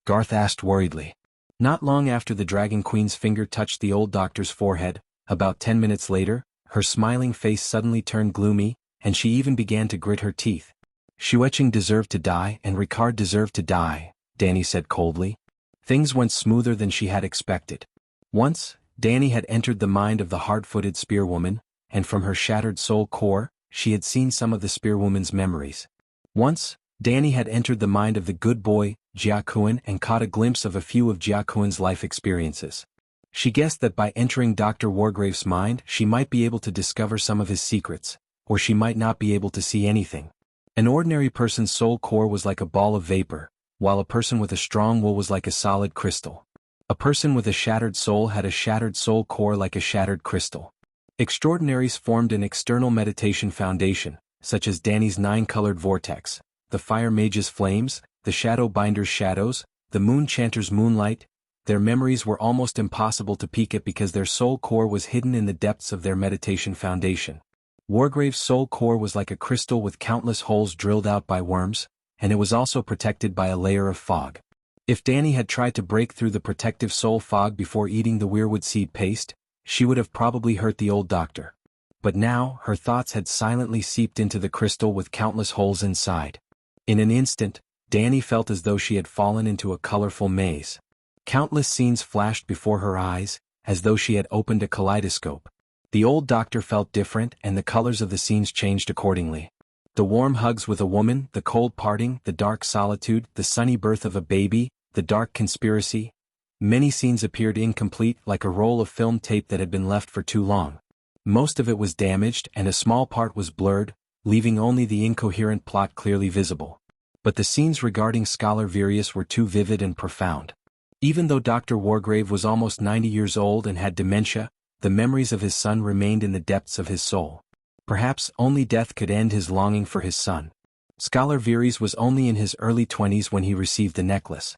Garth asked worriedly. Not long after the Dragon Queen's finger touched the old doctor's forehead, about 10 minutes later, her smiling face suddenly turned gloomy, and she even began to grit her teeth. Shueching deserved to die and Ricard deserved to die, Danny said coldly. Things went smoother than she had expected. Once, Danny had entered the mind of the hard-footed spearwoman, and from her shattered soul core, she had seen some of the spearwoman's memories. Once, Danny had entered the mind of the good boy, Jianghu, and caught a glimpse of a few of Jianghu's life experiences. She guessed that by entering Dr. Wargrave's mind she might be able to discover some of his secrets, or she might not be able to see anything. An ordinary person's soul core was like a ball of vapor, while a person with a strong will was like a solid crystal. A person with a shattered soul had a shattered soul core like a shattered crystal. Extraordinaries formed an external meditation foundation, such as Danny's 9-colored vortex, the Fire Mage's flames, the Shadow Binder's shadows, the Moon Chanter's moonlight. Their memories were almost impossible to peek at because their soul core was hidden in the depths of their meditation foundation. Wargrave's soul core was like a crystal with countless holes drilled out by worms, and it was also protected by a layer of fog. If Danny had tried to break through the protective soul fog before eating the weirwood seed paste, she would have probably hurt the old doctor. But now, her thoughts had silently seeped into the crystal with countless holes inside. In an instant, Danny felt as though she had fallen into a colorful maze. Countless scenes flashed before her eyes, as though she had opened a kaleidoscope. The old doctor felt different and the colors of the scenes changed accordingly. The warm hugs with a woman, the cold parting, the dark solitude, the sunny birth of a baby, the dark conspiracy. Many scenes appeared incomplete, like a roll of film tape that had been left for too long. Most of it was damaged and a small part was blurred, leaving only the incoherent plot clearly visible. But the scenes regarding Scholar Virius were too vivid and profound. Even though Dr. Wargrave was almost 90 years old and had dementia, the memories of his son remained in the depths of his soul. Perhaps only death could end his longing for his son. Scholar Virius was only in his early 20s when he received the necklace.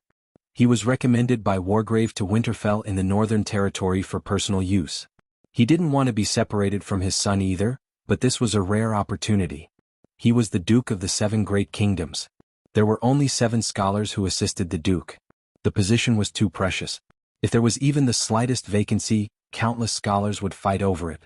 He was recommended by Wargrave to Winterfell in the Northern Territory for personal use. He didn't want to be separated from his son either, but this was a rare opportunity. He was the Duke of the 7 Great Kingdoms. There were only 7 scholars who assisted the Duke. The position was too precious. If there was even the slightest vacancy, countless scholars would fight over it.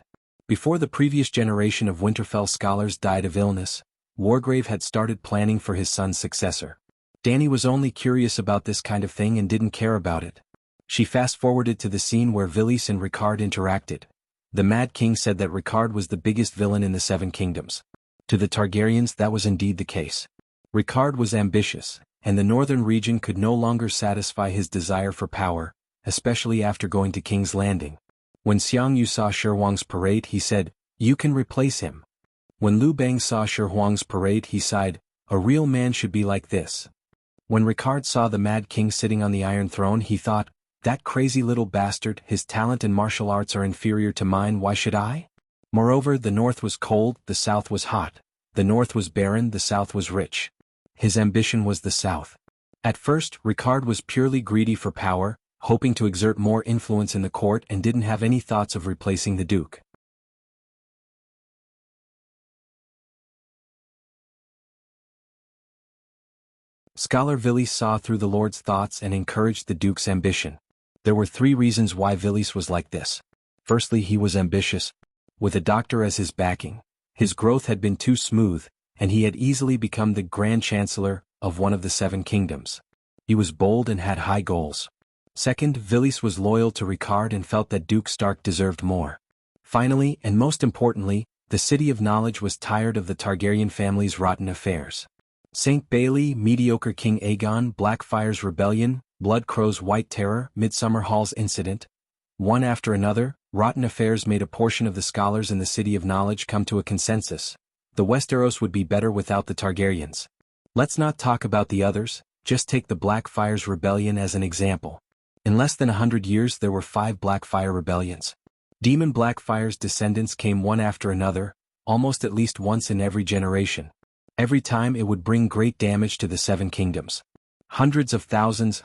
Before the previous generation of Winterfell scholars died of illness, Wargrave had started planning for his son's successor. Danny was only curious about this kind of thing and didn't care about it. She fast-forwarded to the scene where Vilice and Ricard interacted. The Mad King said that Ricard was the biggest villain in the 7 kingdoms. To the Targaryens that was indeed the case. Ricard was ambitious, and the northern region could no longer satisfy his desire for power, especially after going to King's Landing. When Xiangyu saw Shi Huang's parade he said, "You can replace him." When Liu Bang saw Shi Huang's parade he sighed, "A real man should be like this." When Ricard saw the Mad King sitting on the Iron Throne he thought, "That crazy little bastard, his talent and martial arts are inferior to mine, why should I?" Moreover, the north was cold, the south was hot. The north was barren, the south was rich. His ambition was the south. At first, Ricard was purely greedy for power, hoping to exert more influence in the court and didn't have any thoughts of replacing the Duke. Scholar Vilice saw through the Lord's thoughts and encouraged the Duke's ambition. There were 3 reasons why Vilice was like this. Firstly, he was ambitious. With a doctor as his backing, his growth had been too smooth, and he had easily become the Grand Chancellor of one of the 7 kingdoms. He was bold and had high goals. Second, Vilice was loyal to Ricard and felt that Duke Stark deserved more. Finally, and most importantly, The City of Knowledge was tired of the Targaryen family's rotten affairs. St. Bailey, mediocre King Aegon, Blackfire's rebellion, Bloodcrow's White Terror, Midsummer Hall's incident. One after another, rotten affairs made a portion of the scholars in the City of Knowledge come to a consensus. The Westeros would be better without the Targaryens. Let's not talk about the others, just take the Blackfire's rebellion as an example. In less than 100 years there were 5 Blackfire rebellions. Demon Blackfire's descendants came one after another, almost at least once in every generation. Every time it would bring great damage to the 7 kingdoms. Hundreds of thousands,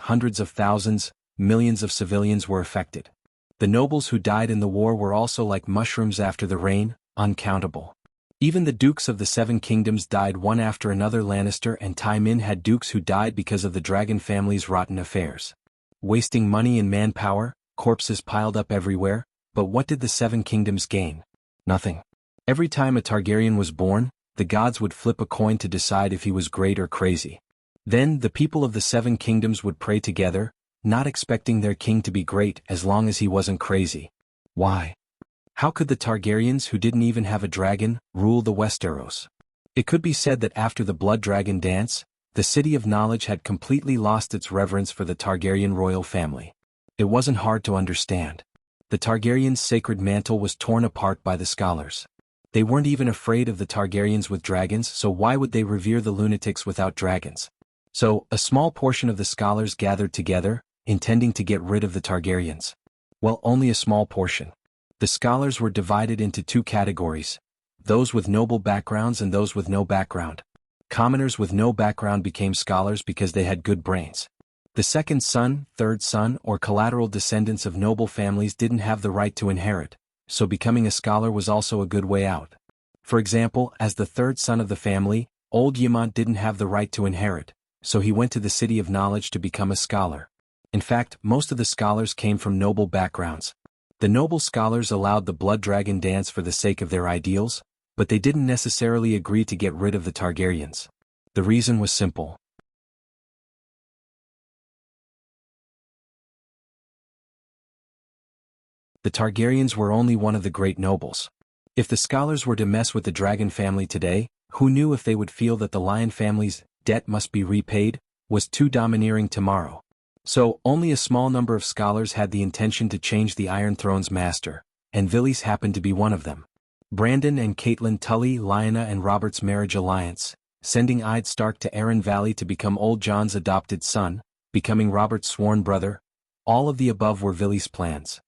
millions of civilians were affected. The nobles who died in the war were also like mushrooms after the rain, uncountable. Even the dukes of the 7 kingdoms died one after another. Lannister and Tywin had dukes who died because of the dragon family's rotten affairs. Wasting money and manpower, corpses piled up everywhere, but what did the 7 kingdoms gain? Nothing. Every time a Targaryen was born, the gods would flip a coin to decide if he was great or crazy. Then the people of the 7 kingdoms would pray together, not expecting their king to be great as long as he wasn't crazy. Why? How could the Targaryens, who didn't even have a dragon, rule the Westeros? It could be said that after the Blood Dragon dance, the City of Knowledge had completely lost its reverence for the Targaryen royal family. It wasn't hard to understand. The Targaryens' sacred mantle was torn apart by the scholars. They weren't even afraid of the Targaryens with dragons, so why would they revere the lunatics without dragons? So, a small portion of the scholars gathered together, intending to get rid of the Targaryens. Well, only a small portion. The scholars were divided into 2 categories, those with noble backgrounds and those with no background. Commoners with no background became scholars because they had good brains. The second son, third son, or collateral descendants of noble families didn't have the right to inherit, so becoming a scholar was also a good way out. For example, as the third son of the family, old Ymont didn't have the right to inherit, so he went to the City of Knowledge to become a scholar. In fact, most of the scholars came from noble backgrounds. The noble scholars allowed the Blood Dragon dance for the sake of their ideals, but they didn't necessarily agree to get rid of the Targaryens. The reason was simple. The Targaryens were only one of the great nobles. If the scholars were to mess with the dragon family today, who knew if they would feel that the lion family's debt must be repaid, was too domineering tomorrow. So, only a small number of scholars had the intention to change the Iron Throne's master, and Villies happened to be one of them. Brandon and Catelyn Tully, Lyanna and Robert's marriage alliance, sending Ed Stark to Arryn Valley to become Old Jon's adopted son, becoming Robert's sworn brother, all of the above were Villies' plans.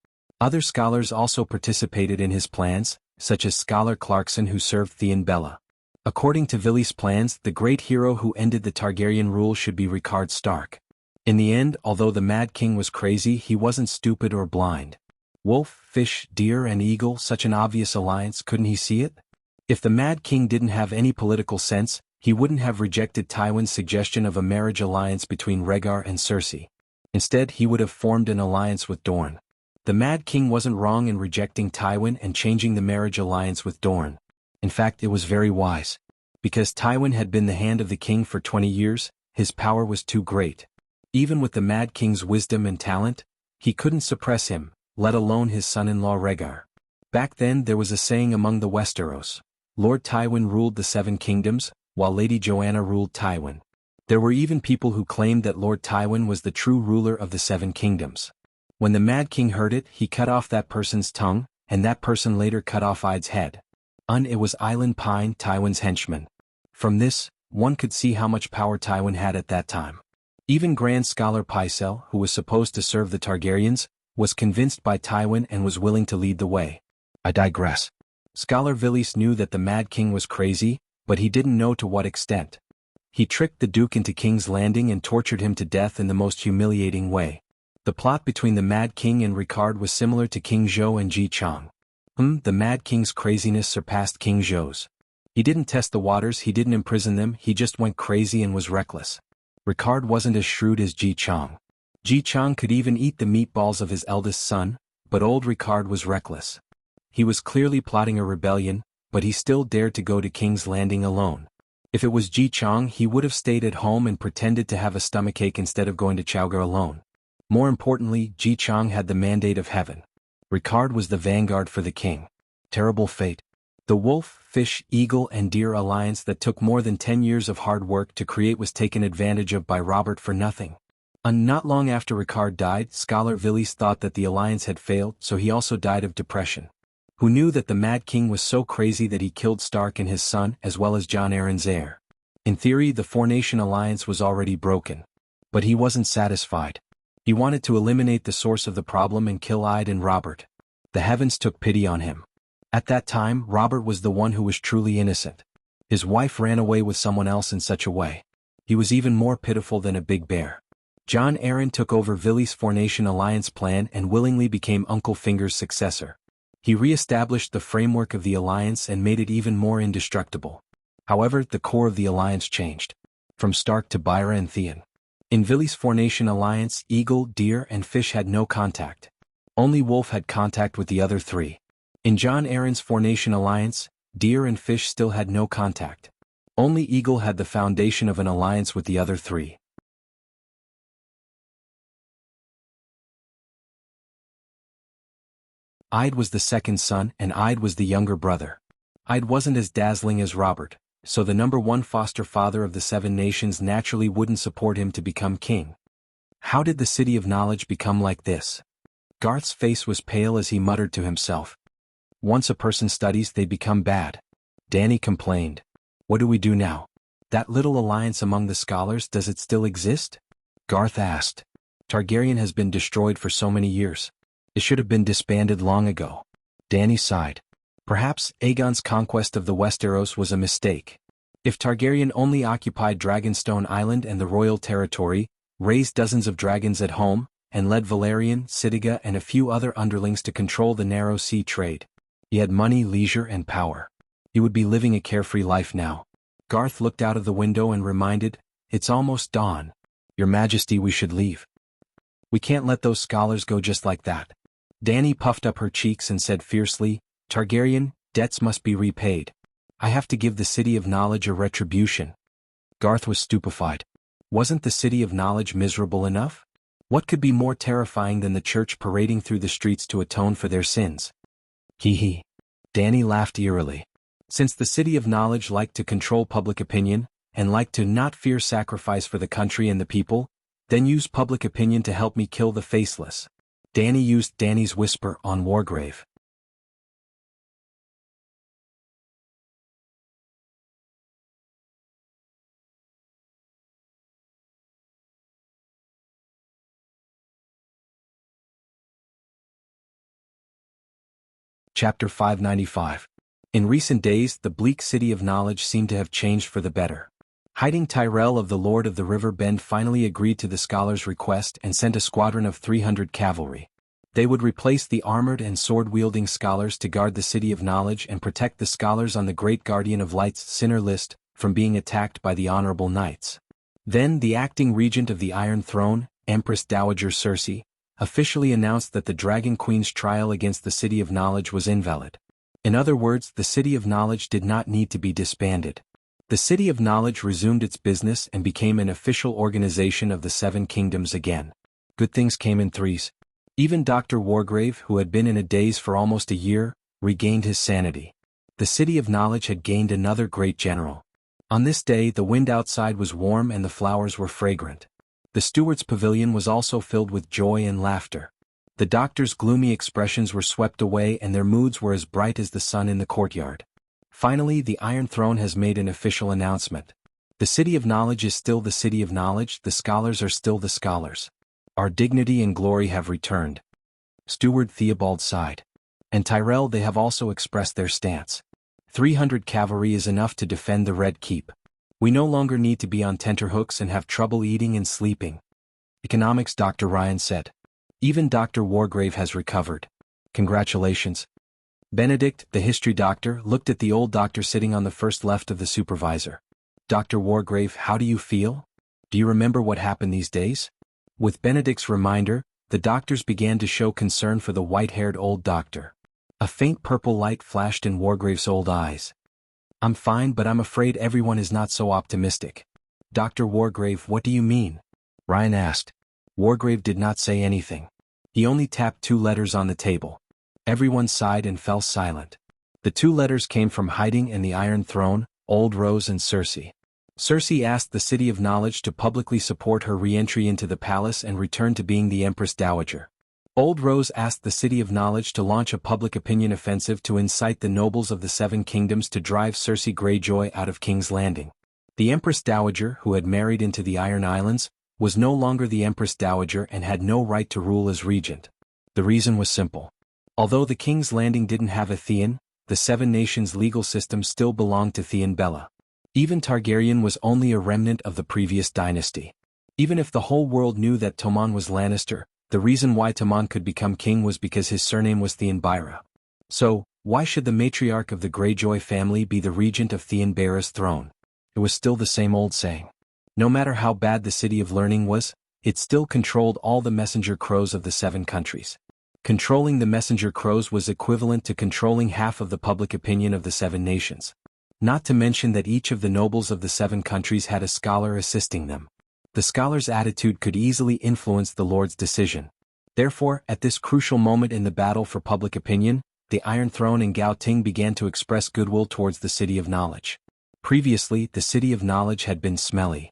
Other scholars also participated in his plans, such as Scholar Clarkson who served Theon Bella. According to Villies' plans, the great hero who ended the Targaryen rule should be Rickard Stark. In the end, although the Mad King was crazy, he wasn't stupid or blind. Wolf, fish, deer and eagle, such an obvious alliance, couldn't he see it? If the Mad King didn't have any political sense, he wouldn't have rejected Tywin's suggestion of a marriage alliance between Rhaegar and Cersei. Instead, he would have formed an alliance with Dorne. The Mad King wasn't wrong in rejecting Tywin and changing the marriage alliance with Dorne. In fact, it was very wise. Because Tywin had been the hand of the king for 20 years, his power was too great. Even with the Mad King's wisdom and talent, he couldn't suppress him, let alone his son-in-law Rhaegar. Back then there was a saying among the Westeros, Lord Tywin ruled the 7 kingdoms, while Lady Joanna ruled Tywin. There were even people who claimed that Lord Tywin was the true ruler of the 7 kingdoms. When the Mad King heard it, he cut off that person's tongue, and that person later cut off Id's head. It was Island Pine, Tywin's henchman. From this, one could see how much power Tywin had at that time. Even Grand Scholar Pycelle, who was supposed to serve the Targaryens, was convinced by Tywin and was willing to lead the way. I digress. Scholar Villies knew that the Mad King was crazy, but he didn't know to what extent. He tricked the Duke into King's Landing and tortured him to death in the most humiliating way. The plot between the Mad King and Rickard was similar to King Zhou and Ji Chang. The Mad King's craziness surpassed King Zhou's. He didn't test the waters, he didn't imprison them, he just went crazy and was reckless. Rickard wasn't as shrewd as Ji Chang. Ji Chang could even eat the meatballs of his eldest son, but old Rickard was reckless. He was clearly plotting a rebellion, but he still dared to go to King's Landing alone. If it was Ji Chang, he would have stayed at home and pretended to have a stomachache instead of going to Chowgar alone. More importantly, Ji Chang had the mandate of heaven. Rickard was the vanguard for the king. Terrible fate. The wolf, fish, eagle and deer alliance that took more than 10 years of hard work to create was taken advantage of by Robert for nothing. Not long after Ricard died, Scholar Villiers thought that the alliance had failed, so he also died of depression. Who knew that the Mad King was so crazy that he killed Stark and his son as well as Jon Arryn's heir? In theory, the Four-Nation alliance was already broken. But he wasn't satisfied. He wanted to eliminate the source of the problem and kill Ide and Robert. The heavens took pity on him. At that time, Robert was the one who was truly innocent. His wife ran away with someone else in such a way. He was even more pitiful than a big bear. Jon Arryn took over Villiers' Four-Nation alliance plan and willingly became Uncle Finger's successor. He re-established the framework of the alliance and made it even more indestructible. However, the core of the alliance changed. From Stark to Byra and Theon. In Villiers' Four-Nation alliance, eagle, deer and fish had no contact. Only wolf had contact with the other three. In Jon Arryn's Four-Nation alliance, deer and fish still had no contact. Only eagle had the foundation of an alliance with the other three. Ide was the second son and Ide was the younger brother. Ide wasn't as dazzling as Robert, so the number one foster father of the Seven Nations naturally wouldn't support him to become king. How did the City of Knowledge become like this? Garth's face was pale as he muttered to himself. Once a person studies, they become bad. Dany complained. What do we do now? That little alliance among the scholars, does it still exist? Garth asked. Targaryen has been destroyed for so many years. It should have been disbanded long ago. Dany sighed. Perhaps Aegon's conquest of the Westeros was a mistake. If Targaryen only occupied Dragonstone Island and the royal territory, raised dozens of dragons at home, and led Valerian, Sitiga and a few other underlings to control the narrow sea trade. He had money, leisure and power. He would be living a carefree life now. Garth looked out of the window and reminded, It's almost dawn. Your Majesty, we should leave. We can't let those scholars go just like that. Dany puffed up her cheeks and said fiercely, Targaryen, debts must be repaid. I have to give the City of Knowledge a retribution. Garth was stupefied. Wasn't the City of Knowledge miserable enough? What could be more terrifying than the church parading through the streets to atone for their sins? Hee hee. Dany laughed eerily. Since the City of Knowledge liked to control public opinion, and liked to not fear sacrifice for the country and the people, then use public opinion to help me kill the faceless. Dany used Dany's whisper on Wargrave. Chapter 595. In recent days, the bleak City of Knowledge seemed to have changed for the better. Hiding Tyrell of the Lord of the River Bend finally agreed to the scholars' request and sent a squadron of 300 cavalry. They would replace the armored and sword-wielding scholars to guard the City of Knowledge and protect the scholars on the Great Guardian of Light's Sinner list from being attacked by the Honorable Knights. Then the acting regent of the Iron Throne, Empress Dowager Cersei, officially announced that the Dragon Queen's trial against the City of Knowledge was invalid. In other words, the City of Knowledge did not need to be disbanded. The City of Knowledge resumed its business and became an official organization of the Seven Kingdoms again. Good things came in threes. Even Dr. Wargrave, who had been in a daze for almost a year, regained his sanity. The City of Knowledge had gained another great general. On this day the wind outside was warm and the flowers were fragrant. The steward's pavilion was also filled with joy and laughter. The doctors' gloomy expressions were swept away and their moods were as bright as the sun in the courtyard. Finally, the Iron Throne has made an official announcement. The City of Knowledge is still the City of Knowledge, the scholars are still the scholars. Our dignity and glory have returned. Steward Theobald sighed. And Tyrell, they have also expressed their stance. 300 cavalry is enough to defend the Red Keep. We no longer need to be on tenterhooks and have trouble eating and sleeping. Economics, Dr. Ryan said. Even Dr. Wargrave has recovered. Congratulations. Benedict, the history doctor, looked at the old doctor sitting on the first left of the supervisor. Dr. Wargrave, how do you feel? Do you remember what happened these days? With Benedict's reminder, the doctors began to show concern for the white-haired old doctor. A faint purple light flashed in Wargrave's old eyes. I'm fine, but I'm afraid everyone is not so optimistic. Dr. Wargrave, what do you mean? Ryan asked. Wargrave did not say anything. He only tapped 2 letters on the table. Everyone sighed and fell silent. The two letters came from Hiding and the Iron Throne, Old Rose and Cersei. Cersei asked the City of Knowledge to publicly support her re-entry into the palace and return to being the Empress Dowager. Old Rose asked the City of Knowledge to launch a public opinion offensive to incite the nobles of the Seven Kingdoms to drive Cersei Greyjoy out of King's Landing. The Empress Dowager, who had married into the Iron Islands, was no longer the Empress Dowager and had no right to rule as regent. The reason was simple. Although the King's Landing didn't have a Theon, the Seven Nations legal system still belonged to Theon Bella. Even Targaryen was only a remnant of the previous dynasty. Even if the whole world knew that Tommen was Lannister, the reason why Tommen could become king was because his surname was Theon Byra. So, why should the matriarch of the Greyjoy family be the regent of Theon Byra's throne? It was still the same old saying. No matter how bad the City of Learning was, it still controlled all the messenger crows of the seven countries. Controlling the messenger crows was equivalent to controlling half of the public opinion of the seven nations. Not to mention that each of the nobles of the seven countries had a scholar assisting them. The scholar's attitude could easily influence the Lord's decision. Therefore, at this crucial moment in the battle for public opinion, the Iron Throne and Gao Ting began to express goodwill towards the City of Knowledge. Previously, the City of Knowledge had been smelly.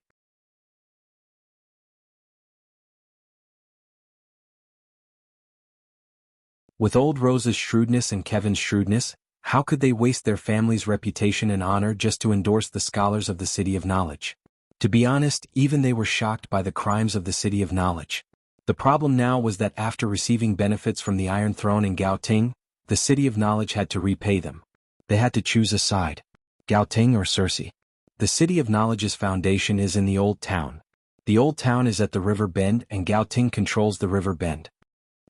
With Old Rose's shrewdness and Kevin's shrewdness, how could they waste their family's reputation and honor just to endorse the scholars of the City of Knowledge? To be honest, even they were shocked by the crimes of the City of Knowledge. The problem now was that after receiving benefits from the Iron Throne and Gao Ting, the City of Knowledge had to repay them. They had to choose a side. Gao Ting or Cersei? The City of Knowledge's foundation is in the Old Town. The Old Town is at the River Bend and Gao Ting controls the River Bend.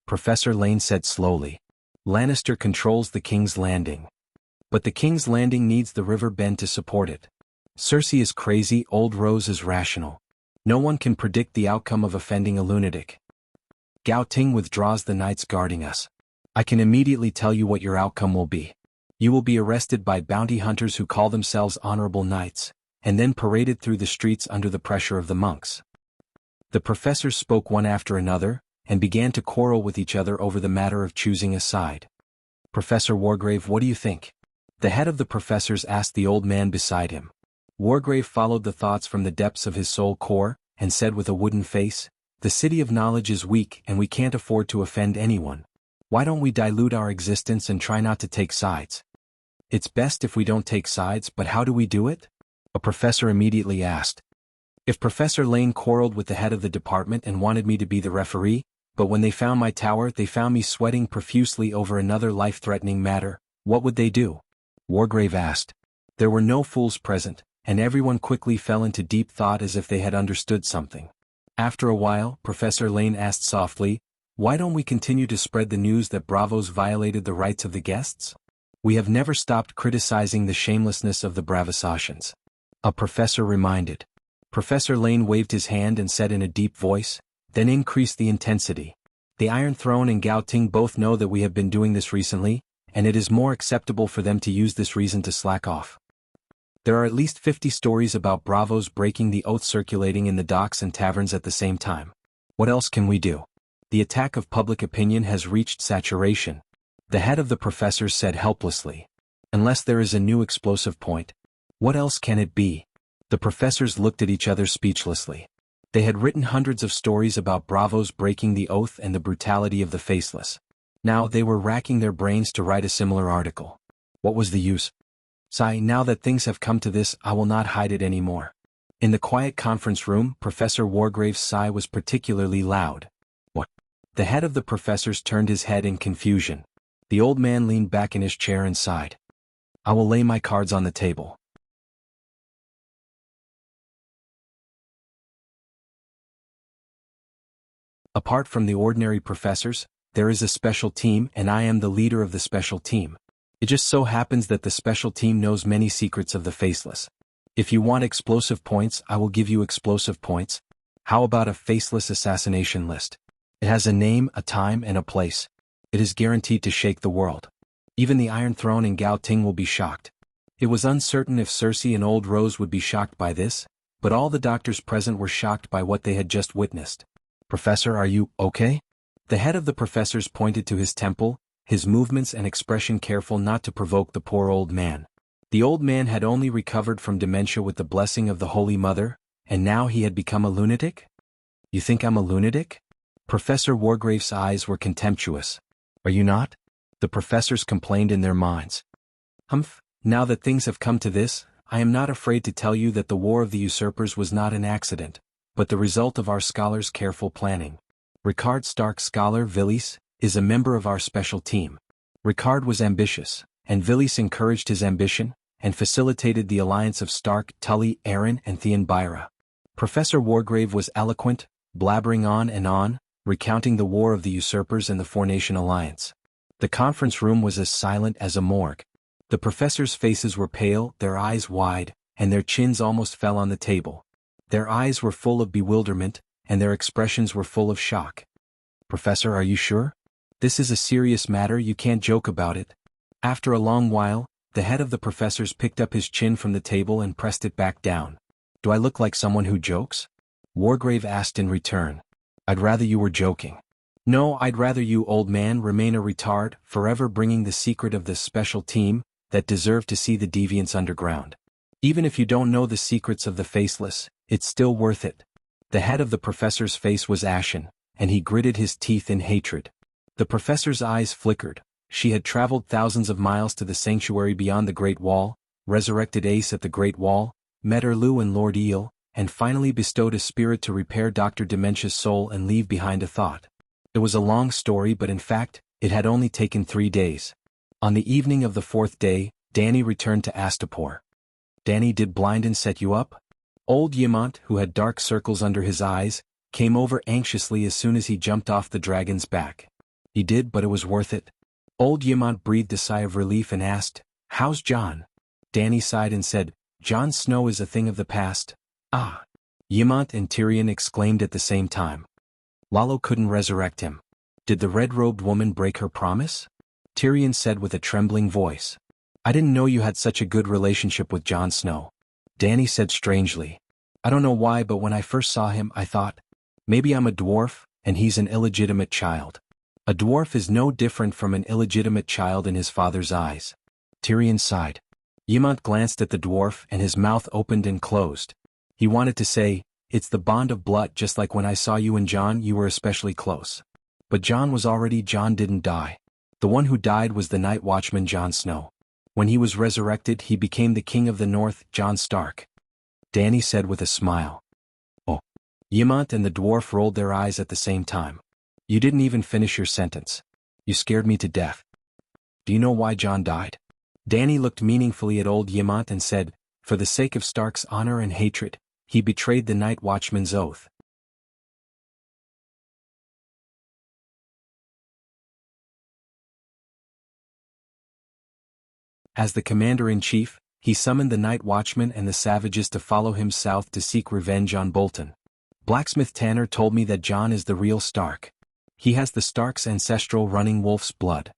Professor Lane said slowly. Lannister controls the King's Landing. But the King's Landing needs the River Bend to support it. Cersei is crazy, Old Rose is rational. No one can predict the outcome of offending a lunatic. Gao Ting withdraws the knights guarding us. I can immediately tell you what your outcome will be. You will be arrested by bounty hunters who call themselves honorable knights, and then paraded through the streets under the pressure of the monks. The professors spoke one after another, and began to quarrel with each other over the matter of choosing a side. Professor Wargrave, what do you think? The head of the professors asked the old man beside him. Wargrave followed the thoughts from the depths of his soul core, and said with a wooden face, the City of Knowledge is weak and we can't afford to offend anyone. Why don't we dilute our existence and try not to take sides? It's best if we don't take sides, but how do we do it? A professor immediately asked. If Professor Lane quarreled with the head of the department and wanted me to be the referee, but when they found my tower they found me sweating profusely over another life-threatening matter, what would they do? Wargrave asked. There were no fools present, and everyone quickly fell into deep thought as if they had understood something. After a while, Professor Lane asked softly, why don't we continue to spread the news that Bravos violated the rights of the guests? We have never stopped criticizing the shamelessness of the Bravosatians. A professor reminded. Professor Lane waved his hand and said in a deep voice, then increased the intensity. The Iron Throne and Gao Ting both know that we have been doing this recently, and it is more acceptable for them to use this reason to slack off. There are at least 50 stories about Bravos breaking the oath circulating in the docks and taverns at the same time. What else can we do? The attack of public opinion has reached saturation. The head of the professors said helplessly. Unless there is a new explosive point. What else can it be? The professors looked at each other speechlessly. They had written hundreds of stories about Bravos breaking the oath and the brutality of the faceless. Now they were racking their brains to write a similar article. What was the use? Sigh, now that things have come to this, I will not hide it anymore. In the quiet conference room, Professor Wargrave's sigh was particularly loud. What? The head of the professors turned his head in confusion. The old man leaned back in his chair and sighed. I will lay my cards on the table. Apart from the ordinary professors, there is a special team and I am the leader of the special team. It just so happens that the special team knows many secrets of the faceless. If you want explosive points, I will give you explosive points. How about a faceless assassination list? It has a name, a time, and a place. It is guaranteed to shake the world. Even the Iron Throne and Gao Ting will be shocked. It was uncertain if Cersei and Old Rose would be shocked by this, but all the doctors present were shocked by what they had just witnessed. Professor, are you okay? The head of the professors pointed to his temple, his movements and expression careful not to provoke the poor old man. The old man had only recovered from dementia with the blessing of the Holy Mother, and now he had become a lunatic? You think I'm a lunatic? Professor Wargrave's eyes were contemptuous. Are you not? The professors complained in their minds. Humph, now that things have come to this, I am not afraid to tell you that the War of the Usurpers was not an accident, but the result of our scholars' careful planning. Ricard Stark, Scholar Villies, is a member of our special team. Ricard was ambitious, and Villies encouraged his ambition, and facilitated the alliance of Stark, Tully, Aaron, and Theon Byra. Professor Wargrave was eloquent, blabbering on, recounting the War of the Usurpers and the Four-Nation Alliance. The conference room was as silent as a morgue. The professors' faces were pale, their eyes wide, and their chins almost fell on the table. Their eyes were full of bewilderment, and their expressions were full of shock. Professor, are you sure? This is a serious matter, you can't joke about it. After a long while, the head of the professors picked up his chin from the table and pressed it back down. Do I look like someone who jokes? Wargrave asked in return. I'd rather you were joking. No, I'd rather you, old man, remain a retard, forever bringing the secret of this special team, that deserved to see the deviants underground. Even if you don't know the secrets of the faceless, it's still worth it. The head of the professor's face was ashen, and he gritted his teeth in hatred. The professor's eyes flickered. She had traveled thousands of miles to the sanctuary beyond the Great Wall, resurrected Ace at the Great Wall, met Erlu and Lord Eel, and finally bestowed a spirit to repair Dr. Dementia's soul and leave behind a thought. It was a long story, but in fact, it had only taken 3 days. On the evening of the 4th day, Danny returned to Astapor. Danny, did Blinden set you up? Old Yamant, who had dark circles under his eyes, came over anxiously as soon as he jumped off the dragon's back. He did, but it was worth it. Old Yamant breathed a sigh of relief and asked, How's John? Danny sighed and said, Jon Snow is a thing of the past. Ah! Yamant and Tyrion exclaimed at the same time. Lalo couldn't resurrect him. Did the red-robed woman break her promise? Tyrion said with a trembling voice. I didn't know you had such a good relationship with Jon Snow. Danny said strangely. I don't know why, but when I first saw him I thought, maybe I'm a dwarf, and he's an illegitimate child. A dwarf is no different from an illegitimate child in his father's eyes. Tyrion sighed. Yamant glanced at the dwarf and his mouth opened and closed. He wanted to say, it's the bond of blood, just like when I saw you and Jon, you were especially close. But Jon didn't die. The one who died was the night watchman Jon Snow. When he was resurrected, he became the king of the north, Jon Stark. Danny said with a smile. Oh. Yamant and the dwarf rolled their eyes at the same time. You didn't even finish your sentence. You scared me to death. Do you know why Jon died? Danny looked meaningfully at old Yamant and said, for the sake of Stark's honor and hatred, he betrayed the night watchman's oath. As the commander-in-chief, he summoned the night watchman and the savages to follow him south to seek revenge on Bolton. Blacksmith Tanner told me that Jon is the real Stark. He has the Stark's ancestral running wolf's blood.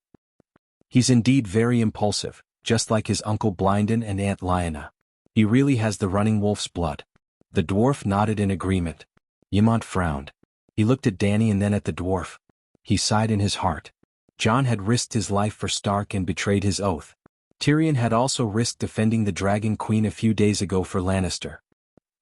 He's indeed very impulsive, just like his uncle Blinden and Aunt Lyanna. He really has the running wolf's blood. The dwarf nodded in agreement. Yamant frowned. He looked at Danny and then at the dwarf. He sighed in his heart. Jon had risked his life for Stark and betrayed his oath. Tyrion had also risked defending the Dragon Queen a few days ago for Lannister.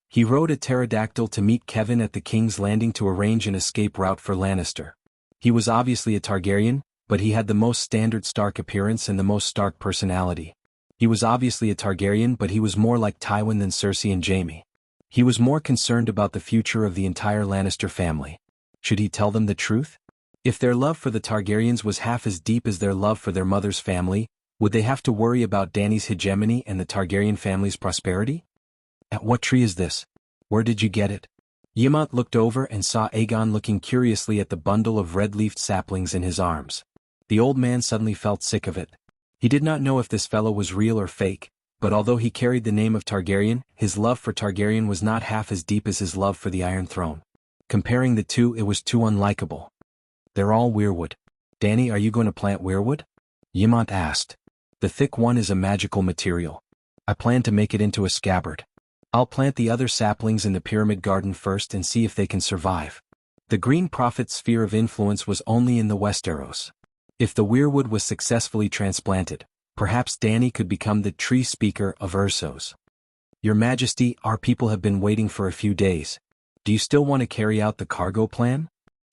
He rode a pterodactyl to meet Kevin at the King's Landing to arrange an escape route for Lannister. He was obviously a Targaryen, but he had the most standard Stark appearance and the most Stark personality. He was obviously a Targaryen, but he was more like Tywin than Cersei and Jaime. He was more concerned about the future of the entire Lannister family. Should he tell them the truth? If their love for the Targaryens was half as deep as their love for their mother's family, would they have to worry about Dany's hegemony and the Targaryen family's prosperity? At what tree is this? Where did you get it? Yamant looked over and saw Aegon looking curiously at the bundle of red-leafed saplings in his arms. The old man suddenly felt sick of it. He did not know if this fellow was real or fake, but although he carried the name of Targaryen, his love for Targaryen was not half as deep as his love for the Iron Throne. Comparing the two, it was too unlikable. They're all weirwood. Dany, are you going to plant weirwood? Yamant asked. The thick one is a magical material. I plan to make it into a scabbard. I'll plant the other saplings in the pyramid garden first and see if they can survive. The Green Prophet's sphere of influence was only in the Westeros. If the weirwood was successfully transplanted, perhaps Danny could become the tree speaker of Ursos. Your Majesty, our people have been waiting for a few days. Do you still want to carry out the cargo plan?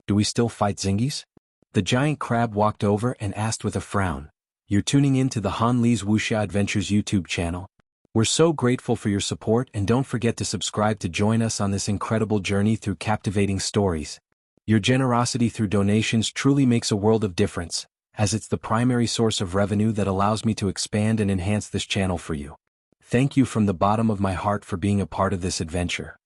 Do we still fight Zingis? The giant crab walked over and asked with a frown. You're tuning in to the Han Li's Wuxia Adventures YouTube channel. We're so grateful for your support, and don't forget to subscribe to join us on this incredible journey through captivating stories. Your generosity through donations truly makes a world of difference, as it's the primary source of revenue that allows me to expand and enhance this channel for you. Thank you from the bottom of my heart for being a part of this adventure.